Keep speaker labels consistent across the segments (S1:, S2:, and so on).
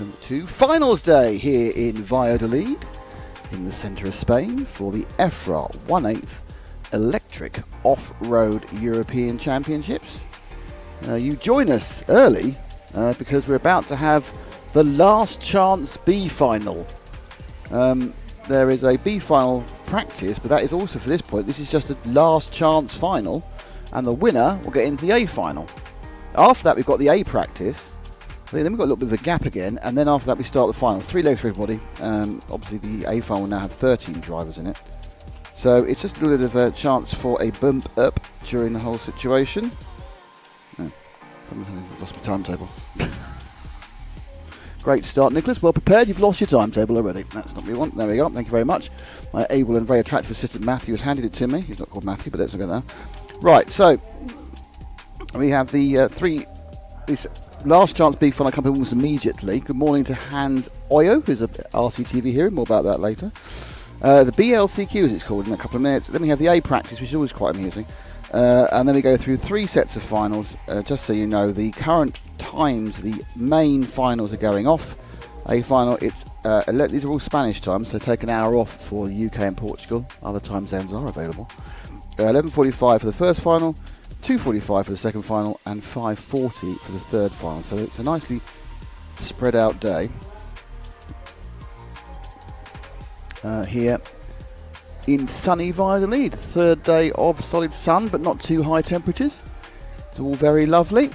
S1: welcome to Finals Day here in Valladolid, in the centre of Spain, for the EFRA 1/8 Electric Off-Road European Championships. You join us early because we're about to have the last chance B final. There is a B final practice, but that is also, for this point, this is just a last chance final, and the winner will get into the A final. After that, we've got the A practice. Then we've got a little bit of a gap again, and then after that we start the final. 3 legs for everybody. Obviously the A final will now have 13 drivers in it. So it's just a little bit of a chance for a bump up during the whole situation. Oh, I've lost my timetable. Great start, Nicholas. Well prepared. You've lost your timetable already. That's not what we want. There we go. Thank you very much. My able and very attractive assistant Matthew has handed it to me. He's not called Matthew, but let's look at that. Right, so we have the this last chance B final coming almost immediately. Good morning to Hans Oyo, who's a RCTV hero. More about that later. The BLCQ, as it's called, in a couple of minutes. Then we have the A practice, which is always quite amusing. And then we go through 3 sets of finals. Just so you know, the current times, the main finals are going off. A final, these are all Spanish times, so take an hour off for the UK and Portugal. Other time zones are available. 11:45 for the first final, 2:45 for the second final, and 5:40 for the third final. So it's a nicely spread out day here in sunny Valladolid. Third day of solid sun, but not too high temperatures. It's all very lovely.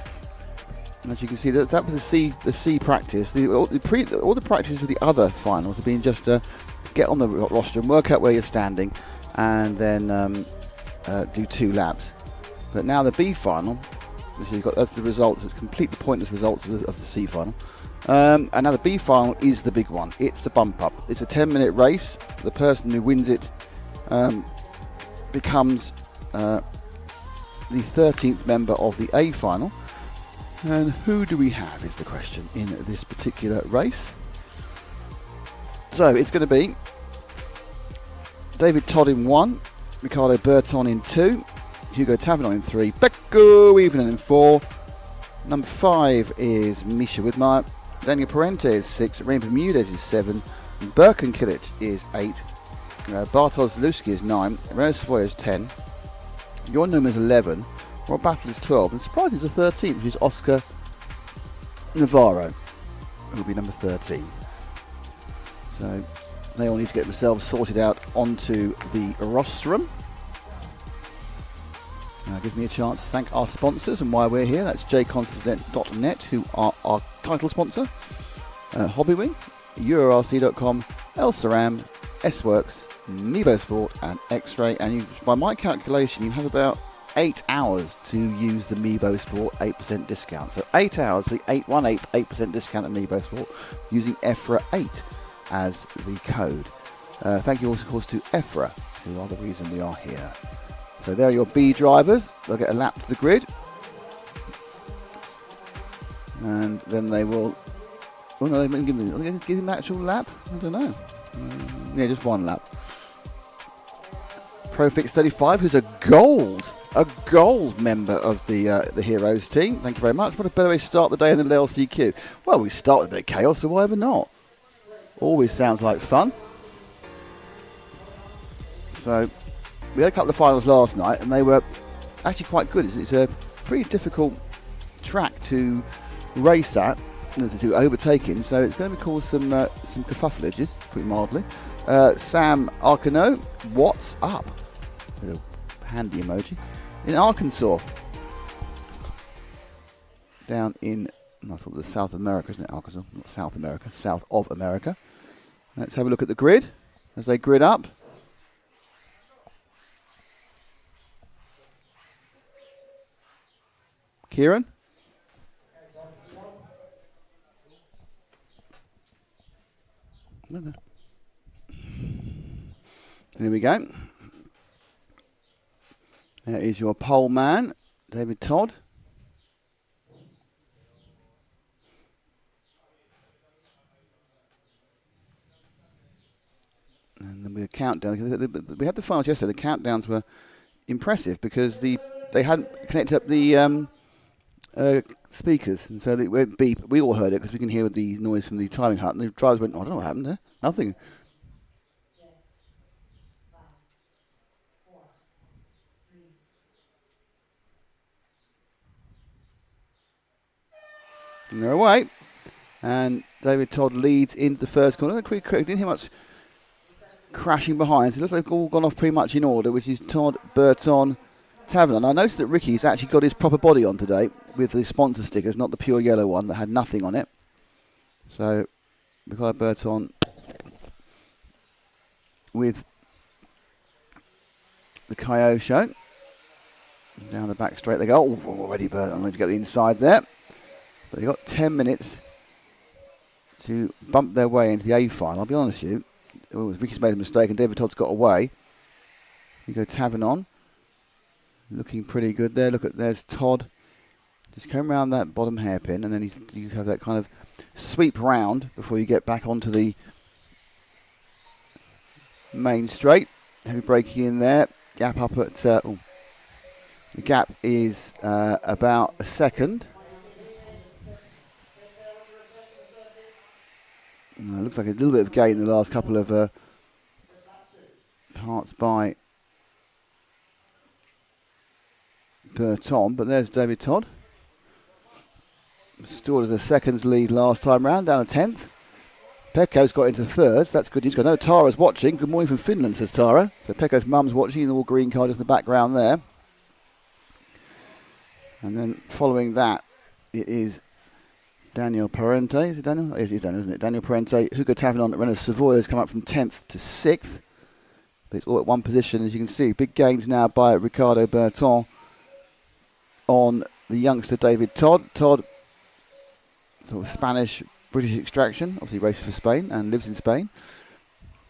S1: And as you can see, that was the C practice. All the practices for the other finals have been just to get on the roster and work out where you're standing, and then do 2 laps. But now the B final, which you've got, that's the results, completely pointless results of the C final. And now the B final is the big one. It's the bump up. It's a 10-minute race. The person who wins it becomes the 13th member of the A final. And who do we have is the question in this particular race. So it's going to be David Todd in 1, Ricardo Berton in 2, Hugo Tavernon in 3, Pecco Evening in 4, number 5 is Misha Widmeyer, Daniel Parente is 6, Rain Bermudez is 7, Birkin Kilic is 8, Bartosz Luski is 9, Renato Savoy is 10, Jon Numa is 11, Rob Battle is 12, and surprise is the 13th, which is Oscar Navarro, who will be number 13. So they all need to get themselves sorted out onto the rostrum. Now gives me a chance to thank our sponsors and why we're here. That's JConcepts.net, who are our title sponsor. Hobbywing, EuroRC.com, El Saram, S-Works, Mevo Sport, and X-Ray. And by my calculation, you have about 8 hours to use the Mevo Sport 8% discount. So 8 hours, the 8% discount at Mevo Sport, using EFRA 8 as the code. Thank you also, of course, to EFRA, who are the reason we are here. So there are your B drivers. They'll get a lap to the grid. And then they will... Oh no, they give them an actual lap? I don't know. Yeah, just 1 lap. Profix 35, who's a gold member of the Heroes team. Thank you very much. What a better way to start the day than the LCQ. Well, we start with a bit of chaos, so why ever not? Always sounds like fun. So we had a couple of finals last night, and they were actually quite good. It's a pretty difficult track to race at, to overtake in, so it's going to cause some kerfuffle, pretty mildly. Sam Arcano, what's up? A handy emoji. In Arkansas, down in, I thought it was South America, isn't it? Arkansas, not South America, South of America. Let's have a look at the grid as they grid up. Kieran? No. There we go. There is your pole man, David Todd. And then we had a countdown. We had the finals yesterday. The countdowns were impressive because they hadn't connected up the speakers, and so it went beep. We all heard it because we can hear the noise from the timing hut, and the drivers went, "I don't know what happened there. Nothing." And they're away, and David Todd leads into the first corner. Quick, didn't hear much crashing behind, so it looks like they've all gone off pretty much in order, which is Todd, Burton, Taverner. I noticed that Ricky's actually got his proper body on today with the sponsor stickers, not the pure yellow one that had nothing on it. So, Ricardo Burton with the K.O. show. Down the back straight they go. Oh, already Burton going to get the inside there. But they've got 10 minutes to bump their way into the A final. I'll be honest with you. Ricky's made a mistake and David Todd's got away. You go Tavernon. Looking pretty good there. Look at, there's Todd. Just come around that bottom hairpin, and then you have that kind of sweep round before you get back onto the main straight. Heavy braking in there. Gap up at... the gap is about a second. Looks like a little bit of gain in the last couple of parts by Burton, but there's David Todd. Stored as a seconds lead last time round, down a 10th. Pekko's got into third, so that's good news. I know Tara's watching. Good morning from Finland, says Tara. So Pekko's mum's watching, the all green car just in the background there. And then following that, it is Daniel Parente. Is it Daniel? It is Daniel, isn't it? Daniel Parente. Hugo Tavernon at Renault Savoy has come up from 10th to 6th. But it's all at one position, as you can see. Big gains now by Ricardo Burton on the youngster David Todd. Todd, sort of Spanish, British extraction. Obviously races for Spain and lives in Spain.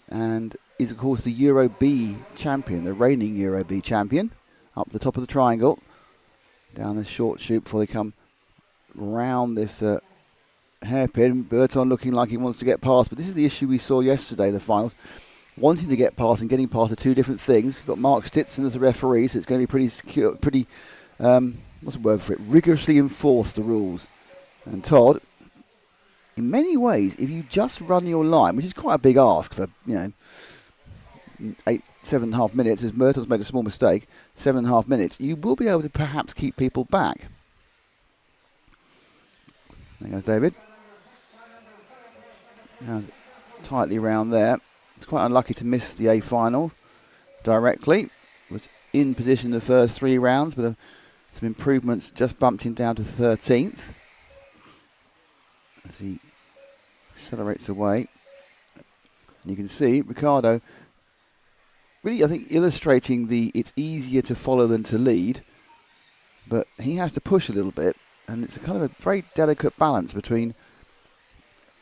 S1: And is, of course, the Euro B champion, the reigning Euro B champion. Up the top of the triangle. Down this short chute before they come round this hairpin. Burton looking like he wants to get past, but this is the issue we saw yesterday in the finals. Wanting to get past and getting past are two different things. You've got Mark Stitzen as a referee, so it's going to be pretty secure, pretty, what's the word for it? Rigorously enforce the rules. And Todd, in many ways, if you just run your line, which is quite a big ask for, 7.5 minutes, as Myrtle's made a small mistake, 7.5 minutes, you will be able to perhaps keep people back. There goes David. Now, tightly around there. It's quite unlucky to miss the A final directly. Was in position the first 3 rounds, but some improvements, just bumped him down to 13th. As he accelerates away. And you can see Ricardo really, I think, illustrating it's easier to follow than to lead, but he has to push a little bit, and it's a kind of a very delicate balance between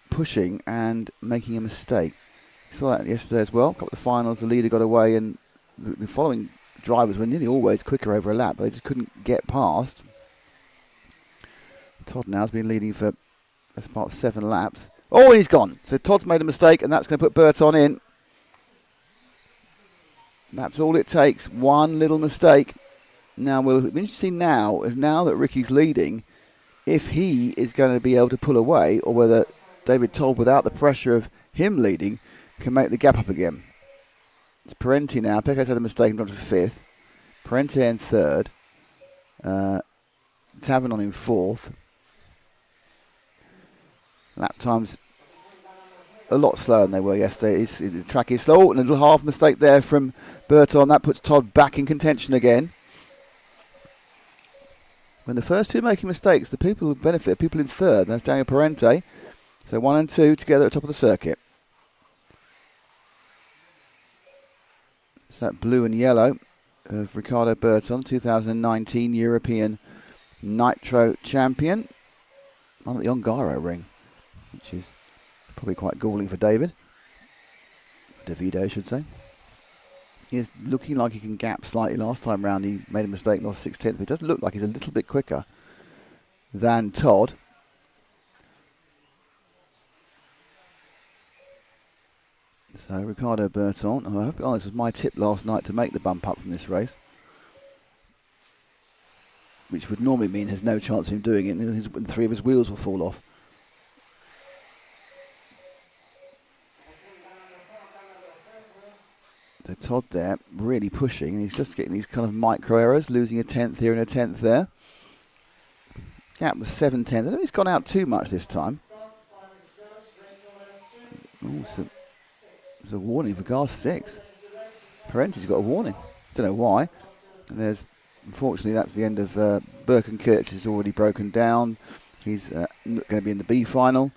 S1: pushing and making a mistake. We saw that yesterday as well. A couple of finals, the leader got away, and the following drivers were nearly always quicker over a lap, but they just couldn't get past. Todd now has been leading for that's about 7 laps. Oh, and he's gone. So Todd's made a mistake, and that's going to put Burton in. That's all it takes. One little mistake. Now we'll be interested to see now that Ricky's leading, if he is going to be able to pull away, or whether David Todd, without the pressure of him leading, can make the gap up again. It's Parente now. Pecco's had a mistake and gone to 5th. Parente in 3rd. Tavernon in 4th. Lap times a lot slower than they were yesterday. The track is slow, and a little half mistake there from Burton. That puts Todd back in contention again. When the first two making mistakes, the people who benefit are people in 3rd. That's Daniel Parente. So 1 and 2 together at the top of the circuit. It's that blue and yellow of Ricardo Burton, 2019 European Nitro champion. On the Ongaro ring, which is probably quite galling for David. Davido, I should say. He's looking like he can gap slightly. Last time round he made a mistake, lost 6/10, but it doesn't look like he's a little bit quicker than Todd. So Ricardo Burton, I have to be honest, was my tip last night to make the bump up from this race. which would normally mean there's no chance of him doing it, and 3 of his wheels will fall off. So Todd there really pushing, and he's just getting these kind of micro errors, losing a 10th here and a 10th there. Gap was 7 tenths. I don't think he's gone out too much this time. Oh, there's a warning for car 6. Parenti's got a warning. Don't know why. And there's, unfortunately, that's the end of Burke and Kirch is already broken down. He's going to be in the B final.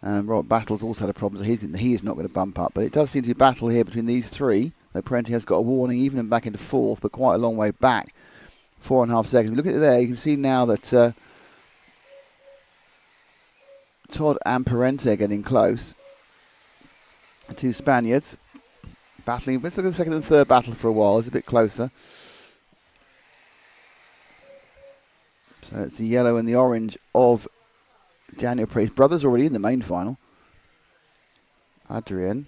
S1: Robert Battle's also had a problem, so he is not going to bump up. But it does seem to be a battle here between these 3. Parenti has got a warning, even back into 4th, but quite a long way back. 4.5 seconds. Look at it there. You can see now that Todd and Parenti are getting close. The 2 Spaniards battling. Let's look at the second and third battle for a while. It's a bit closer. So it's the yellow and the orange of Daniel Priest. Brothers already in the main final. Adrian.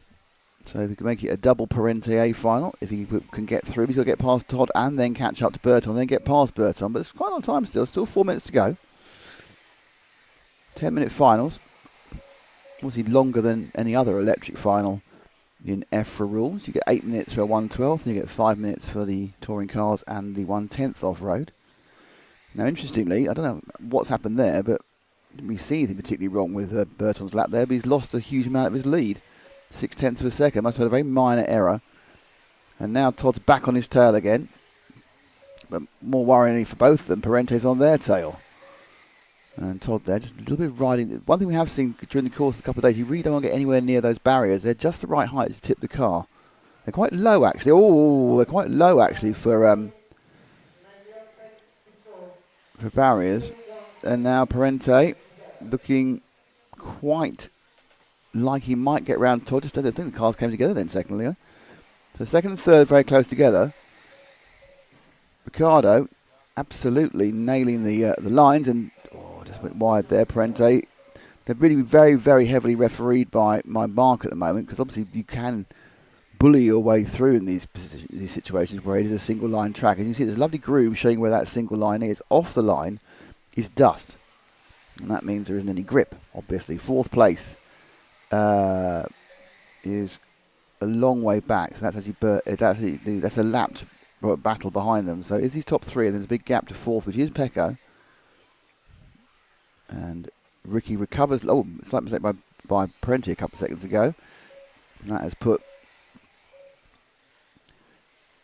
S1: So if he can make it a double Parenti A final, if he can get through, he's got to get past Todd and then catch up to Burton, then get past Burton. But it's quite a long time still 4 minutes to go. 10-minute finals. Obviously longer than any other electric final in EFRA rules. You get 8 minutes for a 1/12, and you get 5 minutes for the touring cars and the 1/10 off-road. Now, interestingly, I don't know what's happened there, but didn't we see anything particularly wrong with Burton's lap there, but he's lost a huge amount of his lead. 0.6 of a second. Must have had a very minor error. And now Todd's back on his tail again. But more worryingly for both of them, Parenti's on their tail. And Todd there, just a little bit riding. One thing we have seen during the course of a couple of days, you really don't want to get anywhere near those barriers. They're just the right height to tip the car. They're quite low, actually. Oh, they're quite low, actually, for barriers. And now Parenti looking quite like he might get round Todd. Just I don't think the cars came together then, secondly. So second and third very close together. Ricciardo absolutely nailing the lines and just went wide there. Parenti. They're really very, very heavily refereed by Mark at the moment, because obviously you can bully your way through in these situations where it is a single line track. As you can see, there's a lovely groove showing where that single line is. Off the line is dust, and that means there isn't any grip, obviously. 4th place is a long way back, so that's a lapped battle behind them. So is his top 3, and there's a big gap to 4th, which is Pecco. And Ricky recovers. Oh, slight mistake by Parenti a couple of seconds ago. And that has put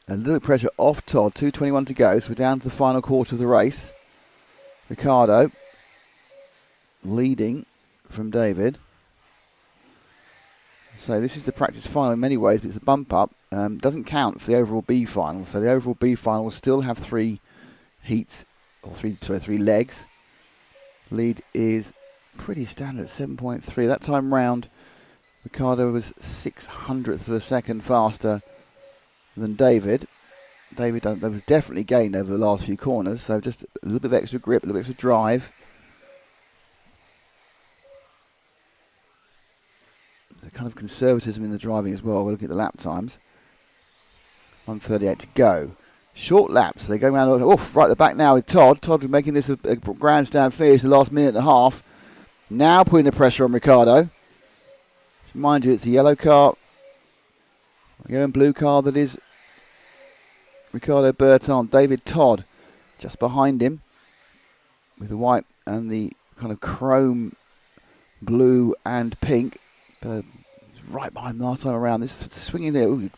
S1: a little pressure off Todd. 2:21 to go, so we're down to the final quarter of the race. Ricciardo leading from David. So this is the practice final in many ways, but it's a bump up. Doesn't count for the overall B final. So the overall B final will still have 3 heats, or 3 legs. Lead is pretty standard, 7.3. That time round, Ricciardo was 0.06 of a second faster than David. David was definitely gained over the last few corners, so just a little bit of extra grip, a little bit of extra drive. There's a kind of conservatism in the driving as well. We're looking at the lap times. 1:38 to go. Short laps. They go around. Right at the back now with Todd. Todd making this a grandstand finish the last minute and a half. Now putting the pressure on Ricciardo. Mind you, it's the yellow car, yellow and blue car that is Ricciardo Berton. David Todd just behind him with the white and the kind of chrome blue and pink. Right behind last time around. This swinging there. Ooh,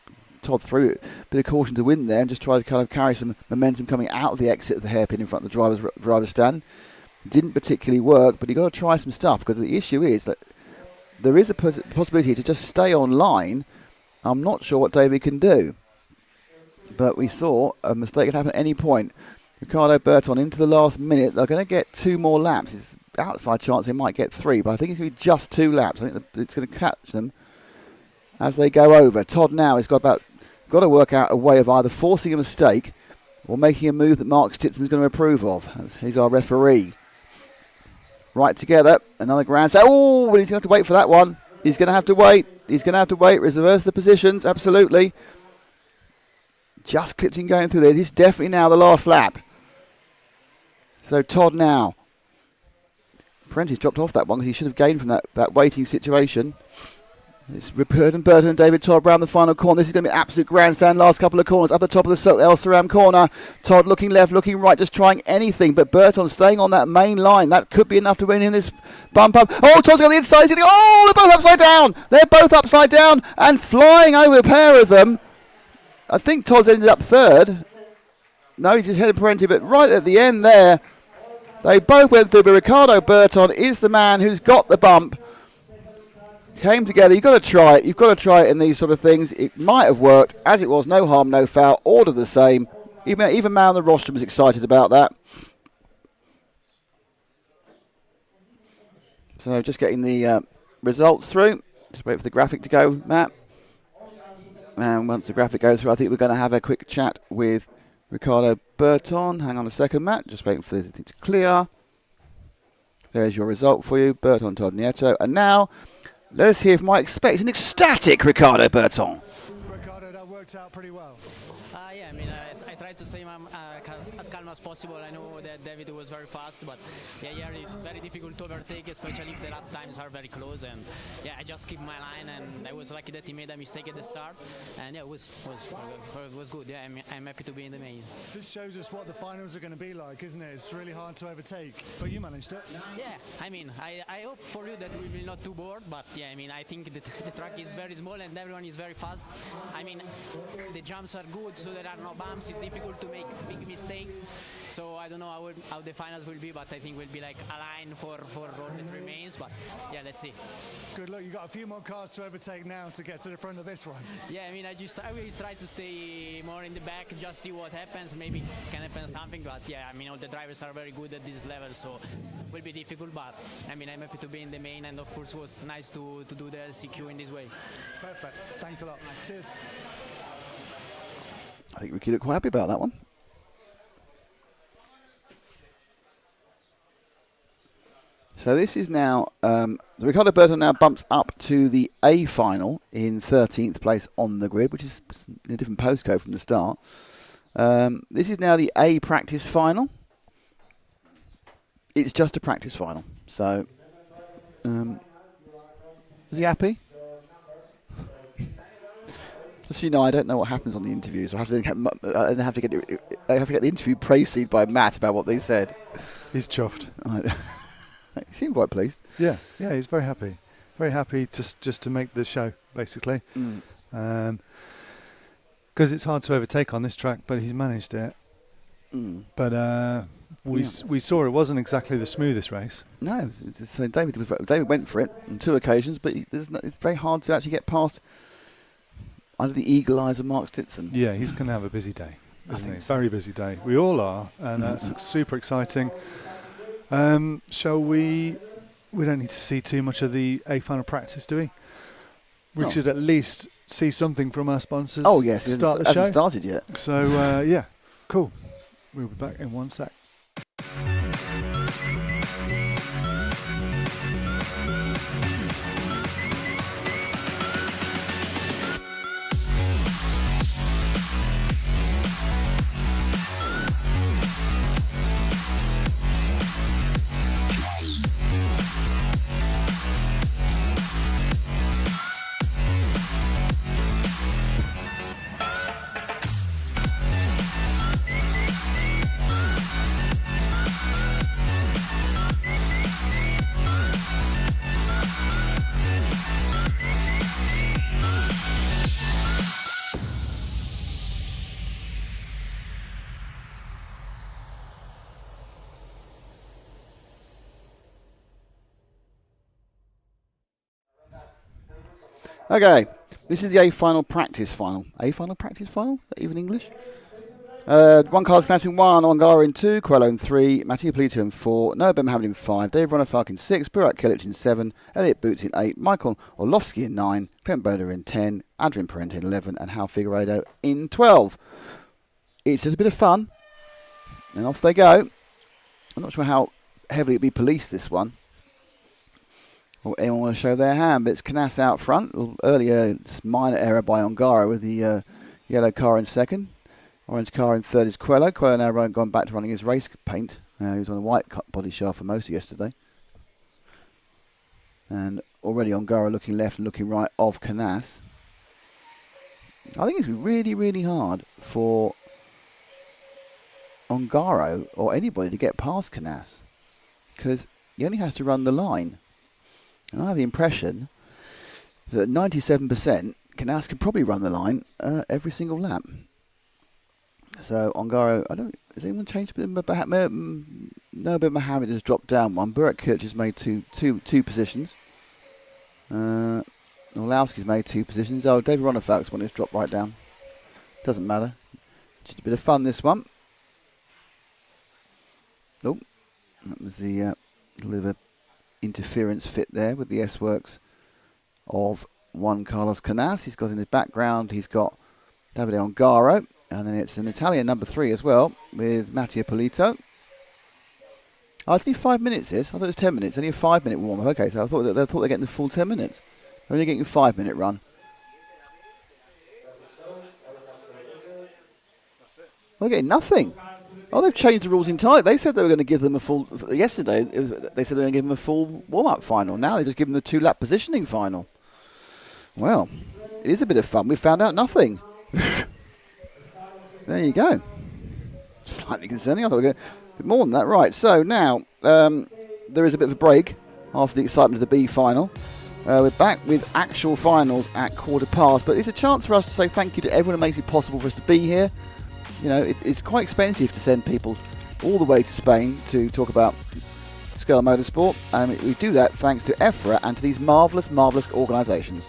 S1: Todd through it. Bit of caution to win there and just try to kind of carry some momentum coming out of the exit of the hairpin in front of the driver's stand. Didn't particularly work, but you've got to try some stuff, because the issue is that there is a possibility to just stay on line. I'm not sure what David can do, but we saw a mistake could happen at any point. Ricciardo Berton into the last minute. They're going to get 2 more laps. It's outside chance they might get 3, but I think it's going to be just 2 laps. I think it's going to catch them as they go over. Todd now has got to work out a way of either forcing a mistake or making a move that Mark Stitson's going to approve of. He's our referee. Right together, another grand slam. Oh, but he's going to have to wait for that one. He's going to have to wait. Reverse the positions, absolutely. Just clipped in going through there. This is definitely now the last lap. So Todd now. Parenti's dropped off that one because he should have gained from that waiting situation. It's Ripard and Burton and David Todd round the final corner. This is going to be an absolute grandstand. Last couple of corners up the top of the El Saram corner. Todd looking left, looking right, just trying anything. But Burton staying on that main line. That could be enough to win in this bump up. Oh, Todd's got the inside. Oh, they're both upside down. They're both upside down and flying over the pair of them. I think Todd's ended up third. No, he just headed Parenti, but right at the end there, they both went through. But Ricardo Burton is the man who's got the bump. Came together. You've got to try it. You've got to try it in these sort of things. It might have worked. As it was, no harm, no foul. Order the same. Even man on the rostrum was excited about that. So just getting the results through. Just wait for the graphic to go, Matt. And once the graphic goes through, I think we're going to have a quick chat with Ricardo Burton. Hang on a second, Matt. Just waiting for it to clear. There's your result for you, Burton, Todd, Nieto. And now, let us hear from I expect an ecstatic Ricardo Burton.
S2: Ricardo, that worked out pretty well.
S3: Yeah, I mean, I tried to stay as calm as possible. I know that David was very fast, but yeah, it's very difficult to overtake, especially if the lap times are very close. And yeah, I just keep my line, and I was lucky that he made a mistake at the start. And yeah, it was good. Yeah, I'm happy to be in the main.
S2: This shows us what the finals are going to be like, isn't it? It's really hard to overtake, but you managed it.
S3: Yeah, I mean, I hope for you that we will not too bored, but yeah, I mean, I think the track is very small and everyone is very fast. I mean, the jumps are good, so there are no bumps. It's difficult to make big mistakes. So I don't know how the finals will be, but I think we'll be like a line for all that remains. But yeah, let's see.
S2: Good luck. You got a few more cars to overtake now to get to the front of this one.
S3: Yeah, I mean, I will try to stay more in the back, just see what happens. Maybe can happen something, but yeah, I mean, all the drivers are very good at this level, so it will be difficult. But I mean, I'm happy to be in the main, and of course, it was nice to do the LCQ in this way.
S2: Perfect. Thanks a lot. Cheers.
S1: I think Ricky looked quite happy about that one. So this is now, Ricardo Burton now bumps up to the A final in 13th place on the grid, which is a different postcode from the start. This is now the A practice final. It's just a practice final. So, is he happy? Just so you know, I don't know what happens on the interviews. I have to get the interview praised by Matt about what they said.
S4: He's chuffed.
S1: He seemed quite pleased.
S4: Yeah, he's very happy. Very happy just to make the show, basically. Because it's hard to overtake on this track, but he's managed it. But we saw it wasn't exactly the smoothest race. No,
S1: so David went for it on two occasions, but it's very hard to actually get past under the eagle eyes of Mark Stitson.
S4: Yeah, he's going to have a busy day, isn't he? So. Very busy day. We all are, and that's super exciting. Shall we don't need to see too much of the A final practice, do we? We should at least see something from our sponsors.
S1: Oh yes,
S4: it hasn't
S1: started yet.
S4: So yeah, cool. We'll be back in one sec.
S1: Okay, this is the A final practice final. A final practice final? Is that even English? One car's classing 1, Ongara in 2, Coelho in 3, Mattia Polito in 4, Noah Benhamid in 5, Dave Ronafalk in 6, Burak Kilic in 7, Elliot Boots in 8, Michael Orlovsky in 9, Clint Boda in 10, Adrian Parente in 11, and Hal Figueiredo in 12. It's just a bit of fun, and off they go. I'm not sure how heavily it'll be policed, this one. Or anyone want to show their hand, but it's Canas out front. Earlier, minor error by Ongara with the yellow car in second. Orange car in third is Coelho. Coelho now gone back to running his race paint He was on a white body shaft for most of yesterday. And already Ongaro looking left and looking right of Canas. I think it's really, really hard for Ongaro or anybody to get past Canas, because he only has to run the line. And I have the impression that 97% Canas can probably run the line every single lap. So Ongaro, has anyone changed a bit? No, but Mohammed has dropped down one. Burak Kirch has made two positions. Orlowski's made 2 positions. Oh, David Ronefalk's one has dropped right down. Doesn't matter. Just a bit of fun, this one. Oh, that was the little bit of interference fit there with the S-Works of Juan Carlos Canas. He's got in the background, he's got Davide Ongaro, and then it's an Italian number 3 as well with Mattia Polito. Oh, it's only 5 minutes this. I thought it was 10 minutes. Only a 5-minute warm-up. Okay, so I thought they're getting the full 10 minutes. They're only getting a 5-minute run. They're getting nothing. Oh, they've changed the rules entirely. They said they were going to give them a full... Yesterday, they said they were going to give them a full warm-up final. Now they just give them the 2-lap positioning final. Well, it is a bit of fun. We found out nothing. There you go. Slightly concerning. I thought we were going a bit more than that. Right, so now there is a bit of a break after the excitement of the B final. We're back with actual finals at past, but it's a chance for us to say thank you to everyone who makes it possible for us to be here. You know, it's quite expensive to send people all the way to Spain to talk about Scale Motorsport, and we do that thanks to EFRA and to these marvellous, marvellous organisations.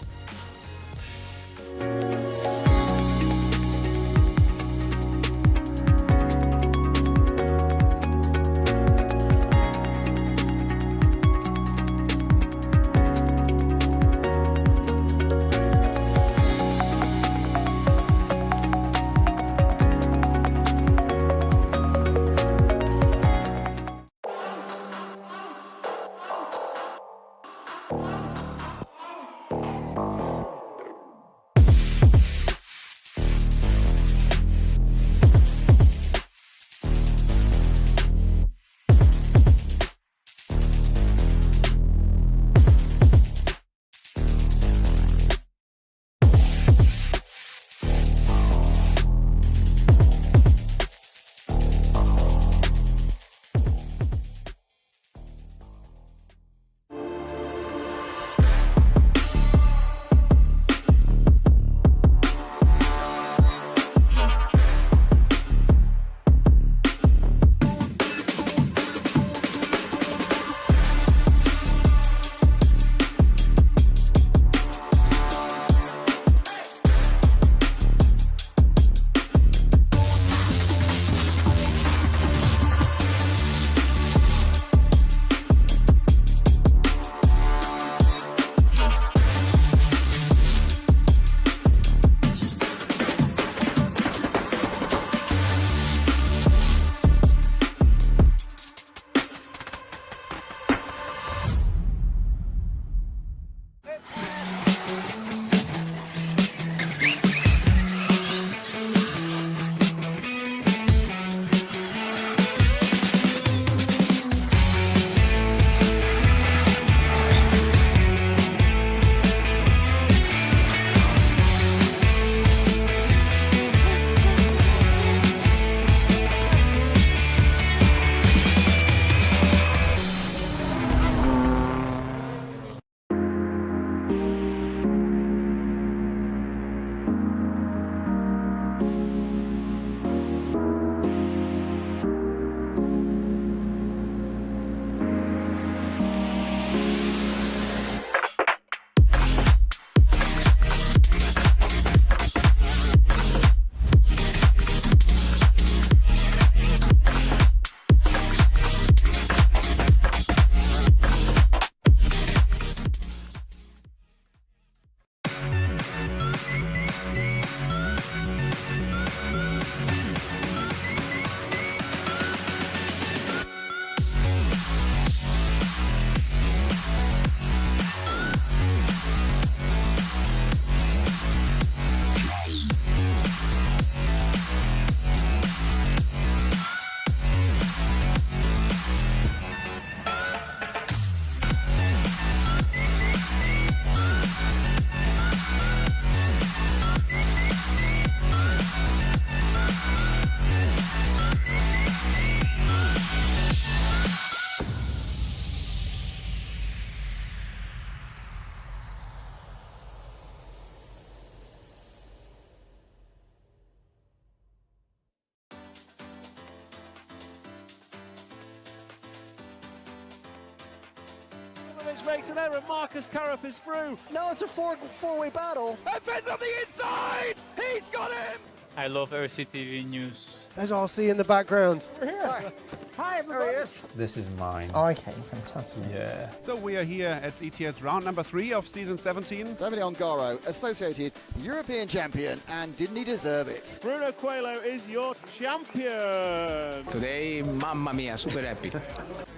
S5: Popovich makes an error. Marcus Currup is through.
S6: No, it's a four-way battle.
S1: Fence on the inside! He's got him!
S7: I love RCTV News.
S6: As I'll see in the background.
S5: We're here. Hi, everybody.
S8: This is mine.
S6: Okay, fantastic.
S8: Yeah.
S9: So we are here at ETS round number 3 of season 17.
S1: Davide Ongaro, associated European champion, and didn't he deserve it?
S5: Bruno Coelho is your champion.
S10: Today, mamma mia, super happy.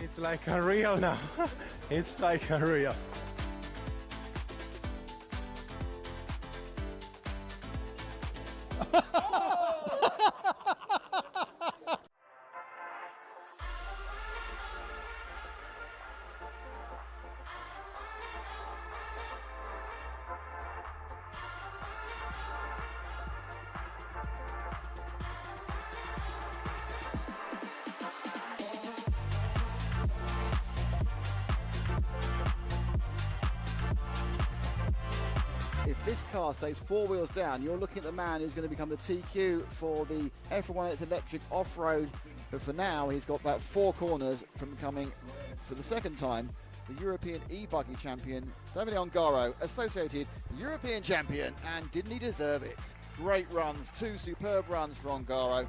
S6: It's like a real now. It's like a real.
S1: If this car stays 4 wheels down, you're looking at the man who's going to become the TQ for the EFRA 1 electric off-road. But for now, he's got about 4 corners from becoming, for the second time, the European e-buggy champion. Davide Ongaro, associated European champion, and didn't he deserve it? Great runs, 2 superb runs for Ongaro.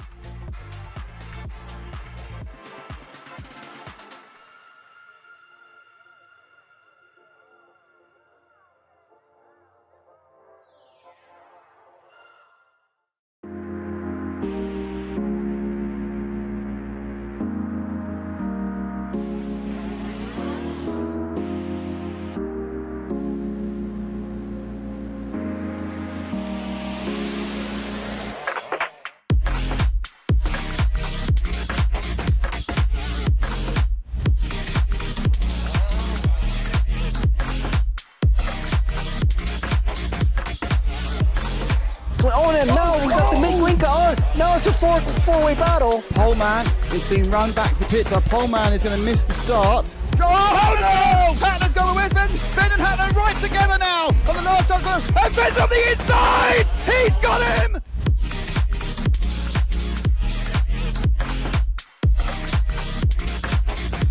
S6: On him, no, we got the Mink on. No, it's a four-way battle.
S1: Poleman is being run back to the pits. Our Poleman is going to miss the start. Oh no! Hatner's going with Ben. Ben and Hatner right together now on the last shot. And Ben's on the inside! He's got him!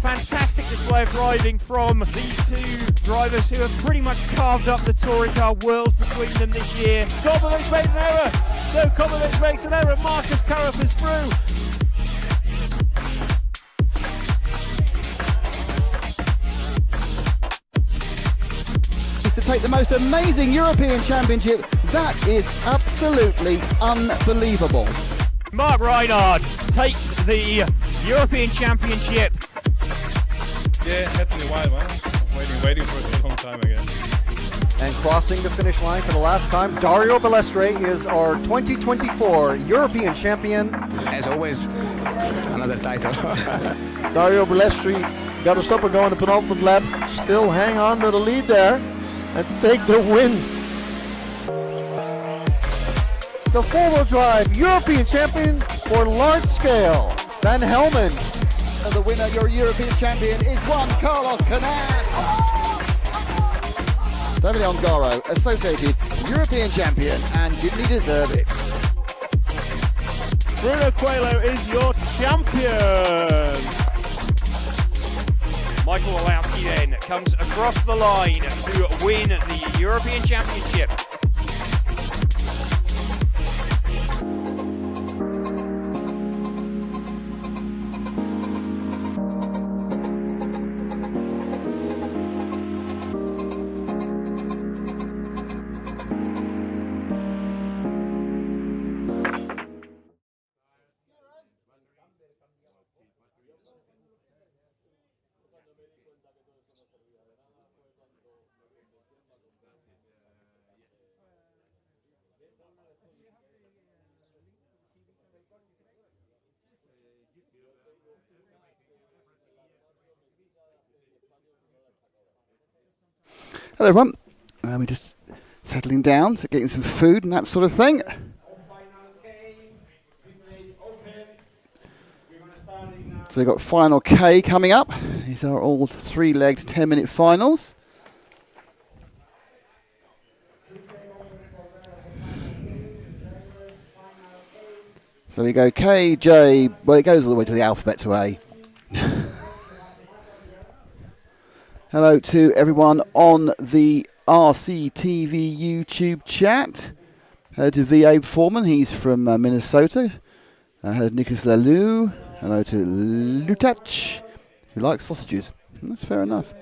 S5: Fantastic display of driving from these two drivers who have pretty much carved up the touring car world between them this year. Popovich makes an error. So Popovich makes an error. Marcus Currup is through.
S1: Is to take the most amazing European Championship. That is absolutely unbelievable.
S5: Mark Reinhard takes the European Championship.
S7: Yeah, it had to be a while, man. Waiting for it a long time again.
S6: And crossing the finish line for the last time, Dario Balestre is our 2024 European champion.
S10: As always, another title.
S6: Dario Balestre got to stop and go on the penultimate lap. Still hang on to the lead there and take the win. The four-wheel drive European champion for large scale, Van Helmen.
S1: And the winner, your European champion, is Juan Carlos Canas. Davide Ongaro, associated European champion, and didn't he deserve it?
S5: Bruno Coelho is your champion. Michael Olowski then comes across the line to win the European Championship.
S1: Hello everyone, we're just settling down, so getting some food and that sort of thing. So we've got Final K coming up. These are all 3-legged 10-minute finals. So we go K, J, well it goes all the way to the alphabet to A. Hello to everyone on the RCTV YouTube chat. Hello to V.A. Foreman, he's from Minnesota. Hello to Nicholas Lalou. Hello to Lutach, who likes sausages. That's fair enough.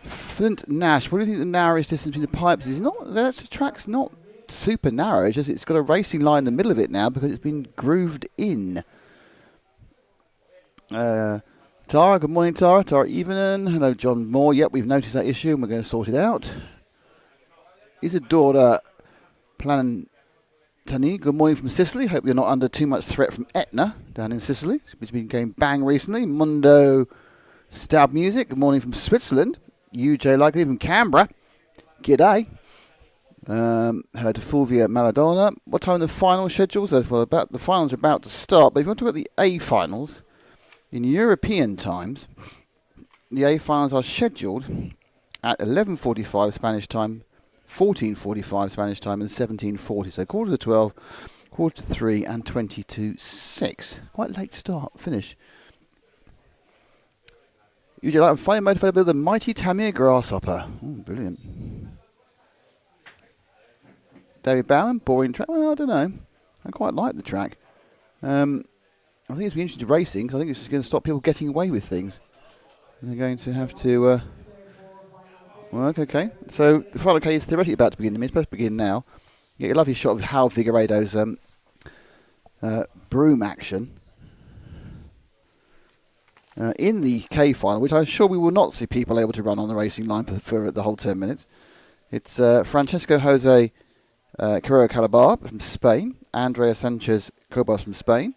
S1: Flint Nash, what do you think the narrowest distance between the pipes is? The track's not super narrow, it's got a racing line in the middle of it now because it's been grooved in. Tara, good morning, Tara. Tara Evening. Hello, John Moore. Yep, we've noticed that issue and we're going to sort it out. Isadora Planantani, good morning from Sicily. Hope you're not under too much threat from Etna down in Sicily, which has been going bang recently. Mundo Stab Music, good morning from Switzerland. UJ Likely from Canberra. G'day. Hello to Fulvia Maradona. What time are the final schedules? Well, the finals are about to start, but if you want to talk about the A finals, in European times, the A finals are scheduled at 11:45 Spanish time, 14:45 Spanish time, and 17:40. So quarter to 12, quarter to 3, and 20 to 6. Quite late start, finish. You'd like a funny motivated to build the mighty Tamiya Grasshopper. Oh, brilliant. David Bowen, boring track. Well, I don't know. I quite like the track. I think it's going to be interesting to racing because I think it's just going to stop people getting away with things. And they're going to have to work. Okay. So the final case is theoretically about to begin. It's supposed to begin now. You get a lovely shot of Hal Figueiredo's broom action. In the K final, which I'm sure we will not see people able to run on the racing line for the whole 10 minutes. It's Francesco Jose Carrero Calabar from Spain, Andrea Sanchez Cobos from Spain,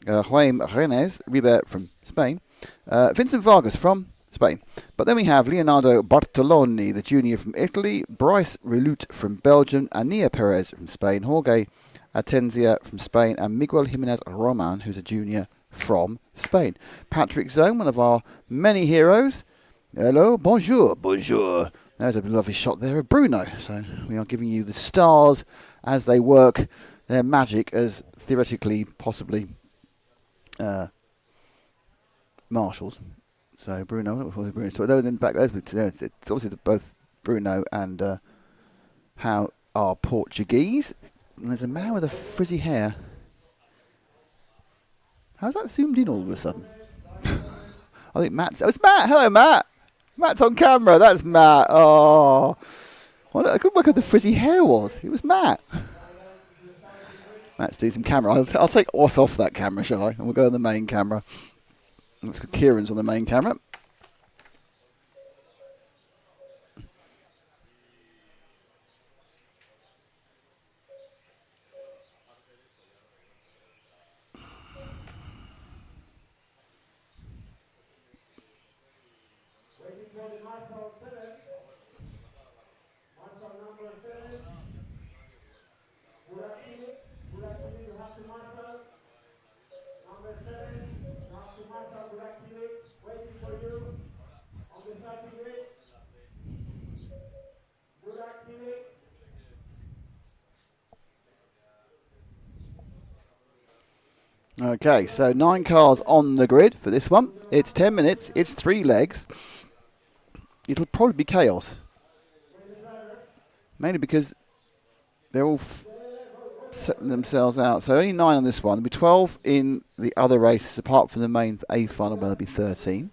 S1: Juan Renes Ribert from Spain, Vincent Vargas from Spain. But then we have Leonardo Bartoloni, the junior from Italy, Bryce Reloute from Belgium, Ania Perez from Spain, Jorge Atenzia from Spain, and Miguel Jimenez Roman, who's a junior from Spain. Patrick Zone, one of our many heroes. Hello, bonjour, bonjour. There's a lovely shot there of Bruno. So we are giving you the stars as they work their magic as theoretically, possibly, marshals. So Bruno, then back there, it's obviously both Bruno and how are Portuguese. And there's a man with a frizzy hair. How's that zoomed in all of a sudden? I think Matt's... Oh, it's Matt! Hello, Matt! Matt's on camera. That's Matt. Oh. I couldn't work out what the frizzy hair was. It was Matt. Matt's doing some camera. I'll take us off that camera, shall I? And we'll go on the main camera. That's good. Kieran's on the main camera. Okay, so 9 cars on the grid for this one. It's 10 minutes. It's 3 legs. It'll probably be chaos. Mainly because they're all setting themselves out. So only 9 on this one. There'll be 12 in the other races apart from the main A final where there'll be 13.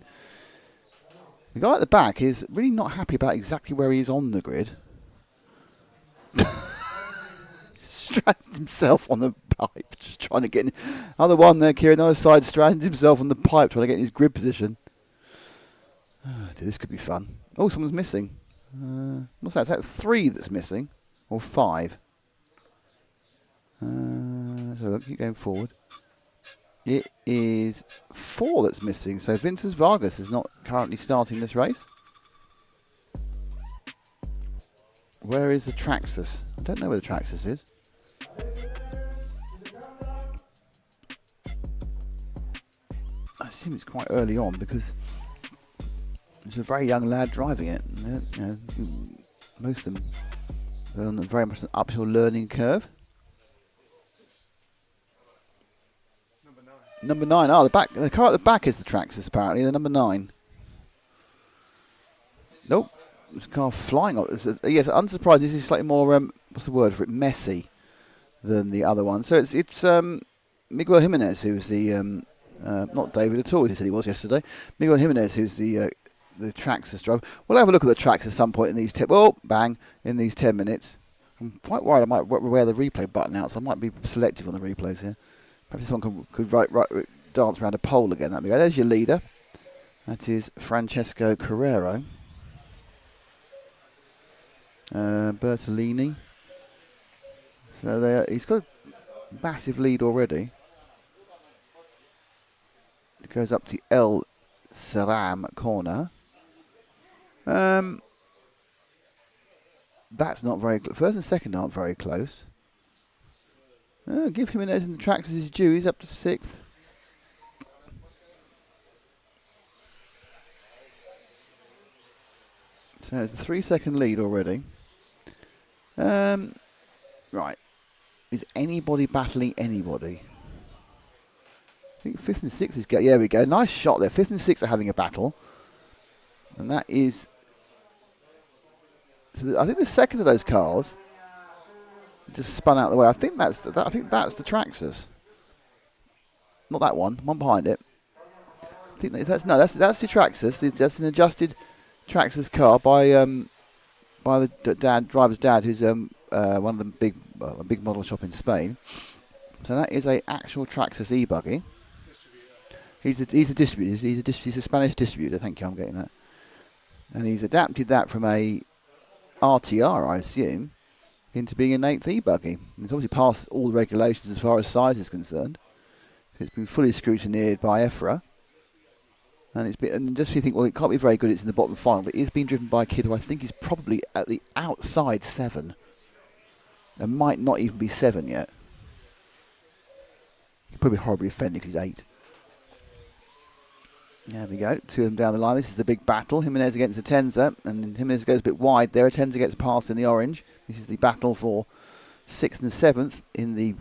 S1: The guy at the back is really not happy about exactly where he is on the grid. Stranded himself on the pipe, just trying to get in. Other one there, Kieran, the other side, stranded himself on the pipe, trying to get in his grid position. Oh, dear, this could be fun. Oh, someone's missing. What's that? Is that 3 that's missing? Or 5? So look, keep going forward. It is 4 that's missing. So Vincent Vargas is not currently starting this race. Where is the Traxxas? I don't know where the Traxxas is. I assume it's quite early on because there's a very young lad driving it. You know, most of them are on very much an uphill learning curve. Number 9. Oh, the car at the back is the Traxxas apparently. The number 9. Nope. This car flying off. Yes, unsurprised. This is slightly more, what's the word for it, messy than the other one. So it's Miguel Jimenez who's the, not David at all, he said he was yesterday. Miguel Jimenez who's the Traxxas driver. We'll have a look at the tracks at some point in these 10 minutes. I'm quite worried I might wear the replay button out, so I might be selective on the replays here. Perhaps someone could dance around a pole again. That'd be good. There's your leader. That is Francesco Carrero. Bertolini. So he's got a massive lead already. It goes up to El Saram corner. That's not very close. First and second aren't very close. Give Jimenez in the tracks as his due. He's up to 6th. So it's a 3-second lead already. Right. Is anybody battling anybody? I think 5th and 6th is go. Yeah, we go. Nice shot there. 5th and 6th are having a battle. And that is... So I think the second of those cars just spun out of the way. I think that's the Traxxas. Not that one. One behind it. I think that's the Traxxas. That's an adjusted Traxxas car by the driver's dad, who's one of the big model shop in Spain. So that is a actual Traxxas e-buggy. He's a distributor. He's a Spanish distributor. Thank you. I'm getting that. And he's adapted that from a RTR, I assume, into being an 8th e-buggy. It's obviously passed all the regulations as far as size is concerned. It's been fully scrutineered by EFRA. And just so you think, well, it can't be very good, it's in the bottom final, but it is being driven by a kid who I think is probably at the outside 7. And might not even be 7 yet. He'll probably be horribly offended because he's 8. There we go, 2 of them down the line. This is the big battle. Jimenez against the Tenza, and Jimenez goes a bit wide there. Tenza gets past in the orange. This is the battle for 6th and 7th in the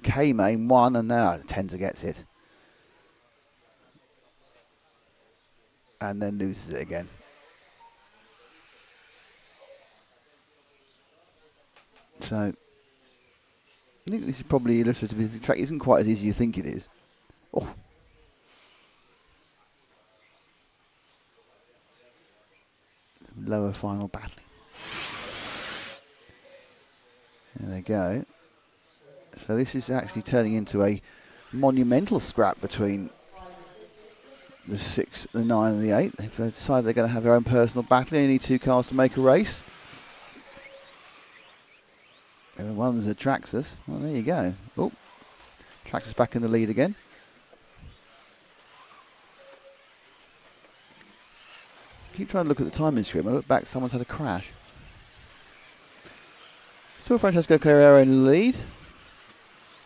S1: K-Main 1, and now Tenza gets it. And then loses it again. So, I think this is probably illustrative. The track isn't quite as easy as you think it is. Oh. Lower final battle. There they go. So this is actually turning into a monumental scrap between the 6, the 9 and the 8. They've decided they're going to have their own personal battle. They need 2 cars to make a race. And one is a Traxxas. Well, there you go. Oh, Traxxas back in the lead again. Keep trying to look at the timing screen. When I look back, someone's had a crash. Still Francesco Carrero in the lead.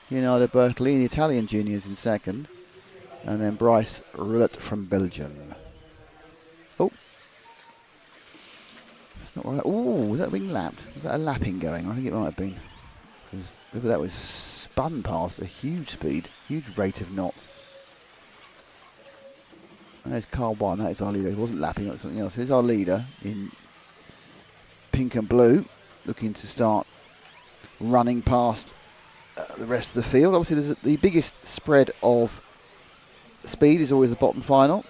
S1: Leonardo Bertolini, the Italian juniors, in 2nd. And then Bryce Roulette from Belgium. Oh. That's not right. Oh, was that being lapped? Was that a lapping going? I think it might have been. Because whether that was spun past a huge speed, huge rate of knots. And there's Carl One, that is our leader. He wasn't lapping, that was something else. Here's our leader in pink and blue, looking to start running past the rest of the field. Obviously, there's the biggest spread of speed is always the bottom final.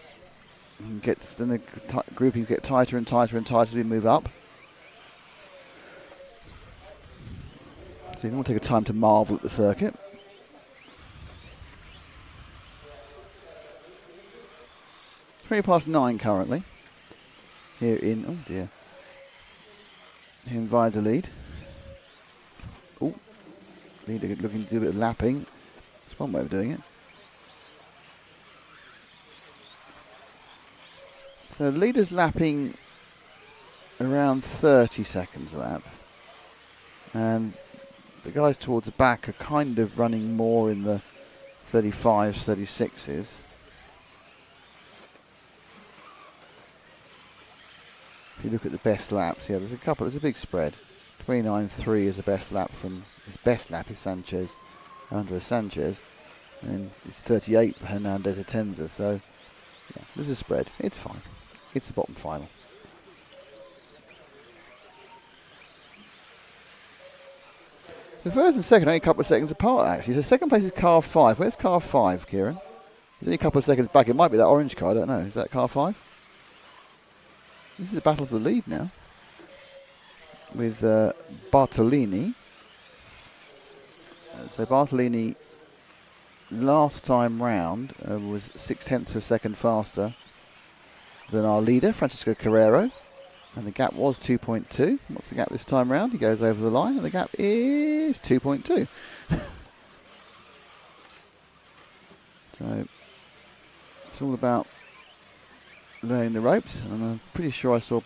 S1: And then the groupings get tighter and tighter and tighter as we move up. So you want to take a time to marvel at the circuit. Past 9 currently. Here in, oh dear. Here in Valladolid. Oh, leader looking to do a bit of lapping. That's one way of doing it. So the leader's lapping around 30 seconds a lap. And the guys towards the back are kind of running more in the 35s, 36s. If you look at the best laps, yeah, there's a big spread. 29.3 is the best lap from, his best lap is Sanchez, Andres Sanchez, and it's 38 for Hernandez Atenza, so yeah, there's a spread. It's fine. It's the bottom final. So first and second only a couple of seconds apart, actually. So second place is car 5. Where's car 5, Kieran? He's only a couple of seconds back. It might be that orange car, I don't know. Is that car 5? This is a battle for the lead now. With Bartolini. So Bartolini, last time round, was 0.6 of a second faster than our leader, Francesco Carrero. And the gap was 2.2. What's the gap this time round? He goes over the line, and the gap is 2.2. So it's all about learning the ropes. And I'm pretty sure I saw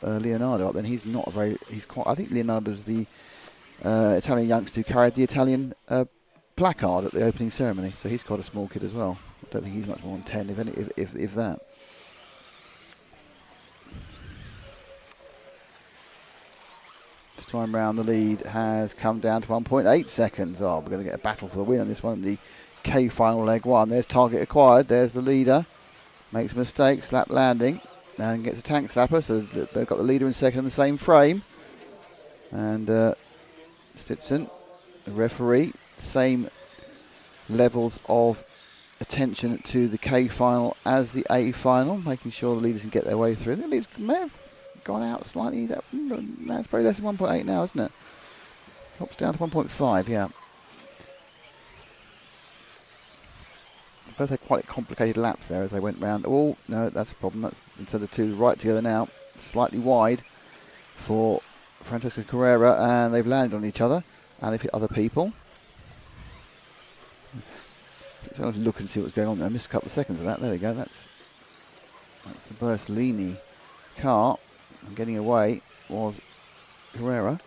S1: Leonardo up then. He's not a very. He's quite. I think Leonardo's the Italian youngster who carried the Italian placard at the opening ceremony. So he's quite a small kid as well. I don't think he's much more than 10, if any, if that. This time round, the lead has come down to 1.8 seconds. Oh, we're going to get a battle for the win on this one. The K final leg 1. There's target acquired. There's the leader. Makes a mistake, slap landing, and gets a tank slapper. So they've got the leader and second in the same frame. And Stetson, the referee, same levels of attention to the K final as the A final, making sure the leaders can get their way through. The leaders may have gone out slightly. That's probably less than 1.8 now, isn't it? Drops down to 1.5, yeah. Both had quite complicated laps there as they went round. Oh, no, that's a problem. That's instead of the two right together now. Slightly wide for Francesco Carrera, and they've landed on each other, and they've hit other people. So I'll look and see what's going on there. I missed a couple of seconds of that. There we go. That's the Bertolini car. And getting away was Carrera.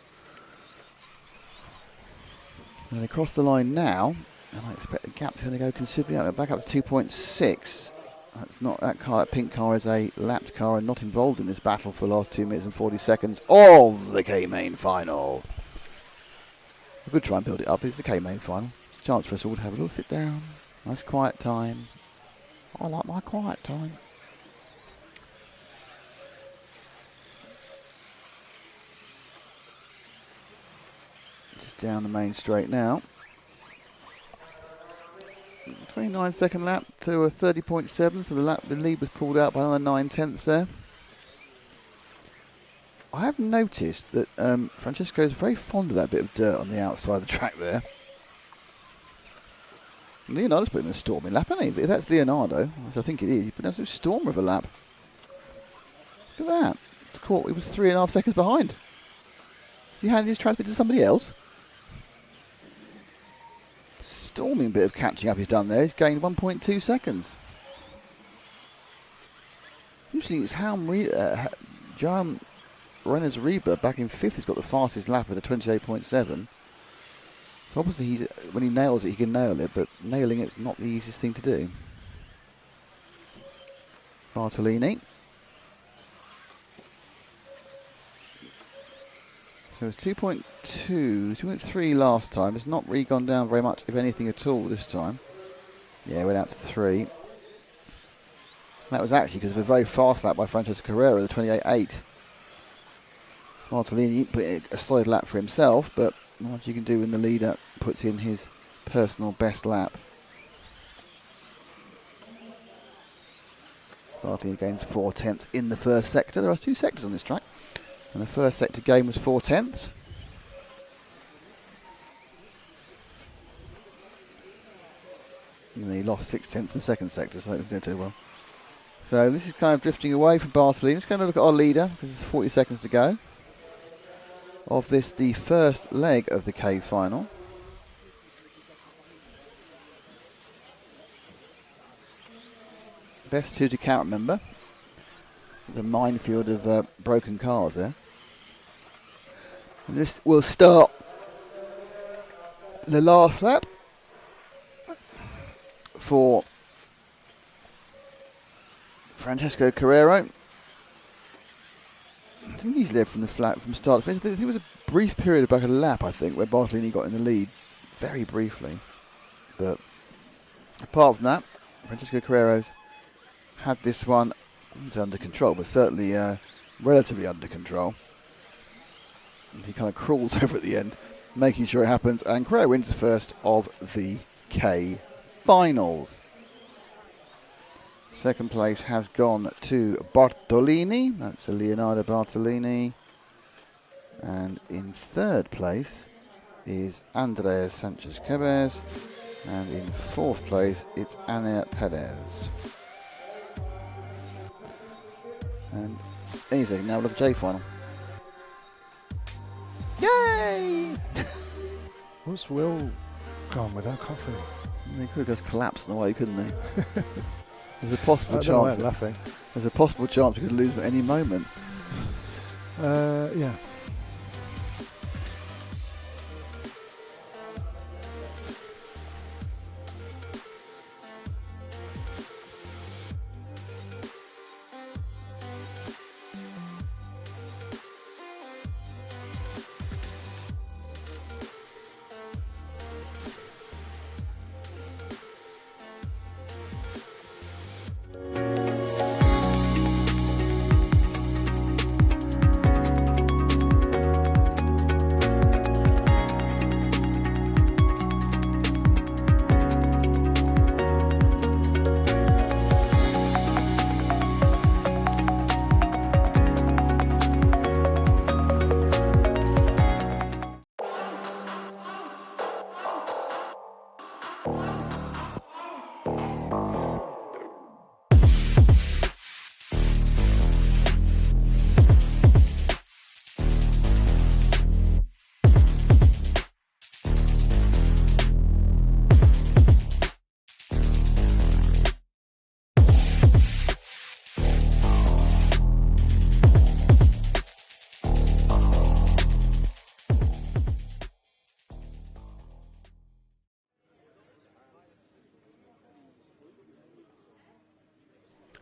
S1: And they cross the line now, and I expect the gap to go considerably up. Back up to 2.6. That's not that car. That pink car is a lapped car and not involved in this battle for the last 2 minutes and 40 seconds of the K-Main final. I could try and build it up. It's the K-Main final. It's a chance for us all to have a little sit down. Nice quiet time. I like my quiet time. Just down the main straight now. 29-second lap to a 30.7, so the lead was pulled out by another 9/10 there. I have noticed that Francesco is very fond of that bit of dirt on the outside of the track there. Leonardo's put him in a storming lap, hasn't he? But if that's Leonardo, which I think it is, he put him in a storm of a lap. Look at that. It's caught. He was 3.5 seconds behind. Has he handed his transmitter to somebody else? Storming bit of catching up he's done there. He's gained 1.2 seconds. Usually it's Johan Renner's Reba back in 5th. He's got the fastest lap with a 28.7. So obviously when he nails it, he can nail it, but nailing it's not the easiest thing to do. Bartolini. So it was 2.2, 2.3 last time. It's not really gone down very much, if anything at all, this time. Yeah, it went out to 3. That was actually because of a very fast lap by Francesco Carrera, the 28.8. Bartolini put in a solid lap for himself, but not much you can do when the leader puts in his personal best lap. Bartolini gains 4/10 in the first sector. There are 2 sectors on this track, and the first sector gain was 4/10. And he lost 6/10 in the second sector, so that didn't do well. So this is kind of drifting away from Bartolini. Let's go and look at our leader, because there's 40 seconds to go. Of this, the first leg of the K final. Best 2 to count, remember. The minefield of broken cars there. And this will start the last lap for Francesco Carrero. I think he's led from the flat from start to finish. I think there was a brief period about a lap, I think, where Bartolini got in the lead, very briefly. But apart from that, Francesco Carrero's had this one under control, but certainly relatively under control. And he kind of crawls over at the end. making sure it happens. And Correa wins the first of the K finals. Second place has gone to Bartolini. That's a Leonardo Bartolini. And in third place is Andres Sanchez-Quebes. And in fourth place, it's Ana Perez. And easy, now we'll have the J final. Yay!
S4: What's Will gone without coffee?
S1: He could have just collapsed on the way, couldn't he? There's a possible
S4: I don't know why
S1: chance.
S4: I'm laughing.
S1: There's a possible chance we could lose him at any moment.
S4: Yeah.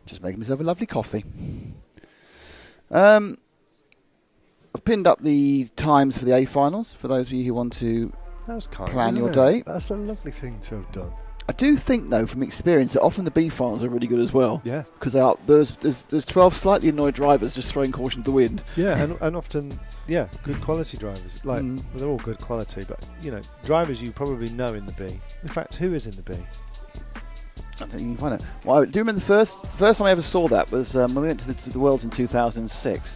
S1: Just making myself a lovely coffee. I've pinned up the times for the A finals for those of you who want to
S4: That was kind,
S1: plan your
S4: it?
S1: day.
S4: That's a lovely thing to have done.
S1: I do think, though, from experience, that often the B finals are really good as well.
S4: Yeah.
S1: Because there's 12 slightly annoyed drivers just throwing caution to the wind.
S4: Yeah, and often, yeah, good quality drivers. Like, well, they're all good quality, but, you know, drivers you probably know in the B. In fact, who is in the B?
S1: I think you can find it. Well, I do remember the first time I ever saw that was when we went to the Worlds in 2006.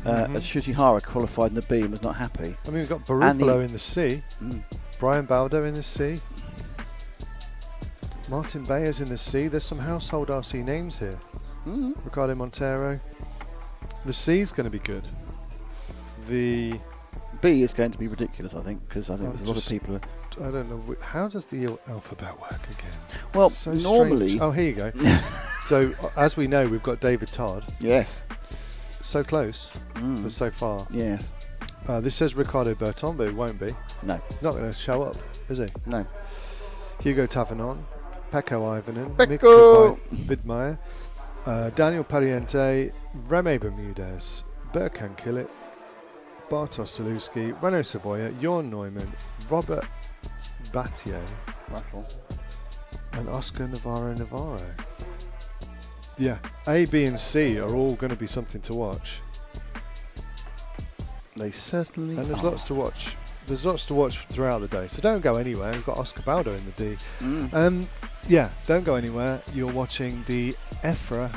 S1: Shuchihara qualified in the B and was not happy.
S4: I mean, we've got Barufalo in the C, Brian Baldo in the C, Martin Bayers in the C. There's some household RC names here. Ricardo Montero. The C is going to be good. The
S1: B is going to be ridiculous, I think, because I think there's a lot of people who...
S4: I don't know. How does the alphabet work again?
S1: Well,
S4: so
S1: normally...
S4: strange. Oh, here you go. So, as we know, we've got David Todd.
S1: Yes.
S4: So close, but so far.
S1: Yes.
S4: This says Ricardo Berton, but it won't be.
S1: No.
S4: Not going to show up, is he?
S1: No.
S4: Hugo Tavernon, Pecco Ivanen,
S1: Pecco!
S4: Nick Bidmeyer, Daniel Pariente, Reme Bermudez, Berkan Killit, Bartosz Salewski, Renaud Savoya, Jorn Neumann, Robert Battier, and Oscar Navarro. Yeah, A, B and C are all going to be something to watch.
S1: They certainly
S4: And there's
S1: are.
S4: lots to watch. There's lots to watch throughout the day, so don't go anywhere. We've got Oscar Baldo in the D. Yeah, don't go anywhere. You're watching the EFRA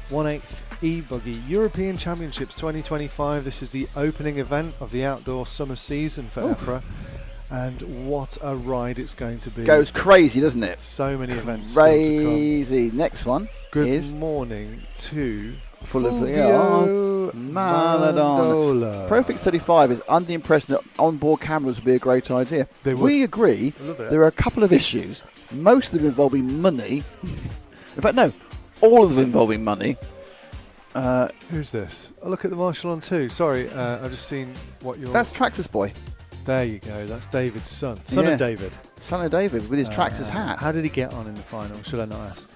S4: 1/8 E-Buggy European Championships 2025. This is the opening event of the outdoor summer season for EFRA. And what a ride it's going to be.
S1: Goes crazy, doesn't it?
S4: So many events still to
S1: Crazy. Next one is...
S4: Good morning to
S1: Fulvio Maladon. Profix 35 is under the impression that onboard cameras would be a great idea. We agree. There are a couple of issues, most of them involving money. In fact, no, all of them involving money.
S4: Who's this? Oh, look at the Marshall on 2. Sorry, I've just seen what you're...
S1: That's Traxxas Boy.
S4: There you go. That's David's son. Son of David.
S1: Son of David with his Traxxas hat.
S4: How did he get on in the final? Should I not ask?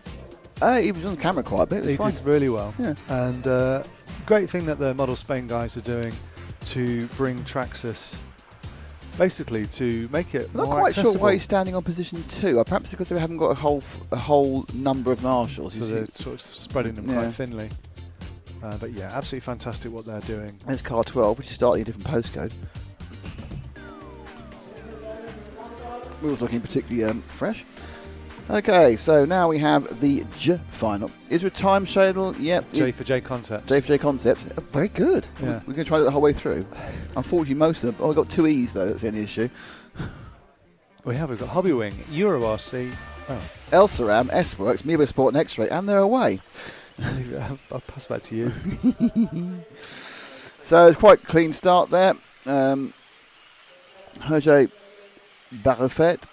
S1: He was on the camera quite a bit.
S4: He did really well.
S1: Yeah.
S4: And great thing that the Model Spain guys are doing to bring Traxxas, basically to make it
S1: I'm not
S4: more
S1: quite
S4: accessible.
S1: sure why he's standing on position 2. Perhaps because they haven't got a whole number of marshals.
S4: So they're sort of spreading them quite thinly. But yeah, absolutely fantastic what they're doing.
S1: There's car 12, which is starting a different postcode. Wheels looking particularly fresh. Okay, so now we have the J final. Is there a time schedule? Yep.
S4: J for JConcepts.
S1: J for JConcepts. Oh, very good.
S4: Yeah.
S1: We're going to try that the whole way through. Unfortunately, most of them. Oh, we've got 2 E's, though. That's the only issue.
S4: We've got Hobbywing, EuroRC. Oh.
S1: Elsaram, S-Works, Miba Sport and X-Ray, and they're away.
S4: I'll pass back to you.
S1: So it's quite a clean start there. Hergé Barrefet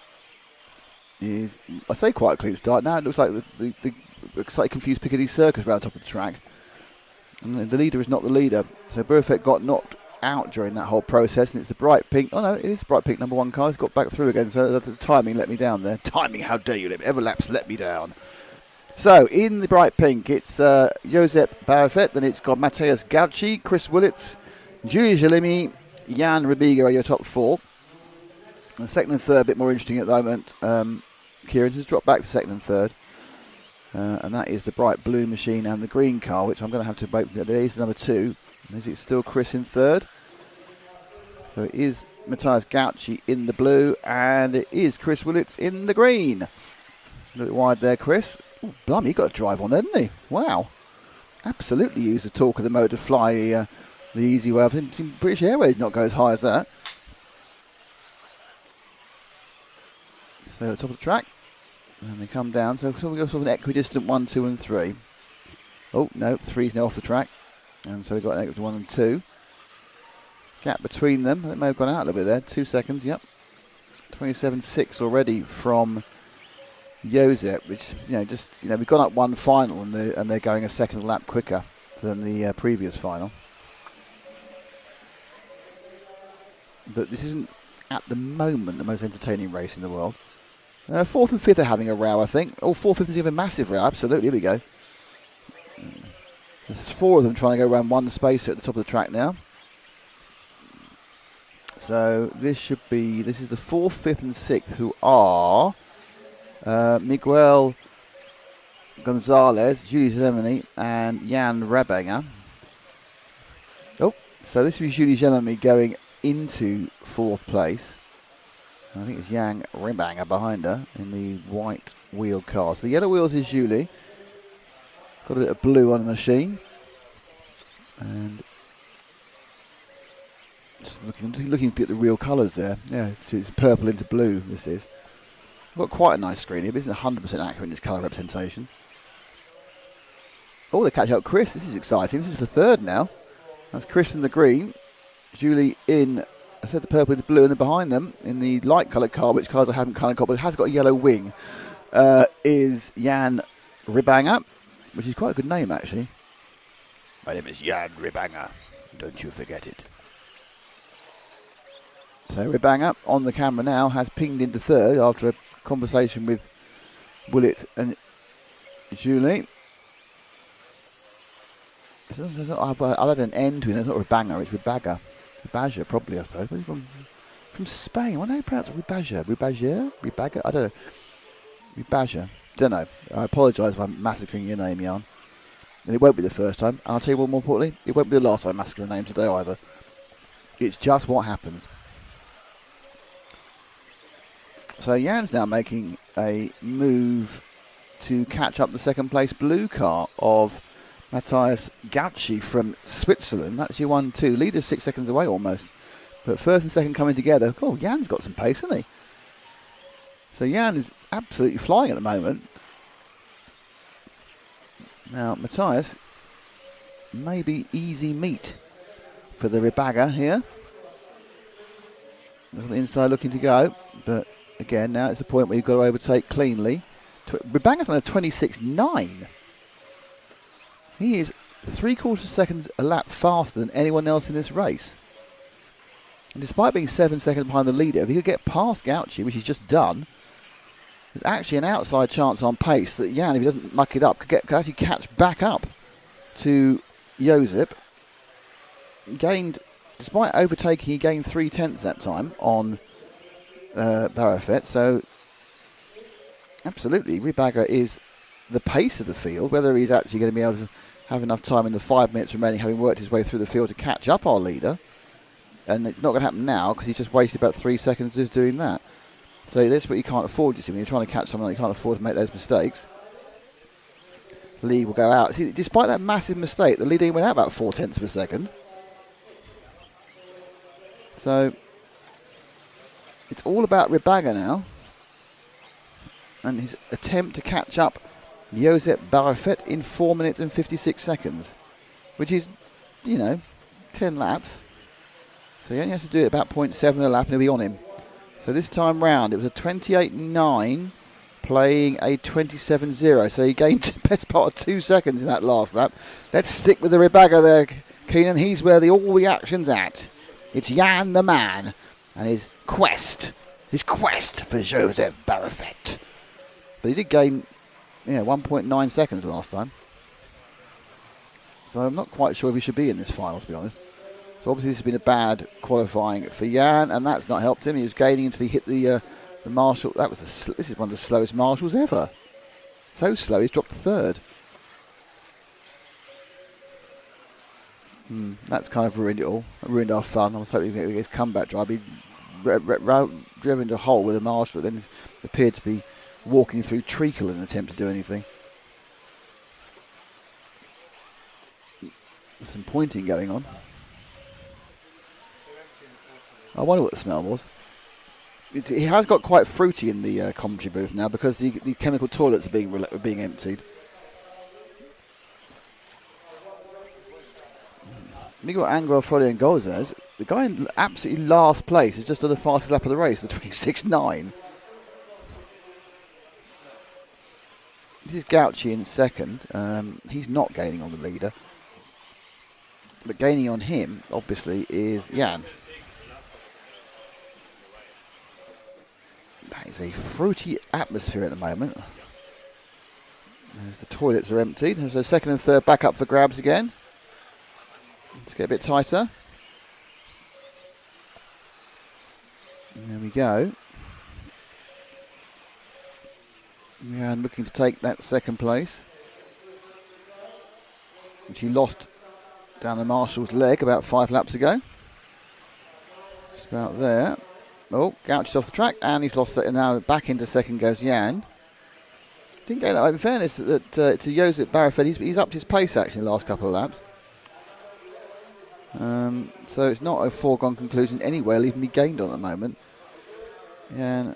S1: is, I say quite a clean start. Now it looks like the slightly confused Piccadilly Circus around the top of the track. And the leader is not the leader. So Barrefet got knocked out during that whole process, and it's the bright pink. Oh no, it is bright pink number 1 car. He's got back through again. So the timing let me down there. Timing, how dare you? Everlaps let me down. So in the bright pink, it's Josep Barrefet. Then it's got Matthias Gauci, Chris Willits, Julie Jalimi, Jan Rebiga are your top 4. And second and third, a bit more interesting at the moment. Kieran has dropped back to second and third. And that is the bright blue machine and the green car, which I'm going to have to break. There is number 2. Is it still Chris in third? So it is Matthias Gauci in the blue, and it is Chris Willits in the green. A little bit wide there, Chris. Ooh, blimey, he got a drive on there, didn't he? Wow. Absolutely used the torque of the motor to fly the easy way. I've seen British Airways not go as high as that. So at the top of the track, and they come down. So we go sort of an equidistant 1, 2 and 3. Oh, no, 3's now off the track. And so we've got an equidistant 1 and 2. Gap between them. They may have gone out a little bit there. 2 seconds, yep. 27.6 already from Josep, which, we've gone up 1 final and they're going a second lap quicker than the previous final. But this isn't, at the moment, the most entertaining race in the world. 4th and 5th are having a row, I think. Oh, 4th and 5th is having a massive row. Absolutely, here we go. There's 4 of them trying to go around one spacer at the top of the track now. So this is the 4th, 5th and 6th, who are Miguel Gonzalez, Julie Zelemany and Jan Rebanger. Oh, so this is Julie Zelemany going into 4th place. I think it's Jan Rebanger behind her in the white wheel car. So the yellow wheels is Julie. Got a bit of blue on the machine. And just looking at the real colours there. Yeah, it's purple into blue, this is. I've got quite a nice screen here, but isn't 100% accurate in this colour representation. Oh, they catch up Chris. This is exciting. This is for 3rd now. That's Chris in the green. Julie in, I said the purple into blue, and then behind them, in the light coloured car, which cars I haven't colour caught, but it has got a yellow wing, is Jan Rebanger, which is quite a good name, actually. My name is Jan Rebanger. Don't you forget it. So Rebanger on the camera now has pinged into 3rd after a conversation with Willett and Julie. I've had an N to it. It's not Rebanger, it's Rebaga. Rebaga, probably, I suppose. Where's he from Spain? What do you pronounce it? Rebaga? Rebaga? I don't know. Rebaga. Don't know. I apologise if I'm massacring your name, Jan. And it won't be the first time. And I'll tell you what, more importantly, it won't be the last time I massacre a name today either. It's just what happens. So Jan's now making a move to catch up the 2nd place blue car of Matthias Gauci from Switzerland. That's your 1-2. Leader's 6 seconds away almost. But 1st and 2nd coming together. Oh, Jan's got some pace, hasn't he? So Jan is absolutely flying at the moment. Now, Matthias may be easy meat for the Rebaga here. Look at the inside looking to go. But again, now it's the point where you've got to overtake cleanly. Rebaga's on a 26.9. He is 3/4 seconds a lap faster than anyone else in this race. And despite being 7 seconds behind the leader, if he could get past Gauci, which he's just done, there's actually an outside chance on pace that Jan, if he doesn't muck it up, could actually catch back up to Josep. Despite overtaking, he gained 3/10 that time on Barrefet. So, absolutely, Rebaga is the pace of the field. Whether he's actually going to be able to have enough time in the 5 minutes remaining, having worked his way through the field to catch up our leader, and it's not going to happen now because he's just wasted about 3 seconds just doing that. So that's what you can't afford, you see, when you're trying to catch someone, you can't afford to make those mistakes. The lead will go out. See, despite that massive mistake, the lead only went out about 0.4 of a second. So it's all about Ribaga now and his attempt to catch up Josep Barrafet in 4 minutes and 56 seconds, which is, 10 laps. So he only has to do it about 0.7 a lap and he'll be on him. So this time round, it was a 28.9 playing a 27.0. So he gained the best part of 2 seconds in that last lap. Let's stick with the Ribaga there, Keenan. He's where all the action's at. It's Jan the man and his quest for Josep Barrafet. But he did gain 1.9 seconds last time. So I'm not quite sure if he should be in this final, to be honest. So obviously this has been a bad qualifying for Jan, and that's not helped him. He was gaining until he hit the marshal. This is one of the slowest marshals ever. So slow, he's dropped to third. That's kind of ruined it all. It ruined our fun. I was hoping he'd get his comeback drive. He drove into a hole with a marshal, but then appeared to be walking through treacle in an attempt to do anything. There's some pointing going on. I wonder what the smell was. It has got quite fruity in the commentary booth now because the chemical toilets are being emptied. Miguel Angel Frolian Gozes, the guy in absolutely last place, is just on the fastest lap of the race, the 26.9. This is Gauci in second. He's not gaining on the leader. But gaining on him, obviously, is Jan. That is a fruity atmosphere at the moment. As the toilets are emptied. There's a second and third back up for grabs again. Let's get a bit tighter. And there we go. Jan looking to take that second place, which he lost down the marshal's leg about 5 laps ago. Just about there. Oh, Gauch's off the track, and he's lost it, and now back into second goes Jan. Didn't get that. In fairness to Josep Barrafet, he's upped his pace actually in the last couple of laps. So it's not a foregone conclusion anywhere, leaving me gained on at the moment. And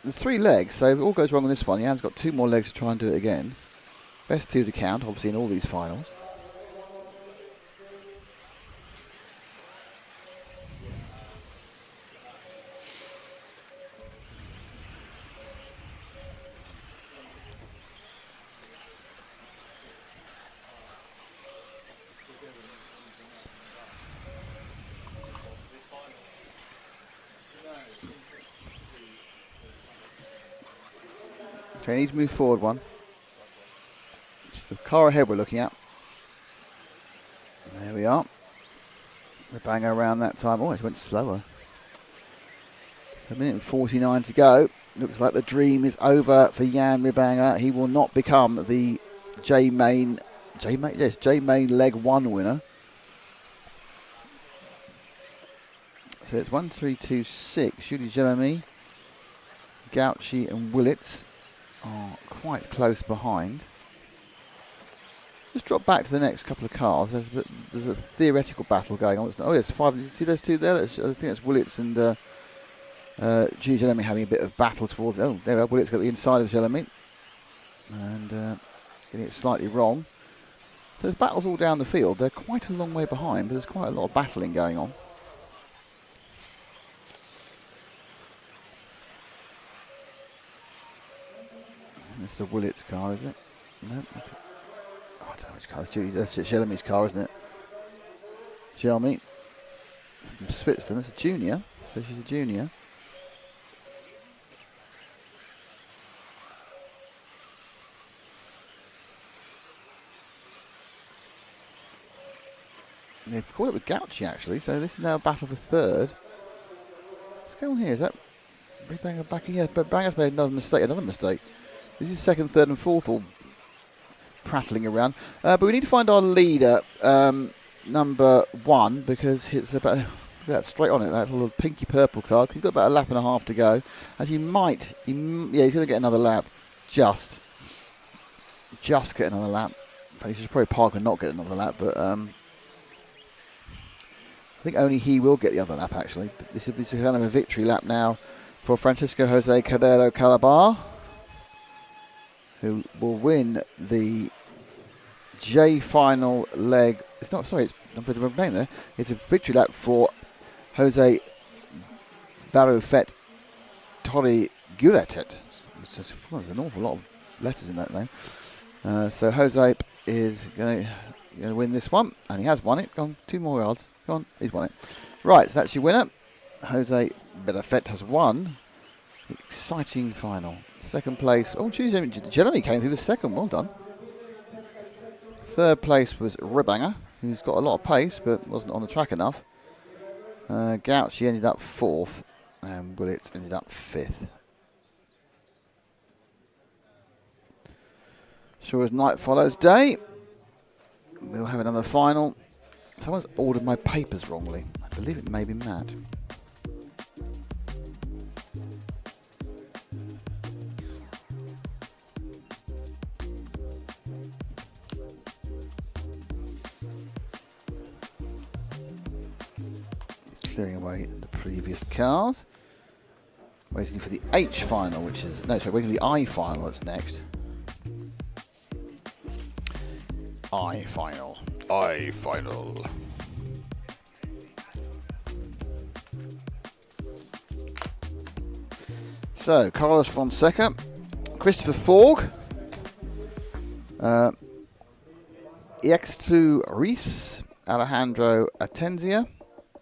S1: there's 3 legs, so if it all goes wrong on this one, Jan's got 2 more legs to try and do it again. Best 2 to count, obviously, in all these finals. Okay, need to move forward one. It's the car ahead we're looking at. There we are. Ribaga around that time. Oh, it went slower. A minute and 49 to go. Looks like the dream is over for Jan Ribaga. He will not become the J-Main Leg 1 winner. So it's 1, 3, 2, 6. Julie Jeremy, Gauci and Willits are quite close behind. Just drop back to the next couple of cars. There's a theoretical battle going on. Oh, yes, 5. You see those 2 there? I think that's Willits and Julie Jeremy having a bit of battle towards. Oh, there we are. Willits got the inside of Jeremy and getting it slightly wrong. So there's battles all down the field. They're quite a long way behind, but there's quite a lot of battling going on. It's the Willits car, is it? No, that's I don't know which car. That's Jeremy's car, isn't it? Jeremy from Switzerland. That's a junior, so she's a junior. They've called it with Gauci actually, so this is now a battle for third. What's going on here? Is that Ribaga backing? Yeah, but Banger's made another mistake. This is second, third and fourth all prattling around. But we need to find our leader, number 1, because it's about that, straight on it. That little pinky purple car. 'Cause he's got about a lap and a half to go. As he might, he's going to get another lap. Just get another lap. In fact, he should probably park and not get another lap. But I think only he will get the other lap, actually. But this will be kind of a victory lap now for Francisco Jose Cordero Calabar, who will win the J final leg. It's not, sorry, I'm putting the wrong name there. It's a victory lap for Jose Barufet Torri Guretet. There's an awful lot of letters in that name. So Jose is going to win this one, and he has won it. Go on, 2 more yards. Go on, he's won it. Right, so that's your winner. Jose Barufet has won the exciting final. Second place. Oh, Jeremy came through the second. Well done. Third place was Ribanger, who's got a lot of pace but wasn't on the track enough. Gauchi ended up 4th, and Willits ended up 5th. Sure as night follows day. We'll have another final. Someone's ordered my papers wrongly. I believe it may be Matt. Clearing away the previous cars. Waiting for the H final, which is waiting for the I final that's next. I final. So Carlos Fonseca, Christopher Forg, EX2 Reis, Alejandro Atenzia.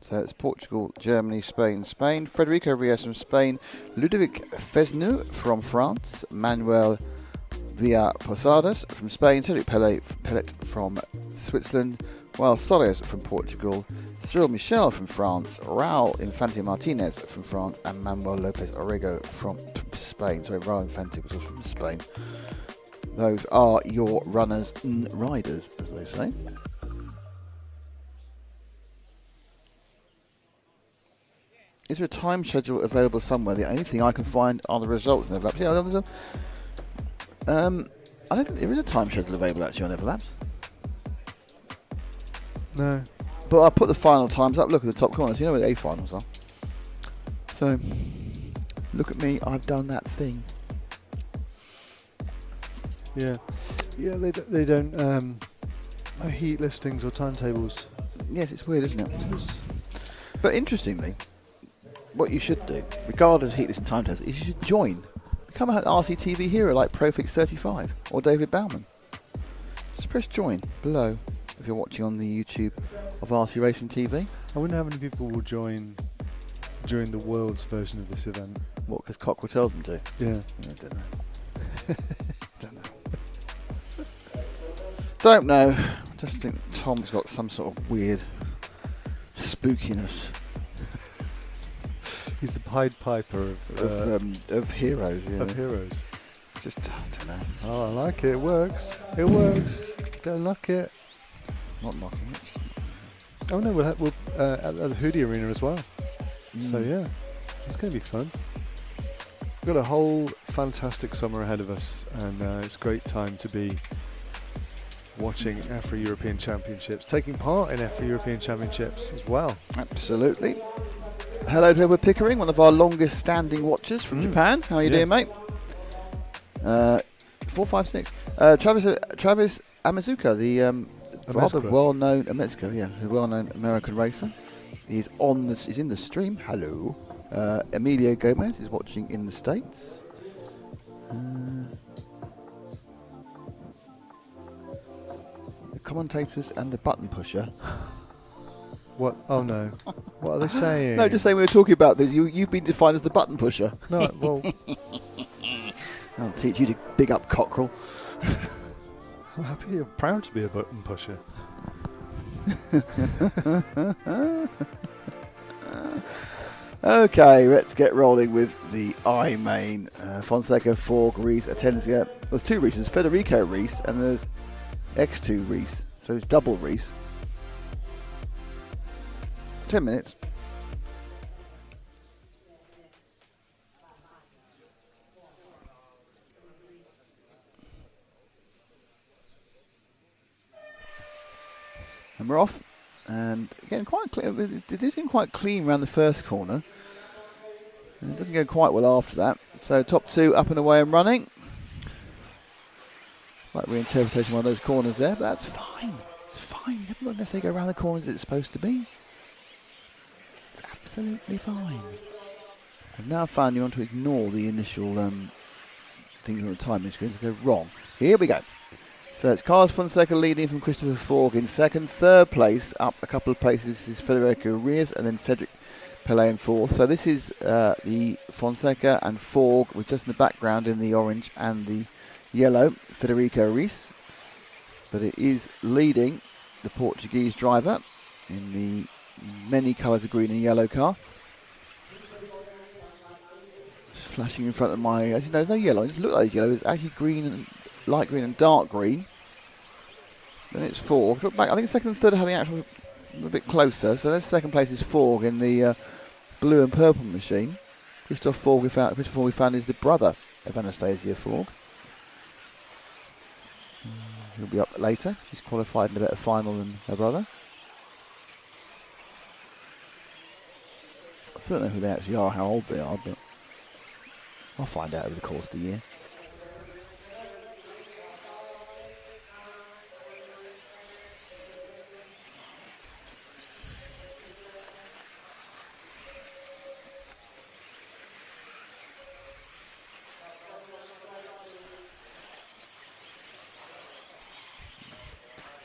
S1: So it's Portugal, Germany, Spain. Federico Rios from Spain. Ludovic Fesnu from France. Manuel Villaposadas from Spain. Cedric Pellet from Switzerland. While Soares from Portugal. Cyril Michel from France. Raul Infante Martinez from France. And Manuel Lopez Orrego from Spain. Sorry, Raul Infante was also from Spain. Those are your runners and riders, as they say. Is there a time schedule available somewhere? The only thing I can find are the results in Everlabs. Yeah, I don't think there is a time schedule available actually on Everlabs.
S4: No.
S1: But I'll put the final times up. Look at the top corner. So you know where the A finals are. So, look at me. I've done that thing.
S4: Yeah. Yeah, they don't no heat listings or timetables.
S1: Yes, it's weird, isn't it? But interestingly, what you should do, regardless of heat list and timetables, is you should join. Become an RCTV hero like Profix35 or David Bauman. Just press join below if you're watching on the YouTube of RC Racing TV.
S4: I wonder how many people will join during the world's version of this event.
S1: What, because Cockrell tells them to?
S4: Yeah.
S1: I don't know. Don't know. I just think Tom's got some sort of weird spookiness.
S4: He's the Pied Piper
S1: of heroes. Yeah.
S4: Of heroes.
S1: Just, I don't know.
S4: Oh, I like it. It works. It works. Don't knock it.
S1: Not knocking it.
S4: Oh no, we'll at the Hoodie Arena as well. So yeah, it's going to be fun. We've got a whole fantastic summer ahead of us, and it's a great time to be watching EFRA European Championships, taking part in EFRA European Championships as well.
S1: Absolutely. Hello to Edward Pickering, one of our longest standing watchers from Japan. How are you doing, mate? 456. Travis Amazuka, the rather well-known the well-known American racer. He's in the stream. Hello. Emilio Gomez is watching in the States. The commentators and the button pusher.
S4: What? Oh no. What are they saying?
S1: No, just saying we were talking about this. You've been defined as the button pusher.
S4: No, well.
S1: I'll teach you to big up Cockrell.
S4: I'm happy and proud to be a button pusher.
S1: Okay, let's get rolling with the I main. Fonseca, Forg, Reis, Atenzia. There's 2 Reises, Federico Reis, and there's X2 Reis. So it's double Reis. 10 minutes. And we're off. And again, quite clean. It did seem quite clean around the first corner. And it doesn't go quite well after that. So top two up and away and running. Like reinterpretation of one of those corners there, but that's fine. It's fine. Never mind unless they go around the corners it's supposed to be. It's absolutely fine. I've now found you want to ignore the initial things on the timing screen because they're wrong. Here we go. So it's Carlos Fonseca leading from Christopher Forg in second. Third place, up a couple of places, is Federico Reyes and then Cedric Pele in fourth. So this is the Fonseca and Forg with just in the background in the orange and the yellow, Federico Reyes. But it is leading the Portuguese driver in the many colours of green and yellow car. Just flashing in front of my... Actually, no, there's no yellow. It just looks like it's yellow. It's actually green and light green and dark green. Then it's Forg. Look back. I think second and third are having actually a bit closer. So then second place is Forg in the blue and purple machine. Christopher Forg we found is the brother of Anastasia Forg. He'll be up later. She's qualified in a better final than her brother. I still don't know who they actually are, how old they are, but I'll find out over the course of the year.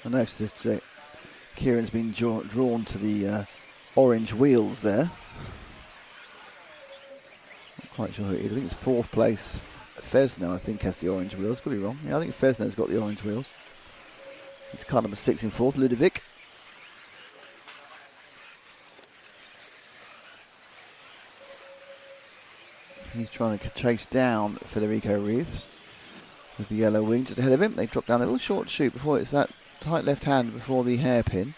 S1: I noticed that Kieran's been drawn to the orange wheels there. Not quite sure who it is. I think it's fourth place. Fesno, I think, has the orange wheels. Could be wrong. Yeah, I think Fesno's got the orange wheels. It's car number 6 in fourth, Ludovic. He's trying to chase down Federico Reyes with the yellow wing just ahead of him. They drop down a little short chute before it's that tight left hand before the hairpin.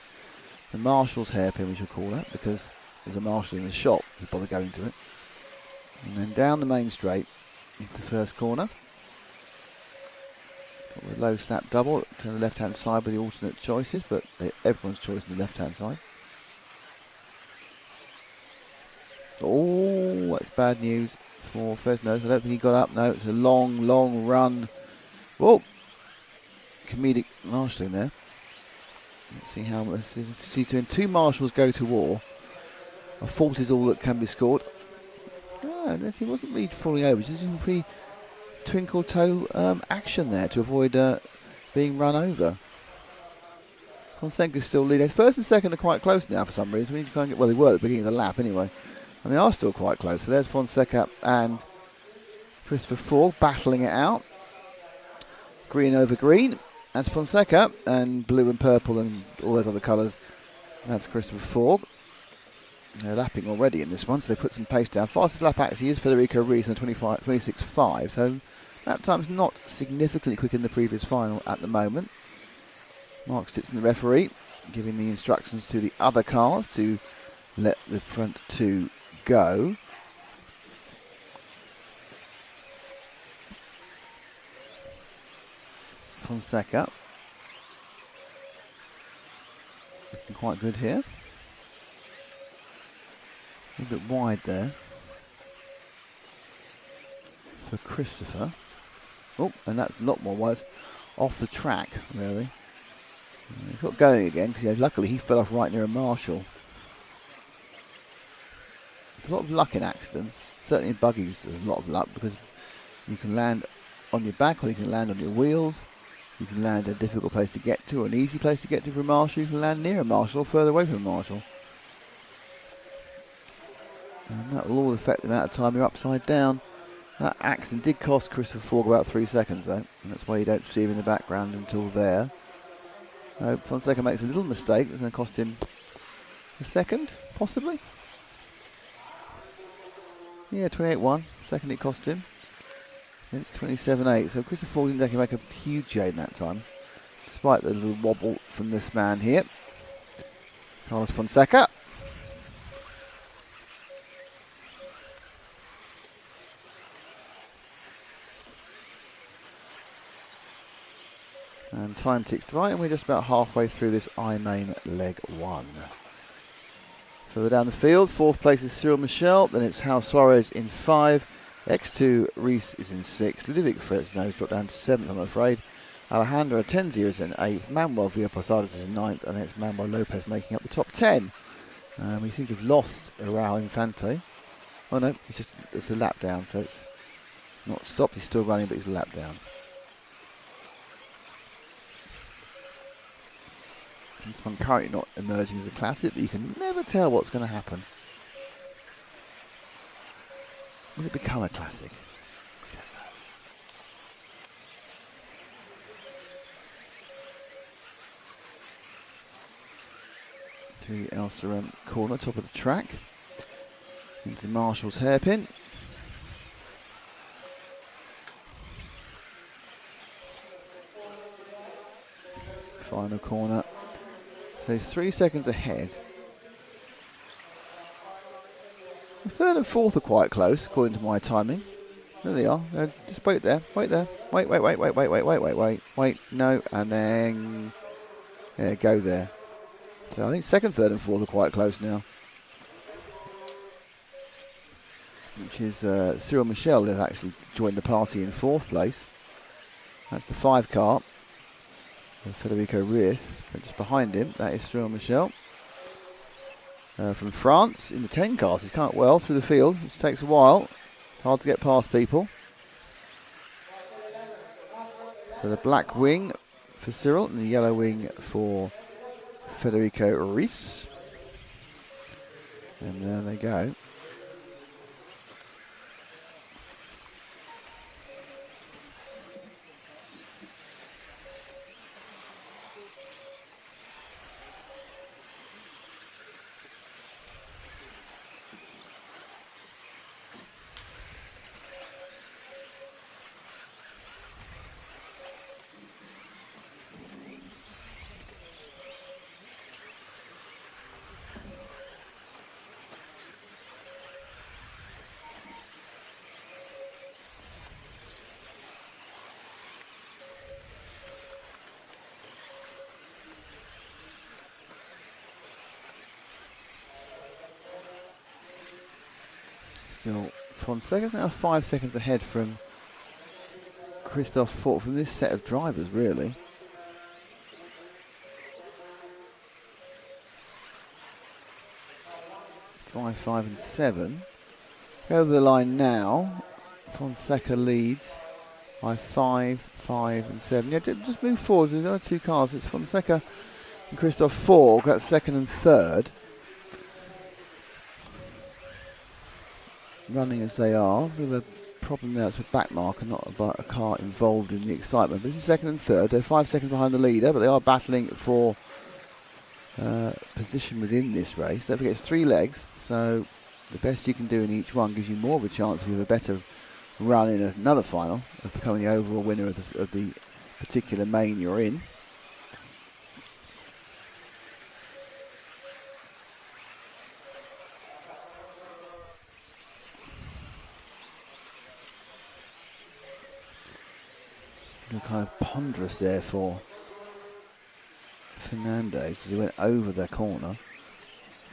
S1: The marshal's hairpin, we should call that, because there's a marshal in the shop who bother going to it. And then down the main straight into first corner. Got the low snap double to the left hand side with the alternate choices, but everyone's choice on the left hand side. Oh, that's bad news for Fesno. I don't think he got up. No, it's a long, long run. Whoa! Comedic marshalling there. Let's see how much. He's doing 2 marshals go to war. A fault is all that can be scored. Ah, he wasn't really falling over. Just doing pretty twinkle toe action there to avoid being run over. Fonseca's still leading. First and second are quite close now for some reason. I mean, you can't get, well, they were at the beginning of the lap anyway. And they are still quite close. So there's Fonseca and Christopher Forg battling it out. Green over green. That's Fonseca, and blue and purple and all those other colours. That's Christopher Forg. They're lapping already in this one, so they put some pace down. Fastest lap actually is Federico Reyes in 26.5, so lap time's not significantly quicker than the previous final at the moment. Mark sits in the referee, giving the instructions to the other cars to let the front 2 go. Fonseca looking quite good here. A little bit wide there for Christopher. Oh, and that's a lot more wide. Off the track, really. He's got going again because luckily he fell off right near a marshal. There's a lot of luck in accidents. Certainly in buggies there's a lot of luck because you can land on your back or you can land on your wheels. You can land at a difficult place to get to or an easy place to get to for a marshal. You can land near a marshal or further away from a marshal. And that will all affect the amount of time you're upside down. That accident did cost Christopher Forg about 3 seconds though. And that's why you don't see him in the background until there. Fonseca makes a little mistake. It's going to cost him a second, possibly. Yeah, 28.1. Second it cost him. It's 27.8. So Christopher Forg didn't make a huge gain that time, despite the little wobble from this man here. Carlos Fonseca. And time ticks by, and we're just about halfway through this I-Main leg 1. Further down the field, 4th place is Cyril Michel, then it's Hal Suarez in 5, X2 Reese is in 6, Ludovic Fresno has dropped down to 7th, I'm afraid. Alejandro Atenzi is in 8th, Manuel Villaposadas is in 9th, and then it's Manuel Lopez making up the top 10. We seem to have lost Arau Infante. Oh no, it's a lap down, so it's not stopped, he's still running, but he's a lap down. This one currently not emerging as a classic, but you can never tell what's going to happen. Will it become a classic? We don't know. To the El Serem corner, top of the track. Into the Marshall's hairpin. Final corner. So he's 3 seconds ahead. The 3rd and 4th are quite close, according to my timing. There they are. Just wait there. Wait there. Wait. Wait. No, and then go there. So I think 2nd, 3rd, and 4th are quite close now. Which is Cyril Michel has actually joined the party in 4th place. That's the 5 car. Federico Ruiz, just behind him, that is Cyril Michel. From France, in the 10 cars, he's come up well through the field, which takes a while. It's hard to get past people. So the black wing for Cyril and the yellow wing for Federico Ruiz. And there they go. Still, Fonseca's now 5 seconds ahead from Christophe Fort from this set of drivers, really. Five, 5 and 7. Over the line now. Fonseca leads by 5, 5 and 7. Yeah, just move forward. There's another 2 cars. It's Fonseca and Christophe Fort. Got 2nd and 3rd. Running as they are. We have a problem there. It's a back marker, not about a car involved in the excitement. But this is 2nd and 3rd. They're 5 seconds behind the leader, but they are battling for position within this race. Don't forget, it's 3 legs, so the best you can do in each one gives you more of a chance of a better run in another final of becoming the overall winner of the particular main you're in. Kind of ponderous there for Fernandez as he went over the corner.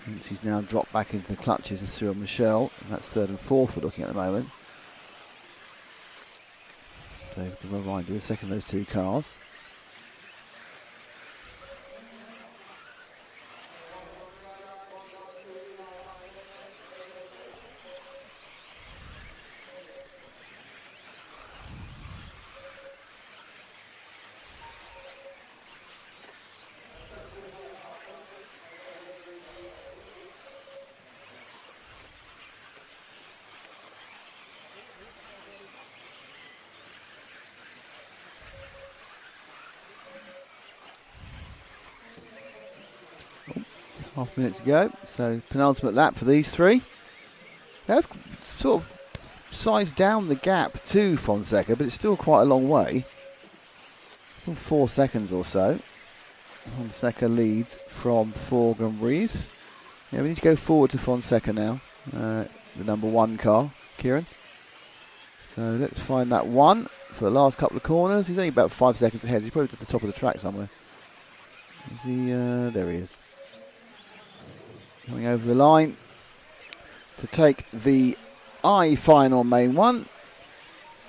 S1: Hence he's now dropped back into the clutches of Cyril Michel, and that's 3rd and 4th we're looking at the moment. So we can rewind to the second of those 2 cars. Half a minute to go, so penultimate lap for these 3. They've sort of sized down the gap to Fonseca, but it's still quite a long way. Still 4 seconds or so. Fonseca leads from Forg and Rees. Yeah, we need to go forward to Fonseca now, the number 1 car, Kieran. So let's find that 1. for the last couple of corners. He's only about 5 seconds ahead. He's probably at the top of the track somewhere. Is he? There he is. Coming over the line to take the final main one.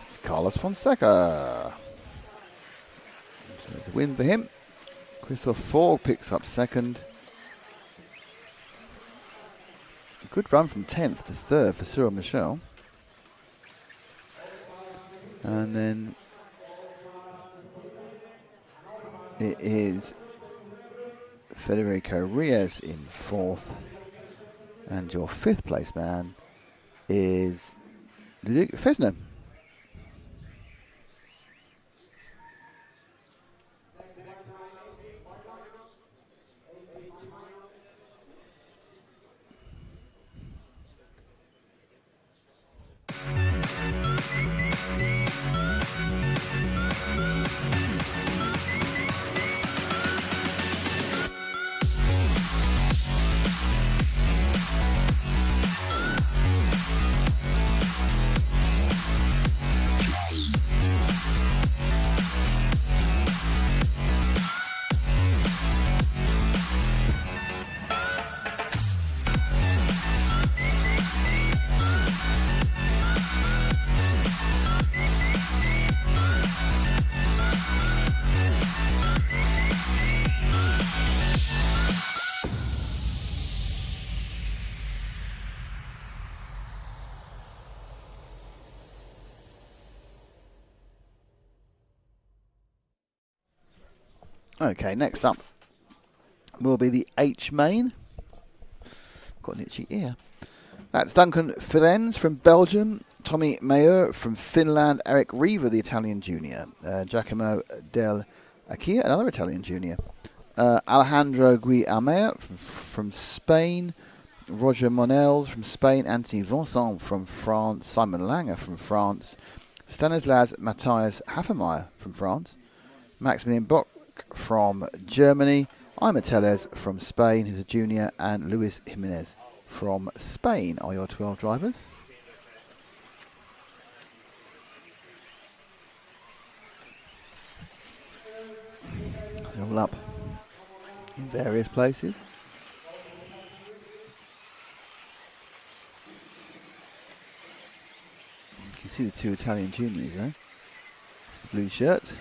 S1: It's Carlos Fonseca. So it's a win for him. Christoph Fogg picks up second. A good run from 10th to 3rd for Cyril Michel. And then it is Federico Reyes in 4th. And your 5th place man is Ludovic Fesner. Okay, next up will be the H main. Got an itchy ear. That's Duncan Filenz from Belgium, Tommy Mayer from Finland, Eric Reaver, the Italian junior, Giacomo Del Acchia, another Italian junior, Alejandro Guiamea from Spain, Roger Monels from Spain, Anthony Vincent from France, Simon Langer from France, Stanislas Matthias Haffermeyer from France, Maximilian Bock from Germany, Ima Tellez from Spain, who's a junior, and Luis Jimenez from Spain are your 12 drivers. They're all up in various places. You can see the 2 Italian juniors there, the blue shirts.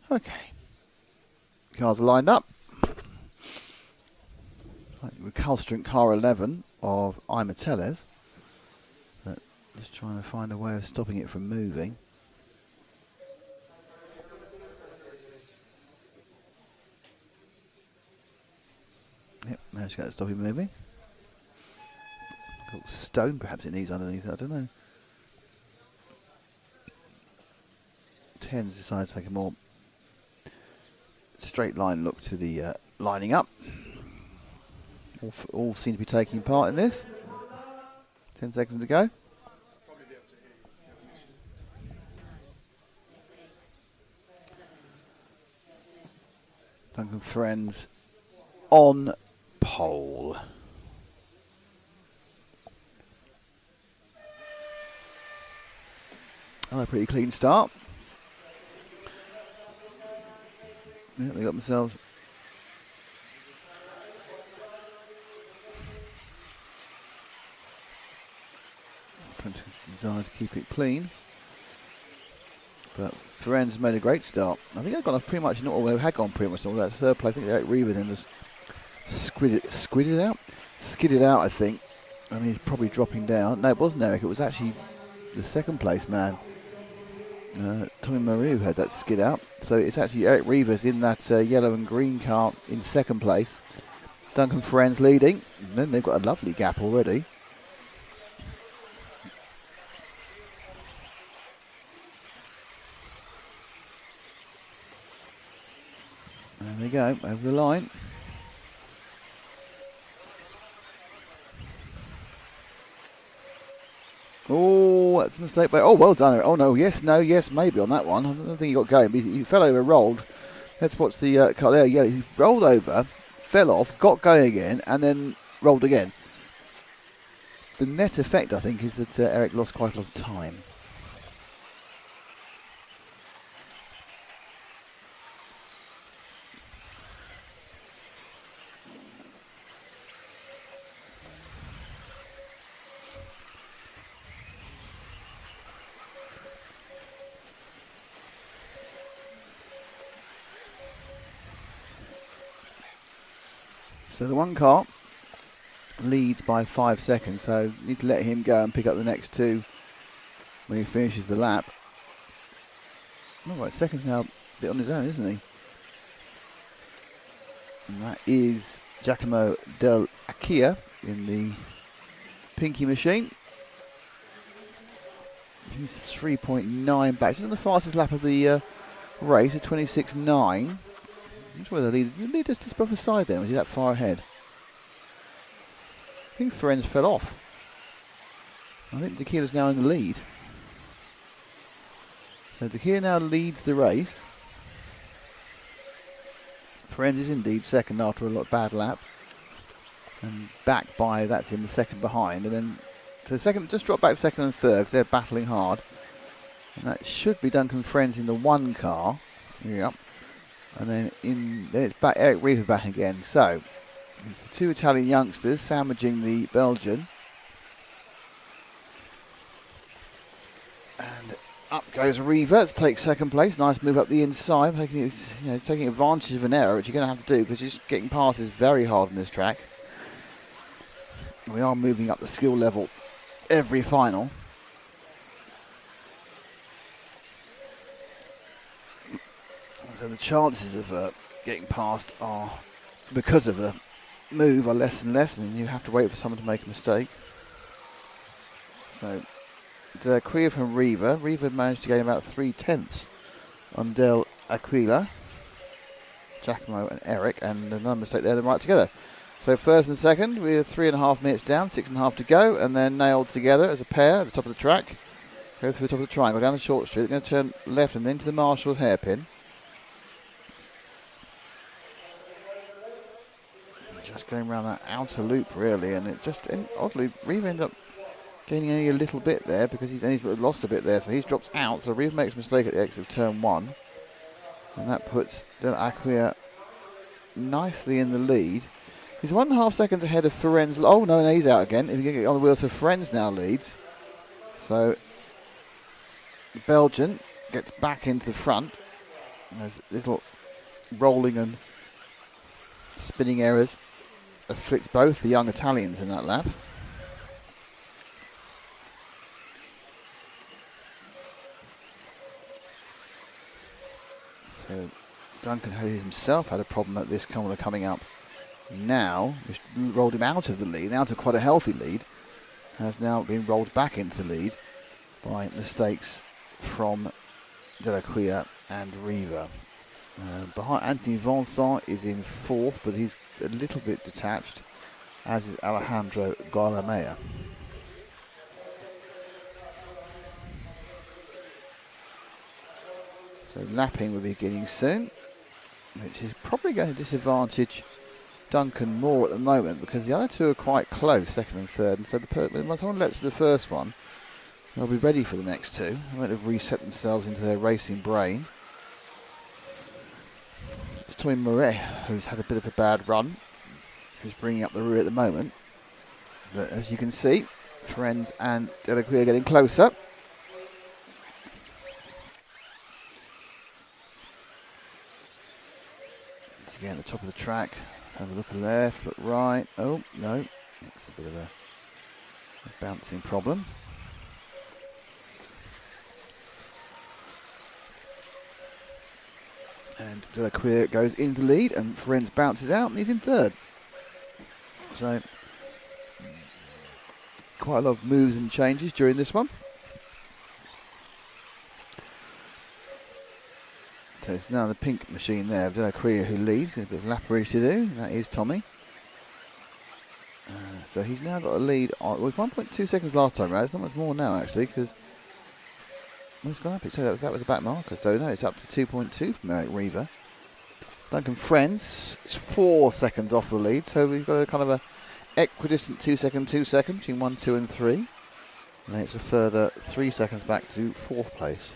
S1: Okay, cars are lined up. Recalcitrant car 11 of Ima Tellez, but just trying to find a way of stopping it from moving. Yep, managed to get it to stop him moving. A little stone perhaps it needs underneath it, I don't know. 10's decides to make a more straight line look to the lining up. All seem to be taking part in this. 10 seconds to go. Duncan Friends on pole. Another pretty clean start. Yeah, they got themselves desire to keep it clean, but Ferenz made a great start. I think I've gone pretty much not all. They had gone pretty much all that. 3rd place. I think Eric Reaver then just skidded out. I think, and he's probably dropping down. No, it wasn't Eric. It was actually the 2nd place man. Tommy Maru had that skid out. So it's actually Eric Reavers in that yellow and green car in 2nd place. Duncan Ferenz leading. And then they've got a lovely gap already. There they go, over the line. Oh, that's a mistake. But well done. Oh no, yes, no, yes, maybe on that one. I don't think he got going. But he fell over, rolled. Let's watch the car there. Yeah, he rolled over, fell off, got going again, and then rolled again. The net effect, I think, is that Eric lost quite a lot of time. So the one car leads by 5 seconds, so you need to let him go and pick up the next two when he finishes the lap. All right, second's now a bit on his own, isn't he? And that is Giacomo Del Acquia in the Pinky machine. He's 3.9 back. He's on the fastest lap of the race, at 26.9. I'm not sure whether the lead is just above the side then, or is he that far ahead? I think Ferenz fell off. I think Tequila's now in the lead. So Tequila now leads the race. Ferenz is indeed second after a bad lap. And back by, that's in the second behind. And then, so second, just drop back to second and third because they're battling hard. And that should be Duncan Ferenz in the one car. Yep. And then it's back, Eric Reaver back again. So it's the two Italian youngsters sandwiching the Belgian. And up goes Reaver to take second place. Nice move up the inside, taking advantage of an error, which you're going to have to do because just getting past is very hard on this track. We are moving up the skill level every final. So the chances of getting past are, because of a move, are less and less, and you have to wait for someone to make a mistake. So Del Acquia from Reaver. Reaver managed to gain about 3/10 on Del Aquila, Giacomo and Eric, and another mistake there, they're right together. So first and second, we're 3.5 minutes down, 6.5 to go, and they're nailed together as a pair at the top of the track. Go through the top of the triangle, down the short street, they're going to turn left and then to the Marshall hairpin. Just going around that outer loop really, and it just, oddly, Reaver ended up gaining only a little bit there because he's lost a bit there, so he's dropped out. So Reaver makes a mistake at the exit of turn one, and that puts Del Acquia nicely in the lead. He's 1.5 seconds ahead of Ferenz. Oh no, he's out again. If you can get on the wheel, so Ferenz now leads. So the Belgian gets back into the front. There's little rolling and spinning errors afflict both the young Italians in that lap. So Duncan himself had a problem at this corner coming up now, which rolled him out of the lead, out of quite a healthy lead, has now been rolled back into the lead by mistakes from Del Acquia and Reaver. Behind Anthony Vincent is in fourth, but he's a little bit detached, as is Alejandro Gualamea. So lapping will be beginning soon, which is probably going to disadvantage Duncan more at the moment because the other two are quite close, second and third, and so when someone lets the first one, they'll be ready for the next two. They might have reset themselves into their racing brain. It's Tommy Murray, who's had a bit of a bad run, who's bringing up the rear at the moment. But as you can see, Ferenz and Del Acquia are getting closer. Once again, at the top of the track, have a look left, look right. Oh, no, that's a bit of a bouncing problem. And Del Acquia goes into the lead, and Ferenz bounces out, and he's in third. So, quite a lot of moves and changes during this one. So it's now the pink machine there of Del Acquia who leads. There's a bit of lappery to do. That is Tommy. So he's now got a lead on, well, 1.2 seconds last time round. It's not much more now, actually, because it's gone up. So that was a back marker. So no, it's up to 2.2 from Eric Reaver. Duncan Friends is 4 seconds off the lead. So we've got a kind of a equidistant 2 second between 1, 2 and 3. And then it's a further 3 seconds back to 4th place.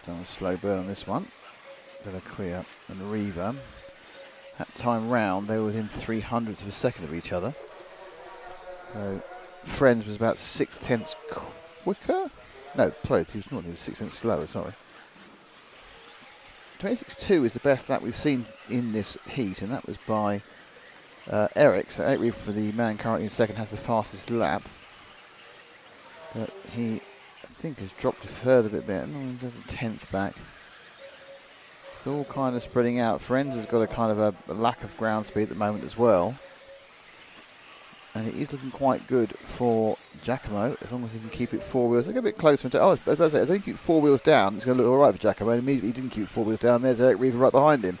S1: Done a slow burn on this one. Delacroix and Reaver. That time round, they were within 300ths of a second of each other. So Friends was about 6/10 quicker. No, sorry, he was not. He was 6 tenths slower. Sorry. 26.2 is the best lap we've seen in this heat, and that was by Eric. So Eric Reaver, for the man currently in second, has the fastest lap. But he, I think, has dropped a further bit. No, he's a 10th back. It's all kind of spreading out. Friends has got a kind of a lack of ground speed at the moment as well. And it is looking quite good for Giacomo, as long as he can keep it 4 wheels. They get a bit closer. I was about to say, if they keep 4 wheels down, it's going to look all right for Giacomo. And immediately he didn't keep 4 wheels down. There's Eric Reaver right behind him.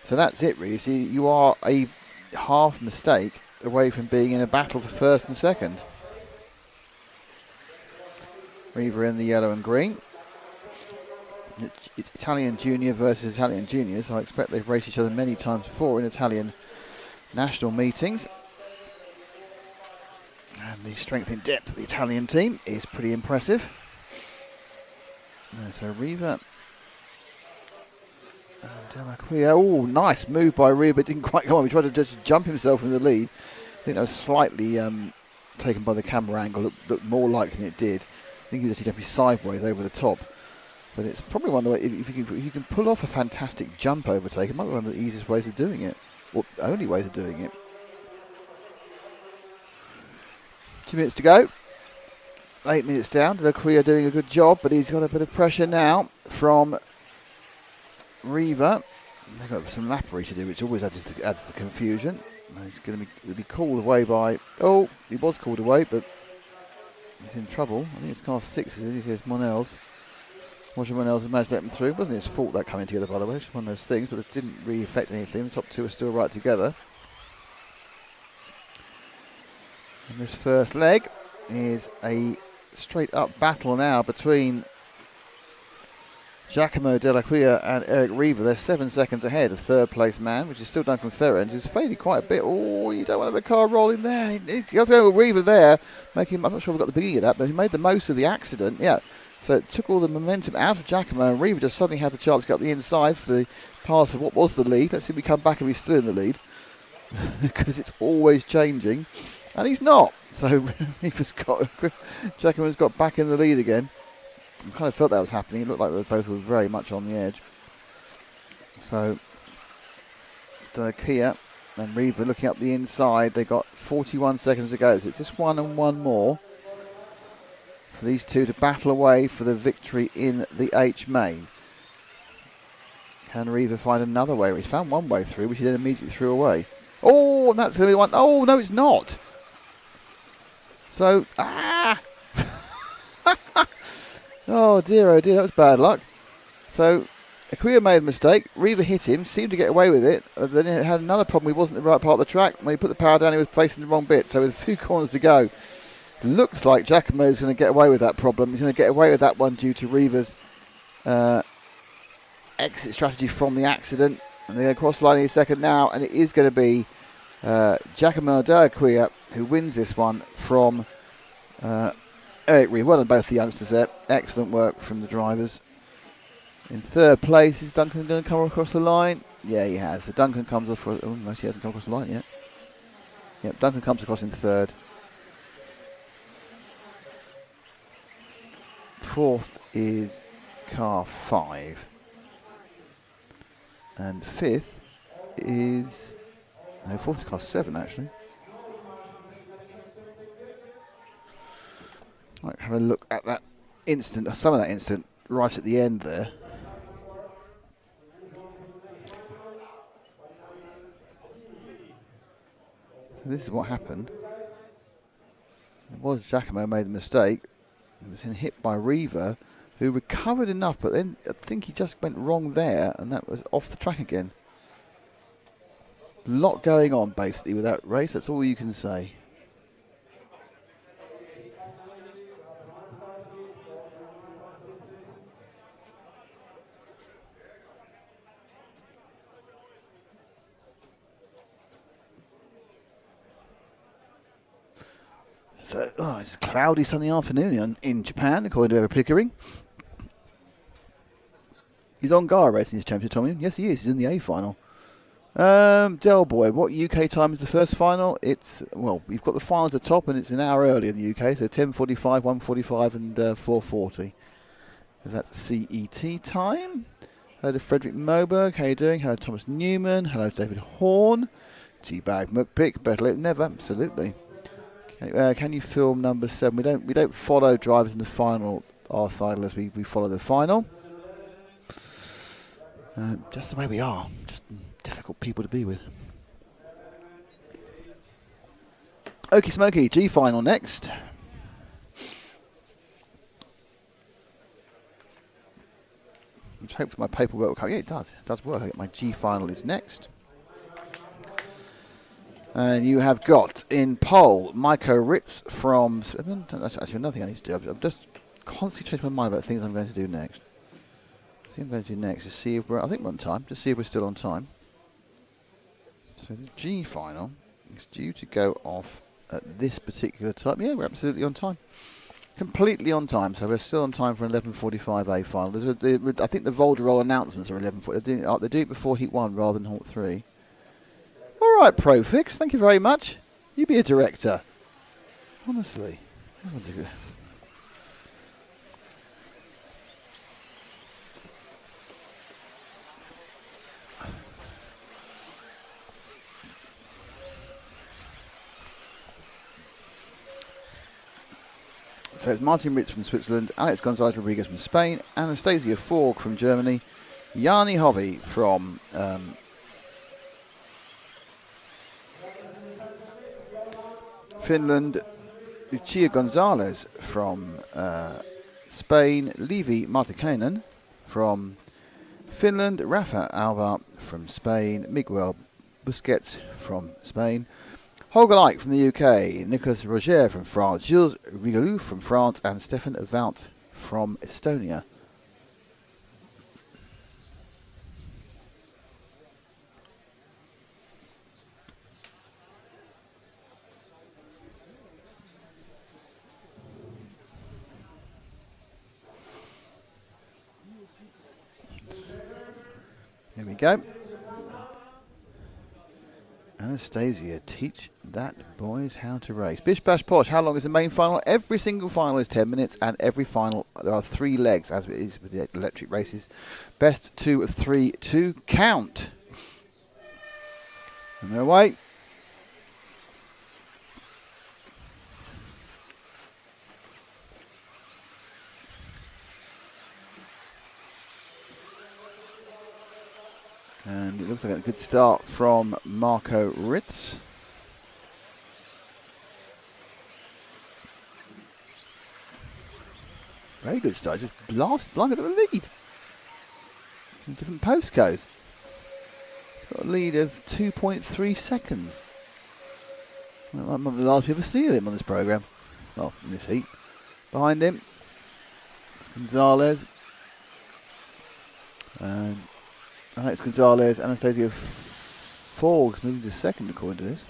S1: So that's it, really. See, you are a half mistake away from being in a battle for first and second. Reaver in the yellow and green. It's Italian junior versus Italian juniors. I expect they've raced each other many times before in Italian national meetings. And the strength in depth of the Italian team is pretty impressive. So Reaver and Delacroix. Oh, nice move by Reaver, but didn't quite go on. He tried to just jump himself in the lead. I think that was slightly taken by the camera angle. Looked more likely than it did. I think he was actually jumping sideways over the top. But it's probably one of the ways, if you can pull off a fantastic jump overtake, it might be one of the easiest ways of doing it, or only ways of doing it. 2 minutes to go. 8 minutes down. Delacroix doing a good job, but he's got a bit of pressure now from Reaver. They've got some lappery to do, which always adds to the confusion. He's going to be called away by... Oh, he was called away, but he's in trouble. I think it's car 6. He says Monell's. Roger Monell's managed to let him through. It wasn't his fault that coming together, by the way. It's one of those things, but it didn't really affect anything. The top two are still right together. And this first leg is a straight up battle now between Giacomo Delacroix and Eric Reaver. They're 7 seconds ahead of third place man, which is still Duncan Ferrand, who's faded quite a bit. Oh, you don't want to have a car rolling there. He goes over Reaver there, making, I'm not sure if we've got the beginning of that, but he made the most of the accident. Yeah, so it took all the momentum out of Giacomo, and Reaver just suddenly had the chance to get up the inside for the pass for what was the lead. Let's see if we come back if he's still in the lead, because it's always changing. And he's not. So Giacomo's got back in the lead again. I kind of felt that was happening. It looked like they both were very much on the edge. So Delacroix and Reaver looking up the inside. They got 41 seconds to go. So it's just one and one more for these two to battle away for the victory in the H main. Can Reaver find another way? He's found one way through, which he then immediately threw away. Oh, and that's going to be one. Oh, no, it's not. So, oh dear, that was bad luck. So, Akuya made a mistake. Reaver hit him, seemed to get away with it. Then he had another problem. He wasn't in the right part of the track. When he put the power down, he was facing the wrong bit. So, with a few corners to go, looks like Giacomo is going to get away with that problem. He's going to get away with that one due to Reaver's exit strategy from the accident. And they're going to cross the line in a second now, and it is going to be Giacomo Delacroix who wins this one from Eric Reaver. Well done both the youngsters there. Excellent work from the drivers. In third place, is Duncan going to come across the line? Yeah, he has. So Duncan comes off. Oh, no, he hasn't come across the line yet. Yep, Duncan comes across in third. Fourth is car 5. And fifth is... No, fourth is car 7, actually. Right, have a look at that instant, some of that instant, right at the end there. So this is what happened. It was Giacomo made the mistake. He was hit by Reaver, who recovered enough, but then I think he just went wrong there, and that was off the track again. A lot going on, basically, with that race. That's all you can say. So, it's a cloudy Sunday afternoon in Japan, according to Ever Pickering. He's on Gara racing his championship, Tommy. Yes, he is. He's in the A final. Del Boy, what UK time is the first final? It's, well, we've got the finals at the top, and it's an hour early in the UK, so 10:45, 1:45, and 4:40. Is that CET time? Hello to Frederick Moberg. How you doing? Hello, Thomas Newman. Hello, David Horn. G-Bag McPick. Better late than never. Absolutely. Can you film number 7? We don't follow drivers in the final our side unless we follow the final. Just the way we are. Just difficult people to be with. Okie smoky, G final next. Let's hope my paperwork will come. Yeah, it does. It does work. I get my G final is next. And you have got in pole Maiko Ritz from. That's actually another thing I need to do. I'm just constantly changing my mind about things I'm going to do next. The thing I'm going to do next is see if we're. I think we're on time. Just see if we're still on time. So the G final is due to go off at this particular time. Yeah, we're absolutely on time. Completely on time. So we're still on time for 11:45 A final. I think the Volderol announcements are 11:40. They do it before Heat 1 rather than Heat 3. All right, Profix, thank you very much. You be a director. Honestly. So it's Martin Ritz from Switzerland, Alex Gonzalez Rodriguez from Spain, Anastasia Forg from Germany, Jani Hovey from Finland, Lucia Gonzalez from Spain, Levi Martikainen from Finland, Rafa Alva from Spain, Miguel Busquets from Spain, Holger Leik from the UK, Nicolas Roger from France, Gilles Rigolou from France, and Stefan Wout from Estonia. Here we go. Anastasia, teach that boys how to race. Bish Bash Posh, how long is the main final? Every single final is 10 minutes, and every final, there are 3 legs, as it is with the electric races. Best 2 of 3 to count. And they're away. And it looks like a good start from Marco Ritz. Very good start. Just blind at the lead. A different postcode. It's got a lead of 2.3 seconds. Well, that might be the last we ever see of him on this programme. Well, in this heat. Behind him, it's Gonzalez. And Alex Gonzalez, Anastasia Forgs moving to second according to this.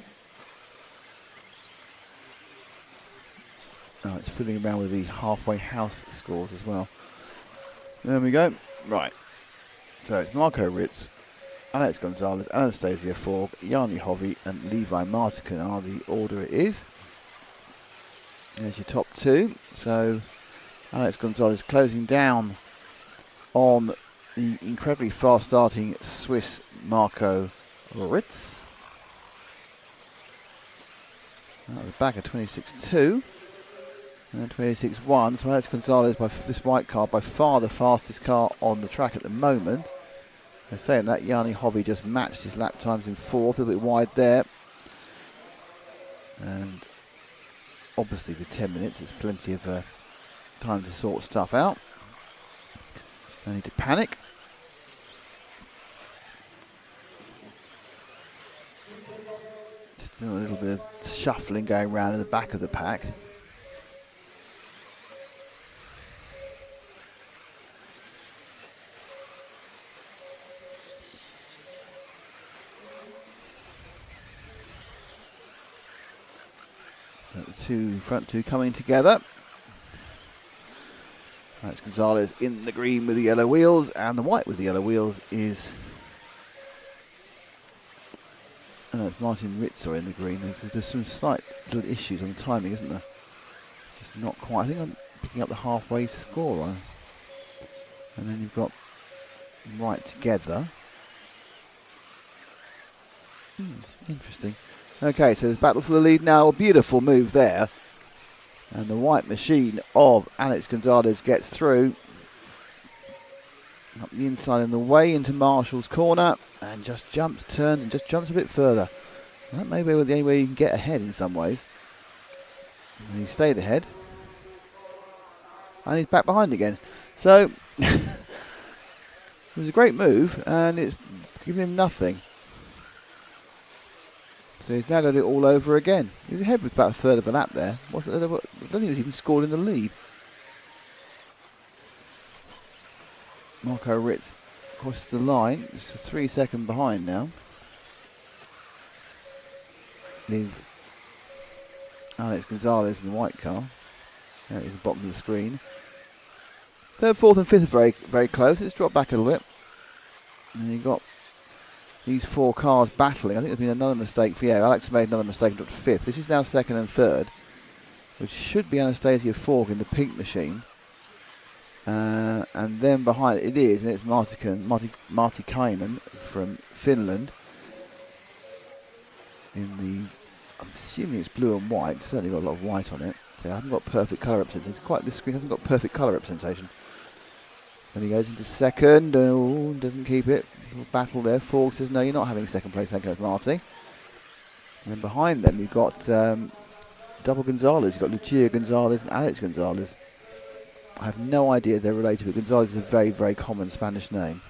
S1: Oh, it's fiddling around with the halfway house scores as well. There we go. Right. So it's Marco Ritz, Alex Gonzalez, Anastasia Forg, Jani Hovey, and Levi Martican are the order it is. There's your top 2. So Alex Gonzalez closing down on the incredibly fast starting Swiss Marco Ritz. At the back of 26.2 and then 26.1. So Alex Gonzalez, by this white car, by far the fastest car on the track at the moment. And saying that, Jani Hovey just matched his lap times in 4th, a little bit wide there. And obviously with 10 minutes, it's plenty of time to sort stuff out. No need to panic. Still a little bit of shuffling going around in the back of the pack. But the front two coming together. Alex Gonzalez in the green with the yellow wheels, and the white with the yellow wheels is Martin Ritzer in the green. There's some slight little issues on the timing, isn't there? Just not quite. I think I'm picking up the halfway score on. And then you've got right together. Interesting. Okay, so there's battle for the lead now. A beautiful move there. And the white machine of Alex Gonzalez gets through. Up the inside and the way into Marshall's corner. And just jumps, turns, and just jumps a bit further. And that may be the only way you can get ahead in some ways. And he stayed ahead. And he's back behind again. So, it was a great move, and it's given him nothing. So he's now got it all over again. He was ahead with about a third of a lap there. I don't think he was even scored in the lead. Marco Ritz crosses the line. It's a 3 second behind now. Is Alex Gonzalez in the white car. There it is, the bottom of the screen. Third, fourth and fifth are very, very close. It's dropped back a little bit. And you've got these four cars battling. I think there's been another mistake for Alex made another mistake and dropped fifth. This is now second and third, which should be Anastasia Fork in the pink machine. And then behind it is, and it's Martikainen from Finland. In the, I'm assuming it's blue and white. It's certainly got a lot of white on it. So I haven't got perfect colour representation. This screen hasn't got perfect colour representation. Then he goes into second. Oh, doesn't keep it. Little battle there. Fork says, no, you're not having second place. Thank you, Marty. And then behind them, you've got double Gonzalez. You've got Lucia Gonzalez and Alex Gonzalez. I have no idea if they're related, but Gonzalez is a very, very common Spanish name.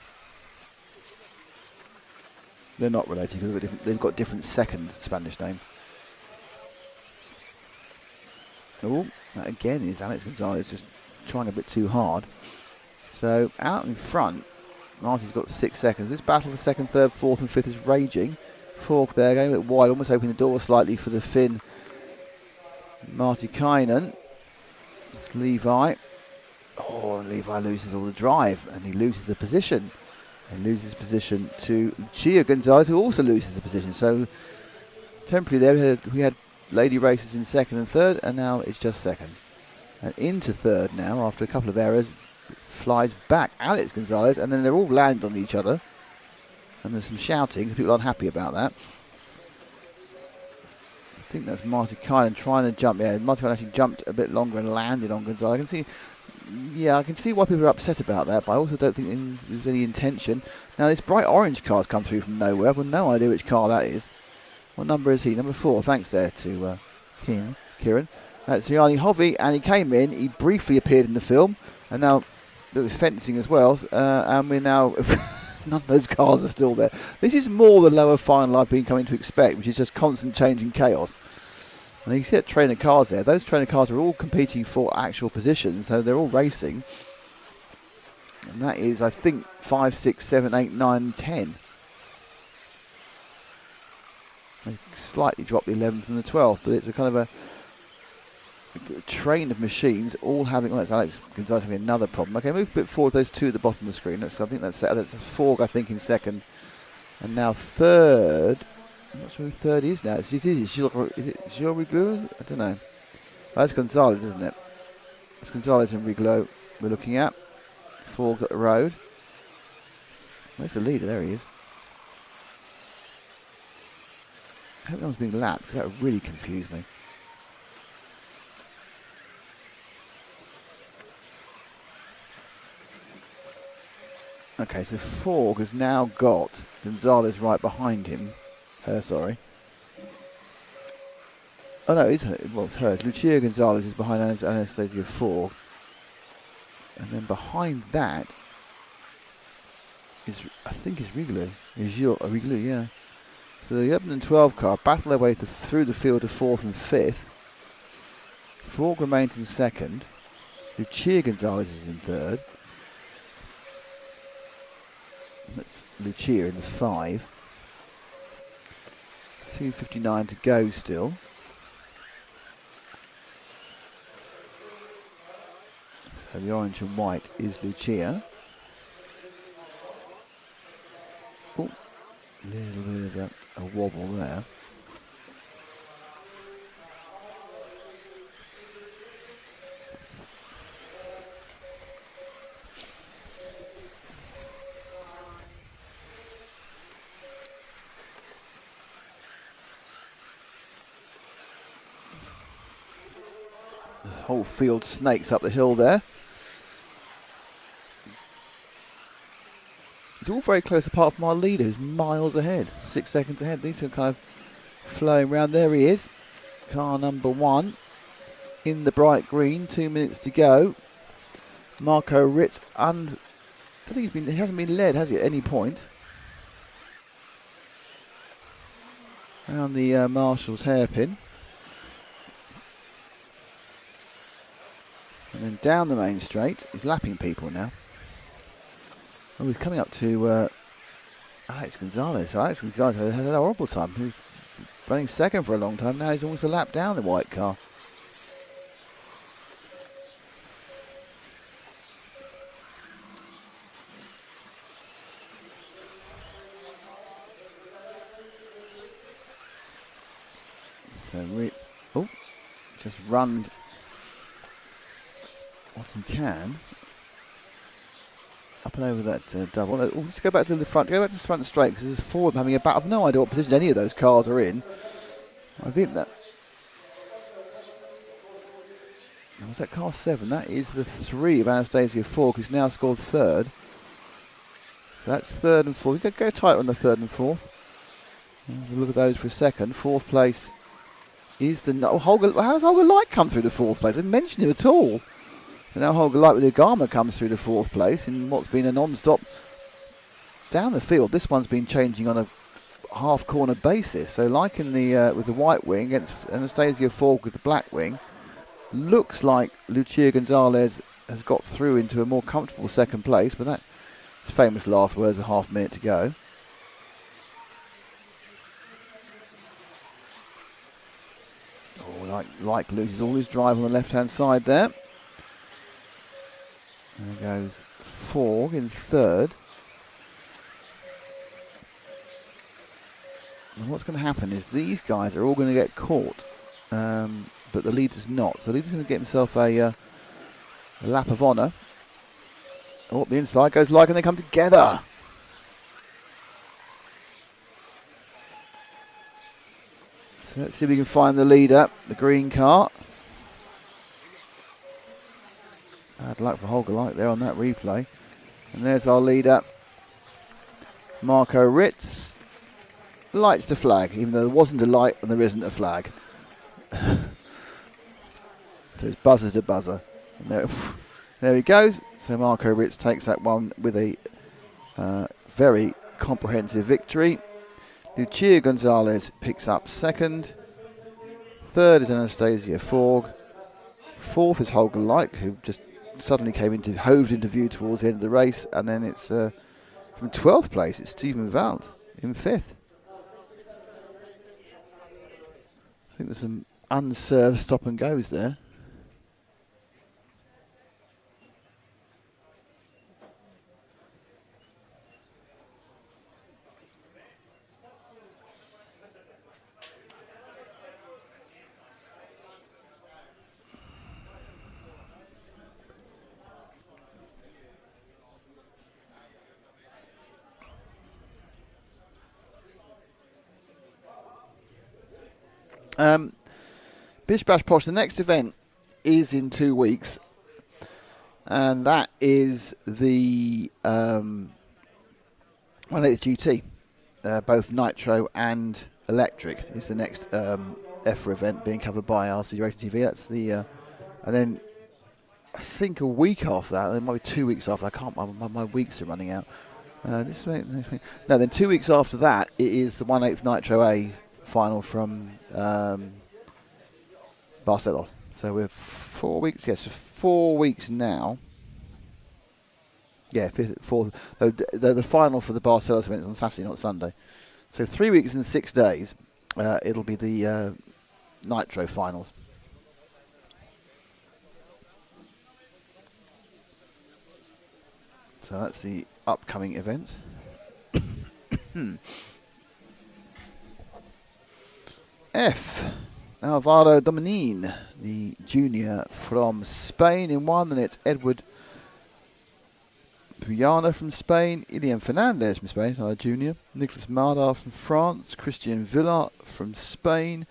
S1: They're not related because they've got different second Spanish names. Oh, that again is Alex Gonzalez just trying a bit too hard. So out in front, Marty's got 6 seconds. This battle for second, third, fourth and fifth is raging. Fork there, going a bit wide, almost opening the door slightly for the Finn. Martikainen. It's Levi. Oh, and Levi loses all the drive and he loses the position. And loses position to Lucia Gonzalez, who also loses the position. So temporarily there we had lady races in second and third, and now it's just second. And into third now, after a couple of errors, flies back Alex Gonzalez, and then they're all landed on each other. And there's some shouting, people aren't happy about that. I think that's Martikainen trying to jump. Yeah, Martikainen actually jumped a bit longer and landed on Gonzalez. I can see why people are upset about that, but I also don't think there's any intention. Now this bright orange car's come through from nowhere. I've got no idea which car that is. What number is he? Number 4. Thanks there to Kieran. That's Yanni Hovey, and he came in. He briefly appeared in the film, and now there was fencing as well. And we're now none of those cars are still there. This is more the lower final I've been coming to expect, which is just constant changing chaos. And you see that trainer cars there. Those trainer cars are all competing for actual positions, so they're all racing. And that is, I think, 5, 6, 7, 8, 9, 10. They slightly dropped the 11th and the 12th, but it's a kind of a train of machines all having. Oh, that's Alex Gonzalez having another problem. Okay, move a bit forward. Those two at the bottom of the screen. I think that's Forg, I think, in second, and now third. I'm not sure who third is now. Is it Gilles Rigloux? I don't know. Oh, that's Gonzalez, isn't it? It's Gonzalez and Rigloux we're looking at. Forg at the road. Where's the leader? There he is. I hope no one's being lapped, because that would really confuse me. Okay, so Forg has now got Gonzalez right behind him. Sorry. Oh no, it's her. Well, it's hers. Lucia Gonzalez is behind Anastasia Forg. And then behind that I think it's Riglou. Riglou, yeah. So the 11 and 12 car battle their way through the field to 4th and 5th. Forg remains in 2nd. Lucia Gonzalez is in 3rd. That's Lucia in the 5. 2:59 to go still. So the orange and white is Lucia. Oh, a little bit of a wobble there. The whole field snakes up the hill there. It's all very close apart from our leader who's miles ahead, 6 seconds ahead. These are kind of flowing around. There he is, car number 1 in the bright green, 2 minutes to go. Marco Ritz, I think he hasn't been led, has he, at any point? Around the Marshall's hairpin. And then down the main straight, he's lapping people now. Oh, he's coming up to Alex Gonzalez. So Alex Gonzalez had a horrible time. He was running 2nd for a long time. Now he's almost a lap down the white car. So Ritz, just runs what he can. Up and over that double. Let's go back to the front. Go back to the front straight because there's Ford having a battle. I've no idea what position any of those cars are in. I think that was that car 7. That is the 3 of Anastasia Fork, who's now scored 3rd. So that's 3rd and 4th. Go tight on the 3rd and 4th. We'll look at those for a second. 4th place is the Holger. How's Holger Light come through the 4th place? I didn't mention him at all. So now Holger Light with the Agama comes through the 4th place in what's been a non-stop down the field. This one's been changing on a half-corner basis. So like in the with the white wing against Anastasia Fork with the black wing, looks like Lucia Gonzalez has got through into a more comfortable 2nd place, but that's famous last words with half a minute to go. Oh, like loses all his drive on the left-hand side there. There goes Forg in 3rd. And what's going to happen is these guys are all going to get caught, but the leader's not. So the leader's going to get himself a lap of honour. Oh, the inside goes like, and they come together. So let's see if we can find the leader, the green car. Bad luck for Holger Light there on that replay. And there's our leader, Marco Ritz. Lights the flag, even though there wasn't a light and there isn't a flag. So it's buzzer to buzzer. And there he goes. So Marco Ritz takes that one with a very comprehensive victory. Lucia Gonzalez picks up 2nd. 3rd is Anastasia Forg. 4th is Holger Light, who just suddenly hoved into view towards the end of the race. And then it's from 12th place, it's Stephen Valt in 5th. I think there's some unserved stop and goes there. Bish Bash Posh, the next event is in 2 weeks, and that is the 180 GT, both Nitro and Electric. Is the next EFRA event being covered by RC Racing TV. That's the, and then I think a week after that, it might be 2 weeks after. I can't. My weeks are running out. This week. No, then 2 weeks after that, it is the 1/8 Nitro A final from Barcelos. So we're 4 weeks. Yes, 4 weeks now. Yeah, the final for the Barcelos event is on Saturday, not Sunday. So 3 weeks and 6 days, it'll be the Nitro finals. So that's the upcoming event. F. Alvaro Dominin, the junior from Spain in one, and it's Edward Puyana from Spain, Ilian Fernandez from Spain, another junior, Nicolas Mardar from France, Christian Villart from Spain,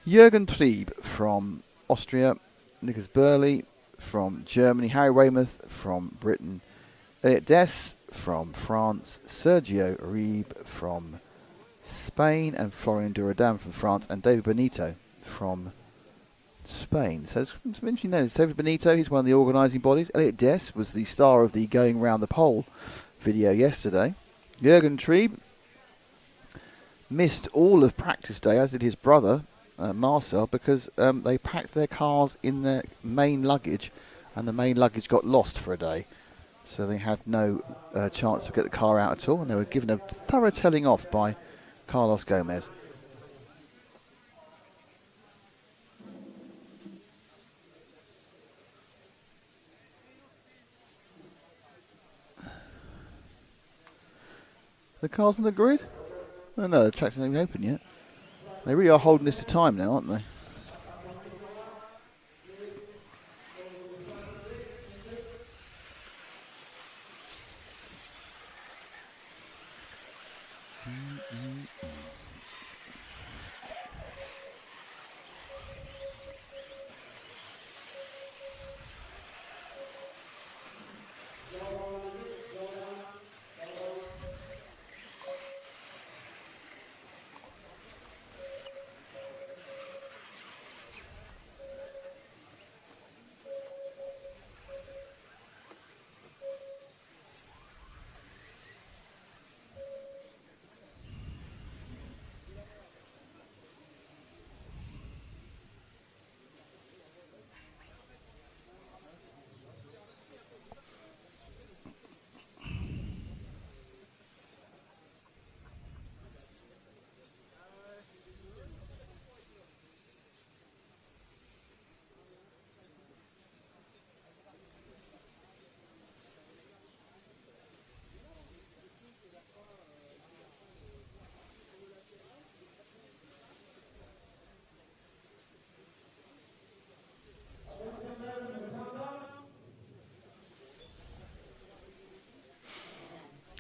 S1: Jürgen Trieb from Austria, Nicholas Burley from Germany, Harry Weymouth from Britain, Elliot Dess from France, Sergio Uribe from Spain, and Florian Duradan from France, and David Benito from Spain. So it's mentioned now, David Benito, he's one of the organising bodies. Elliot Dess was the star of the Going Round the Pole video yesterday. Jürgen Trieb missed all of practice day, as did his brother, Marcel, because they packed their cars in their main luggage, and the main luggage got lost for a day. So they had no chance to get the car out at all, and they were given a thorough telling off by Carlos Gomez. The car's on the grid? Oh no, the track's not even open yet. They really are holding this to time now, aren't they?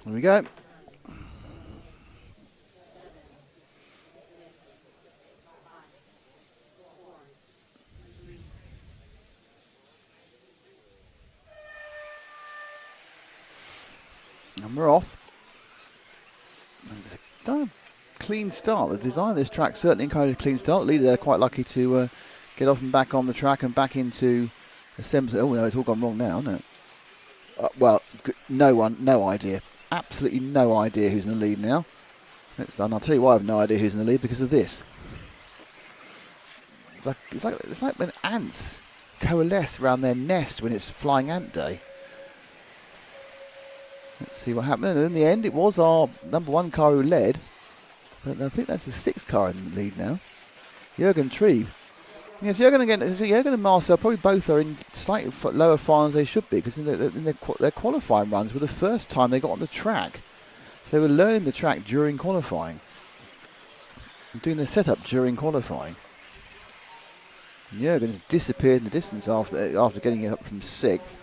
S1: Here we go. And we're off. It's a clean start. The design of this track certainly encourages a clean start. The leader there quite lucky to get off and back on the track and back into assembly. Oh no, it's all gone wrong now, isn't it? Well, no idea. Absolutely no idea who's in the lead now. It's done. I'll tell you why I have no idea who's in the lead, because of this. It's like when ants coalesce around their nest when it's Flying Ant Day. Let's see what happened. And in the end, it was our number one car who led. But I think that's the sixth car in the lead now. Jürgen Trieb. Yes, Jürgen and Marcel probably both are in slightly lower finals they should be, because in their qualifying runs were the first time they got on the track. So they were learning the track during qualifying, doing the setup during qualifying. And Jürgen has disappeared in the distance after getting it up from sixth.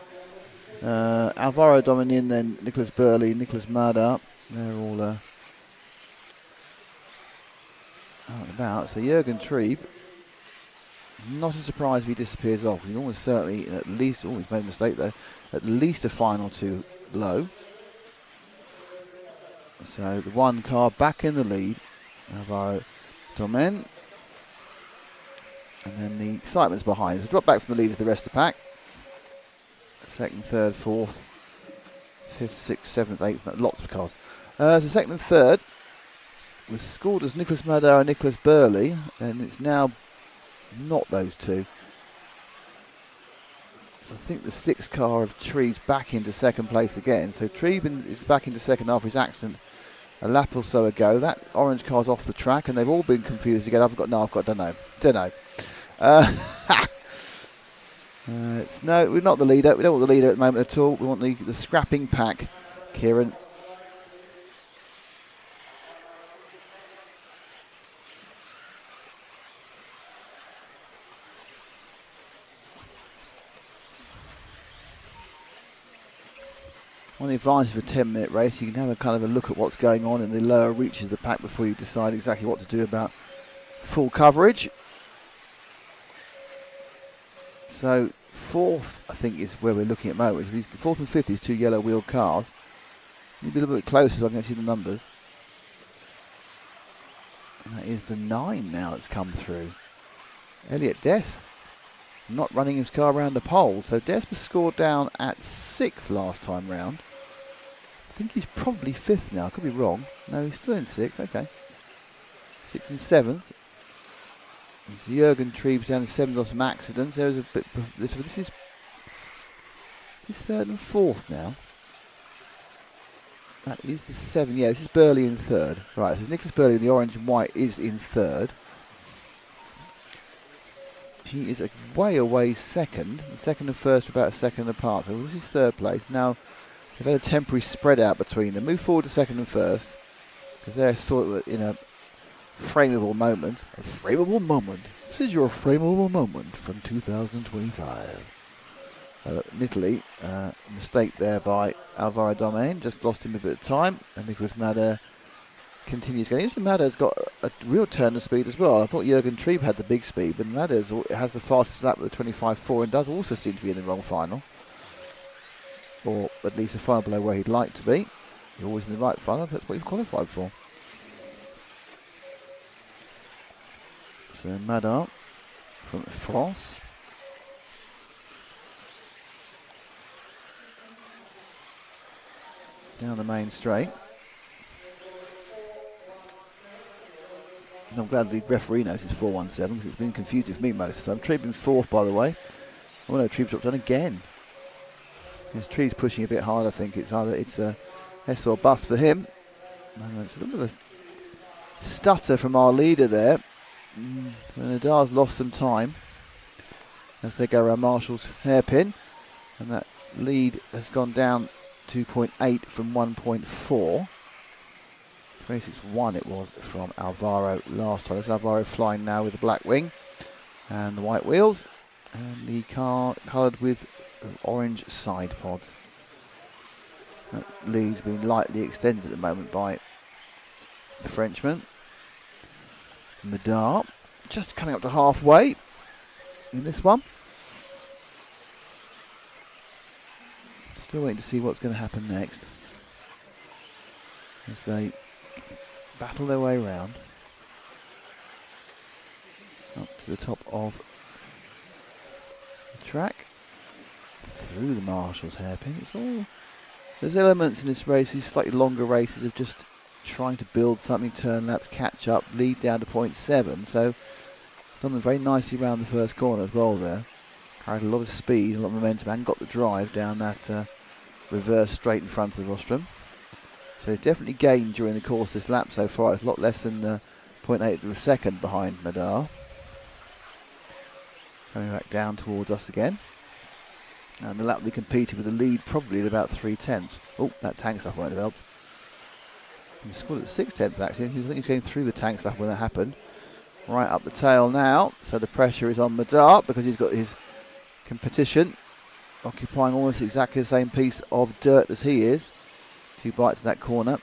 S1: Alvaro Dominin, then Nicholas Burley, Nicholas Mardar, they're all out and about. So Jürgen Trieb, not a surprise if he disappears off. He's almost certainly, at least, he's made a mistake there, at least a final too low. So the one car back in the lead, Alvaro Dominin. And then the excitement's behind. So drop back from the lead of the rest of the pack. Second, third, fourth, 5th, 6th, 7th, 8th, lots of cars. So second and third was scored as Nicholas Madar and Nicholas Burley, and it's now not those two. So I think the 6th car of Treves back into second place again. So Treves is back into second after his accident a lap or so ago. That orange car's off the track, and they've all been confused again. Don't know. No, we're not the leader. We don't want the leader at the moment at all. We want the scrapping pack, Kieran. One of the advantages of a 10-minute race, you can have a kind of a look at what's going on in the lower reaches of the pack before you decide exactly what to do about full coverage. So fourth, I think, is where we're looking at the moment. These fourth and fifth is two yellow wheel cars. Need to be a little bit closer so I can see the numbers. And that is the 9 now that's come through. Elliot Dess not running his car around the pole. So Dess was scored down at 6th last time round. I think he's probably 5th now. I could be wrong. No, he's still in 6th. Okay. 6th and 7th. It's Jürgen Treves down the 7th on some accidents. There's a bit. This is 3rd and 4th now. That is the 7th. Yeah, this is Burley in 3rd. Right, so Nicholas Burley in the orange and white is in 3rd. He is way away second. Second and first are about a second apart. So this is 3rd place. Now, they've had a temporary spread out between them. Move forward to second and first, because they're sort of in a frameable moment. A frameable moment. This is your frameable moment from 2025. Admittedly, mistake there by Alvaro Domain. Just lost him a bit of time. And Nicholas Madder continues going. Usually Madder's got a real turn of speed as well. I thought Jürgen Treves had the big speed, but Madder has the fastest lap with the 25.4 and does also seem to be in the wrong final. Or at least a final below where he'd like to be. He's always in the right final. That's what he's qualified for. So Madar from France. Down the main straight. And I'm glad the referee noticed 417 because it's been confusing for me most. So I'm Treves in 4th, by the way. Oh no, Treves dropped down again. Because Treves pushing a bit hard, I think it's a S or bust for him. And it's a little bit of a stutter from our leader there. Nadar's lost some time as they go around Marshall's hairpin, and that lead has gone down 2.8 from 1.4. 26.1 it was from Alvaro last time. It's Alvaro flying now with the black wing and the white wheels, and the car coloured with orange side pods. That lead's been lightly extended at the moment by the Frenchman. Madar just coming up to halfway in this one. Still waiting to see what's going to happen next as they battle their way around up to the top of the track, through the Marshall's hairpin. There's elements in this race, these slightly longer races, of just trying to build something, turn laps, catch up, lead down to 0.7. So done them very nicely around the first corner as well there. Carried a lot of speed, a lot of momentum, and got the drive down that reverse straight in front of the rostrum. So he's definitely gained during the course of this lap so far. It's a lot less than 0.8 of a second behind Madar. Coming back down towards us again. And the lap we competed with the lead probably at about 3/10. Oh, that tank stuff won't have helped. He scored at 6/10 actually. I think he's going through the tank stuff when that happened. Right up the tail now. So the pressure is on Madar because he's got his competition occupying almost exactly the same piece of dirt as he is. 2 bites of that corner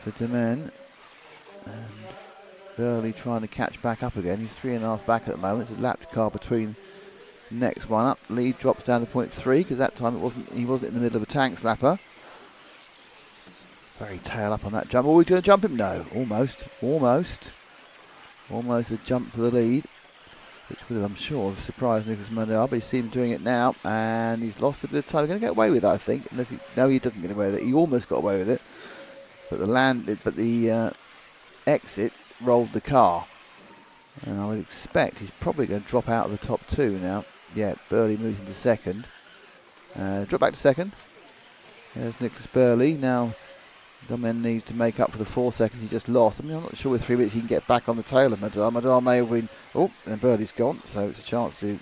S1: for Demen. And Burley trying to catch back up again. He's 3.5 back at the moment. It's a lapped car between the next one up. Lead drops down to 0.3 because that time he wasn't in the middle of a tank slapper. Very tail up on that jump. Oh, he's going to jump him? No, almost. Almost a jump for the lead. which would have, I'm sure, have surprised Nicholas Medard, but he seems doing it now, and he's lost a bit of time. He's going to get away with it, I think. No, he doesn't get away with it. He almost got away with it, but the exit rolled the car, and I would expect he's probably going to drop out of the top two now. Yeah, Burley moves into second. Drop back to second. There's Nicholas Burley. Now Domen needs to make up for the 4 seconds he just lost. I mean, I'm not sure with 3 minutes he can get back on the tail of Medard. Medard may win. Oh, and Burley's gone, so it's a chance to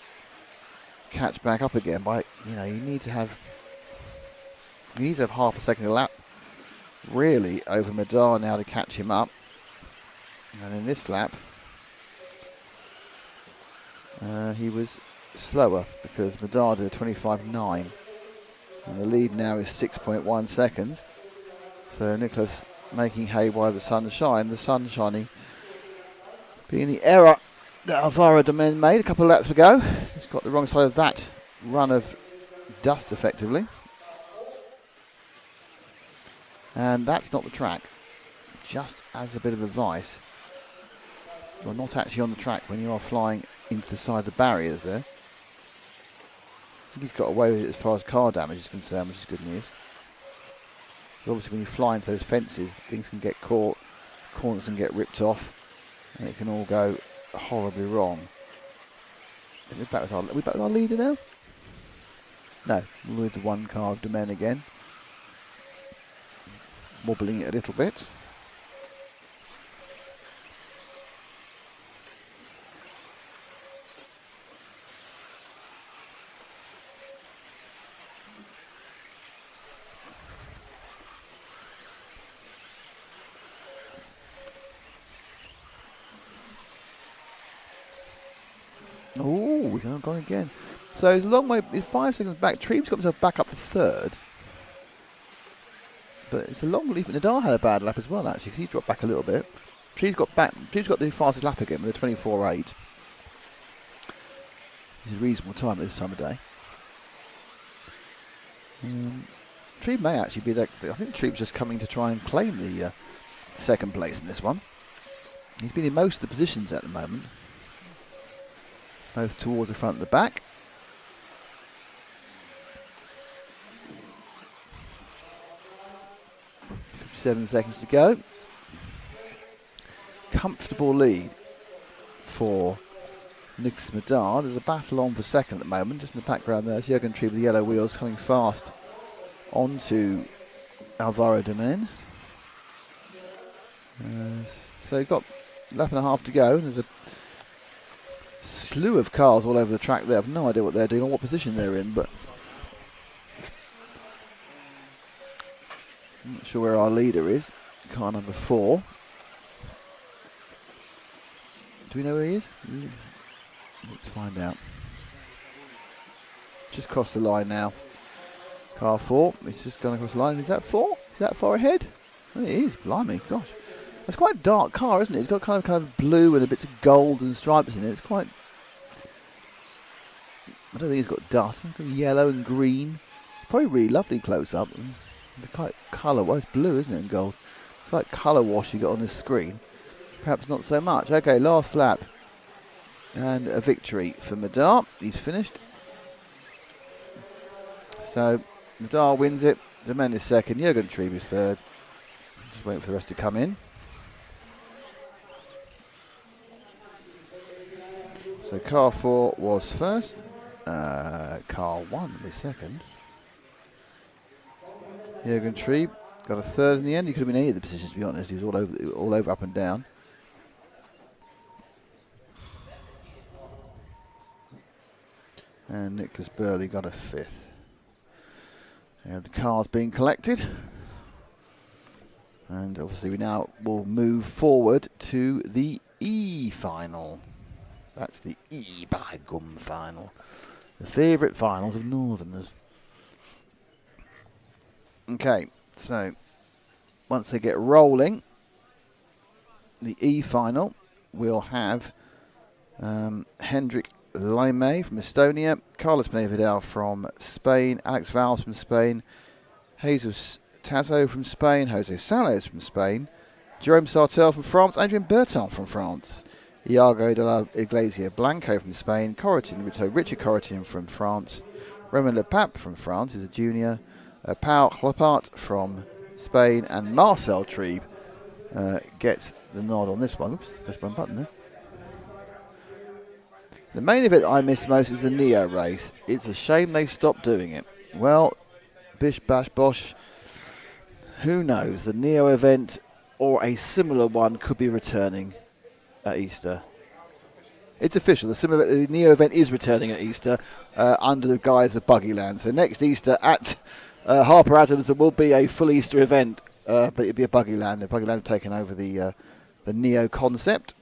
S1: catch back up again. But you need to have half a second a lap, really, over Medard now to catch him up. And in this lap, he was slower because Medard did a 25.9, and the lead now is 6.1 seconds. So Nicholas making hay while the sun shines. The sun shining being the error that Alvaro Domen made a couple of laps ago. He's got the wrong side of that run of dust, effectively. And that's not the track. Just as a bit of advice, you're not actually on the track when you are flying into the side of the barriers there. I think he's got away with it as far as car damage is concerned, which is good news. But obviously when you fly into those fences, things can get caught, corners can get ripped off, and it can all go horribly wrong. Are we back with our leader now? No, we're with the one car of Domen again. Wobbling it a little bit. Oh, he's gone again. So he's a long way, he's 5 seconds back. Treeb's got himself back up to third. But it's a long lead. Nadal had a bad lap as well, actually, because he dropped back a little bit. Treeb's got the fastest lap again with a 24.8. Which is a reasonable time at this time of day. Treeb may actually be that. I think Treeb's just coming to try and claim the second place in this one. He's been in most of the positions at the moment, both towards the front and the back. 57 seconds to go. Comfortable lead for Nicholas Medard. There's a battle on for second at the moment. Just in the background there's Jürgen Treeb with the yellow wheels coming fast onto Alvaro Domen. So you've got a lap and a half to go. There's a slew of cars all over the track there. I've no idea what they're doing or what position they're in, but I'm not sure where our leader is. Car number 4. Do we know where he is? Let's find out. Just crossed the line now. Car 4. It's just gone across the line. Is that 4? Is that far ahead? Oh, it is. Blimey, gosh. That's quite a dark car, isn't it? It's got kind of blue and a bits of gold and stripes in it. It's quite... I don't think it's got dust. It's got yellow and green. Probably really lovely close up. The quite colour, well, it's blue, isn't it, and gold. It's like colour wash you got on this screen. Perhaps not so much. Okay, last lap. And a victory for Medard. He's finished. So, Medard wins it. Domen is second. Jürgen Treeb is third. Just waiting for the rest to come in. So, car 4 was first. Car 1 is second. Jürgen Treeb got a third in the end. He could have been any of the positions, to be honest. He was all over, up and down. And Nicholas Burley got a 5th. And the cars being collected. And obviously we now will move forward to the E final. That's the E by Gum final. The favourite finals of Northerners. Okay, so once they get rolling, the E final will have Hendrik Laime from Estonia, Carlos Vidal from Spain, Alex Valls from Spain, Jesus Tazo from Spain, Jose Sales from Spain, Jerome Sartel from France, Adrien Bertin from France. Iago de la Iglesia Blanco from Spain, Richard Corritin from France, Romain Le Pape from France, who's a junior, Pau Clopart from Spain, and Marcel Trieb gets the nod on this one. Oops, press one button there. The main event I miss most is the Neo race. It's a shame they stopped doing it. Well, bish bash bosh, who knows? The Neo event or a similar one could be returning at Easter. It's official. The Neo event is returning at Easter under the guise of Buggyland. So next Easter at Harper Adams, there will be a full Easter event, but it'll be a Buggyland. The Buggyland have taken over the Neo concept,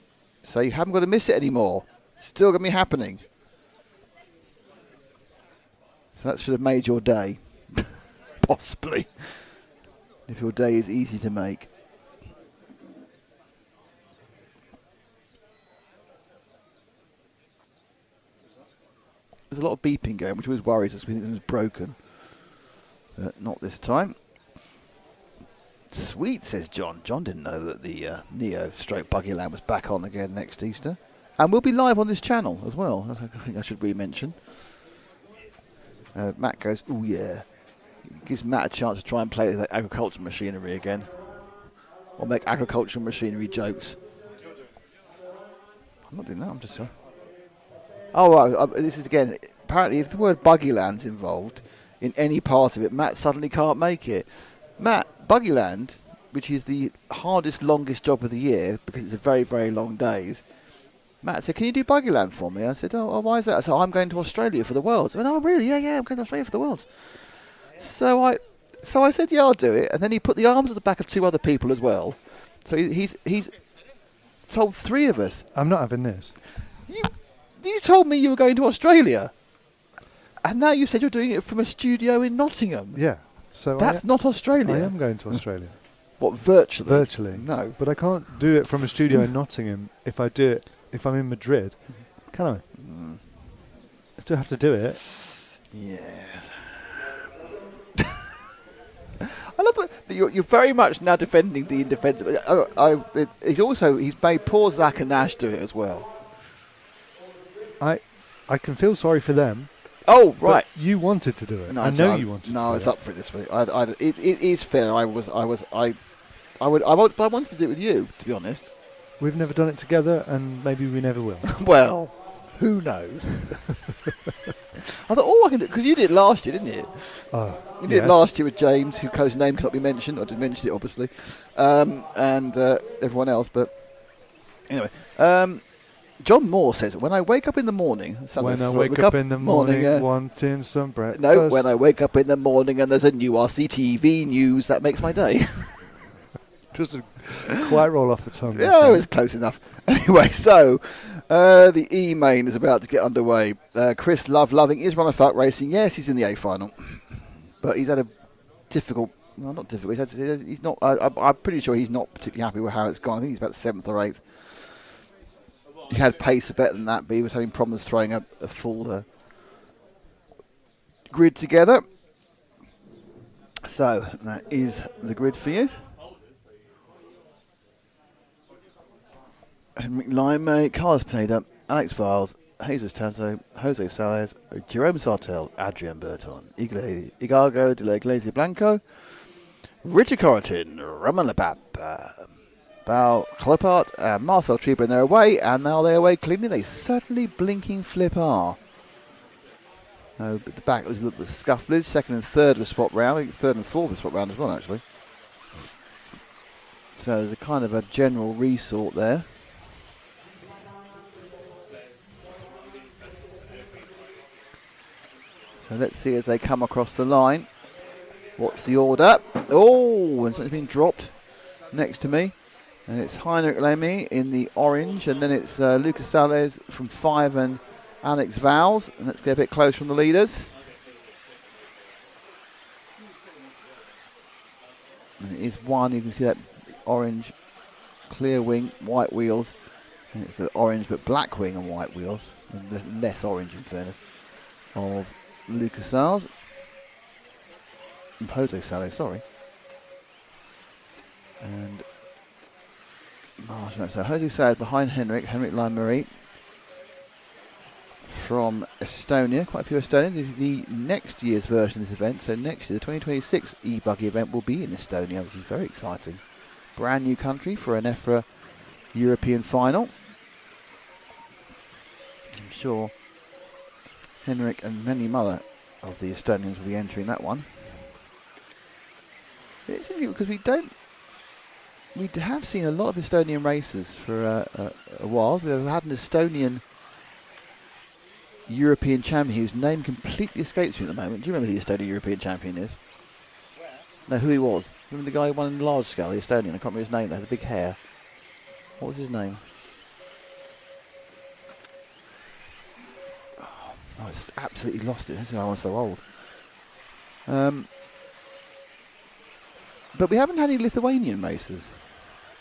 S1: so you haven't got to miss it anymore. It's still going to be happening. So that should have made your day, possibly, if your day is easy to make. There's a lot of beeping going, which always worries us. We think it was broken. Not this time. Sweet, says John. John didn't know that the Neo stroke Buggyland was back on again next Easter. And we'll be live on this channel as well. I think I should re-mention. Matt goes, oh yeah. Gives Matt a chance to try and play the agricultural machinery again. Or make agricultural machinery jokes. I'm not doing that, I'm just... Oh, right, this is again, apparently if the word Buggyland's involved in any part of it, Matt suddenly can't make it. Matt, Buggyland, which is the hardest, longest job of the year, because it's a very, very long days, Matt said, can you do Buggyland for me? I said, oh, why is that? I said, I'm going to Australia for the Worlds. I went, oh, really? Yeah, I'm going to Australia for the Worlds. So I said, yeah, I'll do it. And then he put the arms at the back of 2 other people as well. So he's told 3 of us.
S4: I'm not having this.
S1: You told me you were going to Australia. And now you said you're doing it from a studio in Nottingham.
S4: Yeah. So
S1: that's not Australia.
S4: I am going to Australia.
S1: What, virtually?
S4: Virtually.
S1: No.
S4: But I can't do it from a studio in Nottingham if I do it, if I'm in Madrid. Can I? I still have to do it.
S1: Yes. I love that you're very much now defending the indefensible. He's made poor Zach and Nash do it as well.
S4: I can feel sorry for them.
S1: Oh, right.
S4: You wanted to do it.
S1: No,
S4: I know you wanted to do it.
S1: No, I was up for it this week. It is fair. I wanted to do it with you, to be honest.
S4: We've never done it together, and maybe we never will.
S1: Well, who knows? I thought, I can do it, because you did it last year, didn't you? You did it last year with James, whose name cannot be mentioned. I did mention it, obviously, and everyone else. But anyway, John Moore says, when I wake up in the morning...
S4: When I wake up in the morning wanting some breakfast...
S1: No, when I wake up in the morning and there's a new RCTV news, that makes my day.
S4: Doesn't quite roll off the tongue.
S1: Yeah, it's close enough. Anyway, so the E-main is about to get underway. Chris Loving is runner fuck racing. Yes, he's in the A final. But he's had a difficult... Well, not difficult. He's not... I'm pretty sure he's not particularly happy with how it's gone. I think he's about 7th or 8th. He had pace better than that, but he was having problems throwing a full grid together. So that is the grid for you. McLime, Carlos Pineda, Alex Viles, Jesus Tazo, Jose Salles, Jerome Sartel, Adrian Burton, Igago de la Iglesia Blanco, Richard Corritin, Romain Le Pape, Pau Clopart and Marcel Trieb in their away, and now they're away cleanly. They certainly blinking flip are. But the back was with Scufflers, 2nd and 3rd of the swap round. I think 3rd and 4th of the swap round as well, actually. So there's a kind of a general resort there. So let's see as they come across the line. What's the order? Oh, and something's been dropped next to me. And it's Heinrich Lemy in the orange, and then it's Lucas Salles from 5 and Alex Vowles. And let's get a bit closer from the leaders. And it is 1, you can see that orange clear wing, white wheels. And it's the orange but black wing and white wheels, and less orange in fairness, of Lucas Salles. Jose Salles, sorry. And So Jose Sales behind Henrik Lime-Marie from Estonia. Quite a few Estonians. This is the next year's version of this event. So next year, the 2026 e-Buggy event will be in Estonia, which is very exciting. Brand new country for an EFRA European final. I'm sure Henrik and many other of the Estonians will be entering that one. It's interesting because we have seen a lot of Estonian races for a while. We've had an Estonian European champion whose name completely escapes me at the moment. Do you remember who the Estonian European champion is? Where? No, who he was. Remember the guy who won in large scale, the Estonian? I can't remember his name though, the big hair. What was his name? Oh, it's absolutely lost it. That's why I was so old. But we haven't had any Lithuanian races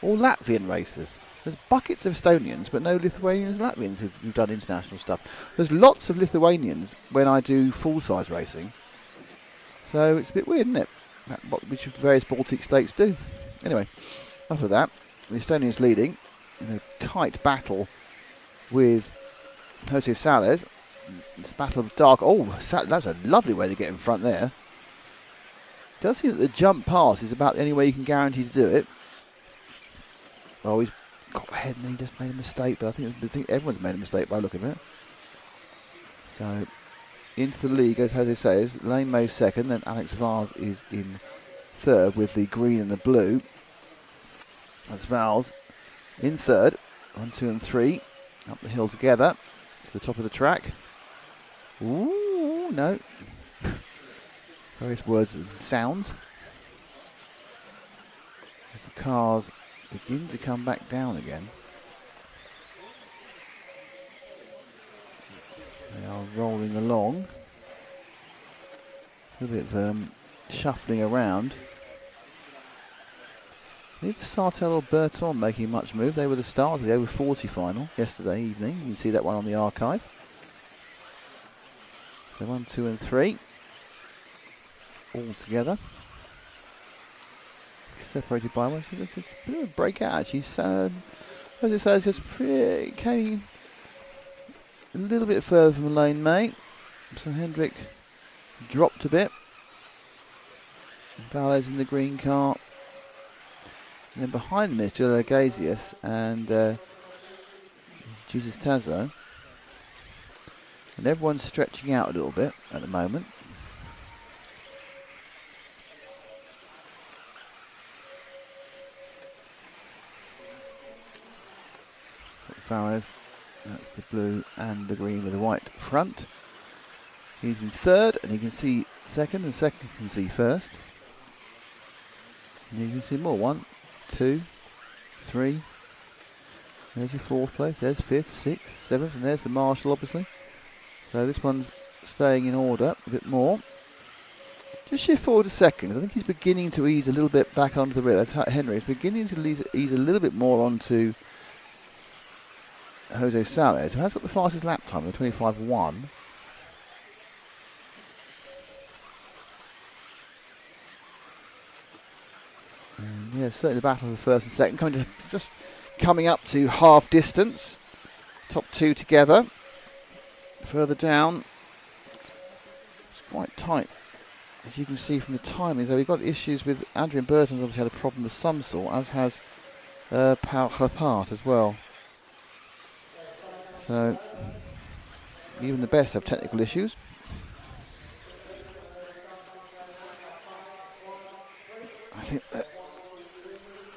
S1: or Latvian races. There's buckets of Estonians, but no Lithuanians and Latvians who've done international stuff. There's lots of Lithuanians when I do full-size racing. So it's a bit weird, isn't it? Which various Baltic states do. Anyway, enough of that. The Estonians leading in a tight battle with Jose Sales. It's a battle of dark. Oh, that's a lovely way to get in front there. It does seem that the jump pass is about the only way you can guarantee to do it. Oh, he's got ahead and he just made a mistake, but I think everyone's made a mistake by the look of it. So into the lead goes Jose Sales. Lane Mo's second, then Alex Vars is in third with the green and the blue. That's Vars in third. 1, 2 and 3 up the hill together to the top of the track. Ooh, no. Various words and sounds. As the cars begin to come back down again. They are rolling along. A little bit of shuffling around. Neither Sartell or Berton making much move. They were the stars of the over 40 final yesterday evening. You can see that one on the archive. So 1, 2 and 3. All together. Separated by one. So this is a bit of a breakout actually. So, as it says, just came a little bit further from Lane May. So Hendrik dropped a bit. Valles in the green car. And then behind them is Julio Gazius and Jesus Tazo. And everyone's stretching out a little bit at the moment. Valles, that's the blue and the green with the white front. He's in third and you can see second, and second can see first. And you can see more. 1, 2, 3. There's your fourth place. There's fifth, sixth, seventh, and there's the marshal, obviously. So this one's staying in order a bit more. Just shift forward a second. I think he's beginning to ease a little bit back onto the rear. That's Henry. He's beginning to ease a little bit more onto Jose Sales, who has got the fastest lap time, the 25.1. And yeah, certainly the battle for first and second, just coming up to half distance. Top two together. Further down, it's quite tight, as you can see from the timings. Though we've got issues with Adrian Burton's obviously had a problem of some sort, as has Paul Chapart as well. So even the best have technical issues. I think that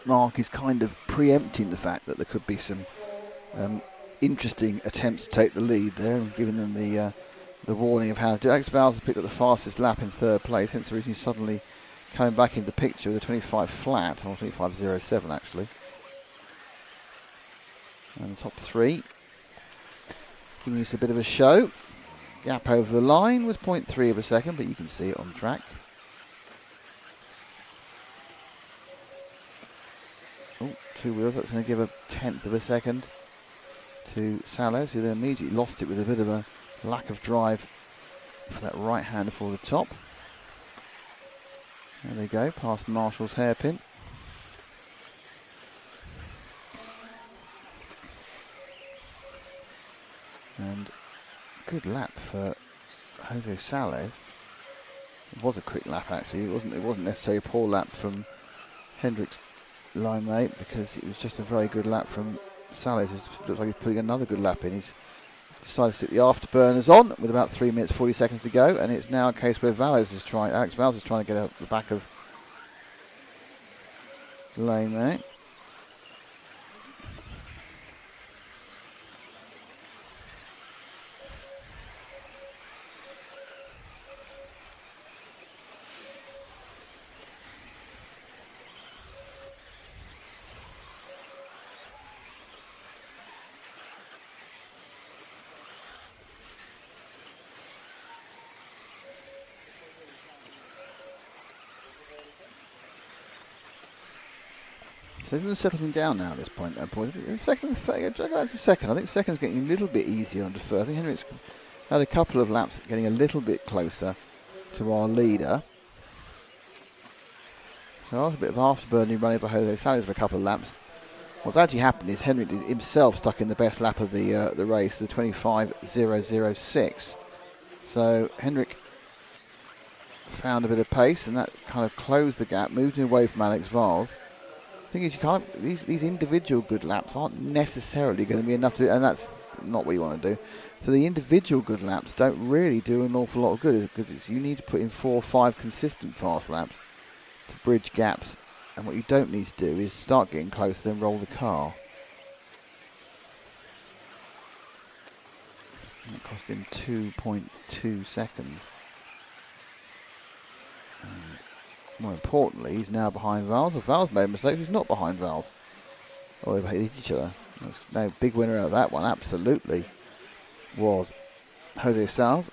S1: Mark is kind of preempting the fact that there could be some interesting attempts to take the lead there, and giving them the warning of how to do. Alex Valls has picked up the fastest lap in third place, hence the reason he's suddenly coming back into the picture with a 25 flat, or 25.07 actually. And the top three, giving us a bit of a show. Gap over the line was 0.3 of a second, but you can see it on track. Oh, two wheels, that's going to give a 1/10 of a second to Sales, who then immediately lost it with a bit of a lack of drive for that right hander for the top. There they go, past Marshall's hairpin. good lap for Jose Sales. It was a quick lap actually. It wasn't necessarily a poor lap from Hendricks line mate, because it was just a very good lap from Sales. It looks like he's putting another good lap in. He's decided to stick the afterburners on with about 3 minutes 40 seconds to go, and it's now a case where Alex Valles is trying to get out the back of lane mate. So he's settling down now at this point. Second. I think second's getting a little bit easier under first. I think Hendricks had a couple of laps getting a little bit closer to our leader. So after a bit of afterburning running for Jose Sales for a couple of laps. What's actually happened is Hendrick himself stuck in the best lap of the race, the 25.006. So Hendrick found a bit of pace, and that kind of closed the gap, moved him away from Alex Valles. The thing is, you can't. These individual good laps aren't necessarily going to be enough to do, and that's not what you want to do. So the individual good laps don't really do an awful lot of good, because you need to put in 4 or 5 consistent fast laps to bridge gaps. And what you don't need to do is start getting close, then roll the car. That cost him 2.2 seconds. And more importantly, he's now behind Valles. Well, Valles made a mistake. He's not behind Valles. Oh, they hit each other. That's no big winner out of that one. Absolutely was Jose Sales.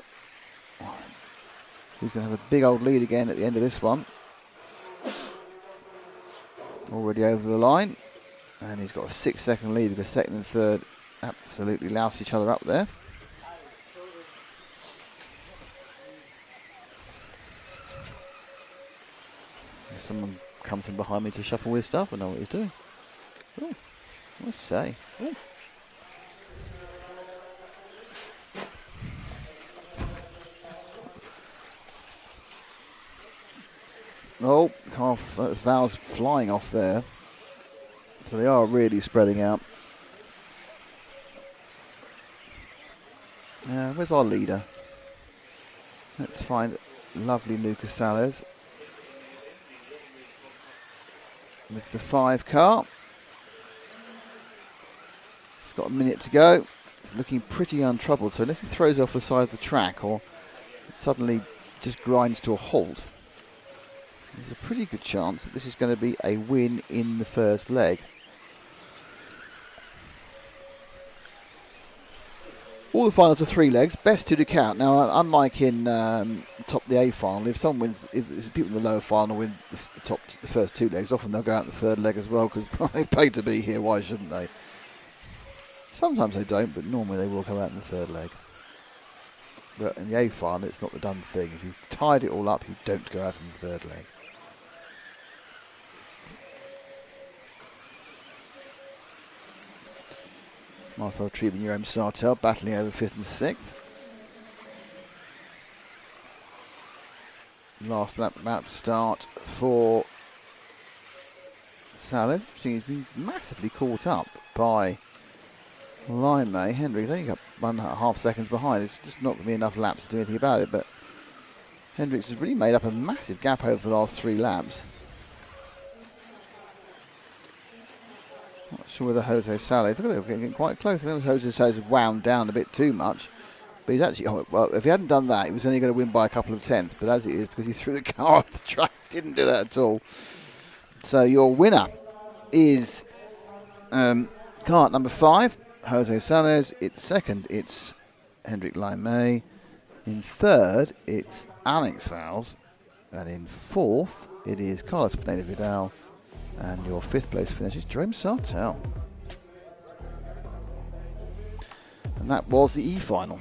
S1: Who's going to have a big old lead again at the end of this one. Already over the line, and he's got a 6-second lead because second and third absolutely loused each other up there. If someone comes in behind me to shuffle his stuff, I know what he's doing. Oh, let's say. Ooh. Oh, Val's flying off there. So they are really spreading out. Where's our leader? Let's find lovely Lucas Sales with the 5 car. He's got a minute to go. It's looking pretty untroubled. So unless he throws off the side of the track or it suddenly just grinds to a halt, there's a pretty good chance that this is going to be a win in the first leg. All the finals are 3 legs, best 2 to count. Now, unlike in top of the A final, if someone wins, if people in the lower final win the first 2 legs, often they'll go out in the third leg as well, because they've paid to be here. Why shouldn't they? Sometimes they don't, but normally they will come out in the third leg. But in the A final, it's not the done thing. If you've tied it all up, you don't go out in the third leg. Marcel Trieb and Jerome Sartel battling over 5th and 6th. Last lap about to start for Sales. He's been massively caught up by Lime Hendricks. Only got 1.5 seconds behind. It's just not going to be enough laps to do anything about it. But Hendricks has really made up a massive gap over the last 3 laps. Not sure whether Jose Sales, look at them getting quite close. I think Jose Sales wound down a bit too much. But he's actually, well, if he hadn't done that, he was only going to win by a couple of tenths. But as it is, because he threw the car off the track, didn't do that at all. So your winner is car number 5, Jose Sales. In second, it's Hendrik Lime. In third, it's Alex Valles. And in fourth, it is Carlos Pineda Vidal. And your 5th place finish is Jerome Sartel. And that was the E final.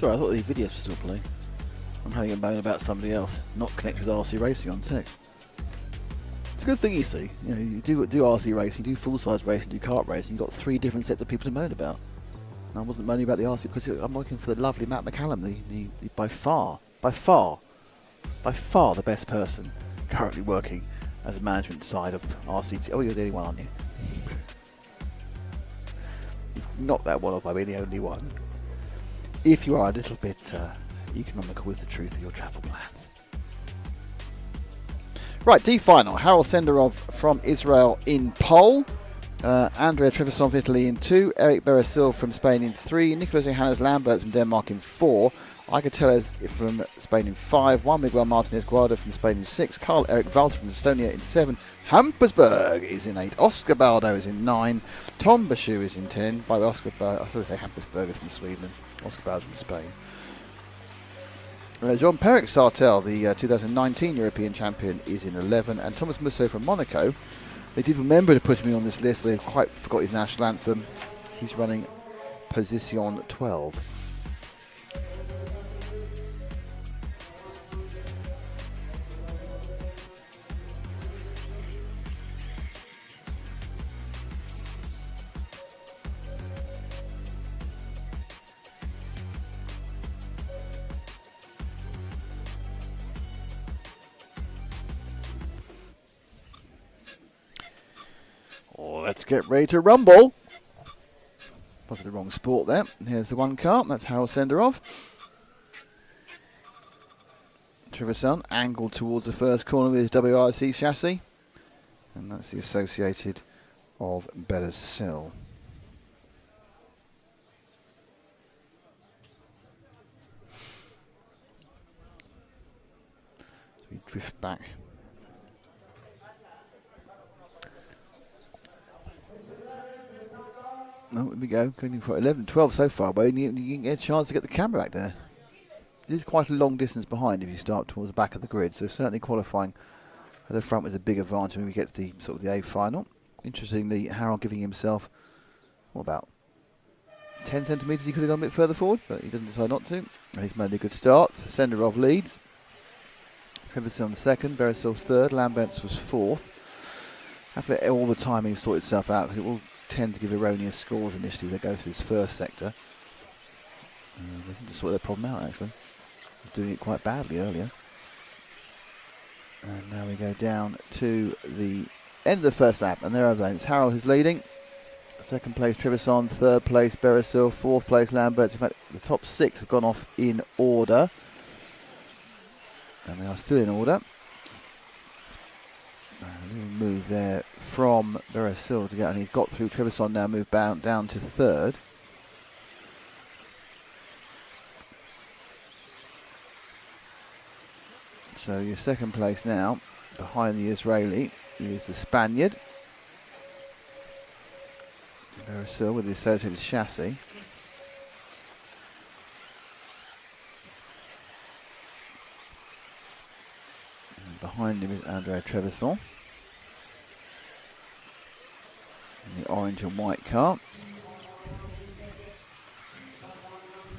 S1: Sorry, I thought the videos were still playing. I'm having a moan about somebody else not connected with RC Racing on text. It's a good thing, you see. You know, you do RC racing, do full-size racing, do kart racing. You've got 3 different sets of people to moan about. And I wasn't moaning about the RC because I'm working for the lovely Matt McCallum, the by far the best person currently working as a management side of RCT. Oh, you're the only one, aren't you? You've knocked that one off by being the only one. If you are a little bit economical with the truth of your travel plans. Right, D final. Harold Senderov from Israel in pole. Andrea Trevisan of Italy in 2. Eric Beresil from Spain in 3. Nicolas Johannes Lamberts from Denmark in 4. Ika Tellez from Spain in 5. Juan Miguel Martinez Guarda from Spain in 6. Carl Eric Walter from Estonia in 7. Hampersberg is in 8. Oscar Baldo is in 9. Tom Bashu is in 10. By the Oscar Baldo, I thought they Hampersberger from Sweden. Oscar Baldo from Spain. Jean-Peric Sartel, the 2019 European champion, is in 11. And Thomas Musso from Monaco. They did remember to put me on this list. They quite forgot his national anthem. He's running position 12. Let's get ready to rumble. Probably the wrong sport there. Here's the one car. That's Harold Senderov. Trevisan angled towards the first corner with his WRC chassis. And that's the associated of Beresil. So we drift back. No, there we go. Going for 11, 12 so far, but you can get a chance to get the camera back there. This is quite a long distance behind if you start towards the back of the grid, so certainly qualifying at the front was a big advantage when we get to the sort of the A final. Interestingly, Harold giving himself, what, about 10 centimetres he could have gone a bit further forward, but he doesn't decide not to. And he's made a good start. So Senderov leads. Trevisan second, Beresil third, Lamberts was fourth. Hopefully all the timing sort itself out, because it will tend to give erroneous scores initially. They go through this first sector. They seem to sort their problem out, actually. Was doing it quite badly earlier. And now we go down to the end of the first lap, and there are those. Harold who's leading. Second place Trevisan, third place Beresil, fourth place Lamberts. In fact, the top 6 have gone off in order. And they are still in order. A little move there from Beresil to get, and he's got through Trevisan now, moved down to third. So your second place now, behind the Israeli, is the Spaniard. Beresil with the associated chassis. And behind him is Andrea Trevisan. In the orange and white car.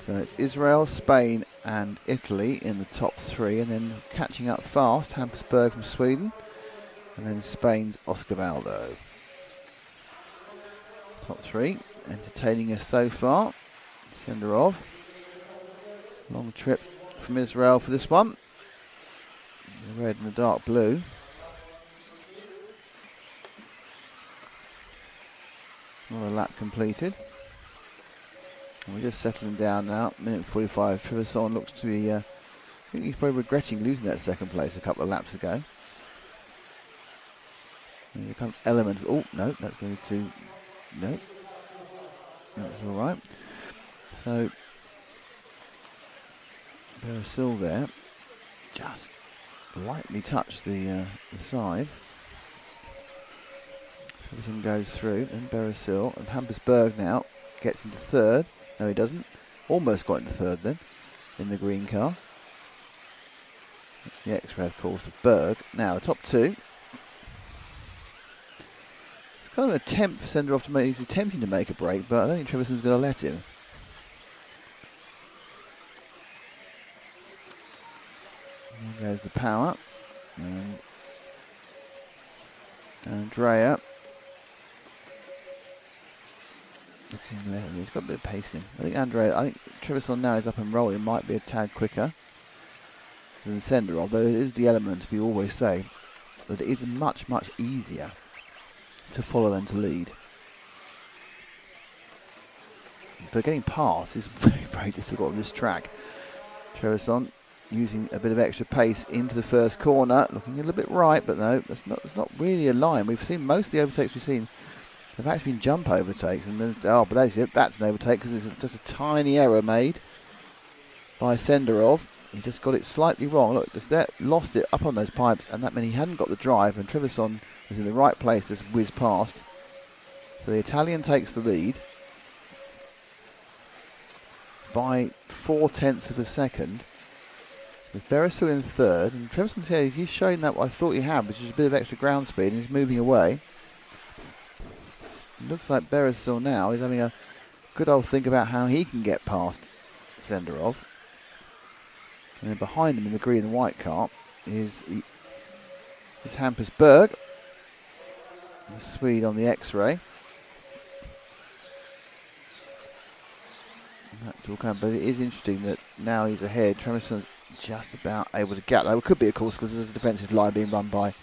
S1: So it's Israel, Spain and Italy in the top 3, and then catching up fast, Hampersberg from Sweden, and then Spain's Oscar Baldo. Top 3, entertaining us so far. Senderov. Long trip from Israel for this one. The red and the dark blue. Another lap completed. And we're just settling down now, minute 45. Trevisan looks to be, I think he's probably regretting losing that second place a couple of laps ago. And there comes element, oh no, that's going to, no, that's alright. So, Beresil there, just lightly touched the side. Everything goes through, and Beresil, and Hampersberg now gets into third. No, he doesn't. Almost got into third then, in the green car. That's the X-ray, of course, of Berg. Now, the top 2. It's kind of an attempt for Senderov to make, he's attempting to make a break, but I don't think Trevisan's going to let him. There goes the power. And Andrea. Looking left. He's got a bit of pace in him. I think Trevisan now is up and rolling. Might be a tad quicker than Senderov, though it is the element we always say that it is much, much easier to follow than to lead. But getting past is very, very difficult on this track. Trevisan using a bit of extra pace into the first corner, looking a little bit right, but no, that's not really a line. We've seen most of the overtakes we've seen have actually been jump overtakes, and then but that's an overtake because it's just a tiny error made by Senderov. He just got it slightly wrong. Look, just there, lost it up on those pipes, and that meant he hadn't got the drive, and Trevisan was in the right place to whiz past. So the Italian takes the lead by 0.4 of a second, with Beressil in third, and Trevisan, he's showing that what I thought he had, which is a bit of extra ground speed, and he's moving away. It looks like Beressil now is having a good old think about how he can get past Senderov. And then behind him in the green and white car is Hampus Berg, the Swede on the X-ray. That's all kind of, but it is interesting that now he's ahead. Trevisan's just about able to gap. That could be, of course, because there's a defensive line being run by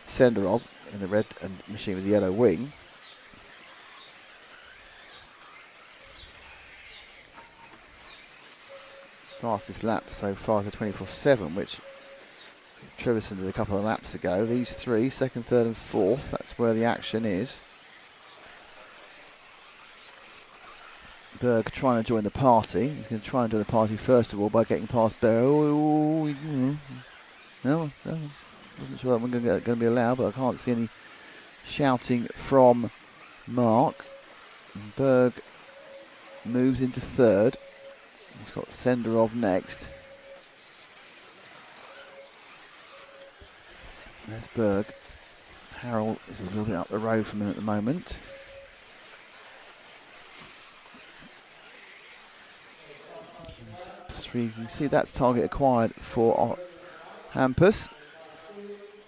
S1: Senderov in the red and machine with the yellow wing. Fastest lap so far is a 24.7, which Trevisan did a couple of laps ago. These three, second, third and fourth, that's where the action is. Berg trying to join the party. He's going to try and join the party first of all by getting past Berg. No, wasn't sure that one going to be allowed, but I can't see any shouting from Mark. Berg moves into third. He's got Senderov next. There's Berg. Harold is a little bit up the road from him at the moment. You can see that's target acquired for Hampus.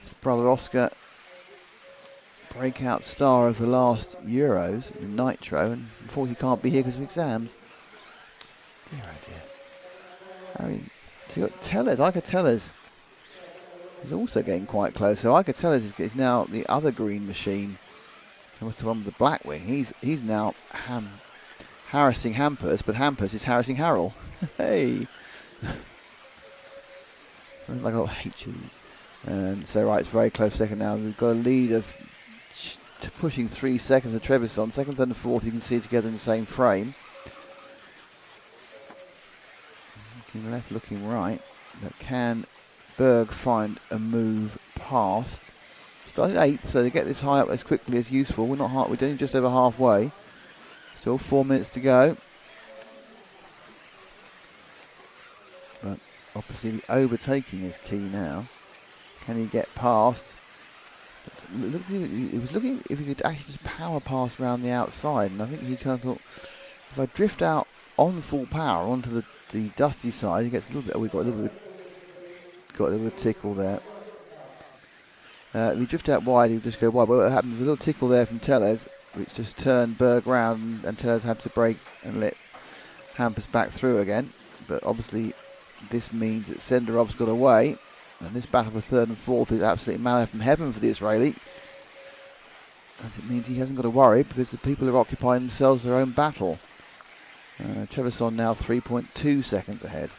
S1: His brother Oscar, breakout star of the last Euros in Nitro, and unfortunately can't be here because of exams. Dear oh dear. I mean, so you've got Tellez, Ika Tellez is also getting quite close. So Ika Tellez is now the other green machine. What's the one with the black wing? He's now harassing Hampus, but Hampus is harassing Harold. Hey! Like a lot of H's. So right, it's very close second now. We've got a lead of pushing 3 seconds of Trevisan. Second, third and fourth you can see together in the same frame. Looking left, looking right. But can Berg find a move past? Starting 8th, so to get this high up as quickly as useful. We're only just over halfway. Still 4 minutes to go. But obviously the overtaking is key now. Can he get past? It was looking if he could actually just power pass around the outside, and I think he kind of thought, if I drift out on full power onto the dusty side, he gets a little bit. We've got a little bit of tickle there. If you drift out wide, he'll just go wide. But what happened was a little tickle there from Tellez, which just turned Berg round, and Tellez had to brake and let Hampus back through again. But obviously, this means that Senderov's got away, and this battle for third and fourth is absolutely manna from heaven for the Israeli. As it means he hasn't got to worry because the people are occupying themselves their own battle. Trevisan now 3.2 seconds ahead.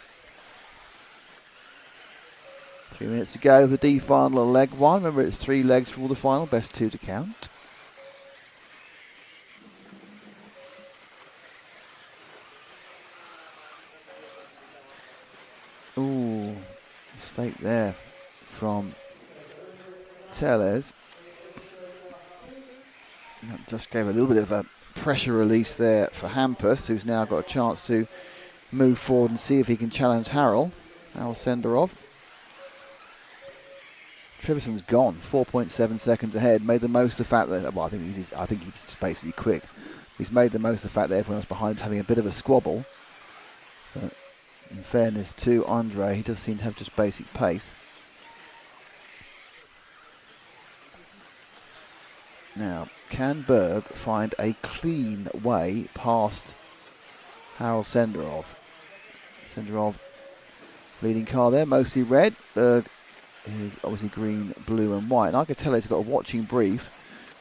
S1: 3 minutes to go for the D final of leg one. Remember, it's 3 legs for all the final, best 2 to count. Ooh, mistake there from Tellez. That just gave a little bit of a pressure release there for Hampus, who's now got a chance to move forward and see if he can challenge Harold Senderov. Trevisan's gone, 4.7 seconds ahead. Made the most of the fact that, well, I think he's just basically quick. He's made the most of the fact that everyone else behind is having a bit of a squabble. But in fairness to Andre, he does seem to have just basic pace. Now, can Berg find a clean way past Harold Senderov? Senderov, leading car there, mostly red. Berg is obviously green, blue and white. And I could tell he's got a watching brief,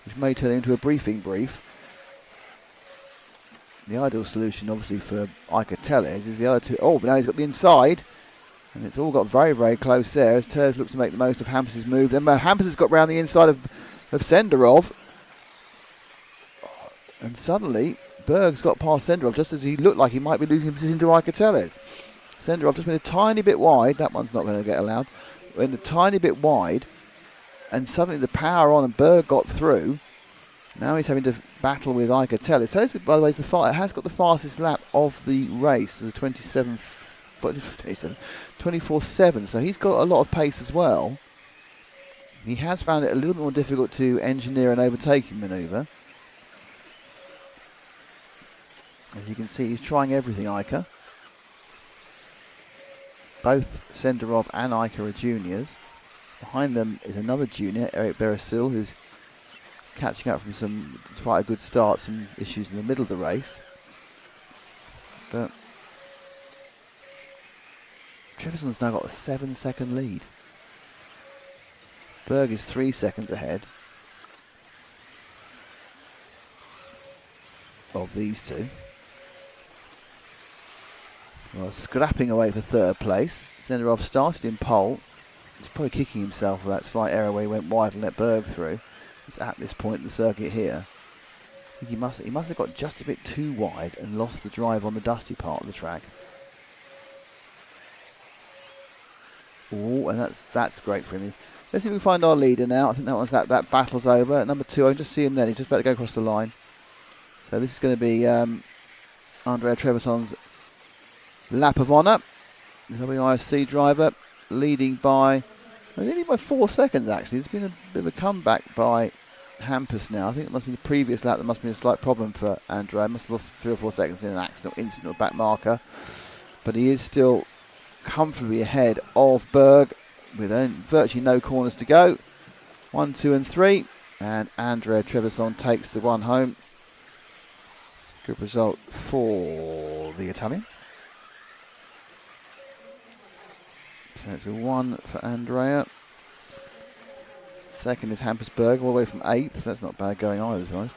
S1: which may turn into a briefing brief. The ideal solution, obviously, for Iker Tellez is the other two. Oh, but now he's got the inside. And it's all got very, very close there as Tellez looks to make the most of Hampus's move. Then Hampus has got round the inside of Senderov. And suddenly, Berg's got past Senderov just as he looked like he might be losing position to Iker Tellez. Senderov just been a tiny bit wide. That one's not going to get allowed. Went a tiny bit wide. And suddenly the power on and Berg got through. Now he's having to battle with Iker Tellez. Tellez, by the way, has got the fastest lap of the race, the 24/7. So he's got a lot of pace as well. He has found it a little bit more difficult to engineer an overtaking manoeuvre. As you can see, he's trying everything, Iker. Both Senderov and Iker are juniors. Behind them is another junior, Eric Beresil, who's catching up from some quite a good start, some issues in the middle of the race. But Trevison's now got a 7-second lead. Berg is 3 seconds ahead of these two. Well, scrapping away for third place. Senderov started in pole. He's probably kicking himself for that slight error where he went wide and let Berg through. He's at this point in the circuit here. I think he must have got just a bit too wide and lost the drive on the dusty part of the track. Oh, and that's great for him. Let's see if we can find our leader now. I think that battle's over. At number 2, I can just see him then. He's just about to go across the line. So this is going to be Andrea Trevison's lap of honour. The WISC driver leading by 4 seconds actually. There's been a bit of a comeback by Hampus now. I think it must be the previous lap. There must be a slight problem for Andrea. Must have lost 3 or 4 seconds in an accident incident or back marker. But he is still comfortably ahead of Berg with virtually no corners to go. 1, 2 and 3. And Andrea Trevisan takes the one home. Good result for the Italian. So it's a 1 for Andrea. Second is Hampus Berg, all the way from 8th. So that's not bad going either, to be honest.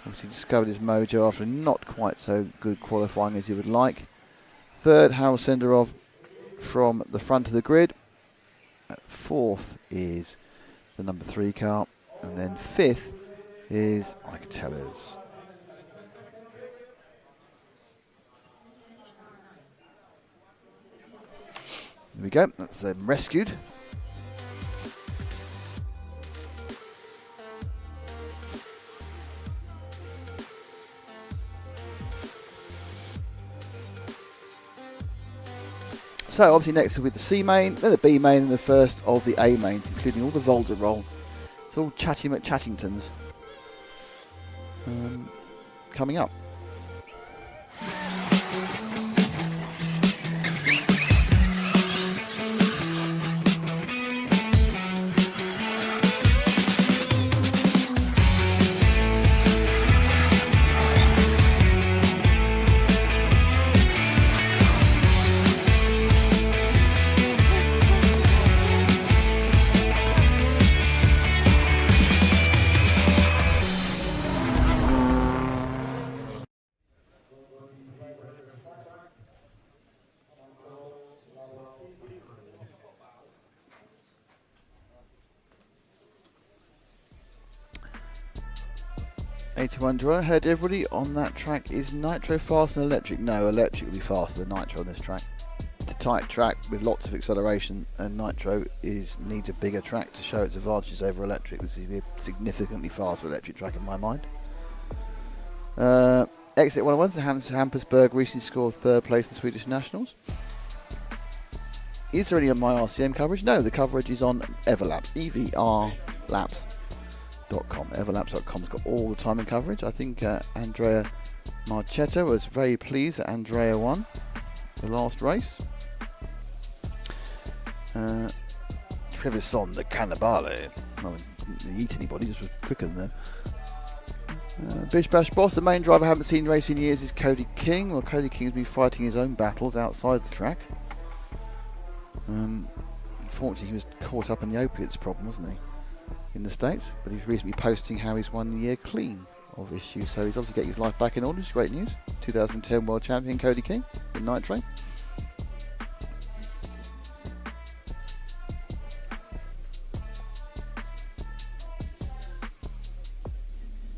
S1: Obviously discovered his mojo after not quite so good qualifying as he would like. Third, Harold Senderov from the front of the grid. Fourth is the number 3 car. And then 5th is Iker Tellez. There we go, that's them rescued. So obviously next will be the C main, then the B main and the first of the A mains, including all the Volderol. It's all Chatty McChattingtons coming up. Do I heard everybody on that track? Is Nitro faster than electric? No, electric will be faster than Nitro on this track. It's a tight track with lots of acceleration, and Nitro needs a bigger track to show its advantages over electric. This is a significantly faster electric track in my mind. Exit 101, so Hampus Berg recently scored 3rd place in the Swedish Nationals. Is there any on my RCM coverage? No, the coverage is on Everlaps, EVRLaps.com. Everlaps.com's got all the timing coverage. I think Andrea Marchetta was very pleased that Andrea won the last race. Trevisan the Cannibale. Well, didn't really eat anybody, just was quicker than them. Bish Bash Boss, the main driver I haven't seen in racing years is Cody King. Well, Cody King has been fighting his own battles outside the track. Unfortunately, he was caught up in the opiates problem, wasn't he, in the States? But he's recently posting how he's 1 year clean of issues, so he's obviously getting his life back in order. It's great news. 2010 World Champion Cody King in Nitro.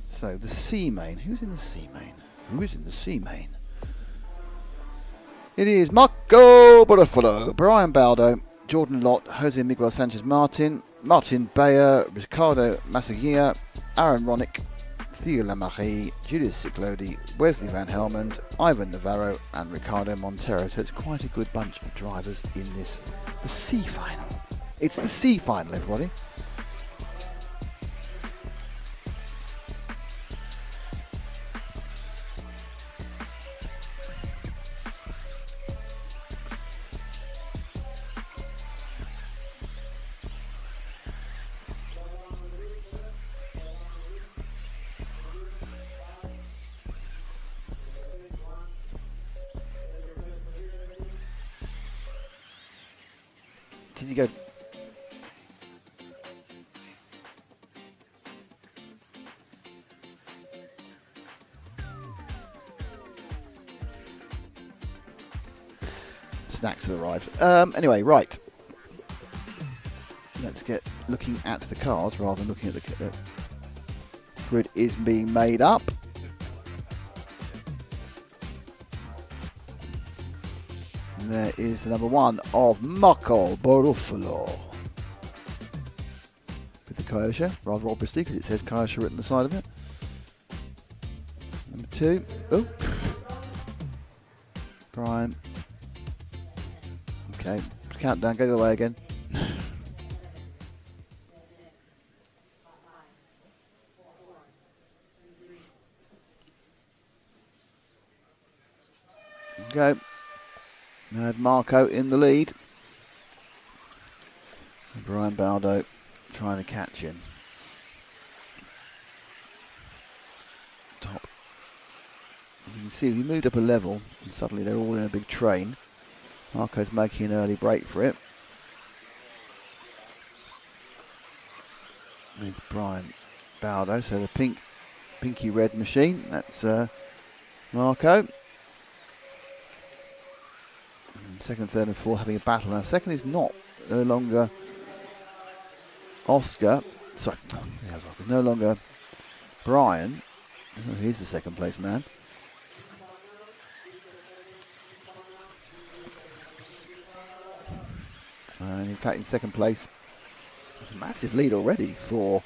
S1: So the C main. Who's in the C main? Who is in the C main? It is Marco Barofalo, Brian Baldo, Jordan Lott, Jose Miguel Sanchez Martin, Martin Bayer, Ricardo Massaguia, Aaron Ronick, Theo Lamarie, Julius Ciclodi, Wesley Van Helmond, Ivan Navarro and Ricardo Montero. So it's quite a good bunch of drivers in this, the C final. It's the C final, everybody. Did you go? Snacks have arrived. Anyway, right. Let's get looking at the cars rather than looking at the grid is being made up. There is the number 1 of Marco Barofalo with the Kyosho, rather obviously because it says Kyosho written on the side of it. Number 2, oh, Brian. Okay, countdown, go the other way again. Go. We had Marco in the lead. And Brian Baldo trying to catch him. Top. You can see we moved up a level and suddenly they're all in a big train. Marco's making an early break for it. With Brian Baldo, so the pinky red machine, that's Marco. Second, third and fourth having a battle. Now second is no longer Oscar. Sorry, no longer Brian. Oh, he's the second place man. And in fact, in second place, there's a massive lead already for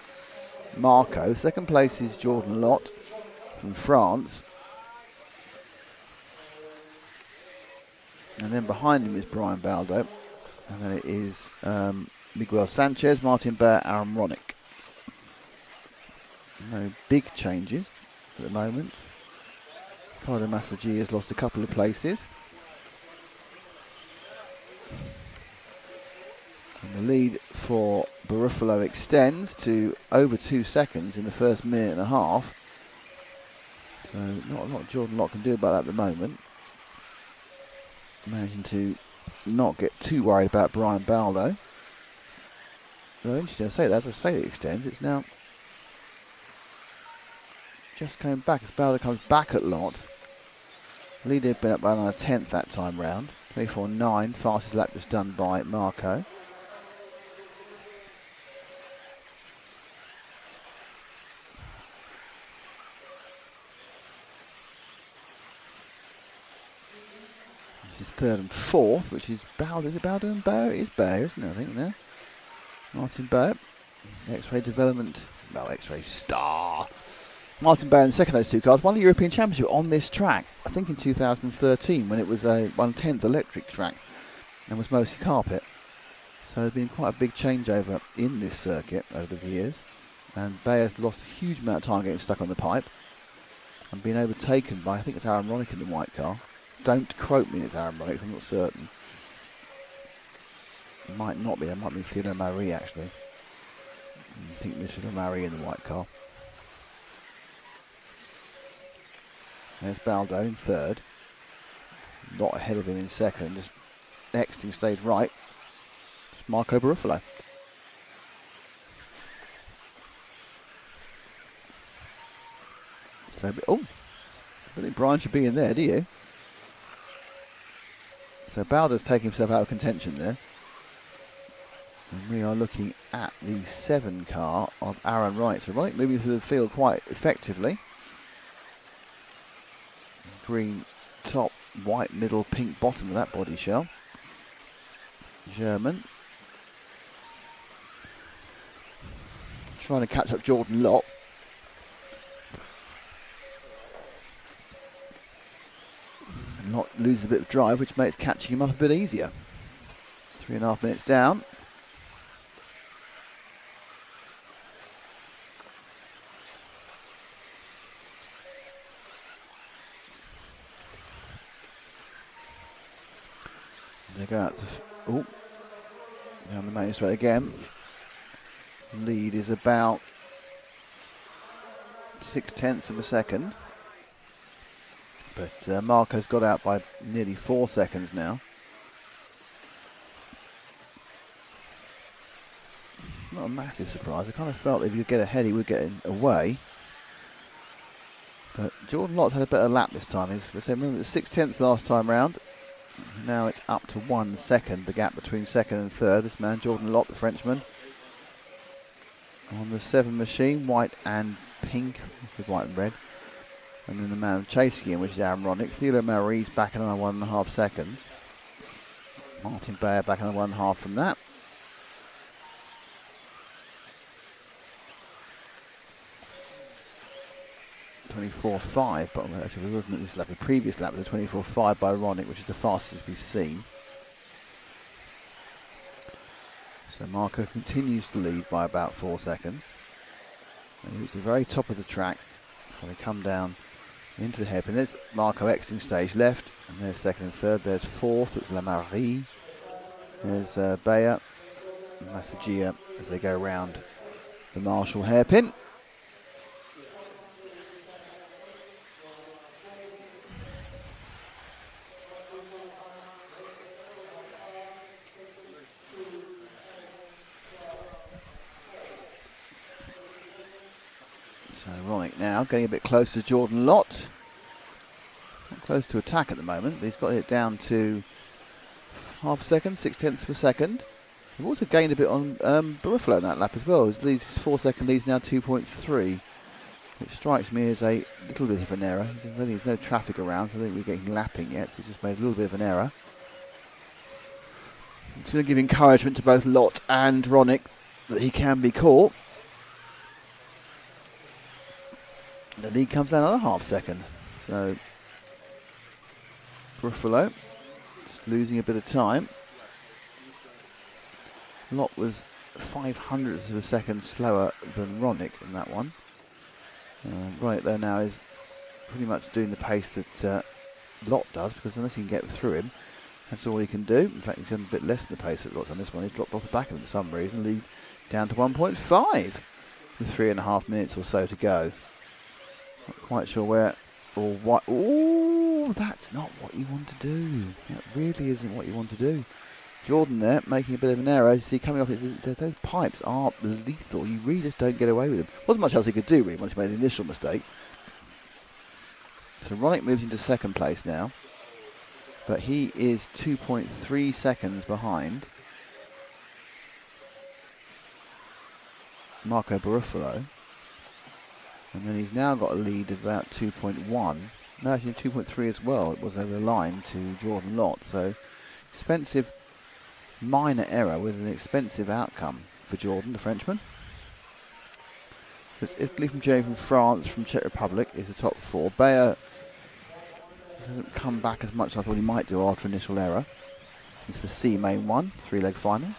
S1: Marco. Second place is Jordan Lott from France. And then behind him is Brian Baldo. And then it is Miguel Sanchez, Martin Baer, Aaron Ronick. No big changes at the moment. Ricardo Massaguia has lost a couple of places. And the lead for Barofalo extends to over 2 seconds in the first minute and a half. So not a lot Jordan Lott can do about that at the moment. Managing to not get too worried about Brian Baldo. Well, interesting, I say that, as I say it extends, it's now just coming back as Baldo comes back at Lott. Leader had been up by another 10th that time round. 24.9, fastest lap was done by Marco. This is third and fourth, which is Baldo. Is it Baldo and Bayer? It is Bayer, isn't it? I think now. Martin Bayer. X-Ray Development. No, X-Ray Star. Martin Bayer in the second of those two cars won the European Championship on this track. I think in 2013 when it was a 1/10th electric track and was mostly carpet. So there's been quite a big changeover in this circuit over the years. And Bayer's lost a huge amount of time getting stuck on the pipe and being overtaken by, I think it's Aaron Ronick in the white car. Don't quote me, it's Aaron Ronick, I'm not certain. It might not be, it might be Theo Marie actually. I think Mr. Murray in the white car. There's Baldo in third. Not ahead of him in second. Just exiting stage right. It's Marco Barufalo. So, oh, I don't think Brian should be in there, do you? So Baldo's taking himself out of contention there. And we are looking at the 7 car of Aaron Wright. So Wright moving through the field quite effectively. Green top, white middle, pink bottom of that body shell. German. Trying to catch up Jordan Lott. And Lott loses a bit of drive, which makes catching him up a bit easier. 3.5 minutes down. They go out to, down the main straight again. Lead is about 0.6 of a second. But Marco's got out by nearly 4 seconds now. Not a massive surprise. I kind of felt that if you could get ahead, he would get away. But Jordan Lott's had a better lap this time. Remember, it was 0.6 last time round. Now it's up to 1 second, the gap between second and third. This man, Jordan Lott, the Frenchman, on the 7 machine, white and pink, with white and red. And then the man chasing him, which is Aaron Roddick. Thilo Marie's back another 1.5 seconds. Martin Bayer back another 1.5 from that. .24.5, but actually it wasn't this lap. The previous lap was a 24.5 by Roddick, which is the fastest we've seen. So Marco continues to lead by about 4 seconds. And he's at the very top of the track. So they come down into the hairpin. There's Marco exiting stage left, and there's second and third. There's fourth, it's Lamarie. There's Bayer and Massagia as they go around the Marshall hairpin. So Ronick now getting a bit close to Jordan Lott. Not close to attack at the moment, but he's got it down to half a second, 0.6 of a second. We've also gained a bit on Barufalo in that lap as well. His 4 second lead's now 2.3, which strikes me as a little bit of an error. There's no traffic around, so I think we're getting lapping yet, so he's just made a little bit of an error. It's going to give encouragement to both Lott and Ronick that he can be caught. The lead comes down another half second. So Barufalo just losing a bit of time. Lott was 0.05 of a second slower than Ronick in that one. Ronick though now is pretty much doing the pace that Lott does, because unless you can get through him, that's all he can do. In fact, he's done a bit less than the pace that Lott's on this one. He's dropped off the back of him for some reason, lead down to 1.5 with 3.5 minutes or so to go. Not quite sure where or what. Oh, that's not what you want to do. That really isn't what you want to do. Jordan there making a bit of an error. You see coming off, those pipes are lethal. You really just don't get away with them. Wasn't much else he could do really once he made the initial mistake. So Ronick moves into second place now, but he is 2.3 seconds behind Marco Barufalo. And then he's now got a lead of about 2.1. No, actually 2.3 as well. It was over the line to Jordan Lott. So expensive minor error with an expensive outcome for Jordan, the Frenchman. So it's Italy from Germany, from France, from Czech Republic is the top 4. Bayer doesn't come back as much as I thought he might do after initial error. It's the C main one, 3-leg finals.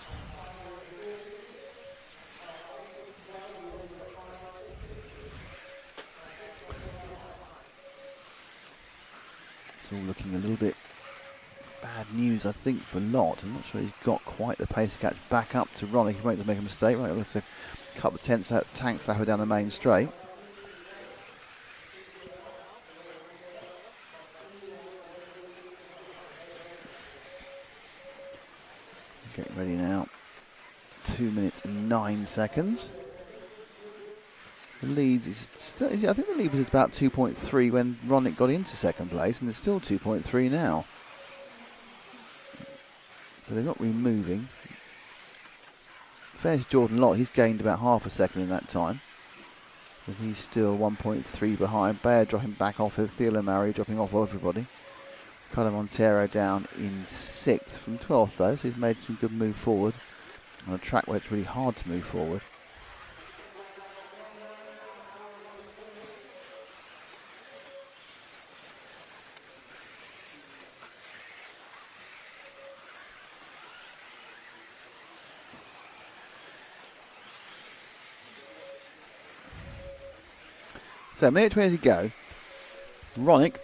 S1: It's all looking a little bit bad bad news, I think, for Lott. I'm not sure he's got quite the pace to catch back up to Ronnick. He won't make a mistake. Right, let's a couple of tanks slapper down the main straight. Getting ready now. 2 minutes and 9 seconds. The lead is still, I think the lead was about 2.3 when Ronnick got into second place, and it's still 2.3 now. So they're not really moving. Fair to Jordan Lott, he's gained about half a second in that time. But he's still 1.3 behind. Bayer dropping back off of Theo Murray, dropping off everybody. Ricardo Montero down in 6th from 12th though, so he's made some good move forward on a track where it's really hard to move forward. So, minute 20 to go. Ronnick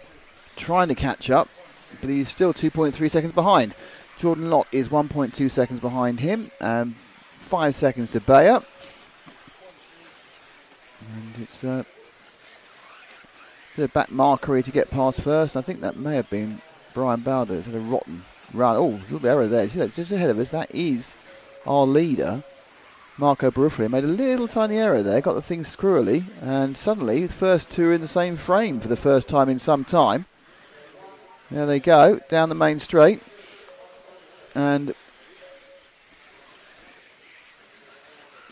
S1: trying to catch up, but he's still 2.3 seconds behind. Jordan Lott is 1.2 seconds behind him, 5 seconds to Bayer. And it's a bit of back markery to get past first. I think that may have been Brian Bowder. It's had a rotten run. Oh, a little bit of error there. See that? Just ahead of us. That is our leader. Marco Baruffi made a little tiny error there, got the thing squirrely, and suddenly the first two are in the same frame for the first time in some time. There they go, down the main straight. And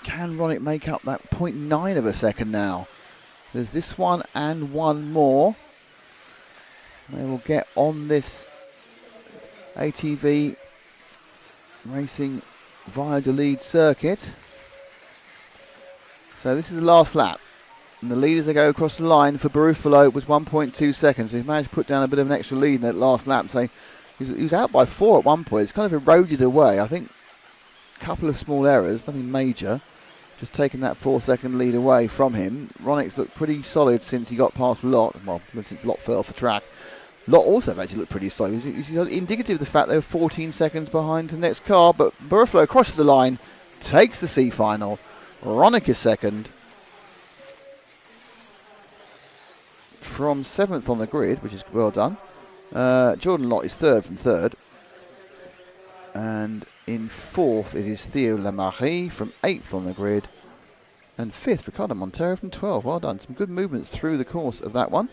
S1: can Ronnick make up that 0.9 of a second now? There's this one and one more. They will get on this ATV racing via the lead circuit. So this is the last lap. And the lead as they go across the line for Barufalo was 1.2 seconds. So he's managed to put down a bit of an extra lead in that last lap. So he was out by 4 at one point. It's kind of eroded away. I think a couple of small errors, nothing major. Just taking that 4-second lead away from him. Ronnick's looked pretty solid since he got past Lott. Well, since Lott fell off the track. Lott also actually looked pretty solid. It was indicative of the fact they were 14 seconds behind the next car. But Barufalo crosses the line, takes the C final. Ronnick is second. From 7th on the grid, which is well done. Jordan Lott is third from third. And in 4th it is Theo Lamarie from 8th on the grid. And 5th, Ricardo Montero from 12. Well done. Some good movements through the course of that one.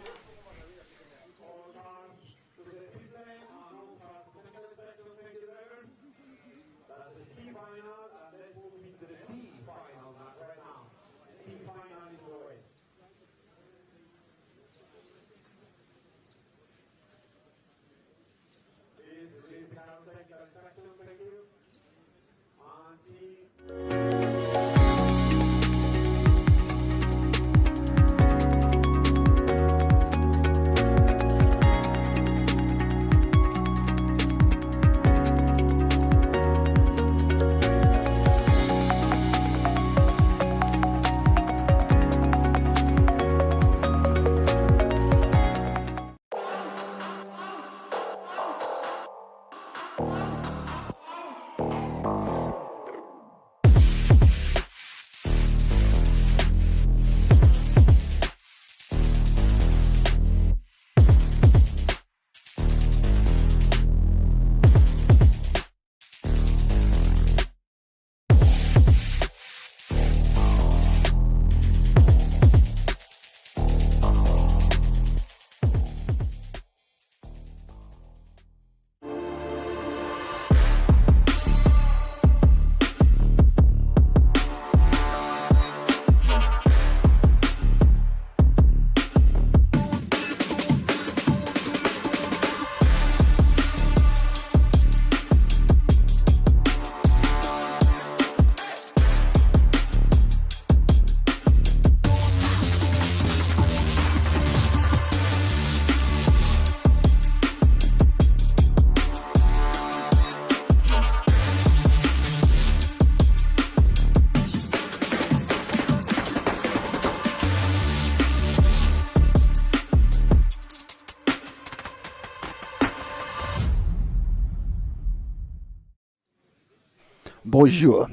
S1: Bonjour.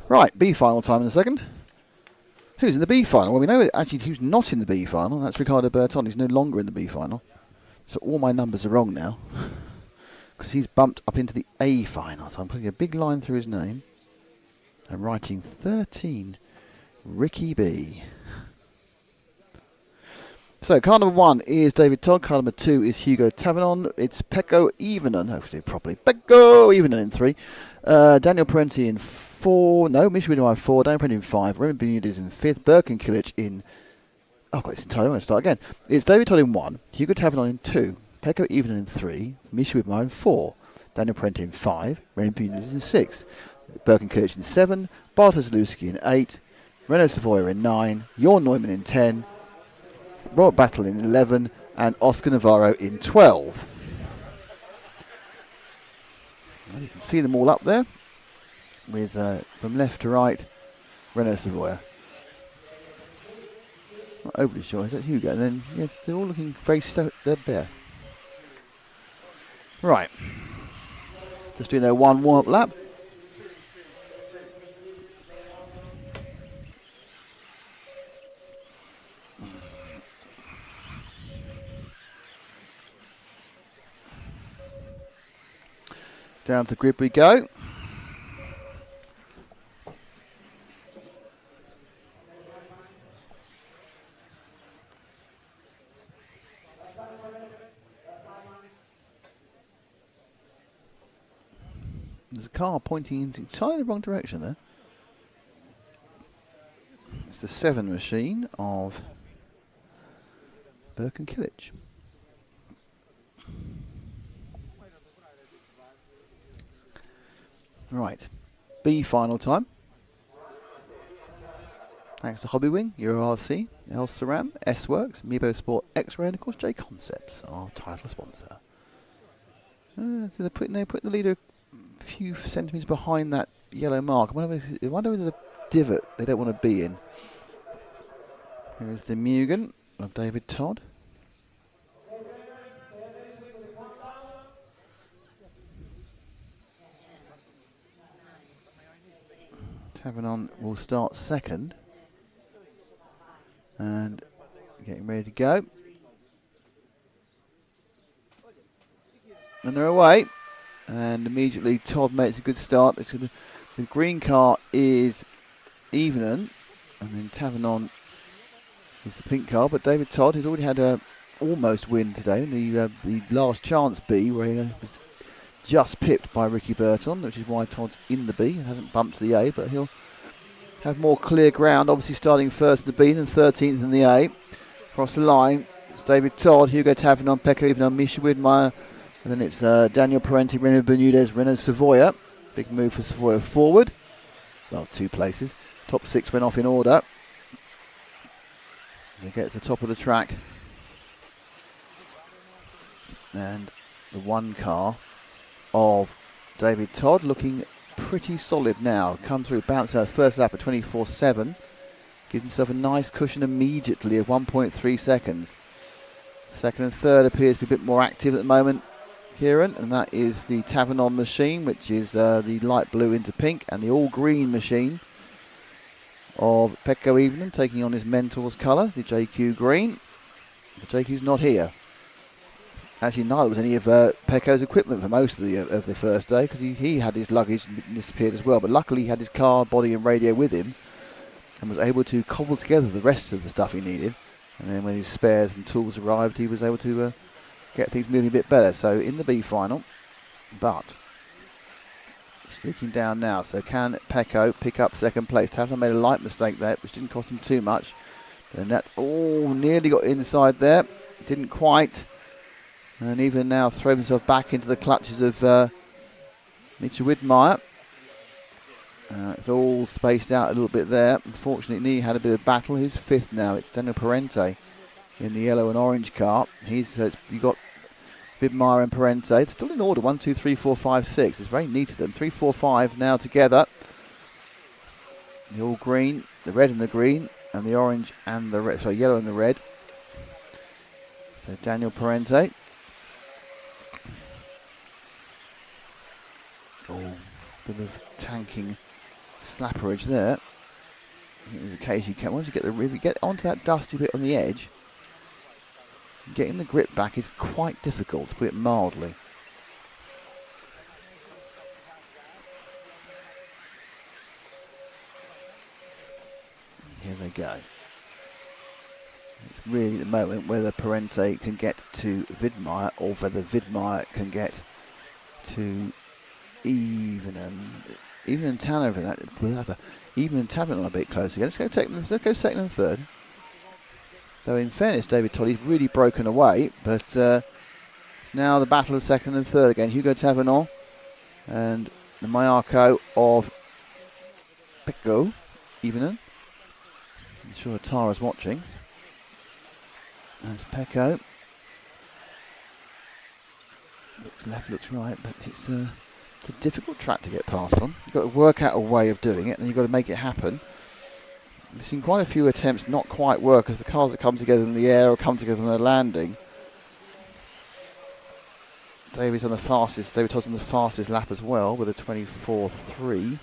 S1: Right, B final time in a second. Who's in the B final? Well, we know actually who's not in the B final. That's Ricardo Berton. He's no longer in the B final. So all my numbers are wrong now. Because he's bumped up into the A final. So I'm putting a big line through his name. I'm writing 13, Ricky B. So car number 1 is David Todd. Car number 2 is Hugo Tavernon. It's Pecco Evenon. Hopefully properly. Pecco Evenon in 3. Daniel Parenti in 4. No, Michigan in 4. Daniel Parenti in 5. Raymond Bermudez in 5th. Birkenkilich in... Oh, I've got this entirely. I'm going to start again. It's David Todd in 1. Hugo Tavernon in 2. Pecco Evenon in 3. Misha Widmar in 4. Daniel Parenti in 5. Raymond Bermudez in 6. Birkenkilich in 7. Bartosz Zaluski in 8. Renaud Savoya in 9. Jorn Neumann in 10. Robert Battle in 11 and Oscar Navarro in 12. Well, you can see them all up there with from left to right Renaud Savoya. Not overly sure, is that Hugo? And then, yes, they're all looking very they're there. Right. Just doing their one warm-up lap. Down to the grid we go. There's a car pointing in entirely the wrong direction there. It's the 7 machine of Birkenkilich. Right, B final time. Thanks to Hobbywing, EuroRC, LSRAM, S-Works, Meebo Sport X-Ray, and of course JConcepts, our title sponsor. So they're putting the leader a few centimetres behind that yellow mark. I wonder if there's a divot they don't want to be in. Here's the Mugen of David Todd. Tavernon will start second and getting ready to go, and they're away, and immediately Todd makes a good start. The green car is Evenon, and then Tavernon is the pink car, but David Todd has already had a almost win today in the last chance B, where he was just pipped by Ricky Burton, which is why Todd's in the B and hasn't bumped to the A, but he'll have more clear ground, obviously starting first in the B and 13th in the A. Across the line, it's David Todd, Hugo Tavernon, Pecco Evenon, Misha Widmar, and then it's Daniel Parenti, Raymond Bermudez, Renaud Savoya. Big move for Savoya forward. Well, 2 places. Top 6 went off in order. They get to the top of the track. And the 1 car of David Todd looking pretty solid now. Come through, bounce out first lap at 24.7. Gives himself a nice cushion immediately of 1.3 seconds. Second and third appears to be a bit more active at the moment, Kieran, and that is the Tavernon machine, which is the light blue into pink, and the all green machine of Pecco Evenon taking on his mentor's colour, the JQ green. But JQ's not here. Actually, neither was any of Pecco's equipment for most of the first day, because he had his luggage and disappeared as well. But luckily, he had his car, body, and radio with him, and was able to cobble together the rest of the stuff he needed. And then when his spares and tools arrived, he was able to get things moving a bit better. So in the B final, but streaking down now. So can Pecco pick up second place? Tavernon made a light mistake there, which didn't cost him too much. Then that nearly got inside there, didn't quite. And even now throws himself back into the clutches of Mitchell Widmar. It's all spaced out a little bit there. Unfortunately, he had a bit of battle. Who's 5th now? It's Daniel Parenti in the yellow and orange car. You got Widmar and Parenti. It's still in order. 1, 2, 3, 4, 5, 6. It's very neat of them. 3, 4, 5 now together. The all green, the red and the green, and the orange and the red. So yellow and the red. So Daniel Parenti. Oh, Bit of tanking slapperage there. There's a case you can, once you get if you get onto that dusty bit on the edge, getting the grip back is quite difficult, to put it mildly. Here they go. It's really the moment whether Parente can get to Widmeyer or whether Widmeyer can get to Evenen and Tavernon. Even and Tavernon a bit closer again. Let's go second and third. Though in fairness, David Todd, he's really broken away, but it's now the battle of second and third again. Hugo Tavernon and the Mayako of Pecco Evenen. I'm sure Tara's watching. That's Pecco. Looks left, looks right, but it's a difficult track to get past on. You've got to work out a way of doing it, and you've got to make it happen. We've seen quite a few attempts not quite work as the cars that come together in the air or come together on a landing. David Todd's on the fastest lap as well with a 24.3.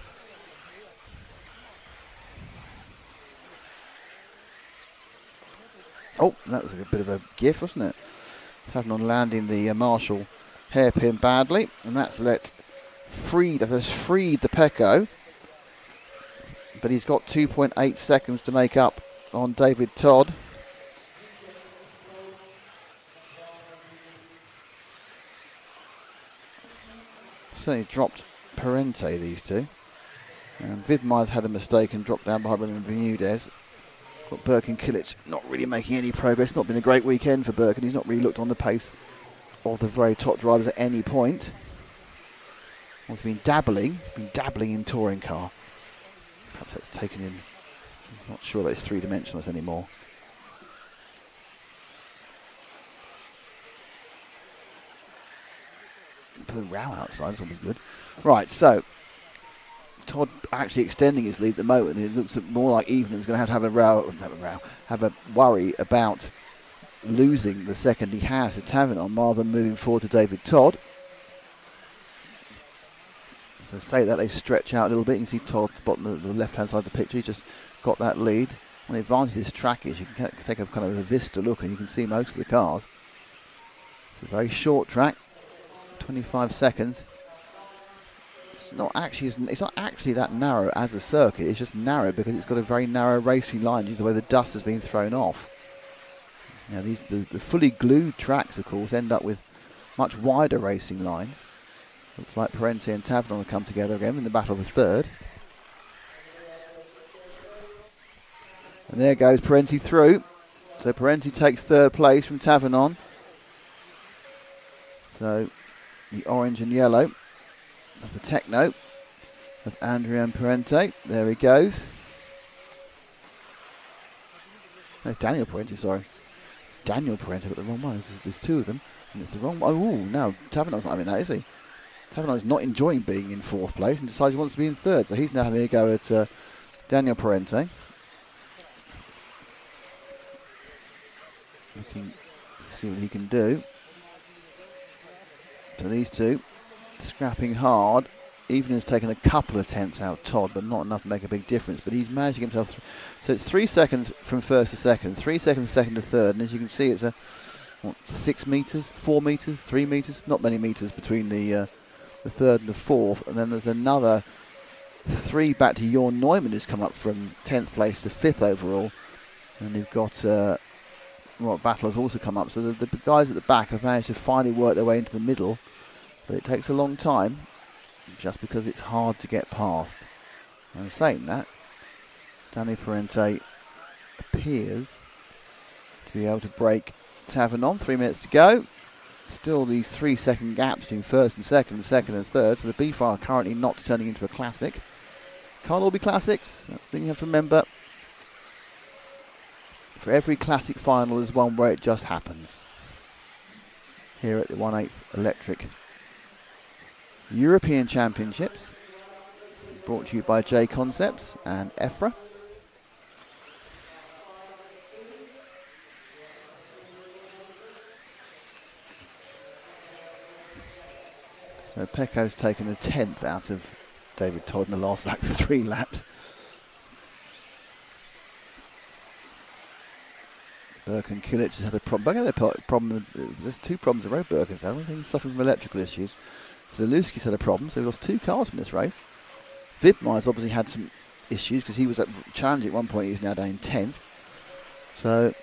S1: Oh, that was a bit of a gift, wasn't it? Tavernon landing the Marshall hairpin badly, and that's freed the Pecco. But he's got 2.8 seconds to make up on David Todd. Certainly dropped Parente, these two. And Widmeyer's had a mistake and dropped down behind Bermudez. Got Birkin Kilic not really making any progress. Not been a great weekend for Birkin. He's not really looked on the pace of the very top drivers at any point. He's been dabbling in touring car. Perhaps that's taken him. He's not sure that it's three-dimensionals anymore. Put a row outside, that's always good. Right, so Todd actually extending his lead at the moment. It looks more like Evening's going to have a worry about losing the second he has to Tavernon rather than moving forward to David Todd. So say that they stretch out a little bit. You can see Todd at the bottom of the left-hand side of the picture. He's just got that lead. And the advantage of this track is you can take a kind of a vista look and you can see most of the cars. It's a very short track, 25 seconds. It's not actually that narrow as a circuit. It's just narrow because it's got a very narrow racing line due to the way the dust has been thrown off. Now the fully glued tracks, of course, end up with much wider racing lines. Looks like Parente and Tavernon will come together again in the battle of the third. And there goes Parente through. So Parente takes third place from Tavernon. So the orange and yellow of the Techno of Adrian Parente. There he goes. There's Daniel Parente, sorry. It's Daniel Parente, but the wrong one. There's two of them. And it's the wrong one. Oh, no. Tavernon's not having that, is he? Tavernon's not enjoying being in fourth place and decides he wants to be in third. So he's now having a go at Daniel Parente. Looking to see what he can do. So these two scrapping hard. Even has taken a couple of attempts out Todd, but not enough to make a big difference. But he's managed to get himself so it's 3 seconds from first to second, 3 seconds second to third, and as you can see, it's 6 meters, 4 meters, 3 meters, not many meters between the third and the fourth, and then there's another 3 back to Jorn Neumann who's come up from 10th place to 5th overall, and you've got Battle has also come up. So the guys at the back have managed to finally work their way into the middle, but it takes a long time just because it's hard to get past. And saying that, Danny Parente appears to be able to break Tavernon. 3 minutes to go. Still these 3 second gaps between first and second and third. So the B-Fire are currently not turning into a classic. Can't all be classics. That's the thing you have to remember. For every classic final, there's one where it just happens. Here at the 1/8 Electric European Championships, brought to you by JConcepts and EFRA. So Pecco's taken a 10th out of David Todd in the last like 3 laps. Burke and Kilic has had a problem. Burke had a problem. There's 2 problems in a row. Burke has had. He's suffering from electrical issues. Zalewski's had a problem, so we lost 2 cars in this race. Vidmar's obviously had some issues because he was challenging at one point. He's now down in 10th. So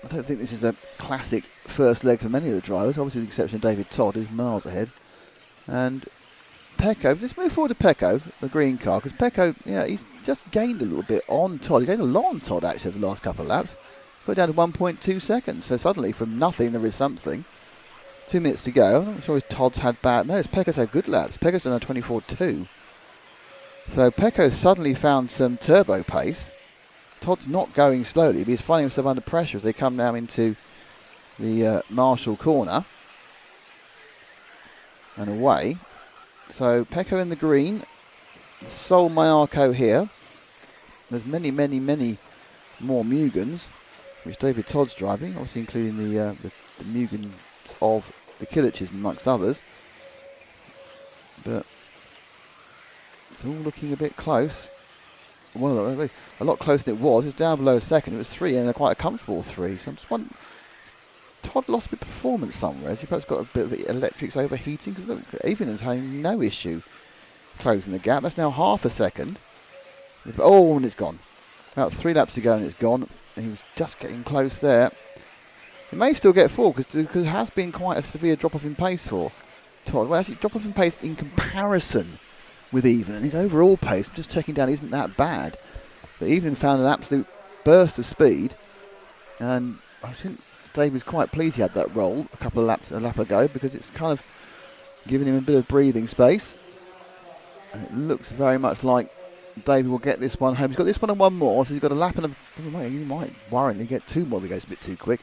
S1: I don't think this is a classic first leg for many of the drivers, obviously with the exception of David Todd, who's miles ahead. And Pecco, let's move forward to Pecco, the green car, because Pecco, yeah, he's just gained a little bit on Todd. He gained a lot on Todd actually over the last couple of laps. He's got down to 1.2 seconds, so suddenly from nothing there is something. 2 minutes to go. I'm not sure if Todd's had bad. No, Pecco's had good laps. Pecco's done a 24.2. So Pecco suddenly found some turbo pace. Todd's not going slowly, but he's finding himself under pressure as they come now into the Marshall corner and away. So Pecco in the green, Sol Mayarko here. There's many more Mugans, which David Todd's driving, obviously including the Mugans of the Kiliches amongst others. But it's all looking a bit close. Well, a lot closer than it was. It's down below a second. It was 3 and quite a comfortable 3. So I'm just wondering, Todd lost a bit of performance somewhere. Has he perhaps got a bit of electrics overheating? Because look, Evenen's having no issue closing the gap. That's now half a second. Oh, and it's gone. About 3 laps to go and it's gone. And he was just getting close there. He may still get 4 because it has been quite a severe drop-off in pace for Todd. Well, actually, drop-off in pace in comparison with Even, and his overall pace, just checking down, isn't that bad. But Even found an absolute burst of speed, and I think Dave was quite pleased he had that roll a lap ago, because it's kind of giving him a bit of breathing space. And it looks very much like David will get this one home. He's got this one and 1 more, so he's got a lap and he might worryingly get 2 more if he goes a bit too quick.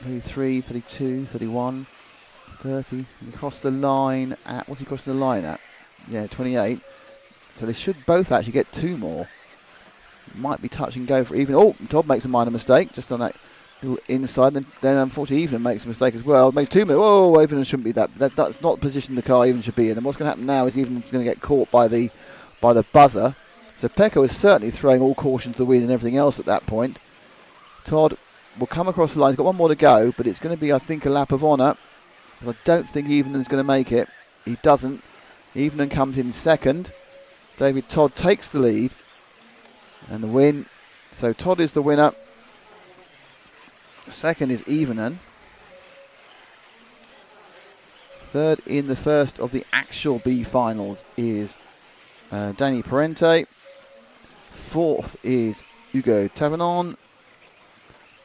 S1: 33, 32, 31. 30, across the line at, what's he crossing the line at? Yeah, 28. So they should both actually get 2 more. Might be touch and go for Even. Oh, Todd makes a minor mistake just on that little inside. Then unfortunately Even makes a mistake as well. Makes 2 more. Oh, Even shouldn't be that's not the position the car Even should be in. And what's going to happen now is Even's going to get caught by the buzzer. So Pecco is certainly throwing all caution to the wind and everything else at that point. Todd will come across the line. He's got 1 more to go, but it's going to be, I think, a lap of honour. Because I don't think Evenen's going to make it. He doesn't. Evenen comes in second. David Todd takes the lead and the win. So Todd is the winner. Second is Evenen. Third in the first of the actual B finals is Danny Parente. Fourth is Hugo Tavernon.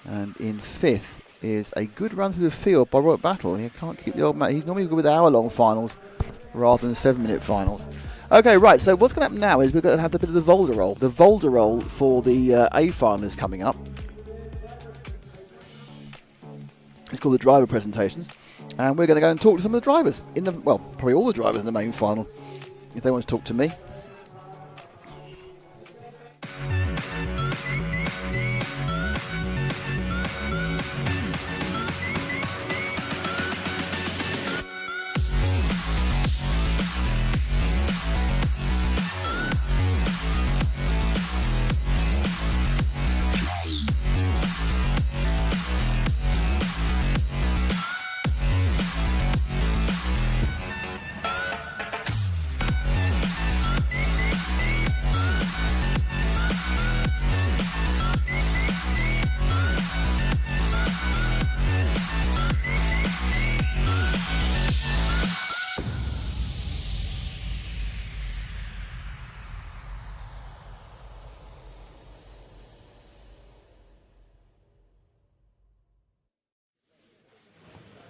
S1: And in fifth is a good run through the field by Robert Battle. He can't keep the old man. He's normally good with hour-long finals rather than 7-minute finals. Okay, right, so what's going to happen now is we're going to have a bit of the Volder roll. The Volder roll for the A final is coming up. It's called the driver presentations. And we're going to go and talk to some of the drivers. Probably all the drivers in the main final, if they want to talk to me.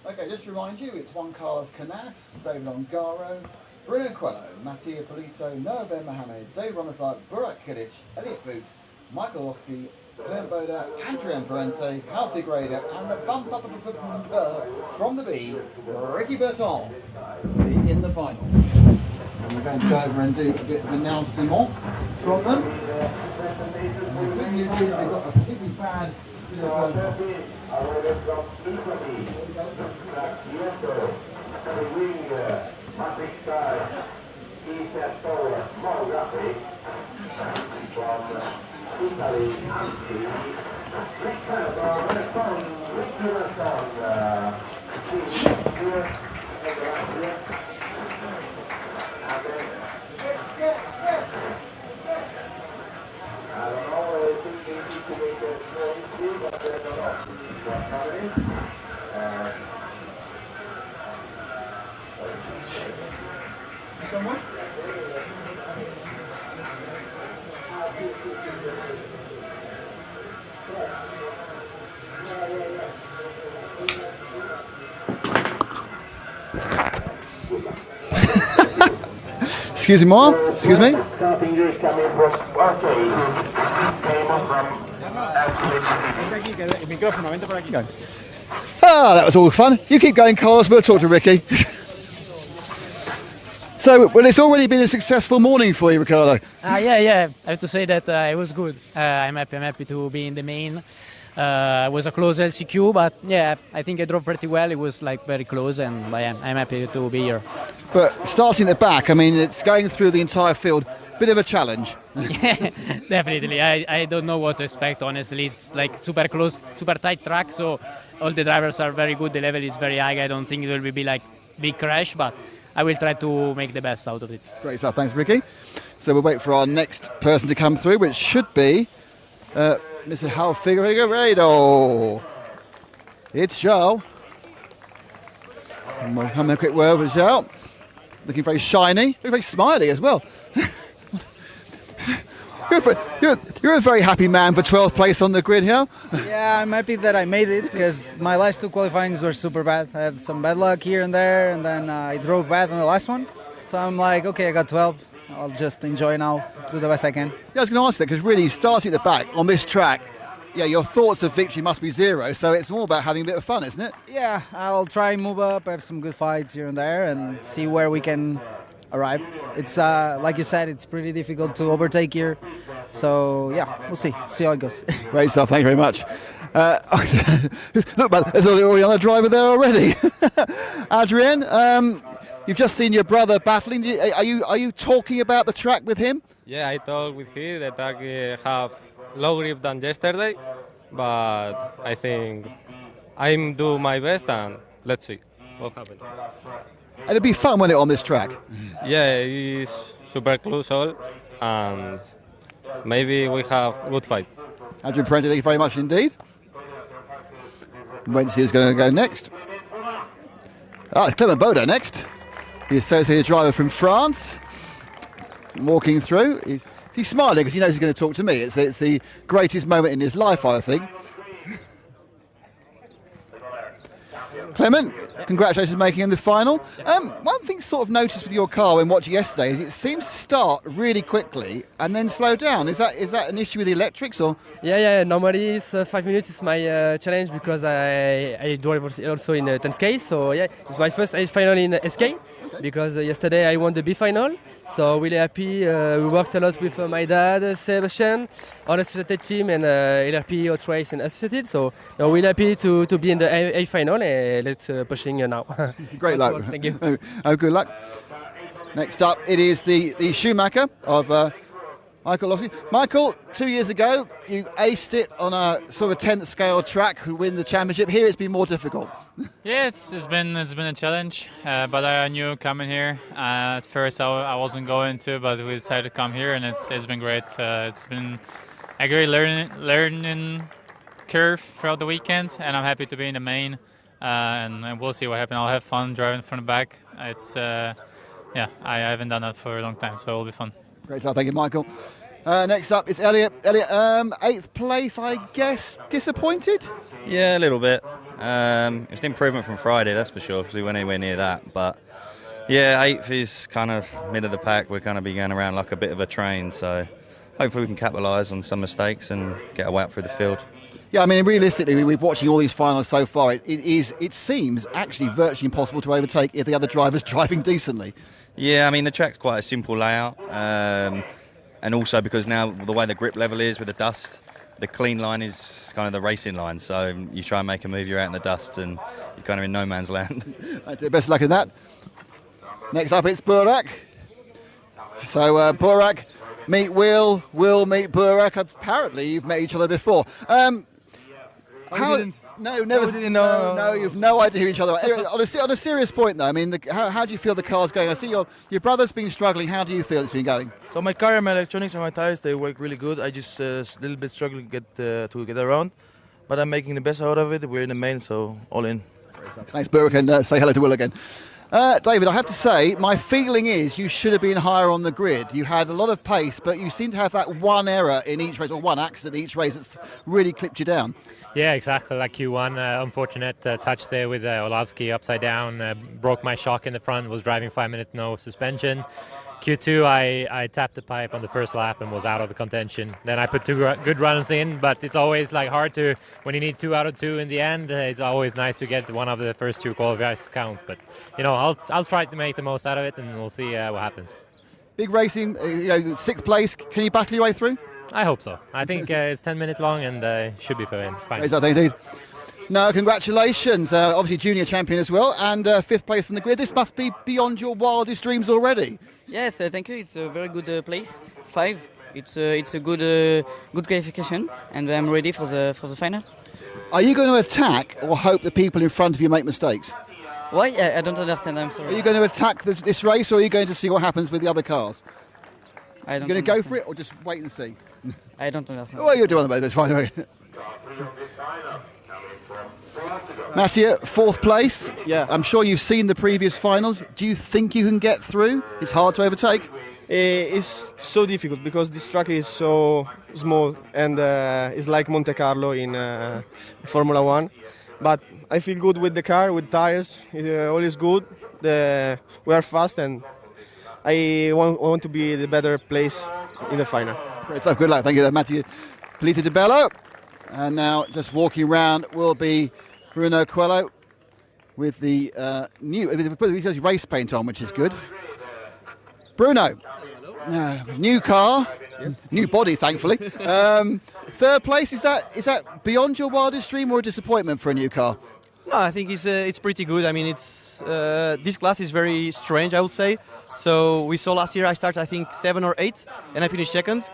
S1: Okay, just to remind you, it's Juan Carlos Canas, David Ongaro, Bruno Coelho, Mattia Polito, Noah Ben Mohamed, Dave Ronafart, Burak Kilic, Elliot Boots, Michael Oski, Glenn Boda, Adrian Parente, Healthy Grader, and the bump up from the B, Ricky Berton, in the final. And we're going to go over and do a bit of announcement from them. And the good news is we've got a particularly bad bit of Excuse me, more. Excuse me. Ah, that was all fun. You keep going, Carlos. We'll talk to Ricky. So, well, it's already been a successful morning for you, Ricardo.
S3: Yeah. I have to say that it was good. I'm happy to be in the main. It was a close LCQ, but yeah, I think I drove pretty well. It was like very close, and I'm happy to be here.
S1: But starting at the back, I mean, it's going through the entire field. Bit of a challenge.
S3: Yeah, definitely. I don't know what to expect, honestly. It's like super close, super tight track, so all the drivers are very good. The level is very high. I don't think it will be like big crash, but I will try to make the best out of it.
S1: Great stuff. Thanks, Ricky. So we'll wait for our next person to come through, which should be Mr. Hal Figueiredo. It's Joe. And we'll have a quick word with Joe. Looking very shiny, looking very smiley as well. You're a very happy man for 12th place on the grid here.
S8: Yeah, I'm happy that I made it because my last two qualifyings were super bad. I had some bad luck here and there, and then I drove bad on the last one. So I'm like, okay, I got 12. I'll just enjoy now, do the best I can.
S1: Yeah, I was going to ask that because really starting at the back on this track, yeah, your thoughts of victory must be zero. So it's more about having a bit of fun, isn't it?
S8: Yeah, I'll try and move up, have some good fights here and there, and see where we can arrive. It's like you said, it's pretty difficult to overtake here. So yeah, we'll see how it goes.
S1: Great stuff. Thank you very much. Look, man, there's already another driver there already. Adrian, you've just seen your brother battling. Are you talking about the track with him?
S11: Yeah, I talked with him. The track have low grip than yesterday, but I think I'm do my best and let's see what happens.
S1: And it'd be fun, wouldn't it, on this track?
S11: Yeah, it's super close all, and maybe we have good fight.
S1: Adrian Parenti, thank you very much indeed. Wait to see who's going to go next. It's Clement Boda next. The associated driver from France. Walking through. He's smiling because he knows he's going to talk to me. It's the greatest moment in his life, I think. Clement, congratulations on making in the final. One thing sort of noticed with your car when watching yesterday is it seems to start really quickly and then slow down. Is that an issue with the electrics or?
S12: Yeah. Normally it's 5 minutes is my challenge because I do also in 10K. So yeah, it's my first A final in SK. Because yesterday I won the B final, so really happy. We worked a lot with my dad, Sebastian, on the associated team, and LRP, Hot Race, and associated. So really happy to be in the A final. Let's pushing now.
S1: Great luck.
S12: Thank you.
S1: Good luck. Next up, it is the Schumacher of Michael Lossi. Michael, 2 years ago, you aced it on a sort of a 10th scale track to win the championship. Here, it's been more difficult.
S13: Yeah, it's been a challenge, but I knew coming here. At first, I wasn't going to, but we decided to come here, and it's been great. It's been a great learning curve throughout the weekend, and I'm happy to be in the main. And we'll see what happens. I'll have fun driving from the back. It's I haven't done that for a long time, so it'll be fun.
S1: Great stuff, thank you, Michael. Next up is Elliot. Elliot, 8th place, I guess. Disappointed?
S14: Yeah, a little bit. It's an improvement from Friday, that's for sure, because we weren't anywhere near that. But yeah, 8th is kind of mid of the pack. We're kind of be going around like a bit of a train, so hopefully we can capitalise on some mistakes and get a way up through the field.
S1: Yeah, I mean, realistically, we're watching all these finals so far. It seems actually virtually impossible to overtake if the other driver's driving decently.
S14: Yeah, I mean, the track's quite a simple layout. And also because now the way the grip level is with the dust, the clean line is kind of the racing line. So you try and make a move, you're out in the dust and you're kind of in no man's land.
S1: Best of luck in that. Next up, it's Burak. So Burak meet Will meet Burak. Apparently you've met each other before.
S15: Didn't.
S1: No, never. No, you've no idea who each other are. Anyway, on a serious point, though, I mean, how do you feel the car's going? I see your brother's been struggling. How do you feel it's been going?
S15: So my car and my electronics and my tires, they work really good. I just a little bit struggling to get around, but I'm making the best out of it. We're in the main, so all in.
S1: Thanks, Burak, and say hello to Will again. David, I have to say, my feeling is you should have been higher on the grid. You had a lot of pace, but you seem to have that one error in each race, or one accident in each race that's really clipped you down.
S16: Yeah, exactly like Q1. Unfortunate touch there with Orlovsky upside down. Broke my shock in the front, was driving 5 minutes, no suspension. Q2, I tapped the pipe on the first lap and was out of the contention. Then I put two good runs in, but it's always like hard to, when you need 2 out of 2 in the end, it's always nice to get one of the first 2 qualifiers count. But, you know, I'll try to make the most out of it, and we'll see what happens.
S1: Big racing, 6th place. Can you battle your way through?
S16: I hope so. I think it's 10 minutes long and should be fine.
S1: Is that indeed? No, congratulations. Obviously junior champion as well, and 5th place on the grid. This must be beyond your wildest dreams already.
S17: Yes, thank you. It's a very good place. 5. It's a good qualification, and I'm ready for the final.
S1: Are you going to attack or hope the people in front of you make mistakes?
S17: Why? I don't understand. I'm sorry.
S1: Are you going to attack this race, or are you going to see what happens with the other cars?
S17: I don't.
S1: You're going to go for it, or just wait and see?
S17: I don't understand.
S1: Well, you're doing it's fine. Mattia, 4th place.
S18: Yeah.
S1: I'm sure you've seen the previous finals. Do you think you can get through? It's hard to overtake.
S18: It's so difficult because this track is so small and it's like Monte Carlo in Formula 1. But I feel good with the car, with tires. All is good. We are fast and I want to be the better place in the final.
S1: Great stuff. Good luck. Thank you, Mattia Polito de Bello. And now just walking around will be Bruno Coelho with the new race paint on, which is good. Bruno, new car, new body, thankfully. 3rd place, is that beyond your wildest dream or a disappointment for a new car?
S19: No, I think it's pretty good. I mean, it's this class is very strange, I would say. So we saw last year I started, I think, 7 or 8, and I finished 2nd.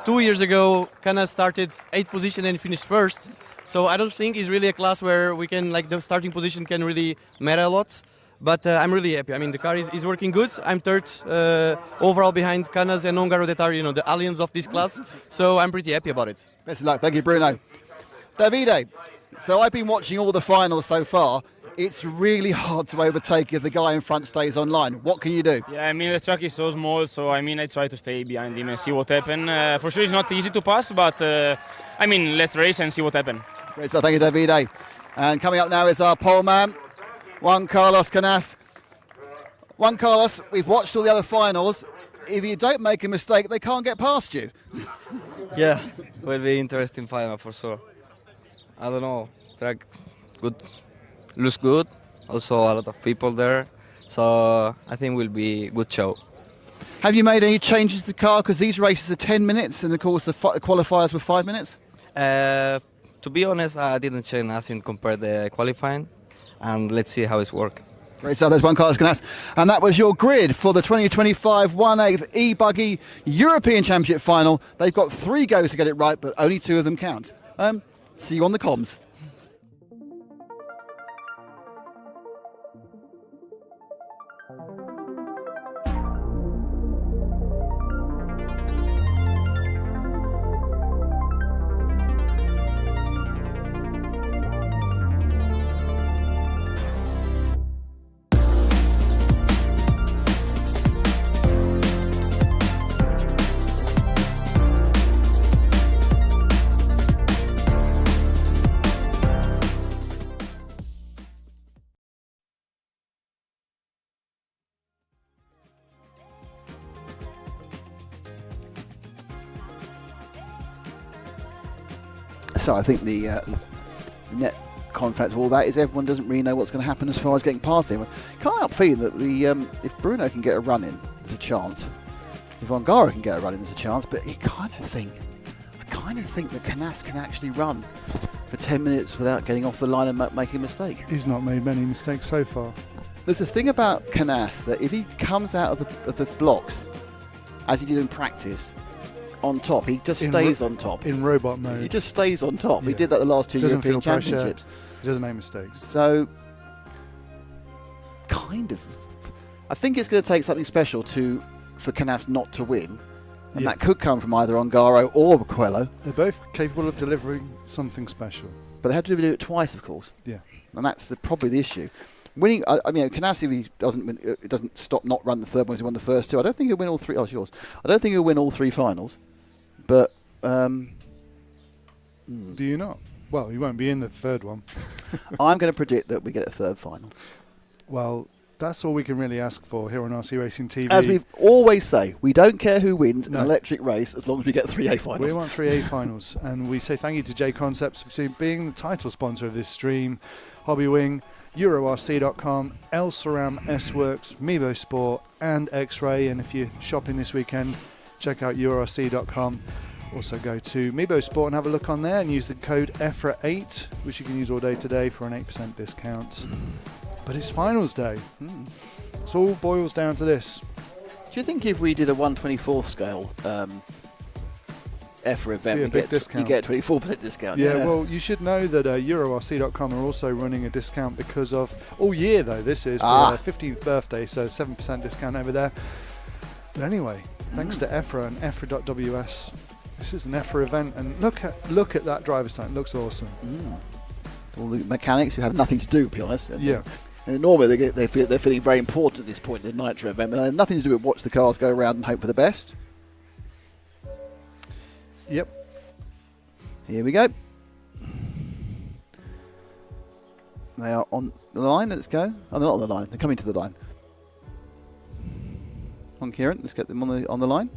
S19: 2 years ago, Kana started 8th position and finished 1st. So I don't think it's really a class where we can, like, the starting position can really matter a lot. But I'm really happy. I mean, the car is working good. I'm 3rd overall behind Canas and Ongaro that are, the aliens of this class. So I'm pretty happy about it.
S1: Best of luck. Thank you, Bruno. Davide, so I've been watching all the finals so far. It's really hard to overtake if the guy in front stays online. What can you do?
S20: Yeah, I mean, the track is so small, so I try to stay behind him and see what happens. For sure, it's not easy to pass, but let's race and see what happens.
S1: Great stuff. Thank you, Davide. And coming up now is our pole man, Juan Carlos Canas. Juan Carlos, we've watched all the other finals. If you don't make a mistake, they can't get past you.
S21: Yeah, will be interesting final for sure. I don't know, track good. Looks good, also a lot of people there, so I think will be a good show.
S1: Have you made any changes to the car? Because these races are 10 minutes and of course the qualifiers were 5 minutes.
S21: To be honest, I didn't change nothing compared to the qualifying, and let's see how it's working.
S1: Great stuff, there's Juan Carlos Canas. And that was your grid for the 2025 1/8 E-Buggy European Championship final. They've got 3 goes to get it right, but only 2 of them count. See you on the comms. So I think the net contact of all that is everyone doesn't really know what's going to happen as far as getting past him. Can't help feeling that if Bruno can get a run in, there's a chance. If Ongaro can get a run in, there's a chance. But I kind of think that Canas can actually run for 10 minutes without getting off the line and making a mistake.
S4: He's not made many mistakes so far.
S1: There's a thing about Canas that if he comes out of the blocks, as he did in practice, on top, he just stays on top.
S4: In robot mode.
S1: He just stays on top.
S4: Yeah.
S1: He did that the last two
S4: Doesn't
S1: European
S4: feel pressure.
S1: Championships.
S4: He doesn't make mistakes.
S1: So, kind of. I think it's going to take something special for Canas not to win. And
S4: Yeah.
S1: that could come from either Ongaro or Coelho.
S4: They're both capable of delivering something special.
S1: But they have to do it twice, of course.
S4: Yeah.
S1: And that's probably the issue. Winning, I mean, Canas, if he doesn't win, it doesn't stop not run the third one. He won the first two. I don't think he'll win all three. Oh, it's yours. I don't think he'll win all three finals. But
S4: do you not? Well, he won't be in the third one.
S1: I'm going to predict that we get a third final.
S4: Well, that's all we can really ask for here on RC Racing TV.
S1: As we always say, we don't care who wins an electric race as long as we get 3A finals.
S4: We want 3A finals. And we say thank you to JConcepts for being the title sponsor of this stream. Hobbywing, EuroRC.com, El Saram, S-Works, Mebo Sport and X-Ray. And if you're shopping this weekend, check out EuroRC.com. Also go to Mebo Sport and have a look on there and use the code EFRA8, which you can use all day today for an 8% discount. But it's finals day. It all boils down to this.
S1: Do you think if we did a 1/24th scale EFRA event,
S4: Be a big discount.
S1: you get a 24% discount?
S4: Yeah, well, you should know that EuroRC.com are also running a discount because of all year, though. This is for their 15th birthday, so 7% discount over there. But anyway, thanks to EFRA and EFRA.ws. This is an EFRA event, and look at that driver's time. It looks awesome.
S1: All the mechanics who have nothing to do, to be honest.
S4: Yeah.
S1: And normally they're feeling very important at this point in the Nitro event, but they have nothing to do with watch the cars go around and hope for the best.
S4: Yep.
S1: Here we go. They are on the line. Let's go. Oh, they're not on the line. They're coming to the line. On Kieran, let's get them on the line.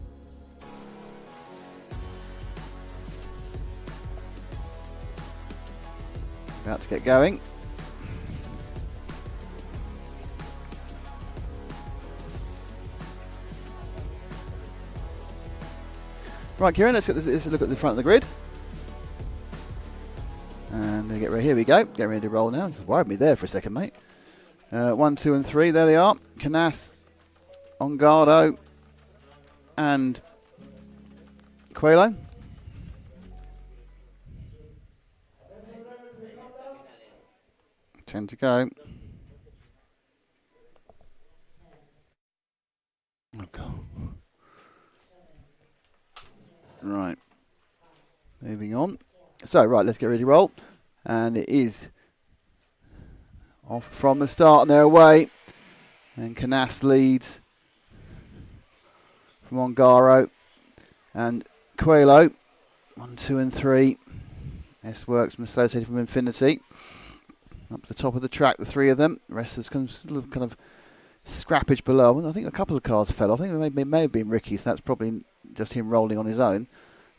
S1: About to get going. Right, Kieran, let's look at the front of the grid. And we get ready. Here we go. Get ready to roll now. Just worried me there for a second, mate. 1, 2, and 3. There they are. Canas, Ongaro, and Coelho. Ten to go. Oh, God. Right. Moving on. So, right, let's get ready to roll. And it is off from the start and they're away. And Canas leads from Ongaro. And Coelho, 1, 2, and 3. S-Works from Associated from Infinity. Up to the top of the track, the three of them. The rest is kind of scrappage below. I think a couple of cars fell off. I think it may have been Ricky, so that's probably just him rolling on his own.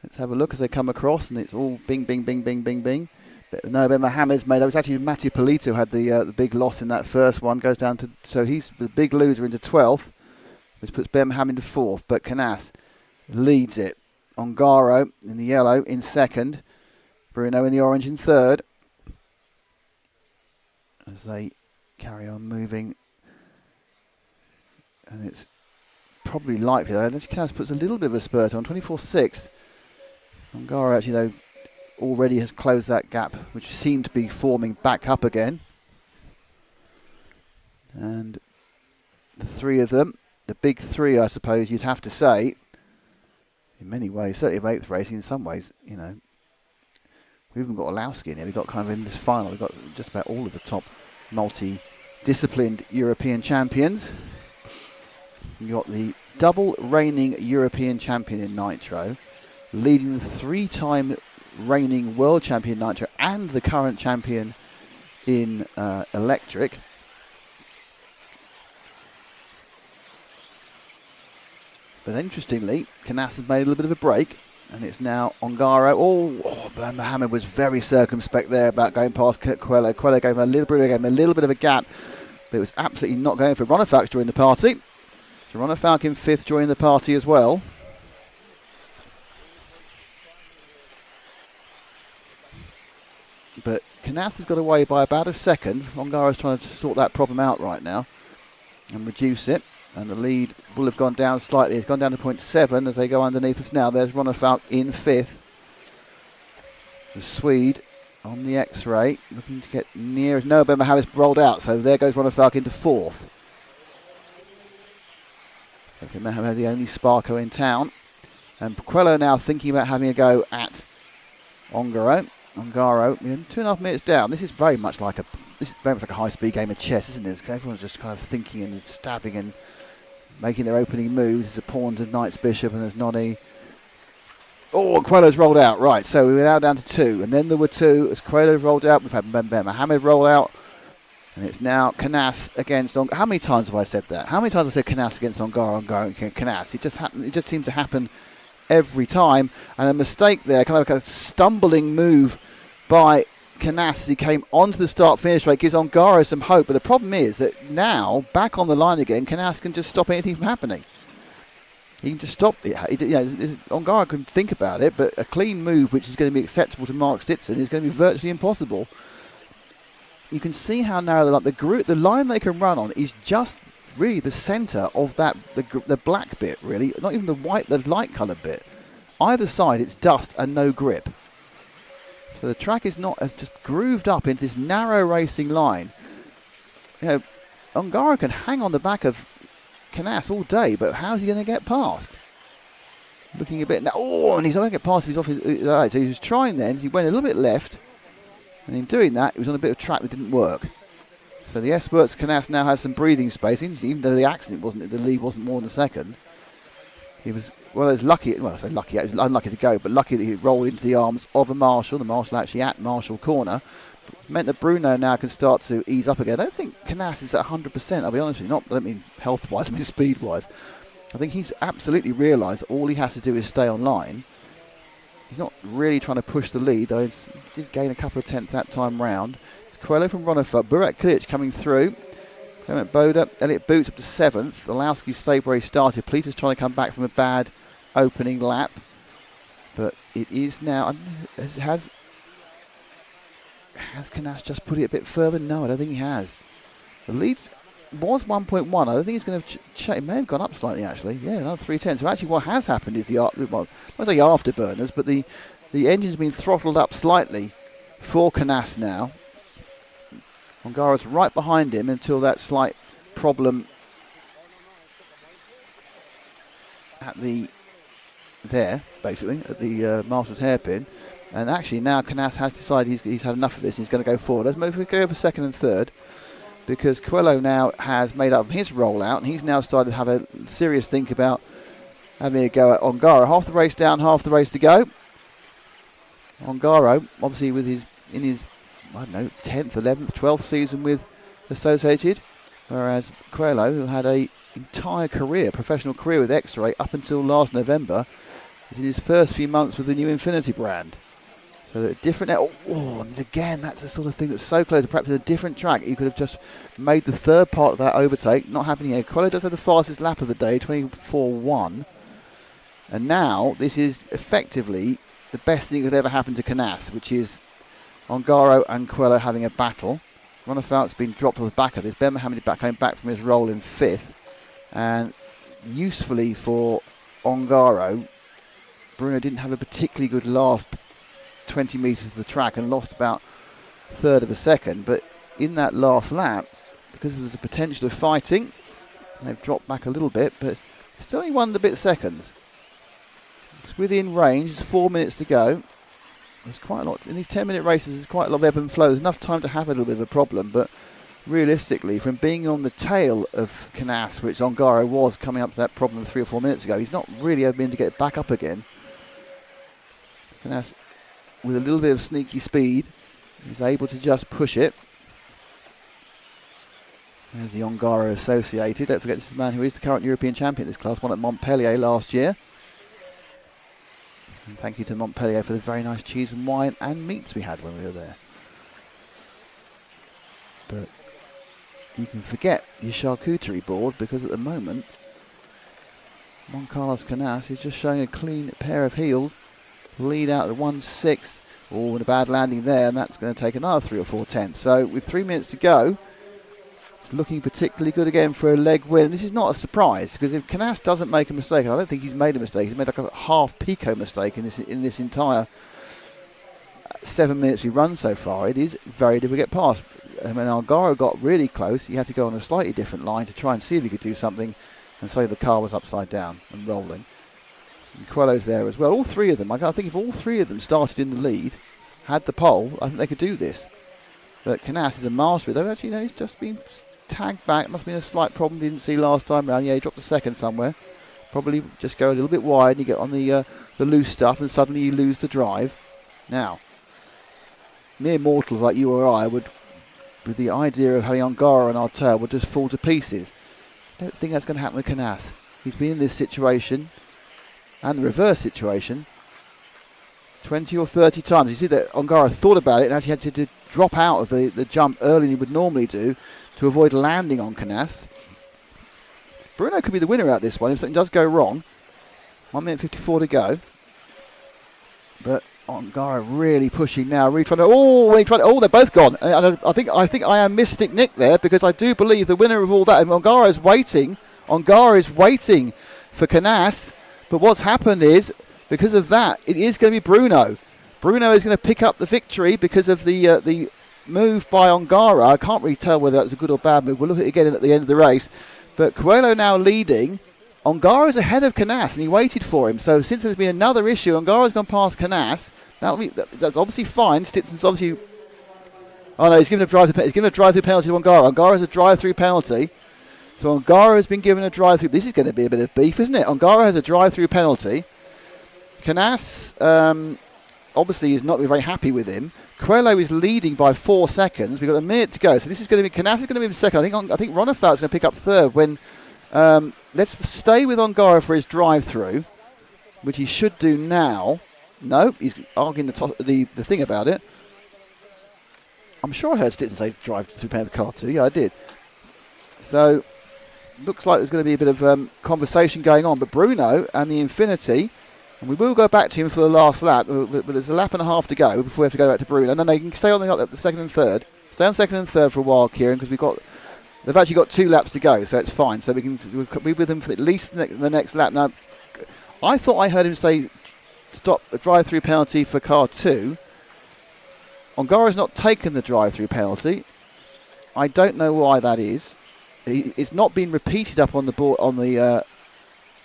S1: Let's have a look as they come across, and it's all bing, bing, bing, bing, bing, bing. But no, Ben Mohamed's made. It was actually Mattia Polito had the big loss in that first one. Goes down to, so he's the big loser into 12th, which puts Ben Mohamed into 4th. But Canas leads it. Ongaro in the yellow in 2nd. Bruno in the orange in 3rd. As they carry on moving. And it's probably likely, though. Canas puts a little bit of a spurt on, 24.6. Ongaro actually, though, already has closed that gap, which seemed to be forming back up again. And the three of them, the big three, I suppose you'd have to say, in many ways, certainly of 8th racing, in some ways, you know, we've even got Olowski in here. We've got kind of in this final, we've got just about all of the top multi-disciplined European champions. You've got the double reigning European champion in Nitro, leading the 3-time reigning world champion in Nitro and the current champion in electric. But interestingly, Canas has made a little bit of a break, and it's now Ongaro. Oh, Mohamed was very circumspect there about going past Coelho. Coelho gave him a little bit of a gap, but it was absolutely not going for it. Ronafalk's joined the party. So Ronafalk in 5th joining the party as well. But Canas has got away by about a second. Ongaro's trying to sort that problem out right now. and reduce it. And the lead will have gone down slightly. It's gone down to 0.7 as they go underneath us now. There's Ronefalk in 5th. The Swede on the X-ray, looking to get near. No, Bemba Harris rolled out, so there goes Ronefalk into 4th. Okay, Mohammed, the only Sparko in town. And Quello now thinking about having a go at Ongaro. 2.5 minutes down. This is very much like a high-speed game of chess, isn't it? Everyone's just kind of thinking and stabbing and making their opening moves. There's a pawn to knight's bishop, and there's not a. Oh, Quello's rolled out. Right, so we're now down to 2, and then there were 2 as Quello's rolled out. We've had Ben Mohammed roll out, and it's now Canas against Ongaro. How many times have I said that? How many times have I said Canas against Ongaro, Canas? It just seems to happen every time, and a mistake there, kind of like a stumbling move by Canas as he came onto the start-finish rate gives Ongaro some hope. But the problem is that now, back on the line again, Canas can just stop anything from happening. He can just stop it. Ongaro can think about it, but a clean move which is going to be acceptable to Mark Stitson is going to be virtually impossible. You can see how narrow the line they can run on is just really the centre of that the black bit, really, not even the light coloured bit. Either side, it's dust and no grip. So the track is not as just grooved up into this narrow racing line. Ongaro can hang on the back of Canas all day, but how's he going to get past? Looking a bit now. Oh, and he's not going to get past if he's off his. So he was trying then. He went a little bit left, and in doing that, he was on a bit of track that didn't work. So the experts, Canas now has some breathing space, even though the accident wasn't, the lead wasn't more than a second. He was, well, it was lucky, well, I say lucky, it was unlucky to go, but lucky that he rolled into the arms of a marshal, the marshal actually at Marshall corner. It meant that Bruno now can start to ease up again. I don't think Canas is at 100%, I'll be honest with you, I don't mean health-wise, I mean speed-wise. I think he's absolutely realised all he has to do is stay on line. He's not really trying to push the lead, though he did gain a couple of tenths that time round. Quello from Ronefalk, Burak Kilic coming through, Clement Boda, Elliot Boots up to 7th, Olowski stayed where he started, Pleater's trying to come back from a bad opening lap, but it is now, has Canas just put it a bit further? No, I don't think he has. The lead was 1.1, I don't think it's going to it may have gone up slightly actually, yeah, another 310, so actually what has happened is I won't say afterburners, but the engine's been throttled up slightly for Canas now. Ongaro's right behind him until that slight problem at the Marshall's hairpin. And actually now Canas has decided he's had enough of this and he's going to go forward. Let's move for second and third, because Quello now has made up his rollout and he's now started to have a serious think about having a go at Ongaro. Half the race down, half the race to go. Ongaro, obviously in his 10th, 11th, 12th season with Associated, whereas Quello, who had a entire professional career with X-Ray up until last November, is in his first few months with the new Infinity brand. So they're different. And again, that's the sort of thing that's so close. Perhaps a different track, you could have just made the third part of that overtake. Not happening here. Quello does have the fastest lap of the day, 24.1. And now this is effectively the best thing that could ever happen to Canas, which is Ongaro and Quello having a battle. Ronefalk's been dropped off the back of this. Ben Mohammed came back from his role in 5th. And usefully for Ongaro, Bruno didn't have a particularly good last 20 metres of the track and lost about a third of a second. But in that last lap, because there was a potential of fighting, they've dropped back a little bit, but still only 1 bit seconds. It's within range. It's 4 minutes to go. There's quite a lot in these 10-minute races. There's quite a lot of ebb and flow. There's enough time to have a little bit of a problem, but realistically, from being on the tail of Canas, which Ongaro was coming up to that problem 3 or 4 minutes ago, he's not really able to get back up again. Canas, with a little bit of sneaky speed, is able to just push it. There's the Ongaro Associated. Don't forget, this is the man who is the current European champion in this class, won at Montpellier last year. And thank you to Montpellier for the very nice cheese and wine and meats we had when we were there. But you can forget your charcuterie board, because at the moment Juan Carlos Canas is just showing a clean pair of heels. Lead out at 1.6. And a bad landing there, and that's going to take another 3 or 4 tenths. So with 3 minutes to go, It's looking particularly good again for a leg win. This is not a surprise, because if Canas doesn't make a mistake, and I don't think he's made a mistake, he's made like a half pico mistake in this entire 7 minutes we run so far. It is very difficult to get past. And when Algaro got really close, he had to go on a slightly different line to try and see if he could do something, and so the car was upside down and rolling. And Coelho's there as well. All three of them, I think if all three of them started in the lead, had the pole, I think they could do this. But Canas is a master. Though actually, no, he's just been tagged back. Must have been a slight problem didn't see last time round. Yeah, he dropped a second somewhere. Probably just go a little bit wide and you get on the loose stuff, and suddenly you lose the drive. Now, mere mortals like you or I would, with the idea of having Ongaro on our tail, would just fall to pieces. I don't think that's going to happen with Canas. He's been in this situation and the reverse situation 20 or 30 times. You see that Ongaro thought about it and actually had to drop out of the jump earlier than he would normally do to avoid landing on Canas. Bruno could be the winner out this one if something does go wrong. 1 minute 54 to go. But Ongaro really pushing now, really trying to. Oh, they're both gone. And I think I am Mystic Nick there, because I do believe the winner of all that. And Ongaro is waiting. Ongaro is waiting for Canas. But what's happened is, because of that, it is going to be Bruno. Bruno is going to pick up the victory because of the move by Ongaro. I can't really tell whether that was a good or bad move. We'll look at it again at the end of the race. But Coelho now leading. Ongaro is ahead of Canas, and he waited for him. So since there's been another issue, Ongaro's gone past Canas. That's obviously fine. Stitson's obviously. Oh no, he's given a drive-through penalty to Ongaro. Ongaro has a drive-through penalty. So Ongaro has been given a drive-through. This is going to be a bit of beef, isn't it? Ongaro has a drive-through penalty. Canas obviously is not very happy with him. Coelho is leading by 4 seconds. We've got a minute to go. So this is going to be Canas is going to be in second. I think Ronefelt's going to pick up third. When let's stay with Ongaro for his drive-through, which he should do now. No, he's arguing the thing about it. I'm sure I heard Stitson say drive-through penalty car too. Yeah, I did. So looks like there's going to be a bit of conversation going on. But Bruno and the Infinity. And we will go back to him for the last lap, but there's a lap and a half to go before we have to go back to Bruno. And then they can stay on the second and third. Stay on second and third for a while, Kieran, because they've actually got 2 laps to go, so it's fine. So we'll be with them for at least the next lap. Now, I thought I heard him say stop a drive-through penalty for car 2. Ongaro's not taken the drive-through penalty. I don't know why that is. It's not been repeated up on the board on the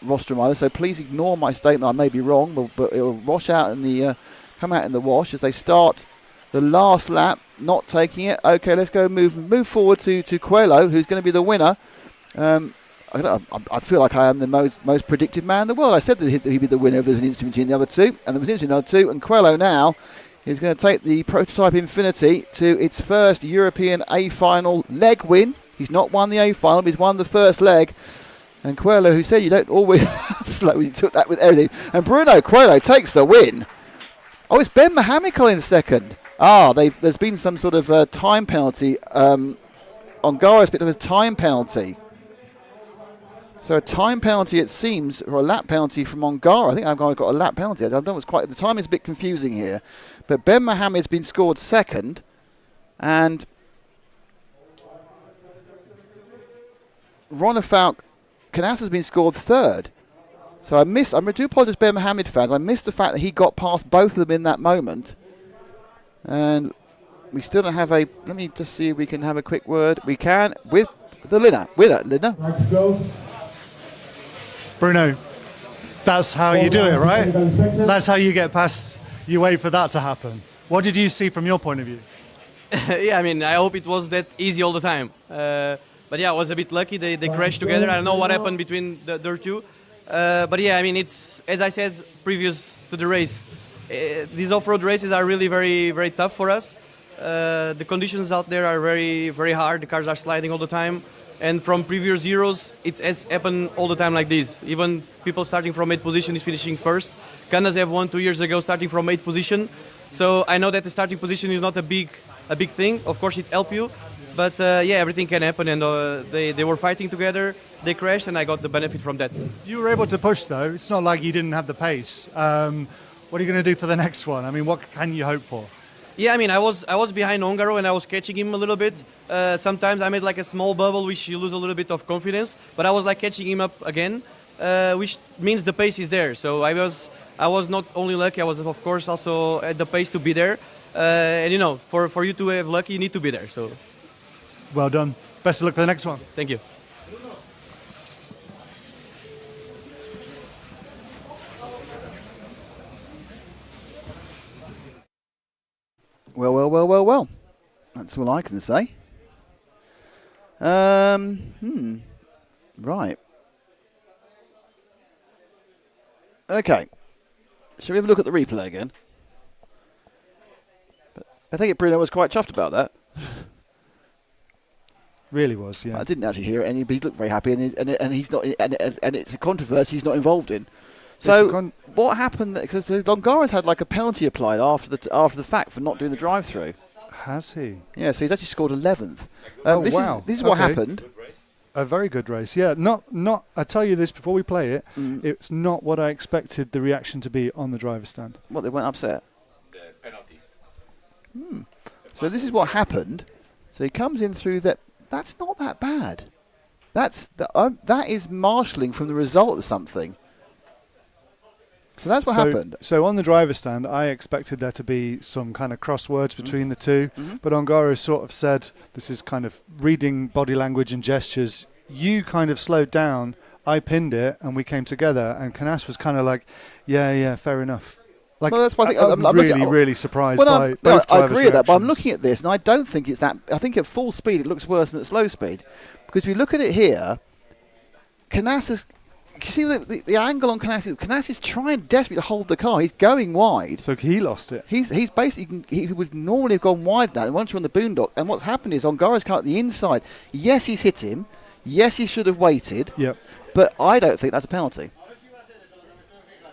S1: rostrum either, so please ignore my statement. I may be wrong, but it'll wash out in the come out in the wash as they start the last lap. Not taking it. Okay, let's go move forward to Coelho, who's going to be the winner. I feel like I am the most predictive man in the world. I said that he'd be the winner if there's an incident between the other two, and there was an incident between the other two, and Coelho now is going to take the prototype Infinity to its first European A final leg win. He's not won the A final, but he's won the first leg. And Coelho, who said you don't always slow, he took that with everything. And Bruno Coelho takes the win. Oh, it's Ben Mohammed in second. There's been some sort of time penalty. Ongaro's picked up a time penalty. So a time penalty, it seems, or a lap penalty from Ongaro. I think Ongaro got a lap penalty. I don't know what's quite. The time is a bit confusing here. But Ben Mohammed's been scored second. And Ronafalk Canas has been scored third. So I do apologise, Ben Mohammed fans. I missed the fact that he got past both of them in that moment. And we still don't have a... Let me just see if we can have a quick word. We can with the winner. Linda.
S4: Bruno, that's how you do it, right? That's how you get past... You wait for that to happen. What did you see from your point of view?
S19: Yeah, I mean, I hope it was that easy all the time. But yeah, I was a bit lucky. They crashed together. I don't know what happened between their two. But yeah, I mean, it's, as I said previous to the race, these off-road races are really very, very tough for us. The conditions out there are very, very hard. The cars are sliding all the time. And from previous zeros, it has happened all the time like this. Even people starting from 8th position is finishing first. Canas have won 2 years ago starting from 8th position. So I know that the starting position is not a big thing. Of course, it helps you. But yeah, everything can happen, and they were fighting together, they crashed, and I got the benefit from that.
S4: You were able to push, though. It's not like you didn't have the pace. What are you going to do for the next one? I mean, what can you hope for?
S19: Yeah, I mean, I was behind Ongaro and I was catching him a little bit. Sometimes I made like a small bubble, which you lose a little bit of confidence. But I was like catching him up again, which means the pace is there. So I was not only lucky, I was of course also at the pace to be there. And you know, for you to have luck, you need to be there. So
S4: Well done. Best of luck for the next one.
S19: thank you.
S1: Well. That's all I can say. Right. Okay. Shall we have a look at the replay again? I think Bruno was quite chuffed about that.
S4: Really was, yeah.
S1: I didn't actually hear it, but he looked very happy, and he's not, and it's a controversy he's not involved in. So what happened? Because Longaro's had like a penalty applied after the fact for not doing the drive-through.
S4: Has he?
S1: Yeah, so he's actually scored 11th.
S4: Wow!
S1: This is what happened.
S4: A very good race, yeah. Not. I tell you this before we play it. It's not what I expected the reaction to be on the driver's stand.
S1: What, they weren't upset? The penalty. So this is what happened. So he comes in through that. That's not that bad. That is marshalling from the result of something. So that's what happened.
S4: So on the driver's stand, I expected there to be some kind of crosswords between the two, but Ongaro sort of said, this is kind of reading body language and gestures. You kind of slowed down, I pinned it, and we came together, and Canas was kind of like, yeah, fair enough. Like, well, that's why I think I'm really surprised by both drivers'
S1: I agree with that, but I'm
S4: reactions.
S1: looking at this, and I don't think it's that. I think at full speed it looks worse than at slow speed, because if you look at it here, Canas is. You see the angle on Canas. Canas is trying desperately to hold the car. He's going wide.
S4: So he lost it.
S1: He's basically, he would normally have gone wide that, and once you're on the boondock, and what's happened is Ongaro's come at the inside. Yes, he's hit him. Yes, he should have waited.
S4: Yep.
S1: But I don't think that's a penalty.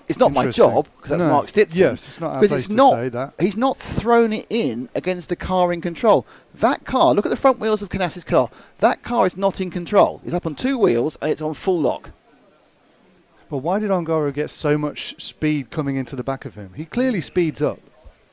S1: It's not my job, because that's Mark Stitzen.
S4: Yes, it's not our place to say that.
S1: He's not thrown it in against a car in control. That car, look at the front wheels of Canas's car. That car is not in control. It's up on two wheels, and it's on full lock.
S4: But why did Ongaro get so much speed coming into the back of him? He clearly speeds up.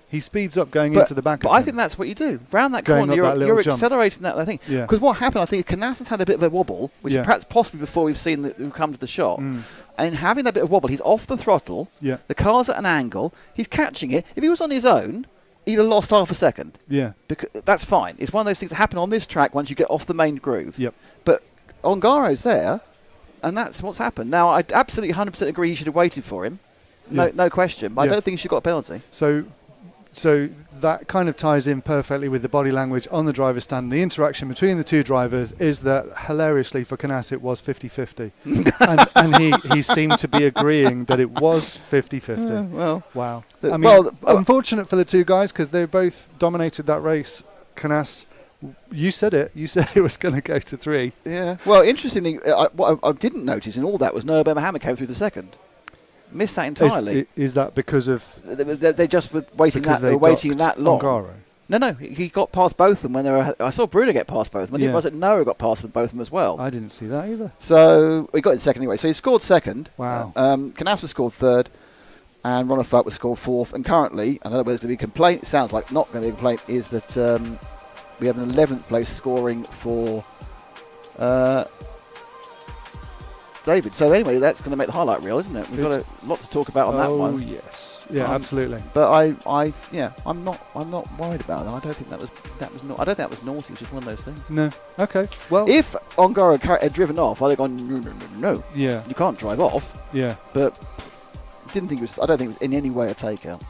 S4: He speeds up going into the back of him.
S1: But I think that's what you do. Round that corner, you're accelerating that thing. Because what happened, I think, Canas has had a bit of a wobble, which is perhaps possibly before we've come to the shot. And having that bit of wobble, he's off the throttle.
S4: Yeah.
S1: The car's at an angle. He's catching it. If he was on his own, he'd have lost half a second.
S4: Yeah.
S1: Because that's fine. It's one of those things that happen on this track once you get off the main groove.
S4: Yep.
S1: But Ongaro's there. And that's what's happened. Now, I absolutely 100% agree he should have waited for him. No question. But I don't think he should have got a penalty.
S4: So that kind of ties in perfectly with the body language on the driver's stand. The interaction between the two drivers is that, hilariously for Canas, it was 50-50. and he seemed to be agreeing that it was 50-50. Wow. I mean, unfortunate for the two guys, because they both dominated that race. Canas... You said it. You said it was going to go to 3.
S1: Yeah. Well, interestingly, what I didn't notice in all that was Noah Hammer came through the second. Missed that entirely.
S4: Is that because of...
S1: They just were waiting that long.
S4: Ongaro?
S1: No. He got past both of them when they were... I saw Bruno get past both of them. I didn't realize that Noah got past both of them as well.
S4: I didn't see that either.
S1: So he got in second anyway. So he scored second.
S4: Wow.
S1: Canas was scored third. And Ronald Fuck was scored fourth. And currently, I don't know whether it's going to be a complaint. It sounds like not going to be a complaint. Is that... we have an 11th place scoring for David. So anyway, that's going to make the highlight reel, isn't it? We've got a lot to talk about on that one.
S4: Oh yes, yeah, absolutely.
S1: But I'm not worried about that. I don't think that was I don't think that was naughty. It's just one of those things.
S4: No. Okay. Well,
S1: if Ongaro had driven off, I'd have gone no.
S4: Yeah.
S1: You can't drive off.
S4: Yeah.
S1: But I don't think it was in any way a takeout.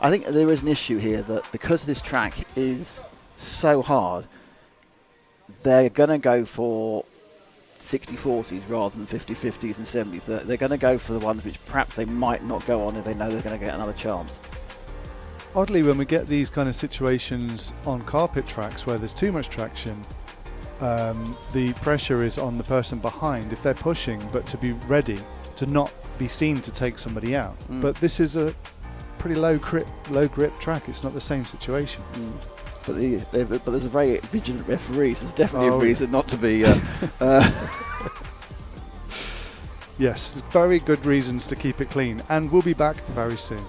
S1: I think there is an issue here that because this track is so hard, they're going to go for 60-40s rather than 50-50s and 70-30s. They're going to go for the ones which perhaps they might not go on if they know they're going to get another chance.
S4: Oddly, when we get these kind of situations on carpet tracks where there's too much traction, the pressure is on the person behind if they're pushing, but to be ready to not be seen to take somebody out. But this is a pretty low grip track. It's not the same situation.
S1: But there's a very vigilant referee, so there's definitely a reason not to be.
S4: Yes, very good reasons to keep it clean, and we'll be back very soon.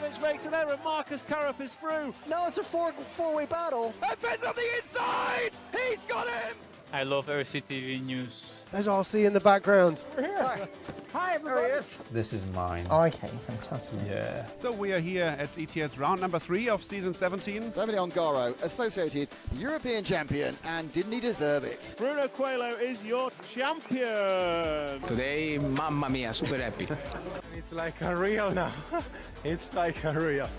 S5: Dobovic makes an error. Marcus Karup is through.
S6: Now it's a four-way battle.
S1: Evans on the inside! He's got him!
S13: I love RCTV News.
S6: As I'll see in the background.
S9: We're here. Hi, everybody. There he is.
S2: This is mine.
S6: Okay, fantastic.
S2: Yeah.
S9: So we are here at ETS round number 3 of season 17.
S1: Davide Ongaro, associated European champion, and didn't he deserve it?
S5: Bruno Coelho is your champion.
S10: Today, mamma mia, super happy.
S6: It's like a real now. It's like a real.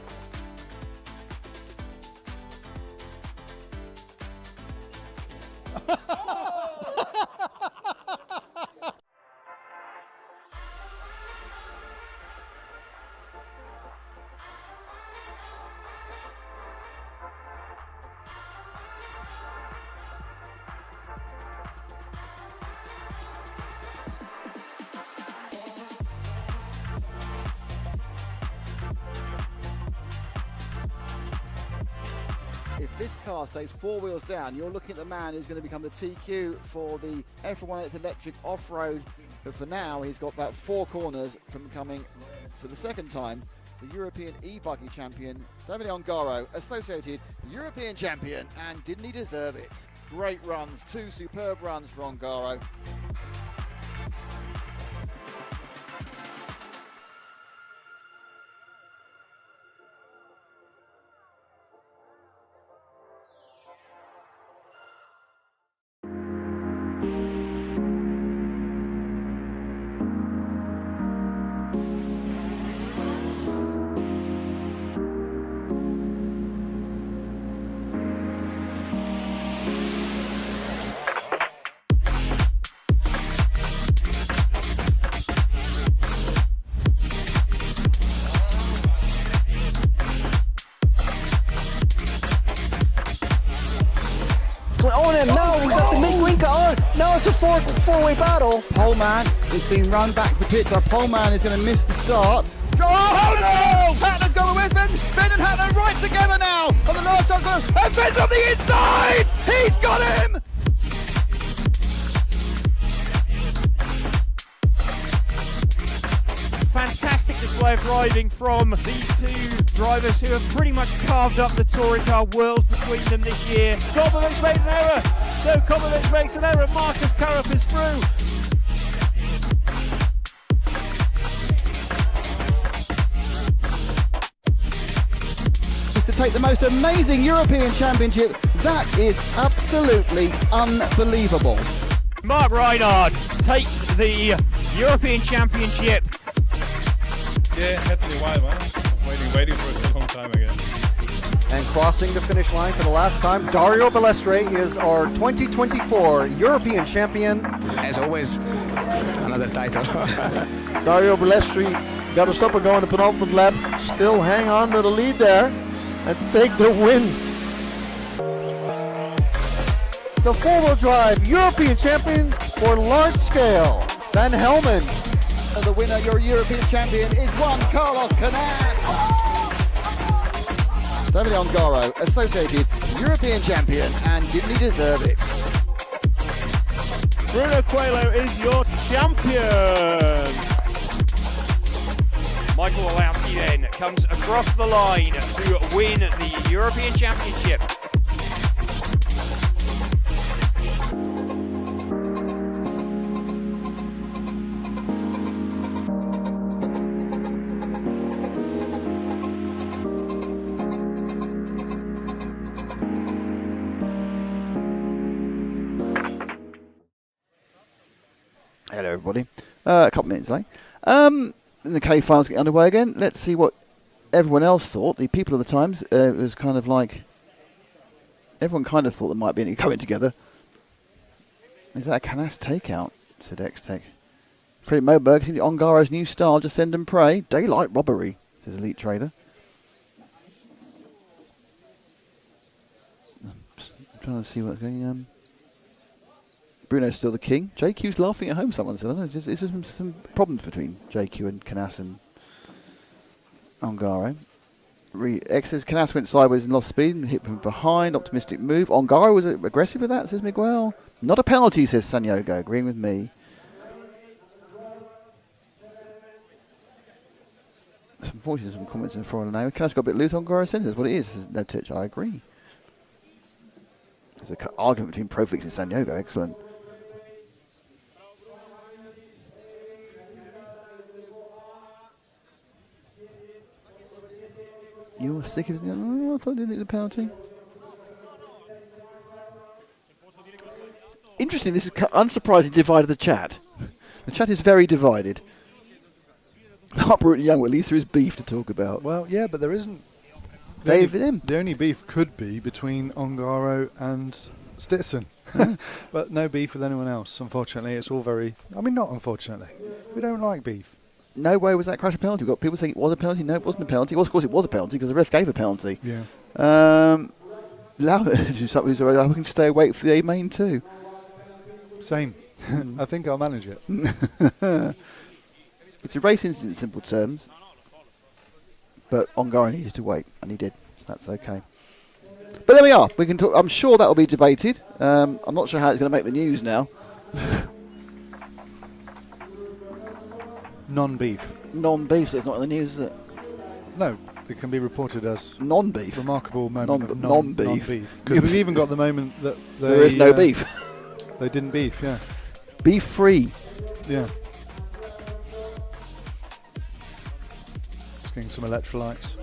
S1: If this car stays 4 wheels down, you're looking at the man who's going to become the TQ for the EFRA 1 electric off-road. But for now, he's got about 4 corners from becoming, for the second time, the European e-buggy champion. Davide Ongaro, associated European champion, and didn't he deserve it? Great runs, 2 superb runs for Ongaro.
S6: On him now, we got the Mink on. Now it's a four-way battle.
S1: Poleman is being run back to the pit. So Poleman is going to miss the start. Oh no! Hatner's going with Ben. Ben and Hatner right together now on the last jump. And Ben's on the inside! He's got him!
S5: Fantastic display of driving from these two drivers who have pretty much carved up the touring car world between them this year. Dobovic made an error. So Dobovic makes an error. Marcus Karup is through.
S1: Is to take the most amazing European Championship. That is absolutely unbelievable.
S5: Mark Reinhard takes the European Championship.
S7: Yeah, had to be a while, man. Waiting for a long time again.
S6: And crossing the finish line for the last time, Dario Balestre is our 2024 European champion.
S10: As always, another title.
S6: Dario Balestre got to stop and go in the penultimate lap. Still hang on to the lead there and take the win. The four-wheel drive European champion for large scale, Van Helmen.
S1: The winner, your European champion, is Juan Carlos Canas. Davide Ongaro, associated European champion, and didn't he deserve it?
S5: Bruno Coelho is your champion. Michael Olowski then comes across the line to win the European Championship.
S1: Hello, everybody. A couple minutes late. The K files get underway again. Let's see what everyone else thought. The people of the Times, it was kind of like everyone kind of thought there might be any coming together. Is that a Canas takeout? Said X-Tech. Freddie Moberg, Ongaro's new style, just send and pray. Daylight robbery, says Elite Trader. I'm trying to see what's going on. Bruno's still the king. JQ's laughing at home, someone said. I don't know, is there some problems between JQ and Canas and Ongaro? X says Canas went sideways and lost speed and hit from behind. Optimistic move. Ongaro was aggressive with that, says Miguel. Not a penalty, says Sanyogo, agreeing with me. Unfortunately, some comments in the forum now. Can I got a bit loose on Goro Centre? That's what it is. There's no touch. I agree. There's an argument between Profix and San Diego. Excellent. You were sick of it? Oh, I thought I didn't think it was a penalty. Interesting, this is unsurprisingly divided the chat. The chat is very divided. Harper and Young, well, at least there is beef to talk about.
S4: Well, yeah, but there isn't.
S1: David,
S4: the only beef could be between Ongaro and Stitson. But no beef with anyone else, unfortunately. It's all very... I mean, not unfortunately. We don't like beef.
S1: No way was that crash a penalty. We've got people saying it was a penalty. No, it wasn't a penalty. Well, of course it was a penalty because the ref gave a penalty.
S4: Yeah.
S1: We can stay awake for the A main too.
S4: Same. I think I'll manage it.
S1: It's a race incident in simple terms. But Ongaro needs to wait, and he did. That's okay. But there we are. We can talk. I'm sure that will be debated. I'm not sure how it's going to make the news now.
S4: Non-beef.
S1: Non-beef, so it's not in the news, is it?
S4: No, it can be reported as
S1: non-beef.
S4: Remarkable moment of
S1: non-beef.
S4: Because we've even got the moment that
S1: there is no beef.
S4: They didn't beef, yeah.
S1: Beef free.
S4: Yeah. Just getting some electrolytes.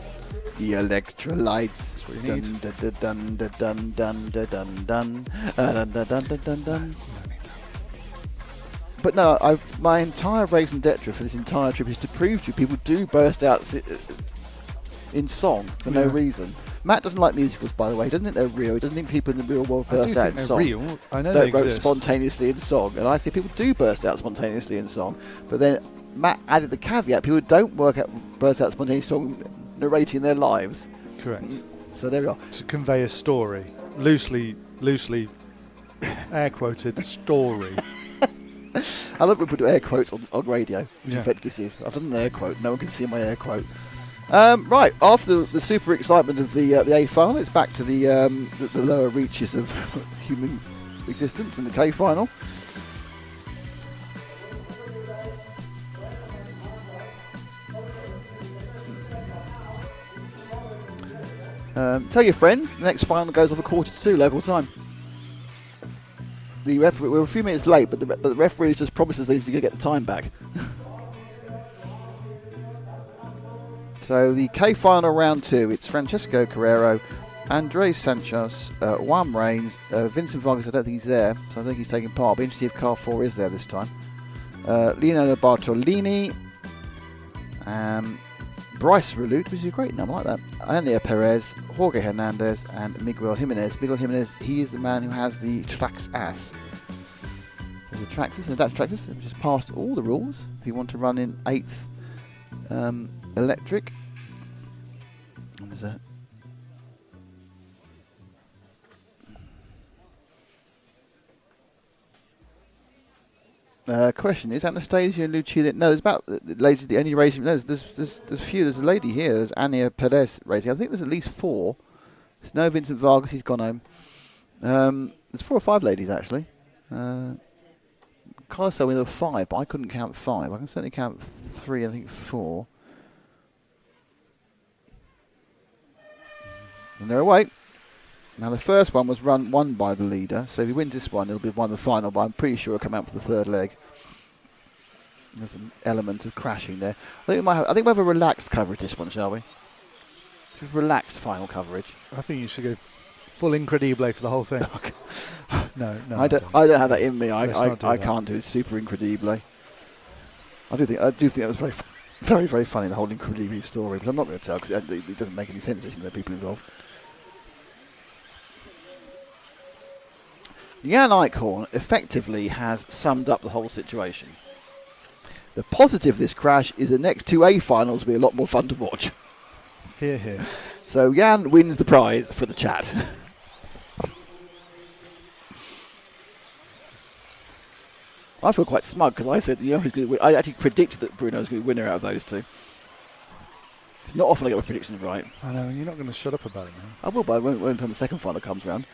S1: The electrolytes.
S4: That's what you need.
S1: Dun, dun, dun, dun, dun, dun, dun, dun, dun, dun, dun, dun, dun. But no, my entire race and Detra for this entire trip is to prove to you people do burst out in song for no reason. Matt doesn't like musicals, by the way. He doesn't think they're real. He doesn't think people in the real world burst out in song.
S4: Real. I know
S1: don't
S4: they
S1: burst
S4: exist.
S1: spontaneously in song. And I say people do burst out spontaneously in song. But then Matt added the caveat: people don't burst out spontaneously in song narrating their lives.
S4: Correct.
S1: So there we are.
S4: To convey a story, loosely air quoted story.
S1: I love when we put air quotes on radio, which
S4: Yeah.
S1: in fact this is. I've done an air quote. No one can see my air quote. Right, after the super excitement of the A final, it's back to the lower reaches of human existence in the K final. Tell your friends, the next final goes off at 1:45 local time. The referee, we're a few minutes late, but the referee just promises he's going to get the time back. So the K final round 2, it's Francesco Carrero, Andres Sanchez, Juan Reigns, Vincent Vargas. I don't think he's there, so I think he's taking part. I'll be interested if car 4 is there this time. Leonardo Bartolini, Bryce Relut, which is a great name, I like that. Ania Perez, Jorge Hernandez, and Miguel Jimenez. Miguel Jimenez, he is the man who has the Trax Ass. The Traxxas and the Dutch Traxxas have just passed all the rules. If you want to run in 8th electric, and there's a question: is Anastasia and Lucia? No, there's about ladies. The only racing. No, there's few. There's a lady here. There's Ania Perez racing. I think there's at least 4. There's no Vincent Vargas. He's gone home. There's 4 or 5 ladies actually. Carlos told me there were 5, but I couldn't count 5. I can certainly count 3. I think 4. And they're away. Now the first one was won by the leader, so if he wins this one, he'll be won the final. But I'm pretty sure he'll come out for the 3rd leg. There's an element of crashing there. I think we'll have a relaxed coverage this one, shall we? Just relaxed final coverage.
S4: I think you should go full incredible for the whole thing. No,
S1: I don't have that in me. I can't do it super incredible. I do think that was very, very, very funny, the whole incredible story. But I'm not going to tell because it doesn't make any sense. There are people involved. Jan Eichhorn effectively has summed up the whole situation. The positive of this crash is the next 2 A finals will be a lot more fun to watch.
S4: Hear, hear.
S1: So Jan wins the prize for the chat. I feel quite smug because I said, I actually predicted that Bruno was going to be winner out of those 2. It's not often I get my predictions right.
S4: I know, and you're not going to shut up about it now.
S1: I will, but I won't until the second final comes round.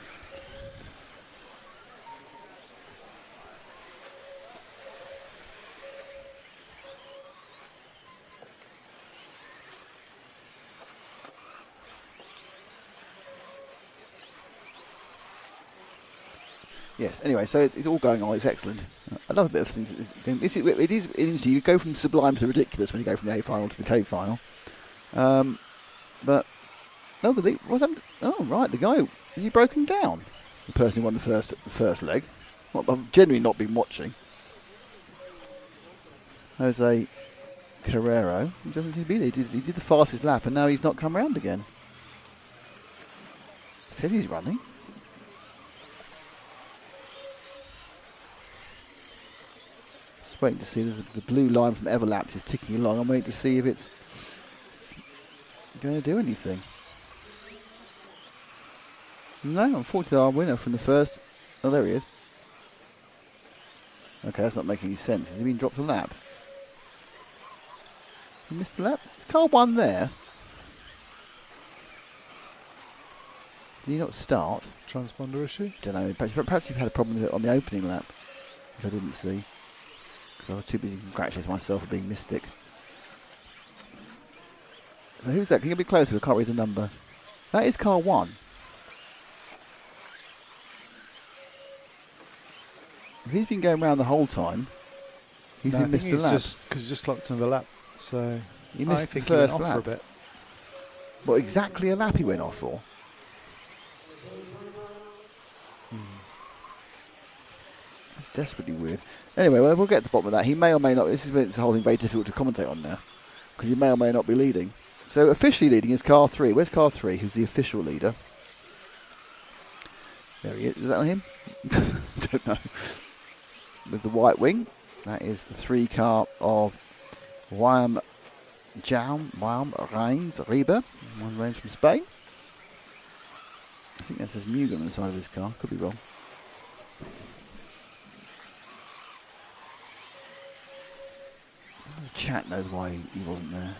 S1: Yes. Anyway, so it's all going on. It's excellent. I love a bit of things. It is interesting. You go from sublime to ridiculous when you go from the A final to the K final. But no, the lead wasn't. Oh right, the guy, he broken down. The person who won the first leg. Well, I've generally not been watching. Jose Carrero. He doesn't seem to be there. He did the fastest lap, and now he's not come round again. Said he's running. Just waiting to see. The blue line from Everlaps is ticking along. I'm waiting to see if it's going to do anything. No, unfortunately, our winner from the first. Oh, there he is. Okay, that's not making any sense. Has he been dropped a lap? He missed the lap. Is car 1 there? Did he not start?
S4: Transponder issue?
S1: Don't know. Perhaps he had a problem with it on the opening lap, which I didn't see. Because I was too busy congratulating myself for being mystic. So who's that? Can you get a bit closer? I can't read the number. That is car 1. If he's been going around the whole time, he's been missed the lap.
S4: Because he just clocked another lap. So
S1: he missed
S4: I think
S1: the first
S4: he went off
S1: lap
S4: for a bit.
S1: What, exactly a lap he went off for? That's desperately weird. Anyway, well, we'll get to the bottom of that. He may or may not. This is when it's the whole thing very difficult to commentate on now, because he may or may not be leading. So officially leading is car 3. Where's car 3? Who's the official leader? There he is. Is that on him? Don't know. With the white wing, that is the 3 car of William Reigns Rieber, one range from Spain. I think that says Mugen on the side of his car. Could be wrong. The chat knows why he wasn't there.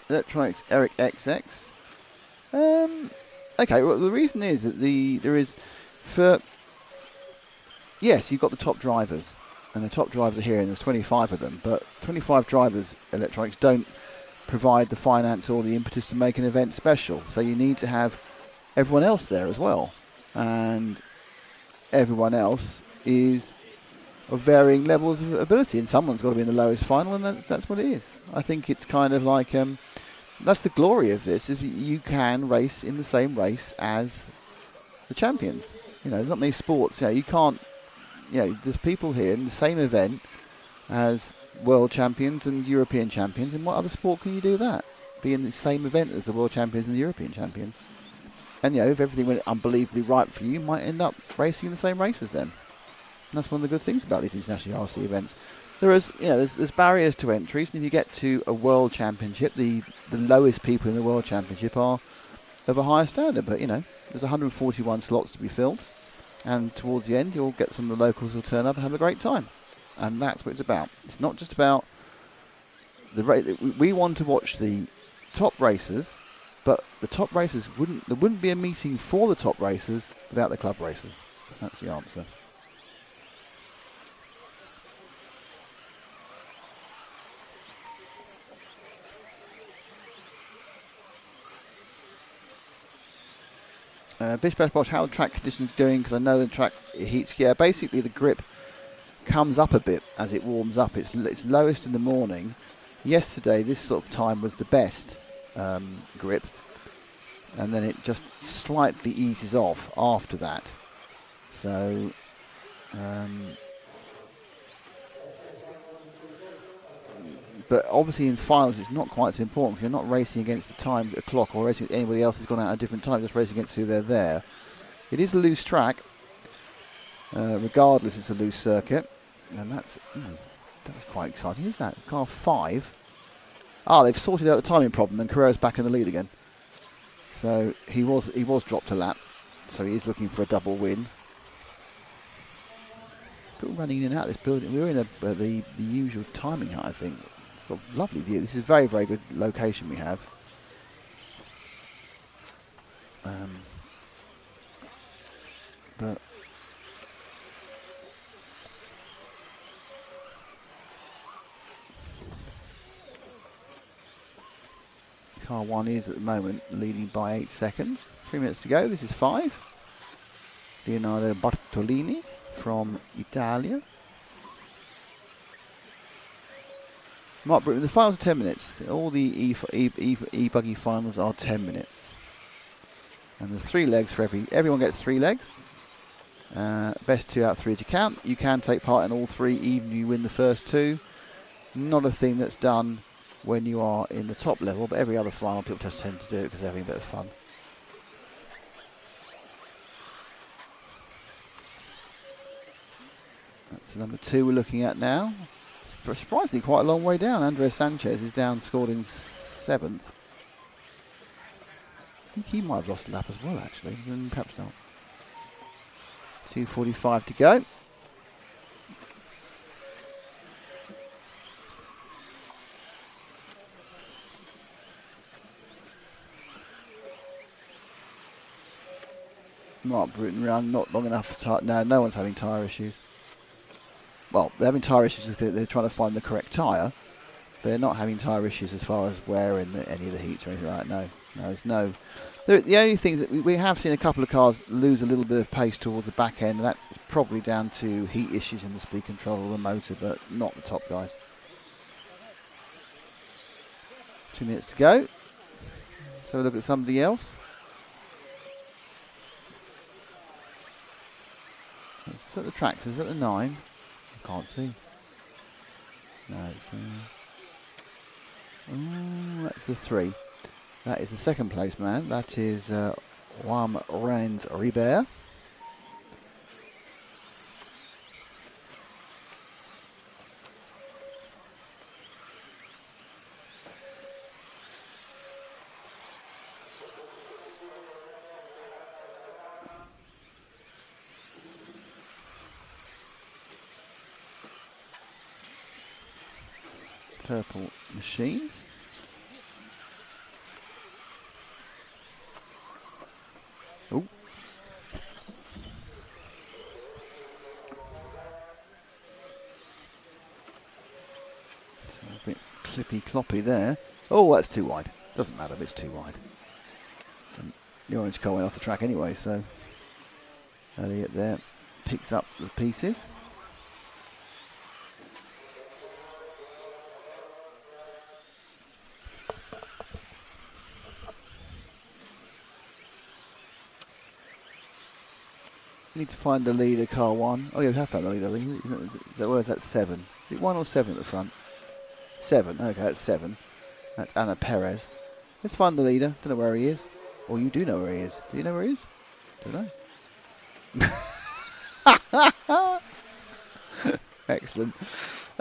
S1: Electronics Eric XX. Okay, well the reason is that yes, you've got the top drivers, and the top drivers are here, and there's 25 of them, but 25 drivers, Electronics, don't provide the finance or the impetus to make an event special. So you need to have everyone else there as well, and everyone else is of varying levels of ability, and someone's got to be in the lowest final, and that's what it is. I think it's kind of like that's the glory of this, is you can race in the same race as the champions. You know, there's not many sports. You know, you can't. You know, there's people here in the same event as world champions and European champions. In what other sport can you do that? Be in the same event as the world champions and the European champions. And you know, if everything went unbelievably right for you, you might end up racing in the same race as them. And that's one of the good things about these international RC events. There's barriers to entries, and if you get to a world championship, the lowest people in the world championship are of a higher standard. But you know, there's 141 slots to be filled, and towards the end, you'll get some of the locals who'll turn up and have a great time. And that's what it's about. It's not just about the race. We want to watch the top racers, but the top racers there wouldn't be a meeting for the top racers without the club racers. That's the answer. Bish Bash Bosh, how are the track conditions going? Because I know the track heats. Yeah, basically the grip comes up a bit as it warms up. It's lowest in the morning. Yesterday, this sort of time was the best grip, and then it just slightly eases off after that. So, but obviously in finals it's not quite so important, because you're not racing against the time, the clock, or racing anybody else who's gone out at a different time, just racing against who they're there. It is a loose track. Regardless, it's a loose circuit. And that was quite exciting. Who's that? Car 5. They've sorted out the timing problem, and Carrero's back in the lead again. So he was dropped a lap. So he is looking for a double win. People running in and out of this building. We were in the usual timing hut, I think. It's got a lovely view. This is a very, very good location we have. But Car 1 is at the moment leading by 8 seconds. 3 minutes to go. This is 5. Leonardo Bartolini from Italia. Mark Britton, the finals are 10 minutes. All the E-Buggy finals are 10 minutes. And there's 3 legs for everyone gets 3 legs. Best 2 out of 3 to count. You can take part in all 3 even if you win the first 2. Not a thing that's done when you are in the top level, but every other final people just tend to do it because they're having a bit of fun. That's the number 2 we're looking at now. Surprisingly quite a long way down. Andres Sanchez is down, scored in 7th. I think he might have lost a lap as well, actually. Perhaps not. 2:45 to go. Mark Bruton run, not long enough for tyre. No, no one's having tyre issues. Well, they're having tyre issues because they're trying to find the correct tyre. But they're not having tyre issues as far as wear in any of the heats or anything like that. No, there's no. The only things that we have seen a couple of cars lose a little bit of pace towards the back end, and that's probably down to heat issues in the speed control or the motor, but not the top guys. 2 minutes to go. Let's have a look at somebody else. Is that the tracks? Is that the 9? I can't see. No, it's that's the 3. That is the second place man. That is Juan Reins Ribera. Purple machine. Oh. It's a bit clippy cloppy there. Oh, that's too wide. Doesn't matter if it's too wide. And the orange car went off the track anyway, so Elliot there picks up the pieces. Need to find the leader, car 1. Oh, yeah, we have found the leader. Where's that 7? Is it 1 or 7 at the front? 7. Okay, that's 7. That's Ana Perez. Let's find the leader. Don't know where he is. Or you do know where he is. Do you know where he is? Don't know. Excellent.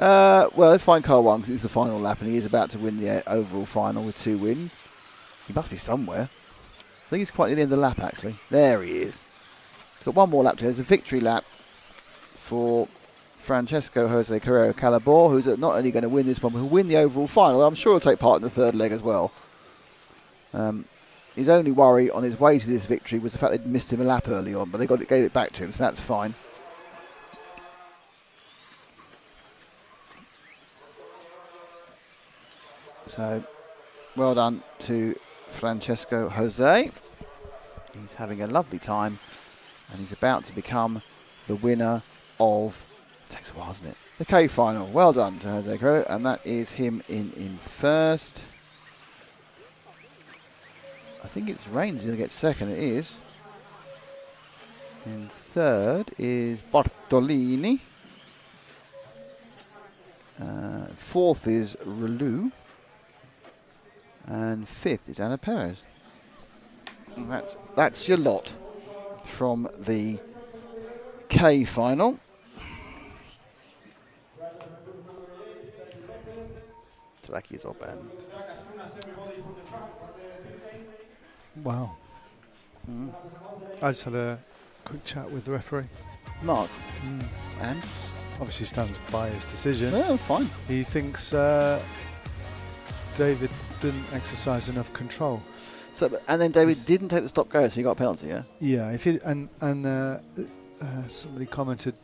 S1: Well, let's find car 1 because it's the final lap and he is about to win the overall final with 2 wins. He must be somewhere. I think he's quite near the end of the lap, actually. There he is. He's got 1 more lap to go. There's a victory lap for Francesco Jose Carrero Calabor, who's not only going to win this one, but he'll win the overall final. I'm sure he'll take part in the 3rd leg as well. His only worry on his way to this victory was the fact they'd missed him a lap early on, but they gave it back to him, so that's fine. So, well done to Francesco Jose. He's having a lovely time. And he's about to become the winner of, it takes a while, doesn't it? The K final. Well done to Jose Carrero, and that is him in 1st. I think it's Reigns going to get 2nd. It is. In 3rd is Bartolini. 4th is Relou. And 5th is Ana Perez. And that's your lot from the K final. Lucky is up and
S4: wow. I just had a quick chat with the referee,
S1: Mark, and
S4: obviously stands by his decision.
S1: Oh, fine.
S4: He thinks David didn't exercise enough control.
S1: So, and then David didn't take the stop go, so he got a penalty, yeah?
S4: Yeah, if it, and somebody commented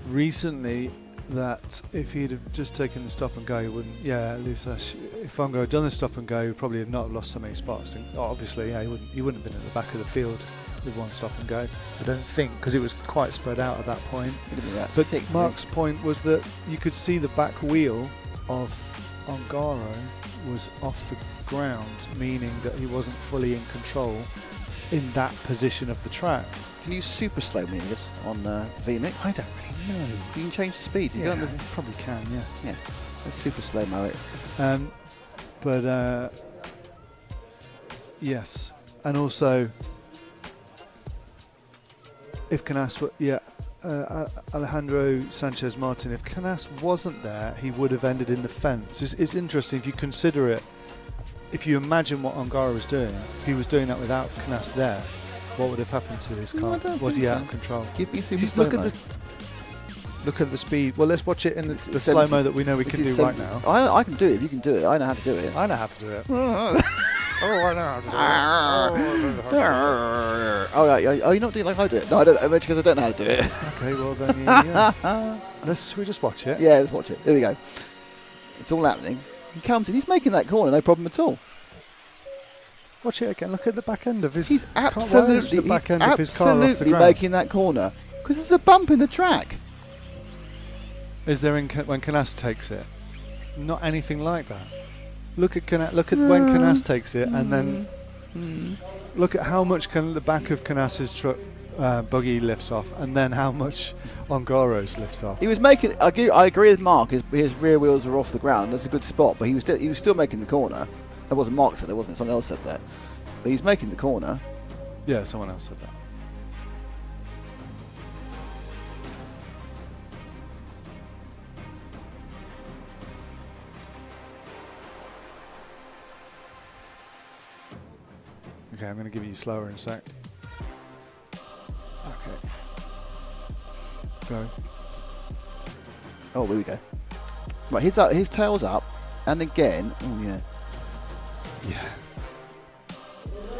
S4: recently that if he'd have just taken the stop and go, he wouldn't. Yeah, Luthas. If Ongar had done the stop and go, he probably would not have lost so many spots. And obviously, yeah, he wouldn't have been at the back of the field with one stop and go. I don't think, because it was quite spread out at that point. But Mark's point was that you could see the back wheel of Ongaro was off the ground, meaning that he wasn't fully in control in that position of the track.
S1: Can you super slow me this on VMix?
S4: I don't really know.
S1: You can change the speed. You
S4: Yeah,
S1: can't
S4: probably can, yeah.
S1: Yeah, let's super slow mo it.
S4: But yes, and also if Canas, Alejandro Sanchez Martin, if Canas wasn't there, he would have ended in the fence. It's interesting if you consider it. If you imagine what Ongaro was doing, if he was doing that without Canas there, what would have happened to his car? Was he out of control?
S1: Give me super slow mo.
S4: Look at the speed. Well, let's watch it in the slow mo that we know we can do right now.
S1: I can do it if you can do it. I know how to do it.
S4: I know how to do it.
S1: I know how to do it. Oh, you're not doing it like I do it? No, I don't, because I don't know how to do it.
S4: Okay, well then, yeah. Should we just watch it?
S1: Yeah, let's watch it. Here we go. It's all happening. He comes in. He's making that corner, no problem at all.
S4: Watch it again. Look at the back end of his.
S1: He's absolutely making that corner because there's a bump in the track.
S4: Is there when Canas takes it? Not anything like that. Look at when Canas takes it, and then look at how much the back of Canas's truck buggy lifts off, and then how much Ongaro's lifts off.
S1: He was making. I agree with Mark. His rear wheels were off the ground. That's a good spot, but he was still making the corner. That wasn't Mark said that, wasn't it? Someone else said that. But he's making the corner.
S4: Yeah, someone else said that. Okay, I'm going to give you slower in a sec. Okay. Go.
S1: Oh, there we go. Right, his tail's up, and again. Oh yeah.
S4: Yeah.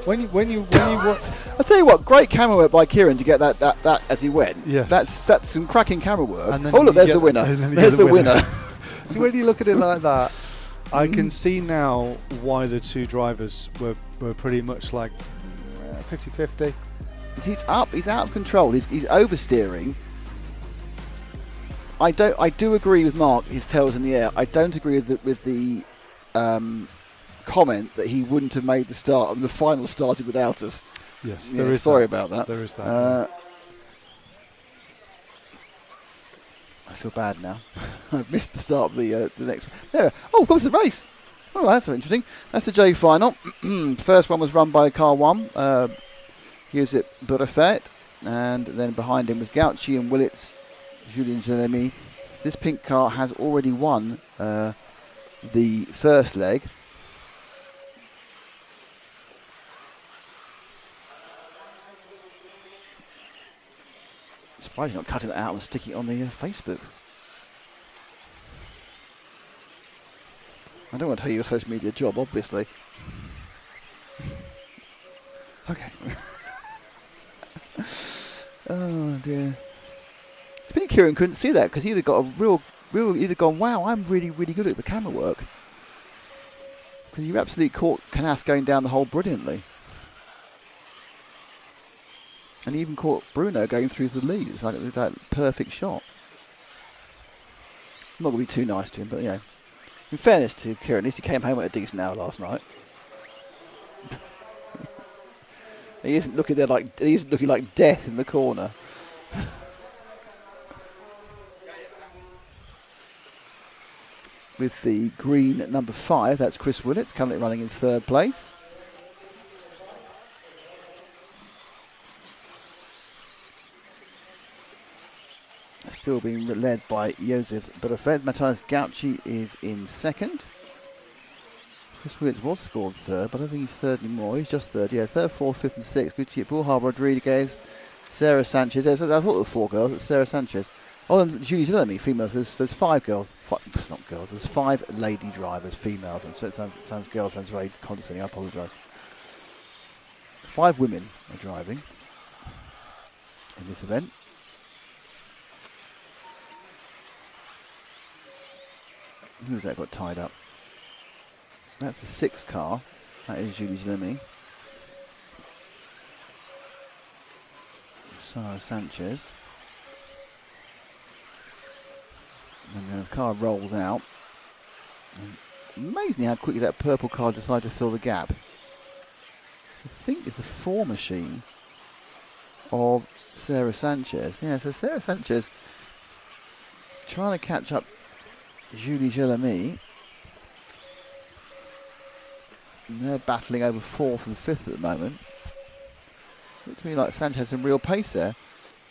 S4: When you watch,
S1: I tell you what, great camera work by Kieran to get that as he went.
S4: Yes.
S1: That's some cracking camera work.
S4: And then
S1: oh look, there's the winner. There's the winner.
S4: So when you look at it like that, I can see now why the two drivers were pretty much like 50-50.
S1: He's out of control. He's oversteering. I do agree with Mark. His tail's in the air. I don't agree with the comment that he wouldn't have made the start. The final started without us.
S4: Yes,
S1: yeah,
S4: there is.
S1: Sorry about that.
S4: There is that.
S1: I feel bad now. I've missed the start of the next one. There. Oh, comes the race. Oh, that's so interesting. That's the J final. First one was run by car 1. Here's it, Burefet, and then behind him was Gauci and Willits, Julien Jeremy. This pink car has already won the first leg. Surprised you're not cutting it out and sticking it on the Facebook. I don't want to tell you your social media job, obviously. Okay. Oh dear. It's been Kieran couldn't see that because he'd have got a real. He'd have gone, wow, I'm really good at the camera work. Because you absolutely caught Canas going down the hole brilliantly. And he even caught Bruno going through the lead. It's like that perfect shot. I'm not going to be too nice to him, but yeah. In fairness to Kieran, at least he came home at a decent hour last night. He isn't looking like death in the corner. With the green at number 5, that's Chris Willits, currently running in 3rd place. Still being led by Josef Berefed. Matthias Gauci is in 2nd. Chris Willits was scored 3rd, but I don't think he's 3rd anymore. He's just 3rd. Yeah, 3rd, 4th, 5th and 6th. Gutiérrez, Pulhar, Rodriguez, Sarah Sanchez. I thought there were 4 girls. It's Sarah Sanchez. Oh, and Julie Zillamy, females. There's 5 girls. It's not girls. There's 5 lady drivers, females. And so it sounds girls. Sounds very condescending. I apologise. 5 women are driving in this event. Who's that got tied up? That's the 6th car. That is Julie Gillemi. Sarah Sanchez. And then the car rolls out. And amazing how quickly that purple car decided to fill the gap. I think it's the 4 machine of Sarah Sanchez. Yeah, so Sarah Sanchez trying to catch up Julie Gillemi. And they're battling over 4th and 5th at the moment. Looks to me like Sanchez has some real pace there.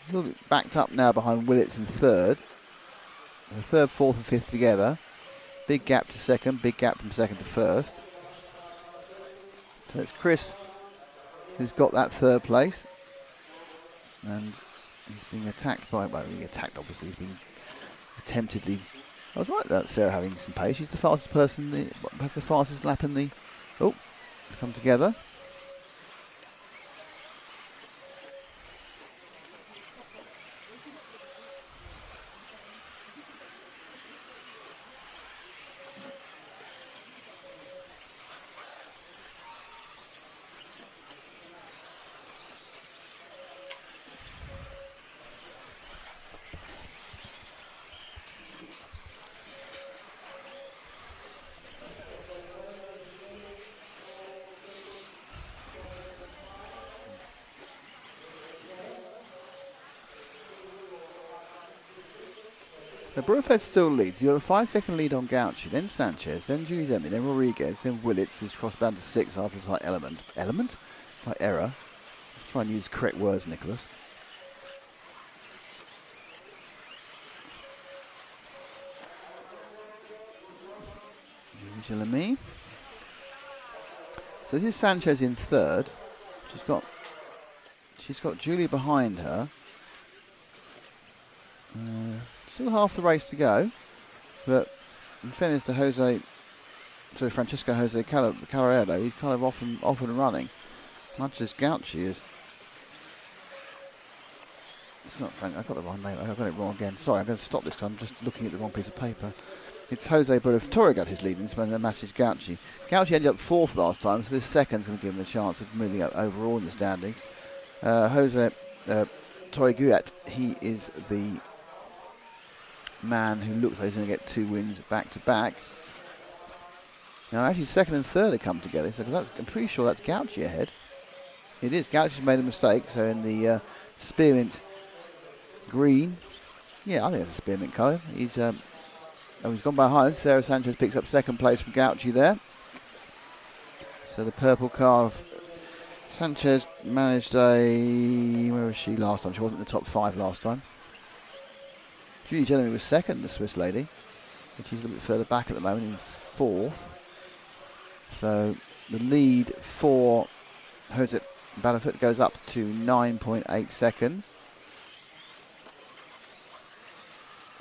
S1: A little bit backed up now behind Willits in 3rd. The 3rd, 4th and 5th together. Big gap to 2nd, big gap from 2nd to 1st. So it's Chris who's got that 3rd place. And he's being attacked by, well, being attacked obviously, he's being attemptedly. I was right about Sarah having some pace. She's the fastest person, has the fastest lap in the. Oh, come together. The Brufet still leads. You've got a 5-second lead on Gauci, then Sanchez, then Julie Zemi, then Rodriguez, then Willits, who's crossed down to 6 after it's like element. Element? It's like error. Let's try and use correct words, Nicholas. Julie Gillemi. So this is Sanchez in 3rd. She's got Julie behind her. Still half the race to go, but in fairness to Francisco Jose Calorado, he's kind of off and running, much as Gauci is. It's not Frank. I got the wrong name. I got it wrong again. Sorry, I'm going to stop this because I'm just looking at the wrong piece of paper. It's Jose Torregat who's leading, so the match is Gauci. Gauci ended up 4th last time, so this second's going to give him a chance of moving up overall in the standings. Jose Torregat, he is the man who looks like he's going to get 2 wins back to back. Now actually 2nd and 3rd have come together, so I'm pretty sure that's Gauci ahead. It is. Gauci's made a mistake, so in the spearmint green, yeah, I think it's a spearmint colour. He's gone behind. Sarah Sanchez picks up 2nd place from Gauci there. So the purple car of Sanchez managed where was she last time? She wasn't in the top 5 last time. Julie Gillemi was 2nd, the Swiss lady, and she's a little bit further back at the moment in 4th. So the lead for Jose Balafit goes up to 9.8 seconds.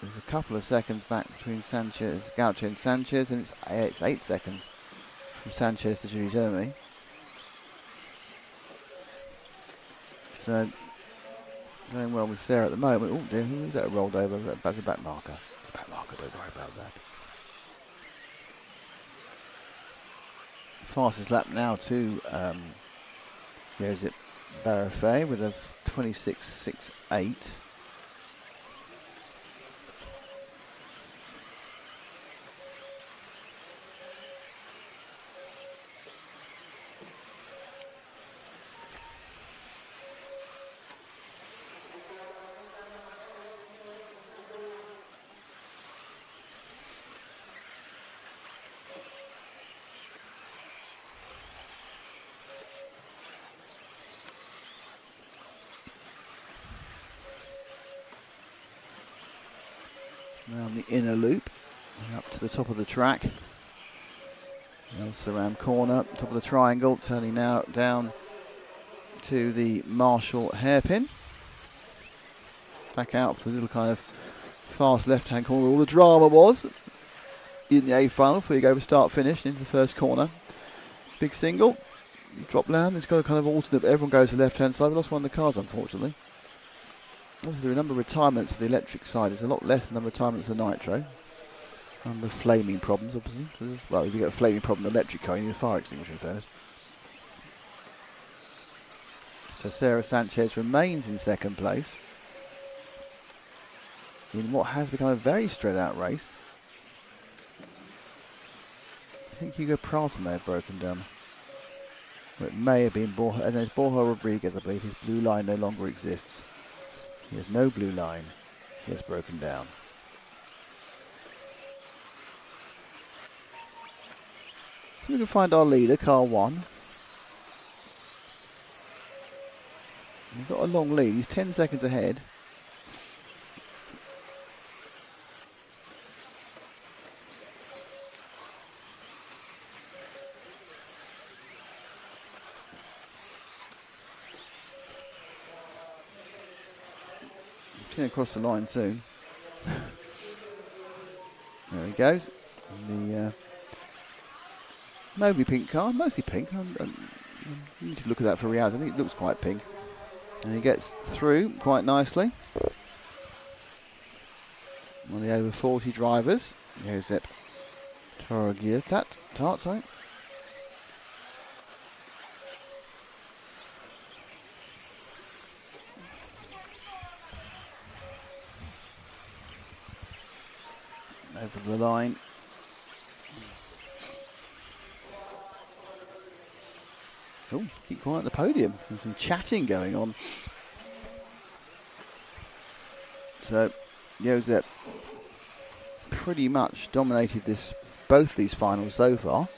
S1: There's a couple of seconds back between Gauci and Sanchez, and it's 8 seconds from Sanchez to Julie Gillemi. So going well with Sarah at the moment. Oh dear, who's that rolled over? That's a back marker. It's a back marker, don't worry about that. Fastest lap now to there's it Barafay with a 26.68. Around the inner loop and up to the top of the track. Saram corner, top of the triangle, turning now down to the Marshall hairpin. Back out for the little kind of fast left-hand corner where all the drama was in the A final before you go for start-finish into the first corner. Big single, drop land, it's got a kind of alternate, but everyone goes to the left-hand side. We lost one of the cars, unfortunately. Obviously, there are a number of retirements to the electric side. It's a lot less than the number of retirements of the nitro. And the flaming problems, obviously. Well, if you get a flaming problem with the electric car, you need a fire extinguisher, in fairness. So Sarah Sanchez remains in second place in what has become a very spread out race. I think Hugo Prata may have broken down. Or it may have been Borja, and there's Borja Rodriguez, I believe. His blue line no longer exists. He has no blue line. He has broken down. So we can find our leader, car 1. He's got a long lead. He's 10 seconds ahead. He's across the line soon. There he goes. The navy pink car, mostly pink. I need to look at that for reality. I think it looks quite pink. And he gets through quite nicely. One of the over 40 drivers, Josep Tart, sorry. Over the line. Oh, keep quiet at the podium. There's some chatting going on. So, Josep pretty much dominated both these finals so far.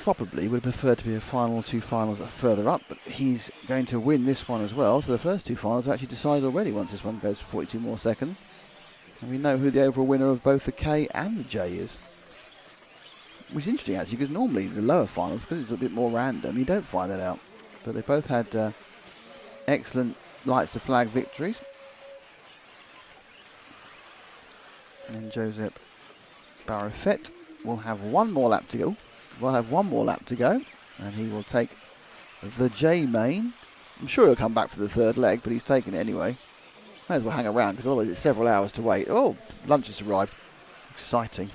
S1: Probably would have preferred to be a final, 2 finals further up, but he's going to win this one as well. So the first 2 finals are actually decided already once this one goes for 42 more seconds. And we know who the overall winner of both the K and the J is. Which is interesting actually, because normally the lower finals, because it's a bit more random, you don't find that out. But they both had excellent lights to flag victories. And Josep Barrafet will have one more lap to go. And he will take the J main. I'm sure he'll come back for the third leg, but he's taking it anyway. Might as well hang around, because otherwise it's several hours to wait. Oh, lunch has arrived. Exciting.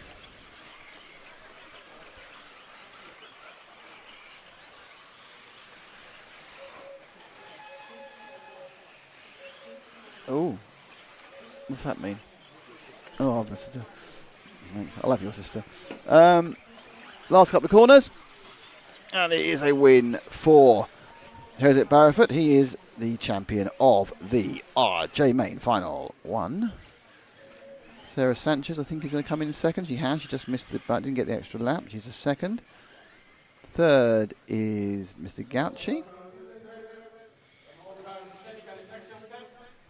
S1: Oh, what's that mean? Oh, my sister. I love your sister. Last couple of corners, and it is a win for Josep Barrafet. He is the champion of the RJ Main Final 1. Sarah Sanchez, I think, is going to come in second. She has. She just missed didn't get the extra lap. She's a second. Third is Mr. Gauci.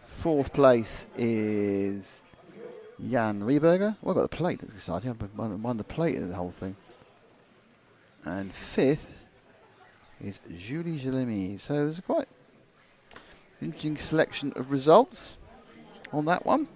S1: Fourth place is Jan Rieberger. Oh, I've got the plate. That's exciting. I've won the plate of the whole thing. And fifth is Julie Gelemy. So there's a quite interesting selection of results on that one.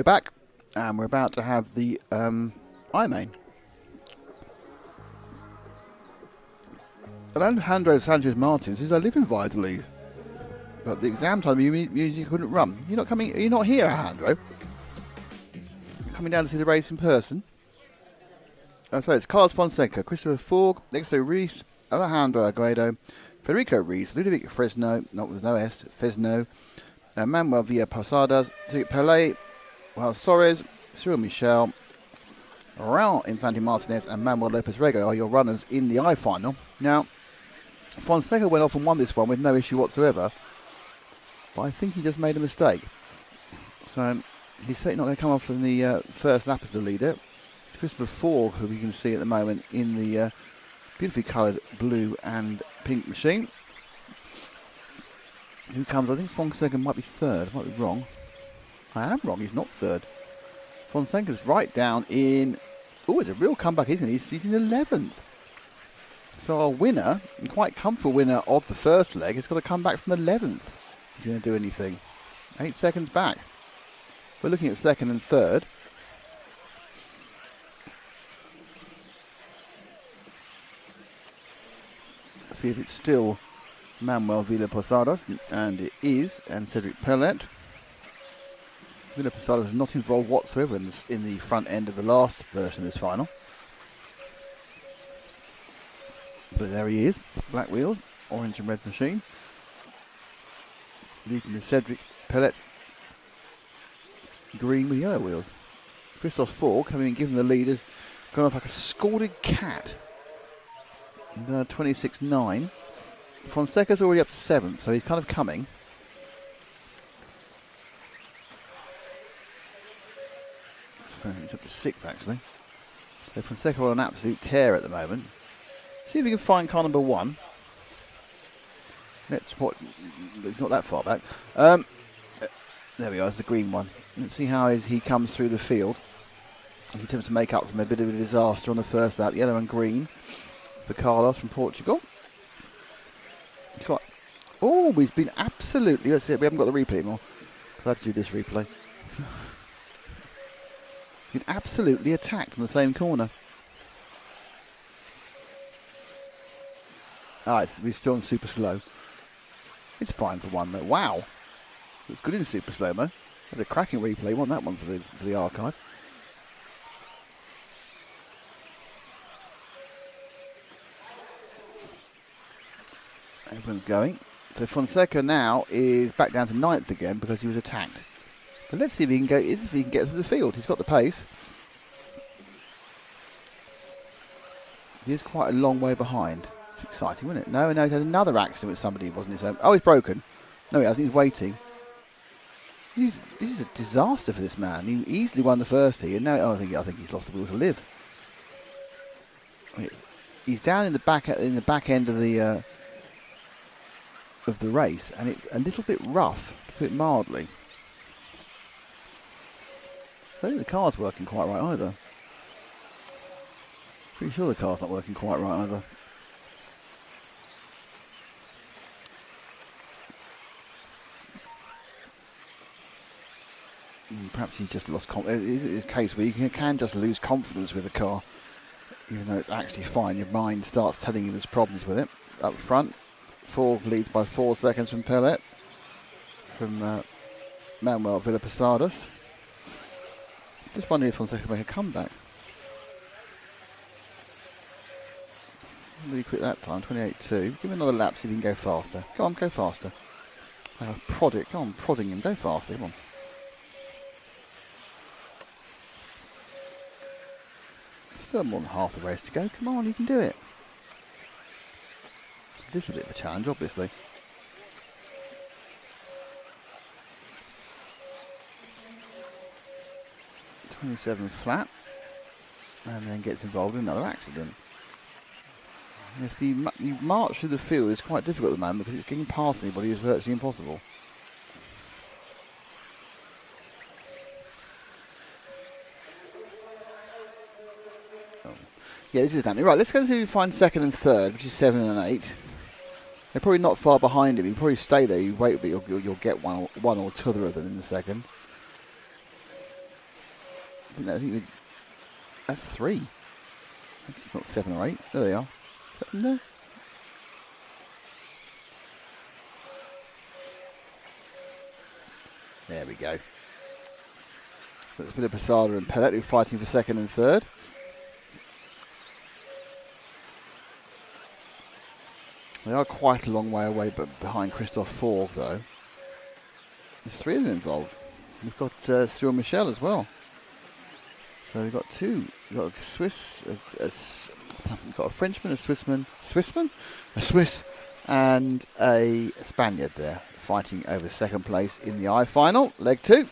S1: We're back, and we're about to have the I-Main. Alejandro Sanchez Martins says, I live in Valladolid, but the exam time you couldn't run. You're not coming. You're not here, Alejandro. You're coming down to see the race in person. So it's Carlos Fonseca, Christopher Forg, Nexo Reese, Alejandro Aguedo, Federico Reese, Ludovic Fresno, not with no S, Fresno, Manuel Villa Posadas, Pelé, Juan Suarez, Cyril Michel, Raul Infante Martinez, and Manuel Lopez Rego are your runners in the I final. Now, Fonseca went off and won this one with no issue whatsoever, but I think he just made a mistake. So he's certainly not going to come off in the first lap as the leader. It's Christopher Ford, who we can see at the moment in the beautifully coloured blue and pink machine. Who comes, I think Fonseca might be third, I might be wrong. I am wrong, he's not third. Fonseca's right down in, oh, it's a real comeback, isn't he? He's in 11th. So our winner, and quite comfortable winner of the first leg, has got to come back from 11th. He's going to do anything. 8 seconds back. We're looking at second and third. Let's see if it's still Manuel Villa Posadas, and it is, and Cedric Pellet. Villa Posadas was not involved whatsoever in the front end of the last version of this final. But there he is, black wheels, orange and red machine. Leading the Cedric Pellet, green with yellow wheels. Christoph Forg coming in, giving the leaders, going off like a scalded cat. 26.9. Fonseca's already up to 7th, so he's kind of coming. He's up to 6th actually. So Fonseca on an absolute tear at the moment. See if we can find car number 1. It's not that far back. There we go, it's the green one. Let's see how he comes through the field. He attempts to make up from a bit of a disaster on the first lap. Yellow and green for Carlos from Portugal. Oh, he's been absolutely, let's see, we haven't got the replay anymore, because I have to do this replay. Been absolutely attacked on the same corner. We're still on super slow. It's fine for one though. Wow, it's good in super slow-mo. That's a cracking replay. Want that one for the archive. Everyone's going. So Fonseca now is back down to 9th again because he was attacked. But let's see if he can get through the field. He's got the pace. He is quite a long way behind. It's exciting, wasn't it? No, he's had another accident with somebody who wasn't his own. Oh, he's broken. No, he hasn't. He's waiting. This is a disaster for this man. He easily won the first heat, and now I think he's lost the will to live. He's down in the back end of the race, and it's a little bit rough, to put it mildly. I don't think the car's working quite right either. Pretty sure the car's not working quite right either. Perhaps he's just lost confidence. It's a case where you can just lose confidence with the car, even though it's actually fine. Your mind starts telling you there's problems with it. Up front, Ford leads by 4 seconds from Pellet, from Manuel Villa Posadas. Just wondering if Fonseca can make a comeback. Really quick that time, 28.2. Give him another lap, see if he can go faster. Come on, go faster. Prod it, come on, prodding him, go faster, come on. Still more than half the race to go. Come on, you can do it. This is a bit of a challenge, obviously. .27 flat, and then gets involved in another accident. Yes, the march through the field is quite difficult at the moment because it's getting past anybody is virtually impossible. Yeah, this is happening. Right, let's go and see if we find second and third, which is 7 and 8. They're probably not far behind him. You probably stay there. You wait a bit. You'll get one or two of them in the second. That's 3. It's not 7 or 8. There they are. No. There we go. So it's Philip Posada and Pellet who are fighting for second and third. They are quite a long way away, but behind Christophe Forgue, though. There's 3 of them involved. We've got Cyril Michel as well. So we've got 2. We've got a Swiss, we've got a Frenchman, a Swiss, and a Spaniard there, fighting over second place in the I final, leg 2.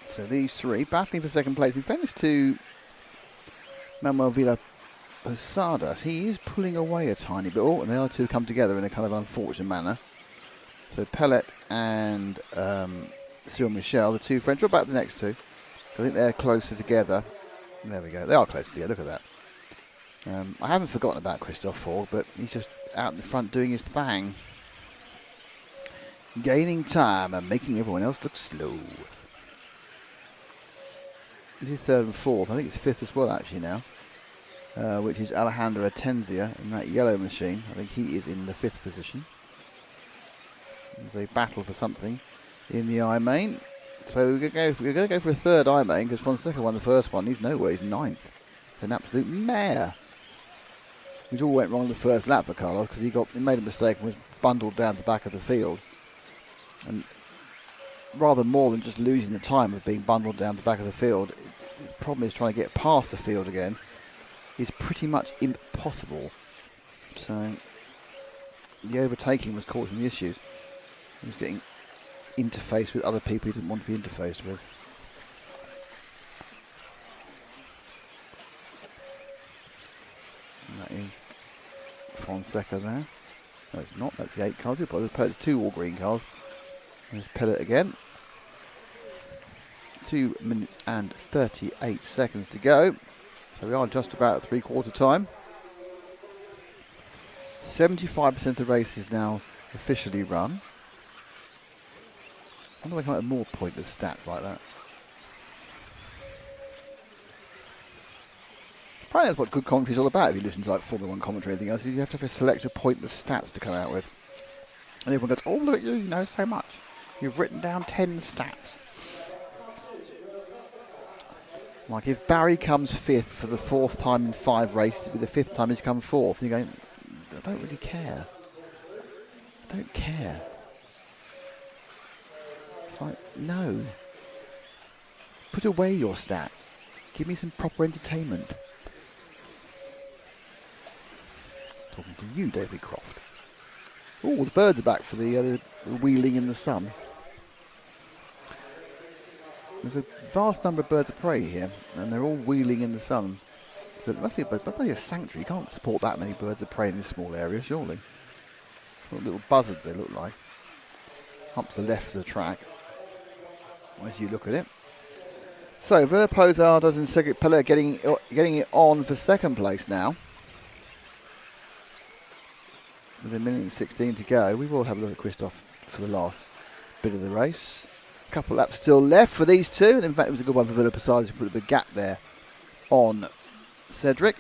S1: So these 3 battling for second place. In fairness to Manuel Villa Posadas, he is pulling away a tiny bit. Oh, and the other 2 come together in a kind of unfortunate manner. So Pellet and Cyril Michel, the 2 French. What about the next 2? I think they're closer together. There we go. They are closer together. Look at that. I haven't forgotten about Christophe Forgue, but he's just out in the front doing his thing. Gaining time and making everyone else look slow. This is 3rd and 4th. I think it's 5th as well, actually, now. Which is Alejandro Atenzia in that yellow machine. I think he is in the 5th position. There's a battle for something in the I main. So we're going to go for a 3rd I main because Fonseca won the first one. He's nowhere. He's 9th. An absolute mare. Which all went wrong the first lap for Carlos because he made a mistake and was bundled down the back of the field. And rather more than just losing the time of being bundled down the back of the field, the problem is trying to get past the field again is pretty much impossible. So the overtaking was causing the issues. He was getting interfaced with other people he didn't want to be interfaced with. And that is Fonseca there. No, it's not. That's the 8 cars. There's 2 all green cars. There's Pellet again. 2 minutes and 38 seconds to go. So we are just about at 3/4 time. 75% of the race is now officially run. I wonder if I come up with more pointless stats like that. Probably that's what good commentary is all about. If you listen to like Formula 1 commentary or anything else, you have to have a selection of pointless stats to come out with. And everyone goes, oh, look at you, you know so much. You've written down 10 stats. Like if Barry comes 5th for the 4th time in 5 races, it'll be the 5th time he's come 4th. And you're going, I don't really care. I don't care. It's like, no. Put away your stats. Give me some proper entertainment. Talking to you, David Croft. Oh, the birds are back for the wheeling in the sun. There's a vast number of birds of prey here, and they're all wheeling in the sun. So it must be a sanctuary. You can't support that many birds of prey in this small area, surely. What little buzzards they look like. Up to the left of the track, as you look at it. So Villa Posadas and Cedric Pellet getting it on for second place now. With 1 minute and 16 to go. We will have a look at Christophe for the last bit of the race. A couple laps still left for these 2, and in fact it was a good one for Villa Posadas to put a big gap there on Cedric.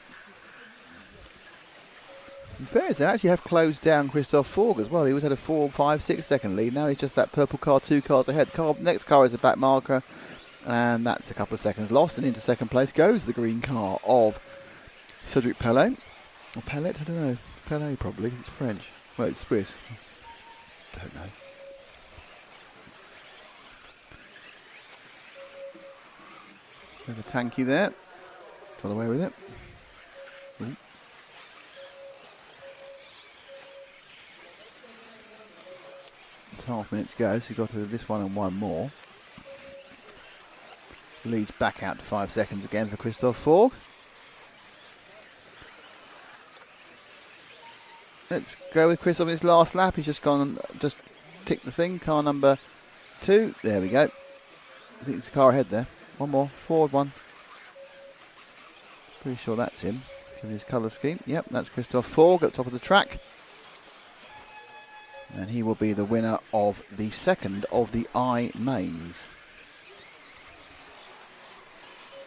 S1: In fairness, they actually have closed down Christophe Forgue as well. He was at a 4, 5, 6 second lead. Now he's just that purple car 2 cars ahead. Next car is a back marker, and that's a couple of seconds lost, and into second place goes the green car of Cedric Pellet. Or Pellet, I don't know. Pellet probably, it's French. Well, it's Swiss. Don't know. Bit of a tanky there. Got away with it. Ooh. Half minute to go, so you've got to do this one and one more. Leads back out to 5 seconds again for Christoph Forg. Let's go with Chris on his last lap. He's just gone, just ticked the thing. Car number 2. There we go. I think it's a car ahead there. One more. Forward one. Pretty sure that's him. Given his colour scheme. Yep, that's Christoph Forg at the top of the track. And he will be the winner of the second of the I mains.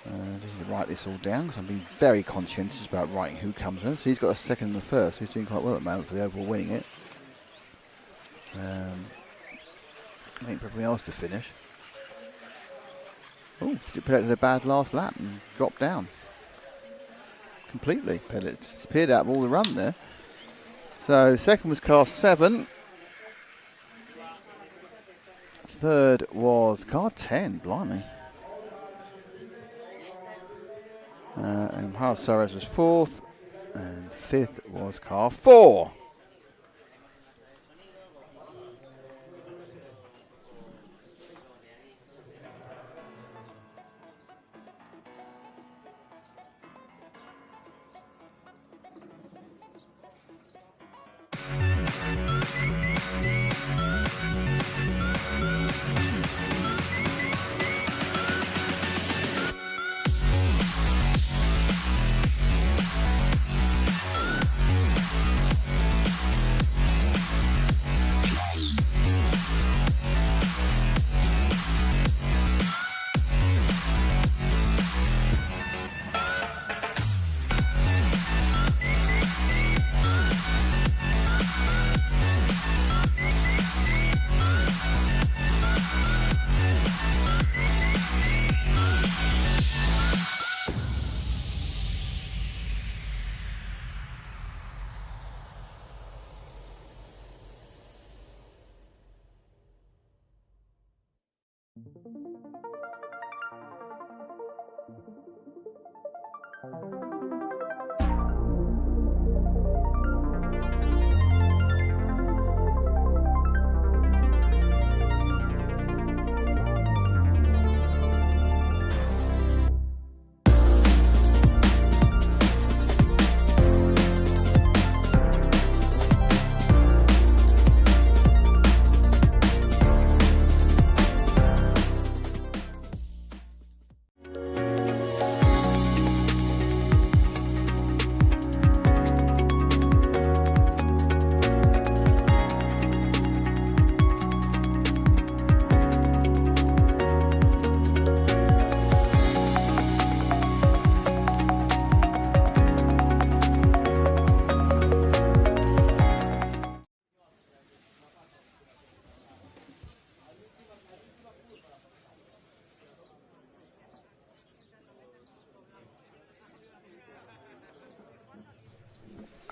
S1: I need to write this all down because I'm being very conscientious about writing who comes in. So he's got a second and the first. So he's doing quite well at the moment for the overall winning it. Waiting for everyone else to finish. Oh, Pellet had a bad last lap and dropped down completely. Pellet disappeared out of all the run there. So second was car 7. Third was car 10. Blimey. And Haas Suarez was 4th, and 5th was car 4.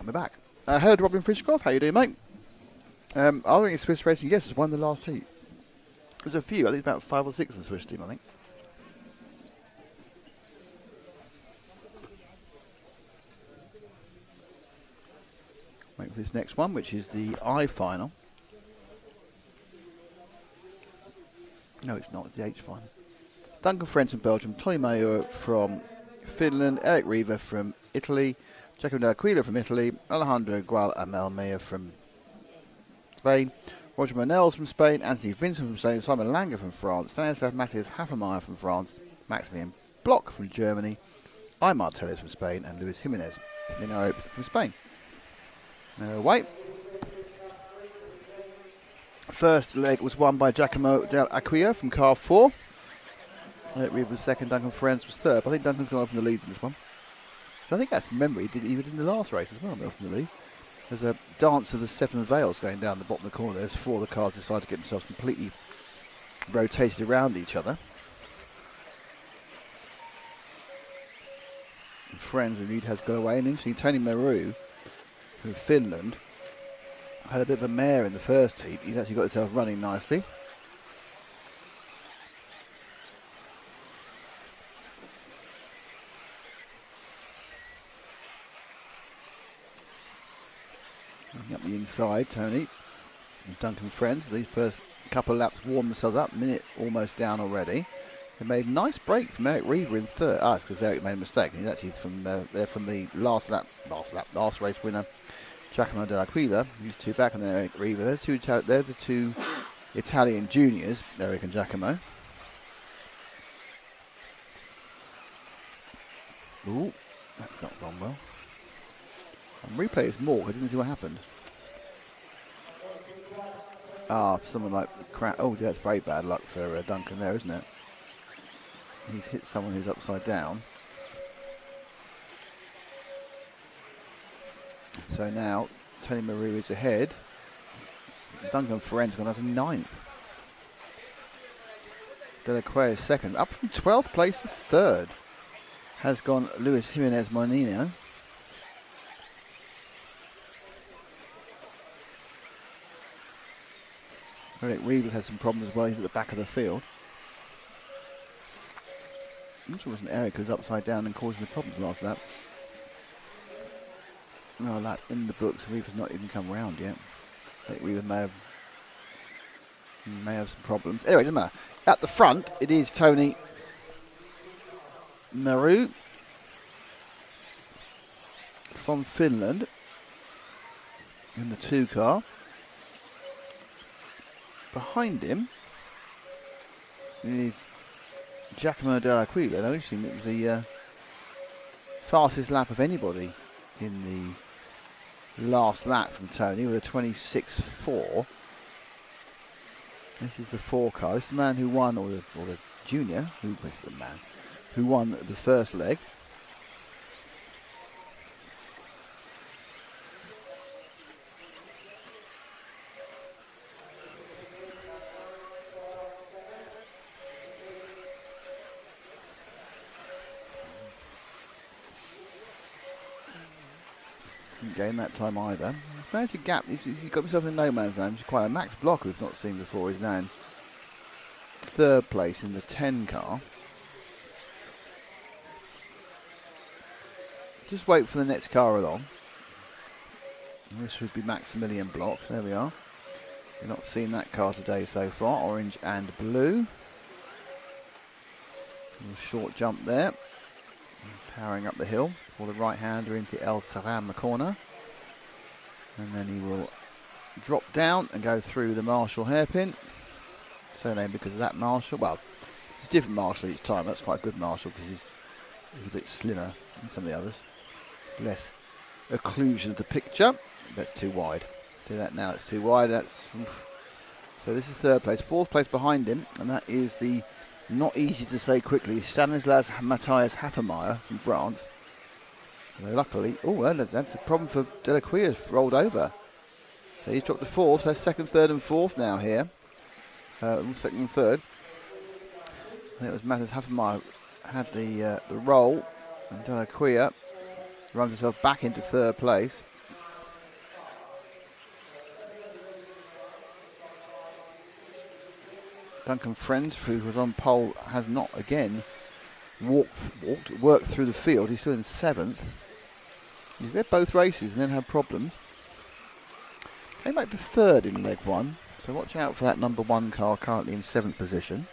S1: And we're back. Hello to Robin Fishcroft. How you doing, mate? I think it's Swiss Racing. Yes, it's won the last heat. There's a few. I think about 5 or 6 in the Swiss team, I think. Wait for this next one, which is the I final. No, it's not. It's the H final. Duncan French from Belgium, Tony Mayer from Finland, Eric Riva from Italy, Giacomo Aquila from Italy, Alejandro Gual Amelmea from Spain, Roger Manels from Spain, Anthony Vincent from Spain, Simon Langer from France, Stanislav Matthias Haffermeyer from France, Maximilian Bloch from Germany, Aymar Tellez from Spain, and Luis Jimenez from Spain. Away. First leg was won by Giacomo Del Acquia from car 4. Eric Reeve was second, Duncan Ferenc was third. But I think Duncan's gone off in the leads in this one. I think from memory, he did even in the last race as well, off in the lead. There's a dance of the 7 veils going down the bottom of the corner. There's 4 of the cars decide to get themselves completely rotated around each other. And Ferenc indeed has got away. And interesting, Tony Maru from Finland had a bit of a mare in the first heat. He's actually got himself running nicely. Up the inside, Tony. Duncan Friends, the first couple of laps warm themselves up, minute almost down already. They made a nice break from Eric Reaver in third. It's because Eric made a mistake. He's actually from the last race winner, Giacomo Dell'Aquila. He's two back, and then Eric Reaver. They're the two Italian juniors, Eric and Giacomo. Ooh, that's not gone well. And replay is more. I didn't see what happened. Someone like oh, that's very bad luck for Duncan there, isn't it? He's hit someone who's upside down. So now Tony Marie is ahead. Duncan Feren's gone up to 9th. Delaquia is second. Up from 12th place to 3rd has gone Luis Jimenez Monino. Eric Reeves had some problems as well. He's at the back of the field. I'm not sure it wasn't Eric who was upside down and causing the problems last lap. No, lap in the books. Reeves not even come round yet. I think Reeves may have some problems. Anyway, it doesn't matter. At the front, it is Tony Maru from Finland in the 2 car. Behind him is Giacomo Dell'Aquila. Now, interesting, it was the fastest lap of anybody in the last lap from Tony with a 26.4. This is the 4 car. This is the man who won, or the junior, who was the man who won the first leg. Didn't gain that time either. He's managed to gap. He's got himself in no man's land, which is quite a max block we've not seen before. He's now in 3rd place in the 10 car. Just wait for the next car along. And this would be Maximilian Block. There we are. We've not seen that car today so far. Orange and blue. A little short jump there. Powering up the hill for the right-hander into El Saram, the corner. And then he will drop down and go through the Marshall hairpin. Surname because of that Marshall. Well, it's different Marshall each time. That's quite a good Marshall because he's a little bit slimmer than some of the others. Less occlusion of the picture. That's too wide. Do that now. It's too wide. That's so this is 3rd place. 4th place behind him, and that is the not easy to say quickly Stanislas Matthias Haffermeyer from France. Although luckily, that's a problem for Delaquia. Rolled over. So he's dropped to 4th. So 2nd, 3rd, and 4th now here. 2nd and 3rd. I think it was Matthias Haffermeyer had the roll, and Delaquia runs himself back into 3rd place. Duncan Friends, who was on pole, has not again worked through the field. He's still in 7th. He's there both races and then had problems. Came back to 3rd in leg 1. So watch out for that number 1 car currently in 7th position.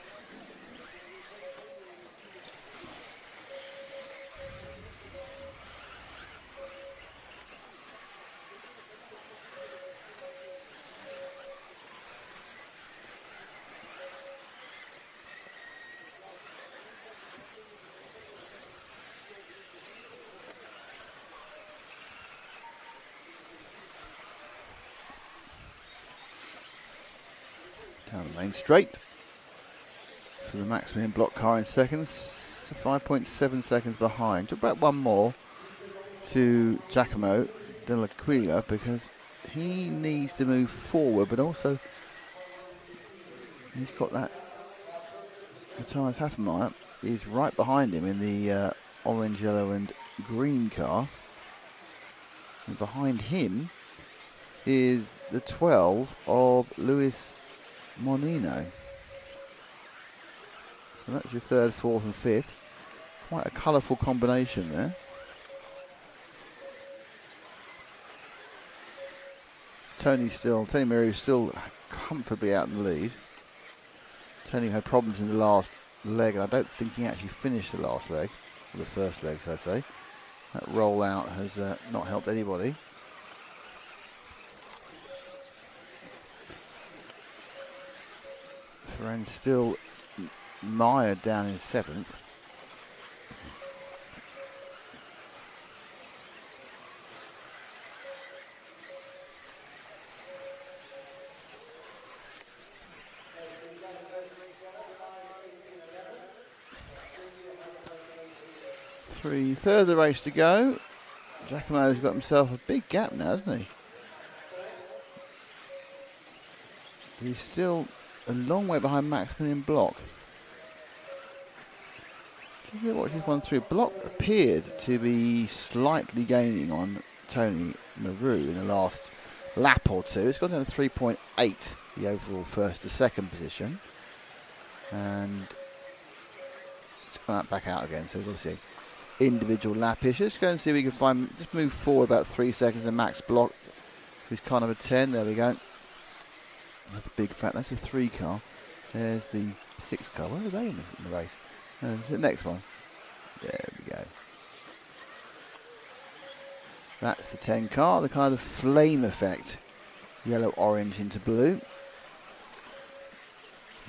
S1: Down the main straight for the Maximilian Block car in seconds, 5.7 seconds behind. Took about one more to Giacomo Dell'Aquila because he needs to move forward, but also he's got that. Matthias Haffermeyer is right behind him in the orange, yellow and green car. And behind him is the 12 of Luis Monino. So that's your 3rd, 4th and 5th. Quite a colourful combination there. Tony Meru still comfortably out in the lead. Tony had problems in the last leg, and I don't think he actually finished the last leg, or the first leg, should I say. That rollout has not helped anybody. Feren's still mired down in 7th. Third of the race to go. Giacomo's got himself a big gap now, hasn't he? But he's still a long way behind Maximilian Block. Just watch this one through. Block appeared to be slightly gaining on Tony Meru in the last lap or two. It's gone down to 3.8, the overall first to second position. And it's gone back out again, so it's obviously individual lap issue. Let's go and see if we can find, just move forward about 3 seconds and Max Block, who's car number 10. There we go. That's a big fat, that's a 3 car. There's the 6 car. Where are they in the race? It's the next one. There we go. That's the 10 car, the kind of flame effect. Yellow, orange into blue.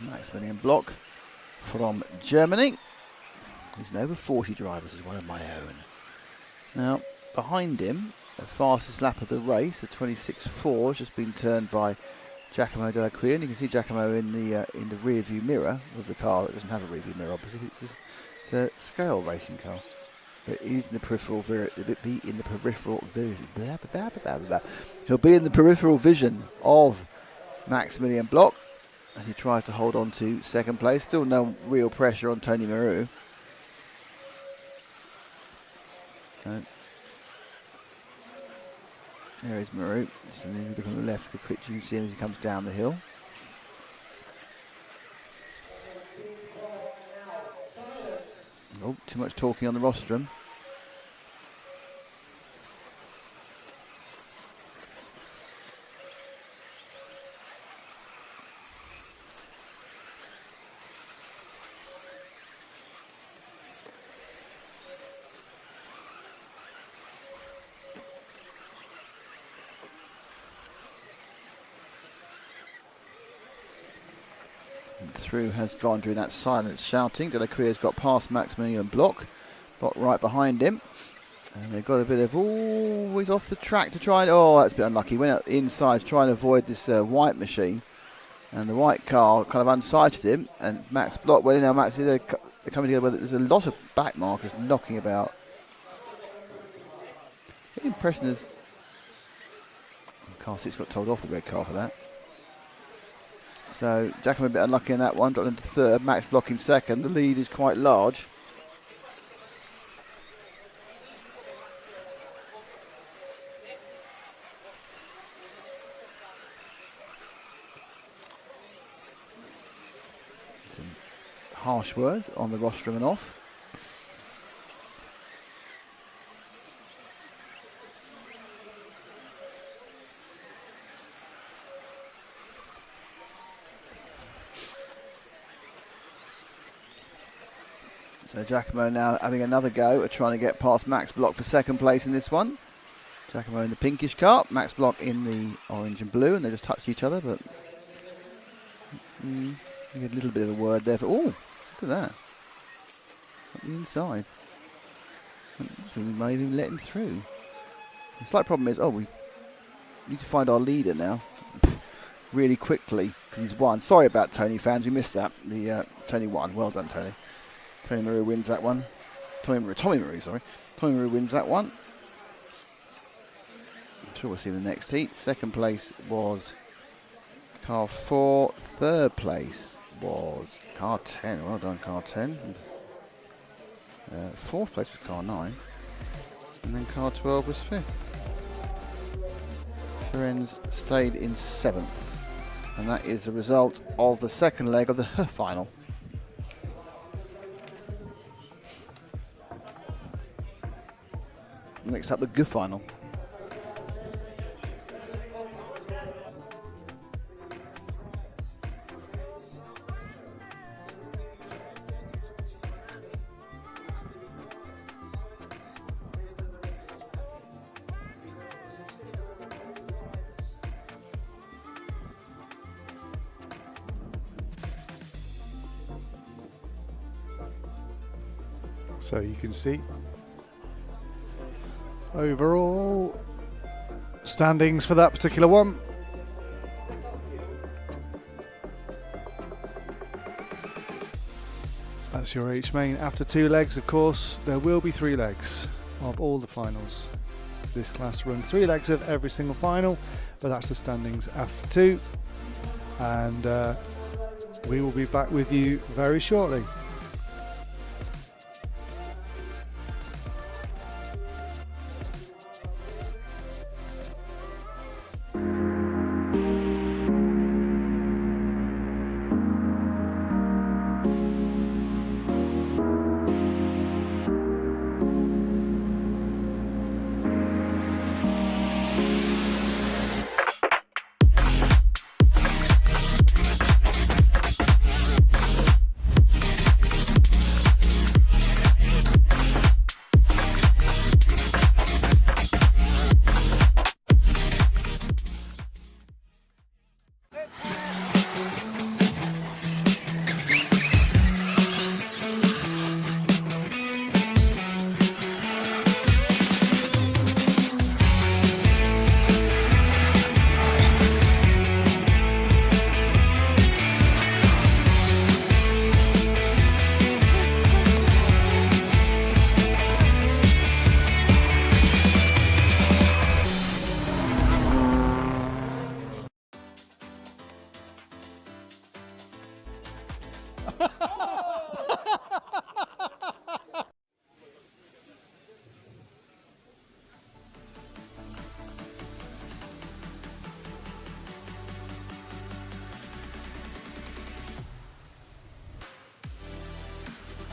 S1: Maximilian Block from Germany. He's an over 40 drivers, is one of my own. Now, behind him, the fastest lap of the race, a 26.4, has just been turned by Giacomo Della Quia, and you can see Giacomo in the rear view mirror of the car that doesn't have a rear view mirror, obviously. It's a scale racing car. But he's in the peripheral He'll be in the peripheral vision of Maximilian Block, and he tries to hold on to second place. Still no real pressure on Tony Meru. No. There is Meru. So if you look on the left of the quick, you can see him as he comes down the hill. Oh, too much talking on the rostrum. Through has gone during that silent shouting. Della Quia's got past Maximilian Block. Block right behind him. And they've got a bit of always off the track to try and, oh, that's a bit unlucky. Went out inside to try and avoid this white machine. And the white car kind of unsighted him. And Max Block went in. Now Max, they're coming together. There's a lot of back markers knocking about. The impression is car 6 got told off the red car for that. So Giacomo a bit unlucky in that one, dropped into third. Max Block in second. The lead is quite large. Some harsh words on the rostrum and off. So Giacomo now having another go at trying to get past Max Block for second place in this one. Giacomo in the pinkish car, Max Block in the orange and blue, and they just touched each other, but you get a little bit of a word there for, oh, look at that. Up the inside. So we might even let him through. The slight problem is, we need to find our leader now really quickly, because he's won. Sorry about Tony fans, we missed that. Tony won, well done Tony. Tony Meru wins that one. Tommy Meru wins that one. I'm sure we'll see the next heat. Second place was car 4. Third place was car 10. Well done, car 10. Fourth place was car 9. And then car 12 was 5th. Ferenz stayed in 7th. And that is the result of the second leg of the final. Next up, the G final.
S4: So you can see overall standings for that particular one. That's your H main. After 2 legs, of course, there will be 3 legs of all the finals. This class runs 3 legs of every single final, but that's the standings after 2. And we will be back with you very shortly.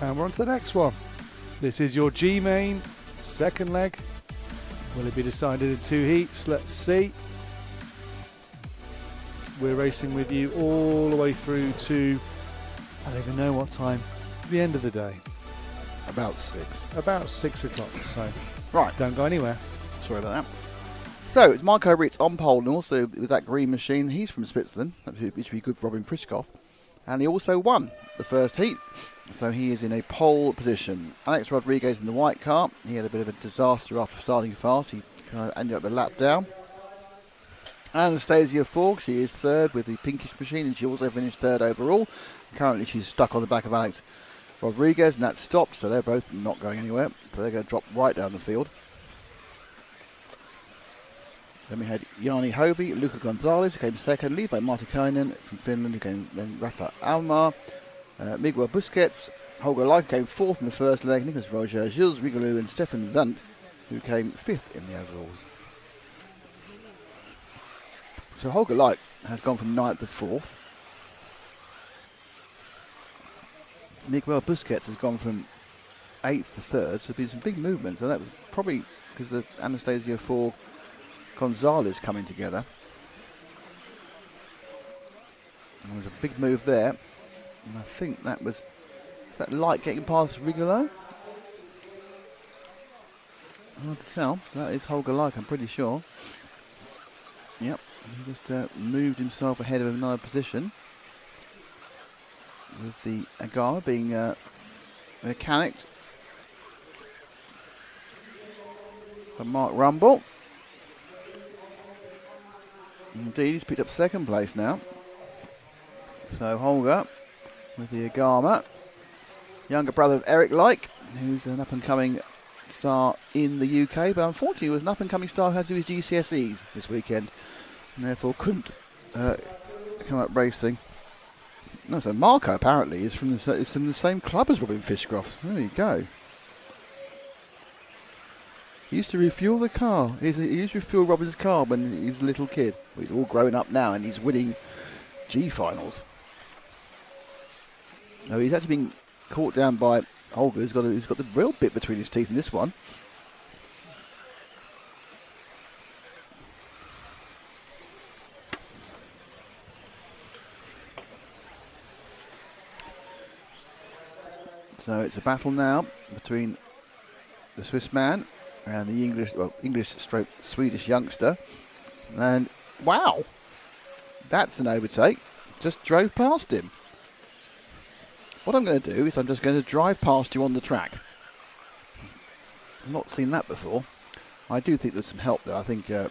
S4: And we're on to the next one. This is your G main, second leg. Will it be decided in 2 heats? Let's see. We're racing with you all the way through to, I don't even know what time, the end of the day.
S1: About 6.
S4: About 6 o'clock, so
S1: right.
S4: Don't go anywhere.
S1: Sorry about that. So it's Marco Ritz on pole, and also with that green machine, he's from Switzerland, which would be good for Robin Frischkopf. And he also won the first heat, so he is in a pole position. Alex Rodriguez in the white car. He had a bit of a disaster after starting fast. He kind of ended up a lap down. Anastasia Forg, she is third with the pinkish machine, and she also finished third overall. Currently she's stuck on the back of Alex Rodriguez, and that stopped, so they're both not going anywhere. So they're going to drop right down the field. Then we had Jani Hovey, Luca Gonzalez, who came second, Levi Martikainen from Finland, who came then Rafa Almar, Miguel Busquets, Holger Leica came fourth in the first leg, Nicolas Roger, Gilles Rigolou and Stefan Vandt, who came fifth in the overalls. So Holger Leica has gone from ninth to fourth. Miguel Busquets has gone from eighth to third, so there's been some big movements, and that was probably because of the Anastasia Forg Gonzalez coming together. And there's a big move there. And I think that was, is that Light getting past Rigolo? Hard to tell. That is Holger Leica, I'm pretty sure. Yep, he just moved himself ahead of another position. With the Agama being mechanicked by Mark Rumble. Indeed, he's picked up second place now. So Holger with the Agama, younger brother of Eric Leik, who's an up-and-coming star in the UK, but unfortunately was an up-and-coming star who had to do his GCSEs this weekend, and therefore couldn't come up racing. No, so Marco apparently is from the same club as Robin Fishcroft. There you go. He used to refuel the car. He used to refuel Robin's car when he was a little kid. Well, he's all grown up now and he's winning G finals. No, he's actually been caught down by Holger. He's got the real bit between his teeth in this one. So it's a battle now between the Swiss man and the English/Swedish youngster. And wow, that's an overtake. Just drove past him. What I'm going to do is I'm just going to drive past you on the track. I've not seen that before. I do think there's some help there. I think I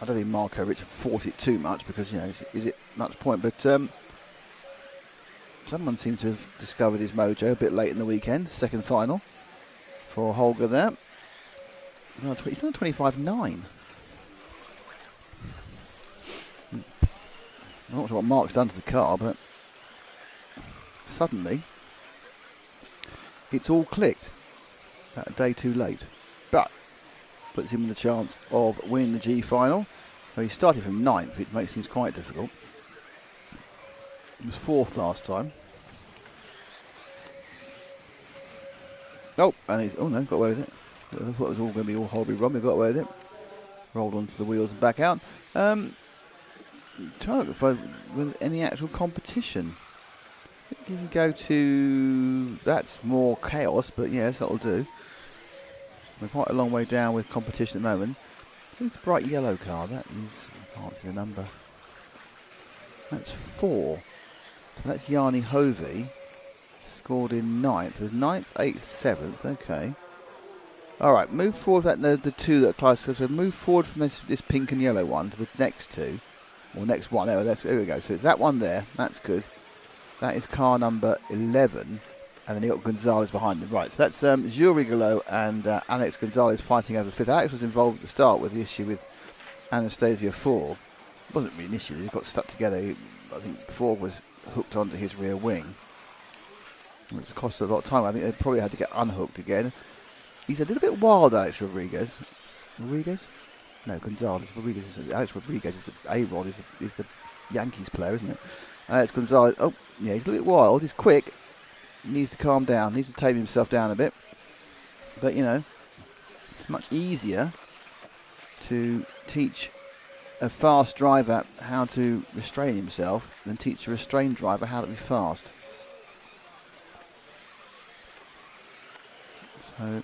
S1: don't think Marco Richard fought it too much because, you know, is it much point? But someone seems to have discovered his mojo a bit late in the weekend. Second final for Holger there. No, he's on 25.9. I'm not sure what Mark's done to the car, but suddenly it's all clicked. About a day too late. But puts him in the chance of winning the G final. Well, he started from 9th, which makes things quite difficult. He was 4th last time. Oh, and he's, oh no, got away with it. I thought it was all going to be all horribly wrong. He got away with it. Rolled onto the wheels and back out. Trying to look for with any actual competition. You can go to, that's more chaos, but yes, that'll do. We're quite a long way down with competition at the moment. Who's the bright yellow car? That is, I can't see the number. That's 4. So that's Yanni Hovey. Scored in 9th. So 9th, 8th, 7th. Okay. Alright, move forward. The two that are close. So move forward from this pink and yellow one to the next two. Or next one. There we go. So it's that one there. That's good. That is car number 11. And then you got Gonzalez behind him. Right, so that's Jules Rigolo and Alex Gonzalez fighting over 5th. Alex was involved at the start with the issue with Anastasia Forg. It wasn't really an issue. They got stuck together. I think Forg was hooked onto his rear wing, which cost a lot of time. I think they probably had to get unhooked again. He's a little bit wild, Alex Rodriguez. No, Gonzalez. Alex Rodriguez is A-Rod is the Yankees player, isn't it? Alex Gonzalez. Oh, yeah, he's a little bit wild. He's quick. Needs to calm down, needs to tame himself down a bit. But, you know, it's much easier to teach a fast driver how to restrain himself than teach a restrained driver how to be fast. So,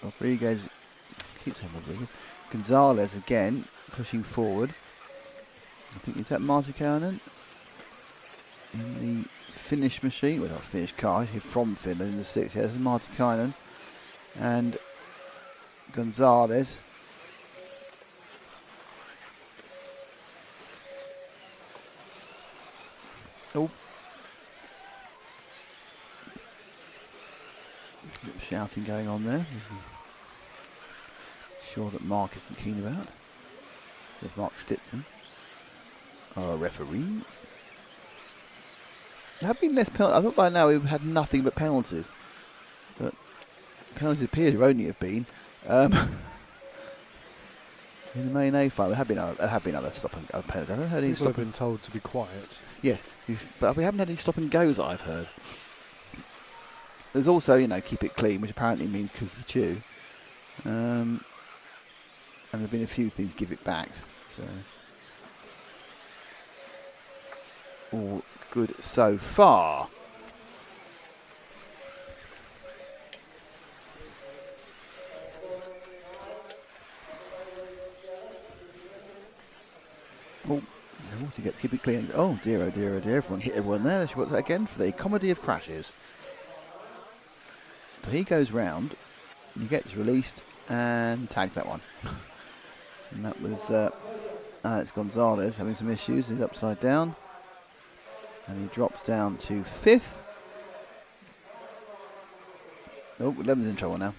S1: Rodriguez, keeps saying Rodriguez. Gonzalez again, pushing forward. I think, is that Martikainen? In the Finnish machine, well, not Finnish car, he's from Finland in the 6th. Yeah, this is Martikainen and Gonzalez. Oh, a bit of shouting going on there. Sure that Mark isn't keen about. There's Mark Stetson, our referee. There have been less penalties. I thought by now we've had nothing but penalties. But penalties appear to only have been in the main A final. There have been other stop and go penalties. I haven't heard any
S4: People have been told to be quiet.
S1: Yes, but we haven't had any stop and goes that I've heard. There's also, you know, keep it clean, which apparently means cookie chew. And there've been a few things give it back. So all good so far. Oh, to keep it clean. Oh dear, oh dear, oh dear. Everyone hit everyone there. Let's watch that again for the comedy of crashes. So he goes round, he gets released and tags that one. And that was Alex Gonzalez having some issues. He's upside down. And he drops down to 5th. Oh, 11's in trouble now.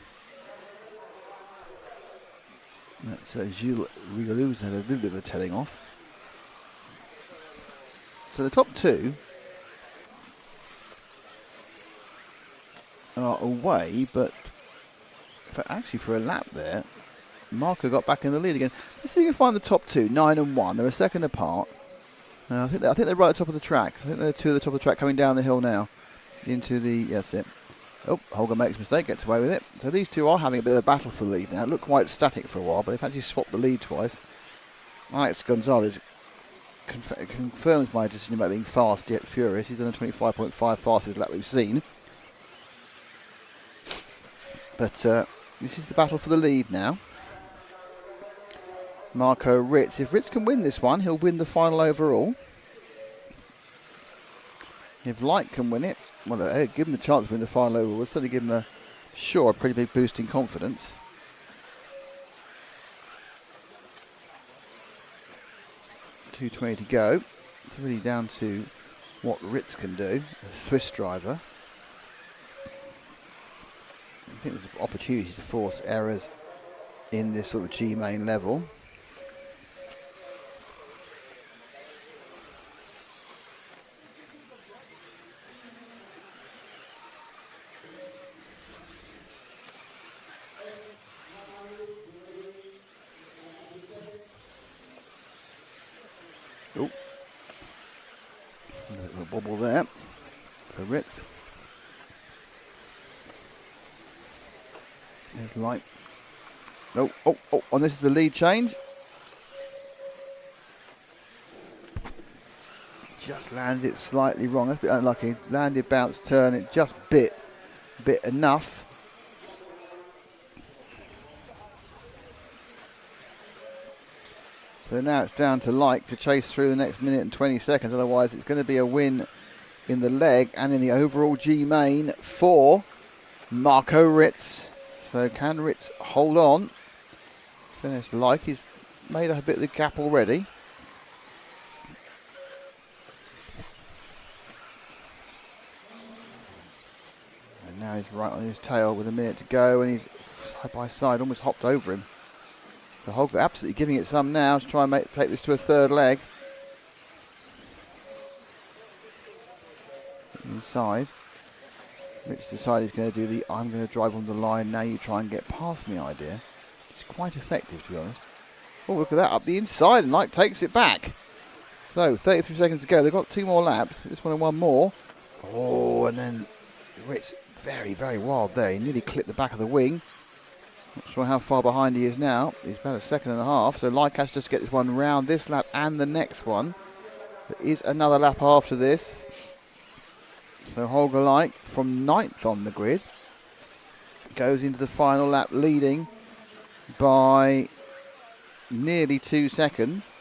S1: That's Gilles Rigolo's had a little bit of a telling off. So the top two are away, but actually for a lap there, Marco got back in the lead again. Let's see if we can find the top two, 9 and 1. They're a second apart. I think they're right at the top of the track. I think they're two at the top of the track coming down the hill now. Into the, yeah, that's it. Oh, Holger makes a mistake, gets away with it. So these two are having a bit of a battle for the lead now. It looked quite static for a while, but they've actually swapped the lead twice. Alex Gonzalez confirms my decision about being fast yet furious. He's done a 25.5 fastest lap we've seen. But this is the battle for the lead now. Marco Ritz. If Ritz can win this one, he'll win the final overall. If Light can win it, well, hey, give him a chance to win the final overall. We'll certainly give him a sure, a pretty big boost in confidence. .220 to go. It's really down to what Ritz can do, the Swiss driver. I think there's an opportunity to force errors in this sort of G main level. Oh, a little wobble there for Ritz. There's light. Oh, and this is the lead change. Just landed it slightly wrong. That's a bit unlucky. Landed, bounce, turn. It just bit enough. So now it's down to Like to chase through the next minute and 20 seconds. Otherwise, it's going to be a win in the leg and in the overall G main for Marco Ritz. So can Ritz hold on? Finish Like. He's made up a bit of the gap already. And now he's right on his tail with a minute to go, and he's side by side, almost hopped over him. So Holger absolutely giving it some now to try and take this to a third leg. Inside. Rich decided he's going to do the I'm going to drive on the line, now you try and get past me idea. It's quite effective, to be honest. Oh, look at that, up the inside, and Like takes it back. So, 33 seconds to go. They've got 2 more laps. This one and 1 more. Oh, and then Rich, very, very wild there. He nearly clipped the back of the wing. Not sure how far behind he is now. He's about a second and a half. So Like has to just get this one round this lap and the next one. There is another lap after this. So Holger Like from 9th on the grid goes into the final lap leading by nearly 2 seconds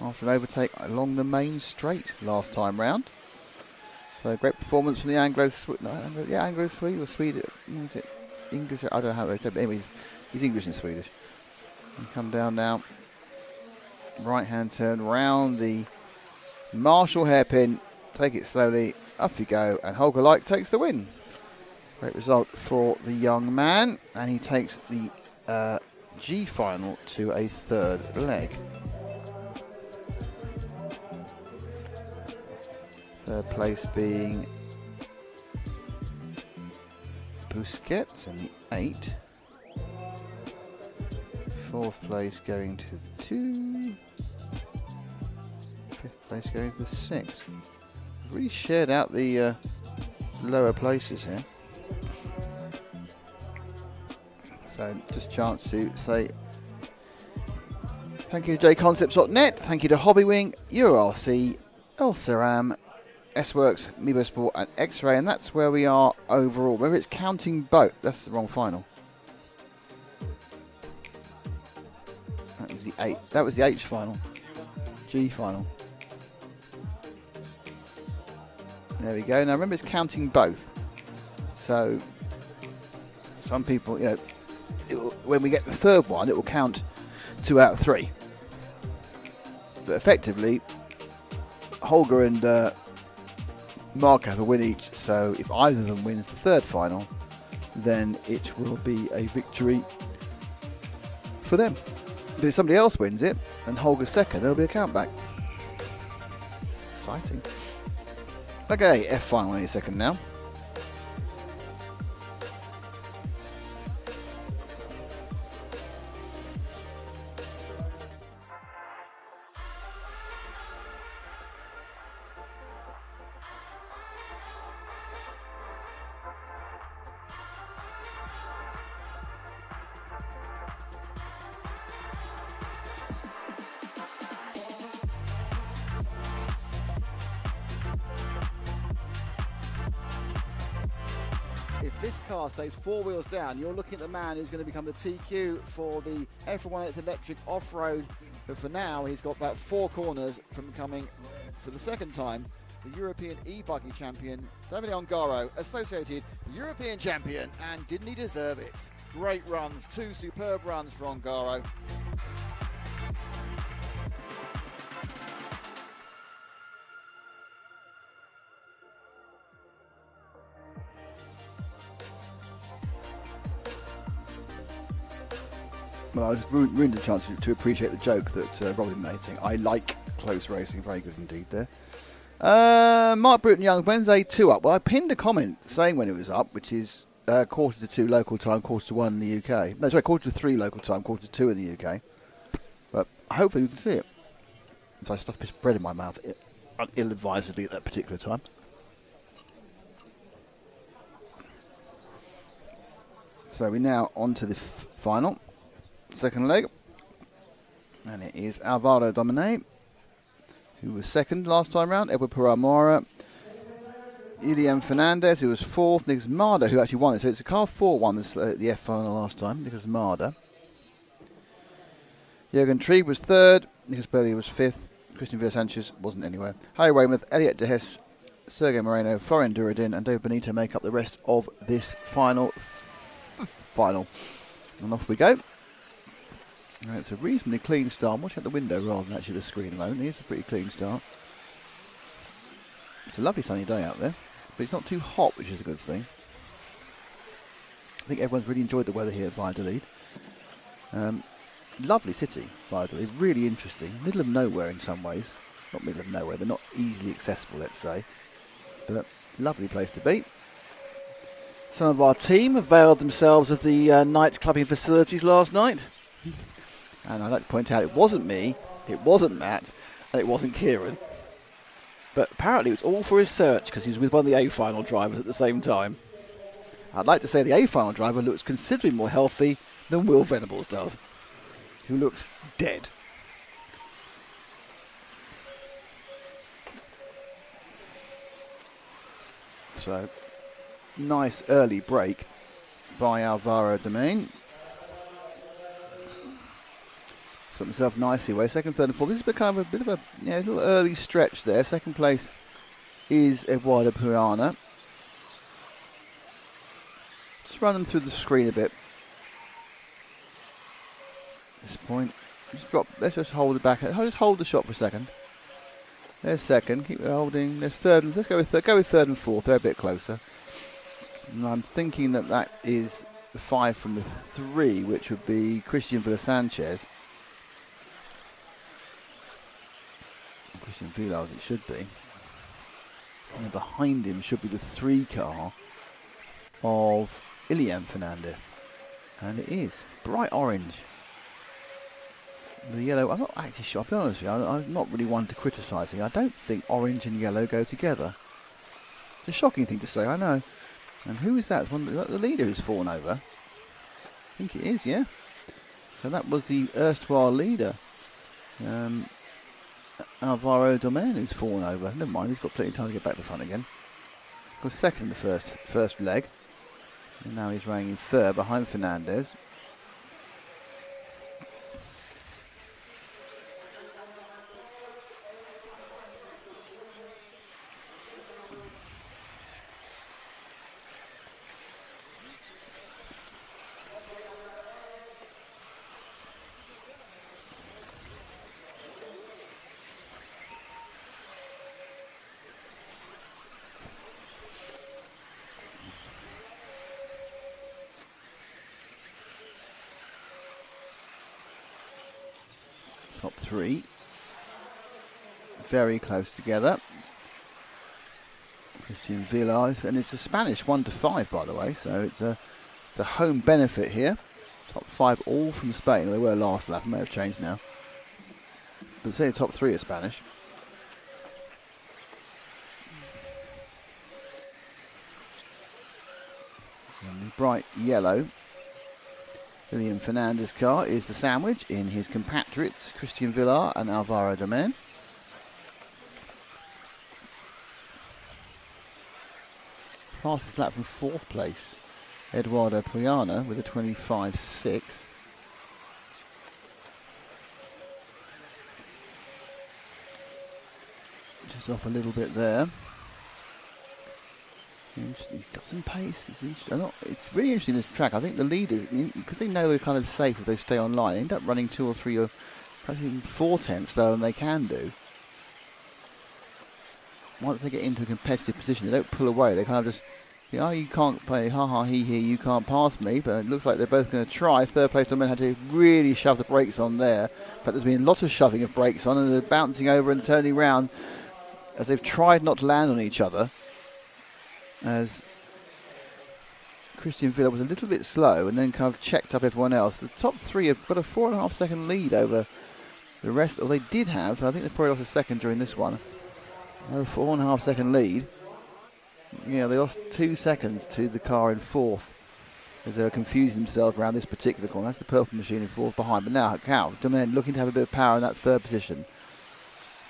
S1: after an overtake along the main straight last time round. So great performance from the Anglo-Swede or Swedish. Is it English? I don't know how they do it. Anyway, he's English and Swedish. You come down now. Right hand turn round the Marshall hairpin. Take it slowly. Off you go. And Holger Like takes the win. Great result for the young man. And he takes the G final to a third leg. Third place being Busquets in the 8. Fourth place going to the 2. Fifth place going to the 6. Really shared out the lower places here. So just a chance to say thank you to JConcepts.net, thank you to Hobbywing, EuroRC, El Ceram, S-Works, Mibo Sport and X-Ray, and that's where we are overall. Remember, it's counting both. That's the wrong final. That was the 8. That was the H final. G final. There we go. Now remember, it's counting both. So some people, when we get the third one, it will count 2 out of 3. But effectively, Holger and Mark have a win each. So if either of them wins the third final, then it will be a victory for them. But if somebody else wins it, and Holger's second, there'll be a countback. Exciting. Okay, F final in a second now. If this car stays 4 wheels down, you're looking at the man who's going to become the TQ for the EFRA 1 electric off-road. But for now, he's got about 4 corners from becoming, for the second time, the European e-buggy champion, Davide Ongaro, associated European champion, and didn't he deserve it? Great runs, 2 superb runs for Ongaro. Well, I was ruined the chance to appreciate the joke that Robin made, saying, I like close racing. Very good indeed there. Mark Bruton Young, Wednesday 2 up. Well, I pinned a comment saying when it was up, which is 1:45 local time, 1:45 in the UK. No, sorry, 1:45 local time, 1:45 in the UK. But hopefully you can see it. So I stuffed a piece of bread in my mouth ill-advisedly at that particular time. So we're now on to the final. Second leg, and it is Alvaro Domine, who was second last time round, Edward Paramora, Ilian Fernandez, who was fourth, Nicholas Marder, who actually won it. So it's a car 4 won the F final last time, Nicholas Marder. Jürgen Trieb was third, Nicholas Bailey was fifth, Christian Villa Sanchez wasn't anywhere. Harry Weymouth, Elliot De Hess, Sergio Moreno, Florian Duradin, and David Benito make up the rest of this final. And off we go. It's a reasonably clean start. I'm watching out the window rather than actually the screen at the moment. It's a pretty clean start. It's a lovely sunny day out there, but it's not too hot, which is a good thing. I think everyone's really enjoyed the weather here at Valladolid. Lovely city, Valladolid. Really interesting. Middle of nowhere in some ways. Not middle of nowhere, but not easily accessible, let's say. But lovely place to be. Some of our team availed themselves of the night clubbing facilities last night. And I'd like to point out it wasn't me, it wasn't Matt, and it wasn't Kieran. But apparently it was all for his search because he was with one of the A-final drivers at the same time. I'd like to say the A-final driver looks considerably more healthy than Will Venables does, who looks dead. So, nice early break by Alvaro Domain. Got himself nicely away. Second, third, and fourth. This has become a bit of a little early stretch there. Second place is Eduardo Puana. Just run them through the screen a bit. At this point, let's just hold it back. Just hold the shot for a second. There's second. Keep holding. There's third. Let's go with third and fourth. They're a bit closer. And I'm thinking that is the 5 from the 3, which would be Christian Villa Sanchez. Christian Villa, as it should be. And then behind him should be the 3 car of Ilian Fernandez. And it is bright orange. The yellow, I'm not actually sure, I'll be honest with you, I'm not really one to criticising. I don't think orange and yellow go together. It's a shocking thing to say, I know. And who is that? The leader who's fallen over? I think it is, yeah. So that was the erstwhile leader. Alvaro Domain, who's fallen over. Never mind, he's got plenty of time to get back to the front again. Got second in the first leg. And now he's running in third behind Fernandez. Top 3. Very close together. Christian Villa, and it's a Spanish 1-5, by the way, so it's a home benefit here. Top 5 all from Spain. They were last lap, may have changed now. But say the top 3 are Spanish. And the bright yellow Ilian Fernandez car is the sandwich in his compatriots Christian Villar and Alvaro Domain. Fastest lap from 4th place, Eduardo Puana with a 25.6. Just off a little bit there. He's got some pace. It's really interesting, this track. I think the leaders, because they know they're kind of safe if they stay on line, they end up running 2 or 3 or perhaps even 4 tenths slower than they can do. Once they get into a competitive position, they don't pull away. They kind of just, you can't play ha he you can't pass me. But it looks like they're both going to try. Third place Domain had to really shove the brakes on there. In fact, there's been a lot of shoving of brakes on, and they're bouncing over and turning around as they've tried not to land on each other. As Christian Villa was a little bit slow and then kind of checked up everyone else. The top 3 have got a 4.5 second lead over the rest. Or they did have, I think they probably lost a second during this one. Another 4.5 second lead. Yeah, they lost 2 seconds to the car in 4th as they were confusing themselves around this particular corner. That's the purple machine in 4th behind. But now, Domain looking to have a bit of power in that 3rd position.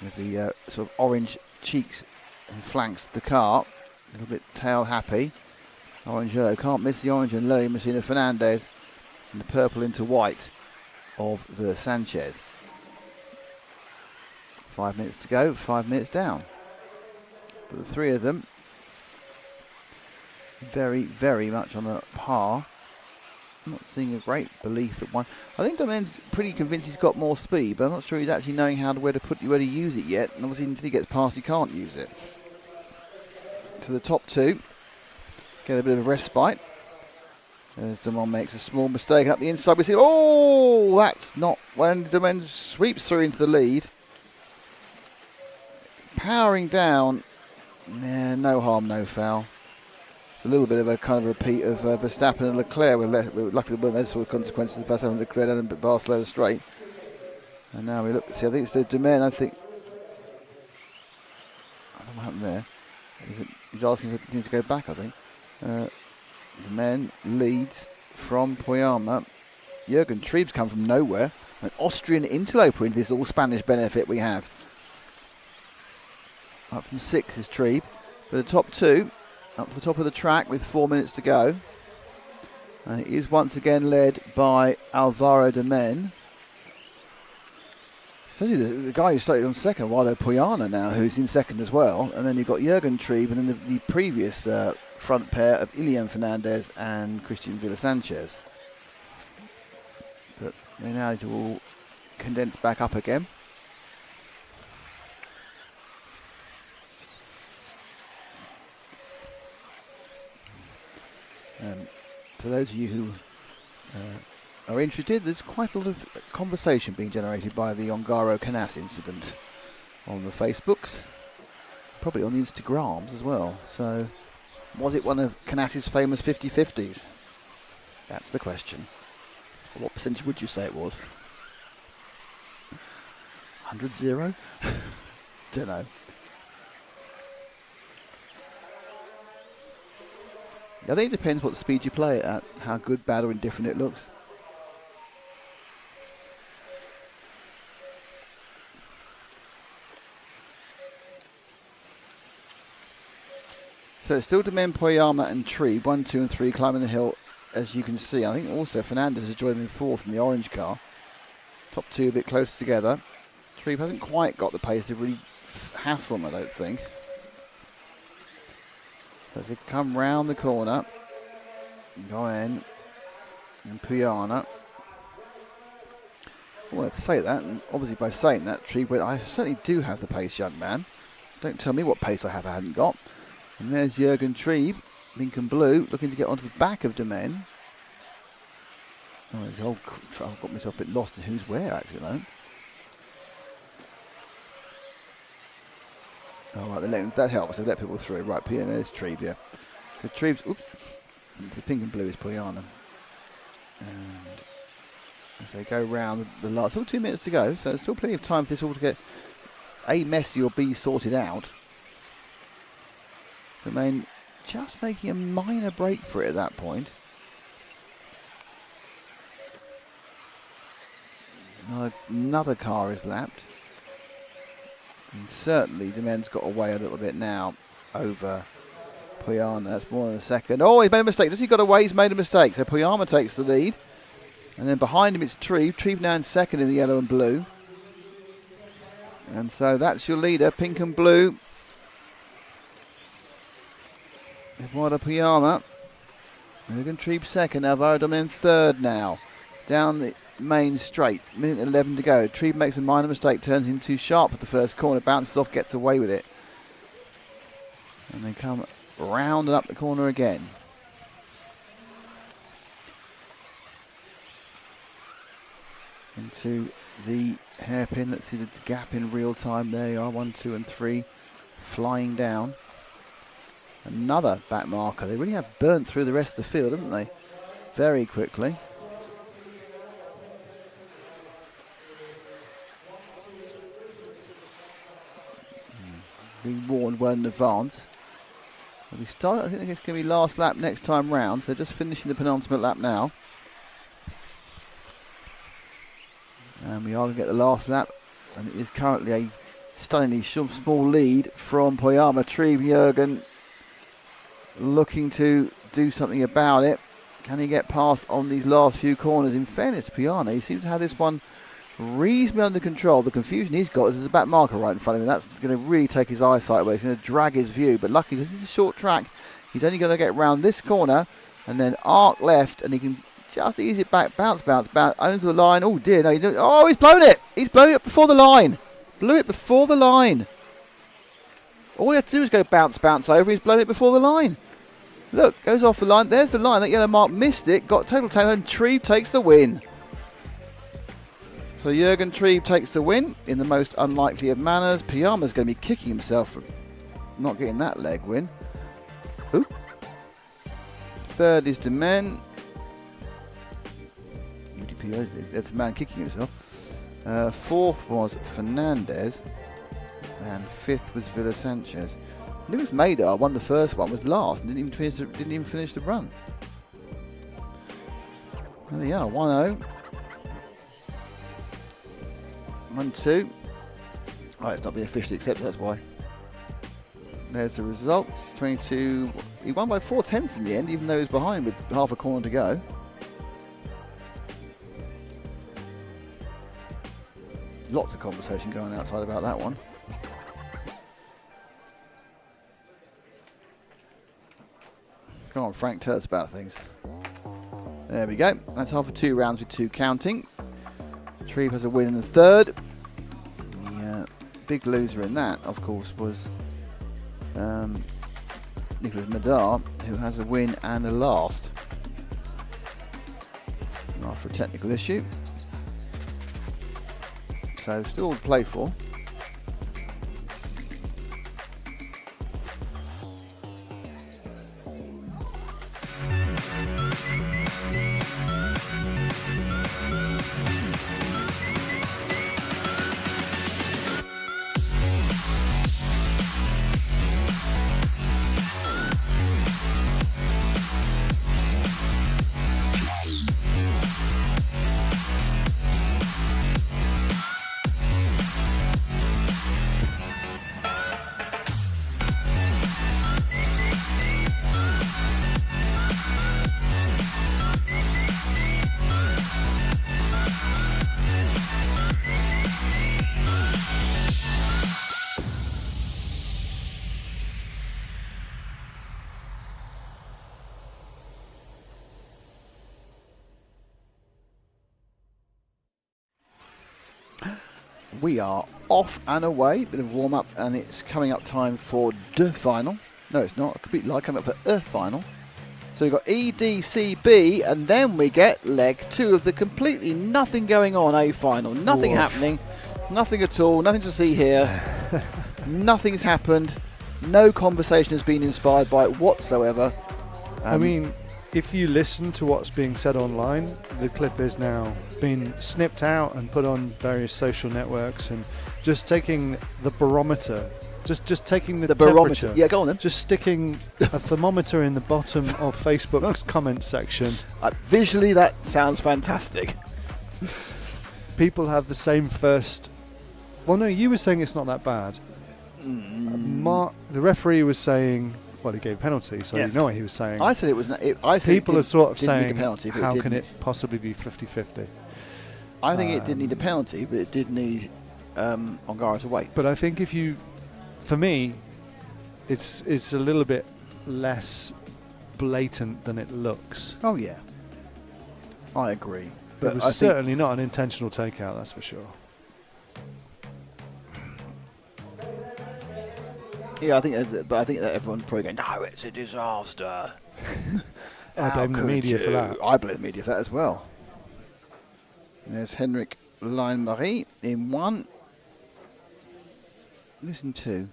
S1: With the sort of orange cheeks and flanks the car. A little bit tail happy. Orange yellow. Can't miss the orange and yellow machine of Fernandez. And the purple into white of Villa Sanchez. 5 minutes to go. 5 minutes down. But the 3 of them very, very much on a par. I'm not seeing a great belief that one. I think Domain's pretty convinced he's got more speed, but I'm not sure he's actually knowing where to use it yet. And obviously until he gets past, he can't use it. To the top 2, get a bit of a respite. As Domain makes a small mistake up the inside. We see, that's not when Domain sweeps through into the lead. Powering down, no harm, no foul. It's a little bit of a kind of repeat of Verstappen and Leclerc. Luckily, those sort of consequences of Verstappen and Leclerc and Barcelona straight. And now we look. See, I think it's the Domain. I don't know what happened there. He's asking for things to go back, I think. Domain leads from Poyama. Jürgen Trieb's come from nowhere. An Austrian interloper into this all-Spanish benefit we have. Up from 6 is Trieb. But the top 2, up to the top of the track with 4 minutes to go. And it is once again led by Alvaro Domain. So the guy who started on second, Waldo Poyana now, who's in second as well. And then you've got Jürgen Trieb and then the previous front pair of Ilian Fernandez and Christian Villa Sanchez. But they now need to all condense back up again. For those of you who are interested, there's quite a lot of conversation being generated by the Ongaro Canas incident on the Facebooks, probably on the Instagrams as well. So, was it one of Canas's famous 50-50s? That's the question. What percentage would you say it was? 100-0? Don't know. I think it depends what speed you play it at, how good, bad or indifferent it looks. So it's still Domain, Poyama and Trieb, 1, 2 and 3 climbing the hill, as you can see. I think also Fernandez has joined in 4th in the orange car. Top 2 a bit closer together. Trieb hasn't quite got the pace to really hassle him, I don't think. As they come round the corner, go in, and Poyana. Well, to say that, and obviously by saying that, Trieb went, I certainly do have the pace, young man. Don't tell me what pace I haven't got. And there's Jürgen Trieb, pink and blue, looking to get onto the back of Domain. I've got myself a bit lost in who's where, actually, though. Oh, right, that helps. So let people through. Right, there's Trieb, yeah. So Trieb's, the pink and blue is Poyana. And as they go round the last, still 2 minutes to go, so there's still plenty of time for this all to get A, messy or B, sorted out. Domain just making a minor break for it at that point. Another car is lapped. And certainly Domain's got away a little bit now over Poyana. That's more than a second. Oh, he's made a mistake. Does he got away? He's made a mistake. So Poyana takes the lead. And then behind him it's Trieb. Trieb now in second in the yellow and blue. And so that's your leader, pink and blue. Eduardo Puyama. Jürgen Trieb second, Alvaro Domin third now. Down the main straight, minute 11 to go. Trieb makes a minor mistake, turns in too sharp for the first corner, bounces off, gets away with it. And they come round and up the corner again. Into the hairpin. Let's see the gap in real time. There you are, 1, 2 and 3 flying down. Another back marker. They really have burnt through the rest of the field, haven't they? Very quickly. Being warned well in advance. We start. I think it's going to be last lap next time round. So they're just finishing the penultimate lap now. And we are going to get the last lap. And it is currently a stunningly small lead from Puyama. Trieb, Jürgen looking to do something about it. Can he get past on these last few corners? In fairness to Puyama, he seems to have this one reasonably under control. The confusion he's got is there's a back marker right in front of him. That's going to really take his eyesight away. It's going to drag his view. But luckily, because it's a short track, he's only going to get round this corner and then arc left, and he can just ease it back, bounce, owns the line. Oh dear, no, he's blown it. He's blown it before the line. Blew it before the line. All he had to do was go bounce over. He's blown it before the line. Look, goes off the line. There's the line. That yellow mark missed it. Got total tail, and Trieb takes the win. So Jürgen Trieb takes the win in the most unlikely of manners. Puyama's going to be kicking himself for not getting that leg win. Ooh. Third is Domen. That's a man kicking himself. Fourth was Fernandez. And fifth was Villa Sanchez. Lewis Maydar won the first one, was last, and didn't even finish the run. There we are, 1-0. 1-2. Oh, it's not been officially accepted, that's why. There's the results. 22. He won by 4/10 in the end, even though he was behind with half a corner to go. Lots of conversation going on outside about that one. Come on, Frank, tell us about things. There we go. That's half of 2 rounds with 2 counting. Trieb has a win in the third. The big loser in that, of course, was Nicolas Madar, who has a win and a last. After a technical issue. So still to play for. We are off and away, bit of warm up, and it's coming up time for the final. No, it's not. A complete lie, coming up for a final. So we've got E, D, C, B, and then we get leg 2 of the completely nothing going on A final. Nothing happening, nothing at all, nothing to see here. Nothing's happened. No conversation has been inspired by it whatsoever.
S4: I mean, if you listen to what's being said online, the clip is now been snipped out and put on various social networks, and just taking the barometer, just taking the
S1: barometer.
S4: temperature.
S1: Yeah, go on then.
S4: Just sticking a thermometer in the bottom of Facebook's comment section.
S1: Visually, that sounds fantastic.
S4: People have the same first. Well, no, you were saying it's not that bad. The referee was saying, well, he gave a penalty, so you know what he was saying.
S1: I said it was. I said
S4: people are sort of saying,
S1: penalty,
S4: how can it possibly be 50-50?
S1: I think it didn't need a penalty, but it did need Ongara to wait.
S4: But I think for me, it's a little bit less blatant than it looks.
S1: Oh yeah, I agree. But
S4: it was certainly not an intentional takeout, that's for sure.
S1: Yeah, I think that everyone's probably going, no, it's a disaster.
S4: I blame the media for that.
S1: I blame the media for that as well. There's Henrik Leinmarie in 1. Losing 2.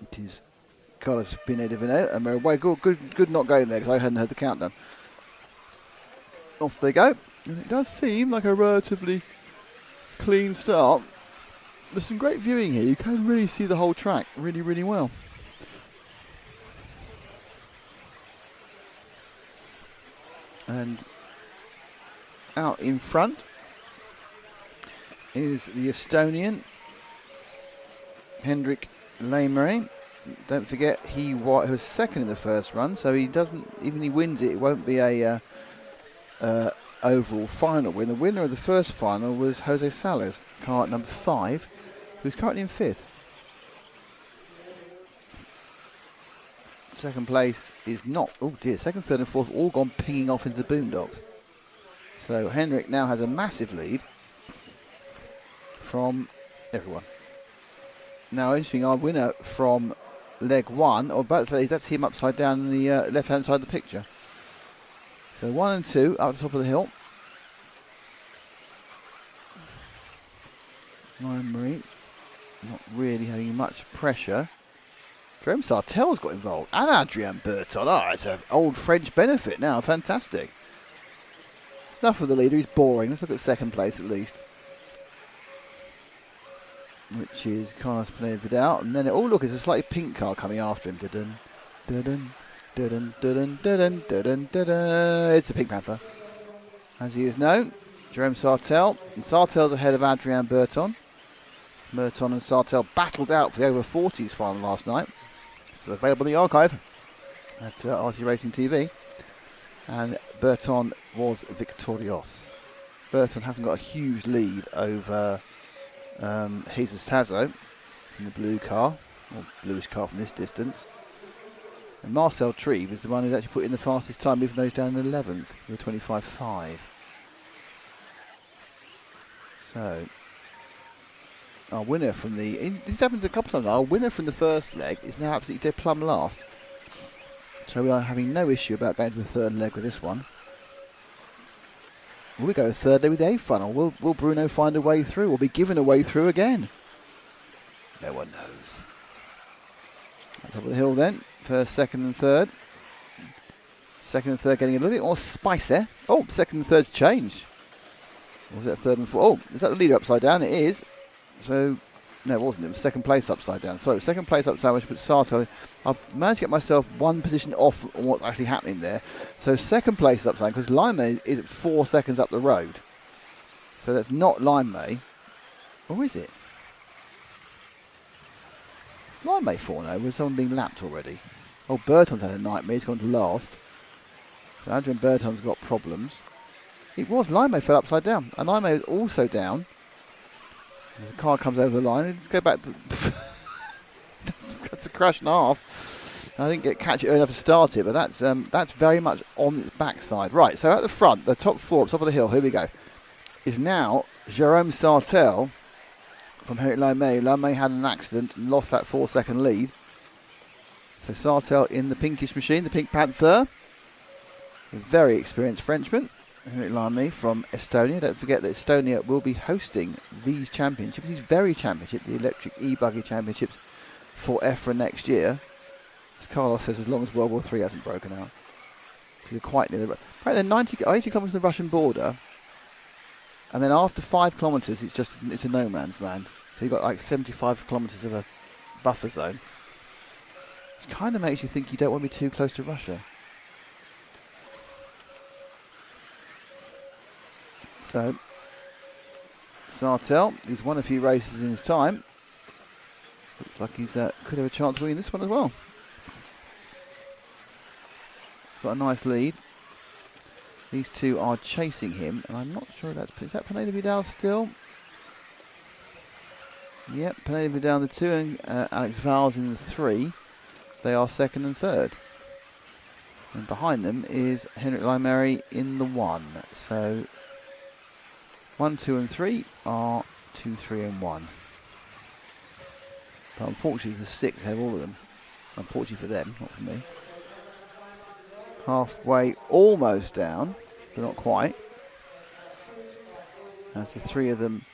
S1: It is Carlos Pineda-Vinay and Mary good not going there because I hadn't heard the countdown. Off they go. And it does seem like a relatively clean start. There's some great viewing here. You can really see the whole track really, really well. And out in front is the Estonian Hendrik Leinmarie. Don't forget he was second in the first run, so he doesn't, even he wins it won't be a overall final win. The winner of the first final was Jose Salas, car at number 5, who's currently in 5th. Second place is not, oh dear, second, third and fourth all gone pinging off into the boondocks. So Henrik now has a massive lead from everyone. Now interesting, our winner from leg 1, or about to say that's him upside down in the left hand side of the picture. So 1 and 2 up the top of the hill. Leinmarie not really having much pressure. Jerome Sartel's got involved, and Adrien Berton. Oh, it's an old French benefit now. Fantastic. It's enough for the leader. He's boring. Let's look at second place at least, which is Carlos Pineda-Vidal. And then, oh look, it's a slightly pink car coming after him. Dun dun dun dun dun dun dun. It's the Pink Panther, as he is known. Jerome Sartel, and Sartel's ahead of Adrien Berton. Berton and Sartel battled out for the over 40s final last night. Still available in the archive at RT Racing TV. And Berton was victorious. Berton hasn't got a huge lead over Jesus Tazo in the blue car, or bluish car from this distance. And Marcel Treve is the one who's actually put in the fastest time, even though he's down in 11th with a 25.5. So, our winner from this happened a couple of times. Our winner from the first leg is now absolutely dead plumb last. So we are having no issue about going to the third leg with this one. Will we go to the third leg with the A funnel? Will Bruno find a way through? Will be given a way through again? No one knows. Top of the hill then. First, second and third. Second and third getting a little bit more spicy. Oh, second and third's changed. Or was that third and fourth? Oh, is that the leader upside down? It is. So, no, it wasn't. It was second place upside down. Sorry, second place upside down, which put Sarto. I've managed to get myself one position off on what's actually happening there. So, second place upside down, because Leinmarie is at 4 seconds up the road. So, that's not Leinmarie. Or is it? Is Leinmarie 4 now? Was someone being lapped already? Oh, Berton's had a nightmare. He's gone to last. So, Adrien Berton's got problems. It was Leinmarie fell upside down. And Leinmarie is also down. The car comes over the line. Let's go back to that's a crash and a half. I didn't catch it early enough to start it, but that's very much on its backside. Right, so at the front, the top four, top of the hill, here we go, is now Jerome Sartel from Henrik Leinmarie. Leinmarie had an accident and lost that 4 second lead. So Sartel in the pinkish machine, the Pink Panther. A very experienced Frenchman. Henrik Leinmarie from Estonia. Don't forget that Estonia will be hosting these championships, these very championships, the electric e-buggy championships for EFRA next year. As Carlos says, as long as World War III hasn't broken out. You're quite near the... Apparently they're 80 kilometres from the Russian border, and then after 5 kilometres it's a no man's land. So you've got like 75 kilometres of a buffer zone. Which kind of makes you think you don't want to be too close to Russia. So, Sartel, he's won a few races in his time. Looks like he's could have a chance of winning this one as well. He's got a nice lead. These two are chasing him, and I'm not sure is that Pineda-Vidal still? Yep, Penalty down the 2 and Alex Valls in the 3. They are 2nd and 3rd. And behind them is Henrik Lymary in the 1. So 1, 2 and 3 are 2, 3 and 1. But unfortunately the 6 have all of them. Unfortunately for them, not for me. Halfway, almost down, but not quite. As the 3 of them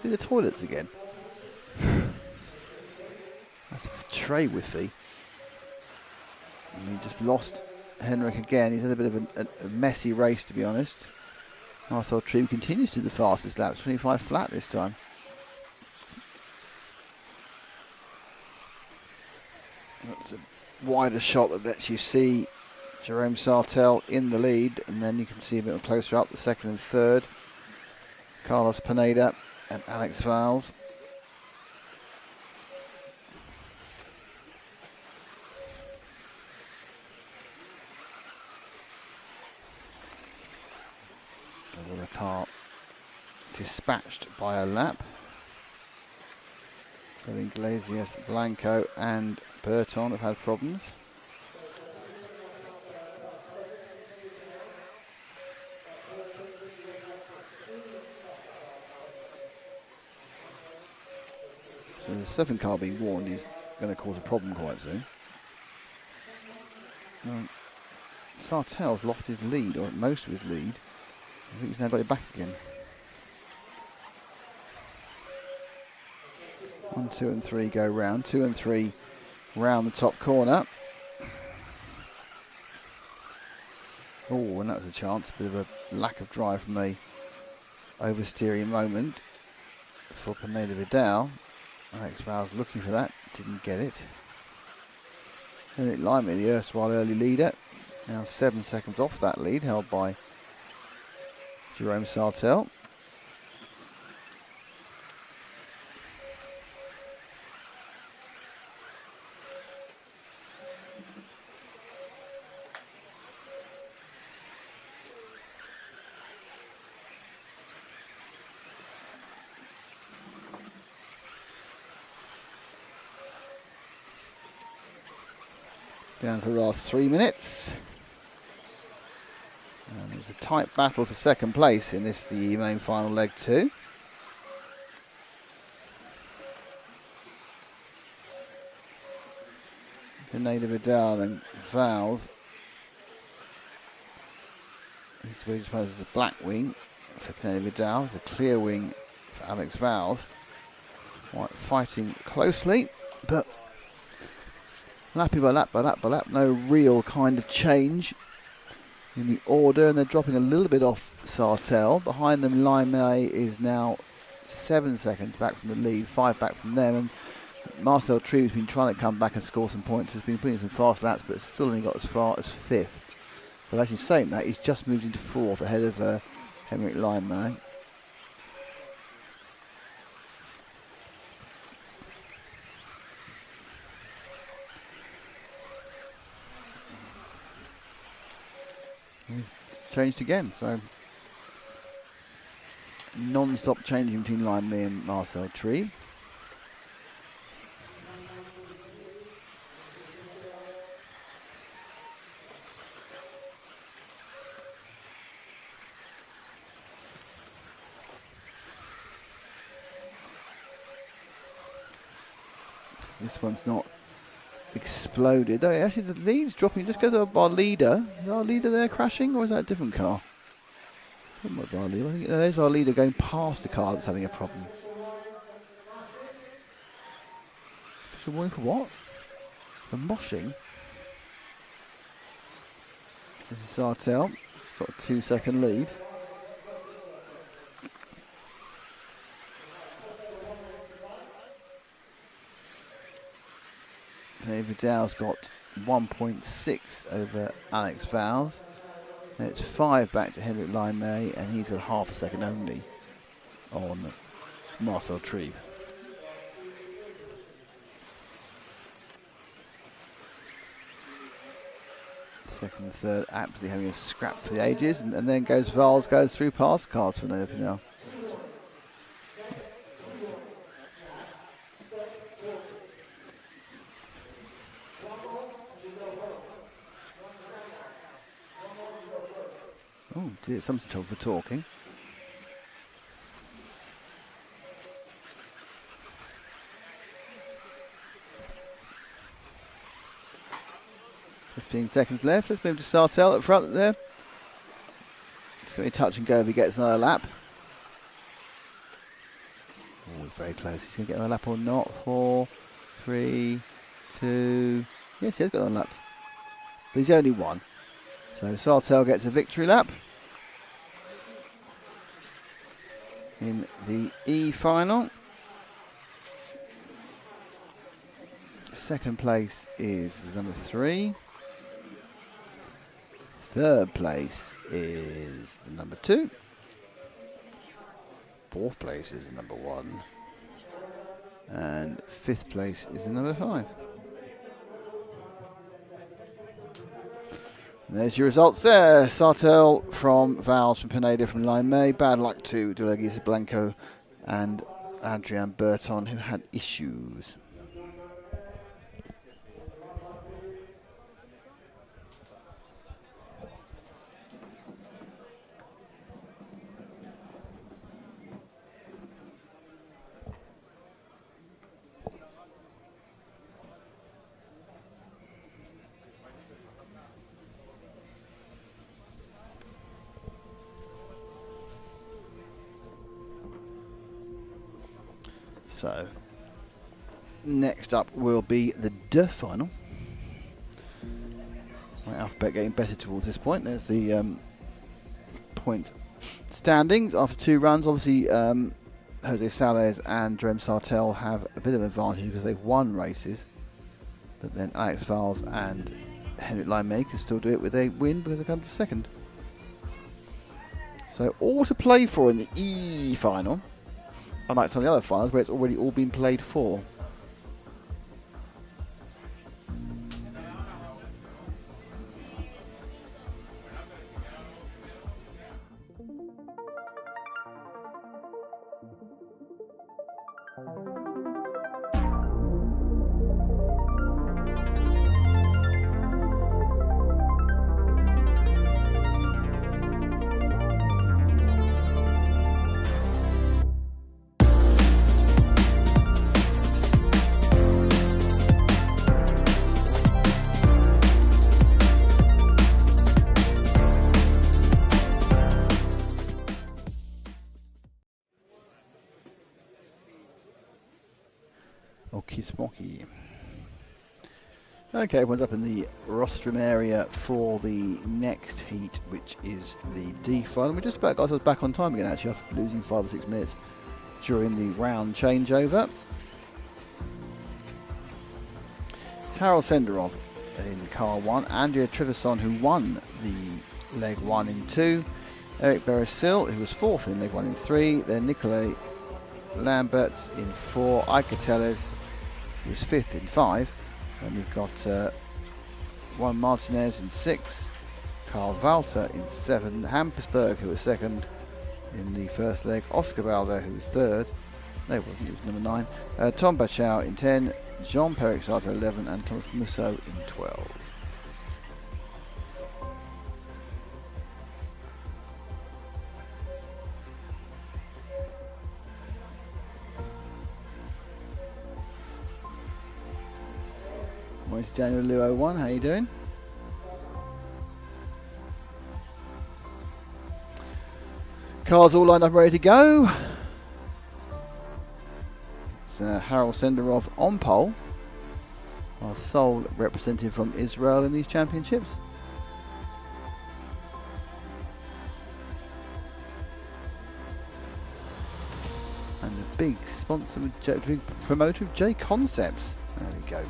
S1: do the toilets again. That's Trey Whiffy. And he just lost Henrik again. He's had a bit of a messy race, to be honest. Marcel Trieb continues to do the fastest lap, 25 flat this time. That's a wider shot that lets you see Jerome Sartell in the lead, and then you can see a bit closer up the 2nd and 3rd. Carlos Pineda and Alex Valls. Another car dispatched by a lap. Iglesias, Blanco and Burton have had problems. So the 7 car being warned is going to cause a problem quite soon. Sartell's lost his lead, or most of his lead. I think he's now got it back again. 1, 2 and 3 go round. 2 and 3 round the top corner. Oh, and that was a chance. A bit of a lack of drive from the oversteering moment for Pineda Vidal. Alex Valls looking for that, didn't get it. Henrik Lymary, the erstwhile early leader, now 7 seconds off that lead, held by Jerome Sartell. Down to the last 3 minutes. And there's a tight battle for 2nd place in this, the main final leg 2. Pineda Vidal and Valls. This way, there's a black wing for Pineda Vidal. There's a clear wing for Alex Valls. Right, fighting closely, but lappy by lap by lap by lap, no real kind of change in the order, and they're dropping a little bit off Sartell. Behind them, Lymary is now 7 seconds back from the lead, 5 back from them, and Marcel Trieb's been trying to come back and score some points. He's been putting some fast laps, but still only got as far as 5th. But actually saying that, he's just moved into 4th ahead of Henrik Lymary. It's changed again, so non-stop changing between Lymary and Marcel Trieb. This one's not exploded. Oh, actually, the lead's dropping. Just go to our leader. Is our leader there crashing, or is that a different car? I think there's our leader going past the car that's having a problem. Special warning for what? For moshing? This is Sartell. He's got a 2-second lead. Vidal's got 1.6 over Alex Valls. And it's 5 back to Henrik Lymary, and he's got half a second only on Marcel Trieb. Second and third absolutely having a scrap for the ages, and then Valls goes through past cars for Pineda. Did something trouble for talking. .15 seconds left. Let's move to Sartell at front there. It's going to be touch and go if he gets another lap. Oh, he's very close. He's going to get another lap or not. 4, 3, 2. Yes, he has got another lap. But he's only one. So Sartell gets a victory lap in the E final. Second place is the number 3. Third place is the number 2. Fourth place is the number 1. And fifth place is the number 5. And there's your results there. Sartell from Vals, from Pineda, from Lime May. Bad luck to Delegis Blanco and Adrian Burton, who had issues. So, next up will be the D final. My alphabet getting better towards this point. There's the point standings after 2 runs. Obviously, Jose Sales and Jerome Sartell have a bit of advantage because they've won races. But then Alex Vals and Henrik Lime can still do it with a win because they come to second. So, all to play for in the E final. Unlike some of the other finals where it's already all been played for. Okay, everyone's up in the rostrum area for the next heat, which is the D final. We just about got ourselves back on time again, actually, after losing 5 or 6 minutes during the round changeover. It's Harold Senderov in car 1, Andrea Trivison, who won the leg 1 in 2, Eric Beresil, who was 4th in leg 1 in 3, then Nicolai Lambert in 4, Ike Tellez, who was 5th in 5. And we've got Juan Martinez in 6, Carl Walter in 7, Hampersberg, who was 2nd in the first leg, Oscar Balder, who was 3rd, no, it wasn't, he was number 9, Tom Bachau in 10, Jean Perixata 11, and Thomas Musso in 12. Morning to Daniel Luo 1, how you doing? Cars all lined up ready to go. It's Harold Senderov on pole, our sole representative from Israel in these championships. And a big sponsor, big promoter of JConcepts. There we go.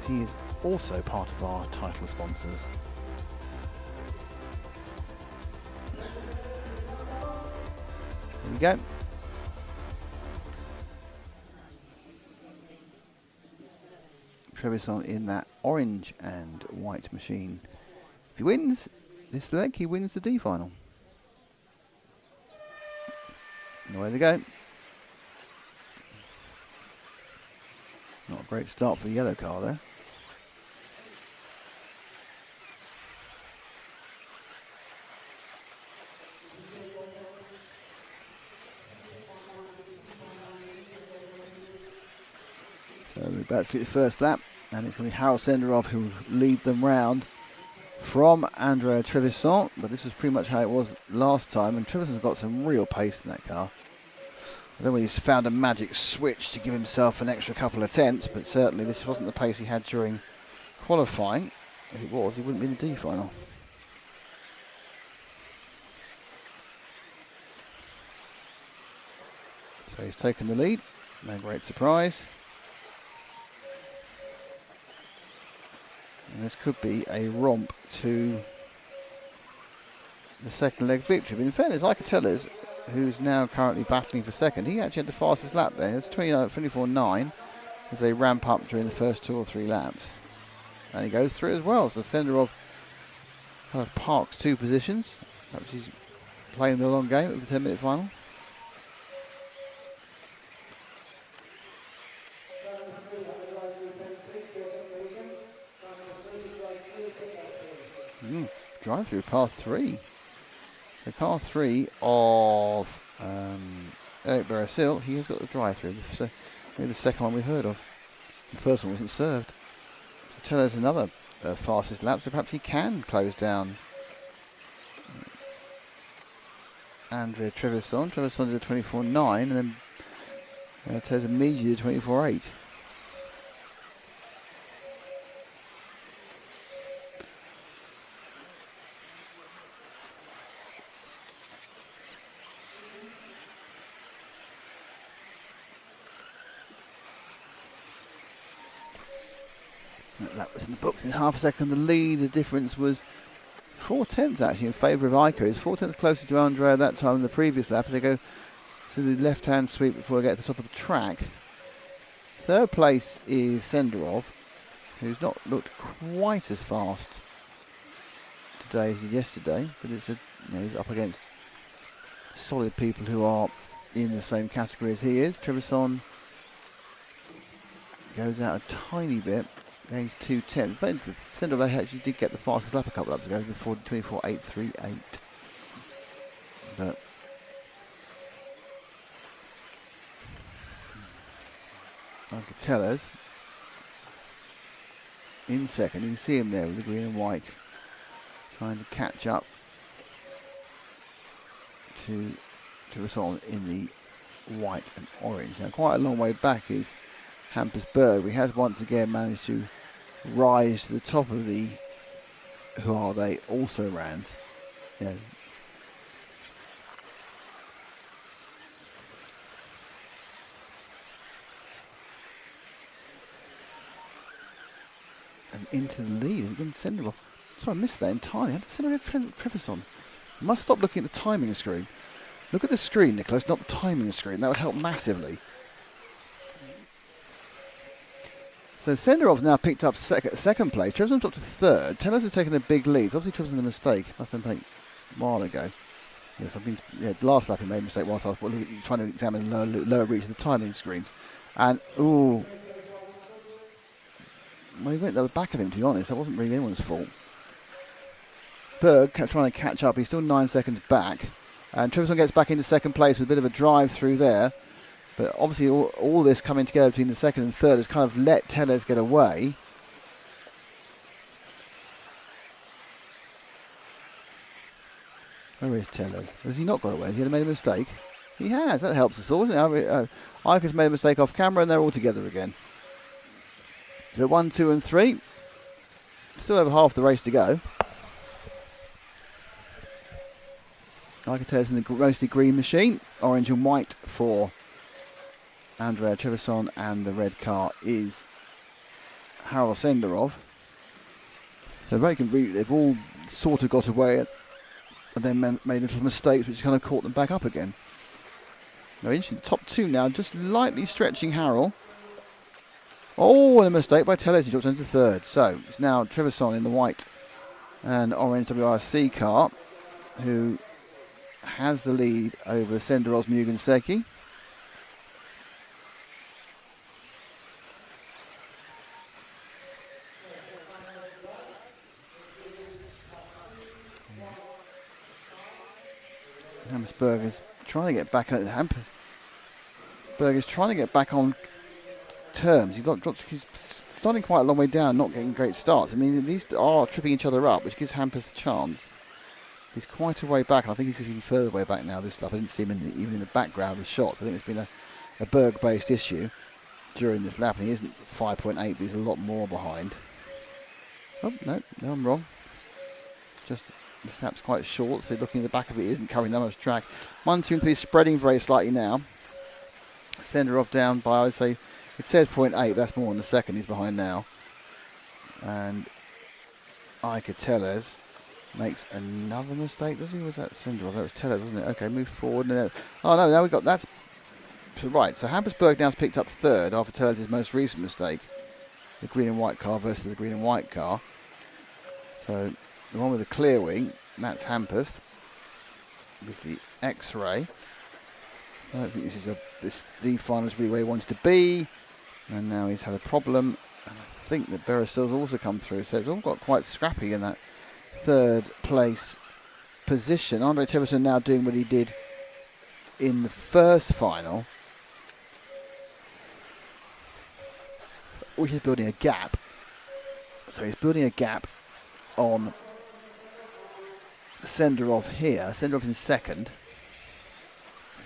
S1: He is also part of our title sponsors. There we go. Trevisan in that orange and white machine. If he wins this leg, he wins the D final. And away they go. Not a great start for the yellow car there. So we're about to get the first lap, and it's going to be Harold Senderov who will lead them round from Andrea Trevisan, but this was pretty much how it was last time, and Trevisan's got some real pace in that car. I don't know whether he's found a magic switch to give himself an extra couple of attempts, but certainly this wasn't the pace he had during qualifying. If it was, he wouldn't be in the D final. So he's taken the lead, no great surprise. And this could be a romp to the second leg victory. But in fairness, Icatellis, who's now currently battling for second, he actually had the fastest lap there. It's 24.9 as they ramp up during the first 2 or 3 laps. And he goes through as well. So Senderov kind of parks 2 positions. Perhaps he's playing the long game at the 10-minute final. Drive through car 3. The car 3 of Eric Barasil, he has got the drive through. Maybe the second one we've heard of. The first one wasn't served. So tell us another fastest lap, so perhaps he can close down Andrea Trevisan. Trevisan did a 24.9 and then Tez immediately did a 24.8. That was in the books in half a second. The lead, the difference was 4/10 actually in favour of Ico. It's 4/10 closer to Andrea that time than the previous lap. They go to the left-hand sweep before they get to the top of the track. Third place is Senderov, who's not looked quite as fast today as he did yesterday, but it's he's up against solid people who are in the same category as he is. Trevisan goes out a tiny bit. He's 2:10. Senderov actually did get the fastest lap a couple of laps ago, the 24.838. But I could tell us in second. You can see him there with the green and white, trying to catch up to Trevisan in the white and orange. Now, quite a long way back is Hampersburg. We has once again managed to rise to the top of the who are they also rans. And into the lead and then Senderov. Sorry, I missed that entirely. I had to send Trevisan. I must stop looking at the timing screen. Look at the screen, Nicholas, not the timing screen. That would help massively. So Senderov's now picked up second place. Trevisan dropped to third. Tellers has taken a big lead. Obviously Trevisan a mistake. Must have been a while ago. Yes, last lap he made a mistake whilst I was trying to examine the lower reach of the timing screens. And, well, he went at the back of him, to be honest. That wasn't really anyone's fault. Berg kept trying to catch up. He's still 9 seconds back. And Trevisan gets back into second place with a bit of a drive through there. But obviously all this coming together between the second and third has kind of let Tellez get away. Where is Tellez? Has he not got away? Has he made a mistake? He has. That helps us all, doesn't it? Ike's made a mistake off camera and they're all together again. So 1, 2 and 3. Still have half the race to go. Ike Tellez in the mostly green machine. Orange and white for Andrea Trevisan, and the red car is Harold Senderov. So they've all sort of got away and then made little mistakes which kind of caught them back up again. Now interesting, the top two now just lightly stretching Harold. Oh, and a mistake by Tellez, he drops into third. So it's now Trevisan in the white and orange WRC car who has the lead over Senderov's Mugen Seki. Hampersburg is trying to get back on. Hampersburg is trying to get back on turns. He's starting quite a long way down, not getting great starts. I mean, these are tripping each other up, which gives Hampus a chance. He's quite a way back, and I think he's even further way back now this lap. I didn't see him even in the background of the shots. I think it's been a Berg-based issue during this lap, and he isn't 5.8, but he's a lot more behind. Oh, no, I'm wrong. Just the snap's quite short, so looking at the back of it, he isn't covering that much track. 1, 2, and 3 spreading very slightly now. Senderov down by, I would say, it says 0.8, but that's more in the second. He's behind now. And Ike Tellez makes another mistake, does he? Was that Senderov? That was Tellez, wasn't it? Okay, move forward. And then, oh, no, now we've got that's right. So Hampersburg now's picked up third after Tellez's most recent mistake. The green and white car versus the green and white car. So the one with the clear wing, that's Hampus with the X-ray. I don't think this D final is really where he wanted to be, and now he's had a problem. And I think that Beresil's also come through, so it's all got quite scrappy in that third place position. Andre Trevisan now doing what he did in the first final, which is building a gap. So he's building a gap on Senderov here. Senderov in second,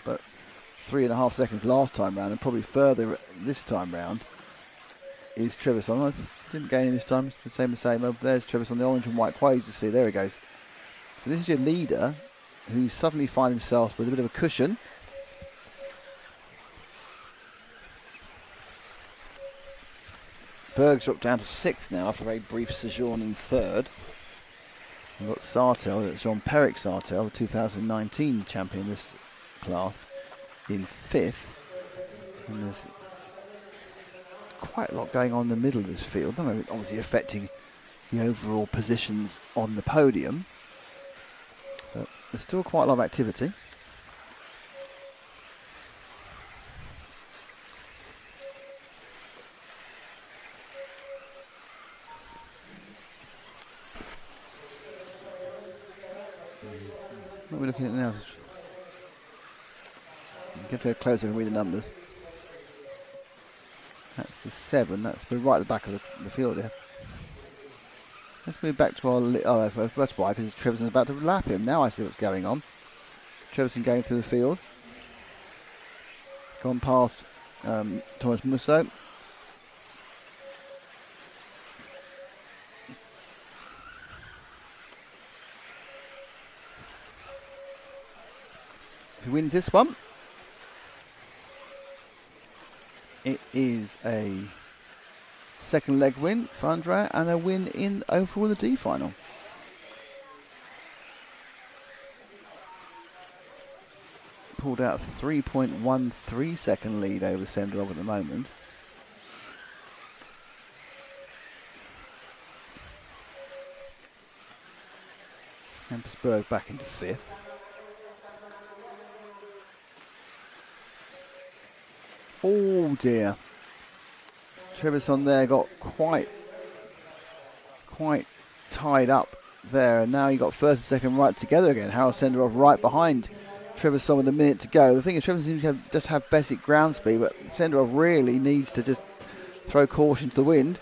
S1: but 3.5 seconds last time round, and probably further this time round is Trevisan. I didn't gain this time, it's the same. Oh, there's Trevisan, the orange and white quays to see. There he goes. So this is your leader who suddenly finds himself with a bit of a cushion. Berg's dropped down to 6th now after a very brief sojourn in 3rd. We've got Sartel, that's Jean-Peric Sartel, the 2019 champion in this class, in 5th. And there's quite a lot going on in the middle of this field, obviously affecting the overall positions on the podium. But there's still quite a lot of activity. What are we looking at now? Get to go closer and read the numbers. That's the 7. That's right at the back of the field there. Let's move back to our... that's why, because Trevisan's about to lap him. Now I see what's going on. Trevisan going through the field. Gone past Thomas Musso. Who wins this one? It is a second leg win for Andrea and a win in overall the D final. Pulled out a 3.13 second lead over Senderov at the moment. Hampusberg back into 5th. Oh dear. Trevisan there got quite tied up there, and now you got first and second right together again. Harold Senderov right behind Trevisan with a minute to go. The thing is, Trevisan seems to just have basic ground speed, but Senderov really needs to just throw caution to the wind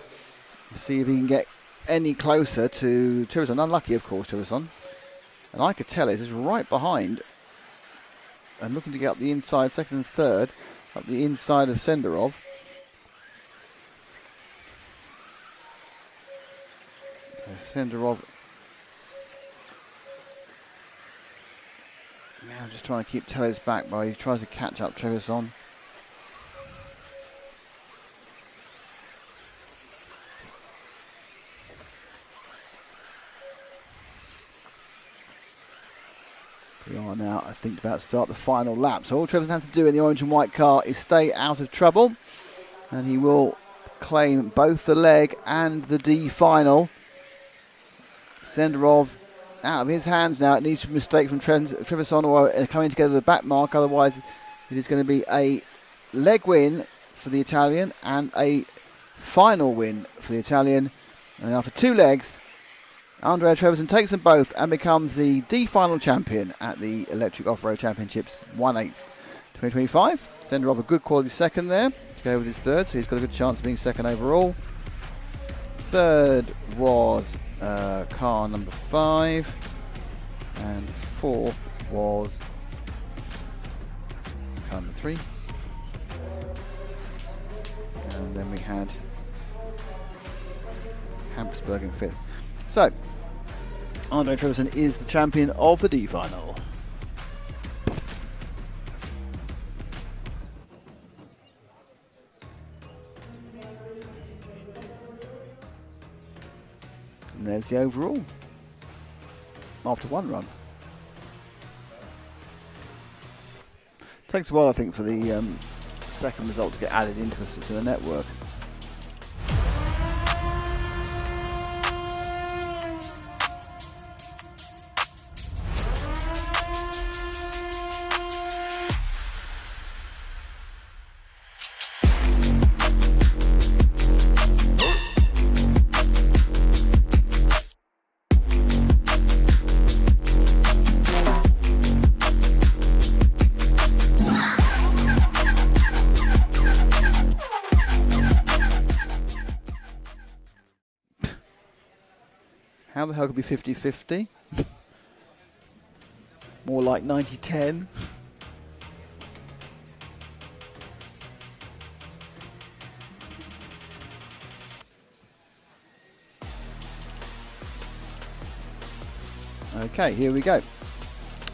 S1: and see if he can get any closer to Trevisan. Unlucky, of course, Trevisan. And I could tell it is right behind and looking to get up the inside, second and third, up the inside of Senderov. So Senderov now just trying to keep Tellez back while he tries to catch up Trevisan. We are now, I think, about to start the final lap. So all Trevisan has to do in the orange and white car is stay out of trouble. And he will claim both the leg and the D final. Senderov out of his hands now. It needs to be a mistake from Trevisan or coming together the back mark. Otherwise, it is going to be a leg win for the Italian and a final win for the Italian. And now for 2 legs, Andrea Trevisan takes them both and becomes the D final champion at the Electric Off-Road Championships 1/8 2025. Senderov a good quality second there. to go with his third, so he's got a good chance of being second overall. Third was car number 5, and fourth was car number 3. And then we had Hampsburg in 5th. So, Andre Treverson is the champion of the D final. And there's the overall after one run. Takes a while, I think, for the second result to get added into the network. How the hell could be 50-50? More like 90-10. Okay, here we go.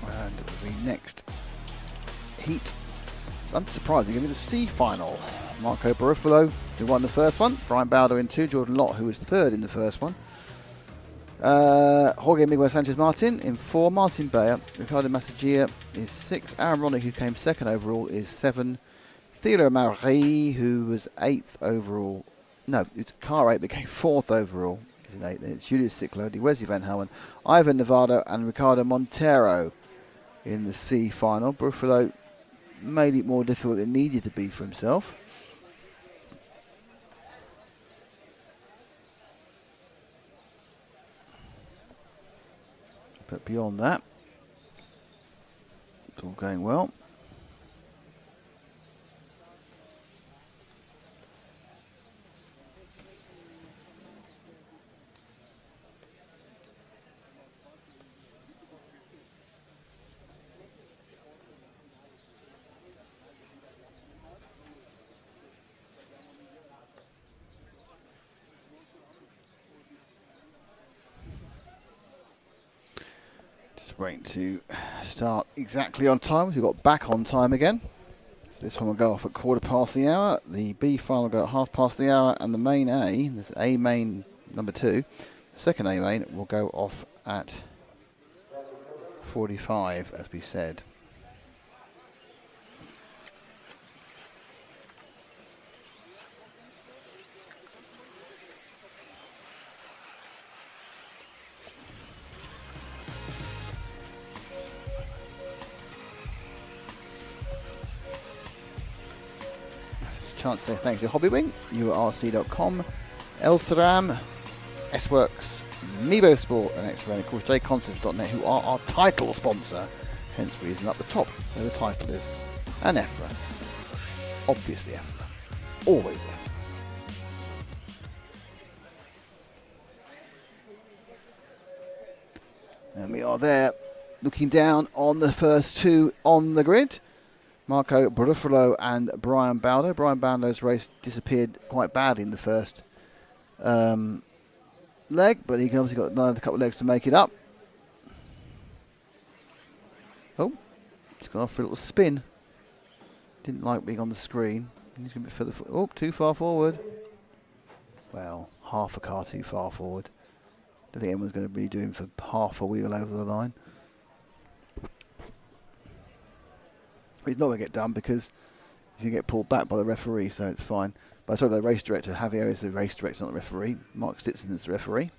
S1: And the next heat. It's unsurprising, give me the C final. Marco Barufalo, who won the first one. Brian Bowder in 2. Jordan Lott, who was third in the first one. Jorge Miguel Sanchez Martin in 4. Martin Bayer. Ricardo Massagia is 6. Aaron Ronnick, who came second overall, is 7. Thilo Marie, who was 8th overall. No, it's car 8, became 4th overall. Is an 8. Then it's Julius Ciclodi, Wesley Van Howen, Ivan Nevada, and Ricardo Montero in the C final. Barufalo made it more difficult than it needed to be for himself. But beyond that, it's all going well. Waiting to start exactly on time. We've got back on time again. So this one will go off at 1/4 the hour. The B final will go at 1/2 the hour, and the main A, the A main number 2, the second A main will go off at 45, as we said. Chance to say thanks to Hobbywing, URC.com, Elsaram, S-Works, Meebo Sport, and X-Ray, and of course JConcepts.net, who are our title sponsor. Hence the reason up the top where the title is. And EFRA. Obviously EFRA. Always EFRA. And we are there looking down on the first two on the grid. Marco Barufalo and Brian Bowder. Brian Bowder's race disappeared quite badly in the first leg, but he can obviously got another couple of legs to make it up. Oh, it's gone off for a little spin. Didn't like being on the screen. He's going to be further. Oh, too far forward. Well, half a car too far forward. Don't think anyone's going to be doing for half a wheel over the line. He's not going to get done because he's going to get pulled back by the referee, so it's fine. But sorry, the race director, Javier is the race director, not the referee. Mark Stitson is the referee.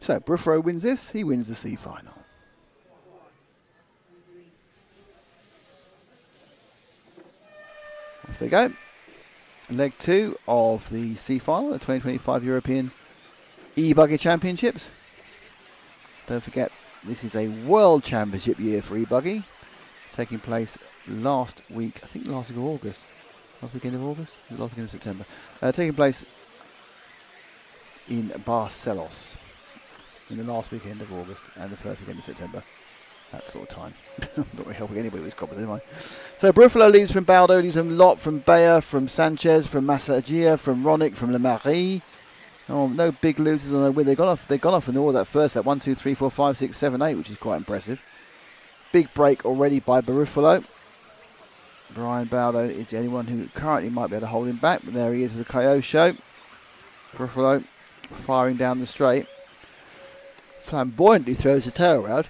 S1: So, Barufalo wins this, he wins the C final. Off they go. Leg 2 of the C final, the 2025 European E-Buggy Championships. Don't forget, this is a World Championship year for E-Buggy, taking place last week, I think last week of August. Last weekend of August? Last weekend of September. Taking place in Barcelos in the last weekend of August and the first weekend of September. That sort of time. I'm not really helping anybody with competition, am I? So Buffalo leads from Baldo, leads from Lot, from Bayer, from Sanchez, from Massagia, from Ronick, from Lemarie. Oh, no big losers on the win. They got off in order that first set. 1, 2, 3, 4, 5, 6, 7, 8, which is quite impressive. Big break already by Buffalo. Brian Baldo is the only one who currently might be able to hold him back, but there he is with the KO show. Buffalo firing down the straight. Flamboyantly throws his tail around.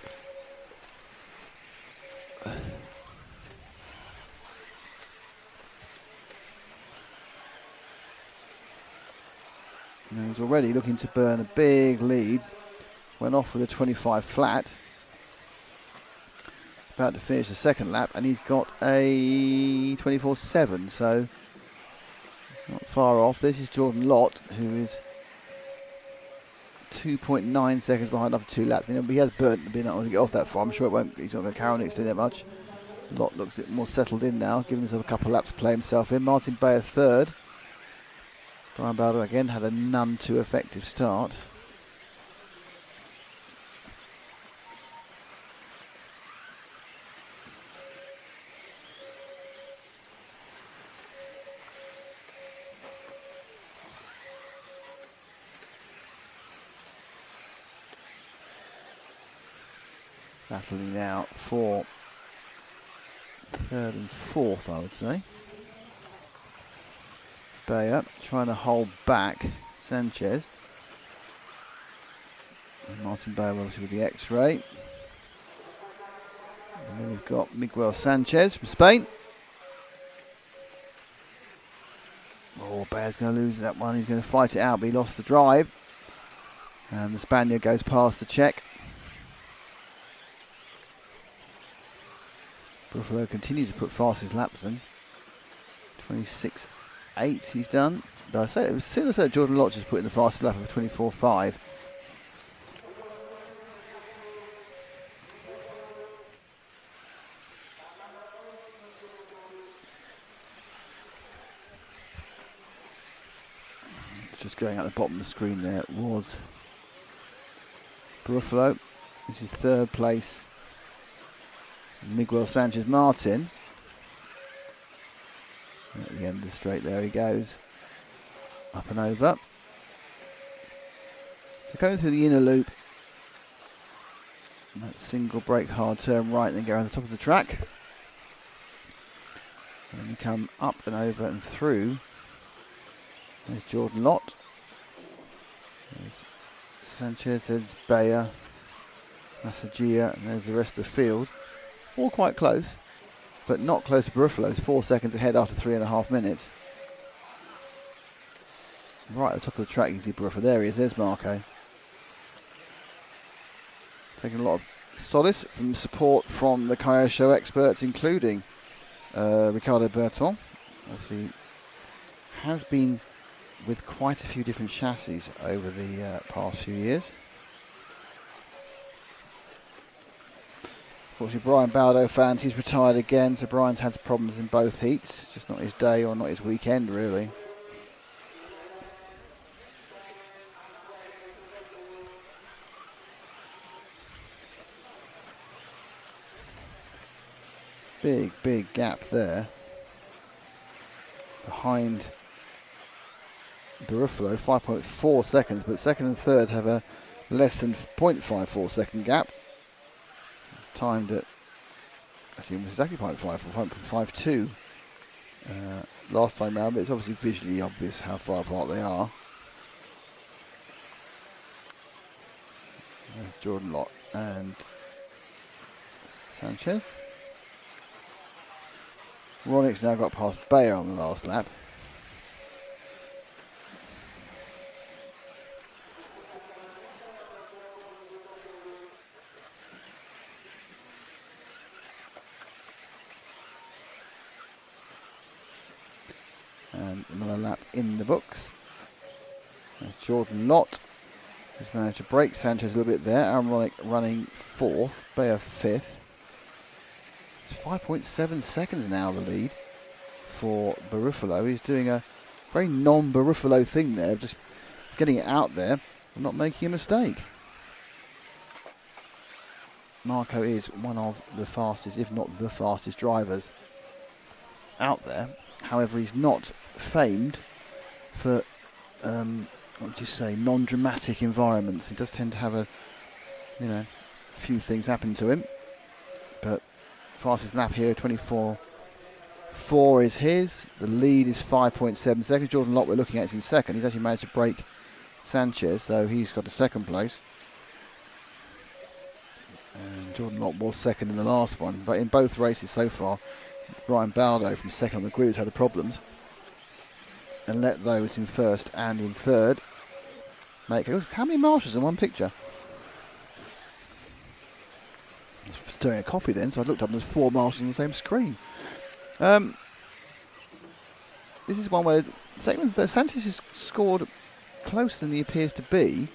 S1: And he's already looking to burn a big lead. Went off with a 25 flat. About to finish the second lap, and he's got a 24.7, so not far off. This is Jordan Lott, who is 2.9 seconds behind after 2 laps. He has burnt being able to get off that far. I'm sure it won't. He's not going to carry on extending that much. Lott looks a bit more settled in now, giving himself a couple of laps to play himself in. Martin Bayer third. Brian Bowder again had a none too effective start. Battling now for third and fourth, I would say. Bayer trying to hold back Sanchez. And Martin Bayer obviously with the X-ray. And then we've got Miguel Sanchez from Spain. Oh, Bayer's going to lose that one. He's going to fight it out, but he lost the drive. And the Spaniard goes past the Czech. Buffalo continues to put fastest laps in. 26.8 he's done. As soon as I said Jordan Lott just put in the fastest lap of 24.5. It's just going out the bottom of the screen there. It was Buffalo. This is third place. Miguel Sanchez Martin. At the end of the straight, there he goes. Up and over. So going through the inner loop. That single brake hard turn right and then go around the top of the track. And then you come up and over and through. There's Jordan Lott. There's Sanchez, there's Bayer, Massagia, and there's the rest of the field. All quite close, but not close to Buffalo's. 4 seconds ahead after 3.5 minutes. Right at the top of the track, you see Buffalo. There he is. There's Marco. Taking a lot of solace from support from the Kaio Show experts, including Ricardo Berton. Obviously, has been with quite a few different chassis over the past few years. Unfortunately, Brian Baldo fans, he's retired again, so Brian's had problems in both heats. Just not his day or not his weekend, really. Big gap there. Behind Buffalo, 5.4 seconds, but second and third have a less than 0.54 second gap. Timed at, actually it was exactly 0.52 last time round, but it's obviously visually obvious how far apart they are. There's Jordan Lott and Sanchez. Ronick's now got past Bayer on the last lap. And another lap in the books. That's Jordan Lott, who's managed to break Sanchez a little bit there. Aaron Ronick running 4th, Bayer 5th. It's 5.7 seconds now the lead for Barufalo. He's doing a very non-Barufalo thing there, just getting it out there and not making a mistake. Marco is one of the fastest, if not the fastest drivers out there. However, he's not famed for, what would you say, non-dramatic environments. He does tend to have a few things happen to him. But fastest lap here, 24.4 is his. The lead is 5.7 seconds. Jordan Lott we're looking at is in second. He's actually managed to break Sanchez, so he's got the second place. And Jordan Lott was second in the last one, but in both races so far, Brian Baldo from second on the grid has had the problems. And let those in first and in third make... How many marshals in one picture? I was stirring a coffee then, so I looked up and there's 4 marshals on the same screen. This is one where Sanchez has scored closer than he appears to be.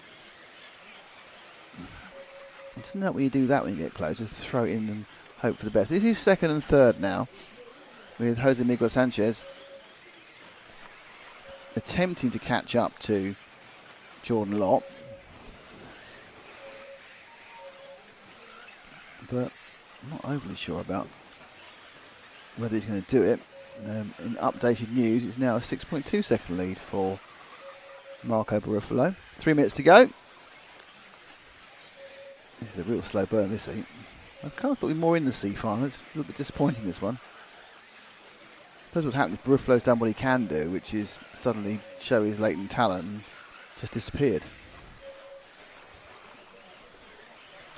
S1: Isn't that when you do that when you get close? Just throw it in and hope for the best. But this is second and third now, with Jose Miguel Sanchez attempting to catch up to Jordan Lott. But I'm not overly sure about whether he's going to do it. In updated news, it's now a 6.2 second lead for Marco Barufalo. 3 minutes to go. This is a real slow burn, this heat. I kind of thought we were more in the sea final. It's a little bit disappointing, this one. That's what happens. Barufalo's done what he can do, which is suddenly show his latent talent and just disappeared.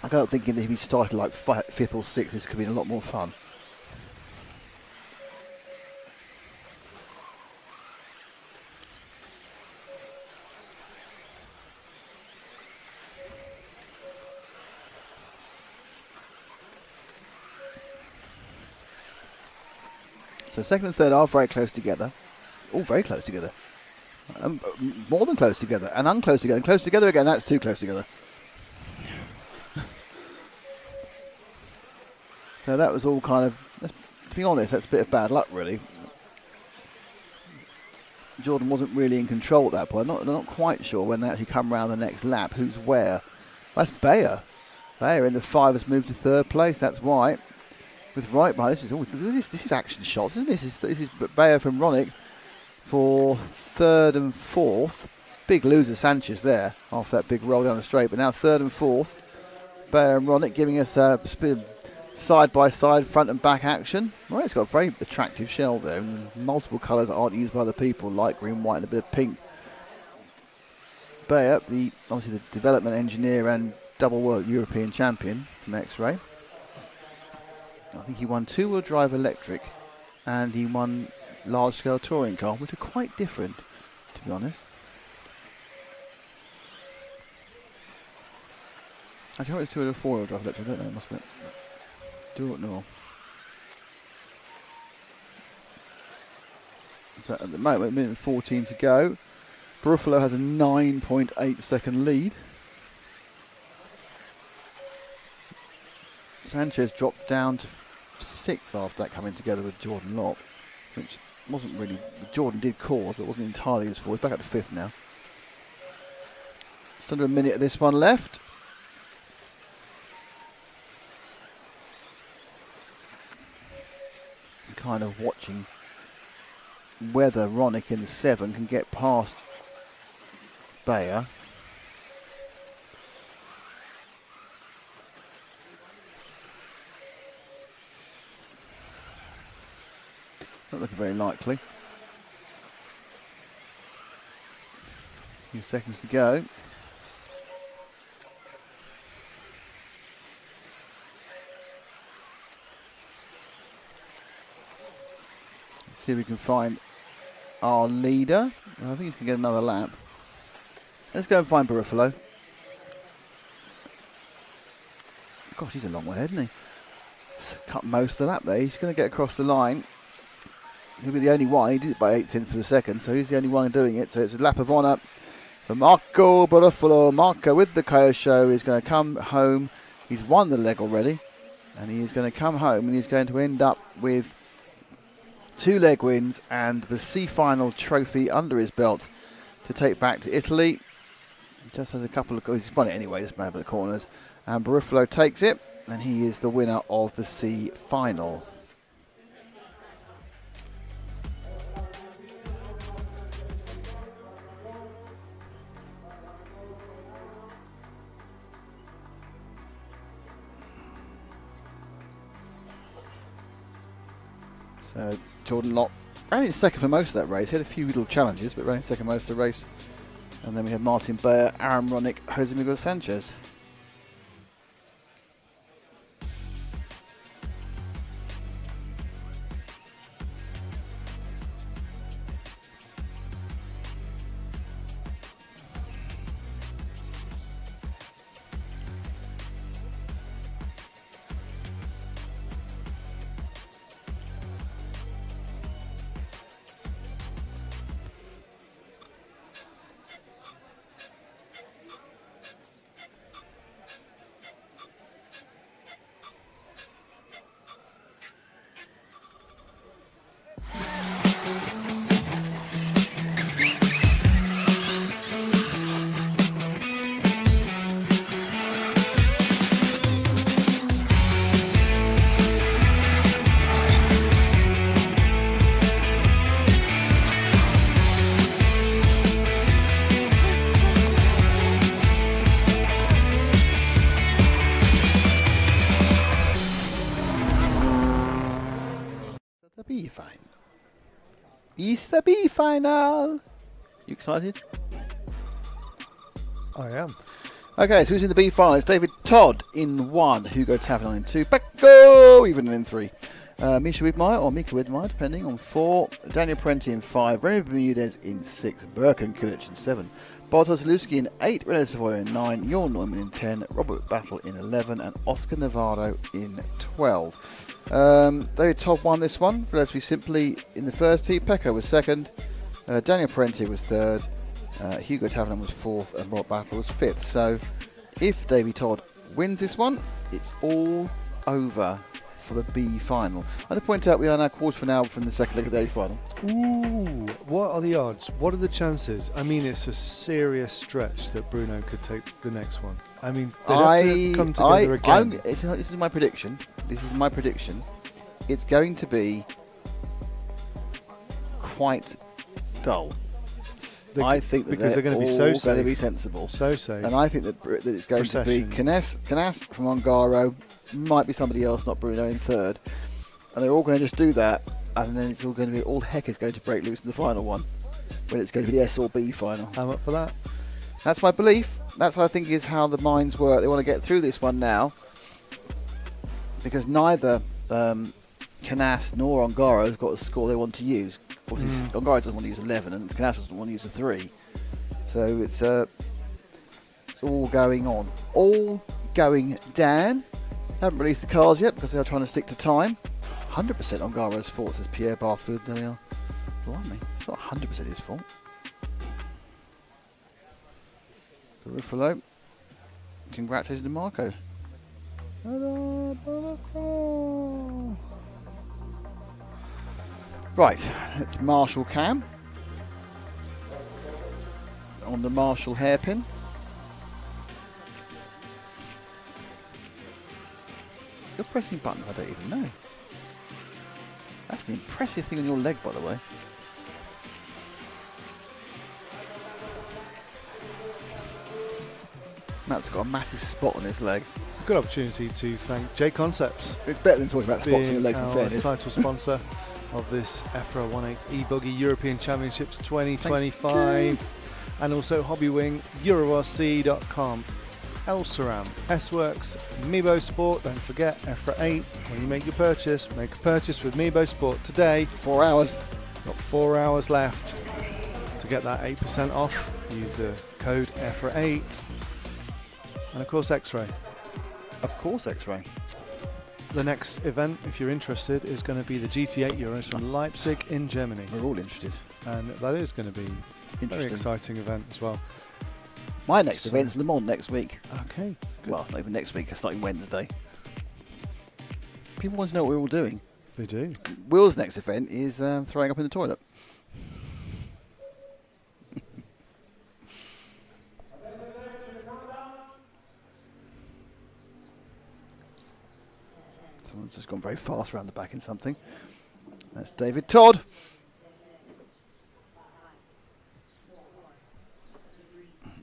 S1: I got thinking that if he started like 5th or 6th, this could be a lot more fun. So second and third are very close together. All very close together. More than close together. And unclose together. And close together again. That's too close together. So that was all kind of... To be honest, that's a bit of bad luck, really. Jordan wasn't really in control at that point. They're not quite sure when they actually come around the next lap who's where. That's Bayer. Bayer in the 5 has moved to 3rd place. That's White. With right behind, this is action shots, isn't this? This is Bayer from Ronick for 3rd and 4th. Big loser Sanchez there after that big roll down the straight, but now 3rd and 4th. Bayer and Ronick giving us a side by side, front and back action. Well, it's got a very attractive shell there, and multiple colours that aren't used by other people, light green, white, and a bit of pink. Bayer, obviously the development engineer and double world European champion from X-Ray. I think he won 2-wheel drive electric and he won large-scale touring car, which are quite different, to be honest. Actually, I think it's 2-wheel or 4-wheel drive electric, I don't know, must be. Don't know. But at the moment, 1:14 to go. Barufalo has a 9.8 second lead. Sanchez dropped down to 6th after that coming together with Jordan Lott, which wasn't really... Jordan did cause, but it wasn't entirely his fault. He's back up to 5th now. Just under a minute of this one left. I'm kind of watching whether Ronick in the 7 can get past Bayer. Not looking very likely. A few seconds to go. Let's see if we can find our leader. I think he can get another lap. Let's go and find Barufalo. Gosh, he's a long way ahead, isn't he? Cut most of the lap there. He's going to get across the line. He'll be the only one. He did it by 0.8 of a second, so he's the only one doing it. So it's a lap of honour for Marco Barufalo. Marco with the Kyosho is going to come home. He's won the leg already, and he is going to come home, and he's going to end up with 2 leg wins and the C final trophy under his belt to take back to Italy. He just has a couple of goals. He's won it anyway, this man over the corners. And Barufalo takes it, and he is the winner of the C final. So Jordan Lott ran in second for most of that race. He had a few little challenges, but ran in second most of the race. And then we have Martin Bayer, Aaron Ronick, Jose Miguel Sanchez. It's the B final. You excited?
S4: I am.
S1: Okay, so who's in the B final? It's David Todd in 1, Hugo Tavernon in 2, Pecco even in 3. Misha Widmeyer or Mika Widmeyer, depending, on 4. Daniel Parenti in 5. Remy Bermudez in 6. Birkin Kilic in 7. Bartosz Zaluski in 8. René Savoy in 9. Jorn Neumann in 10. Robert Battle in 11. And Oscar Navarro in 12. David Todd won this one relatively simply in the first heat. Pecco was second. Daniel Parenti was third. Hugo Tavernon was 4th. And Robert Battle was 5th. So if David Todd wins this one, it's all over for the B final. And to point out, we are now quarter-final from the second leg of the A final.
S4: Ooh, what are the odds? What are the chances? I mean, it's a serious stretch that Bruno could take the next one. I mean, they'd have to come together again.
S1: This is my prediction. It's going to be quite dull. I think that
S4: because they're going to be
S1: all
S4: so
S1: going to be
S4: safe.
S1: sensible.
S4: So safe.
S1: And I think that it's going to be Canas from Ongaro, might be somebody else, not Bruno, in third. And they're all going to just do that, and then it's all going to be, all heck is going to break loose in the final one, when it's going to be the S or B final.
S4: I'm up for that.
S1: That's my belief. That's, I think, is how the minds work. They want to get through this one now, because neither Canas nor Ongaro have got the score they want to use. Ongaro doesn't want to use 11 and Canas doesn't want to use a 3. So it's all going on. All going down. Haven't released the cars yet because they are trying to stick to time. 100% Ongaro's fault, says Pierre Barfoot. There we are. Blimey. It's not 100% his fault. Ruffalo. Congratulations to Marco. Right, it's Marshall Cam on the Marshall hairpin. You're pressing buttons I don't even know. That's an impressive thing on your leg, by the way. Matt's got a massive spot on his leg.
S4: It's a good opportunity to thank JConcepts.
S1: It's better than talking about spots on your legs, in fairness.
S4: Title sponsor of this EFRA 1/8 e-Buggy European Championships 2025, and also Hobbywing, EuroRC.com, El-Saram, S-Works, Mebo Sport. Don't forget EFRA 8. When you make your purchase, make a purchase with Mebo Sport today.
S1: 4 hours.
S4: Got 4 hours left to get that 8% off. Use the code EFRA 8, and of course X-Ray.
S1: Of course X-Ray.
S4: the next event, if you're interested, is going to be the GT8 Euros from Leipzig in Germany.
S1: We're all interested.
S4: And that is going to be a very exciting event as well.
S1: My next event's Le Mans next week.
S4: Okay. Good.
S1: Well, not even next week, it's starting Wednesday. People want to know what we're all doing.
S4: They do.
S1: Will's next event is throwing up in the toilet. Someone's just gone very fast around the back in something. That's David Todd.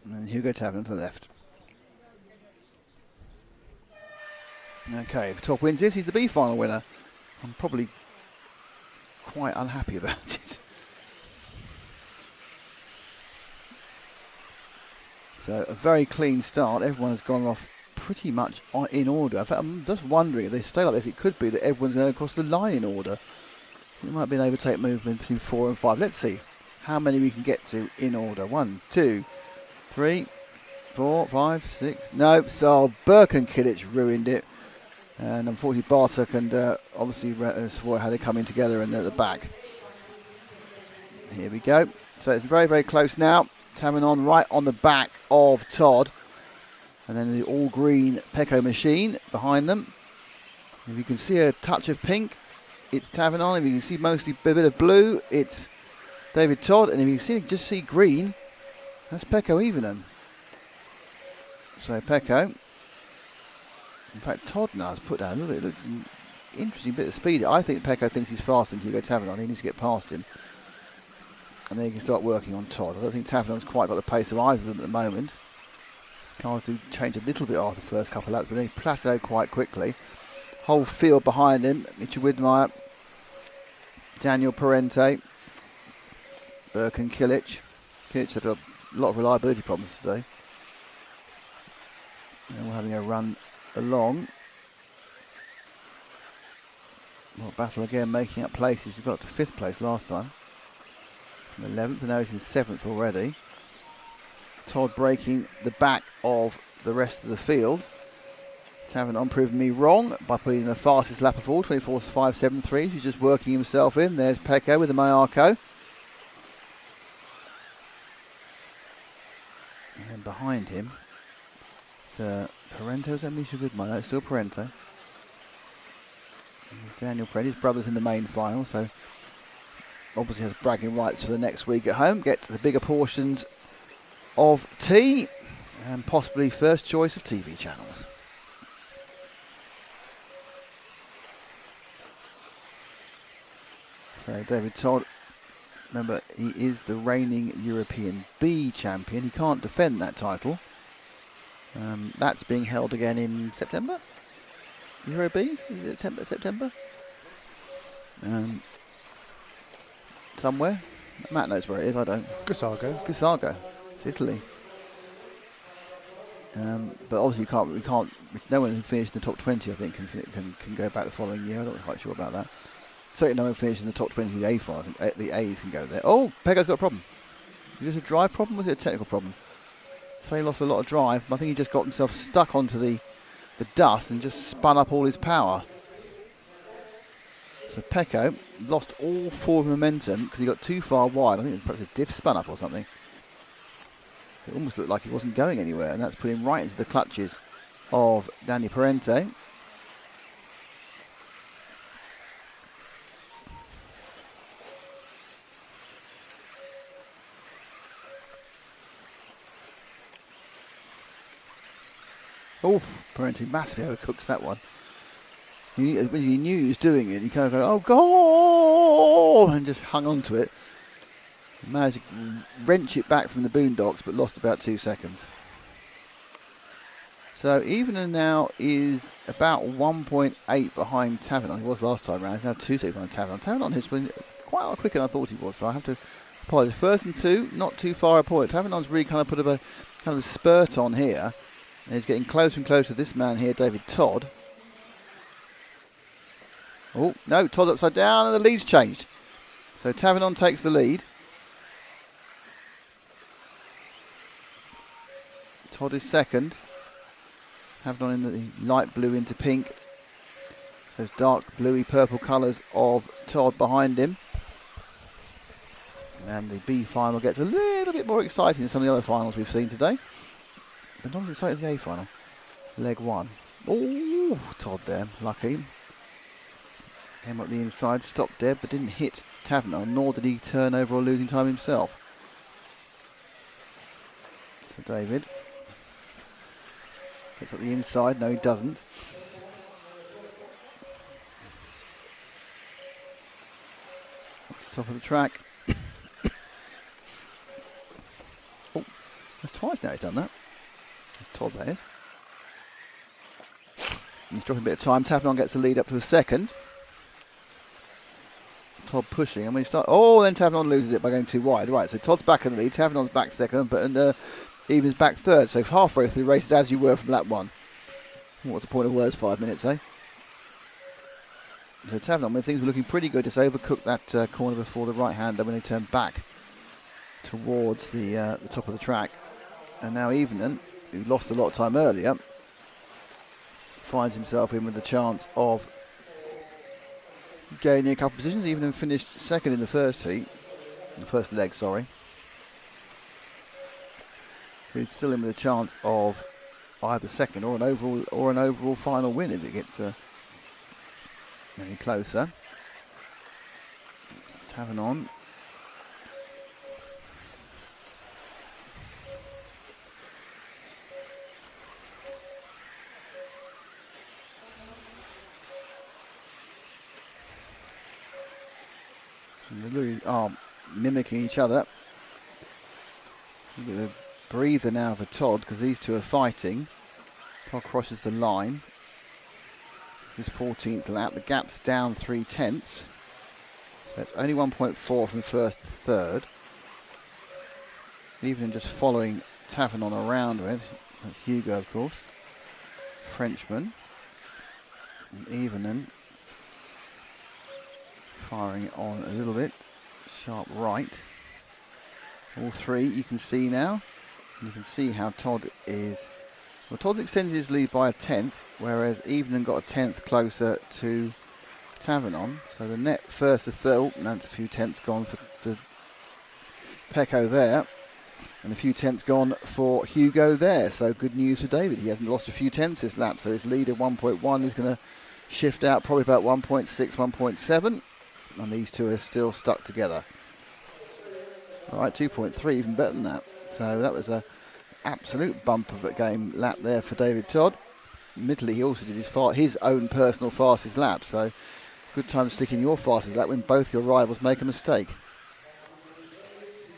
S1: And then Hugo Taverner to the left. Okay, if Todd wins this, he's the B final winner. I'm probably quite unhappy about it. So a very clean start. Everyone has gone off pretty much in order. In fact, I'm just wondering if they stay like this, it could be that everyone's going across the line in order. It might be an overtake movement between 4 and 5. Let's see how many we can get to in order. 1, 2, 3, 4, 5, 6. No, so Burke and Kidditch ruined it. And unfortunately Bartek and obviously Savoy had it coming together and at the back. Here we go. So it's very, very close now. Tavernon right on the back of Todd. And then the all-green Pecco machine behind them. If you can see a touch of pink, it's Tavernon. If you can see mostly a bit of blue, it's David Todd. And if you can just see green, that's Pecco Evening. So Pecco. In fact, Todd now has put down a little bit interesting bit of speed. I think Pecco thinks he's faster than Hugo Tavernon. He needs to get past him. And then he can start working on Todd. I don't think Tavernon's quite got the pace of either of them at the moment. Cars do change a little bit after the first couple of laps, but they plateau quite quickly. Whole field behind him. Mitchell Widmeyer, Daniel Parente, Burke and Kilich. Kilich had a lot of reliability problems today. And we're having a run along. Well, Battle again making up places. He got to 5th place last time. From 11th, and now he's in 7th already. Todd breaking the back of the rest of the field. Tavernon proving me wrong by putting in the fastest lap of all, 24.573. He's just working himself in. There's Pecco with the Mayarko. And then behind him, it's Parente. Is that Misha Goodman? No, it's still Parente. And there's Daniel Parente. His brother's in the main final, so obviously has bragging rights for the next week at home. Gets the bigger portions of tea and possibly first choice of TV channels. So David Todd, remember, he is the reigning European B champion. He can't defend that title. That's being held again in September. Euro B's? Is it September? Somewhere. Matt knows where it is, I don't. Gussago. It's Italy. But obviously we can't. No one who finished in the top 20, I think, can go back the following year. I'm not quite sure about that. Certainly no one finished in the top 20 of the A file. The A's can go there. Oh, Pecco's got a problem. Was it a drive problem or was it a technical problem? So he lost a lot of drive, but I think he just got himself stuck onto the dust and just spun up all his power. So Pecco lost all 4 momentum because he got too far wide. I think perhaps a diff spun up or something. It almost looked like he wasn't going anywhere, and that's put him right into the clutches of Danny Parente. Oh, Parente massively overcooks that one. When he knew he was doing it, he kind of go, oh, go! And just hung on to it. Managed to wrench it back from the boondocks, but lost about 2 seconds. So Evening now is about 1.8 behind Tavernon. He was last time round. He's now 2 seconds behind Tavernon. Tavernon has been quite a lot quicker than I thought he was, so I have to apologise. 1st and 2, not too far apart. Tavernon's really kind of put a spurt on here. And he's getting closer and closer to this man here, David Todd. Oh, no, Todd upside down and the lead's changed. So Tavernon takes the lead. Todd is 2nd. Tavernon in the light blue into pink. Those dark bluey purple colours of Todd behind him. And the B final gets a little bit more exciting than some of the other finals we've seen today. But not as exciting as the A final. Leg 1. Oh, Todd there, lucky. Came up the inside, stopped dead, but didn't hit Taverneau, nor did he turn over or losing time himself. So David gets up the inside. No, he doesn't. Top of the track. Oh, that's twice now he's done that. That's Todd, that is. He's dropping a bit of time. Taverneau gets the lead up to a second. Todd pushing, and when he starts, then Taverneau loses it by going too wide. Right, so Todd's back in the lead. Taverneau's back second, but Even's back third. So halfway through the race, as you were from lap 1. What's the point of words? 5 minutes, eh? So Taverneau, when things were looking pretty good, just overcooked that corner before the right-hander when they turned back towards the top of the track. And now Evenen, who lost a lot of time earlier, finds himself in with the chance of gaining a couple of positions. Evenen finished second in the first heat, the first leg, sorry. He's still in with a chance of either second or an overall final win if it gets any closer. Taverneau. And they really are mimicking each other. Look at the breather now for Todd, because these two are fighting. Todd crosses the line. This is 14th lap. The gap's down 3/10. So it's only 1.4 from first to third. Even just following Taverneau around with. That's Hugo, of course. Frenchman. And Evenen firing it on a little bit. Sharp right. All three you can see now. You can see how Todd is. Well, Todd's extended his lead by a 10th, whereas Evenen got a 10th closer to Taverneau. So the net first to third. Oh, that's a few tenths gone for Pecco there. And a few tenths gone for Hugo there. So good news for David. He hasn't lost a few tenths this lap. So his lead of 1.1 is going to shift out probably about 1.6, 1.7. And these two are still stuck together. All right, 2.3, even better than that. So that was a absolute bump of a game lap there for David Todd. Admittedly, he also did his own personal fastest lap. So good time to stick in your fastest lap when both your rivals make a mistake.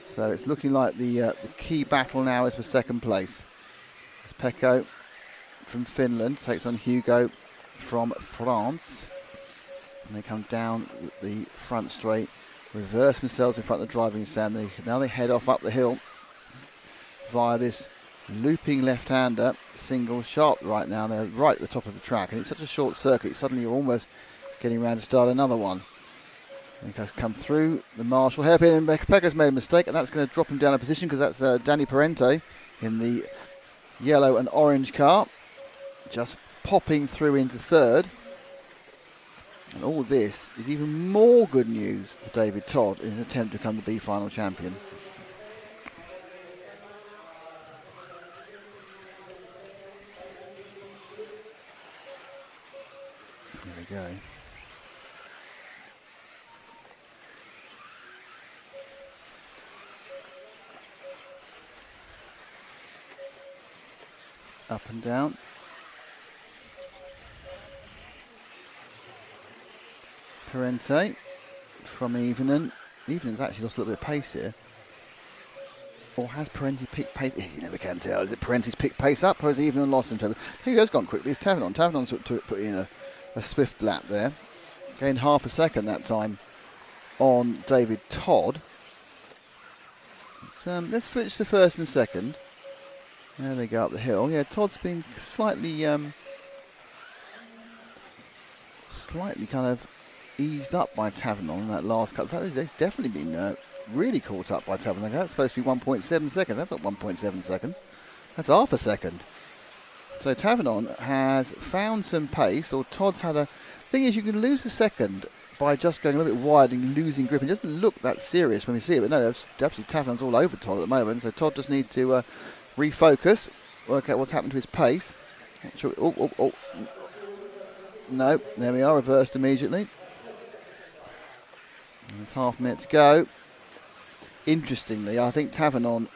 S1: So it's looking like the key battle now is for second place. It's Pecco from Finland takes on Hugo from France. And they come down the front straight, reverse themselves in front of the driving stand. Now they head off up the hill via this looping left-hander, single sharp right now. They're right at the top of the track, and it's such a short circuit, suddenly you're almost getting around to start another one. And he come through the marshal hairpin, and Pecco's made a mistake, and that's going to drop him down a position, because that's Danny Parente in the yellow and orange car, just popping through into third. And all this is even more good news for David Todd in his attempt to become the B final champion. Here we go. Up and down. Parente from Evenen. Evenen's actually lost a little bit of pace here. Or has Parente picked pace? You never can tell. Is it Parente's picked pace up, or has Evenen lost him? He has gone quickly. It's Taverneau. Taverneau's put in a swift lap there. Gained half a second that time on David Todd. Let's switch to first and second. There they go up the hill. Yeah, Todd's been slightly kind of eased up by Taverneau in that last cut. In fact, they've definitely been really caught up by Taverneau. That's supposed to be 1.7 seconds. That's not 1.7 seconds. That's half a second. So Tavernon has found some pace, or Todd's had a... Thing is, you can lose a second by just going a little bit wide and losing grip. It doesn't look that serious when we see it, but no, absolutely Tavernon's all over Todd at the moment, so Todd just needs to refocus, work out what's happened to his pace. Not sure. Oh. No, there we are, reversed immediately. There's half a minute to go. Interestingly, I think Tavernon,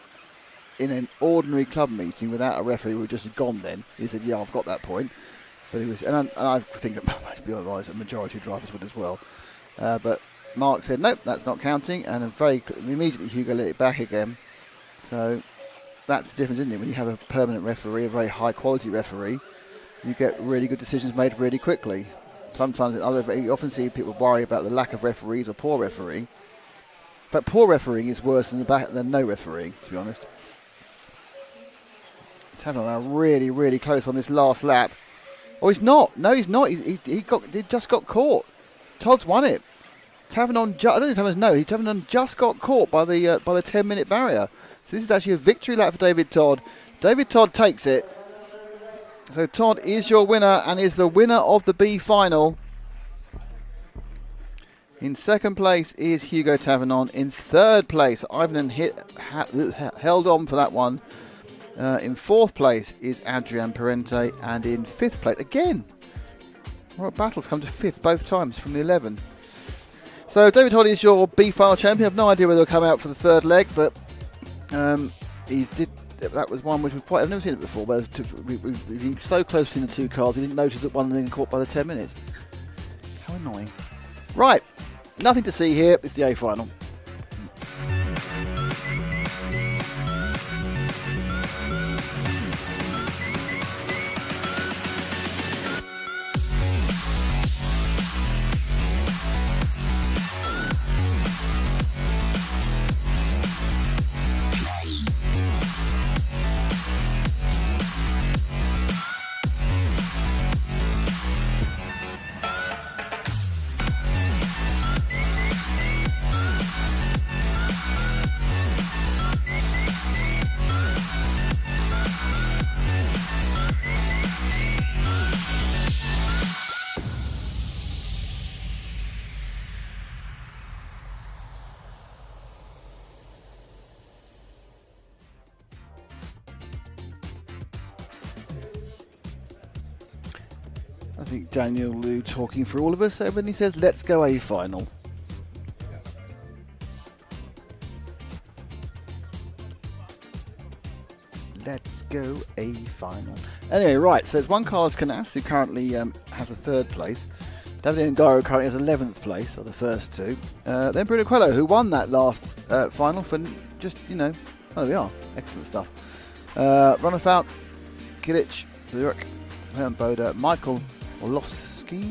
S1: in an ordinary club meeting without a referee, would just have gone then. He said, yeah, I've got that point. But he was, and I think that, to be honest, a majority of drivers would as well. But Mark said, nope, that's not counting, and immediately Hugo let it back again. So that's the difference, isn't it? When you have a permanent referee, a very high quality referee, you get really good decisions made really quickly. Sometimes you often see people worry about the lack of referees or poor refereeing. But poor refereeing is worse than no refereeing, to be honest. Tavernon are really, really close on this last lap. Oh, he's not. No, he's not. He just got caught. Todd's won it. Tavernon just got caught by the 10-minute barrier. So this is actually a victory lap for David Todd. David Todd takes it. So Todd is your winner and is the winner of the B final. In second place is Hugo Tavernon. In third place, Ivan held on for that one. In fourth place is Adrian Parente, and in fifth place, again, Robert Battles come to fifth both times from the 11. So David Todd is your B-file champion. I have no idea whether he'll come out for the third leg, but that was one which was quite, I've never seen it before, but we've been so close between the two cars, we didn't notice that one had been caught by the 10 minutes. How annoying. Right, nothing to see here, it's the A final. I think Daniel Liu talking for all of us, when he says, let's go A final. Let's go A final. Anyway, right, so it's Juan Carlos Canas, who currently has a third place. David Ongaro currently has 11th place, or the first two. Then Bruno Coelho, who won that last final for just, oh, there we are. Excellent stuff. Ronafalk, Kilic, Burek, Herman Boda, Michael Orlovsky,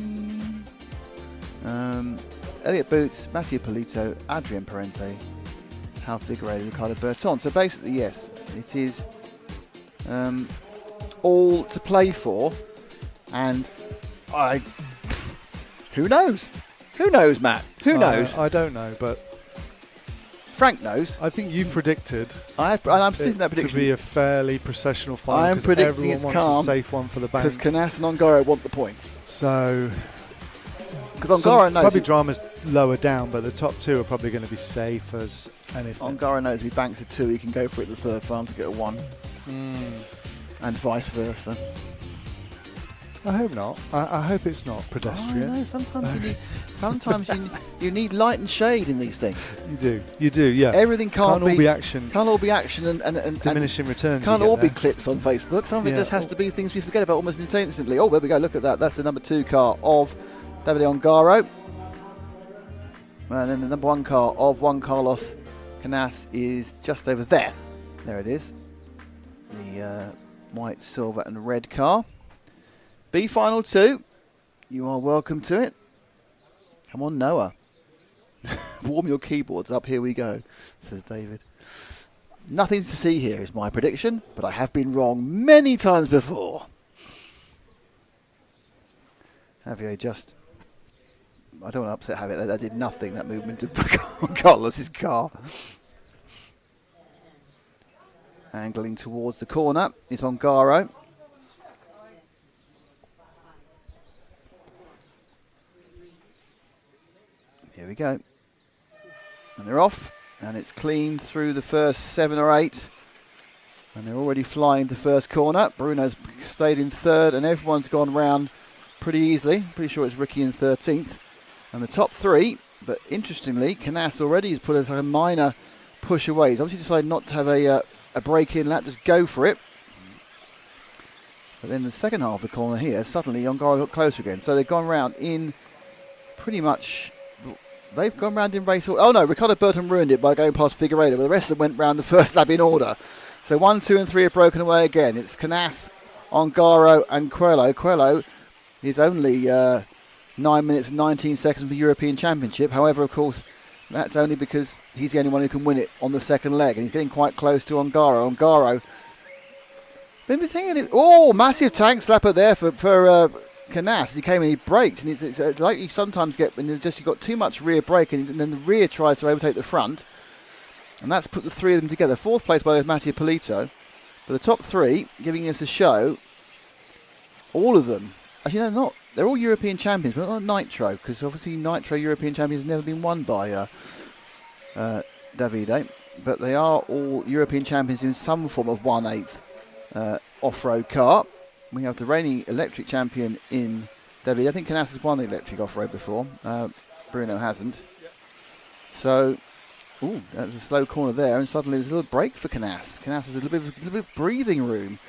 S1: Elliot Boots, Mattia Polito, Adrian Parente, Hal Figueiredo, Ricardo Berton. So basically, yes, it is all to play for, and who knows? Who knows, Matt? Who knows?
S4: I don't know, but
S1: Frank knows.
S4: I think you predicted.
S1: I'm sitting that prediction
S4: to be a fairly processional final.
S1: I'm predicting
S4: everyone
S1: it's
S4: wants
S1: calm
S4: a safe one for the bank.
S1: because Canas and Ongaro want the points.
S4: So,
S1: because Ongaro knows
S4: probably drama's lower down, but the top two are probably going to be safe as anything.
S1: Ongaro knows if he banks a 2, he can go for it the third final to get a 1, and vice versa.
S4: I hope not. I hope it's not pedestrian.
S1: Oh, no, sometimes you need light and shade in these things.
S4: You do, yeah.
S1: Everything can't
S4: all be action.
S1: Can't all be action and
S4: diminishing returns.
S1: Can't all be clips on Facebook. Some of it just has to be things we forget about almost instantly. Oh, there we go. Look at that. That's the number 2 car of David Ongaro. And then the number 1 car of Juan Carlos Canas is just over there. There it is. The white, silver and red car. B final 2. You are welcome to it. Come on, Noah. Warm your keyboards up. Here we go, says David. Nothing to see here is my prediction, but I have been wrong many times before. Javier just... I don't want to upset Javier. That did nothing, that movement of Carlos's car. Angling towards the corner is Ongaro. Here we go. And they're off, and it's clean through the first 7 or 8. And they're already flying to first corner. Bruno's stayed in third, and everyone's gone round pretty easily. Pretty sure it's Ricky in 13th. And the top 3, but interestingly, Canas already has put a minor push away. He's obviously decided not to have a break-in lap, just go for it. But then the second half of the corner here, suddenly Ongaro got closer again. So they've gone round in pretty much... They've gone round in race order. Oh no, Ricardo Burton ruined it by going past Figueiredo, but the rest of them went round the first lap in order. So 1, 2 and 3 are broken away again. It's Canas, Ongaro and Coelho. Coelho is only 9 minutes and 19 seconds for the European Championship. However, of course, that's only because he's the only one who can win it on the second leg, and he's getting quite close to Ongaro. Ongaro, been thinking, massive tank slapper there for Canas. He came and he braked, and it's like you sometimes get when you've got too much rear brake, and then the rear tries to overtake the front, and that's put the 3 of them together. 4th place by Mattia Polito, but the top 3 giving us a show. All of them, actually they're all European champions, but not Nitro, because obviously Nitro European champions has never been won by Davide, but they are all European champions in some form of 1/8 off-road car. We have the reigning electric champion in Davide. I think Canas has won the electric off-road before. Bruno hasn't. So, that was a slow corner there, and suddenly there's a little break for Canas. Canas has a little bit of breathing room.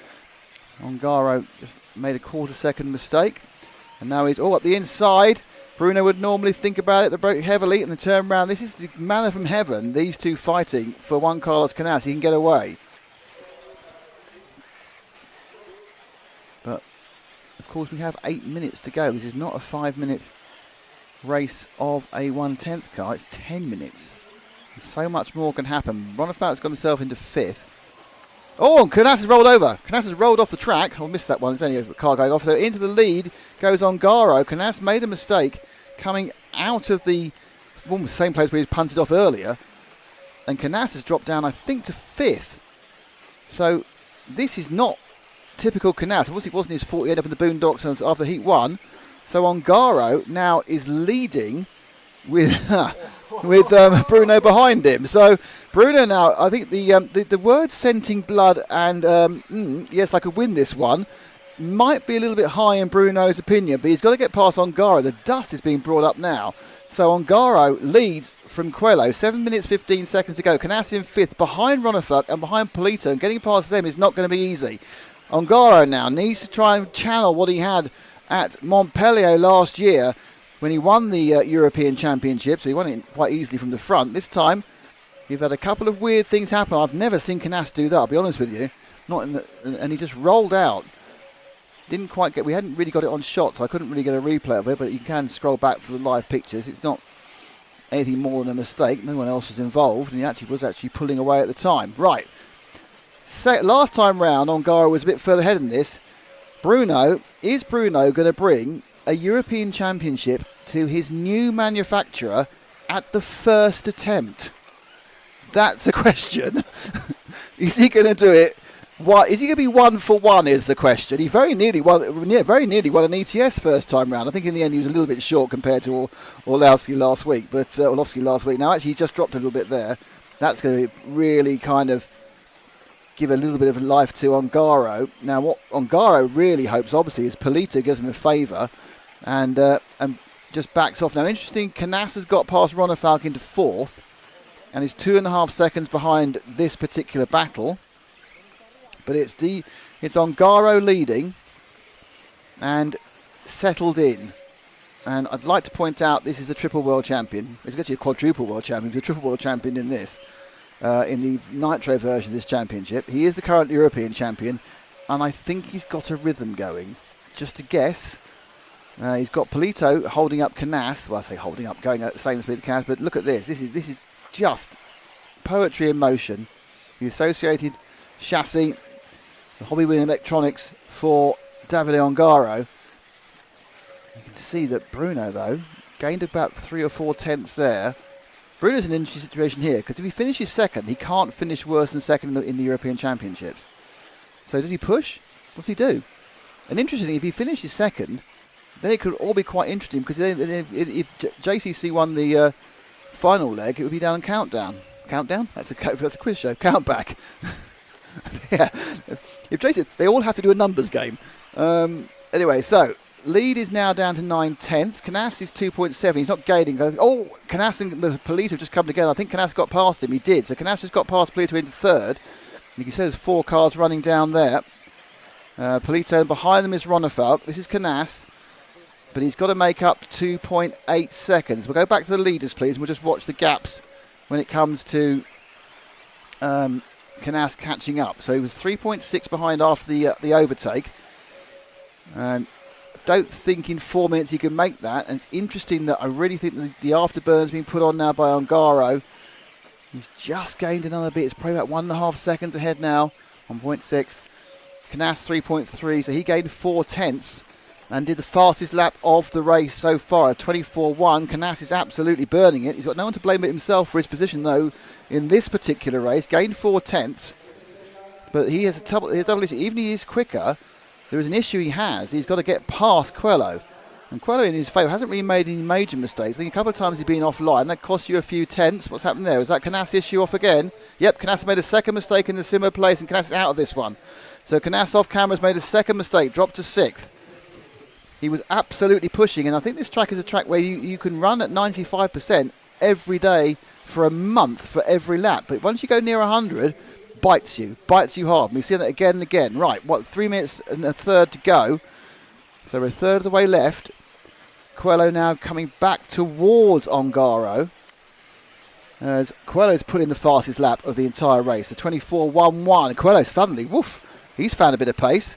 S1: Ongaro just made a quarter-second mistake, and now he's up the inside. Bruno would normally think about it, they broke heavily, and the turn round. This is the manna from heaven, these two fighting for Juan Carlos Canas. He can get away. But, of course, we have 8 minutes to go. This is not a 5-minute race of a 1/10 car. It's 10 minutes. And so much more can happen. Ronafalt's got himself into 5th. Oh, and Canas has rolled over. Canas has rolled off the track. I missed that one. It's only a car going off. So into the lead goes Ongaro. Canas made a mistake coming out of the same place where he was punted off earlier. And Canas has dropped down, I think, to 5th. So this is not typical Canas. Obviously, it wasn't his fault. He ended up in the boondocks after Heat 1. So Ongaro now is leading with Bruno behind him. So Bruno now, I think the word scenting blood and yes, I could win this one might be a little bit high in Bruno's opinion, but he's got to get past Ongaro. The dust is being brought up now. So Ongaro leads from Coelho, 7 minutes 15 seconds to go. Canas in 5th behind Ronafalk and behind Polito, and getting past them is not going to be easy. Ongaro now needs to try and channel what he had at Montpellier last year when he won the European Championship. So he won it quite easily from the front. This time, you've had a couple of weird things happen. I've never seen Canas do that, I'll be honest with you. And he just rolled out. Didn't quite get, we hadn't really got it on shot, so I couldn't really get a replay of it, but you can scroll back for the live pictures. It's not anything more than a mistake. No one else was involved, and he was actually pulling away at the time. Right. Last time round, Ongaro was a bit further ahead in this. Is Bruno going to bring a European Championship to his new manufacturer at the first attempt? That's a question. Is he going to do it? Is he going to be 1 for 1 is the question. He very nearly won an ETS first time round. I think in the end he was a little bit short compared to Orlowski last week. Now actually he's just dropped a little bit there. That's going to really kind of give a little bit of life to Ongaro. Now what Ongaro really hopes obviously is Polito gives him a favour and just backs off. Now interesting, Canas has got past Ronafalk into 4th and is 2.5 seconds behind this particular battle. But it's Ongaro leading and settled in. And I'd like to point out this is a triple world champion. It's actually a quadruple world champion. He's a triple world champion in this, in the Nitro version of this championship. He is the current European champion, and I think he's got a rhythm going. Just to guess, he's got Polito holding up Canas. Well, I say holding up, going at the same speed as Canas. But look at this. This is just poetry in motion. The associated chassis, the Hobby-Wing electronics for Davide Ongaro. You can see that Bruno, though, gained about 3 or 4 tenths there. Bruno's in an interesting situation here, because if he finishes second, he can't finish worse than second in the European Championships. So does he push? What's he do? And interestingly, if he finishes second, then it could all be quite interesting, because if JCC won the final leg, it would be down on countdown. Countdown? That's a quiz show. Count back. Yeah. If JCC, they all have to do a numbers game. Anyway, so lead is now down to 9/10. Canas is 2.7. He's not gaining. Canas and Polito have just come together. I think Canas got past him. He did. So Canas has got past Polito in third. You can see there's 4 cars running down there. Polito, and behind them is Ronefalk. This is Canas, but he's got to make up 2.8 seconds. We'll go back to the leaders, please, and we'll just watch the gaps when it comes to Canas catching up. So he was 3.6 behind after the overtake. And I don't think in 4 minutes he can make that. And it's interesting that I really think that the afterburn's been put on now by Ongaro. He's just gained another bit. It's probably about 1.5 seconds ahead now, 1.6. Canas 3.3, so he gained 4/10 and did the fastest lap of the race so far, 24.1. Canas is absolutely burning it. He's got no one to blame but himself for his position, though, in this particular race. Gained 4/10, but he has a double issue. Even if he is quicker, there is an issue he has. He's got to get past Coelho. And Coelho, in his favour, hasn't really made any major mistakes. I think a couple of times he's been offline. That cost you a few tenths. What's happened there? Is that Canas issue off again? Yep, Canas made a second mistake in the similar place, and Canas is out of this one. So Canas off camera has made a second mistake, dropped to 6th. He was absolutely pushing, and I think this track is a track where you can run at 95% every day for a month for every lap. But once you go near 100, bites you hard. And we see that again and again. Right, 3 minutes and a third to go. So we're a third of the way left. Coelho now coming back towards Ongaro, as Coelho's put in the fastest lap of the entire race, the 24.11. Coelho suddenly, he's found a bit of pace.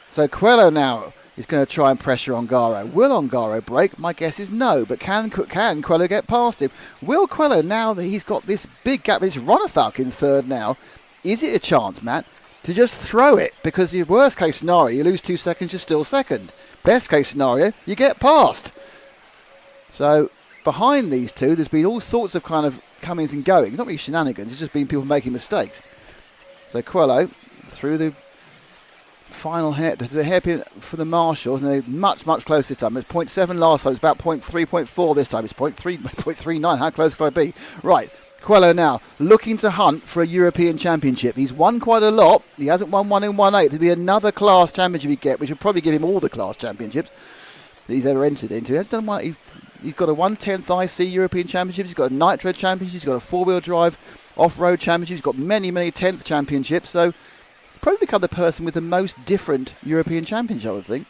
S1: So Coelho now is going to try and pressure Ongaro. Will Ongaro break? My guess is no, but can Coelho get past him? Will Coelho, now that he's got this big gap, it's Ronefalk in third now, is it a chance, Matt, to just throw it? Because your worst case scenario, you lose 2 seconds, you're still second. Best case scenario, you get past. So behind these two, there's been all sorts of kind of comings and goings. It's not really shenanigans, it's just been people making mistakes. So Coelho through the final the hairpin for the marshals, and they're much closer this time. It's 0.7 last time, it's about 0.3, 0.4 this time. It's 0.39. How close could I be? Right, Coelho now looking to hunt for a European Championship. He's won quite a lot. He hasn't won one in 1/8. There'll be another class championship he get, which will probably give him all the class championships that he's ever entered into. He has done one. He's got a 1/10 IC European Championship. He's got a Nitro Championship. He's got a 4-wheel drive off-road championship. He's got many 10th championships. So probably become the person with the most different European championship, I would think.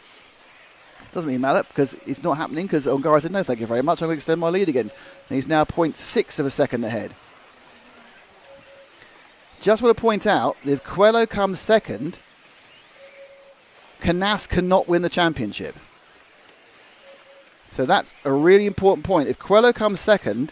S1: Doesn't really matter, because it's not happening, because Ongaro said no thank you very much, I'm going to extend my lead again. And he's now 0.6 of a second ahead. Just want to point out that if Coelho comes second, Canas cannot win the championship. So that's a really important point. If Coelho comes second,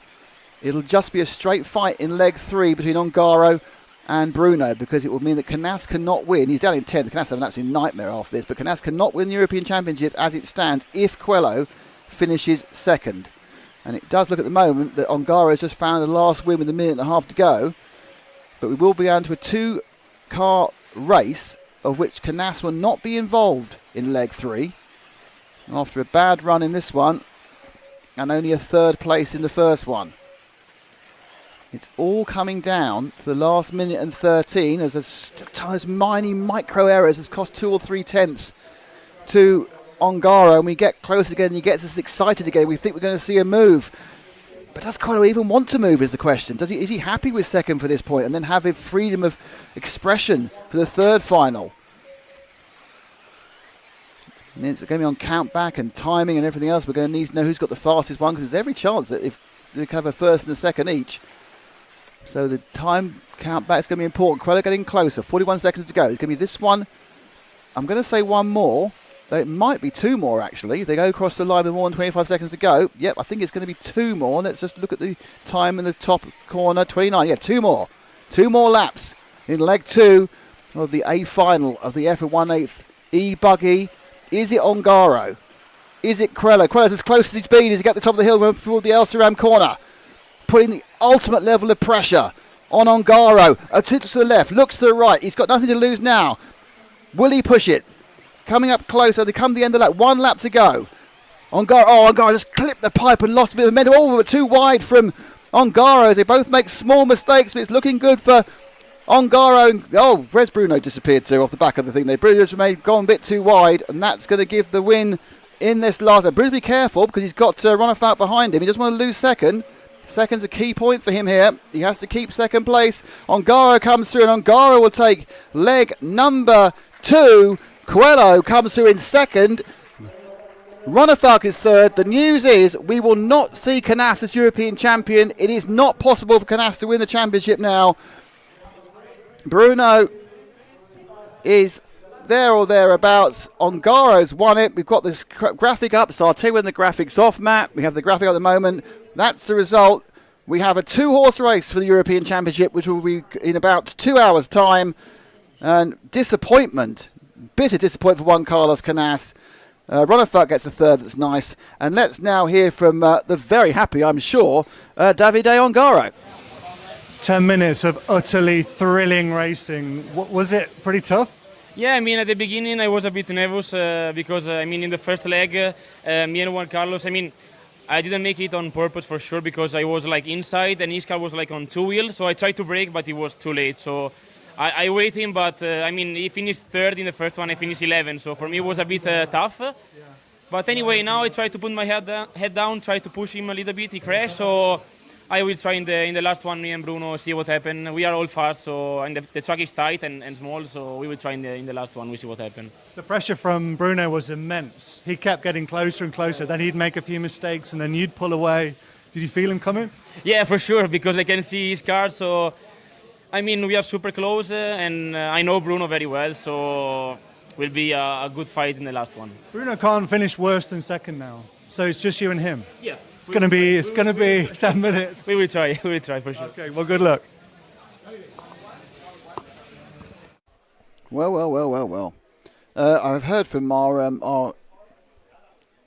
S1: it'll just be a straight fight in leg 3 between Ongaro and Bruno, because it will mean that Canas cannot win. He's down in 10th. Canas have an absolute nightmare after this, but Canas cannot win the European Championship as it stands if Coelho finishes second. And it does look at the moment that Ongaro has just found the last win with 1.5 minutes to go, but we will be on to a 2-car race, of which Canas will not be involved in leg 3 after a bad run in this one and only a 3rd place in the first one. It's all coming down to the last 1:13 as those micro errors has cost 2 or 3 tenths to Ongaro, and we get close again and he gets us excited again. We think we're going to see a move. But does Coelho even want to move is the question. Is he happy with second for this point and then have a freedom of expression for the 3rd final? And it's going to be on count back and timing and everything else. We're going to need to know who's got the fastest one, because there's every chance that if they can have a 1st and a 2nd each. So the time count back is going to be important. Coelho getting closer, 41 seconds to go. It's going to be this one. I'm going to say one more. Though it might be 2 more, actually. They go across the line with more than 25 seconds to go. Yep, I think it's going to be 2 more. Let's just look at the time in the top corner. 29. Yeah, 2 more. 2 more laps in leg 2 of the A final of the EFRA 1/8 E Buggy. Is it Ongaro? Is it Coelho? Coelho's as close as he's been as he got to the top of the hill toward the El Saram corner, putting the ultimate level of pressure on Ongaro. Looks to the left, looks to the right. He's got nothing to lose now. Will he push it? Coming up closer. They come to the end of the lap. 1 lap to go. Ongaro just clipped the pipe and lost a bit of momentum. Oh, we were too wide from Ongaro. They both make small mistakes, but it's looking good for Ongaro. Oh, where's Bruno disappeared to off the back of the thing? Bruno's gone a bit too wide, and that's going to give the win in this last. Bruno, be careful because he's got Ronafalk behind him. He doesn't want to lose second. Second's a key point for him here. He has to keep second place. Ongaro comes through, and Ongaro will take leg number 2. Coelho comes through in second. Ronafalk is third. The news is we will not see Canas as European champion. It is not possible for Canas to win the championship now. Bruno is there or thereabouts. Ongaro's won it. We've got this graphic up, so I'll tell you when the graphic's off, Matt. We have the graphic at the moment. That's the result. We have a 2-horse race for the European Championship, which will be in about 2 hours' time. And disappointment, bitter disappointment for Juan Carlos Canas. Ronafalk gets a third, that's nice. And let's now hear from the very happy, I'm sure, Davide Ongaro.
S4: 10 minutes of utterly thrilling racing. Was it pretty tough?
S20: Yeah, I mean, at the beginning I was a bit nervous because, in the first leg, me and Juan Carlos, I didn't make it on purpose for sure because I was inside and his car was on 2-wheel, so I tried to brake, but it was too late. So I waited him, but he finished third in the first one, I finished 11, so for me it was a bit tough. Yeah. But anyway, now I try to put my head down, try to push him a little bit, he crashed, so I will try in the last one, me and Bruno, see what happened. We are all fast, so and the track is tight and small, so we will try in the last one, we see what happened.
S4: The pressure from Bruno was immense. He kept getting closer and closer, then he'd make a few mistakes and then you'd pull away. Did you feel him coming? Yeah, for sure, because I can see his car, so we are super close and I know Bruno very well, so will be a good fight in the last one. Bruno can't finish worse than second now, so it's just you and him. Yeah. It's going to be 10 minutes. We will try for sure. Okay, well, good luck.
S1: Well. I've heard from our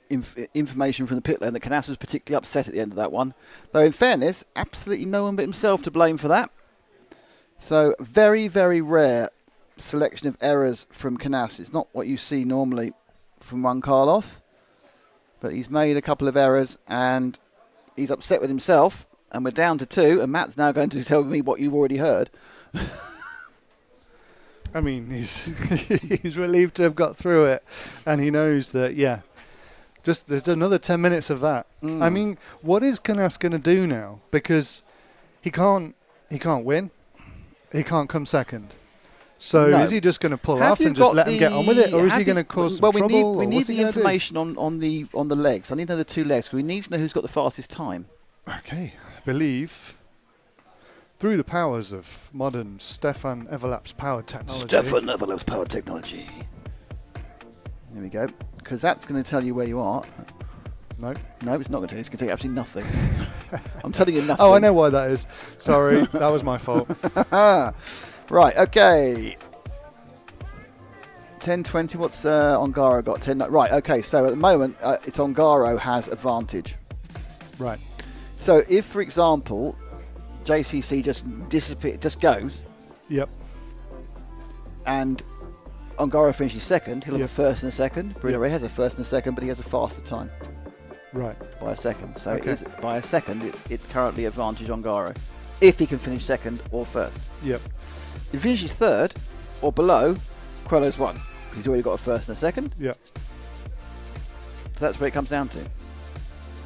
S1: information from the pit lane that Canas was particularly upset at the end of that one. Though, in fairness, absolutely no one but himself to blame for that. So, very, very rare selection of errors from Canas. It's not what you see normally from Juan Carlos. But he's made a couple of errors and he's upset with himself. And we're down to 2. And Matt's now going to tell me what you've already heard.
S4: He's relieved to have got through it. And he knows that, there's another 10 minutes of that. What is Canas going to do now? Because he can't win. He can't come second. So is he just going to pull off and just let him get on with it, or is he going to cause some trouble?
S1: We need the information on the legs. I need to know the 2 legs because we need to know who's got the fastest time.
S4: Okay, I believe through the powers of modern Stefan Everlap's powered technology. There we go. Because that's going to tell you where you are. No, it's not going to. It's going to tell you absolutely nothing. I'm telling you nothing. Oh, I know why that is. Sorry, that was my fault.
S1: Right, okay. 10:20. What's Ongaro got? 10. Right, okay. So at the moment, it's Ongaro has advantage.
S4: Right.
S1: So if, for example, JCC just goes.
S4: Yep.
S1: And Ongaro finishes second. He'll have a first and a second. Bruno Ray has a first and a second, but he has a faster time.
S4: Right.
S1: By a second. So by a second, it's currently advantage Ongaro, if he can finish second or first.
S4: Yep.
S1: If he finishes third or below, Coelho's won. He's already got a first and a second.
S4: Yep.
S1: So that's where it comes down to.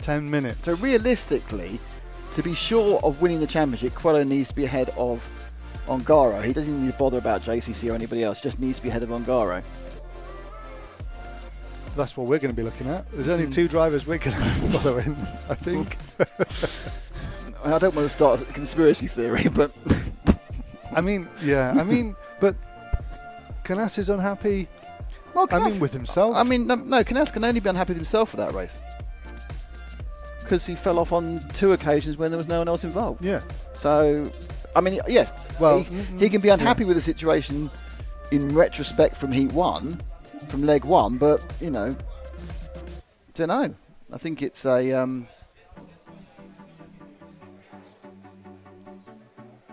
S4: 10 minutes.
S1: So realistically, to be sure of winning the championship, Coelho needs to be ahead of Ongaro. He doesn't need to bother about JCC or anybody else. Just needs to be ahead of Ongaro.
S4: That's what we're going to be looking at. There's only 2 drivers we're going to follow in, I think.
S1: I don't want to start a conspiracy theory, but...
S4: but Canas is unhappy, with himself.
S1: No, Canas can only be unhappy with himself for that race. Because he fell off on 2 occasions when there was no one else involved.
S4: Yeah.
S1: So, yes. Well, he can be unhappy with the situation in retrospect from Heat 1, from leg 1, but, don't know. I think it's a...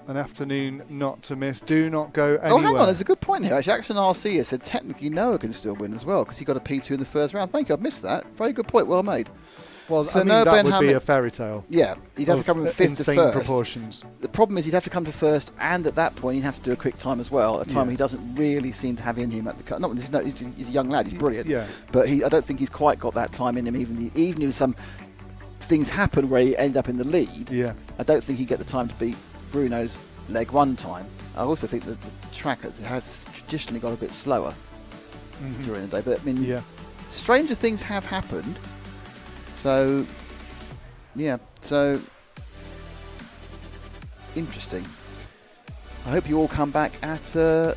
S4: an afternoon not to miss. Do not go anywhere.
S1: Oh, hang on, there's a good point here. Actually, Action RC has said technically Noah can still win as well because he got a P2 in the first round. Thank you, I've missed that. Very good point, well made.
S4: Well,
S1: So
S4: I mean,
S1: Noah
S4: that would
S1: Benhammett-
S4: be a fairy tale.
S1: Yeah, he'd have to
S4: of
S1: come from fifth to
S4: insane
S1: first.
S4: proportions.
S1: The problem is he'd have to come to first, and at that point he'd have to do a quick time as well. A time
S4: Yeah.
S1: he doesn't really seem to have in him at the cut. He's a young lad. He's brilliant.
S4: Yeah.
S1: But I don't think he's quite got that time in him. Even if some things happen where he end up in the lead.
S4: Yeah.
S1: I don't think he'd get the time to beat Bruno's leg one time. I also think that the track has traditionally got a bit slower during the day. But I mean,
S4: Yeah.
S1: stranger things have happened. So, yeah. So, interesting. I hope you all come back at 20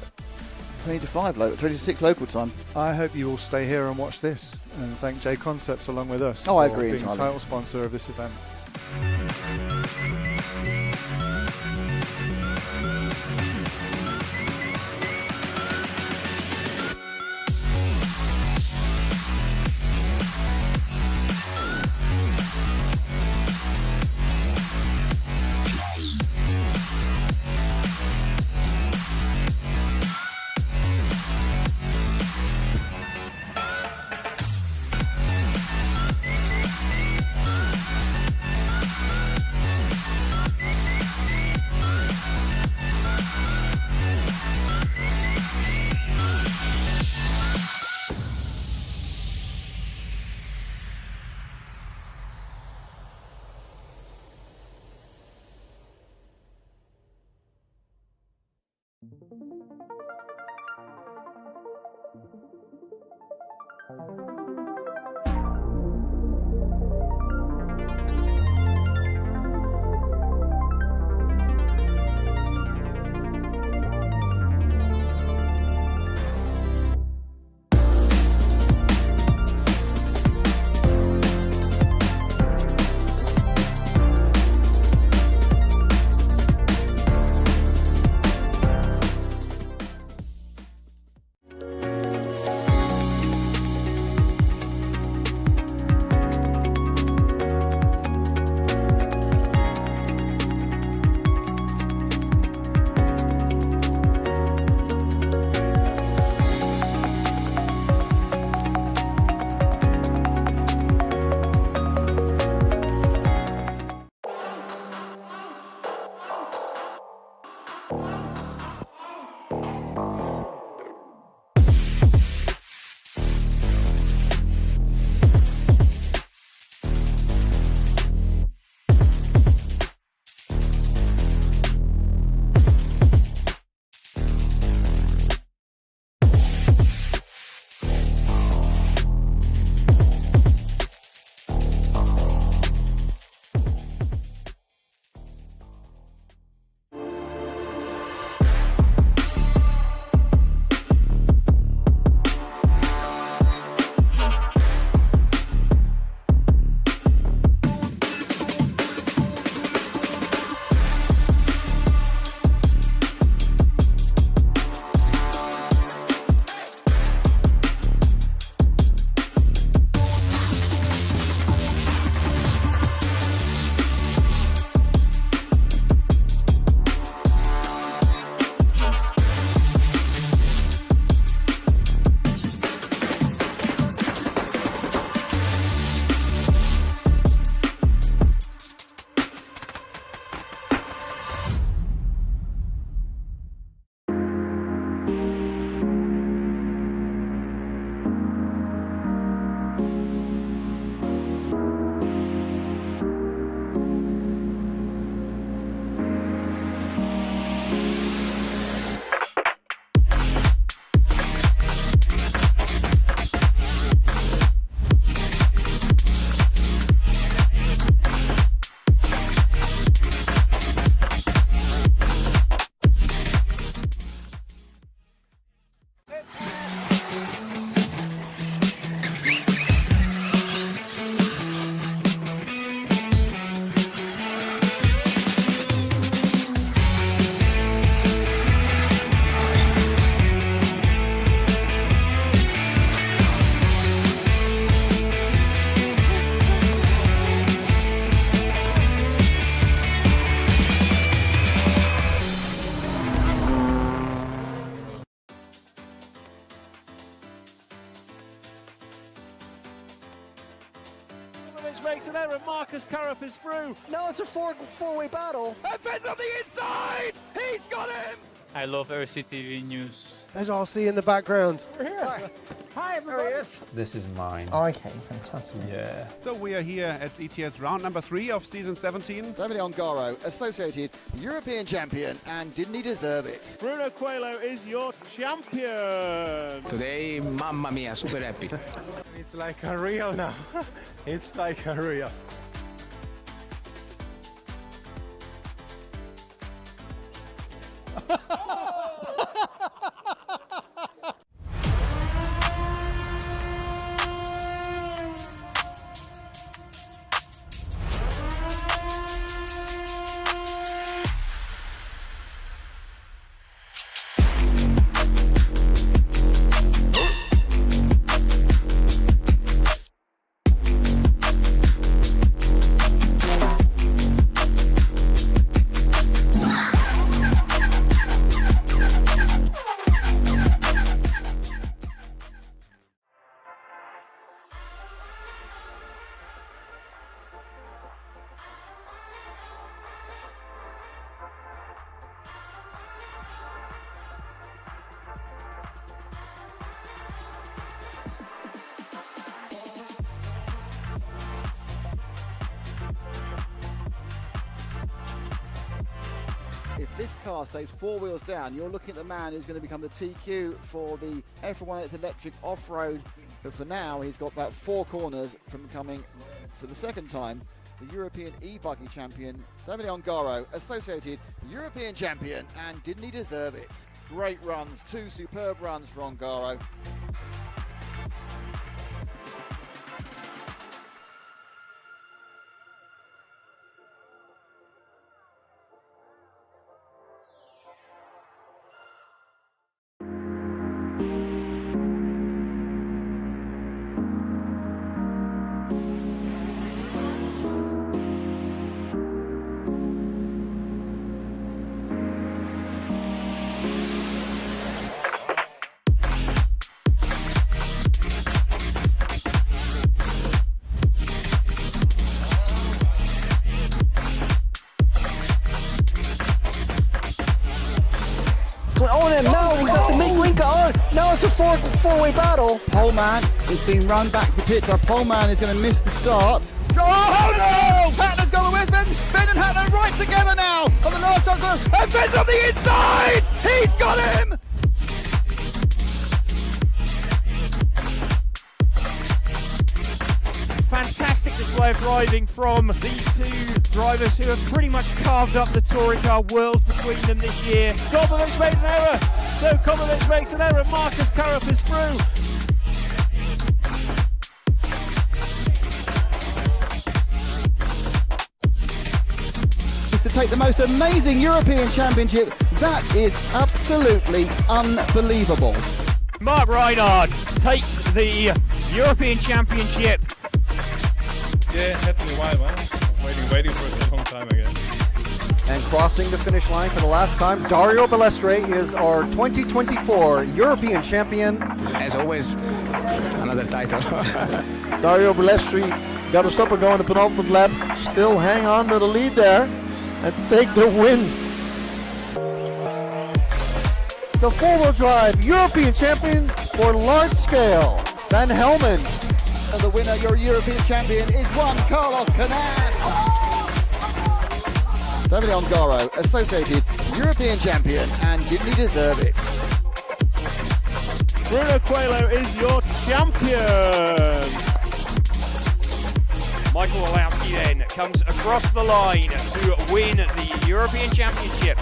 S1: to 6 local time.
S4: I hope you all stay here and watch this, and thank JConcepts along with us
S1: Oh, I
S4: for
S1: agree
S4: being
S1: entirely.
S4: title sponsor of this event.
S5: Marcus Currup is through.
S6: Now it's a four-way battle.
S5: And Ben's on the inside. He's got him.
S13: I love RCTV News.
S6: As I'll see in the background.
S9: We're here. Hi, everybody. There he is.
S2: This is mine.
S6: Okay, fantastic.
S2: Yeah.
S9: So we are here at ETS round number 3 of season 17.
S1: Davide Ongaro, associated European champion, and didn't he deserve it?
S5: Bruno Coelho is your champion.
S10: Today, mamma mia, super happy.
S6: It's like a real now. It's like a real.
S1: If this car stays 4 wheels down, you're looking at the man who's going to become the TQ for the EFRA 1 electric off-road. But for now, he's got about 4 corners from becoming, for the second time, the European e-buggy champion. Davide Ongaro, associated European champion, and didn't he deserve it? Great runs, 2 superb runs for Ongaro.
S6: And now we got the Mick Winker on. Now it's a four-way battle.
S1: Poleman is being run back to the pit. Our Poleman is going to miss the start. Oh no! Hatler's going with Ben. Ben and Hatler right together now on the last time. And Ben's on the inside! He's got him!
S5: Fantastic display of driving from these 2 drivers who have pretty much carved up the touring car world between them this year. Kobovic made an error, so Kobovic makes an error. Marcus Currup is through.
S1: To take the most amazing European Championship, that is absolutely unbelievable.
S5: Mark Reinhard takes the European Championship.
S7: Yeah, definitely why, man. Waiting for a long time again.
S6: And crossing the finish line for the last time, Dario Balestre is our 2024 European champion.
S10: As always, another title.
S6: Dario Balestre got to stop and go on the penultimate lap. Still hang on to the lead there and take the win. The four-wheel drive European champion for large scale, Van Helmen.
S1: And the winner, your European champion, is Juan Carlos Canas. Davide Ongaro, associated European champion, and didn't he deserve it?
S5: Bruno Coelho is your champion. Michael Olowski then comes across the line to win the European Championship.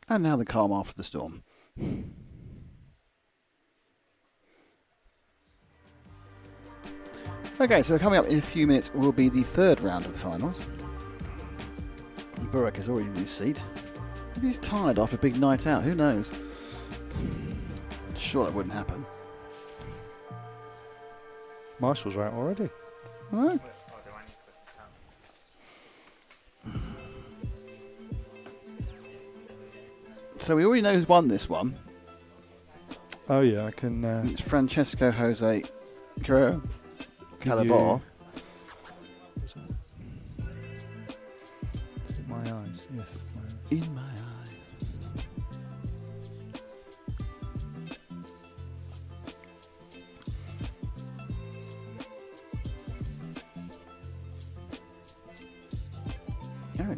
S1: And now the calm after the storm. Okay, so coming up in a few minutes will be the 3rd round of the finals. Burek is already in his seat. Maybe he's tired after a big night out, who knows? Sure that wouldn't happen.
S4: Marshall's out already.
S1: Right. So we already know who's won this one.
S4: Oh yeah, I can.
S1: It's Francesco Jose Carrera Calabar.
S4: Is it my eyes? Yes.
S1: In my eyes. Oh.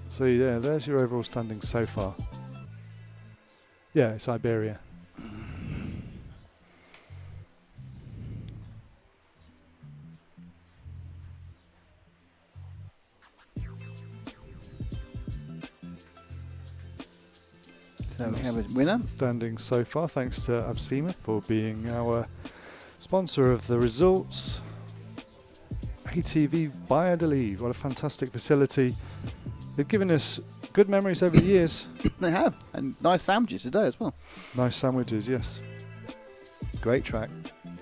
S4: So yeah, there's your overall standing so far. Yeah, it's Iberia.
S1: So we have a winner.
S4: Standing so far, thanks to Absima for being our sponsor of the results. ATV Valladolid, what a fantastic facility. They've given us good memories over the years.
S1: They have, and nice sandwiches today as well.
S4: Nice sandwiches, yes. Great track.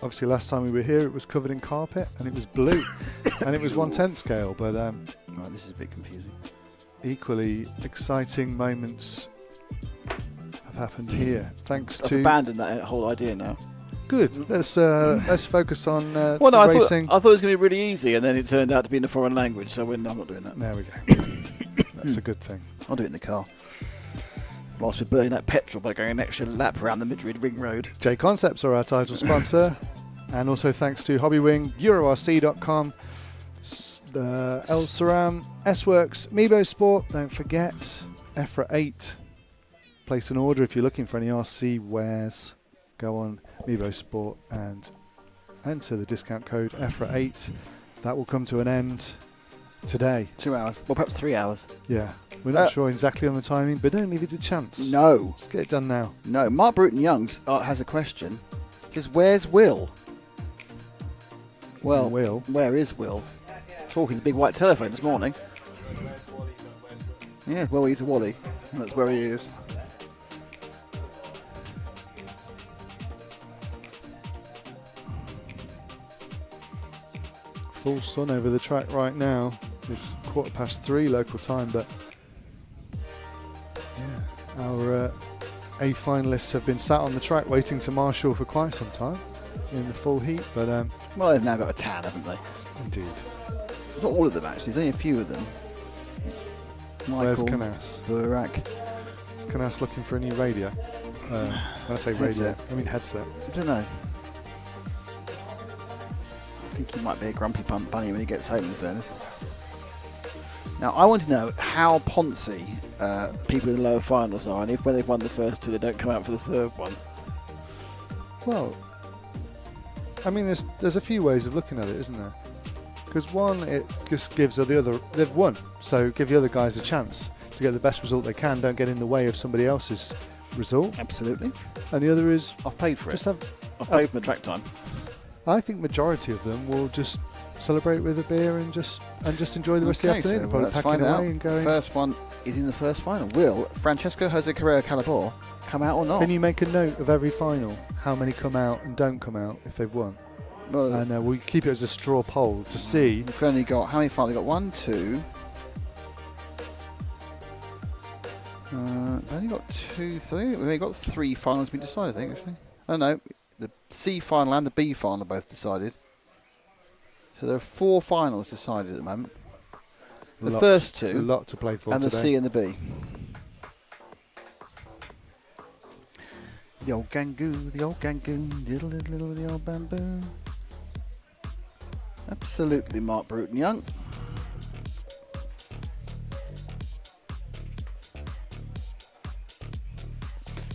S4: Obviously, last time we were here, it was covered in carpet and it was blue, and it was 1/10 scale. But
S1: right, this is a bit confusing.
S4: Equally exciting moments have happened here, thanks
S1: I've
S4: to.
S1: abandoned that whole idea now.
S4: Good. Let's focus on
S1: Well, no,
S4: racing.
S1: I thought it was going to be really easy, and then it turned out to be in a foreign language. So I'm not doing that.
S4: There we go. That's a good thing.
S1: I'll do it in the car. Whilst we're burning that petrol by going an extra lap around the Madrid Ring Road.
S4: JConcepts are our title sponsor, and also thanks to Hobbywing, EuroRC.com, El Saram, S-Works, Meebo Sport. Don't forget EFRA 8. Place an order if you're looking for any RC wares. Go on Meebo Sport and enter the discount code EFRA 8. That will come to an end today.
S1: 2 hours. Well, perhaps 3 hours.
S4: Yeah. We're not sure exactly on the timing, but don't leave it to chance.
S1: No.
S4: Let's get it done now.
S1: No. Mark Bruton-Youngs has a question. It says, where's Will? Well,
S4: Will?
S1: Where is Will? Talking to the big white telephone this morning. Yeah, well, he's a Wally. And that's where he is.
S4: Full sun over the track right now. It's 3:15 local time, but yeah, our A finalists have been sat on the track waiting to marshal for quite some time in the full heat. But
S1: well, they've now got a tan, haven't they?
S4: Indeed.
S1: It's not all of them actually. There's only a few of them.
S4: Where's
S1: Michael,
S4: Canas?
S1: Burak.
S4: Is Canas looking for a new radio? When I say radio,
S1: Headset.
S4: I mean headset.
S1: I don't know. I think he might be a grumpy bunny when he gets home, in fairness. Now, I want to know how poncy people in the lower finals are, and if when they've won the first two, they don't come out for the third one.
S4: Well, I mean, there's a few ways of looking at it, isn't there? Because one, it just gives the other, they've won, so give the other guys a chance to get the best result they can. Don't get in the way of somebody else's result.
S1: Absolutely.
S4: And the other is,
S1: I've paid for
S4: just
S1: it.
S4: Have,
S1: I've paid for the track time.
S4: I think majority of them will just celebrate with a beer and just enjoy the rest of the afternoon.
S1: So
S4: Probably
S1: let's
S4: packing
S1: find
S4: away
S1: out.
S4: and going.
S1: First one is in the first final. Will Francesco Jose Carrera Calabar come out or not?
S4: Can you make a note of every final? How many come out and don't come out if they've won?
S1: Well,
S4: and we'll keep it as a straw poll to see.
S1: We've only got, how many finals? We've got 1, 2. We've only got 2, 3. We've only got 3 finals being decided, I think, actually. Oh no, the C final and the B final are both decided. So there are 4 finals decided at the moment. The first 2.
S4: A lot to play for
S1: and
S4: today.
S1: the C and the B. The old Gangoon, diddle diddle the old bamboo. Absolutely, Mark Bruton-Young.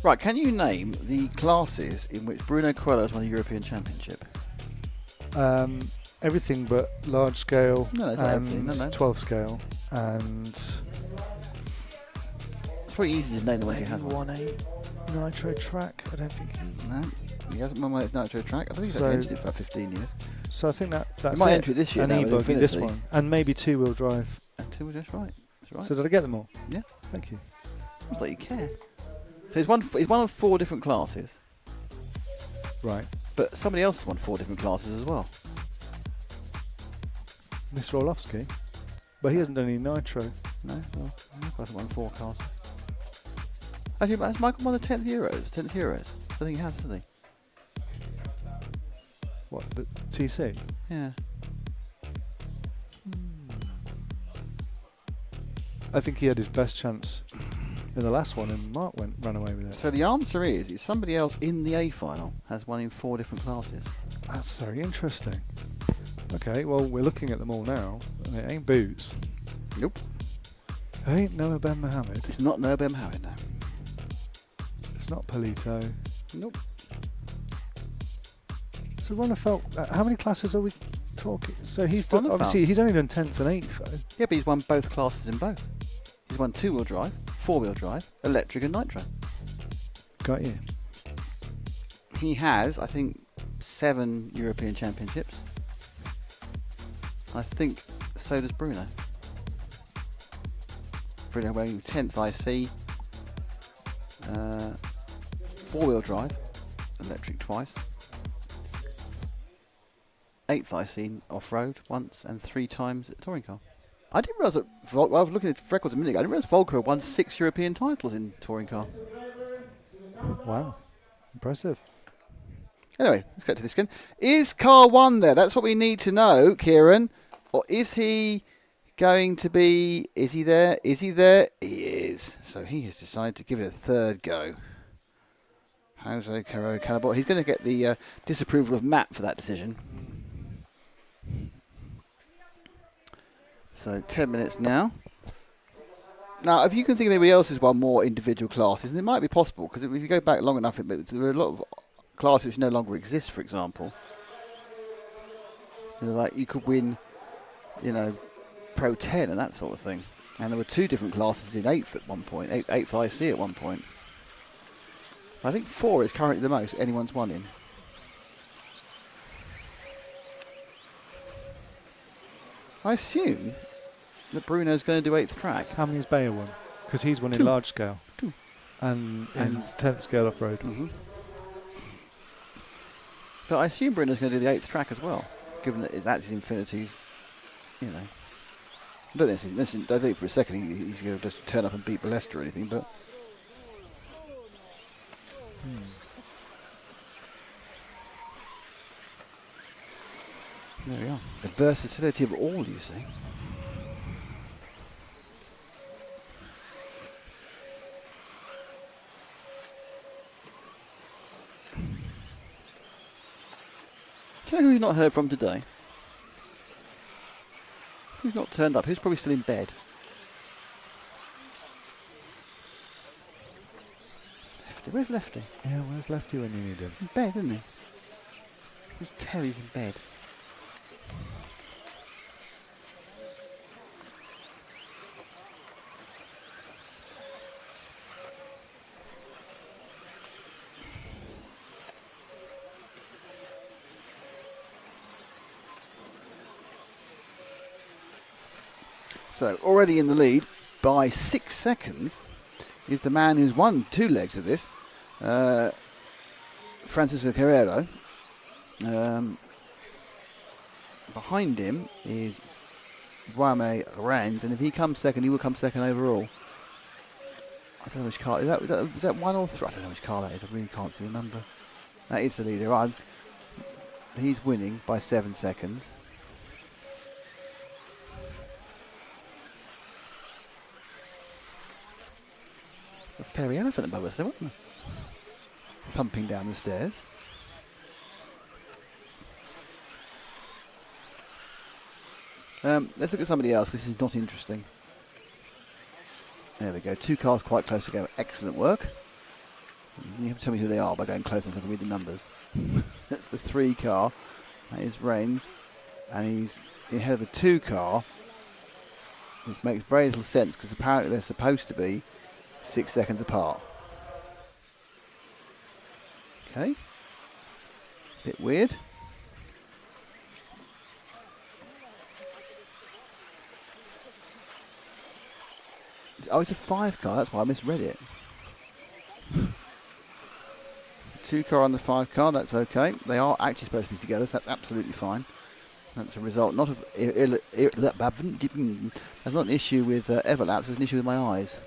S1: Right, can you name the classes in which Bruno Coelho has won a European Championship?
S4: Everything but large scale
S1: No, that's not everything,
S4: and
S1: no.
S4: 12 scale and
S1: It's pretty easy to name the ones he has won.
S4: 1A Nitro Track. I don't think
S1: No, he hasn't won my Nitro Track. I don't think he's
S4: So-
S1: entered it for about 15 years.
S4: so. I think that's
S1: might
S4: it.
S1: enter it this year
S4: An
S1: now with
S4: e-buggy, this
S1: Infinity.
S4: one, and maybe 2-wheel drive.
S1: And 2 were just right. That's right.
S4: So did I get them all?
S1: Yeah.
S4: Thank you.
S1: Looks like you care. So he's won of 4 different classes.
S4: Right.
S1: But somebody else won 4 different classes as well.
S4: Mr. Orlovsky? But he hasn't done any nitro.
S1: No, well, Michael won 4 cars. Actually, has Michael won the 10th Euros? I think he has, hasn't he?
S4: What, the TC?
S1: Yeah.
S4: I think he had his best chance in the last one, and Mark ran away with it.
S1: So the answer is, it's somebody else in the A final has won in 4 different classes.
S4: That's very interesting. Okay, well, we're looking at them all now, and it ain't Boots.
S1: Nope.
S4: It ain't Noah Ben Mohammed.
S1: It's not Noah Ben Mohammed, no.
S4: It's not Polito.
S1: Nope.
S4: So Ronnefeld, how many classes are we talking? So he's
S1: Ronnefeld.
S4: obviously he's only done 10th and 8th though.
S1: Yeah, but he's won both classes in both. He's won 2-wheel drive, 4-wheel drive, electric and nitro.
S4: Got you.
S1: He has, I think, 7 European Championships. I think so does Bruno. Bruno wearing 10th IC, 4-wheel drive, electric twice, 8th IC off-road once, and 3 times at touring car. I didn't realise that, I was looking at records a minute ago, I didn't realise Volker won 6 European titles in touring car.
S4: Wow. Impressive.
S1: Anyway, let's get to this again. Is car 1 there? That's what we need to know, Kieran. Or is he going to be... Is he there? Is he there? He is. So he has decided to give it a 3rd go. Jose Caro Calabot. He's going to get the disapproval of Matt for that decision. So 10 minutes now. Now, if you can think of anybody else who's won more individual classes, and it might be possible, because if you go back long enough, there are a lot of classes which no longer exist, for example. You know, like you could win, you know, Pro 10 and that sort of thing. And there were 2 different classes in 8th at one point, 8th IC at one point. I think 4 is currently the most anyone's won in. I assume that Bruno's going to do 8th track.
S4: How many has Bayer won? Because he's won
S1: 2.
S4: in large scale.
S1: 2.
S4: And in 10th scale off-road.
S1: Mm-hmm. But I assume Bruno's going to do the 8th track as well, given that that's his Infinity's, you know. I don't think for a second he's going to just turn up and beat Balester or anything, but... There we are. The versatility of all, you see. Do you know who we've not heard from today? Who's not turned up? Who's probably still in bed? Lefty. Where's Lefty?
S4: Yeah, where's Lefty when you need him?
S1: In bed, isn't he? Just tell he's in bed. So, already in the lead by 6 seconds is the man who's won 2 legs of this, Francisco Carrero. Behind him is Guame Rands, and if he comes second, he will come second overall. I don't know which car, is that 1 or 3? I don't know which car that is, I really can't see the number. That is the leader. He's winning by 7 seconds. A fairy elephant above us there, wasn't there? Thumping down the stairs. Let's look at somebody else, because this is not interesting. There we go. 2 cars quite close together. Excellent work. You have to tell me who they are by going close enough so I can read the numbers. That's the 3 car. That is Reigns. And he's ahead of the 2 car, which makes very little sense, because apparently they're supposed to be 6 seconds apart. Okay. Bit weird. Oh, it's a 5 car. That's why I misread it. 2-car and the 5-car, that's okay. They are actually supposed to be together, so that's absolutely fine. That's a result not of that's not an issue with Everlaps, it's an issue with my eyes.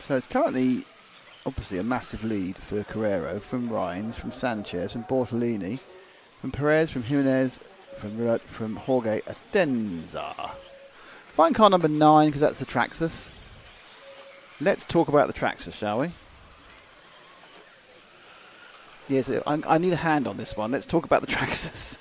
S1: So it's currently, obviously, a massive lead for Carrero, from Rines, from Sanchez, from Bortolini, from Perez, from Jimenez, from Jorge Atenza. Fine car number 9, because that's the Traxxas. Let's talk about the Traxxas, shall we? Yes, I need a hand on this one. Let's talk about the Traxxas.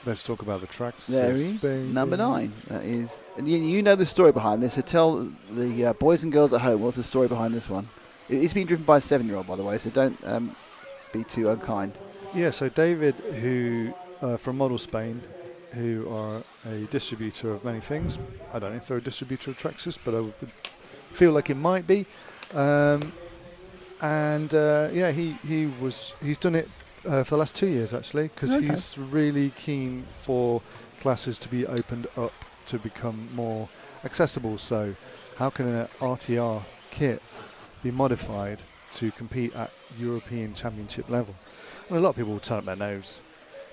S4: Let's talk about the tracks.
S1: Number 9. That is, and you know the story behind this. So tell the boys and girls at home what's the story behind this one. It's been driven by a 7-year-old, by the way. So don't be too unkind.
S4: Yeah. So David, who from Model Spain, who are a distributor of many things. I don't know if they're a distributor of Traxxas, but I would feel like it might be. Yeah, he's done it. For the last 2 years, actually, because he's really keen for classes to be opened up to become more accessible. So how can an RTR kit be modified to compete at European Championship level? And a lot of people will turn up their nose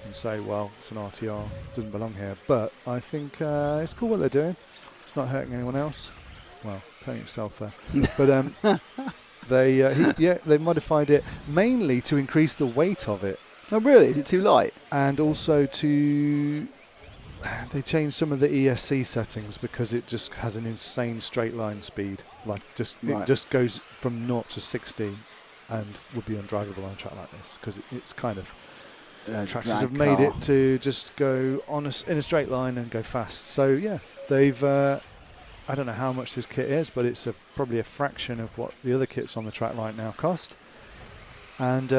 S4: and say, well, it's an RTR, it doesn't belong here. But I think it's cool what they're doing. It's not hurting anyone else. Well, hurting yourself there. But they modified it mainly to increase the weight of it.
S1: Oh, really? Is it too light?
S4: And also they changed some of the ESC settings because it just has an insane straight line speed. Like it just goes from 0 to 60 and would be undrivable on a track like this because it's kind of Traxxas have made it to just go in a straight line and go fast. So yeah, they've. I don't know how much this kit is, but it's probably a fraction of what the other kits on the track right now cost. And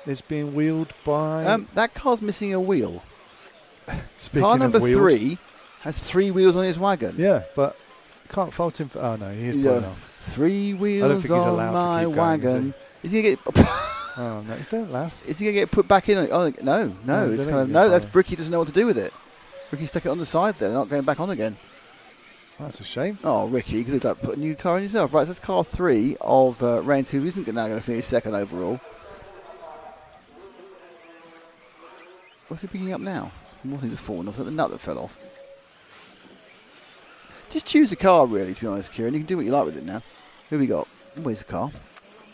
S4: it's being wheeled by...
S1: that car's missing a wheel.
S4: Speaking
S1: car number
S4: of wheeled,
S1: 3 has 3 wheels on his wagon.
S4: Yeah, but you can't fault him for... Oh, no, he is pulling off.
S1: 3 wheels
S4: I don't think he's
S1: on
S4: allowed
S1: my
S4: to keep
S1: wagon.
S4: going,
S1: is he going to get...
S4: Oh, no, don't laugh.
S1: Is he going to get put back in? Oh, no. It's kind of... No, that's Bricky doesn't know what to do with it. Ricky stuck it on the side there. They're not going back on again.
S4: That's a shame.
S1: Oh, Ricky, you could have put a new car on yourself. Right, so that's car 3 of Reigns, who isn't now going to finish second overall. What's he picking up now? More things have fallen off. The nut that fell off. Just choose a car, really, to be honest, Kieran. You can do what you like with it now. Who we got? Where's the car?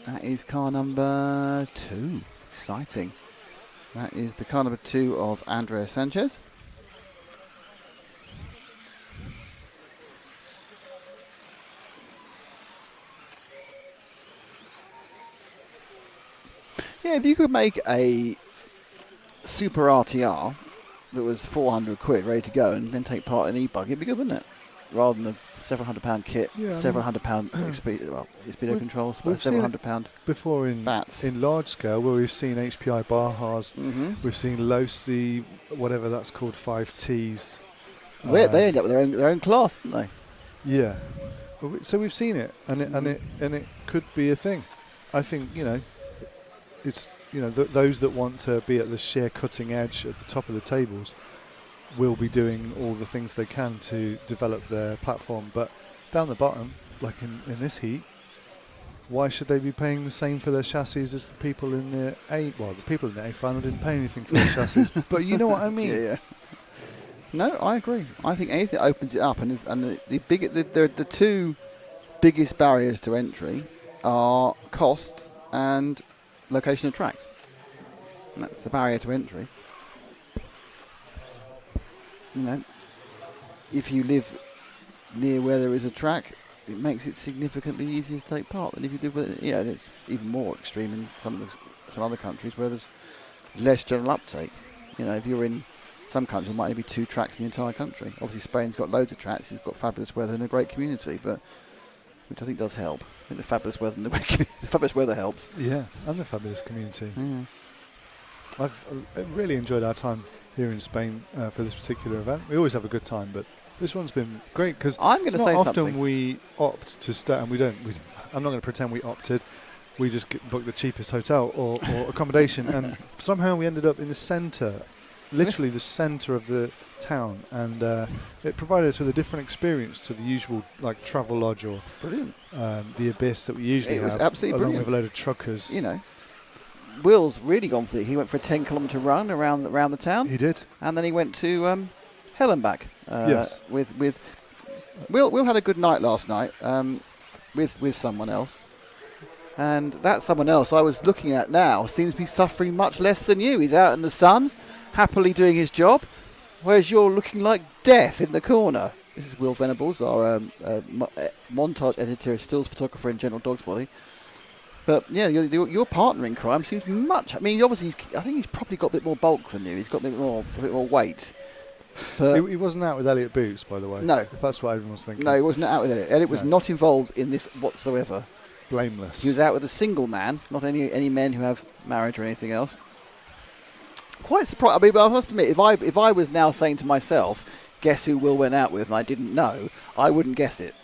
S1: That is car number 2. Exciting. That is the car number 2 of Andrea Sanchez. Yeah, if you could make a super RTR that was 400 quid ready to go and then take part in e-buggy, it'd be good, wouldn't it? Rather than the several £100 kit, several £100 speedo controls, several £100
S4: before in
S1: bats.
S4: In large scale, where we've seen HPI Bahas, we've seen Losi, whatever that's called, 5Ts.
S1: They end up with their own class, don't they?
S4: Yeah. So we've seen it, and it could be a thing. I think it's those that want to be at the sheer cutting edge at the top of the tables will be doing all the things they can to develop their platform, but down the bottom, like in this heat, why should they be paying the same for their chassis as the people in the A? Well, the people in the A final didn't pay anything for their chassis, but you know what I mean.
S1: Yeah. No, I agree. I think anything that opens it up, and the 2 biggest barriers to entry are cost and location of tracks. And that's the barrier to entry. If you live near where there is a track, it makes it significantly easier to take part than if you live with it. Yeah, it's even more extreme in some other countries where there's less general uptake. If you're in some countries, there might only be 2 tracks in the entire country. Obviously, Spain's got loads of tracks. It's got fabulous weather and a great community, which I think does help. I think the fabulous weather and the fabulous weather helps.
S4: Yeah, and the fabulous community.
S1: Yeah.
S4: I've really enjoyed our time here in Spain for this particular event. We always have a good time, but this one's been great because
S1: I'm going to say
S4: often
S1: something.
S4: we opt to stay, and we don't. I'm not going to pretend we opted. We just booked the cheapest hotel or accommodation, and somehow we ended up in the centre, literally the centre of the town, and it provided us with a different experience to the usual like travel lodge or
S1: brilliant
S4: the Abyss that we usually have.
S1: It was absolutely
S4: along
S1: brilliant.
S4: with a load of truckers.
S1: You know, Will's really gone for it. He went for a 10-kilometre run around the town.
S4: He did,
S1: and then he went to hell and back.
S4: Yes.
S1: With Will had a good night last night with someone else, and that someone else I was looking at now seems to be suffering much less than you. He's out in the sun, happily doing his job, whereas you're looking like death in the corner. This is Will Venables, our montage editor, stills photographer, and general dog's body. But yeah, your partner in crime seems much. I mean, obviously, I think he's probably got a bit more bulk than you. He's got a bit more weight. But
S4: he wasn't out with Elliot Boots, by the way.
S1: No,
S4: if that's what everyone's thinking.
S1: No, he wasn't out with Elliot. Elliot was not involved in this whatsoever.
S4: Blameless.
S1: He was out with a single man, not any men who have marriage or anything else. Quite surprised. I mean, I must admit, if I was now saying to myself, guess who Will went out with, and I didn't know, I wouldn't guess it.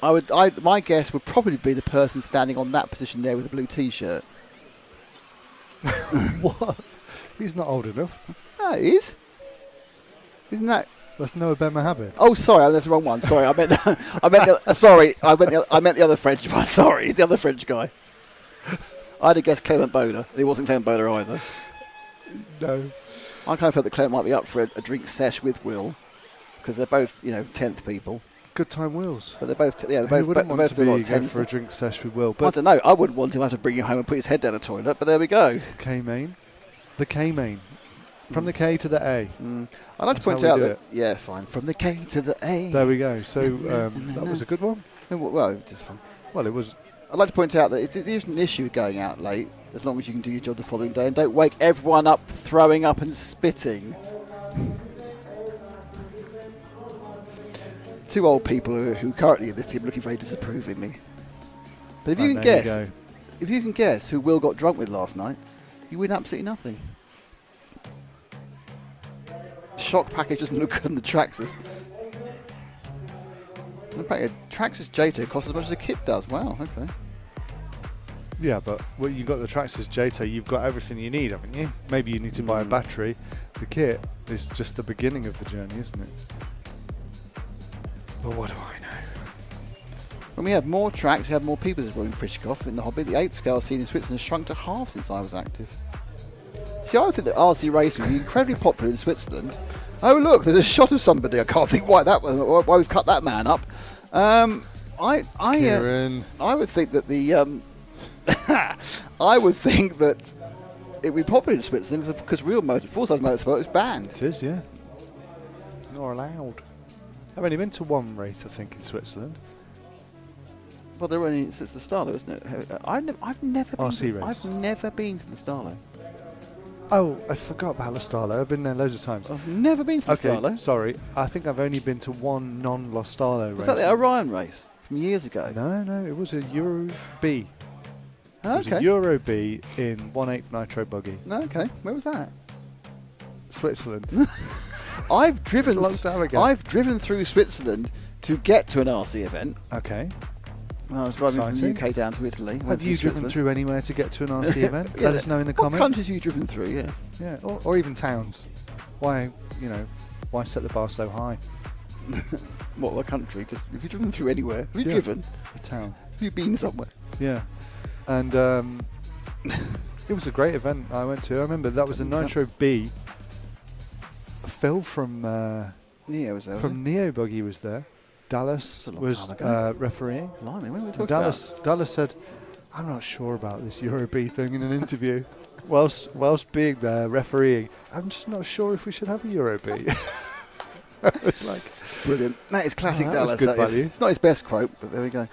S1: My guess would probably be the person standing on that position there with a blue T-shirt.
S4: What? He's not old enough.
S1: No, he is. Isn't that?
S4: That's Noah Ben Mohammed.
S1: Oh, sorry, that's the wrong one. Sorry, I meant the other French one. Sorry, the other French guy. I'd have guessed Clement Boda. He wasn't Clement Boda either.
S4: No.
S1: I kind of felt that Clement might be up for a drink sesh with Will, because they're both 10th people.
S4: Good time Wills.
S1: But they're both
S4: Who wouldn't want to go for a drink sesh with Will?
S1: I don't know. I wouldn't want him to have to bring him home and put his head down a toilet. But there we go.
S4: K-Main. The K-Main. From the K to the A.
S1: I'd like to point out that, yeah, fine. From the K to the A.
S4: There we go. So that was a good one.
S1: Well, just fun.
S4: Well, it was.
S1: I'd like to point out that it isn't an issue with going out late, as long as you can do your job the following day and don't wake everyone up throwing up and spitting. Two old people who currently in this team looking very disapprovingly. But if you can guess who Will got drunk with last night, you win absolutely nothing. Shock package doesn't look good on the Traxxas. In fact, a Traxxas JTO costs as much as a kit does. Wow, okay.
S4: Yeah, but when you've got the Traxxas JTO, you've got everything you need, haven't you? Maybe you need to buy a battery. The kit is just the beginning of the journey, isn't it? But what do I know?
S1: When we have more tracks, we have more people as Robin Frischkopf in the hobby. The 8th scale scene in Switzerland has shrunk to half since I was active. See, I would think that RC racing would be incredibly popular in Switzerland. Oh, look, there's a shot of somebody. I can't think why we've cut that man up. I would think that I would think that it would be popular in Switzerland because real full-size motorsport is banned.
S4: It is, yeah. Not allowed. I've only been to one race, I think, in Switzerland.
S1: Well, they're only since the Starlo, isn't it? I've never been.
S4: RC race.
S1: I've never been to the Starlo.
S4: Oh, I forgot about La Starlo. I've been there loads of times.
S1: I've never been to the Starlo.
S4: Sorry. I think I've only been to one non-La Starlo race.
S1: Was that the Orion race from years ago?
S4: No, it was a Euro B.
S1: Oh,
S4: it was a Euro B in 1/8 nitro buggy.
S1: No, okay. Where was that?
S4: Switzerland.
S1: I've driven.
S4: A long time ago.
S1: I've driven through Switzerland to get to an RC event.
S4: Okay.
S1: I was driving from the UK down to Italy.
S4: Have you driven through anywhere to get to an RC event? Let us know in the comments.
S1: What countries have you driven through? Yeah.
S4: Yeah, or even towns. Why set the bar so high?
S1: What country? Just have you driven through anywhere? Have you driven?
S4: A town.
S1: Have you been somewhere?
S4: Yeah. And it was a great event I went to. I remember that was a Nitro B. Phil from Neo Buggy was there. Dallas was refereeing.
S1: Blimey, when were we
S4: Dallas said, "I'm not sure about this Euro B thing" in an interview, whilst being there refereeing. I'm just not sure if we should have a Euro B. It's like
S1: brilliant. That is classic Dallas.
S4: Good value.
S1: It's not his best quote, but there we go.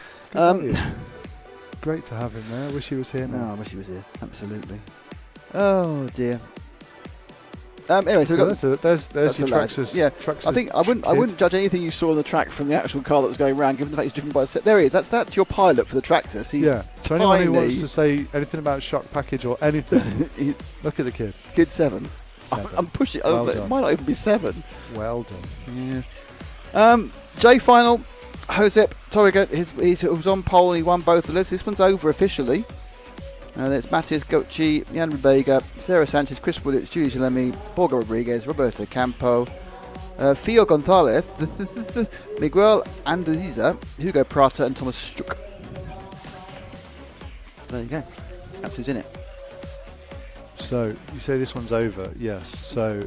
S4: Great to have him there. I wish he was here now.
S1: No, I wish he was here. Absolutely. Oh dear. Anyway, so we've got
S4: there's
S1: that's
S4: your
S1: the lad.
S4: Traxxas.
S1: Yeah,
S4: Traxxas
S1: I think I
S4: kid.
S1: wouldn't judge anything you saw on the track from the actual car that was going around, given the fact he's driven by a set. There he is. That's your pilot for the Traxxas. He's
S4: So anyone who
S1: tiny.
S4: wants to say anything about shock package or anything, look at the kid.
S1: Kid 7. I'm pushing.
S4: Well
S1: It
S4: done.
S1: might not even be 7.
S4: Well done.
S1: Yeah. J final. Josep Torriga, he was on pole and he won both of this. This one's over officially. And it's Matias Gauci, Jan Ribega, Sarah Sanchez, Chris Willits, Julie Jalemi, Borja Rodriguez, Roberto Campo, Fio Gonzalez, Miguel Anduiza, Hugo Prata, and Thomas Struck. There you go. That's who's in it.
S4: So you say this one's over? Yes. So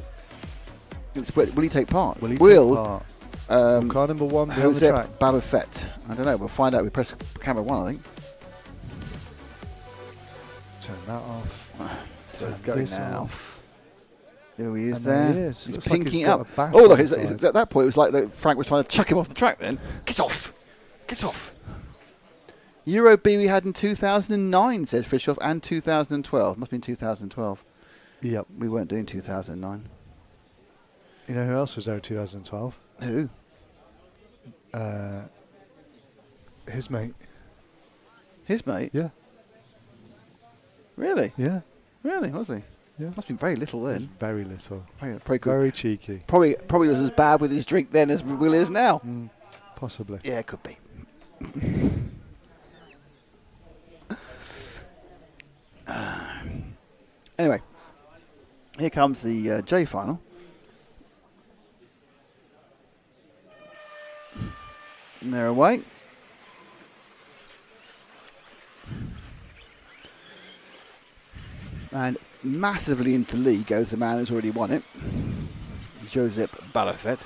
S1: will he take part?
S4: Will he take part? Car number 1 be on the track?
S1: Josep Balafet. I don't know. We'll find out. We press camera 1, I think.
S4: Turn that off.
S1: So it's
S4: Turn
S1: going
S4: this
S1: now.
S4: off.
S1: There he is.
S4: And
S1: there.
S4: he is.
S1: He's
S4: Looks like
S1: pinking
S4: he's
S1: it
S4: got
S1: up.
S4: a bat
S1: Oh, look!
S4: on the
S1: At
S4: side.
S1: that point, it was like that Frank was trying to chuck him off the track. Then get off, get off. Euro B we had in 2009, says Fischoff, and 2012. Must have been 2012.
S4: Yep.
S1: We weren't doing 2009.
S4: You know who else was there in 2012?
S1: Who?
S4: His mate.
S1: His mate?
S4: Yeah.
S1: Really?
S4: Yeah.
S1: Really? Was he?
S4: Yeah.
S1: Must have been very little then.
S4: Very little.
S1: Probably
S4: Very cheeky.
S1: Probably was as bad with his drink then as Will is now.
S4: Possibly.
S1: Yeah, it could be. Anyway, here comes the J final. And they're away. And massively into the lead goes the man who's already won it, Josep Balafet.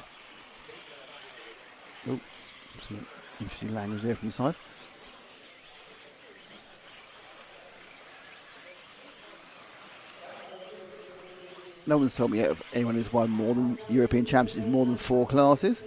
S1: Oh, some interesting language there from the side. No one's told me yet of anyone who's won more than European Championships, more than 4 classes.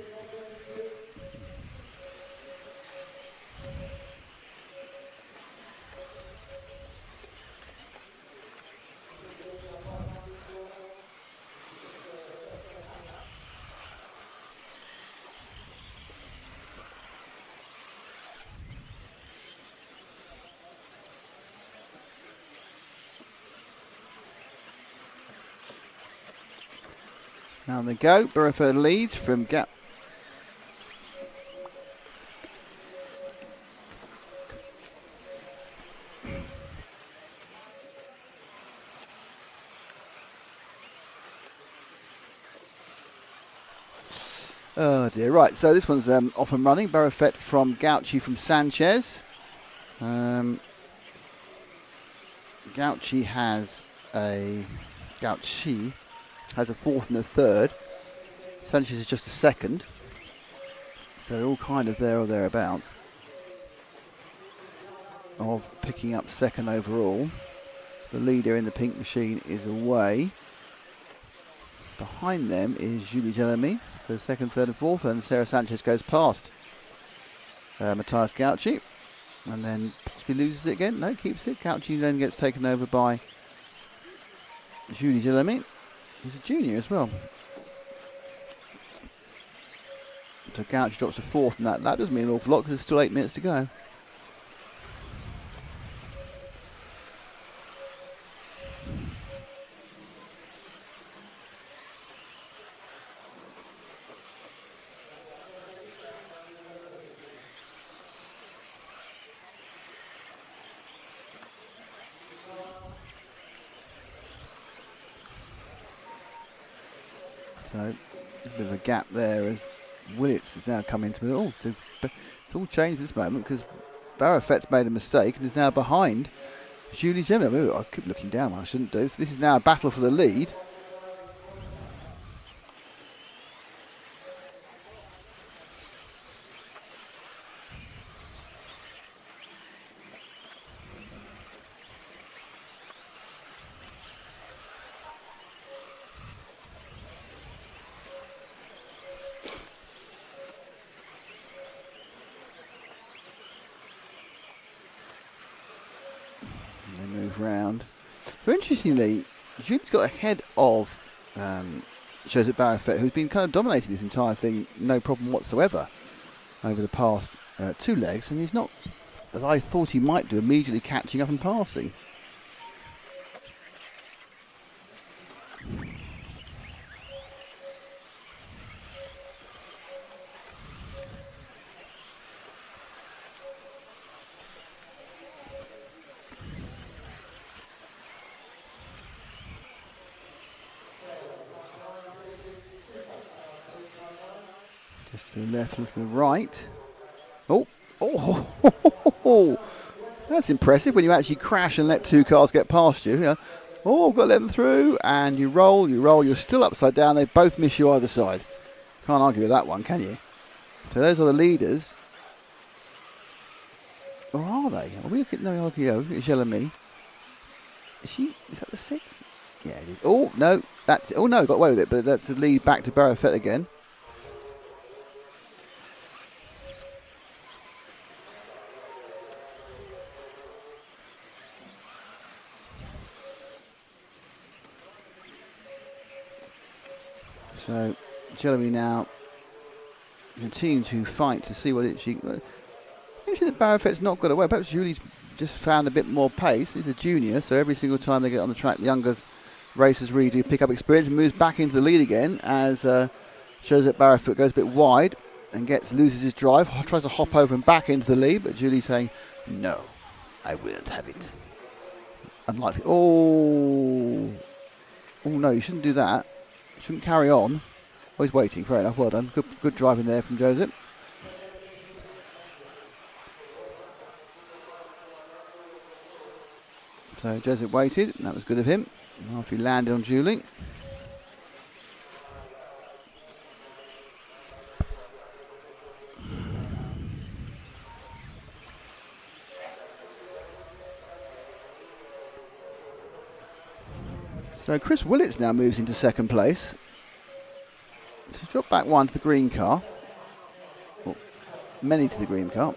S1: Now they go. Burford leads from Gap. Oh dear, right, so this one's off and running. Barrafet from Gauci from Sanchez. Gauci has a 4th and a 3rd. Sanchez is just a 2nd. So they're all kind of there or thereabouts of picking up 2nd overall. The leader in the pink machine is away. Behind them is Julie Jelemy. So 2nd, 3rd and 4th. And Sarah Sanchez goes past Matthias Gauci. And then possibly loses it again. No, keeps it. Gauci then gets taken over by Julie Jelemy. He's a junior as well. So Gauci drops to 4th in that. That doesn't mean an awful lot because there's still 8 minutes to go. So, a bit of a gap there as Willits is now coming to it. So it's all changed at this moment because Barrafet's made a mistake and is now behind Julie Gemini. I keep looking down when I shouldn't do. So this is now a battle for the lead. Round. So interestingly, Julie's got ahead of Joseph Barrafet, who's been kind of dominating this entire thing, no problem whatsoever, over the past 2 legs, and he's not, as I thought he might do, immediately catching up and passing. Just to the left and to the right. Oh, that's impressive when you actually crash and let 2 cars get past you. Yeah. Oh, got to let them through, and you roll, you're still upside down. They both miss you either side. Can't argue with that one, can you? So those are the leaders. Or are they? Are we looking at look at Jelemy. Is that the 6th? Yeah, it is. Oh, no. Got away with it, but that's the lead back to Barrafet again. So, Jelemy now continuing to fight to see what she... Maybe that Barrafet's not got away. Perhaps Julie's just found a bit more pace. He's a junior, so every single time they get on the track, the younger racers really do pick up experience and moves back into the lead again as Joseph Barrafet goes a bit wide and loses his drive, tries to hop over and back into the lead, but Julie's saying, no, I won't have it. Unlikely. Oh, no, you shouldn't do that. Shouldn't carry on. Oh, he's waiting. Fair enough. Well done. Good driving there from Joseph. So Joseph waited, and that was good of him. After he landed on Julie. So Chris Willits now moves into 2nd place. So he's dropped back 1 to the green car. Well, many to the green car.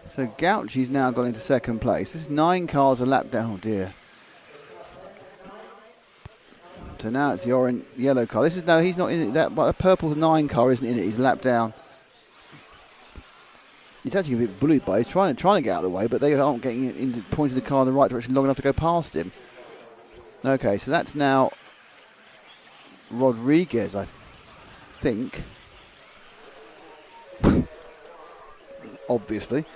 S1: So Gauchi's now gone into 2nd place. This is 9 cars a lap down. Oh dear. So now it's the yellow car. This is he's not in it. That but the purple 9 car isn't in it. He's a lap down. He's actually a bit bullied by. He's trying to get out of the way, but they aren't getting into pointing the car in the right direction long enough to go past him. Okay, so that's now Rodriguez, I think. Obviously.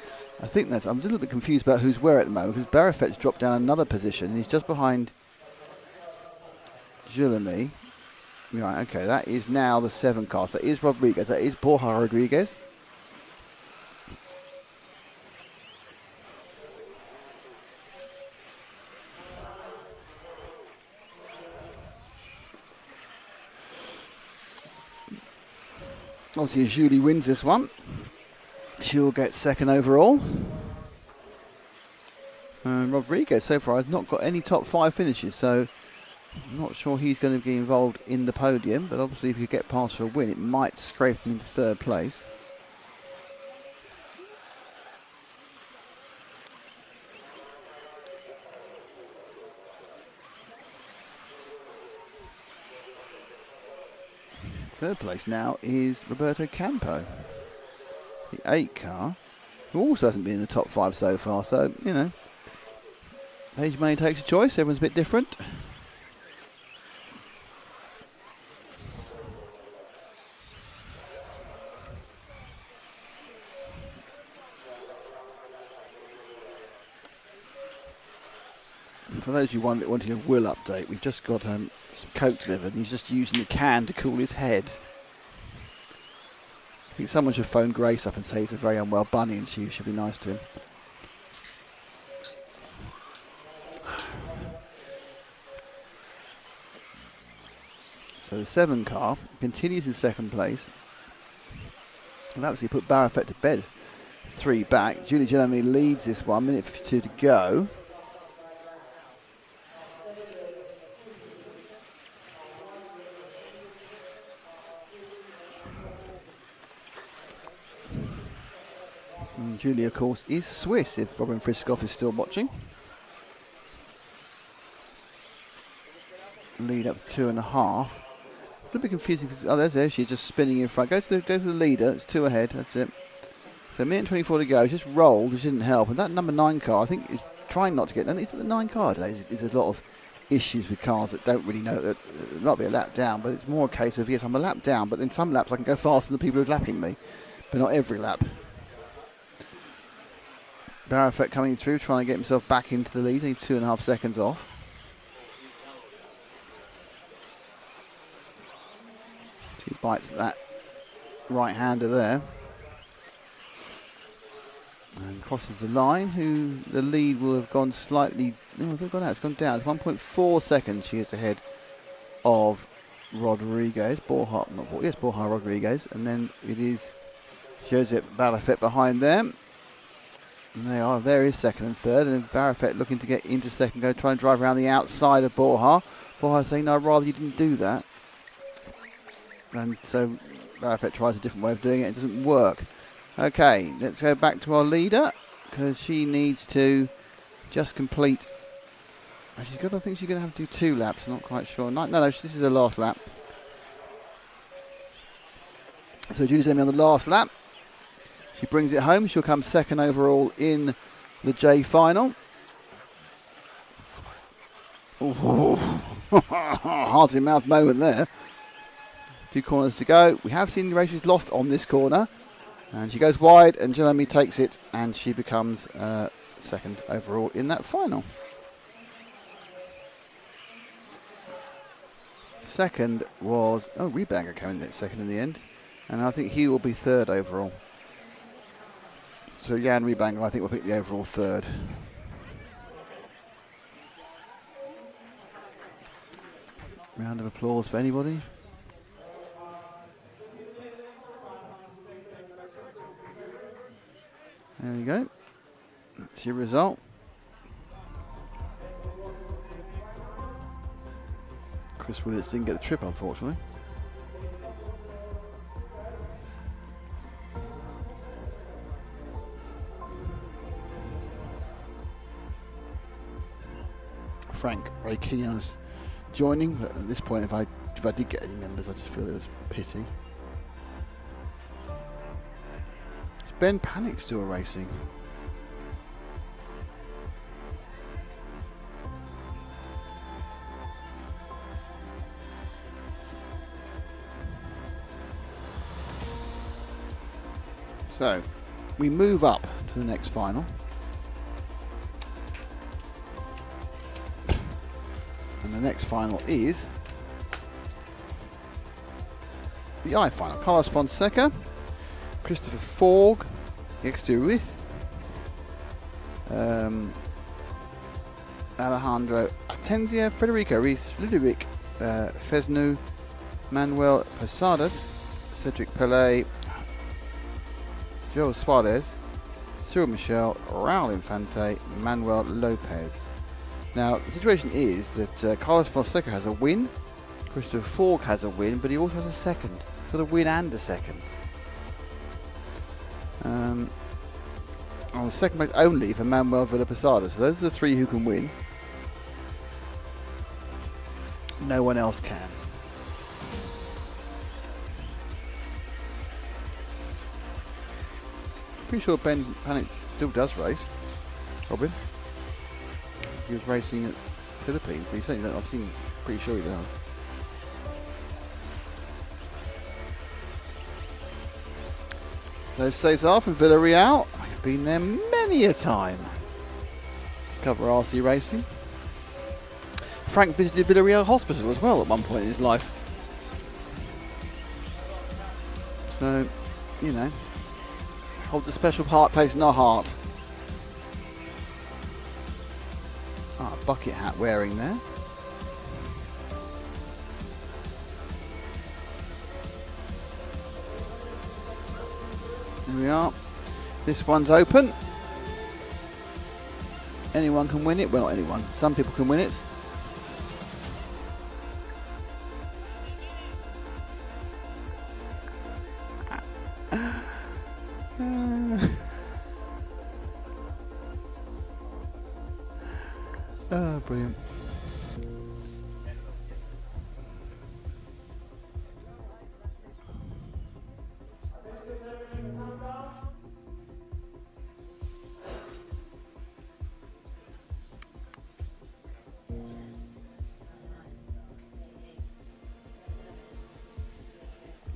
S1: I think I'm a little bit confused about who's where at the moment, because Barrafet's dropped down another position. He's just behind Julemy. Right, okay, that is now the 7 car. So that is Rodriguez. That is Borja Rodriguez. Obviously, Julie wins this one. She'll get 2nd overall. Rodriguez so far has not got any top 5 finishes, so I'm not sure he's going to be involved in the podium, but obviously if you get past for a win, it might scrape him into 3rd place. Third place now is Roberto Campo, the 8 car, who also hasn't been in the top 5 so far. So, you know, Page Money takes a choice. Everyone's a bit different. For those of you wanting a Will update, we've just got some Coke delivered, and he's just using the can to cool his head. I think someone should phone Grace up and say he's a very unwell bunny, and she should be nice to him. So the 7 car continues in 2nd place. And obviously put Barrafet to bed. 3 back. Julie Jelemy leads this one, minute 52 to go. Julie, of course, is Swiss, if Robin Friskoff is still watching. Lead up to 2.5. It's a bit confusing because, there she is, just spinning in front. Go to the leader, it's 2 ahead, that's it. So 1:24 to go, just rolled, which didn't help. And that number 9 car, I think, is trying not to get, and it's the 9 car today. There's a lot of issues with cars that don't really know that it might be a lap down, but it's more a case of, yes, I'm a lap down, but in some laps I can go faster than the people who are lapping me, but not every lap. Barrafet coming through, trying to get himself back into the lead, only 2.5 seconds off. Two bites at that right-hander there. And crosses the line, who the lead will have gone slightly, no, it's gone out, it's gone down. It's 1.4 seconds she is ahead of Rodriguez, Borja Rodriguez, and then it is Josep Barrafet behind them. And there is second and third, and Barrafet looking to get into second, going to try and drive around the outside of Borja. Borja saying, no, I'd rather you didn't do that. And so Barrafet tries a different way of doing it, it doesn't work. Okay, let's go back to our leader, because she needs to just complete. I think she's going to have to do 2 laps, I'm not quite sure. No, this is her last lap. So Julie's going to be on the last lap. She brings it home, she'll come second overall in the J final. Heart in mouth moment there. 2 corners to go. We have seen the races lost on this corner. And she goes wide, and Jeremy takes it, and she becomes second overall in that final. Second was, Rebanger came in second in the end, and I think he will be third overall. So Jan Rebanger, I think, will pick the overall third. Round of applause for anybody. There you go. That's your result. Chris Willis didn't get the trip, unfortunately. Frank, very keen on us joining, but at this point, if I did get any members, I just feel it was pity. Ben Panic still racing. So, we move up to the next final. And the next final is the I final. Carlos Fonseca, Christopher Forg, Exuith, Alejandro Atenzia, Federico Reis, Ludovic Fesnu, Manuel Posadas, Cedric Pellet, Joel Suarez, Cyril Michel, Raul Infante, Manuel Lopez. Now, the situation is that Carlos Fonseca has a win, Christopher Forg has a win, but he also has a second. He's got a win and a second. On the second place only for Manuel Villaposada. So those are the 3 who can win. No one else can. Pretty sure Ben Panic still does race. Robin. He was racing at Philippines, but he's saying that I've seen. Pretty sure he does. Those Cesar from Villarreal. I've been there many a time to cover RC racing. Frank visited Villarreal Hospital as well at one point in his life. So, you know, holds a special place in our heart. Bucket hat wearing there. Here we are. This one's open. Anyone can win it. Well, not anyone. Some people can win it. Oh, brilliant.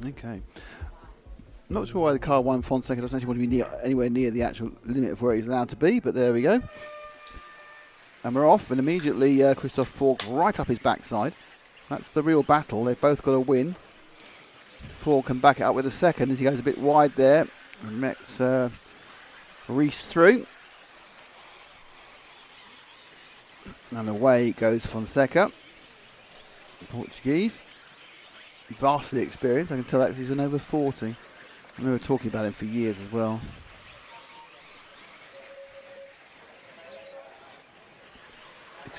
S1: Okay. Not sure why the car won. Fonseca doesn't actually want to be anywhere near the actual limit of where he's allowed to be, but there we go. And we're off, and immediately Christoph Fork right up his backside. That's the real battle. They've both got to win. Fork can back it up with a second as he goes a bit wide there. And lets Reese through. And away goes Fonseca. Portuguese. Vastly experienced. I can tell that because he's been over 40. We were talking about him for years as well.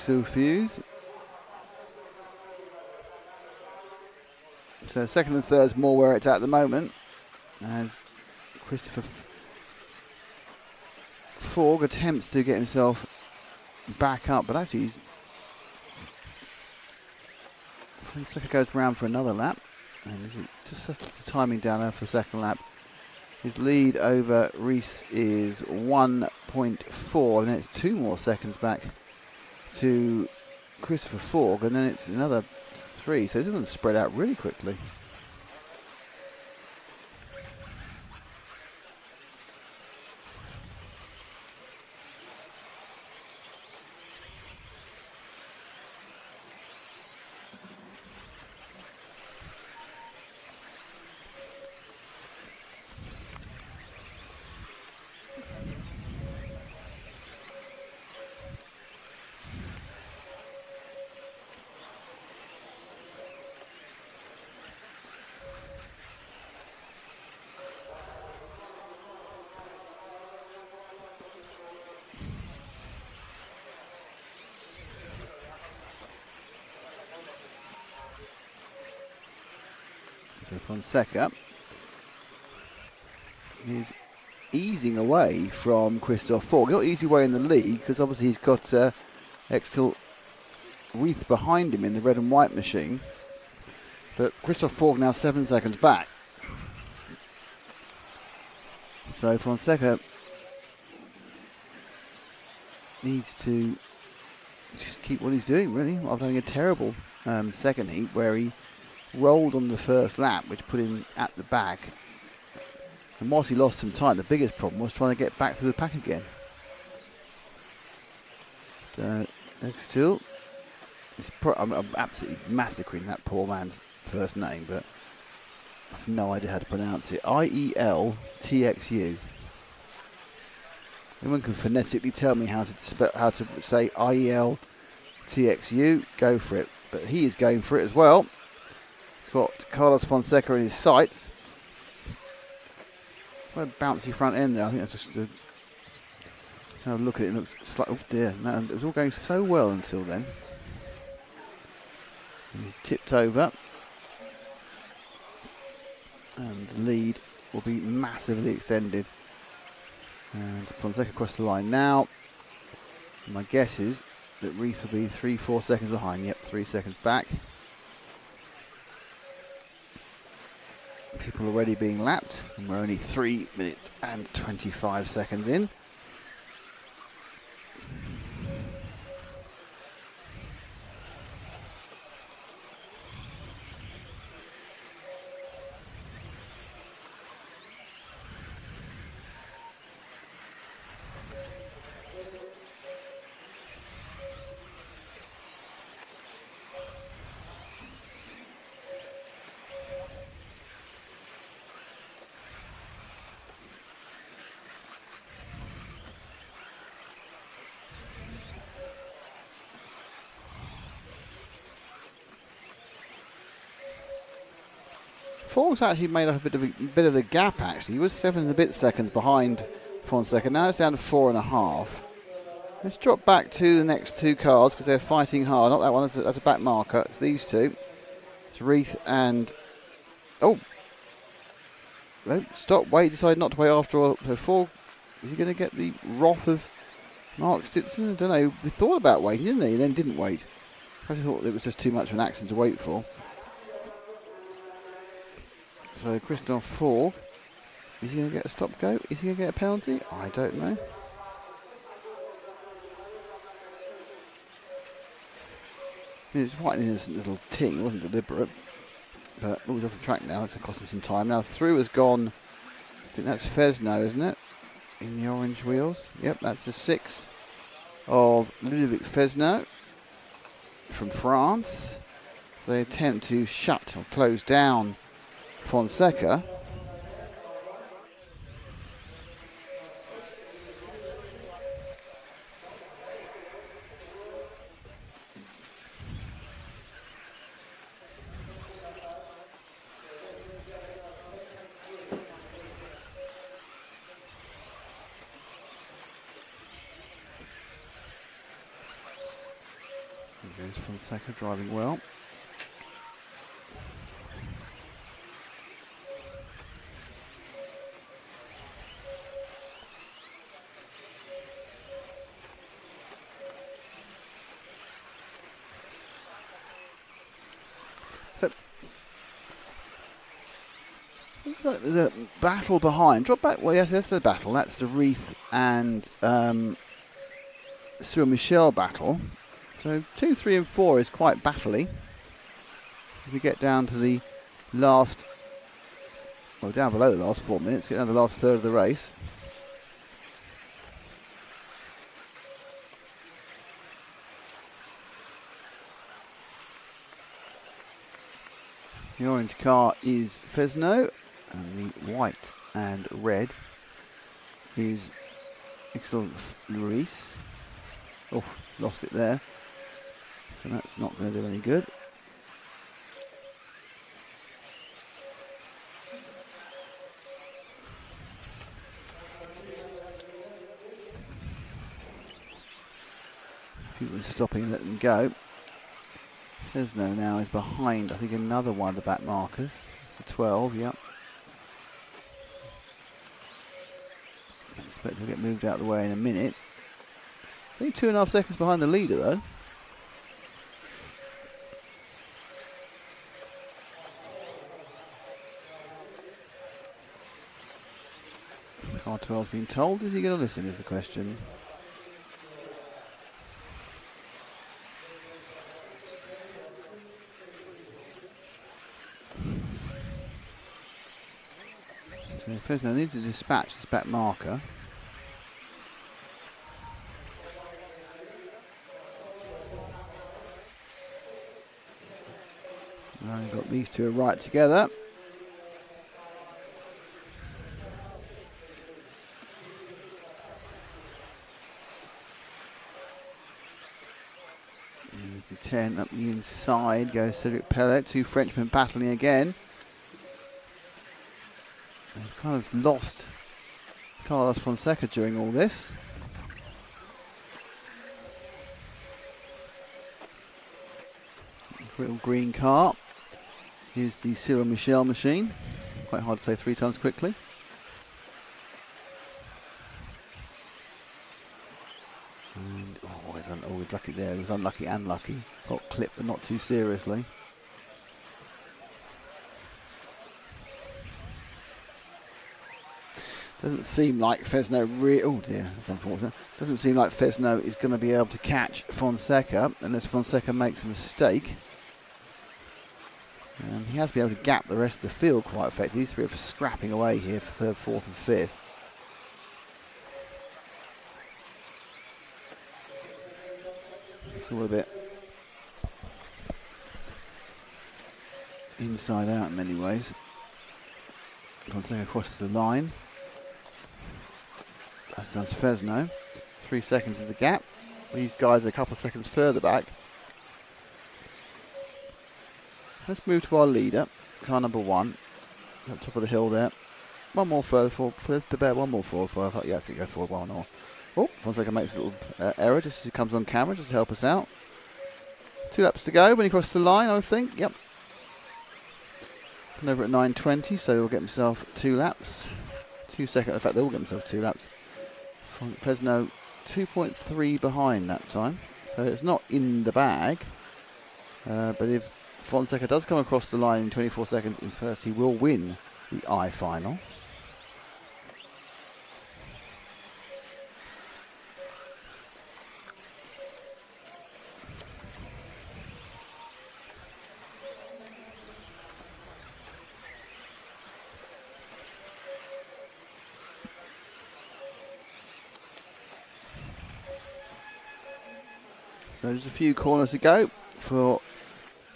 S1: Fuse. So second and third is more where it's at the moment, as Christopher Forg attempts to get himself back up, but actually Fonseca goes round for another lap, and just settles the timing down there for second lap. His lead over Reese is 1.4, and then it's 2 more seconds back to Christopher Forg, and then it's another 3, so it's going to spread out really quickly. So Fonseca is easing away from Christoph Forg. Not easy away in the lead because obviously he's got Extil Reith behind him in the red and white machine. But Christoph Forg now 7 seconds back. So Fonseca needs to just keep what he's doing, really. After having a terrible second heat where he rolled on the first lap, which put him at the back. And whilst he lost some time, the biggest problem was trying to get back to the pack again. So, next two. I'm absolutely massacring that poor man's first name, but I have no idea how to pronounce it. IELTXU. Anyone can phonetically tell me how to say IELTXU, go for it. But he is going for it as well. He's got Carlos Fonseca in his sights. What a bouncy front end there. I think that's just a look at it. It looks like, oh dear, no, it was all going so well until then. And he's tipped over. And the lead will be massively extended. And Fonseca across the line now. And my guess is that Reese will be 3-4 seconds behind. Yep, 3 seconds back. People already being lapped, and we're only 3 minutes and 25 seconds in. Forg's actually made up a bit of the gap. Actually, he was 7 and a bit seconds behind Fonseca. Now it's down to 4.5. Let's drop back to the next 2 cars because they're fighting hard. Not that one. That's a back marker. It's these 2. It's Reith and stop. Wait. Decided not to wait after all. So Forg, is he going to get the wrath of Mark Stitson, I don't know, he thought about waiting, didn't he? And then didn't wait. I just thought it was just too much of an accident to wait for. So Christoph Fogg, is he going to get a stop go? Is he going to get a penalty? I don't know. It was quite an innocent little ting, it wasn't deliberate. But he's off the track now, that's going to cost him some time. Now through has gone, I think that's Fesno, isn't it? In the orange wheels. Yep, that's the 6 of Ludovic Fesno from France. So they attempt to shut or close down Fonseca. There goes Fonseca driving well. So, looks like there's a battle behind. Drop back. Well, yes, that's the battle. That's the Reith and Cyril Michel battle. So 2, 3, and 4 is quite battly. If we get down to the last, well, down below the last 4 minutes, get down to the last third of the race. The orange car is Fesno, and the white and red is Ixel Luis. Oh, lost it there. So that's not going to do any good. People are stopping and let them go. Fesno now is behind, I think, another one of the back markers. It's the 12, yep. I expect we'll get moved out of the way in a minute. It's only 2.5 seconds behind the leader, though. Car 12's been told. Is he going to listen, is the question. So Fesno needs to dispatch this back marker. Now we've got these two right together. The 10 up the inside goes Cedric Pellet. Two Frenchmen battling again. They've kind of lost Carlos Fonseca during all this. Little green car is the Cyril Michel machine. Quite hard to say 3 times quickly. And he's lucky there. He was unlucky and lucky. Got clipped, but not too seriously. Doesn't seem like Fesno oh dear, that's unfortunate. Doesn't seem like Fesno is going to be able to catch Fonseca unless Fonseca makes a mistake. He has been able to gap the rest of the field quite effectively. These three are scrapping away here for 3rd, 4th, and 5th. It's all a bit inside out in many ways. Fonseca crosses the line. As does Fesno. 3 seconds is the gap. These guys are a couple of seconds further back. Let's move to our leader, car number 1, at the top of the hill there. One more further forward, one more forward. Yeah, I think go forward one more. Oh, Fonseca makes a little error just as he comes on camera, just to help us out. 2 laps to go when he crosses the line, I think. Yep. And over at 9:20, so he'll get himself 2 laps. 2 seconds. In fact, they'll get themselves 2 laps. Fesno 2.3 behind that time. So it's not in the bag. But if Fonseca does come across the line in 24 seconds in first, he will win the I final. So there's a few corners to go for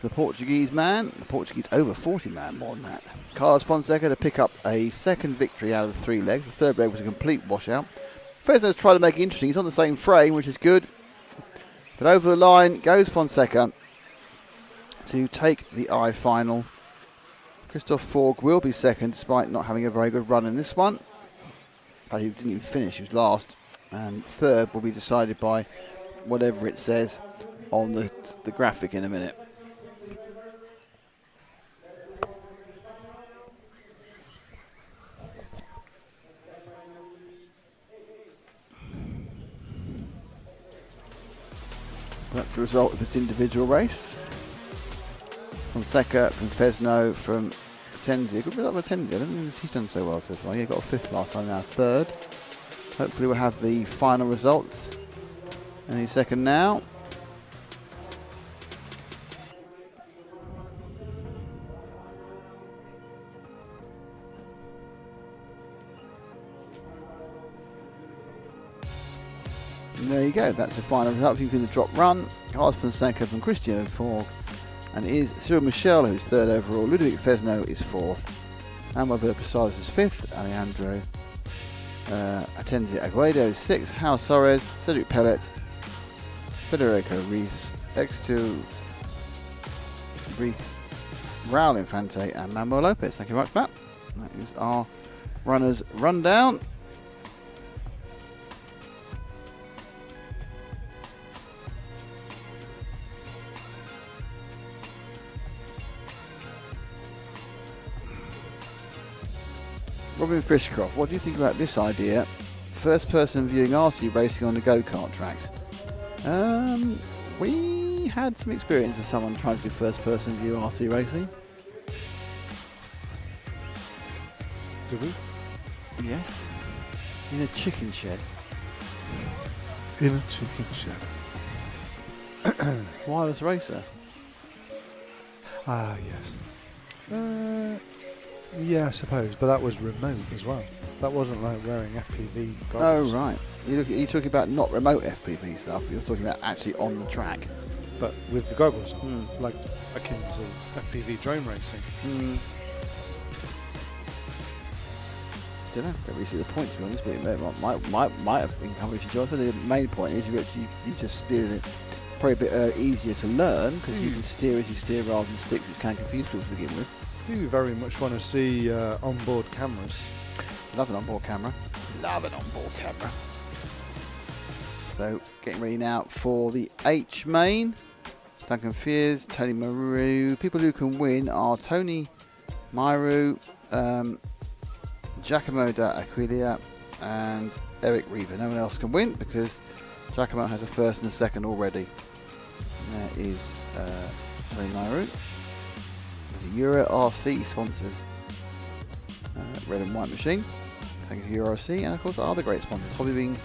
S1: the Portuguese man. The Portuguese over 40 man, more than that. Carlos Fonseca to pick up a second victory out of the 3 legs. The third leg was a complete washout. Fresno's tried to make it interesting. He's on the same frame, which is good. But over the line goes Fonseca to take the I final. Christoph Forg will be second, despite not having a very good run in this one. But he didn't even finish, he was last. And third will be decided by whatever it says on the graphic in a minute. That's the result of this individual race. Fonseca from Fresno, from Tenzi. Good result for Tenzi. I don't think he's done so well so far. He got a 5th last time, now 3rd. Hopefully we'll have the final results any second now. And there you go, that's the final result. You can the drop run. Carlos Fonseca from Christian Forg, and it is Cyril Michel who's 3rd overall. Ludovic Fresno is 4th. Amover Posadas is 5th. Alejandro Atenzi Aguedo is 6th. Hal Soares, Cedric Pellet, Federico Reis, X2, Raul Infante, and Manuel Lopez. Thank you very much, Matt. That is our runners rundown. Robin Fishcroft, what do you think about this idea? First person viewing RC racing on the go-kart tracks. We had some experience of someone trying to do first person view RC racing.
S4: Did we?
S1: Yes. In a chicken shed.
S4: In a chicken shed.
S1: Wireless racer.
S4: Ah, yes. Yeah, I suppose, but that was remote as well. That wasn't like wearing FPV goggles.
S1: Oh, right. You're talking about not remote FPV stuff, you're talking about actually on the track.
S4: But with the goggles on, like akin to FPV drone racing.
S1: Don't know, don't really see the point to be honest, but it might have been covered if you but the main point is you just steer it. Probably a bit easier to learn because you can steer as you steer rather than stick, which can confuse people to begin with.
S4: I do very much want to see onboard cameras.
S1: Love an onboard camera. Love an onboard camera. So getting ready now for the H main. Duncan Fears, Tony Maru. People who can win are Tony Maru, Giacomo da Aquilia, and Eric Reaver. No one else can win because Giacomo has a 1st and a 2nd already. And there is Tony Maru. The Euro RC sponsored red and white machine. Thank you to Euro RC, and of course our other great sponsors, Hobby Wing,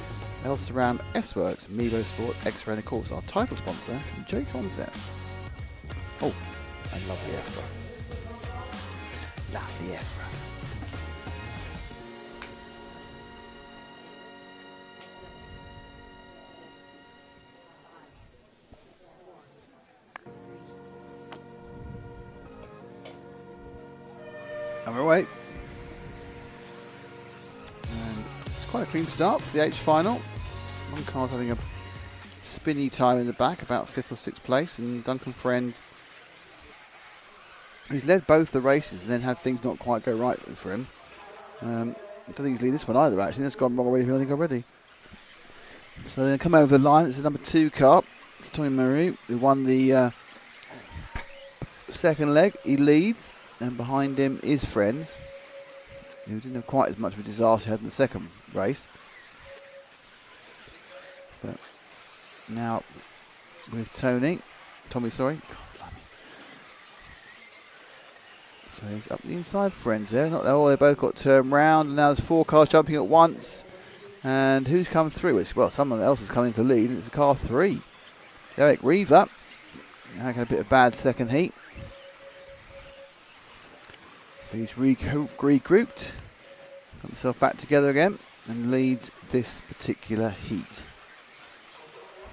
S1: El Ceram, S-Works, Mevo Sport, X-Ray, and of course our title sponsor, JConcepts. Oh, I love the EFRA. Love the EFRA. And we're away. And it's quite a clean start for the H final. One car's having a spinny time in the back, about 5th or 6th place, and Duncan Friends, who's led both the races and then had things not quite go right for him. I don't think he's leading this one either, actually. That's gone wrong already, I think, already. So then come over the line. It's the number 2 car. It's Tony Marie, who won the 2nd leg. He leads. And behind him is Friends, who didn't have quite as much of a disaster he had in the 2nd race. now with Tommy, sorry. So he's up the inside, Friends there. Not all, they both got turned round, and now there's 4 cars jumping at once. And who's come through? Well, someone else is coming to lead, and it's car 3. Eric Reaver. Now got a bit of bad second heat. But he's regrouped, got himself back together again, and leads this particular heat.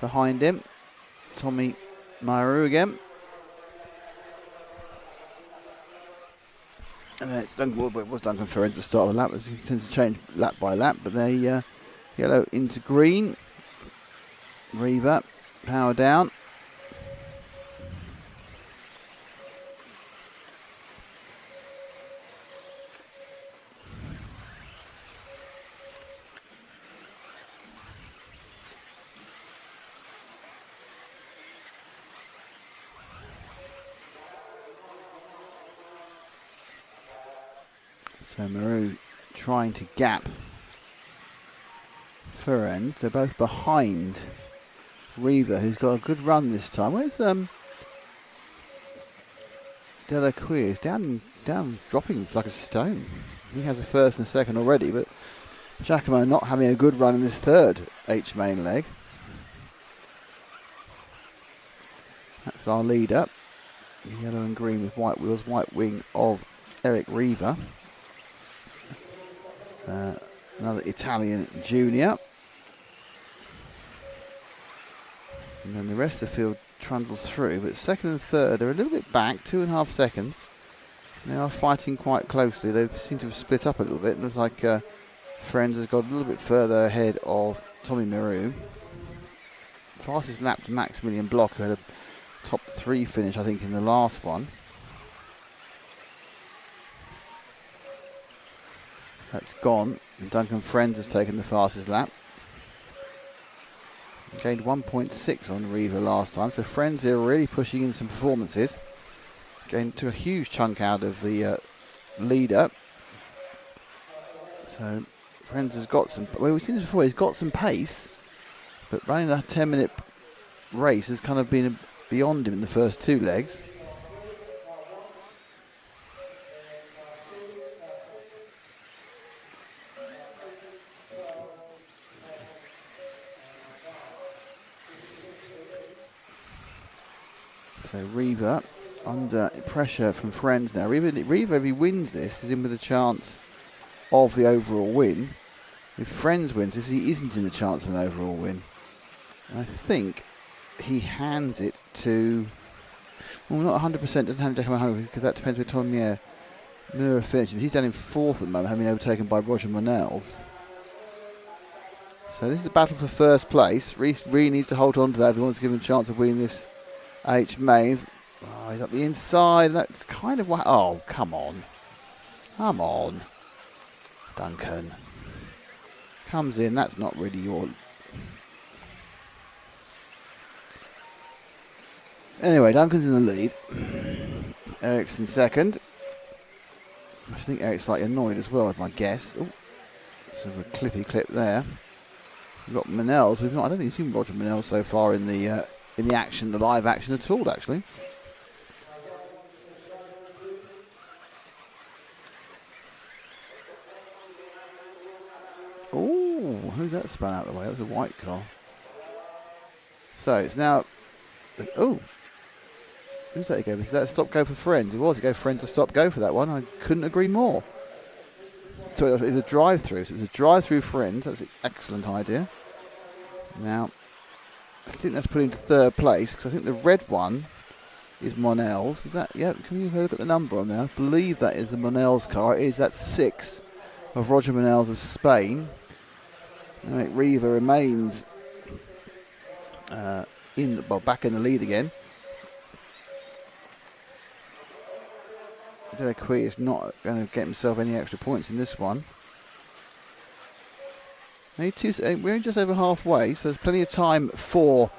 S1: Behind him, Tommy Maru again. And then it's Duncan, well, it was Duncan Ferrens at the start of the lap, as he tends to change lap by lap, but they yellow into green. Reaver, power down. So Maru trying to gap Ferrens. They're both behind Reaver, who's got a good run this time. Where's Delacroix? He's down, dropping like a stone. He has a first and a second already, but Giacomo not having a good run in this third H main leg. That's our leader. Yellow and green with white wheels, white wing of Eric Reaver. Another Italian junior. And then the rest of the field trundles through, but second and third are a little bit back, 2.5 seconds. They are fighting quite closely. They seem to have split up a little bit, and it looks like Friends has got a little bit further ahead of Tommy Maru. Fastest lap to Maximilian Block, who had a top 3 finish, I think, in the last one. That's gone, and Duncan Friends has taken the fastest lap. Gained 1.6 on Reaver last time, so Friends are really pushing in some performances. Gained to a huge chunk out of the leader. So Friends has got some, well, we've seen this before, he's got some pace, but running that 10-minute race has kind of been beyond him in the first 2 legs. So Reaver under pressure from Friends now. Reaver, if he wins this, is in with a chance of the overall win. If Friends wins this, he isn't in a chance of an overall win. And I think he hands it to, well, not 100%, doesn't hand it to Giacomo because that depends where Tommy Mura finishes. He's down in 4th at the moment, having been overtaken by Roger Monells. So this is a battle for first place. Reese really needs to hold on to that if he wants to give him a chance of winning this H main. Oh, he's up the inside. That's kind of what. Oh, come on. Come on. Duncan. Comes in. That's not really your. Anyway, Duncan's in the lead. Eric's in second. I think Eric's slightly annoyed as well, is my guess. Oh, sort of a clippy clip there. We've got Monells. I don't think we've seen Roger Monells so far in the action, the live action at all, actually. Oh, who's that spun out of the way? That was a white car. So it's now. Oh, who's that again? Is that a stop go for Friends? It was a go Friends to stop go for that one. I couldn't agree more. So it was a drive through. So it was a drive through Friends. That's an excellent idea. Now, I think that's put into 3rd place because I think the red one is Monell's. Is that? Yeah. Can you have a look at the number on there? I believe that is the Monell's car. It is. That's 6 of Roger Monell's of Spain. Eric Reaver remains back in the lead again. Delacroix is not going to get himself any extra points in this one. We're just over halfway, so there's plenty of time for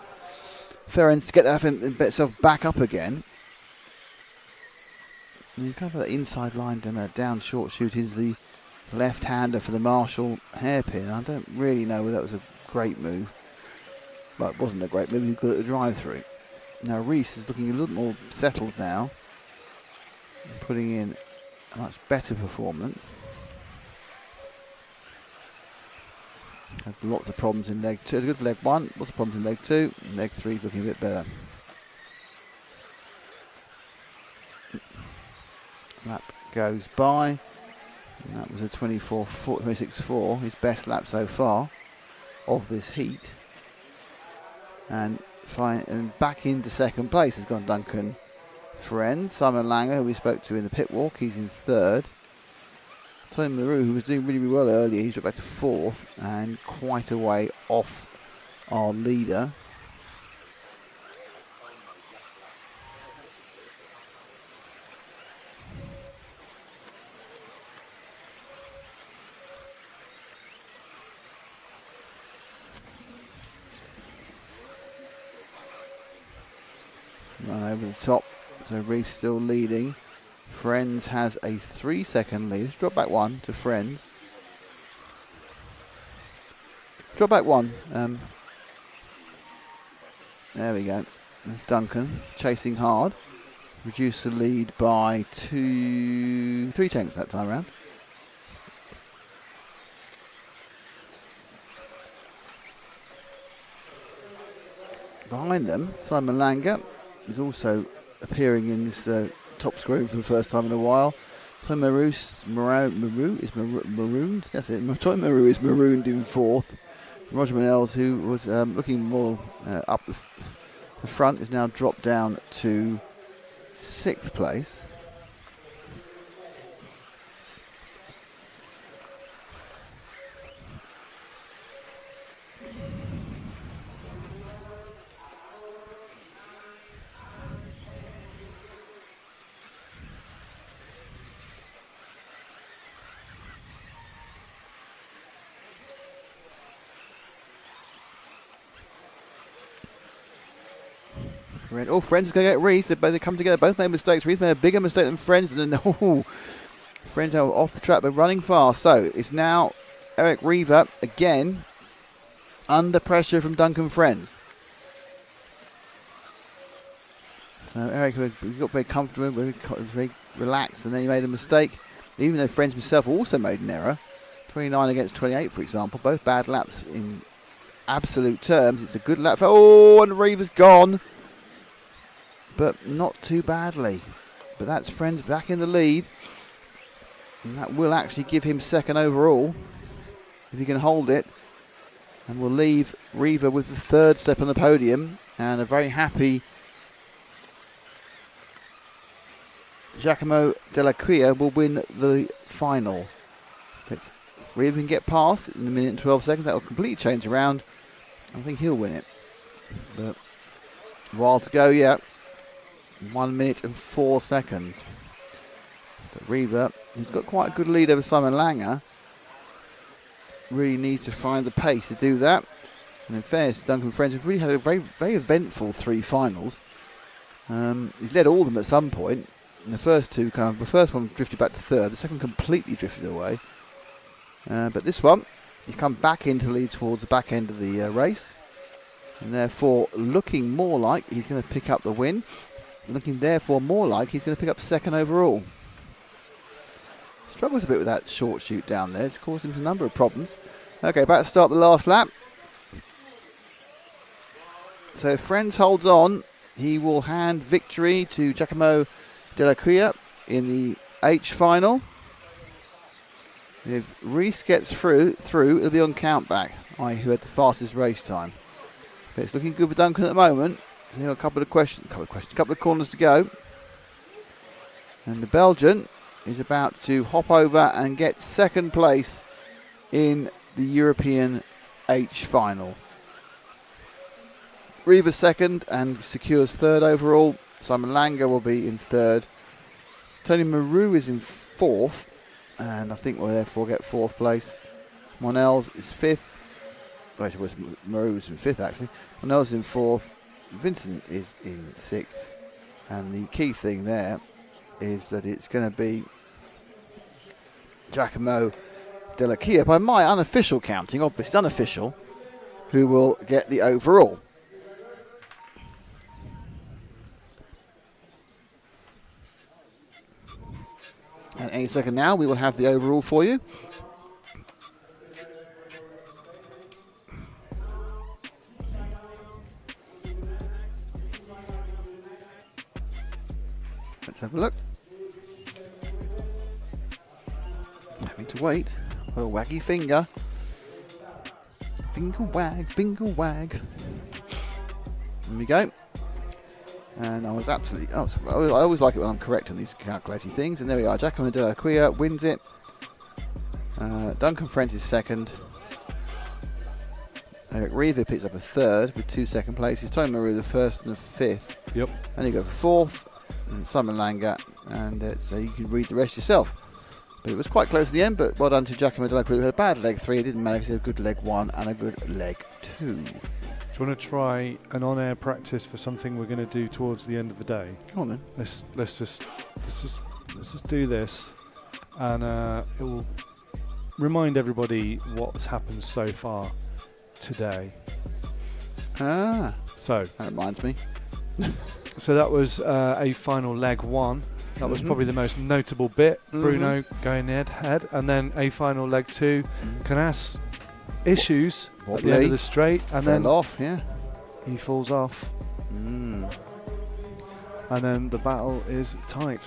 S1: Ferrens to get himself back up again. And you cover that inside line down short shoot into the left-hander for the Marshall hairpin. I don't really know whether that was a great move. But it wasn't a great move. He got at the drive-through. Now Reese is looking a little more settled now, putting in a much better performance. Had lots of problems in leg 2. Good leg 1, lots of problems in leg 2. Leg 3 is looking a bit better. Lap goes by. And that was a 26.4, his best lap so far of this heat. And back into second place has gone Duncan Friend. Simon Langer, who we spoke to in the pit walk, he's in third. Tony Maru, who was doing really, really well earlier, he's dropped back to fourth and quite a way off our leader. Right over the top, so Reese still leading. Friends has a 3-second lead. Let's drop back 1 to Friends. Drop back 1. There we go. That's Duncan chasing hard. Reduce the lead by 3 tenths that time around. Behind them, Simon Langer is also appearing in this top screen for the first time in a while. Toy Maru is marooned. That's it. Toy Maru is marooned in fourth. Roger Manels, who was looking more up the front, is now dropped down to 6th place. Oh, Friends is going to get Reese. They come together. Both made mistakes. Reese made a bigger mistake than Friends. And then, Friends are off the track, but running fast. So it's now Eric Reaver again under pressure from Duncan Friends. So Eric got very comfortable, very relaxed, and then he made a mistake. Even though Friends himself also made an error. 29 against 28, for example. Both bad laps in absolute terms. It's a good lap. And Reaver's gone. But not too badly. But that's Friends back in the lead. And that will actually give him second overall, if he can hold it. And will leave Reaver with the third step on the podium. And a very happy Giacomo Della Quia will win the final. If Reaver can get past in a minute and 12 seconds, that will completely change around. I think he'll win it. But a while to go yet. 1 minute and 4 seconds. But Reaver, who's got quite a good lead over Simon Langer, really needs to find the pace to do that. And in fairness, Duncan Friends have really had a very, very eventful 3 finals. He's led all of them at some point. And the first one drifted back to third. The second completely drifted away. But this one, he's come back into lead towards the back end of the race. And therefore, looking more like he's going to pick up the win. Looking therefore more like he's going to pick up second overall. Struggles a bit with that short shoot down there. It's caused him a number of problems. Okay, about to start the last lap. So if Friends holds on, he will hand victory to Giacomo Della Quia in the H final. If Reese gets through, it'll be on countback, i.e. who had the fastest race time. But it's looking good for Duncan at the moment. A couple of corners to go. And the Belgian is about to hop over and get second place in the European H final. Reaver second and secures third overall. Simon Langer will be in third. Tony Maru is in fourth, and I think we'll therefore get fourth place. Monels is fifth. Actually, Maru was in fifth actually. Monels is in fourth. Vincent is in sixth, and the key thing there is that it's going to be Giacomo Della Quia, by my unofficial counting, obviously unofficial, who will get the overall. And any second now, we will have the overall for you. Let's have a look. Having to wait. Oh, waggy finger. Finger wag, finger wag. There we go. And I was absolutely... Oh, I always like it when I'm correct on these calculating things. And there we are. Giacomo Della Quia wins it. Duncan French is second. Eric Reaver picks up a third with 2 second places. Tony Maru the first and the fifth.
S4: Yep.
S1: And you go for fourth. And Simon Langer. And so you can read the rest yourself. But it was quite close at the end. But well done to Giacomo Della Quia, who had a bad leg 3. It didn't matter because he had a good leg 1 and a good leg 2.
S4: Do you want to try an on-air practice for something we're going to do towards the end of the day?
S1: Come on then.
S4: Let's just do this, and it will remind everybody what's happened so far today. So
S1: that reminds me.
S4: So that was a final leg 1. That was probably the most notable bit. Bruno going head, and then a final leg 2. Canas issues at the end of the straight, and then
S1: off, yeah.
S4: He falls off. And then the battle is tight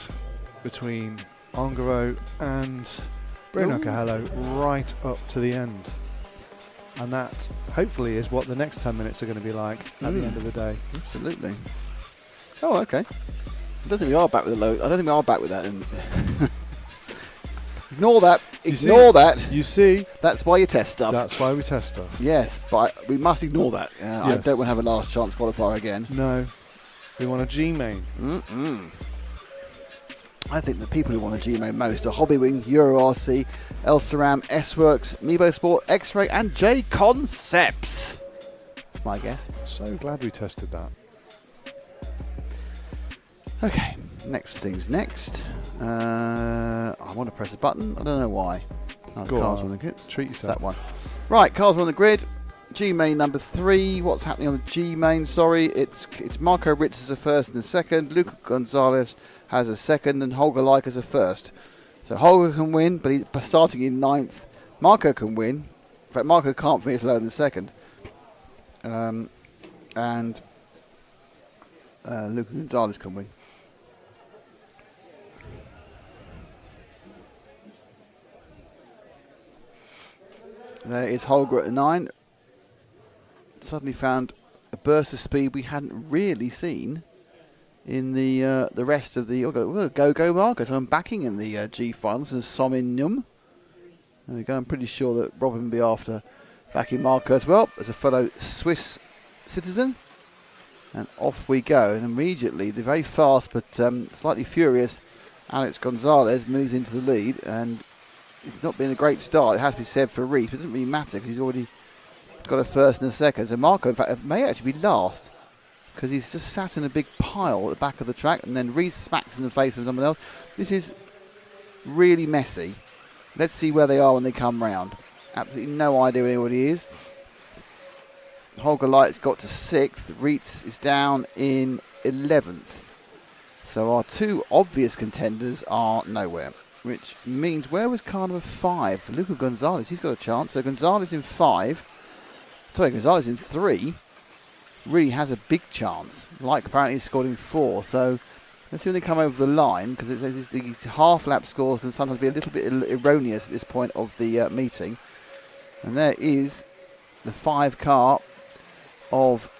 S4: between Ongaro and Bruno Cahello right up to the end. And that hopefully is what the next 10 minutes are going to be like at the end of the day.
S1: Absolutely. Oh, okay. I don't think we are back with the low. I don't think we are back with that. Ignore that. Ignore that.
S4: You see?
S1: That's why you test stuff.
S4: That's why we test stuff.
S1: Yes, but we must ignore that. I
S4: Yes.
S1: don't want to have a last chance qualifier again.
S4: No. We want a G main.
S1: I think the people who want a G main most are Hobbywing, Euro RC, El Ceram, S-Works, Mebo Sport, X-Ray, and JConcepts. That's my guess.
S4: So glad we tested that.
S1: Okay, next thing's next. I want to press a button. I don't know why.
S4: Go
S1: cars
S4: on.
S1: on the grid.
S4: Treat yourself.
S1: That one. Right, cars are on the grid. G main number 3. What's happening on the G main? Sorry, it's Marco Ritz as a first and a second. Luca Gonzalez has a second, and Holger Like as a first. So Holger can win, but he's starting in 9th. Marco can win. In fact, Marco can't finish lower than second. And Luca Gonzalez can win. There is Holger at 9. Suddenly found a burst of speed we hadn't really seen in the rest of the... Go Marco. So I'm backing in the G finals and Sominum. There we go. I'm pretty sure that Robin will be after backing Marco as well as a fellow Swiss citizen. And off we go. And immediately the very fast but slightly furious Alex Gonzalez moves into the lead, and it's not been a great start. It has to be said for Reese. It doesn't really matter because he's already got a first and a second. So Marco, in fact, may actually be last because he's just sat in a big pile at the back of the track, and then Reese smacks in the face of someone else. This is really messy. Let's see where they are when they come round. Absolutely no idea where anybody is. Holger Light's got to 6th. Reitz is down in 11th. So our two obvious contenders are nowhere, which means where was car number 5 for Luca Gonzalez? He's got a chance. So Gonzalez in 5. Sorry, Gonzalez in 3. Really has a big chance. Like apparently he scored in 4. So let's see when they come over the line, because these half-lap scores can sometimes be a little bit erroneous at this point of the meeting. And there is the 5 car of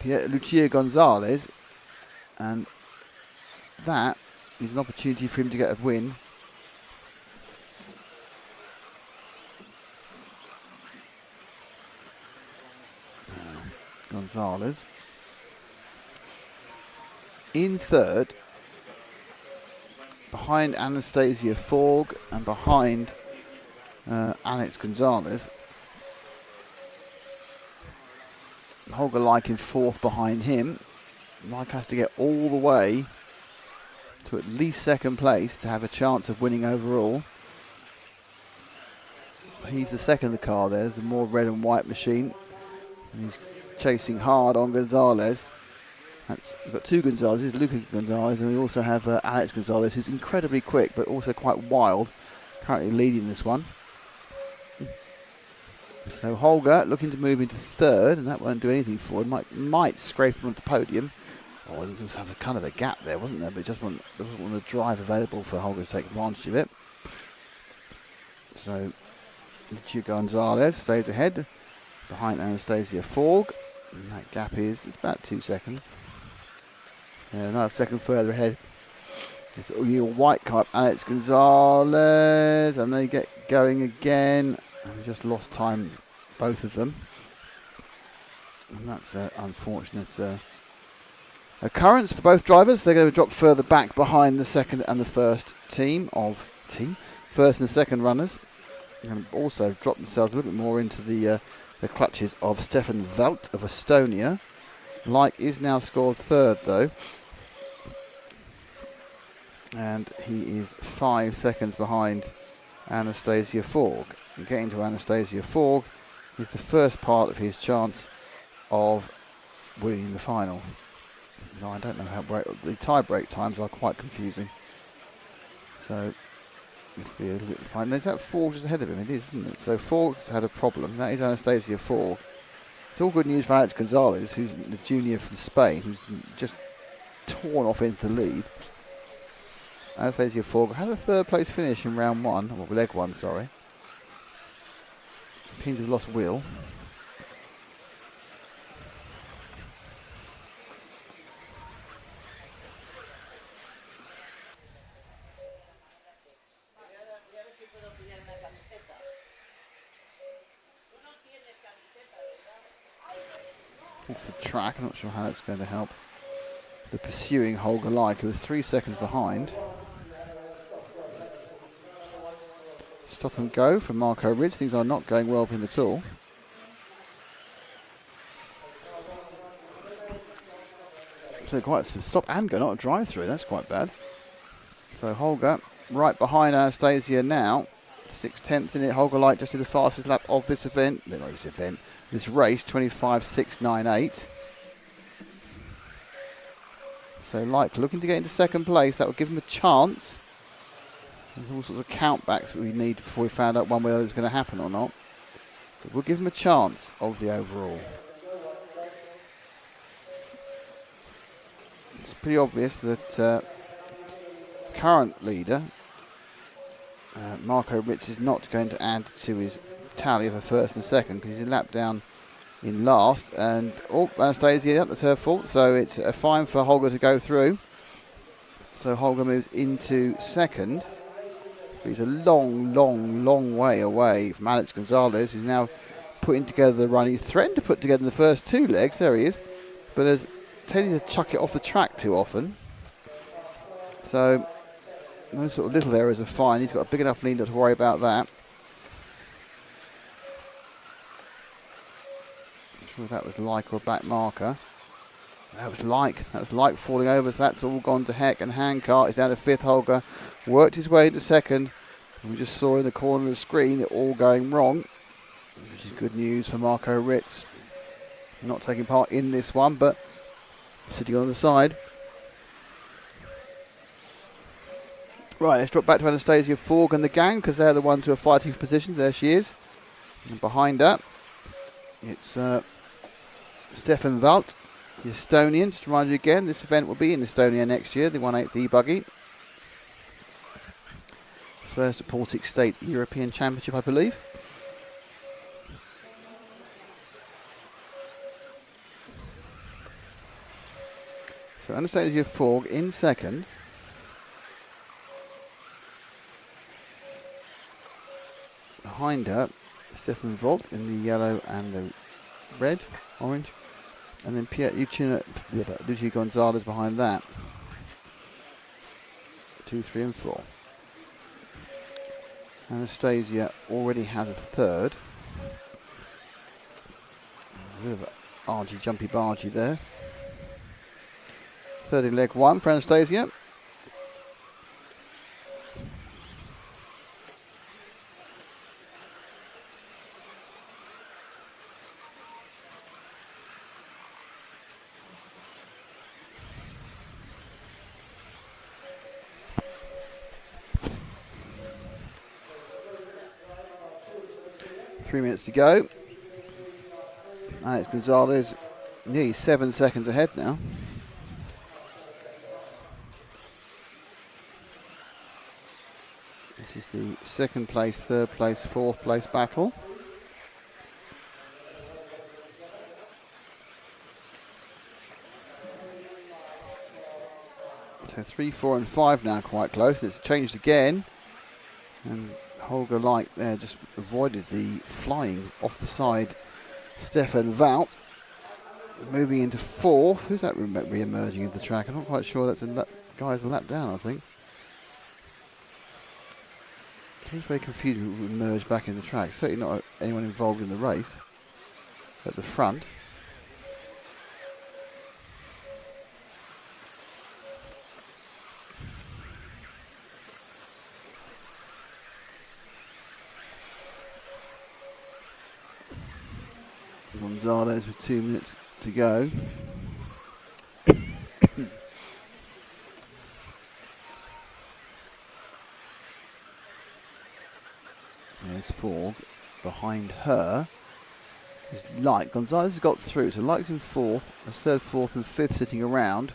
S1: Lucia Gonzalez, and that is an opportunity for him to get a win. Gonzalez in 3rd, behind Anastasia Forg and behind Alex Gonzalez. Holger Like in 4th behind him. Like has to get all the way to at least 2nd place to have a chance of winning overall. He's the second of the car there, the more red and white machine. And he's chasing hard on Gonzalez. We've got two Gonzalez, Luca Gonzalez, and we also have Alex Gonzalez, who's incredibly quick but also quite wild, currently leading this one. So Holger looking to move into third, and that won't do anything for him. Might scrape him on the podium. Oh, there was a kind of a gap there, wasn't there? But there wasn't one of the drive available for Holger to take advantage of it. So Lucia Gonzalez stays ahead behind Anastasia Forg, and that gap is about 2 seconds. Another second further ahead. It's your white car, Alex Gonzalez, and they get going again. And just lost time, both of them. And that's an unfortunate occurrence for both drivers. They're going to drop further back behind the second and the first first and second runners. And also drop themselves a little bit more into the clutches of Stefan Velt of Estonia. Like is now scored third though. And he is 5 seconds behind Anastasia Forg. And getting to Anastasia Forg is the first part of his chance of winning the final. No, I don't know how the tie-break times are quite confusing. So it'll be a little bit fine. There's that Forg just ahead of him, it is, isn't it? So Forg's had a problem. That is Anastasia Forg. It's all good news for Alex Gonzalez, who's the junior from Spain, who's just torn off into the lead. Anastasia Forg has a third place finish in round one, or leg one, sorry. Seems to have lost Will. Off the track, I'm not sure how that's going to help the pursuing Holger Like, who was 3 seconds behind. Stop and go from Marco Ridge. Things are not going well for him at all. So quite some stop and go, not a drive through. That's quite bad. So Holger right behind Anastasia now. 6/10 in it. Holger Light just did the fastest lap of this event. Not this event. This race, 25.698. So Light looking to get into second place. That will give him a chance. There's all sorts of countbacks that we need before we found out one whether it's going to happen or not. But we'll give him a chance of the overall. It's pretty obvious that current leader, Marco Ritz, is not going to add to his tally for first and second because he's a lap down in last. And Anastasia, that's her fault. So it's a fine for Holger to go through. So Holger moves into second. He's a long way away from Alex Gonzalez, who's now putting together the run. He's threatened to put together the first two legs. There he is. But has tended to chuck it off the track too often. So those sort of little errors are fine. He's got a big enough lead not to worry about that. I'm sure if that was Like or a back marker. That was Like falling over, so that's all gone to heck. And Handcart is down to fifth. Holger worked his way into second. And we just saw in the corner of the screen it all going wrong, which is good news for Marco Ritz. Not taking part in this one, but sitting on the side. Right, let's drop back to Anastasia Forg and the gang because they're the ones who are fighting for positions. There she is. And behind her, it's Stefan Valt, the Estonian. Just to remind you again, this event will be in Estonia next year, the 1/8 Buggy. First at Baltic State European Championship, I believe. So Anastasia Forg in second. Behind her, Stefan Volt in the yellow and the red, orange. And then Lucia Gonzalez behind that. 2, 3 and 4. Anastasia already has a third. A bit of an argy, jumpy bargy there. Third in leg one for Anastasia. 3 minutes to go. Alex Gonzalez nearly 7 seconds ahead now. This is the second place, third place, fourth place battle. So 3, 4 and 5 now quite close. It's changed again. And Holger Light there just avoided the flying off the side Stefan Wout. Moving into fourth. Who's that re-emerging into the track? I'm not quite sure. That's a guy's a lap down, I think. Seems very confused who emerged back in the track. Certainly not anyone involved in the race at the front. Gonzalez with 2 minutes to go. There's Ford. Behind her is Light. Gonzalez has got through, so Light's in fourth. There's third, fourth and fifth sitting around.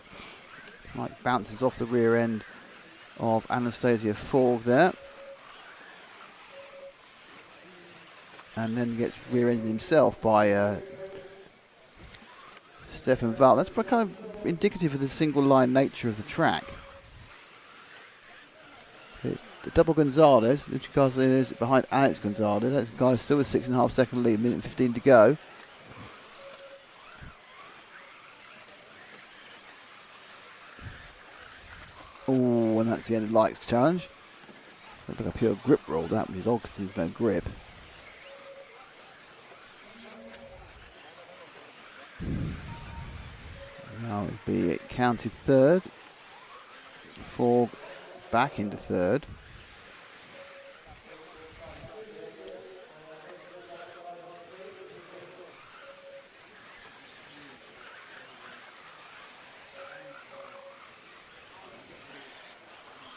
S1: Light bounces off the rear end of Anastasia Ford there. And then gets rear-ended himself by Stefan Wout. That's kind of indicative of the single-line nature of the track. It's the double Gonzalez. Luchi Gonzalez behind Alex Gonzalez. Alex Gonzalez still with 6.5 second lead, minute 15 to go. Oh, and that's the end of Light's challenge. Looks like a pure grip roll, that, because Augustin's no grip. Now it'd be counted third. Ford back into third.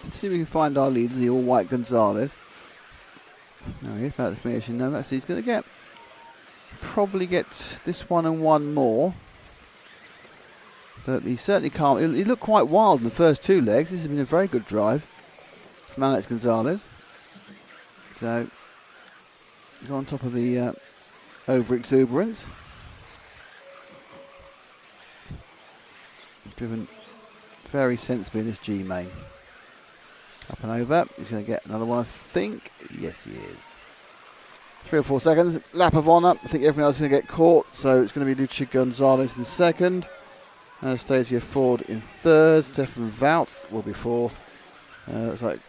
S1: Let's see if we can find our leader, the all-white Gonzalez. Now he's about to finish, and no, he's going to probably get this one and one more. But he certainly can't. He looked quite wild in the first two legs. This has been a very good drive from Alex Gonzalez. So he's on top of the over-exuberance. Driven very sensibly in this G main. Up and over. He's going to get another one, I think. Yes, he is. 3 or 4 seconds. Lap of honour. I think everyone else is going to get caught. So it's going to be Luchi Gonzalez in second. Anastasia Ford in third. Stefan Wout will be fourth. Looks like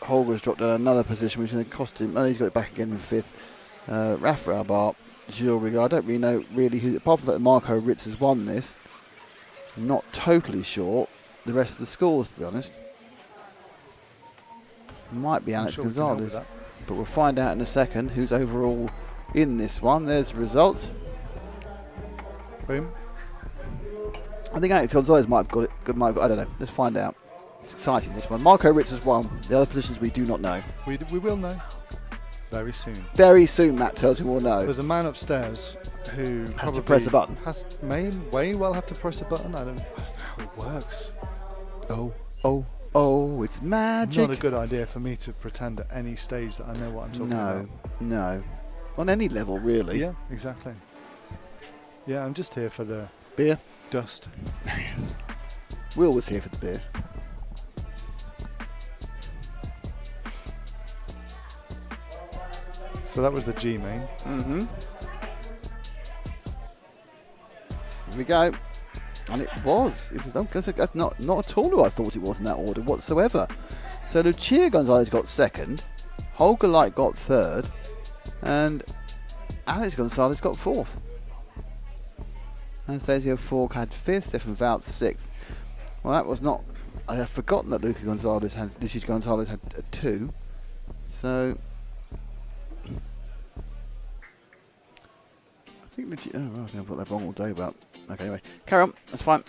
S1: Holger's dropped down another position, which is going to cost him. Oh, he's got it back again in fifth. Rafa Abar, Gilles Rigaud. I don't really know who, apart from that Marco Ritz has won this. I'm not totally sure the rest of the scores, to be honest. Might be Alex Gonzalez, but we'll find out in a second who's overall in this one. There's the results.
S4: Boom.
S1: I think Alex Gonzalez might have got it. I don't know. Let's find out. It's exciting, this one. Marco Ritz has won. The other positions we do not know.
S4: We will know very soon.
S1: Very soon, Matt tells me we'll know.
S4: There's a man upstairs who
S1: has to press a button.
S4: May well have to press a button. I don't know how it works.
S1: Oh, it's magic.
S4: Not a good idea for me to pretend at any stage that I know what I'm talking about.
S1: No. On any level, really.
S4: Yeah, exactly. Yeah, I'm just here for the
S1: beer.
S4: Dust.
S1: Will was here for the beer.
S4: So that was the G main.
S1: Mm-hmm. Here we go. And it was. That's not at all who I thought it was in that order whatsoever. So Lucia Gonzalez got second. Holger Light got third. And Alex Gonzalez got fourth. Anastasia Ford had fifth. Stefan Wout sixth. Well, that was not. I have forgotten that Lucia Gonzalez had a 2. So I think Lucia. Oh, I think I've got that wrong all day about. Okay, anyway, carry on. That's fine.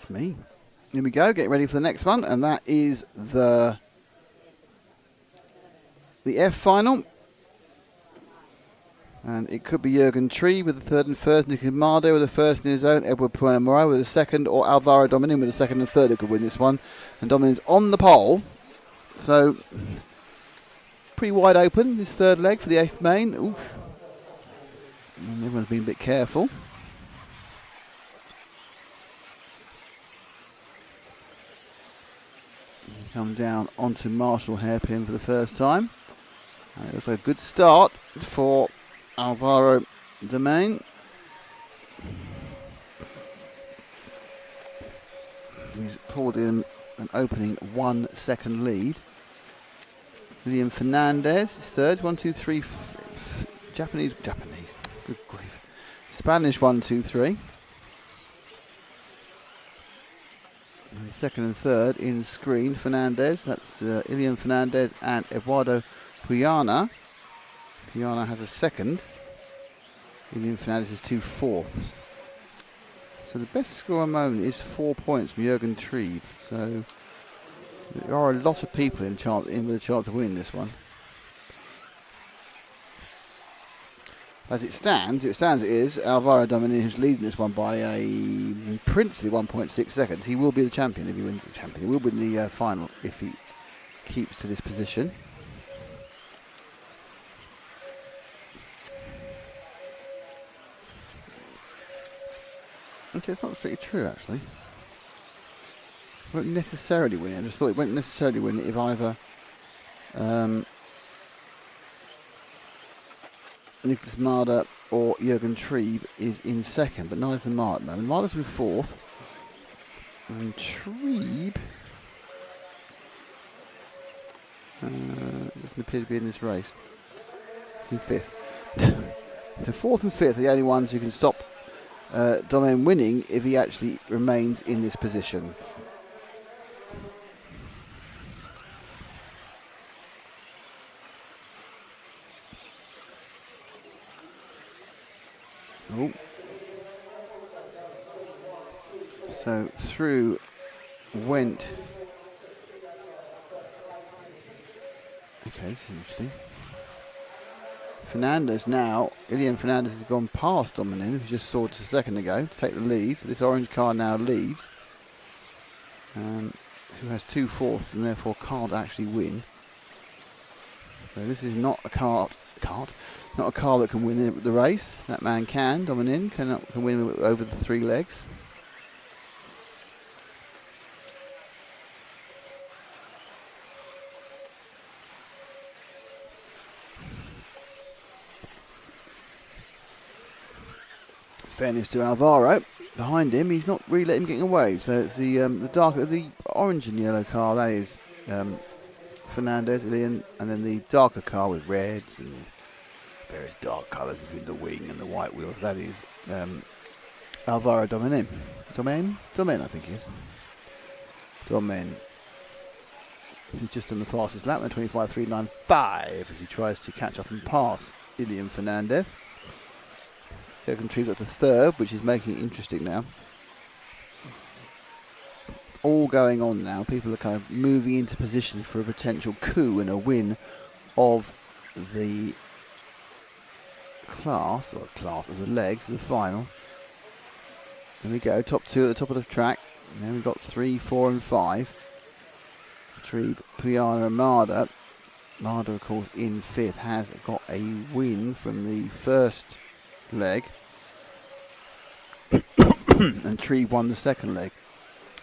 S1: That's me. Here we go, getting ready for the next one, and that is the F final. And it could be Jurgen Tree with the third and first, Nicky Mardo with the first in his own, Edward Pueno with the second, or Alvaro Dominin with the second and third who could win this one. And Dominin's on the pole, so pretty wide open, this third leg for the 8th main. Oof. And everyone's been a bit careful. Come down onto Marshall hairpin for the first time. And it looks like a good start for Alvaro Domain. He's pulled in an opening 1 second lead. William Fernandez is third. 1, 2, 3. Japanese. Good grief. Spanish 1, 2, 3. And second and third in screen. Fernandez. That's Ilian Fernandez and Eduardo Puyana. Puyana has a second. Ilian Fernandez is 2 fourths. So the best score at the moment is 4 points from Jurgen Trieb. So there are a lot of people in with a chance of winning this one. As it stands, it is Alvaro Dominin who's leading this one by a princely 1.6 seconds. He will be the champion if he wins the champion. He will win the final if he keeps to this position. Okay, it's not strictly true actually. It won't necessarily win it. I just thought it won't necessarily win it if either Nicholas Marder or Jurgen Trieb is in second, but neither of them are at the moment. Marder's in fourth, and Trieb doesn't appear to be in this race. He's in fifth. So fourth and fifth are the only ones who can stop Domain winning if he actually remains in this position. Oh. So through went. Okay, this is interesting. Fernandez now. Ilian Fernandez has gone past Dominin, who just saw just a second ago, to take the lead. So this orange car now leads. Who has 2 fourths and therefore can't actually win. So this is not a not a car that can win the race. That man can. Dominin can win over the 3 legs. Fairness to Alvaro, behind him, he's not really letting him get away. So it's the orange and yellow car. That is Fernandez, Ilian, and then the darker car with reds and various dark colours between the wing and the white wheels. That is Alvaro Dominin. Domain, I think he is. Domain. He's just done the fastest lap, 25.395, as he tries to catch up and pass Ilian Fernandez. Jurgen Trieb up to third, which is making it interesting now. All going on now. People are kind of moving into position for a potential coup and a win of the class of the legs, the final. There we go, top 2 at the top of the track. And then we've got 3, 4 and 5. Trieb, Puyana and Marder. Marder, of course, in 5th, has got a win from the first leg. And Trieb won the second leg.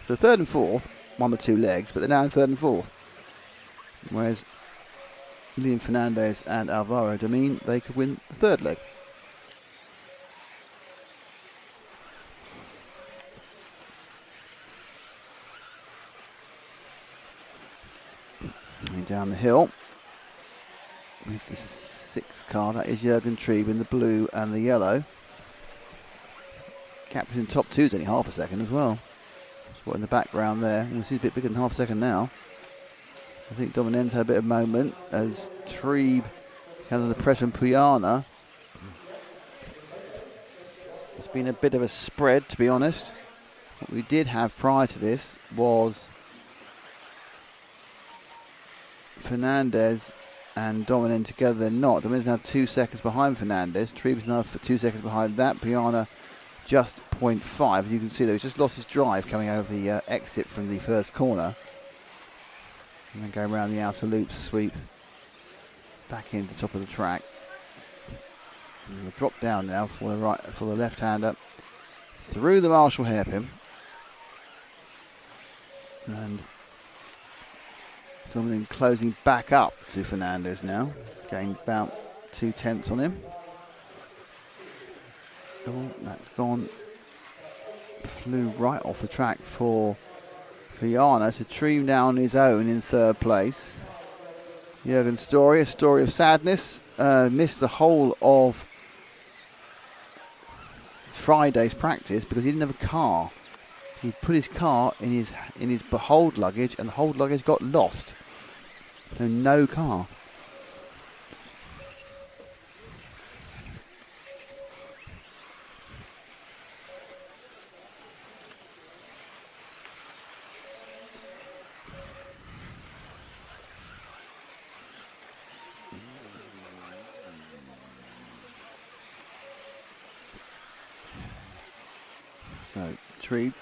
S1: So 3rd and 4th won the 2 legs, but they're now in 3rd and 4th. Whereas Ilian Fernandez and Alvaro Domin, they could win the 3rd leg. And down the hill with the 6th car, that is Jurgen Trieb in the blue and the yellow. Gap in top 2 is only half a second as well. What in the background there. We'll see a bit bigger than half a second now. I think Dominen's had a bit of moment as Trieb comes under pressure from Puyana. It's been a bit of a spread, to be honest. What we did have prior to this was Fernandez and Dominen together. They're not. Dominen's now 2 seconds behind Fernandez. Treeb's now for 2 seconds behind that. Piana just 0.5. You can see that he's just lost his drive coming out of the exit from the first corner. And then going around the outer loop, sweep back into the top of the track. And we'll drop down now for the left-hander through the Marshall hairpin. And Dominic closing back up to Fernandez now, gained about 0.2 on him. Oh, that's gone. Flew right off the track for Piana. So Tree now on his own in third place. Jürgen Story, a story of sadness. Missed the whole of Friday's practice because he didn't have a car. He put his car in his hold luggage, and the hold luggage got lost. So no car. So Tree,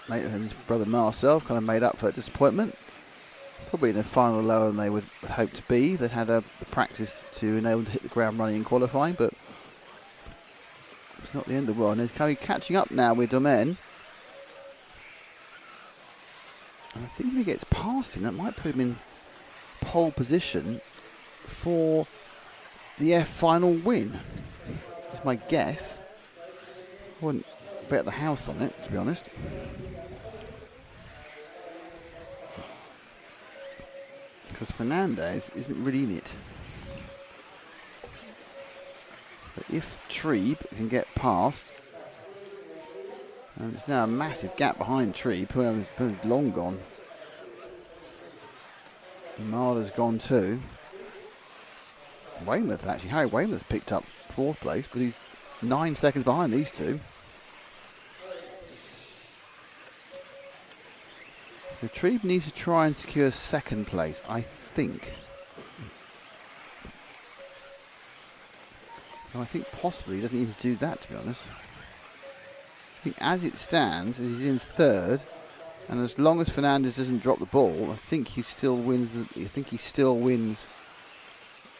S1: mate, and his brother Marcel kind of made up for that disappointment. Probably in a final lower than they would hope to be. They had a practice to enable them to hit the ground running in qualifying, but it's not the end of the world. And he's catching up now with Domaine. And I think if he gets past him, that might put him in pole position for the F final win. That's my guess. I wouldn't bet the house on it, to be honest. Because Fernandez isn't really in it. But if Tree can get past, and it's now a massive gap behind Tree, Poon's long gone. Marder's gone too. Weymouth, actually, Harry Weymouth's picked up fourth place, but he's 9 seconds behind these two. So Trebe needs to try and secure second place, I think. Well, I think possibly he doesn't even do that, to be honest. I think as it stands, he's in third, and as long as Fernandez doesn't drop the ball, I think he still wins.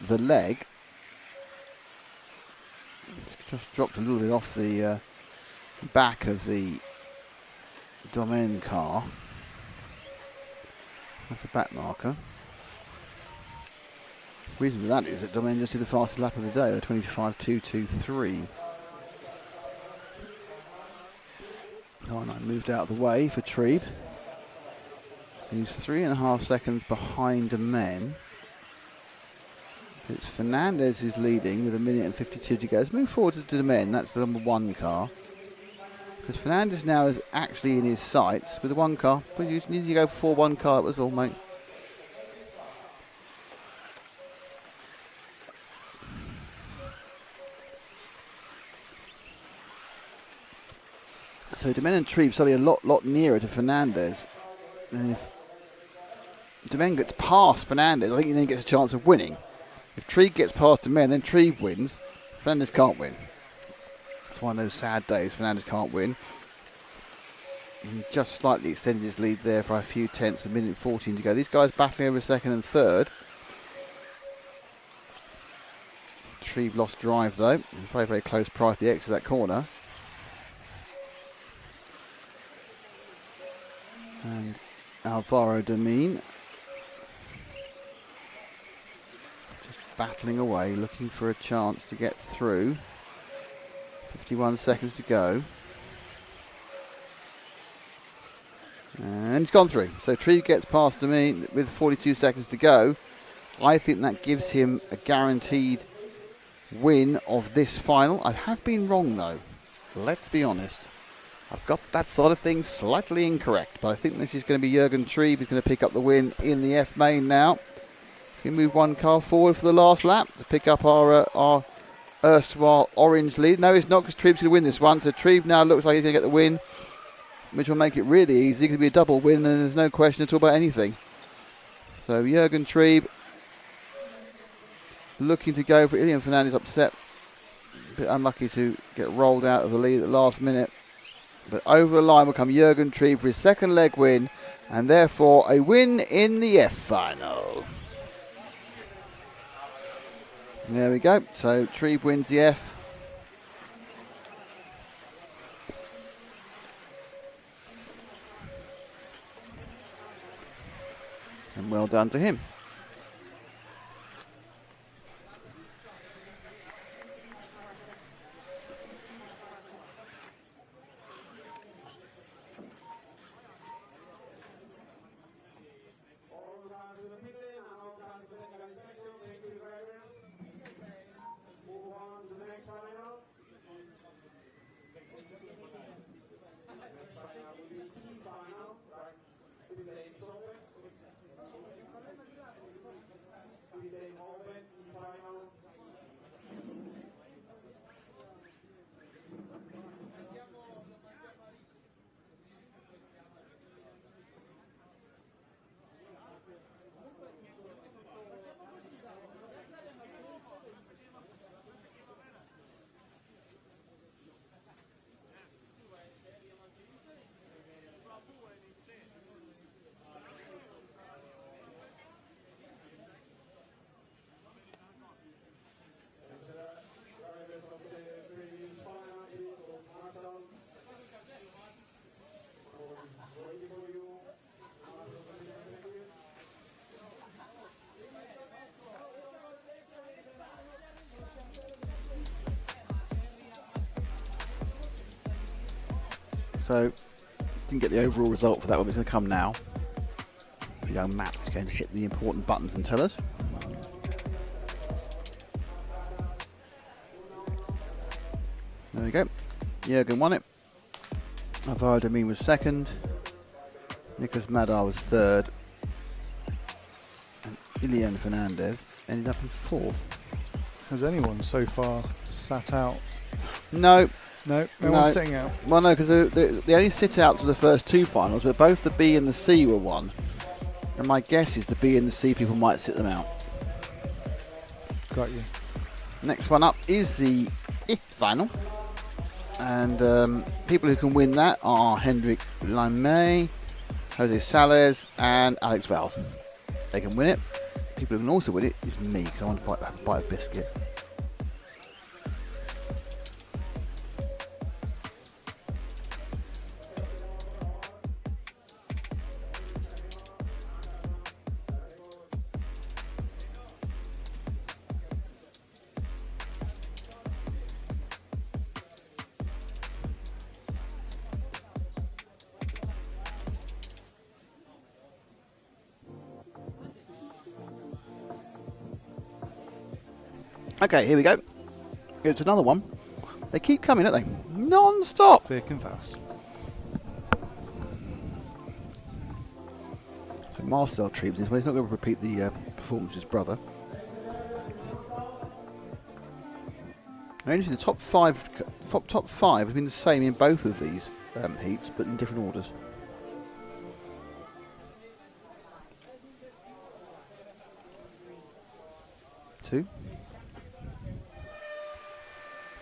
S1: The leg. It's just dropped a little bit off the back of the Domaine car. That's a back marker. The reason for that is that Domaine just did the fastest lap of the day, the 25.223. Oh, and I moved out of the way for Trebe. He's 3.5 seconds behind Domaine. It's Fernandez who's leading with 1 minute and 52 to go. Let's move forward to Domaine. That's the number one car. Because Fernandez now is actually in his sights with the one car. But you need to go for one car, that was all, mate. So Domaine and Trebe suddenly a lot nearer to Fernandez. And if Domaine gets past Fernandez, I think he then gets a chance of winning. If Trebe gets past Domaine, then Trebe wins. Fernandez can't win. It's one of those sad days. Fernandez can't win. He just slightly extended his lead there for a few tenths, 1 minute 14 to go. These guys battling over second and third. Trebe lost drive though. Very, very close prior to the exit of that corner. And Alvaro Domaine just battling away, looking for a chance to get through. 51 seconds to go. And he's gone through. So Trebe gets past Domaine with 42 seconds to go. I think that gives him a guaranteed win of this final. I have been wrong though. Let's be honest. I've got that sort of thing slightly incorrect, but I think this is going to be Jürgen Trebe who's going to pick up the win in the F main now. We move one car forward for the last lap to pick up our erstwhile orange lead. No, it's not, because Trebe's going to win this one. So Trebe now looks like he's going to get the win which will make it really easy. It could be a double win, and there's no question at all about anything. So Jürgen Trieb looking to go for Ilian Fernandez, upset. A bit unlucky to get rolled out of the lead at the last minute. But over the line will come Jürgen Trieb for his second leg win, and therefore a win in the F final. There we go. So Trieb wins the F. And well done to him. So, didn't get the overall result for that one, but it's going to come now. Young Matt is going to hit the important buttons and tell us. There we go. Jürgen won it. Alvaro Domin was second. Nicholas Madar was third. And Ilian Fernandez ended up in fourth.
S4: Has anyone so far sat out?
S1: No.
S4: No one's sitting out.
S1: Well, no, because the only sit-outs for the first two finals, but both the B and the C were won. And my guess is the B and the C people might sit them out.
S4: Got you.
S1: Next one up is the I final. And people who can win that are Hendrik Lamey, Jose Salles, and Alex Valls. They can win it. People who can also win it is me, because I want to have a bite of biscuit. Okay, here we go. It's another one. They keep coming, don't they? Non-stop.
S4: Thick and fast.
S1: So Marcel Trieb's this way. He's not going to repeat the performance of his brother. Actually, the top five have been the same in both of these heats, but in different orders. Two.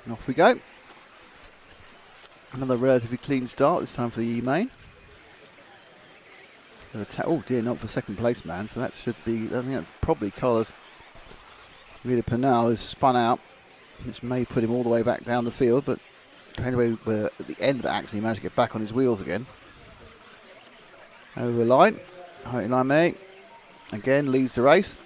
S1: And off we go. Another relatively clean start, this time for the E-main. Oh dear, not for second place, man. So that should be, I think that probably Carlos Vida Penal has spun out, which may put him all the way back down the field, but depending where at the end of the action he managed to get back on his wheels again. Over the line, Lamey again leads the race.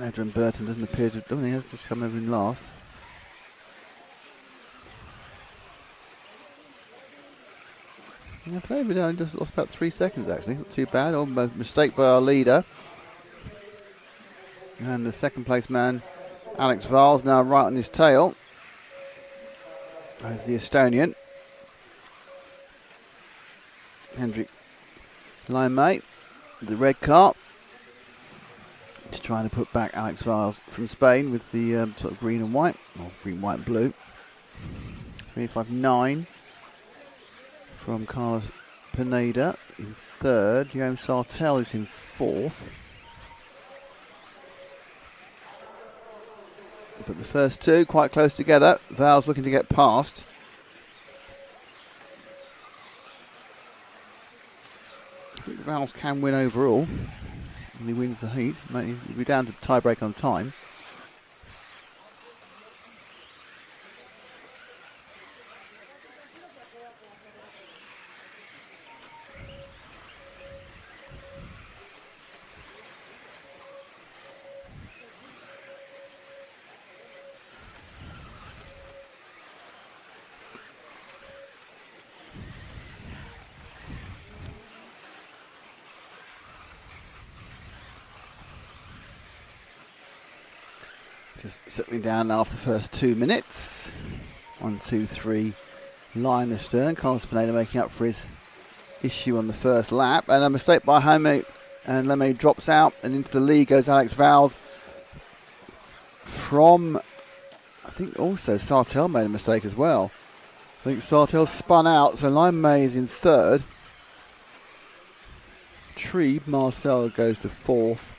S1: Adrian Burton doesn't appear to. I don't think he has just come over in last. Yeah, David only just lost about 3 seconds actually. Not too bad. Almost mistake by our leader. And the second place man, Alex Valls, now right on his tail. As the Estonian. Hendrik Lamey, the red car. Just trying to put back Alex Viles from Spain with the sort of green and white, or green, white and blue. 359 from Carlos Pineda in third. Jerome Sartell is in fourth. But the first two quite close together. Val's looking to get past. I think Val's can win overall. And he wins the heat. He'll be down to tiebreak on time. Just settling down now after the first 2 minutes. 1, 2, 3, line astern. Carlos Pineda making up for his issue on the first lap. And a mistake by Jaime, and Lemay drops out, and into the lead goes Alex Viles. From, I think also Sartell made a mistake as well. I think Sartell spun out, so Lemay is in third. Trebe, Marcel goes to fourth,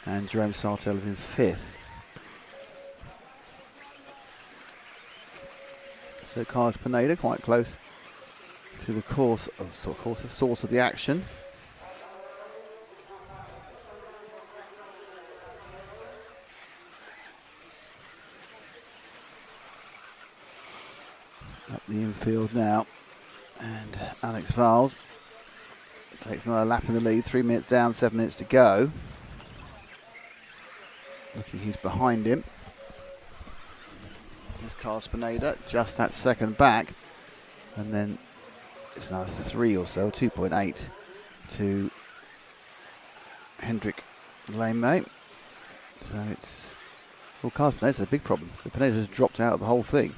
S1: and Jerome Sartell is in fifth. So Carlos Pineda quite close to the course, the source of the action. Up the infield now, and Alex Viles takes another lap in the lead. 3 minutes down, 7 minutes to go. Looking, he's behind him. There's Carlos Pineda, just that second back, and then it's another 3 or so, 2.8 to Hendrik Lemay. So it's, well, Carlos Pineda's a big problem. So Pineda's dropped out of the whole thing.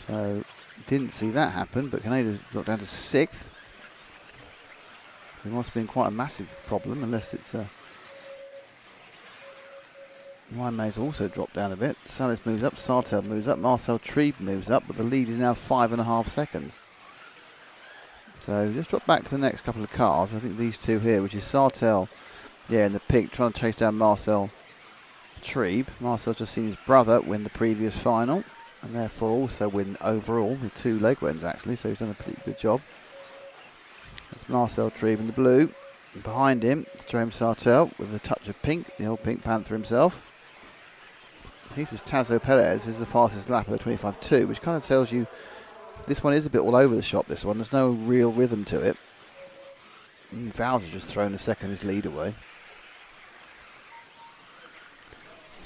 S1: So didn't see that happen, but Pineda dropped down to 6th. It must have been quite a massive problem, unless it's a. May's also dropped down a bit. Salas moves up, Sartell moves up, Marcel Trebe moves up, but the lead is now 5.5 seconds. So just drop back to the next couple of cars. I think these two here, which is Sartell, in the pink, trying to chase down Marcel Trebe. Marcel's just seen his brother win the previous final, and therefore also win overall with 2 leg wins actually, so he's done a pretty good job. That's Marcel Trebe in the blue. And behind him, it's Jerome Sartell with a touch of pink, the old Pink Panther himself. This is Tazo Perez. This is the fastest lap of the 25.2, which kind of tells you this one is a bit all over the shop, this one. There's no real rhythm to it. And Val's has just thrown the second his lead away.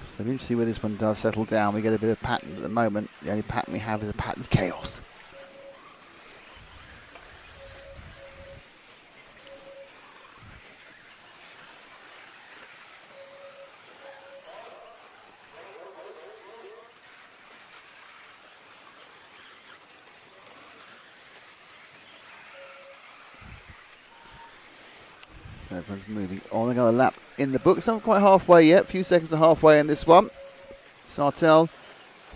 S1: So we'll see where this one does settle down. We get a bit of pattern at the moment. The only pattern we have is a pattern of chaos. Everyone's moving on. Another lap in the book. It's not quite halfway yet. A few seconds to halfway in this one. Sartell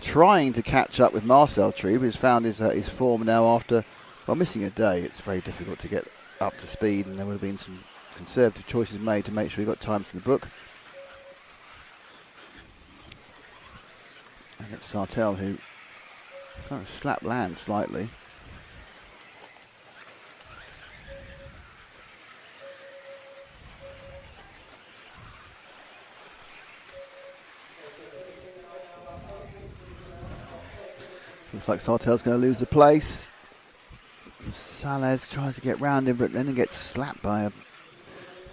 S1: trying to catch up with Marcel Trebe, who's found his form now after, well, missing a day. It's very difficult to get up to speed, and there would have been some conservative choices made to make sure he got times in the book. And it's Sartell who started to slap land slightly. Looks like Sartell's going to lose the place. Salas tries to get round him, but then he gets slapped by a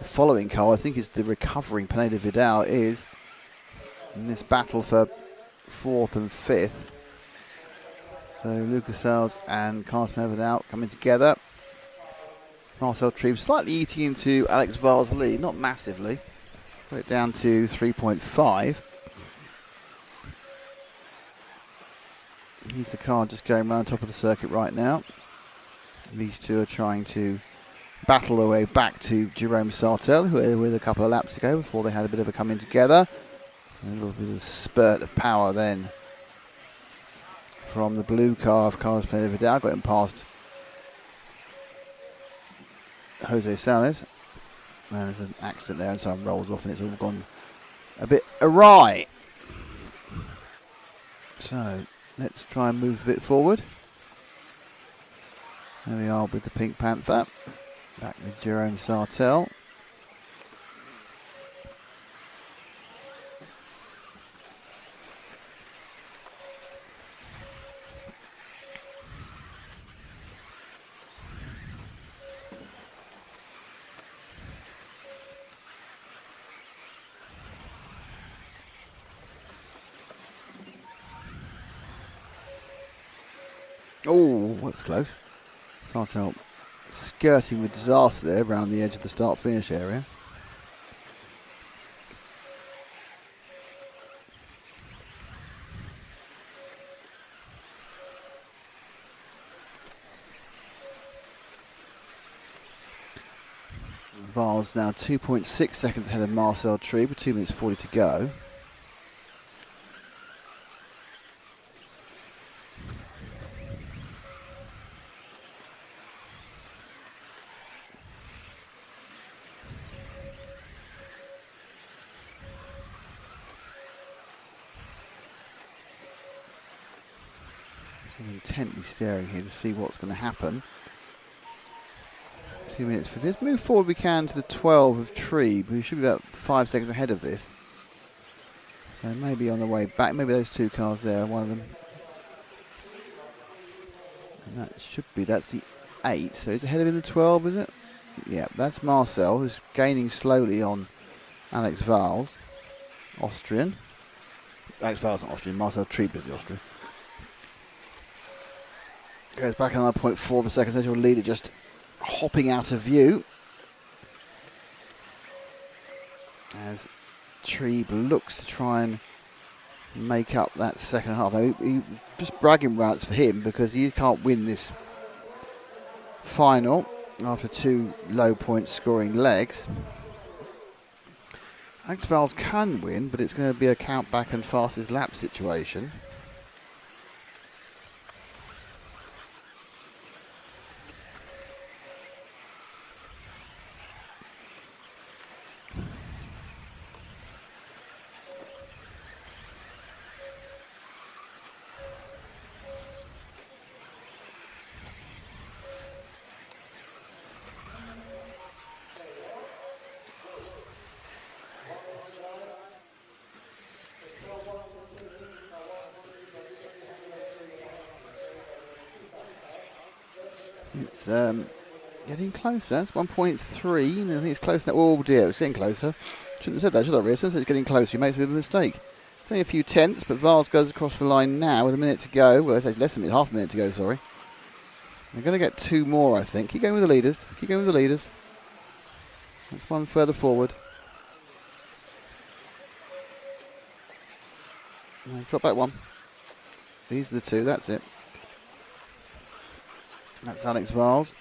S1: following car. I think it's the recovering Pineda Vidal is in this battle for 4th and 5th. So Lucas Sales and Carlos Vidal coming together. Marcel Trebe slightly eating into Alex Viles' lead, not massively. Put it down to 3.5. He's the car just going around top of the circuit right now. These two are trying to battle their way back to Jerome Sartell, who were with a couple of laps to go before they had a bit of a come in together. A little bit of spurt of power then from the blue car of Carlos Pérez Vidal, got him past Jose Sales. And there's an accident there, and someone rolls off, and it's all gone a bit awry. So let's try and move a bit forward. There we are with the Pink Panther. Back with Jerome Sartell. Oh, that's close. Sartell skirting with disaster there around the edge of the start-finish area. Vars now 2.6 seconds ahead of Marcel Tree with 2 minutes 40 to go. I'm intently staring here to see what's going to happen. 2 minutes 50. Let's move forward we can to the 12 of Tree, but we should be about 5 seconds ahead of this. So maybe on the way back, maybe those two cars there, one of them. And that should be, that's the 8. So is it ahead of him the 12, is it? Yeah, that's Marcel, who's gaining slowly on Alex Valls, Austrian. Alex Valls not Austrian, Marcel Trieb is the Austrian. Goes back another 0.4 of a second. There's your leader just hopping out of view as Trieb looks to try and make up that second half. He just bragging rights for him because he can't win this final after 2 low point scoring legs. Alex Valls can win, but it's going to be a count back and fastest lap situation. It's getting closer. It's 1.3. And I think it's close now. Oh dear, it's getting closer. Shouldn't have said that, should I, Rhea? Since it's getting closer, you make a bit of a mistake. It's only a few tenths, but Vars goes across the line now with a minute to go. Well, it's less than half a minute to go, sorry. They're going to get 2 more, I think. Keep going with the leaders. Keep going with the leaders. That's one further forward. No, drop back 1. These are the 2, that's it. That's Alex Valls.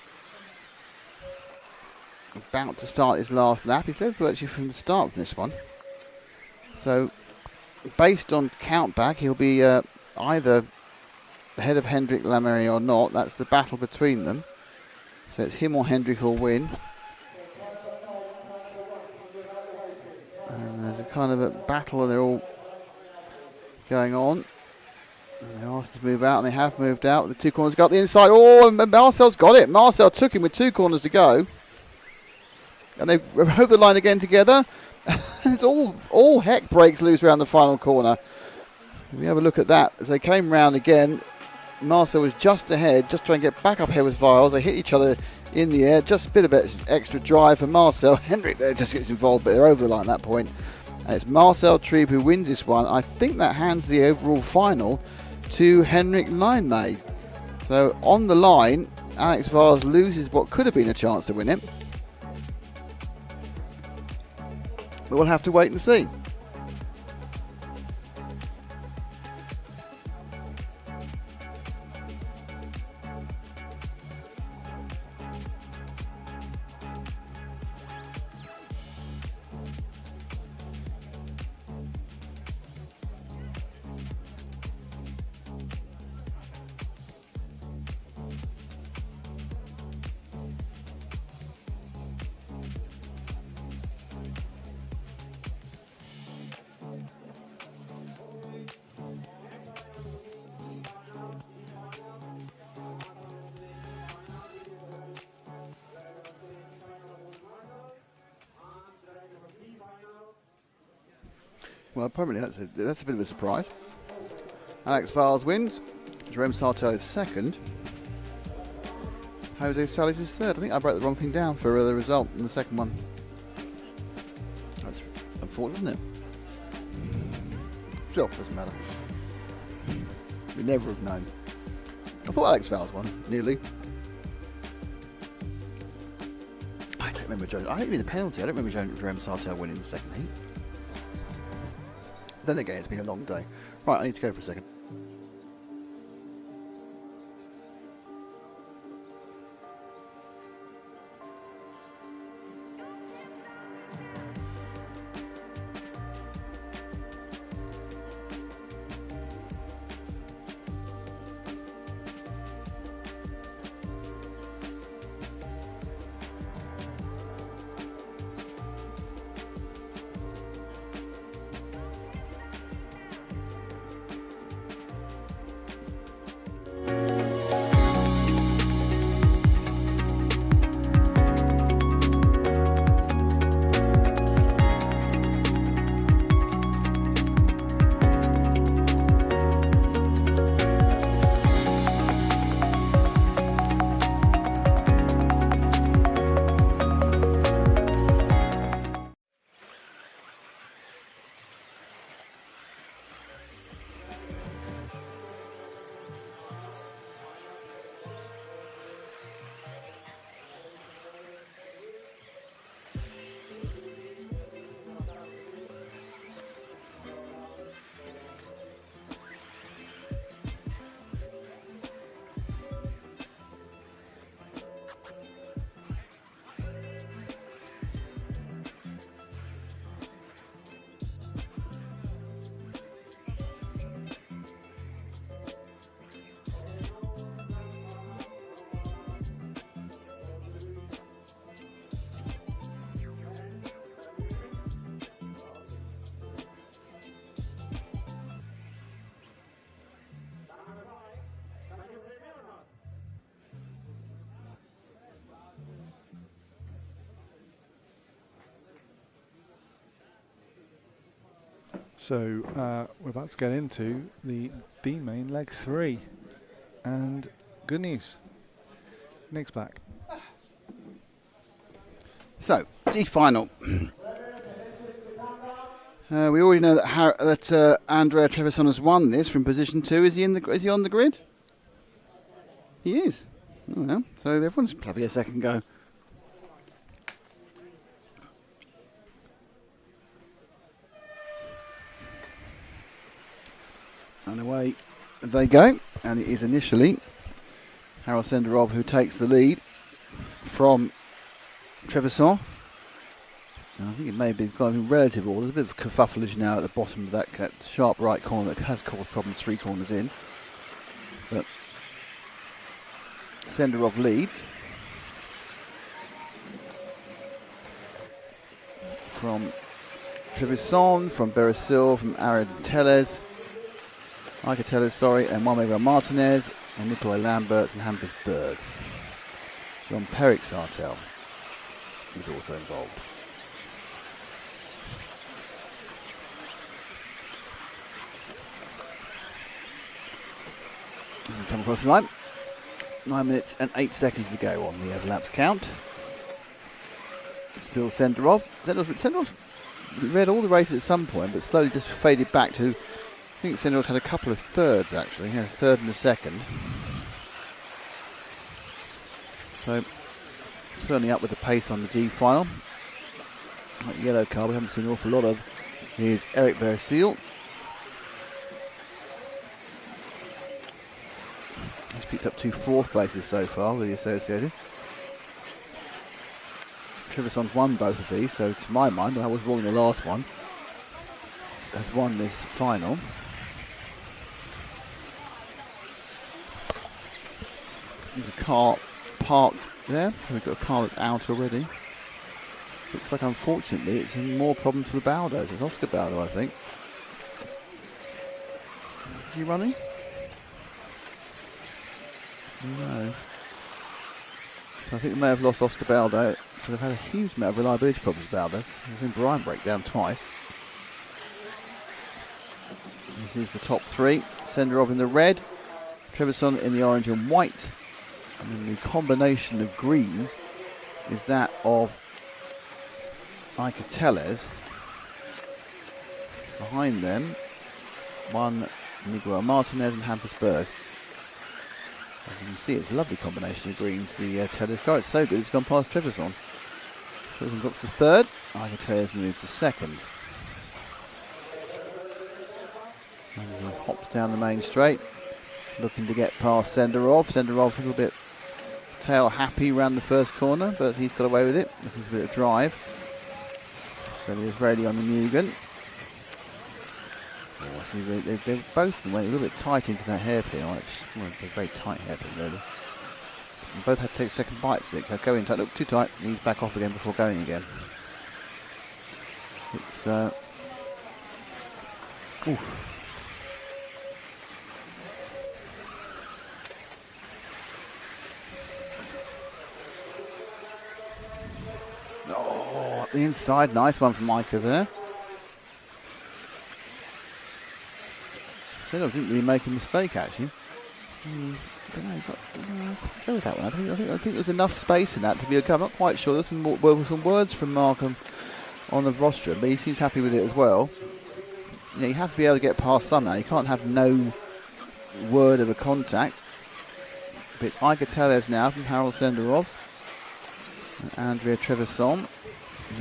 S1: About to start his last lap. He's led virtually from the start of this one. So, based on count back, he'll be either ahead of Hendrik Lamery or not. That's the battle between them. So it's him or Hendrik who'll win. And there's a kind of a battle, and they're all going on. And they're asked to move out, and they have moved out. The 2 corners got the inside. Oh, and Marcel's got it. Marcel took him with 2 corners to go. And they rode the line again together. And it's all heck breaks loose around the final corner. If we have a look at that, as they came round again, Marcel was just ahead, just trying to get back up here with Viles. They hit each other in the air, just a bit of extra drive for Marcel. Hendrik there just gets involved, but they're over the line at that point. And it's Marcel Trieb who wins this one. I think that hands the overall final to Henrik Leinmay. So on the line, Alex Vars loses what could have been a chance to win it. But we'll have to wait and see. Well, apparently that's a bit of a surprise. Alex Vars wins. Jerome Sartell is second. Jose Salas is third. I think I broke the wrong thing down for the result in the second one. That's unfortunate, isn't it? Sure, doesn't matter. We never have known. I thought Alex Vars won, nearly. I don't remember Jerome. I think it was a penalty. I don't remember Jerome Sartell winning the second heat. Then again, it's been a long day. Right, I need to go for a second.
S4: So we're about to get into the D main leg 3, and good news, Nick's back.
S1: So D final. We already know that Andrea Trevisan has won this from position 2. Is he on the grid? He is. Oh, well, so everyone's having a second go. And away they go, and it is initially Harold Senderov who takes the lead from Trevisan. And I think it may be gone in relative order. There's a bit of kerfuffleage now at the bottom of that sharp right corner that has caused problems 3 corners in. But Senderov leads from Trevisan, from Beresil, from Aaron Tellez. And Juan Miguel Martinez, and Nikolai Lamberts and Hampus Berg. Jean-Peric Sartell is also involved. And we come across the line. 9 minutes and 8 seconds to go on the overlaps count. Still Senderov. Senderov led all the races at some point, but slowly just faded back to. I think Senderov's had a couple of thirds actually, a third and a second. So turning up with the pace on the D final. That yellow car we haven't seen an awful lot of is Eric Beresil. He's picked up 2 4th places so far with the Associated. Trevisan's won both of these, so to my mind, I was wrong in the last one, has won this final. There's a car parked there, so we've got a car that's out already. Looks like, unfortunately, it's more problems for the Baldos. It's Oscar Baldo, I think. Is he running? No. So I think we may have lost Oscar Baldo. So they've had a huge amount of reliability problems with Baldos. I've seen Brian break down twice. This is the top three. Senderov in the red, Trevisan in the orange and white. And then the combination of greens is that of Icateles. Behind them, one Miguel Martinez and Hampersburg. As you can see, it's a lovely combination of greens. The Tellers car, it's so good, it's gone past Trevisan. Trevisan drops to third, Icateles moves to second. And he hops down the main straight, looking to get past Senderov. Senderov a little bit tail happy around the first corner, but he's got away with it. Looking for a bit of drive. So the Israeli on the Mugen. Oh, see, they both went a little bit tight into that hairpin. They're very tight hairpin, really. And both had to take second bites. They go in tight, look too tight, and he's back off again before going again. It's oof. Oh, up the inside, nice one from Micah there. I didn't really make a mistake actually. I don't know, go with that one. I think there was enough space in that to be okay. I'm not quite sure. There's some words from Markham on the rostrum, but he seems happy with it as well. You know, you have to be able to get past somehow. You can't have no word of a contact. But it's Icateles now from Harold Senderov. And Andrea Trevisan.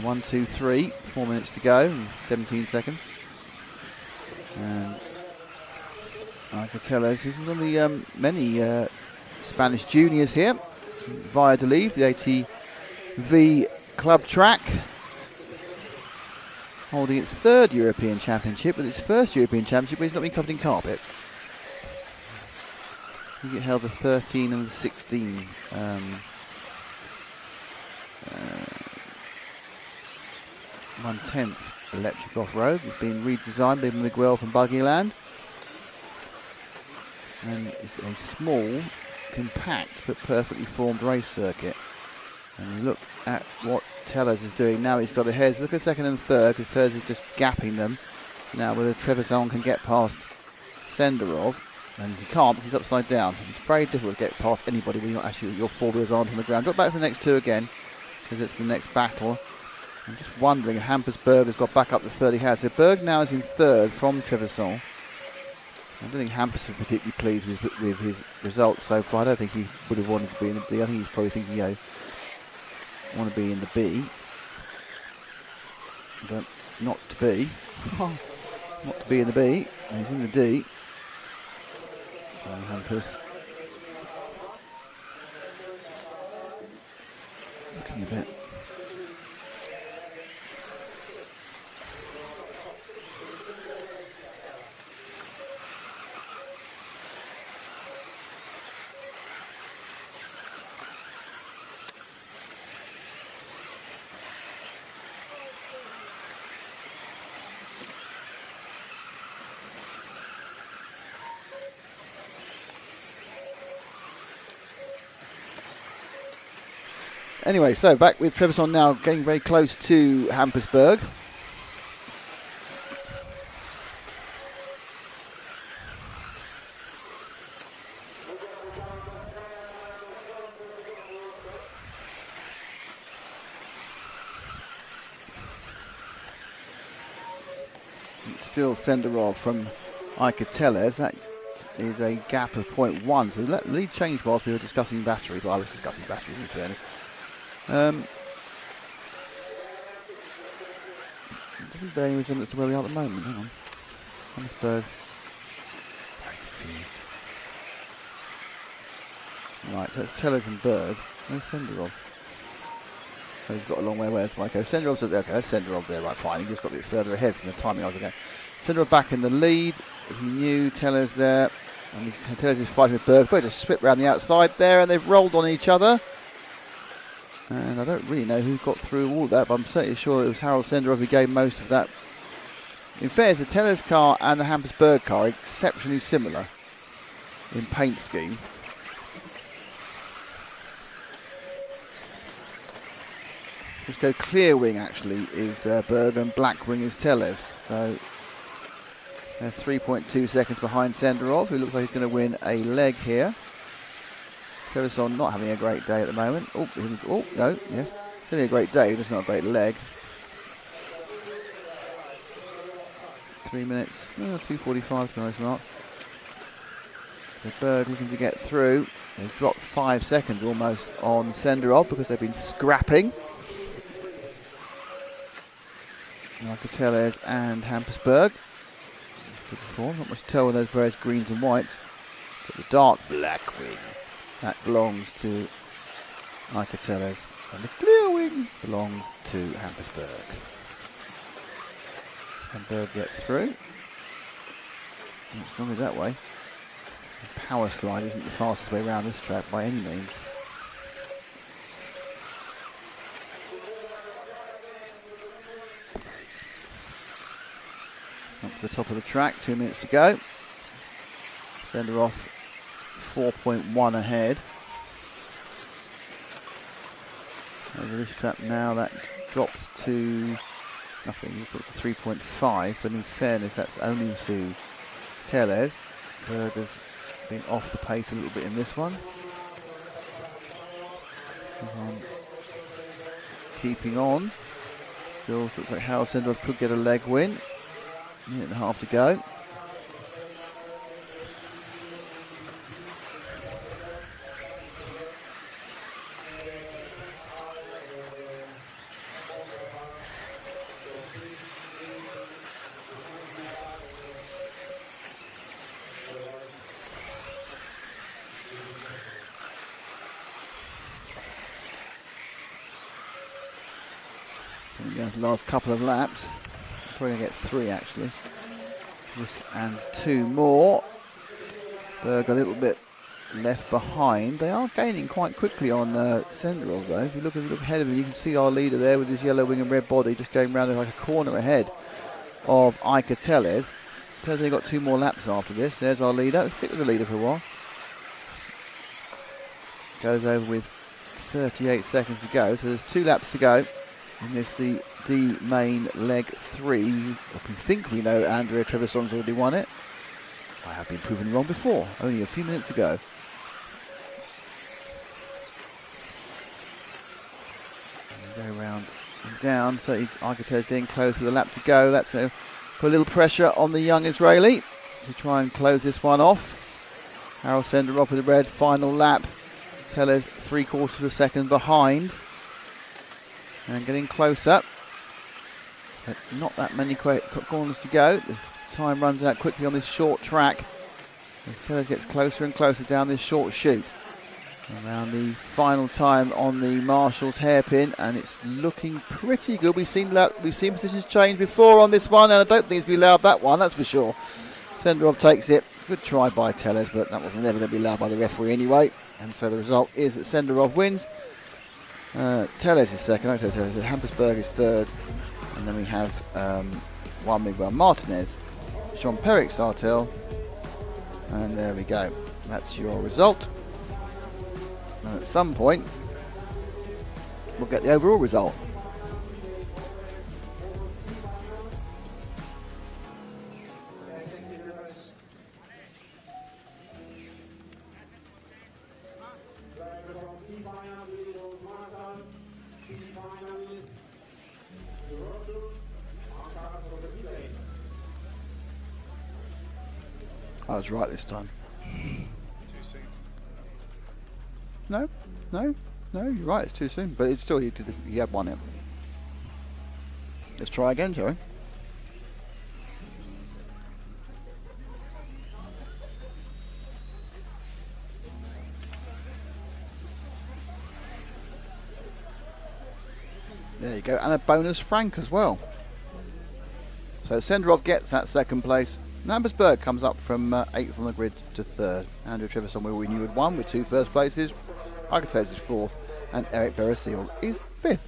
S1: 1, 2, 3. 4 minutes to go. 17 seconds. And Icateles, who's one of the many Spanish juniors here. Valladolid, the ATV club track. Holding its third European Championship, but its first European Championship where it's not been covered in carpet. I think it held the 13 and the 16 1/10 electric off-road. It's been redesigned by Miguel from Buggy Land. And it's a small, compact, but perfectly formed race circuit. And you look at what Tellers is doing now. He's got ahead. Look at second and third, because Tellers is just gapping them. Now whether Trevisan can get past Senderov, and he can't because he's upside down. It's very difficult to get past anybody when you're not actually, your four wheels aren't on the ground. Drop back to the next two again, because it's the next battle. I'm just wondering if Hampersburg has got back up to third. He has. So Berg now is in third from Trevisan. I don't think Hampus was particularly pleased with his results so far. I don't think he would have wanted to be in the D. I think he's probably thinking, you know, want to be in the B. But not to be. Not to be in the B. He's in the D. So Hampus looking a bit. Anyway, so back with Trevisan now, getting very close to Hampersburg. It's still Senderov from Icateles. That is a gap of 0.1. So the lead changed whilst we were discussing batteries. Well, I was discussing batteries in fairness. It doesn't bear any resemblance to where we are at the moment. Hang on. Hampersburg. Very confused. Right, so it's Tellers and Berg. Where's Senderov? So he's got a long way away. That's why I go. Senderov's there. Okay, that's Senderov there. Right, fine. He just got a bit further ahead from the timing I was ago. Senderov back in the lead. He knew Tellers there. And Tellers is fighting with Berg. Berg just split round the outside there, and they've rolled on each other. And I don't really know who got through all that, but I'm certainly sure it was Harold Senderov who gave most of that. In fairness, the Tellers car and the Hampersburg car are exceptionally similar in paint scheme. Just go clear wing actually is Berg and black wing is Tellers. So They're 3.2 seconds behind Senderov, who looks like he's going to win a leg here. Trevisan not having a great day at the moment. Oh, no, yes. It's having a great day, just not a great leg. 3 minutes, 2:45 to be honest, Mark. So Berg looking to get through. They've dropped 5 seconds almost on Senderov because they've been scrapping. Markateles and Hampusberg. Before, not much to tell with those various greens and whites. But the dark black wing, that belongs to Markateles. And the clear wing belongs to Hampusberg. And Berg get through. And it's normally that way. The power slide isn't the fastest way around this track by any means. Up to the top of the track, 2 minutes to go. Senderov 4.1 ahead. Over this lap now, that drops to nothing, it's dropped to 3.5, but in fairness, that's only to Teles. Berg has been off the pace a little bit in this one. Keeping on. Still looks like Harold Senderov could get a leg win. Minute and a half to go. The last couple of laps. Probably going to get 3 actually. And 2 more. Berg a little bit left behind. They are gaining quite quickly on Senderov though. If you look ahead of him, you can see our leader there with his yellow wing and red body just going round like a corner ahead of Iker Teles. Teles only got 2 more laps after this. There's our leader. Let's stick with the leader for a while. Goes over with 38 seconds to go. So there's 2 laps to go. And this the D main leg 3. We think we know Andrea Trevison's already won it. I have been proven wrong before, only a few minutes ago. Go round and down, so Arquete's getting close with a lap to go. That's going to put a little pressure on the young Israeli to try and close this one off. Harold Senderov with the red final lap. Teles 3/4 of a second behind. And getting closer. But not that many corners to go. The time runs out quickly on this short track. As Teles gets closer and closer down this short chute. Around the final time on the Marshall's hairpin, and it's looking pretty good. We've seen positions change before on this one, and I don't think it's going to be allowed that one, that's for sure. Senderov takes it. Good try by Teles, but that was never going to be allowed by the referee anyway. And so the result is that Senderov wins. Teles is second, Hampusberg is third, and then we have Juan Miguel Martinez, Jean-Peric Sartel, and there we go. That's your result. And at some point, we'll get the overall result. I was right this time.
S4: Too soon.
S1: No, you're right, it's too soon. But it's still, you had won it. Let's try again, shall we? There you go, and a bonus franc as well. So Senderov gets that second place. Hampusberg comes up from 8th on the grid to 3rd. Andrew Trevisan, we knew, had won with 2 first places. Arquetes is 4th, and Eric Beresil is 5th.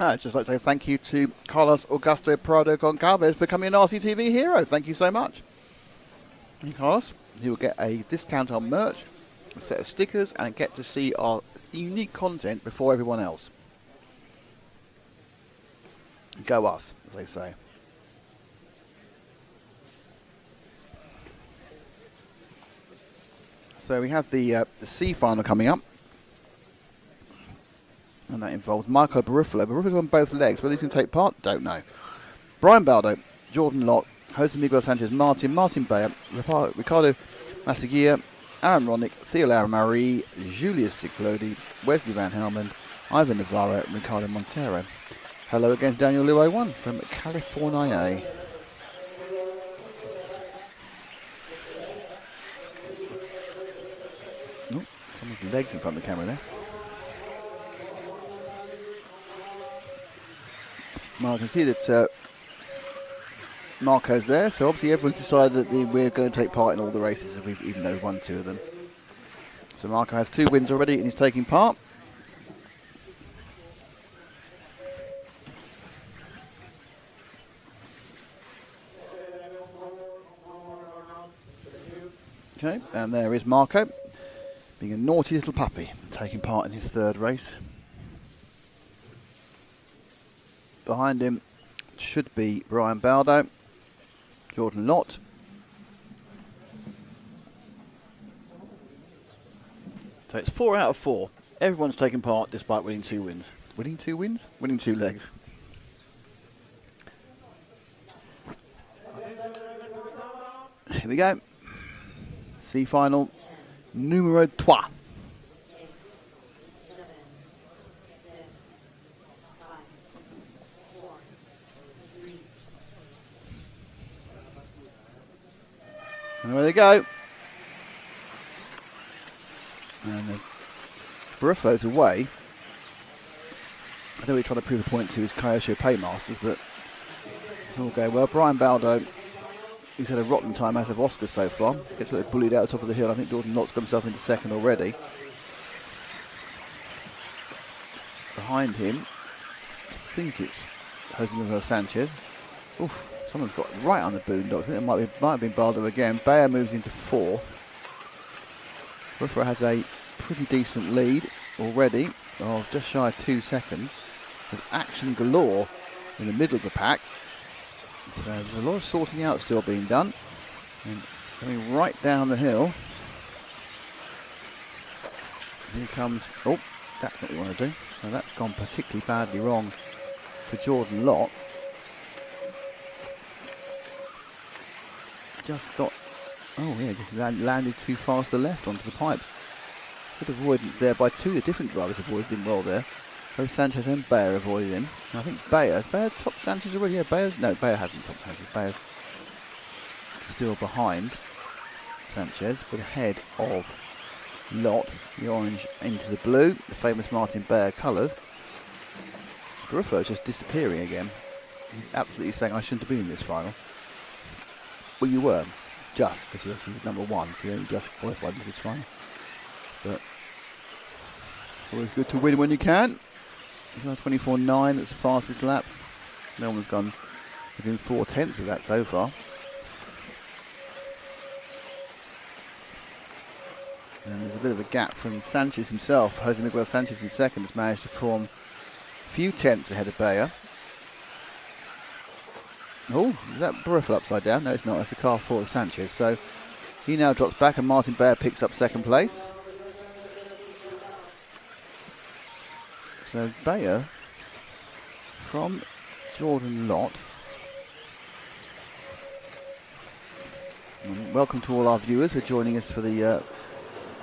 S1: I'd just like to say thank you to Carlos Augusto Prado Goncalves for becoming an RCTV hero. Thank you so much. And Carlos, he will get a discount on merch, a set of stickers, and get to see our unique content before everyone else. Go us, as they say. So we have the C final coming up. And that involves Marco Barufalo. Barufalo's on both legs. Whether he's going to take part, don't know. Brian Baldo, Jordan Lott, Jose Miguel Sanchez, Martin Bayer, Ricardo Massaguia, Aaron Ronick, Theo Laramarie, Julius Ciclodi, Wesley Van Helmond, Ivan Navarro, and Ricardo Montero. Hello again, Daniel Luo 1 from California. Oh, someone's legs in front of the camera there. Well, I can see that Marco's there, so obviously everyone's decided that we're going to take part in all the races, even though we've won 2 of them. So Marco has 2 wins already and he's taking part. Okay, and there is Marco, being a naughty little puppy, taking part in his 3rd race. Behind him should be Brian Baldo, Jordan Lott, so it's 4 out of 4. Everyone's taken part despite winning 2 wins. Winning 2 wins? Winning 2 legs. Here we go. C final, numero 3. And there they go. And Barufalo's away. I think we're trying to prove a point to his Kyosho Paymasters, but it's all going well. Brian Baldo, who's had a rotten time out of Oscar so far, gets a little bullied out the top of the hill. I think Jordan Lott's got himself into 2nd already. Behind him, I think it's Jose Miguel Sanchez. Oof. Someone's got right on the boondocks. I think it might have been Baldo again. Bayer moves into 4th. EFRA has a pretty decent lead already of just shy of 2 seconds. There's action galore in the middle of the pack. So there's a lot of sorting out still being done. And coming right down the hill. Here comes, oh, that's not what we want to do. So that's gone particularly badly wrong for Jordan Lott. Just got, oh yeah, just landed too far to the left onto the pipes. Good avoidance there by 2 of the different drivers avoided him well there. Both Sanchez and Bayer avoided him. I think Bayer topped Sanchez already? Yeah, Bayer hasn't topped Sanchez. Bayer's still behind Sanchez, but ahead of Lott, the orange into the blue, the famous Martin Bayer colours. Barufalo's just disappearing again. He's absolutely saying, I shouldn't have been in this final. Well, you were, just because you're number 1, so you only just qualified into this final. But it's always good to win when you can. He's on 24.9, that's the fastest lap. No one's gone within 4/10 of that so far. And there's a bit of a gap from Sanchez himself. Jose Miguel Sanchez in 2nd has managed to form a few tenths ahead of Bayer. Oh, is that Barufalo upside down? No, it's not. That's the car 4 of Sanchez. So he now drops back and Martin Bayer picks up 2nd place. So Bayer from Jordan Lott. And welcome to all our viewers who are joining us for the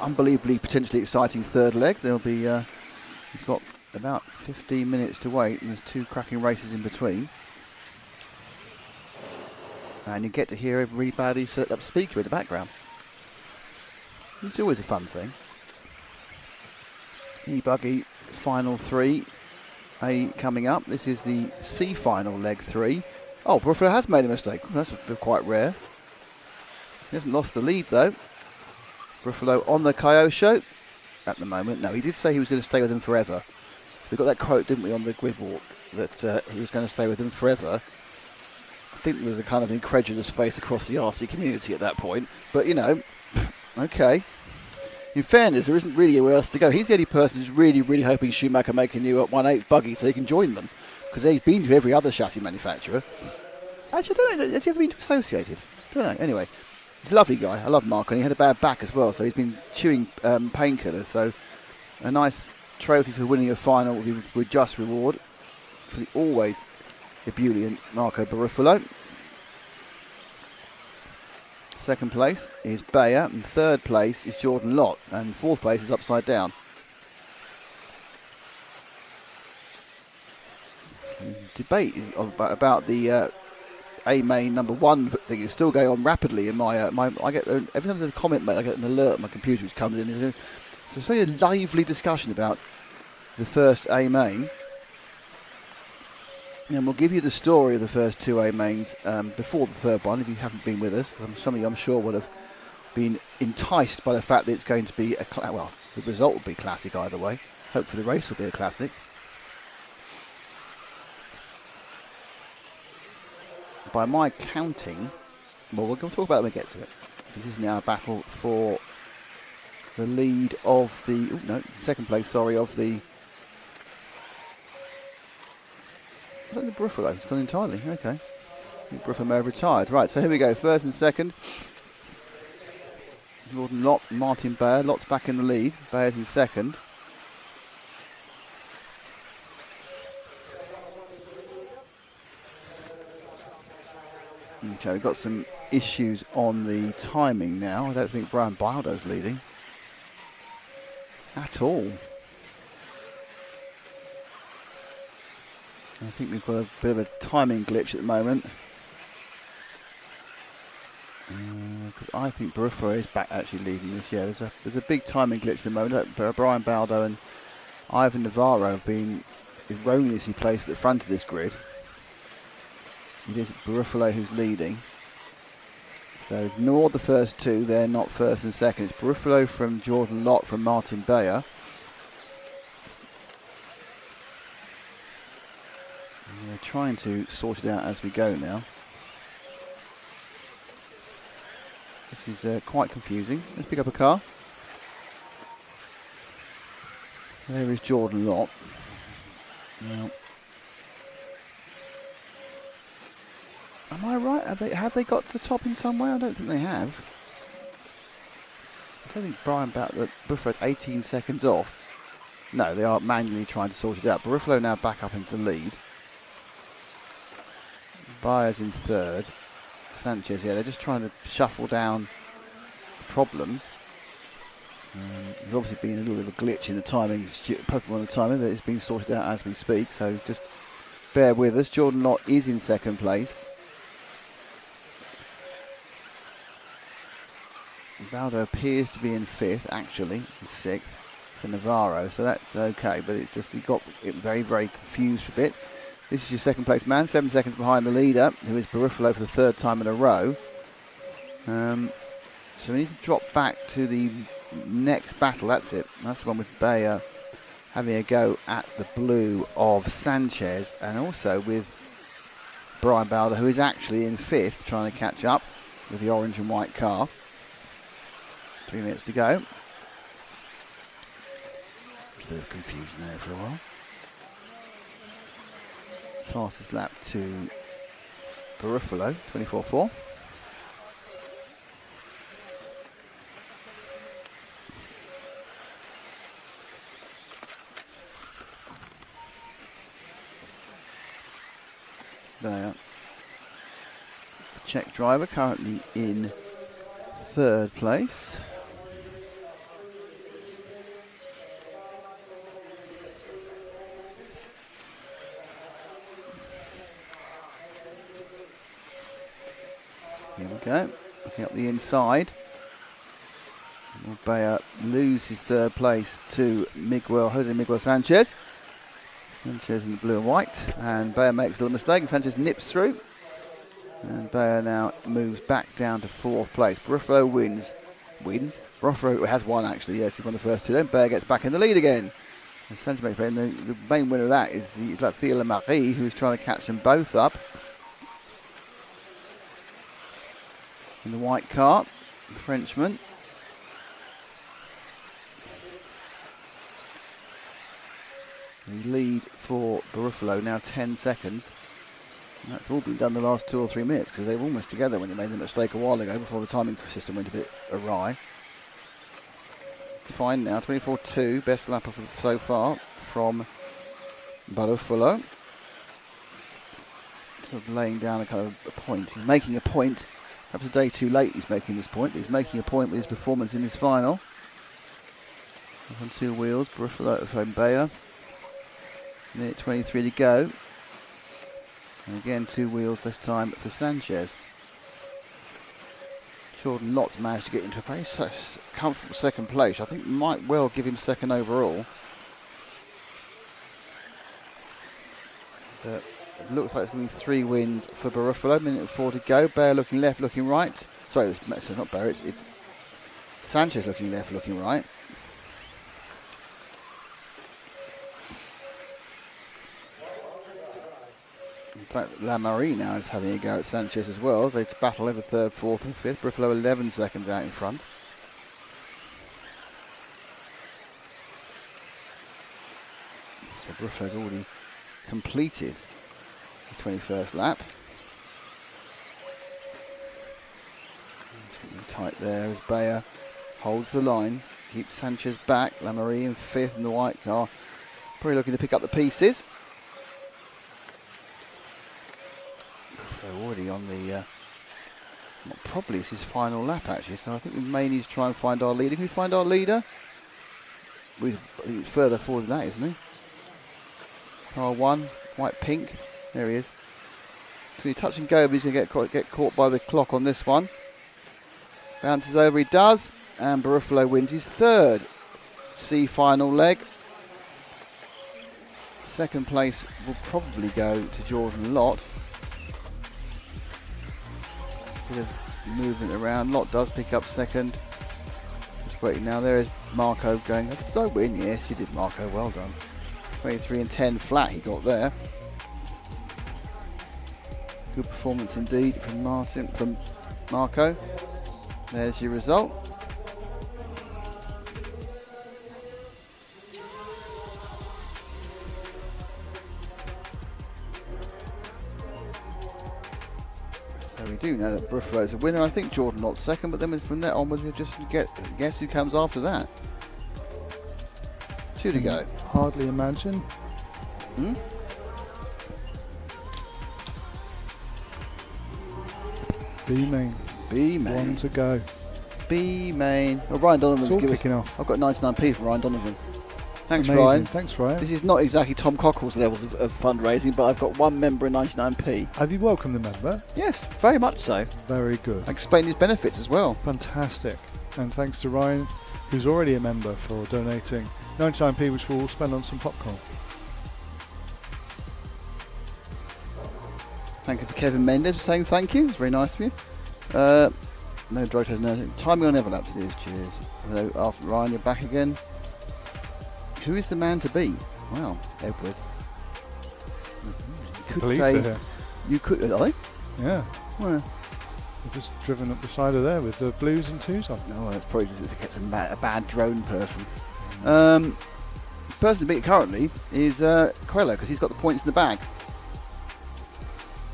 S1: unbelievably potentially exciting 3rd leg. There'll be, we've got about 15 minutes to wait and there's 2 cracking races in between. And you get to hear everybody set up speaker in the background. It's always a fun thing. Buggy final 3 coming up. This is the C final leg 3. Oh, Barufalo has made a mistake. That's quite rare. He hasn't lost the lead though. Barufalo on the Kyosho at the moment. No, he did say he was going to stay with him forever. We got that quote, didn't we, on the grid walk? that he was going to stay with them forever. I think there was a kind of incredulous face across the RC community at that point. But, you know, okay. In fairness, there isn't really anywhere else to go. He's the only person who's really, really hoping Schumacher make a new 1/8 buggy so he can join them. Because he's been to every other chassis manufacturer. Actually, I don't know. Has he ever been to Associated? I don't know. Anyway, he's a lovely guy. I love Mark. And he had a bad back as well. So he's been chewing painkillers. So a nice trophy for winning a final with just reward for the always ebullient Marco Barufalo. Second place is Bayer, and third place is Jordan Lott, and fourth place is upside down. Debate is about the A main number one thing is still going on rapidly in my I get every time there's a comment made, I get an alert on my computer which comes in. So it's a lively discussion about the first A main. And we'll give you the story of the first two A mains before the third one, if you haven't been with us, because some of you, I'm sure, would have been enticed by the fact that it's going to be well, the result will be classic either way. Hopefully the race will be a classic. By my counting, well, we'll talk about it when we get to it. This is now a battle for the lead of the second place. Sorry, of the. Is that the Buffalo? It's gone entirely. Okay. I think Buffalo may have retired. Right, so here we go. First and second. Jordan Lott, Martin Bayer. Lott's back in the lead. Bayer's in second. Okay, we've got some issues on the timing now. I don't think Brian Baldo's leading at all. I think we've got a bit of a timing glitch at the moment. I think Baruffa is back actually leading this year. There's a big timing glitch at the moment. Brian Baldo and Ivan Navarro have been erroneously placed at the front of this grid. It is Barufalo who's leading. So ignore the first two. They're not first and second. It's Barufalo from Jordan Lott from Martin Bayer. We're trying to sort it out as we go now. This is quite confusing. Let's pick up a car. There is Jordan Lott. Now, am I right? Have they got to the top in some way? I don't think they have. I don't think Brian Buffalo's 18 seconds off. No, they are manually trying to sort it out. Buffalo now back up into the lead. Bayer's in third. Sanchez, yeah, they're just trying to shuffle down problems. There's obviously been a little bit of a glitch in the timing, Pokemon the timing, that is being sorted out as we speak, so just bear with us. Jordan Lott is in second place. Baldo appears to be in fifth, actually, in sixth for Navarro, so that's okay, but it's just he got it very, very confused for a bit. This is your second place man, 7 seconds behind the leader, who is Barufalo for the third time in a row. So we need to drop back to the next battle, that's it. That's the one with Bayer having a go at the blue of Sanchez, and also with Brian Baldo, who is actually in fifth, trying to catch up with the orange and white car. 3 minutes to go. A bit of confusion there for a while. Fastest lap to Barufalo, 24.4. There. The Czech driver currently in third place. Here we go, looking up the inside. Bayer lose his third place to Jose Miguel Sanchez. Sanchez in the blue and white, and Bayer makes a little mistake, and Sanchez nips through. And Bayer now moves back down to fourth place. Barufalo wins. Barufalo has won actually, yes, he won the first two, then Bayer gets back in the lead again. And Sanchez makes a break, and the main winner of that is Theo Marie, who's trying to catch them both up. In the white car, the Frenchman. The lead for Buffalo now 10 seconds. And that's all been done the last 2 or 3 minutes because they were almost together when you made the mistake a while ago before the timing system went a bit awry. It's fine now, 24.2, best lap of so far from Buffalo. Sort of laying down a kind of a point. He's making a point. Perhaps a day too late he's making this point. He's making a point with his performance in his final. On 2 wheels, Buffalo from Bayer. Minute 23 to go. And again, 2 wheels this time for Sanchez. Jordan Lott's managed to get into a very comfortable second place. I think might well give him second overall. But it looks like it's going to be 3 wins for Buffalo. Minute 4 to go. Bayer looking left, looking right. Sorry, it's not Bayer, it's Sanchez looking left, looking right. In fact, Lamarie now is having a go at Sanchez as well as they battle over 3rd, 4th and 5th. Buffalo 11 seconds out in front. So Buffalo's already completed his 21st lap. Tight there as Bayer holds the line, keeps Sanchez back. Lamarie in 5th in the white car. Probably looking to pick up the pieces. Already on the probably it's his final lap actually, so I think we may need to try and find our leader. Can we find our leader? I think it's further forward than that, isn't he? Car 1, white pink, there he is. It's going to touch and go, but he's going to get caught by the clock on this one. Bounces over, he does, and Buffalo wins his 3rd C final leg. Second place will probably go to Jordan Lott. Bit of movement around. Lott does pick up second. Just waiting now. There is Marco going. Did I win? Yes, you did, Marco. Well done. 23 and 10 flat he got there. Good performance indeed from Marco. There's your result. We do know that Buffalo's a winner. I think Jordan Lott's second, but then from there onwards we just guess who comes after that. 2 to go.
S4: Hardly imagine. B-main.
S1: B-main.
S4: 1 to go.
S1: B-main. Well, Ryan Donovan's
S4: it's all kicking off.
S1: I've got 99p for Ryan Donovan. Thanks,
S4: Amazing.
S1: Ryan.
S4: Thanks, Ryan.
S1: This is not exactly Tom Cockerell's levels of fundraising, but I've got 1 member and 99p.
S4: Have you welcomed the member?
S1: Yes, very much so.
S4: Very good.
S1: I explained his benefits as well.
S4: Fantastic. And thanks to Ryan, who's already a member, for donating 99p, which we'll spend on some popcorn.
S1: Thank you for Kevin Mendes for saying thank you. It's very nice of you. No drug test, no. Timing on Everlap to do. Cheers. Hello, after Ryan, you're back again. Who is the man to be? Well, Edward. You could
S4: Police
S1: say.
S4: are here.
S1: You could. Are they?
S4: Yeah.
S1: Well,
S4: I've just driven up the side of there with the blues and twos on.
S1: no, that's probably just a bad drone person. Person to beat currently is Coelho because he's got the points in the bag.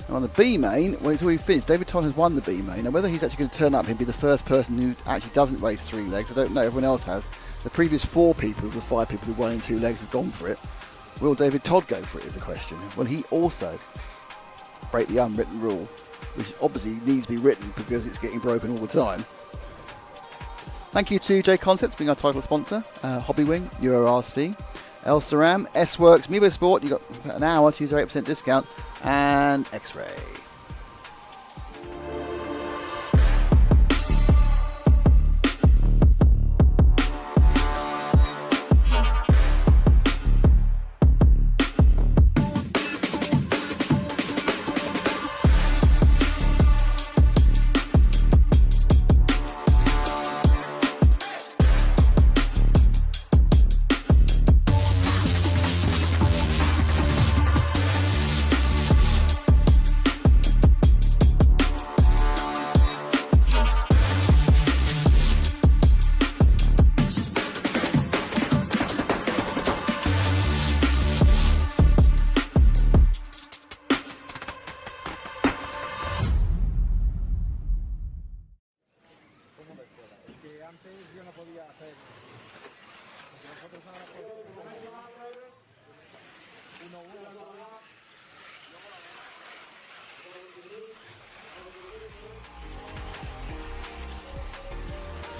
S1: Now on the B main, well, it's already finished. David Todd has won the B main. Now whether he's actually going to turn up and be the first person who actually doesn't race 3 legs, I don't know. Everyone else has. The previous 4 people, the 5 people who won in 2 legs, have gone for it. Will David Todd go for it is the question. Will he also break the unwritten rule, which obviously needs to be written because it's getting broken all the time? Thank you to JConcepts being our title sponsor, Hobbywing, Euro RC, El Saram, S-Works, Mibo Sport. You got an hour to use our 8% discount, and X-Ray.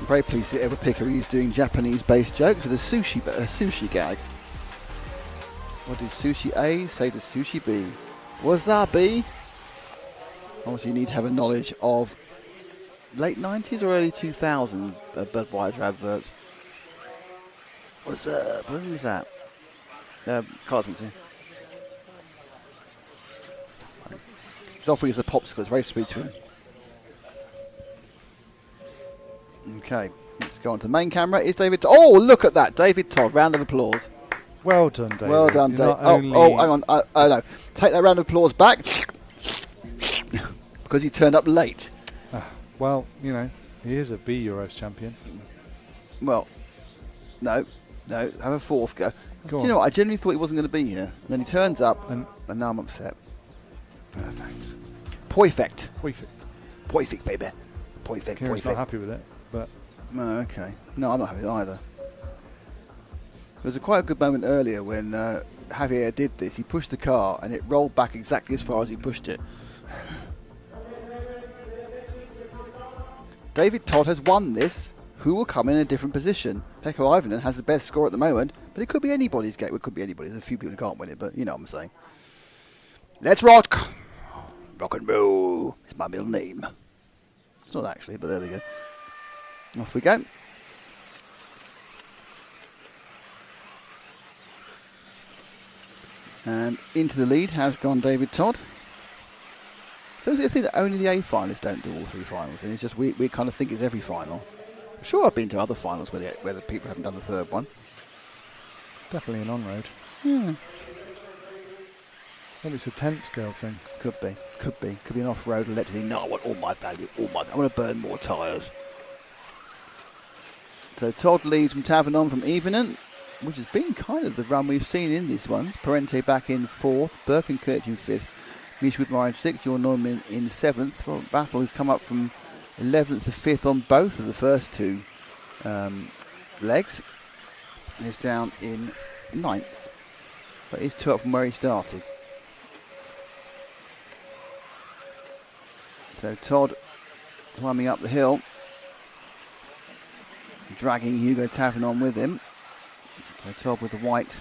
S1: I'm very pleased that Edward Pickery is doing Japanese-based jokes with a sushi gag. What did sushi A say to sushi B? Wasabi? Obviously, you need to have a knowledge of late 90s or early 2000 Budweiser adverts. What's up? What is that? Cardsman, too. He's offering us a popsicle. It's very sweet to him. Okay, let's go on to the main camera. Is David... Oh, look at that. David Todd. Round of applause.
S4: Well done, David.
S1: Well done, David.
S4: Only...
S1: Oh, hang on. Oh, no. Take that round of applause back. Because he turned up late.
S4: Well, you know, he is a B Euros champion.
S1: Well, no. Have a fourth go.
S4: Go
S1: Do you know what? I genuinely thought he wasn't going to be here. And then he turns up, and now I'm upset.
S4: Perfect.
S1: Perfect.
S4: Perfect.
S1: Perfect, baby. Perfect.
S4: Kieran's not happy with it, but...
S1: No, okay. No, I'm not happy with it either. There was quite a good moment earlier when Javier did this. He pushed the car, and it rolled back exactly as far as he pushed it. David Todd has won this. Who will come in a different position? Pekka Ivanen has the best score at the moment, but it could be anybody's game. It could be anybody's. There's a few people who can't win it, but you know what I'm saying. Let's rock! Rock and roll. It's my middle name. It's not actually, but there we go. Off we go. And into the lead has gone David Todd. So is it a thing that only the A finalists don't do all three finals? And it's just we kind of think it's every final. I'm sure I've been to other finals where the people haven't done the third one.
S4: Definitely an on-road.
S1: Yeah.
S4: Maybe it's a tent scale thing.
S1: Could be. Could be an off-road electric thing. No, I want all my value. I want to burn more tyres. So Todd leads from Tavernon from Evening, which has been kind of the run we've seen in these ones. Parente back in 4th, Birkenkirch in 5th, Mish Widmar in 6th, Your Norman in 7th. Well, Battle has come up from 11th to 5th on both of the first two legs. And is down in 9th. But he's 2 up from where he started. So Todd climbing up the hill, dragging Hugo Tavernon with him. So Todd with the white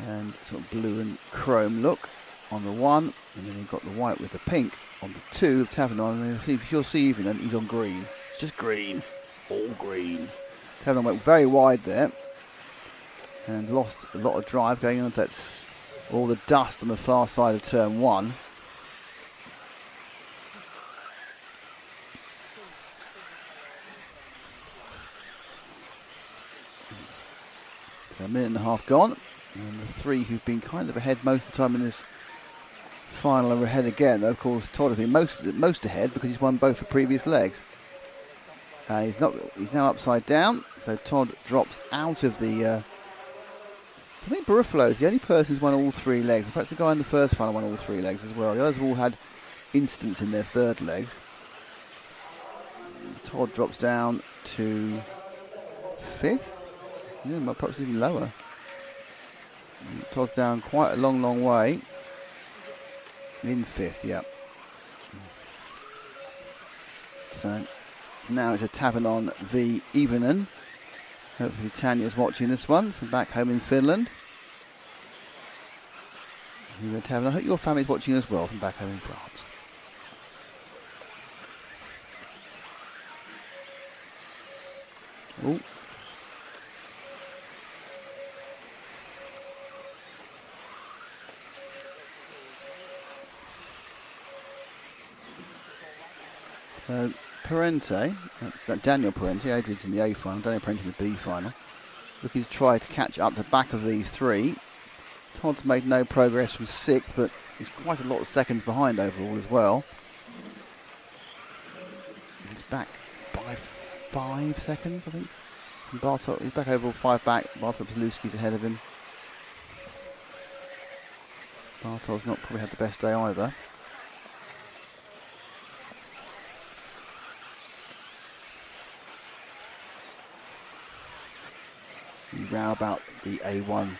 S1: and sort of blue and chrome look on the 1, and then you've got the white with the pink on the 2 of Tavernon. And if you'll see even, he's on green. It's just green, all green. Tavernon went very wide there and lost a lot of drive going on. That's all the dust on the far side of turn 1. So a minute and a half gone, and the 3 who've been kind of ahead most of the time in this final are ahead again. Though of course Todd has been most ahead because he's won both the previous legs. He's now upside down, so Todd drops out of the. I think Barufalo is the only person who's won all 3 legs. Perhaps the guy in the first final won all 3 legs as well. The others have all had incidents in their third legs. Todd drops down to 5th. Yeah, perhaps even lower. Todd's down quite a long way. In 5th, yeah. So now it's a Tavernon v Evenen. Hopefully Tanya's watching this one from back home in Finland. Tavernon, I hope your family's watching as well from back home in France. Oh. So Parente, that's that Daniel Parente, Adrian's in the A final, Daniel Parente in the B final. Looking to try to catch up the back of these 3. Todd's made no progress from 6th, but he's quite a lot of seconds behind overall as well. He's back by 5 seconds, I think. From Bartok, he's back overall 5 back. Bartok Zalewski's ahead of him. Bartol's not probably had the best day either. The row about the A1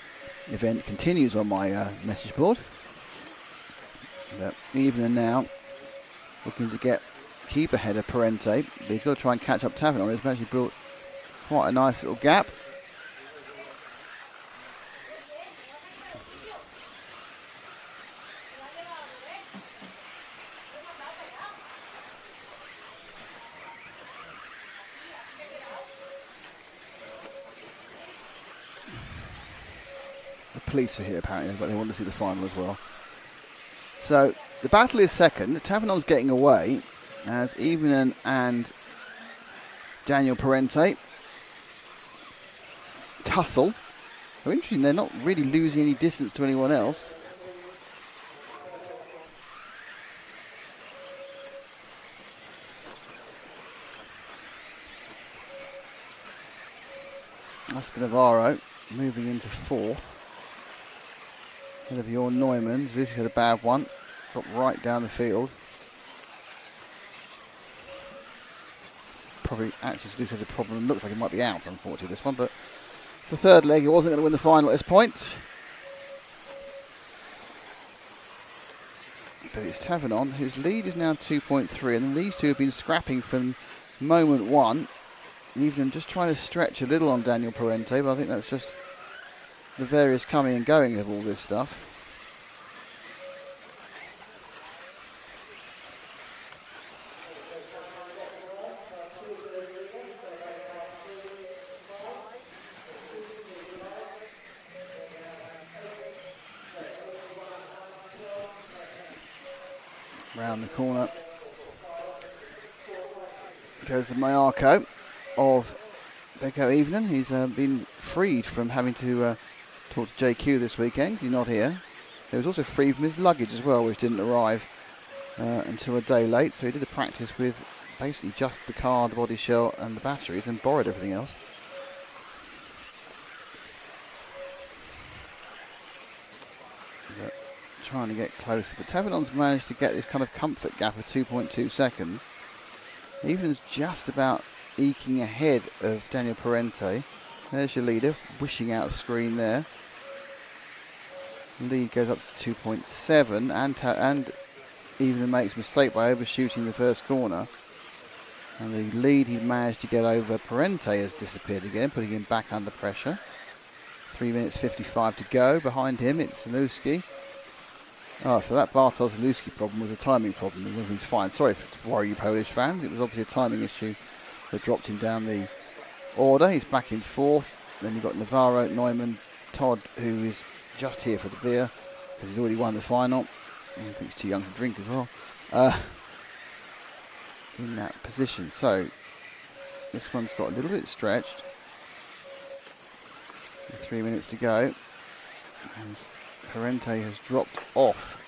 S1: event continues on my message board. But Evening now looking to get keep ahead of Parente, but he's got to try and catch up Tavernon. He's actually built quite a nice little gap. The police are here apparently, but they want to see the final as well. So the battle is second. Tavernon's getting away as Evening and Daniel Parente tussle. Oh, interesting, they're not really losing any distance to anyone else. Oscar Navarro moving into fourth. Ahead of your Neumann. Lucy had a bad one. Dropped right down the field. Probably actually Lucy has a problem. Looks like it might be out, unfortunately, this one, but it's the third leg. He wasn't going to win the final at this point. But it's Tavernon, whose lead is now 2.3, and these two have been scrapping from moment one. Even just trying to stretch a little on Daniel Parente, but I think that's just the various coming and going of all this stuff. Round the corner goes the Mayako of Beko Evening. He's been freed from having to talk to JQ this weekend. He's not here. He was also freed from his luggage as well, which didn't arrive until a day late. So he did the practice with basically just the car, the body shell and the batteries, and borrowed everything else. But trying to get closer. But Tavernon's managed to get this kind of comfort gap of 2.2 seconds. Evening's just about eking ahead of Daniel Parente. There's your leader, wishing out of screen there. Lead goes up to 2.7, and Evening makes a mistake by overshooting the first corner. And the lead he managed to get over Parente has disappeared again, putting him back under pressure. 3 minutes 55 to go. Behind him, it's Zaluski. Oh, so that Bartosz Zaluski problem was a timing problem. Everything's fine. Sorry to worry you Polish fans. It was obviously a timing issue that dropped him down the order. He's back in fourth. Then you've got Navarro, Neumann, Todd, who is just here for the beer because he's already won the final. I think he's too young to drink as well. In that position. So this one's got a little bit stretched. 3 minutes to go. And Parente has dropped off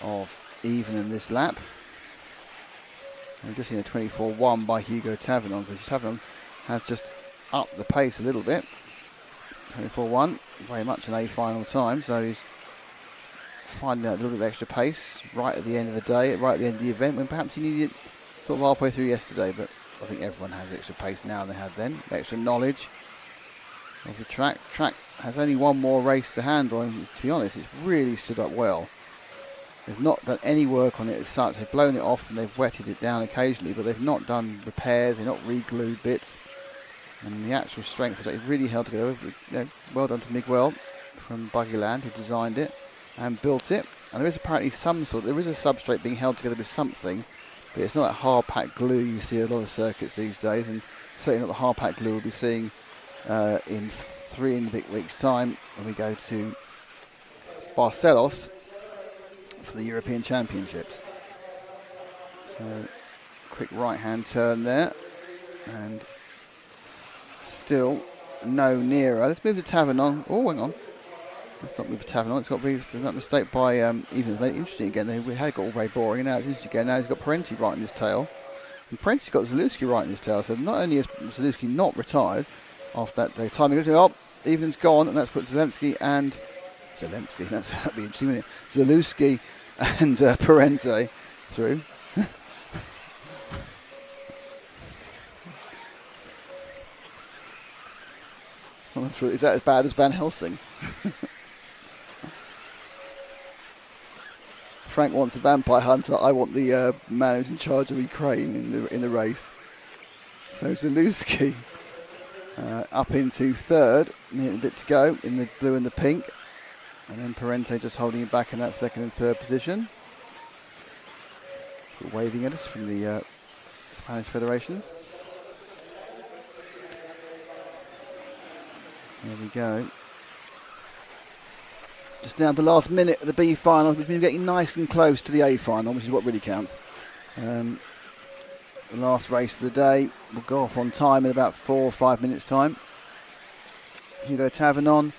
S1: of Even in this lap. We've just seen a 24-1 by Hugo Tavernon. So Tavernon has just upped the pace a little bit. 24-1, very much an A final time. So he's finding out a little bit of extra pace right at the end of the day, right at the end of the event, when perhaps he needed it sort of halfway through yesterday. But I think everyone has extra pace now than they had then. Extra knowledge of the track. Track has only one more race to handle, and to be honest, it's really stood up well. They've not done any work on it as such. They've blown it off and they've wetted it down occasionally, but they've not done repairs, they've not re-glued bits. And the actual strength of it really held together. Well done to Miguel from Buggyland, who designed it and built it. And there is apparently there is a substrate being held together with something, but it's not that hard packed glue you see a lot of circuits these days, and certainly not the hard packed glue we'll be seeing in 3 and a bit weeks' time when we go to Barcelos for the European Championships. So, quick right-hand turn there, and still no nearer. Let's move to Tavernon. Oh, hang on. Let's not move to Tavernon. It's got to be that mistake by Even. Very interesting again. We had got all very boring, and now it's interesting again. Now he's got Parente right in his tail, and Parente's got Zaluski right in his tail. So not only is Zaluski not retired after that timing, Evening's gone, and that's put Zelensky and that'd be interesting, wouldn't it? Zaluski and Parente through. Is that as bad as Van Helsing? Frank wants a vampire hunter. I want the man who's in charge of Ukraine in the race. So Zalewski up into third, a bit to go in the blue and the pink, and then Parente just holding it back in that second and third position. Waving at us from the Spanish federations. There we go. Just down to the last minute of the B final, which means we're getting nice and close to the A final, which is what really counts. The last race of the day will go off on time in about 4 or 5 minutes' time. Hugo Tavernon.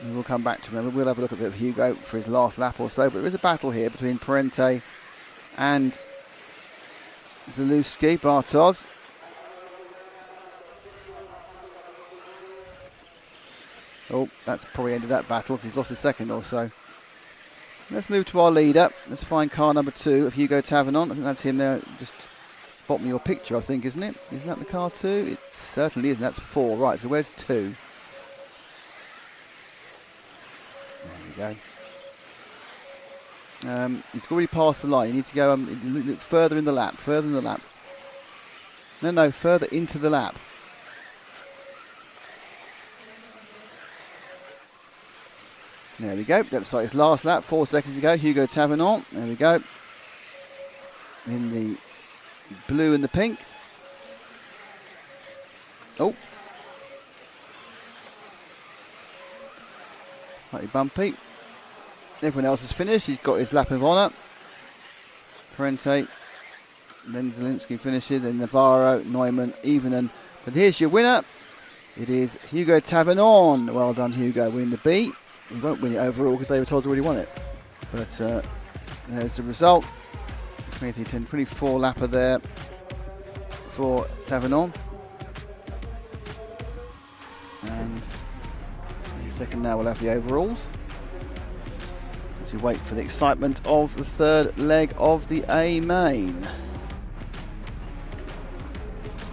S1: And we'll come back to him. We'll have a look at a bit of Hugo for his last lap or so. But there is a battle here between Parente and Zalewski, Bartos. Oh, that's probably ended that battle because he's lost a second or so. Let's move to our leader. Let's find car number 2 of Hugo Tavernon. I think that's him there, just bottom of your picture, I think, isn't it? Isn't that the car 2? It certainly isn't. That's 4. Right, so where's 2? There we go. He's already passed the line. You need to go look further in the lap. Further in the lap. No, further into the lap. There we go. That's his last lap. 4 seconds to go. Hugo Tavernon. There we go. In the blue and the pink. Oh. Slightly bumpy. Everyone else has finished. He's got his lap of honour. Parente. Then Zalewski finishes. Then Navarro, Neumann, Evenen. But here's your winner. It is Hugo Tavernon. Well done, Hugo. Win the B. He won't win it overall because they were told to already won it. But there's the result. 24 lapper there for Tavernon. And in a second now we'll have the overalls. As we wait for the excitement of the third leg of the A main.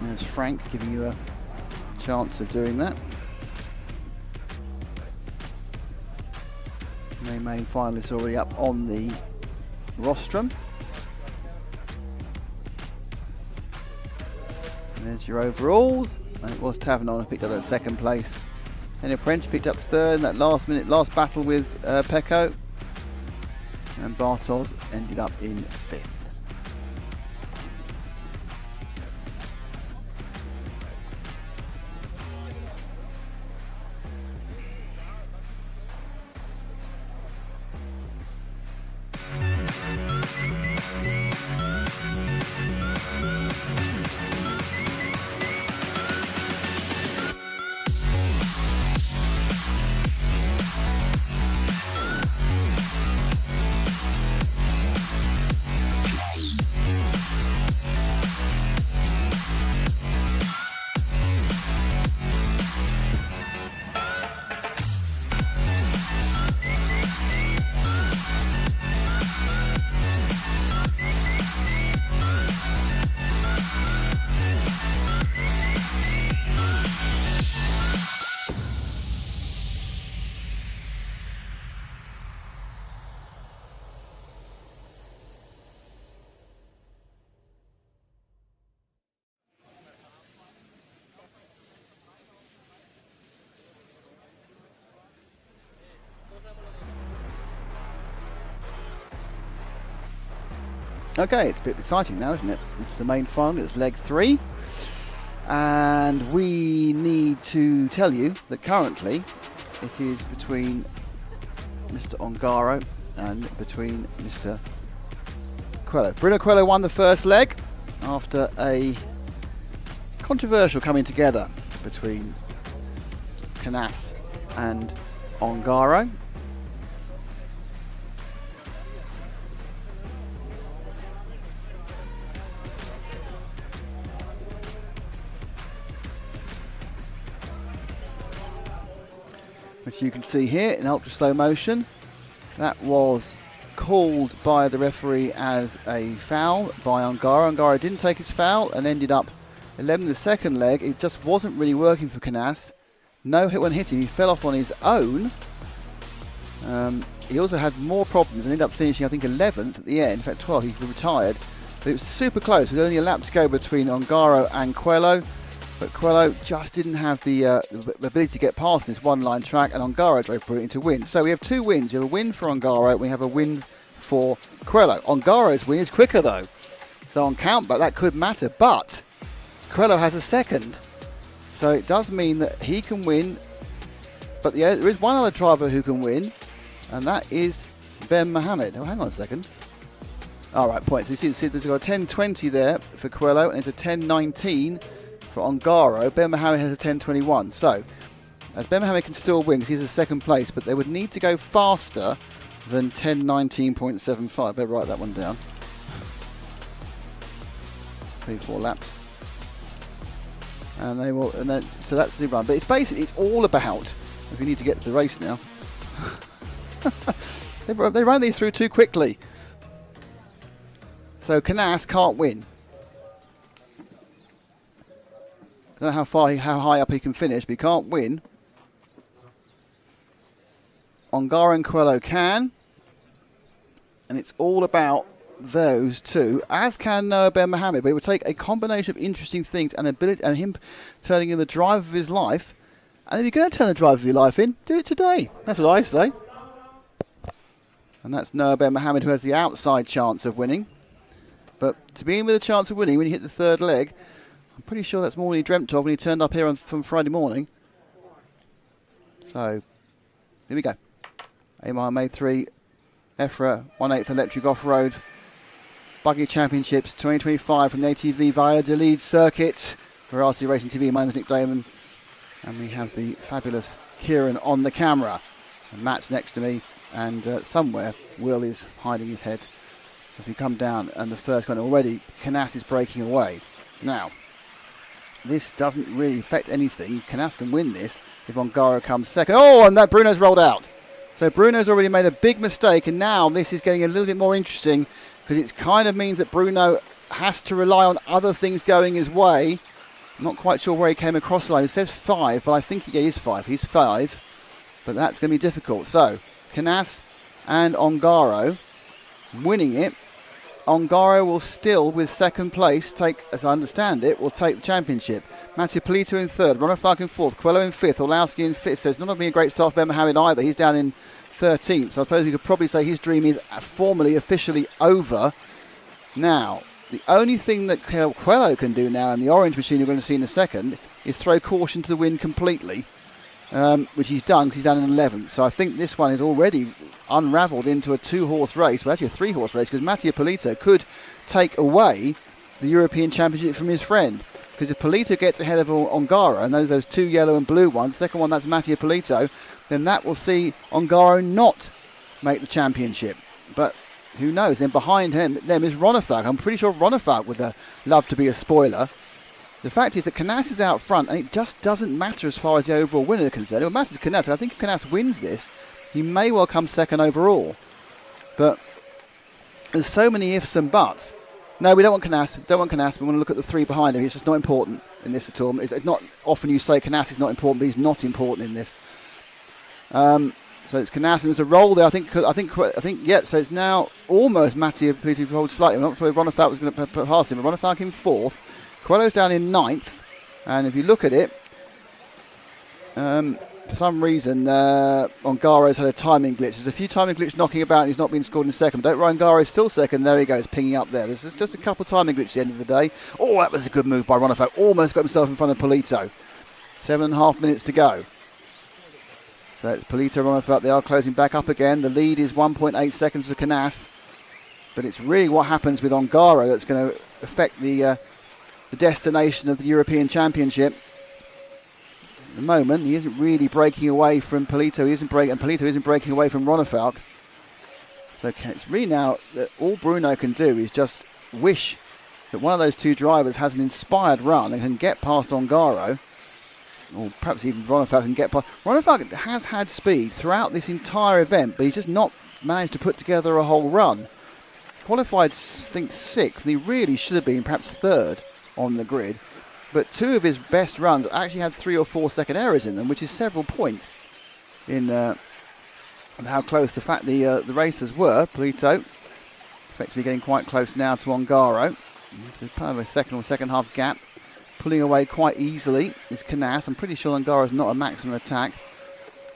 S1: There's Frank giving you a chance of doing that. The main finalists already up on the rostrum. And there's your overalls. And it was Tavernon who picked up that second place. And Apprentice picked up third in that last battle with Pecco. And Bartos ended up in 5th. Okay, it's a bit exciting now, isn't it? It's the main final, it's leg 3. And we need to tell you that currently it is between Mr. Ongaro and between Mr. Coelho. Bruno Coelho won the first leg after a controversial coming together between Canas and Ongaro. Which you can see here in ultra slow motion. That was called by the referee as a foul by Ongaro. Ongaro didn't take his foul and ended up 11 the second leg. It just wasn't really working for Canas. No hit when hitting, he fell off on his own. he also had more problems and ended up finishing, I think, 11th at the end. In fact, 12th. He retired. But it was super close with only a lap to go between Ongaro and Coelho. But Coelho just didn't have the ability to get past this one-line track, and Ongaro drove brilliantly to win. So we have 2 wins. We have a win for Ongaro. We have a win for Coelho. Ongaro's win is quicker, though. So on countback, that could matter. But Coelho has a second. So it does mean that he can win. But there is one other driver who can win, and that is Ben Mohammed. Oh, hang on a second. All right, points. So you see there's got a 10.20 there for Coelho, and it's a 10.19 for Ongaro. Ben Mohammed has a 10.21. So, as Ben Mohammed can still win because he's in second place, but they would need to go faster than 10.19.75. Better write that one down. 24 laps. And they will, and then, so that's the run. But it's basically, it's all about, we need to get to the race now. They ran these through too quickly. So Canas can't win. I don't know how high up he can finish, but he can't win. Ongaro and Coelho can. And it's all about those two, as can Noah Ben Mohammed. But it would take a combination of interesting things and ability, and him turning in the drive of his life. And if you're going to turn the drive of your life in, do it today. That's what I say. And that's Noah Ben Mohammed, who has the outside chance of winning. But to be in with a chance of winning when you hit the third leg, I'm pretty sure that's more than he dreamt of when he turned up here from Friday morning. So, here we go. Amar May 3, EFRA 1/8 Electric Off-Road Buggy Championships 2025 from the ATV via the lead circuit for RC Racing TV. My name is Nick Damon, and we have the fabulous Kieran on the camera. And Matt's next to me, and somewhere Will is hiding his head as we come down. And the first one already, Canas is breaking away. Now, this doesn't really affect anything. Canas can win this if Ongaro comes second. Oh, and that Bruno's rolled out. So Bruno's already made a big mistake, and now this is getting a little bit more interesting because it kind of means that Bruno has to rely on other things going his way. I'm not quite sure where he came across the line. It says 5, but I think he is 5. He's 5, but that's going to be difficult. So Canas and Ongaro winning it. Ongaro will still, with second place, take, as I understand it, will take the championship. Mattia Polito in third, Ronald Falk in fourth, Coelho in fifth, Orlowski in fifth. So it's not been a great start for Ben Mohammed either. He's down in 13th. So I suppose we could probably say his dream is formally, officially over. Now, the only thing that Coelho can do now in the orange machine you're going to see in a second is throw caution to the wind completely, which he's done because he's down in 11th. So I think this one is already unravelled into a 2-horse race, well actually a 3-horse race, because Mattia Polito could take away the European Championship from his friend. Because if Polito gets ahead of Ongaro, and those 2 yellow and blue ones, the second one that's Mattia Polito, then that will see Ongaro not make the championship. But who knows? Then behind them is Ronefalk. I'm pretty sure Ronefalk would love to be a spoiler. The fact is that Canas is out front, and it just doesn't matter as far as the overall winner is concerned. It matters to Canas. I think if Canas wins this, he may well come second overall. But there's so many ifs and buts. No, we don't want Canas. We want to look at the 3 behind him. It's just not important in this at all. It's not often you say Canas is not important, but he's not important in this. So it's Canas, and there's a roll there. I think. Yeah. So it's now almost Mattia Polito rolled slightly. I'm not sure if Ronefalk was going to put past him. But Ronefalk in 4th. Coelho's down in 9th. And if you look at it, for some reason, Ongaro's had a timing glitch. There's a few timing glitches knocking about, and he's not been scored in second. But don't worry, Ongaro's still second. There he goes, pinging up there. There's just a couple of timing glitches at the end of the day. Oh, that was a good move by Ronefalk. Almost got himself in front of Polito. 7.5 minutes to go. So it's Polito, Ronefalk. They are closing back up again. The lead is 1.8 seconds for Canas. But it's really what happens with Ongaro that's going to affect the destination of the European Championship. At the moment, he isn't really breaking away from Polito. And Polito isn't breaking away from Ronefalk. So it's really now that all Bruno can do is just wish that one of those 2 drivers has an inspired run and can get past Ongaro. Or perhaps even Ronefalk can get past. Ronefalk has had speed throughout this entire event, but he's just not managed to put together a whole run. Qualified, I think, 6th, and he really should have been perhaps 3rd on the grid. But 2 of his best runs actually had 3 or 4 second errors in them, which is several points in and how close the racers were. Polito effectively getting quite close now to Ongaro. It's part of a second half gap. Pulling away quite easily is Canas. I'm pretty sure Ongaro's not a maximum attack.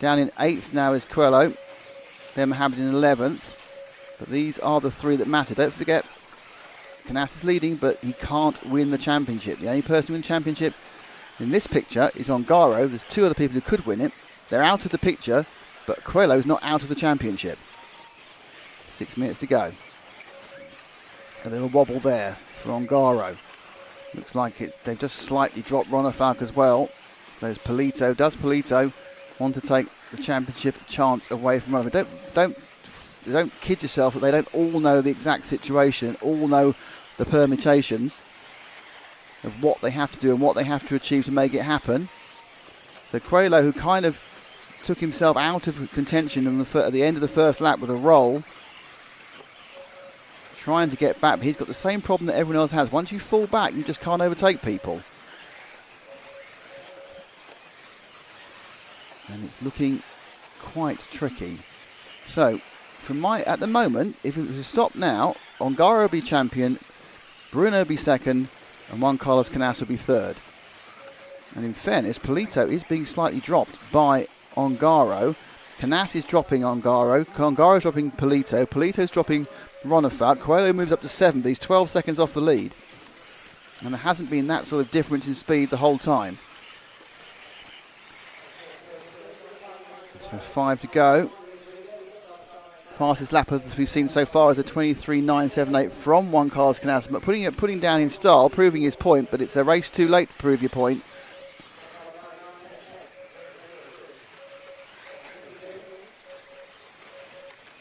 S1: Down in 8th now is Coelho. Ben Mohammed in 11th. But these are the three that matter. Don't forget, Canas is leading, but he can't win the championship. The only person to win the championship in this picture is Ongaro. There's two other people who could win it. They're out of the picture, but Coelho's not out of the championship. 6 minutes to go. A little wobble there for Ongaro. Looks like they've just slightly dropped Ronafalk as well. So it's Polito. Does Polito want to take the championship chance away from Ronafalk? Don't kid yourself that they don't all know the exact situation, all know the permutations of what they have to do and what they have to achieve to make it happen. So Coelho, who kind of took himself out of contention at the end of the first lap with a roll, trying to get back, but he's got the same problem that everyone else has. Once you fall back, you just can't overtake people. And it's looking quite tricky. So, at the moment, if it was to stop now, Ongaro would be champion, Bruno would be second, and Juan Carlos Canas would be third. And in fairness, Polito is being slightly dropped by Ongaro. Canas is dropping Ongaro. Ongaro is dropping Polito. Polito's dropping Ronafalk. Coelho moves up to 7, but he's 12 seconds off the lead. And there hasn't been that sort of difference in speed the whole time. So 5 to go. Fastest lap that we've seen so far is a 23.978 from Juan Carlos Canas, but putting down in style, proving his point, but it's a race too late to prove your point.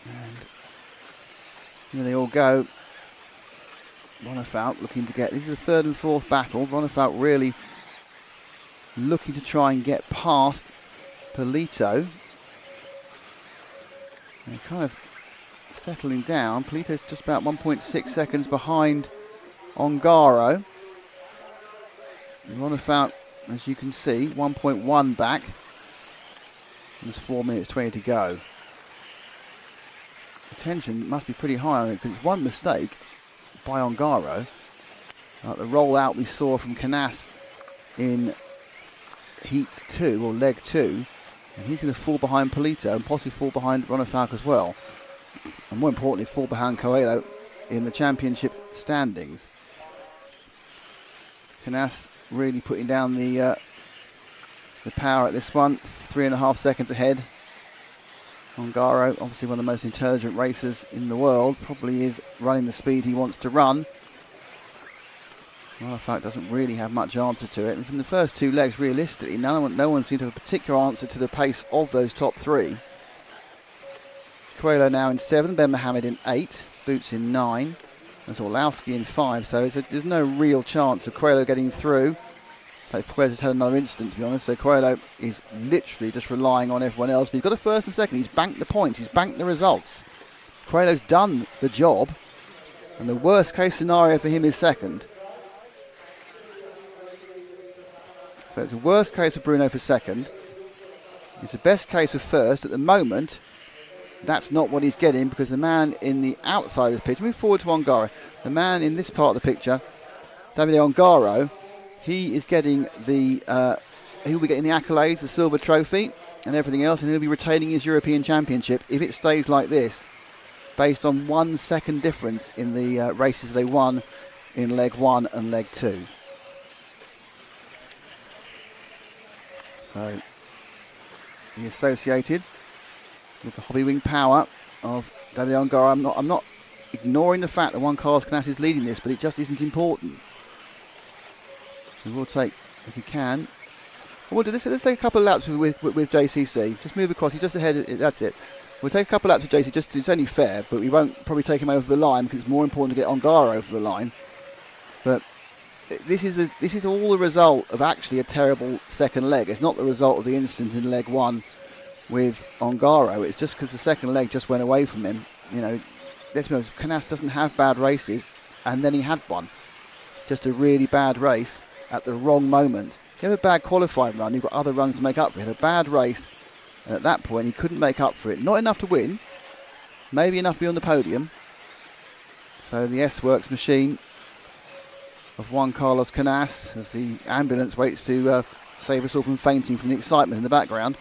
S1: And here they all go. Ronafalk looking to get, this is the third and fourth battle. Ronafalk really looking to try and get past Polito. And kind of settling down. Polito's just about 1.6 seconds behind Ongaro. Ronafalk, as you can see, 1.1 back. There's 4 minutes 20 to go. The tension must be pretty high on it because it's one mistake by Ongaro. Like the rollout we saw from Canas in heat 2 or leg 2. And he's going to fall behind Polito and possibly fall behind Ronafalk as well. And more importantly, fall behind Coelho in the championship standings. Canas really putting down the power at this one. 3.5 seconds ahead. Ongaro, obviously one of the most intelligent racers in the world, probably is running the speed he wants to run. Ronafalk doesn't really have much answer to it. And from the first two legs, realistically, no one seemed to have a particular answer to the pace of those top three. Coelho now in 7, Ben Mohammed in 8, Boots in 9, and Orlowski in 5. So there's no real chance of Coelho getting through. Coelho's had another incident, to be honest. So Coelho is literally just relying on everyone else. But he's got a first and second. He's banked the points. He's banked the results. Coelho's done the job. And the worst case scenario for him is second. So it's a worst case for Bruno for second. It's the best case for first. At the moment, that's not what he's getting because the man in the outside of the picture, move forward to Ongaro, the man in this part of the picture, Davide Ongaro, he is getting he'll be getting the accolades, the silver trophy and everything else, and he'll be retaining his European Championship if it stays like this, based on 1 second difference in the races they won in leg 1 and leg 2. So, the associated with the hobby wing power of Davide Ongaro. I'm not ignoring the fact that Juan Carlos Canas is leading this, but it just isn't important. We will take, if we can. We'll do this. Let's take a couple of laps with JCC. Just move across. He's just ahead. That's it. We'll take a couple of laps with JCC. It's only fair, but we won't probably take him over the line because it's more important to get Ongaro over the line. But this is all the result of actually a terrible second leg. It's not the result of the incident in leg 1 with Ongaro. It's just because the second leg just went away from him. You know, let's be honest, Canas doesn't have bad races, and then he had one. Just a really bad race. At the wrong moment. You have a bad qualifying run, you've got other runs to make up for it. A bad race And at that point, he couldn't make up for it. Not enough to win, maybe enough to be on the podium. So the S-Works machine of Juan Carlos Canas, as the ambulance waits to save us all from fainting from the excitement in the background.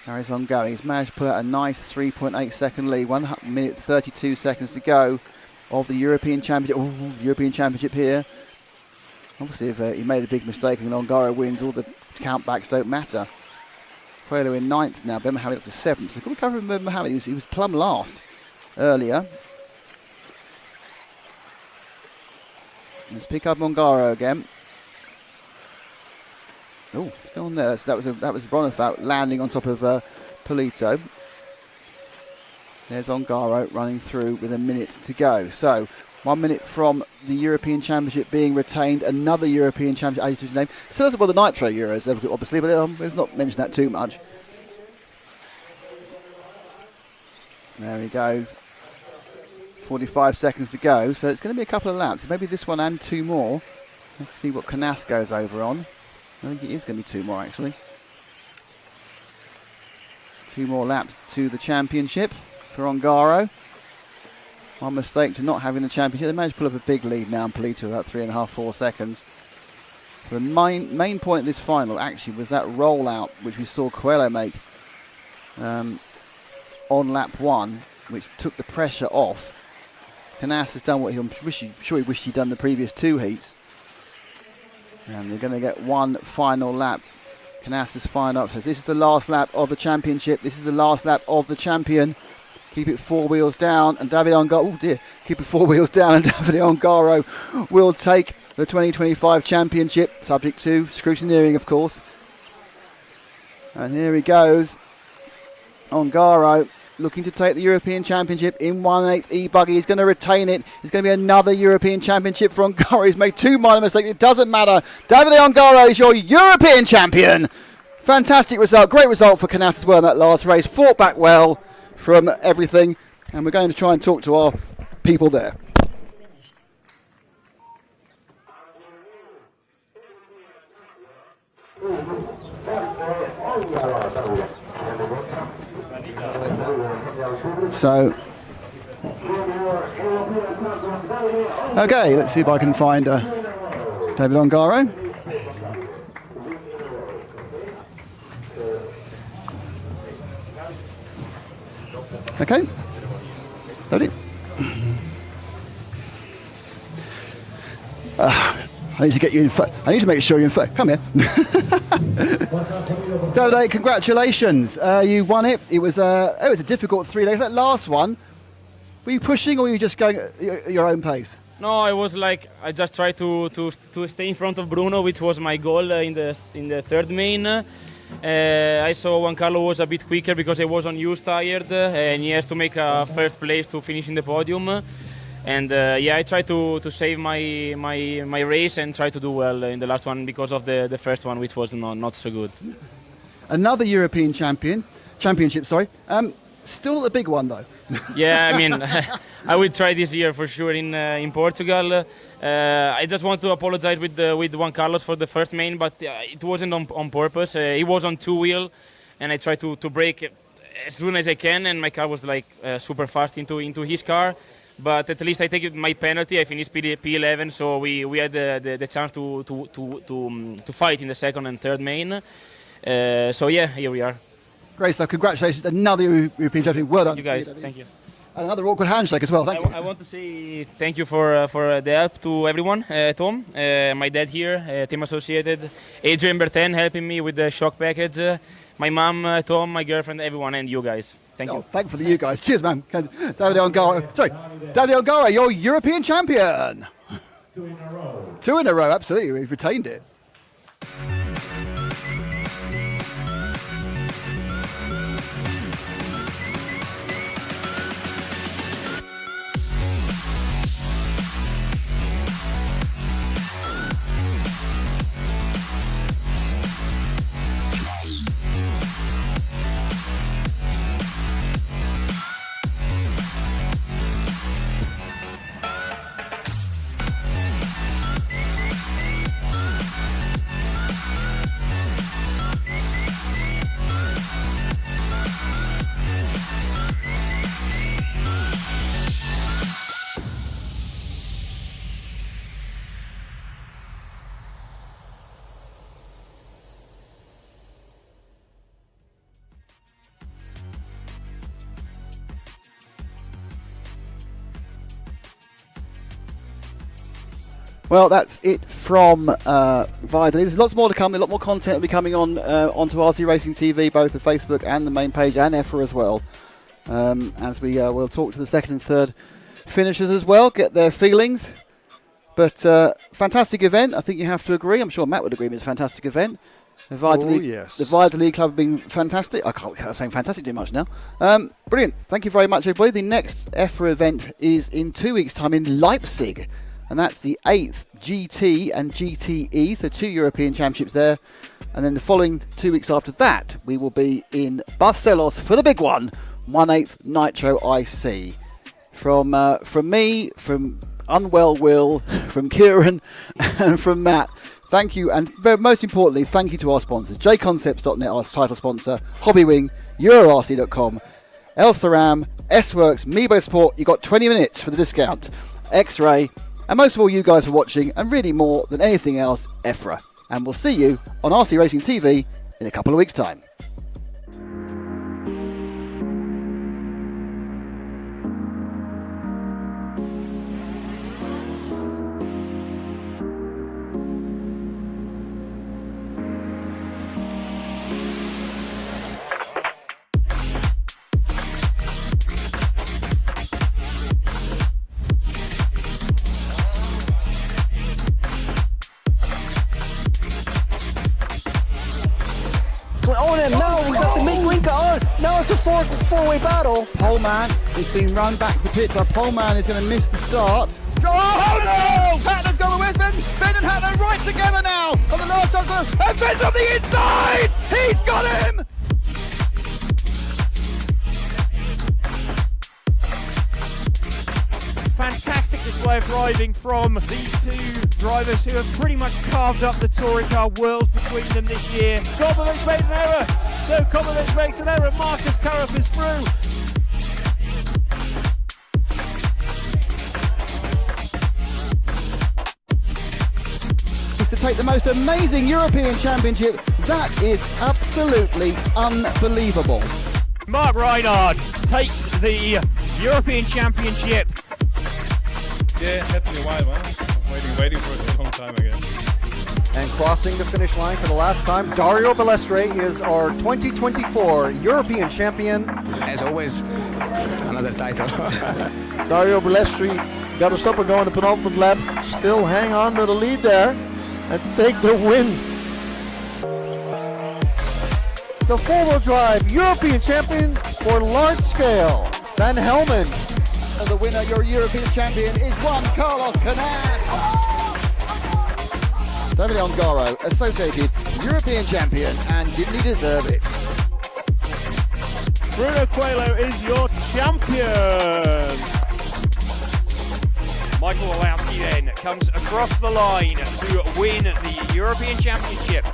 S1: Carries on going. He's managed to put out a nice 3.8 second lead. 1 minute 32 seconds to go of the European Championship. Oh, the European Championship here. Obviously, if he made a big mistake and Ongaro wins, all the countbacks don't matter. Coelho in 9th now. Ben Mohammed up to 7th. So good recovery from Ben Mohammed. He was plumb last earlier. Let's pick up Ongaro again. Oh, what's going on there? That was Bonifat landing on top of Polito. There's Ongaro running through with a minute to go. So 1 minute from the European Championship being retained. Another European Championship. I used to his name. Still doesn't win the Nitro Euros, obviously, but let's not mention that too much. There he goes. 45 seconds to go. So it's going to be a couple of laps. Maybe this one and 2 more. Let's see what Canas goes over on. I think it is going to be 2 more, actually. 2 more laps to the championship for Ongaro. One mistake to not having the championship. They managed to pull up a big lead now, and Polito about 3.5, 4 seconds. So the main point of this final actually was that rollout, which we saw Coelho make on lap 1, which took the pressure off. Canas has done what I'm sure he wished he'd done the previous 2 heats. And they're going to get one final lap. Canas' final. So this is the last lap of the championship. This is the last lap of the champion. Keep it 4 wheels down, and Davide Ongaro. Oh dear! Keep it 4 wheels down, and Davide Ongaro will take the 2025 championship, subject to scrutineering, of course. And here he goes. Ongaro looking to take the European Championship in 1/8 E-Buggy. He's going to retain it. It's going to be another European Championship for Ongaro. He's made 2 minor mistakes. It doesn't matter. Davide Ongaro is your European champion. Fantastic result. Great result for Canas as well in that last race. Fought back well from everything. And we're going to try and talk to our people there. So, okay, let's see if I can find David Ongaro. Okay, ready? I need to get you in. I need to make sure you're in. Come here. Davide, congratulations! You won it. It was a difficult 3 legs. That last one, were you pushing or were you just going at your own pace?
S20: No, I was like, I just tried to stay in front of Bruno, which was my goal in the third main. I saw Juan Carlo was a bit quicker because he was on used tired, and he has to make a first place to finish in the podium. And yeah, I tried to save my race and try to do well in the last one because of the first one, which was not so good.
S1: Another European championship, sorry. Still not the big one though.
S20: Yeah, I mean, I will try this year for sure in Portugal. I just want to apologize with Juan Carlos for the first main, but it wasn't on purpose. He was on 2-wheel, and I tried to brake as soon as I can, and my car was like super fast into his car. But at least I take my penalty. I finished P11, so we had the chance to fight in the second and third main. So yeah, here we are.
S1: Great stuff. Congratulations. Another European champion. Well done.
S20: You guys, thank you.
S1: And another awkward handshake as well. Thank you.
S20: I want to say thank you for the help to everyone. Tom, my dad here, Team Associated, Adrian Bertin helping me with the shock package, my mom, Tom, my girlfriend, everyone, and you guys. Thank you.
S1: Thank you for the you guys. Cheers, man. Davide Ongaro. Sorry, Davide Ongaro, your European champion. 2 in a row. 2 in a row, absolutely. We've retained it. Well, that's it from Vitally. There's lots more to come. A lot more content will be coming on onto RC Racing TV, both the Facebook and the main page, and EFRA as well. As we will talk to the second and third finishers as well, get their feelings. But fantastic event. I think you have to agree. I'm sure Matt would agree. It's a fantastic event. The Vitally Club have been fantastic. I'm saying fantastic too much now. Brilliant. Thank you very much, everybody. The next EFRA event is in 2 weeks' time in Leipzig. And that's the 8th GT and GTE, so 2 European Championships there. And then the following 2 weeks after that, we will be in Barcelos for the big one, 1/8 Nitro IC. From me, from Unwell Will, from Kieran, and from Matt, thank you. And most importantly, thank you to our sponsors, JConcepts.net, our title sponsor, Hobbywing, EuroRC.com, El Saram, S-Works, Meebo Sport. You got 20 minutes for the discount, X-Ray, and most of all, you guys for watching, and really more than anything else, EFRA. And we'll see you on RC Racing TV in a couple of weeks' time.
S2: On him now, we got the Mink Rinker on. Now it's a four-way battle.
S1: Poleman is being run back to the pits. Our Poleman is going to miss the start. Oh no! Hatler's going with Ben. Ben and Hatler right together now on the last jump. And Ben's on the inside! He's got him!
S5: Fantastic display of driving from these two drivers who have pretty much carved up the touring car world between them this year. Kobovic made an error, so Kobovic makes an error. Marcus Karup is through.
S1: To take the most amazing European Championship, that is absolutely unbelievable.
S5: Mark Reinhard takes the European Championship.
S7: Yeah, it had to be a while, man. Waiting for it a long time again.
S2: And crossing the finish line for the last time, Dario Balestre is our 2024 European champion.
S10: As always, another title.
S6: Dario Balestre got to stop and go in the penultimate lap. Still hang on to the lead there and take the win. The four-wheel drive European champion for large scale, Van Helmen.
S1: And the winner, your European champion, is Juan Carlos Canas. Davide Ongaro, associated European champion, and didn't he deserve it?
S5: Bruno Coelho is your champion. Michael Olowski then comes across the line to win the European Championship.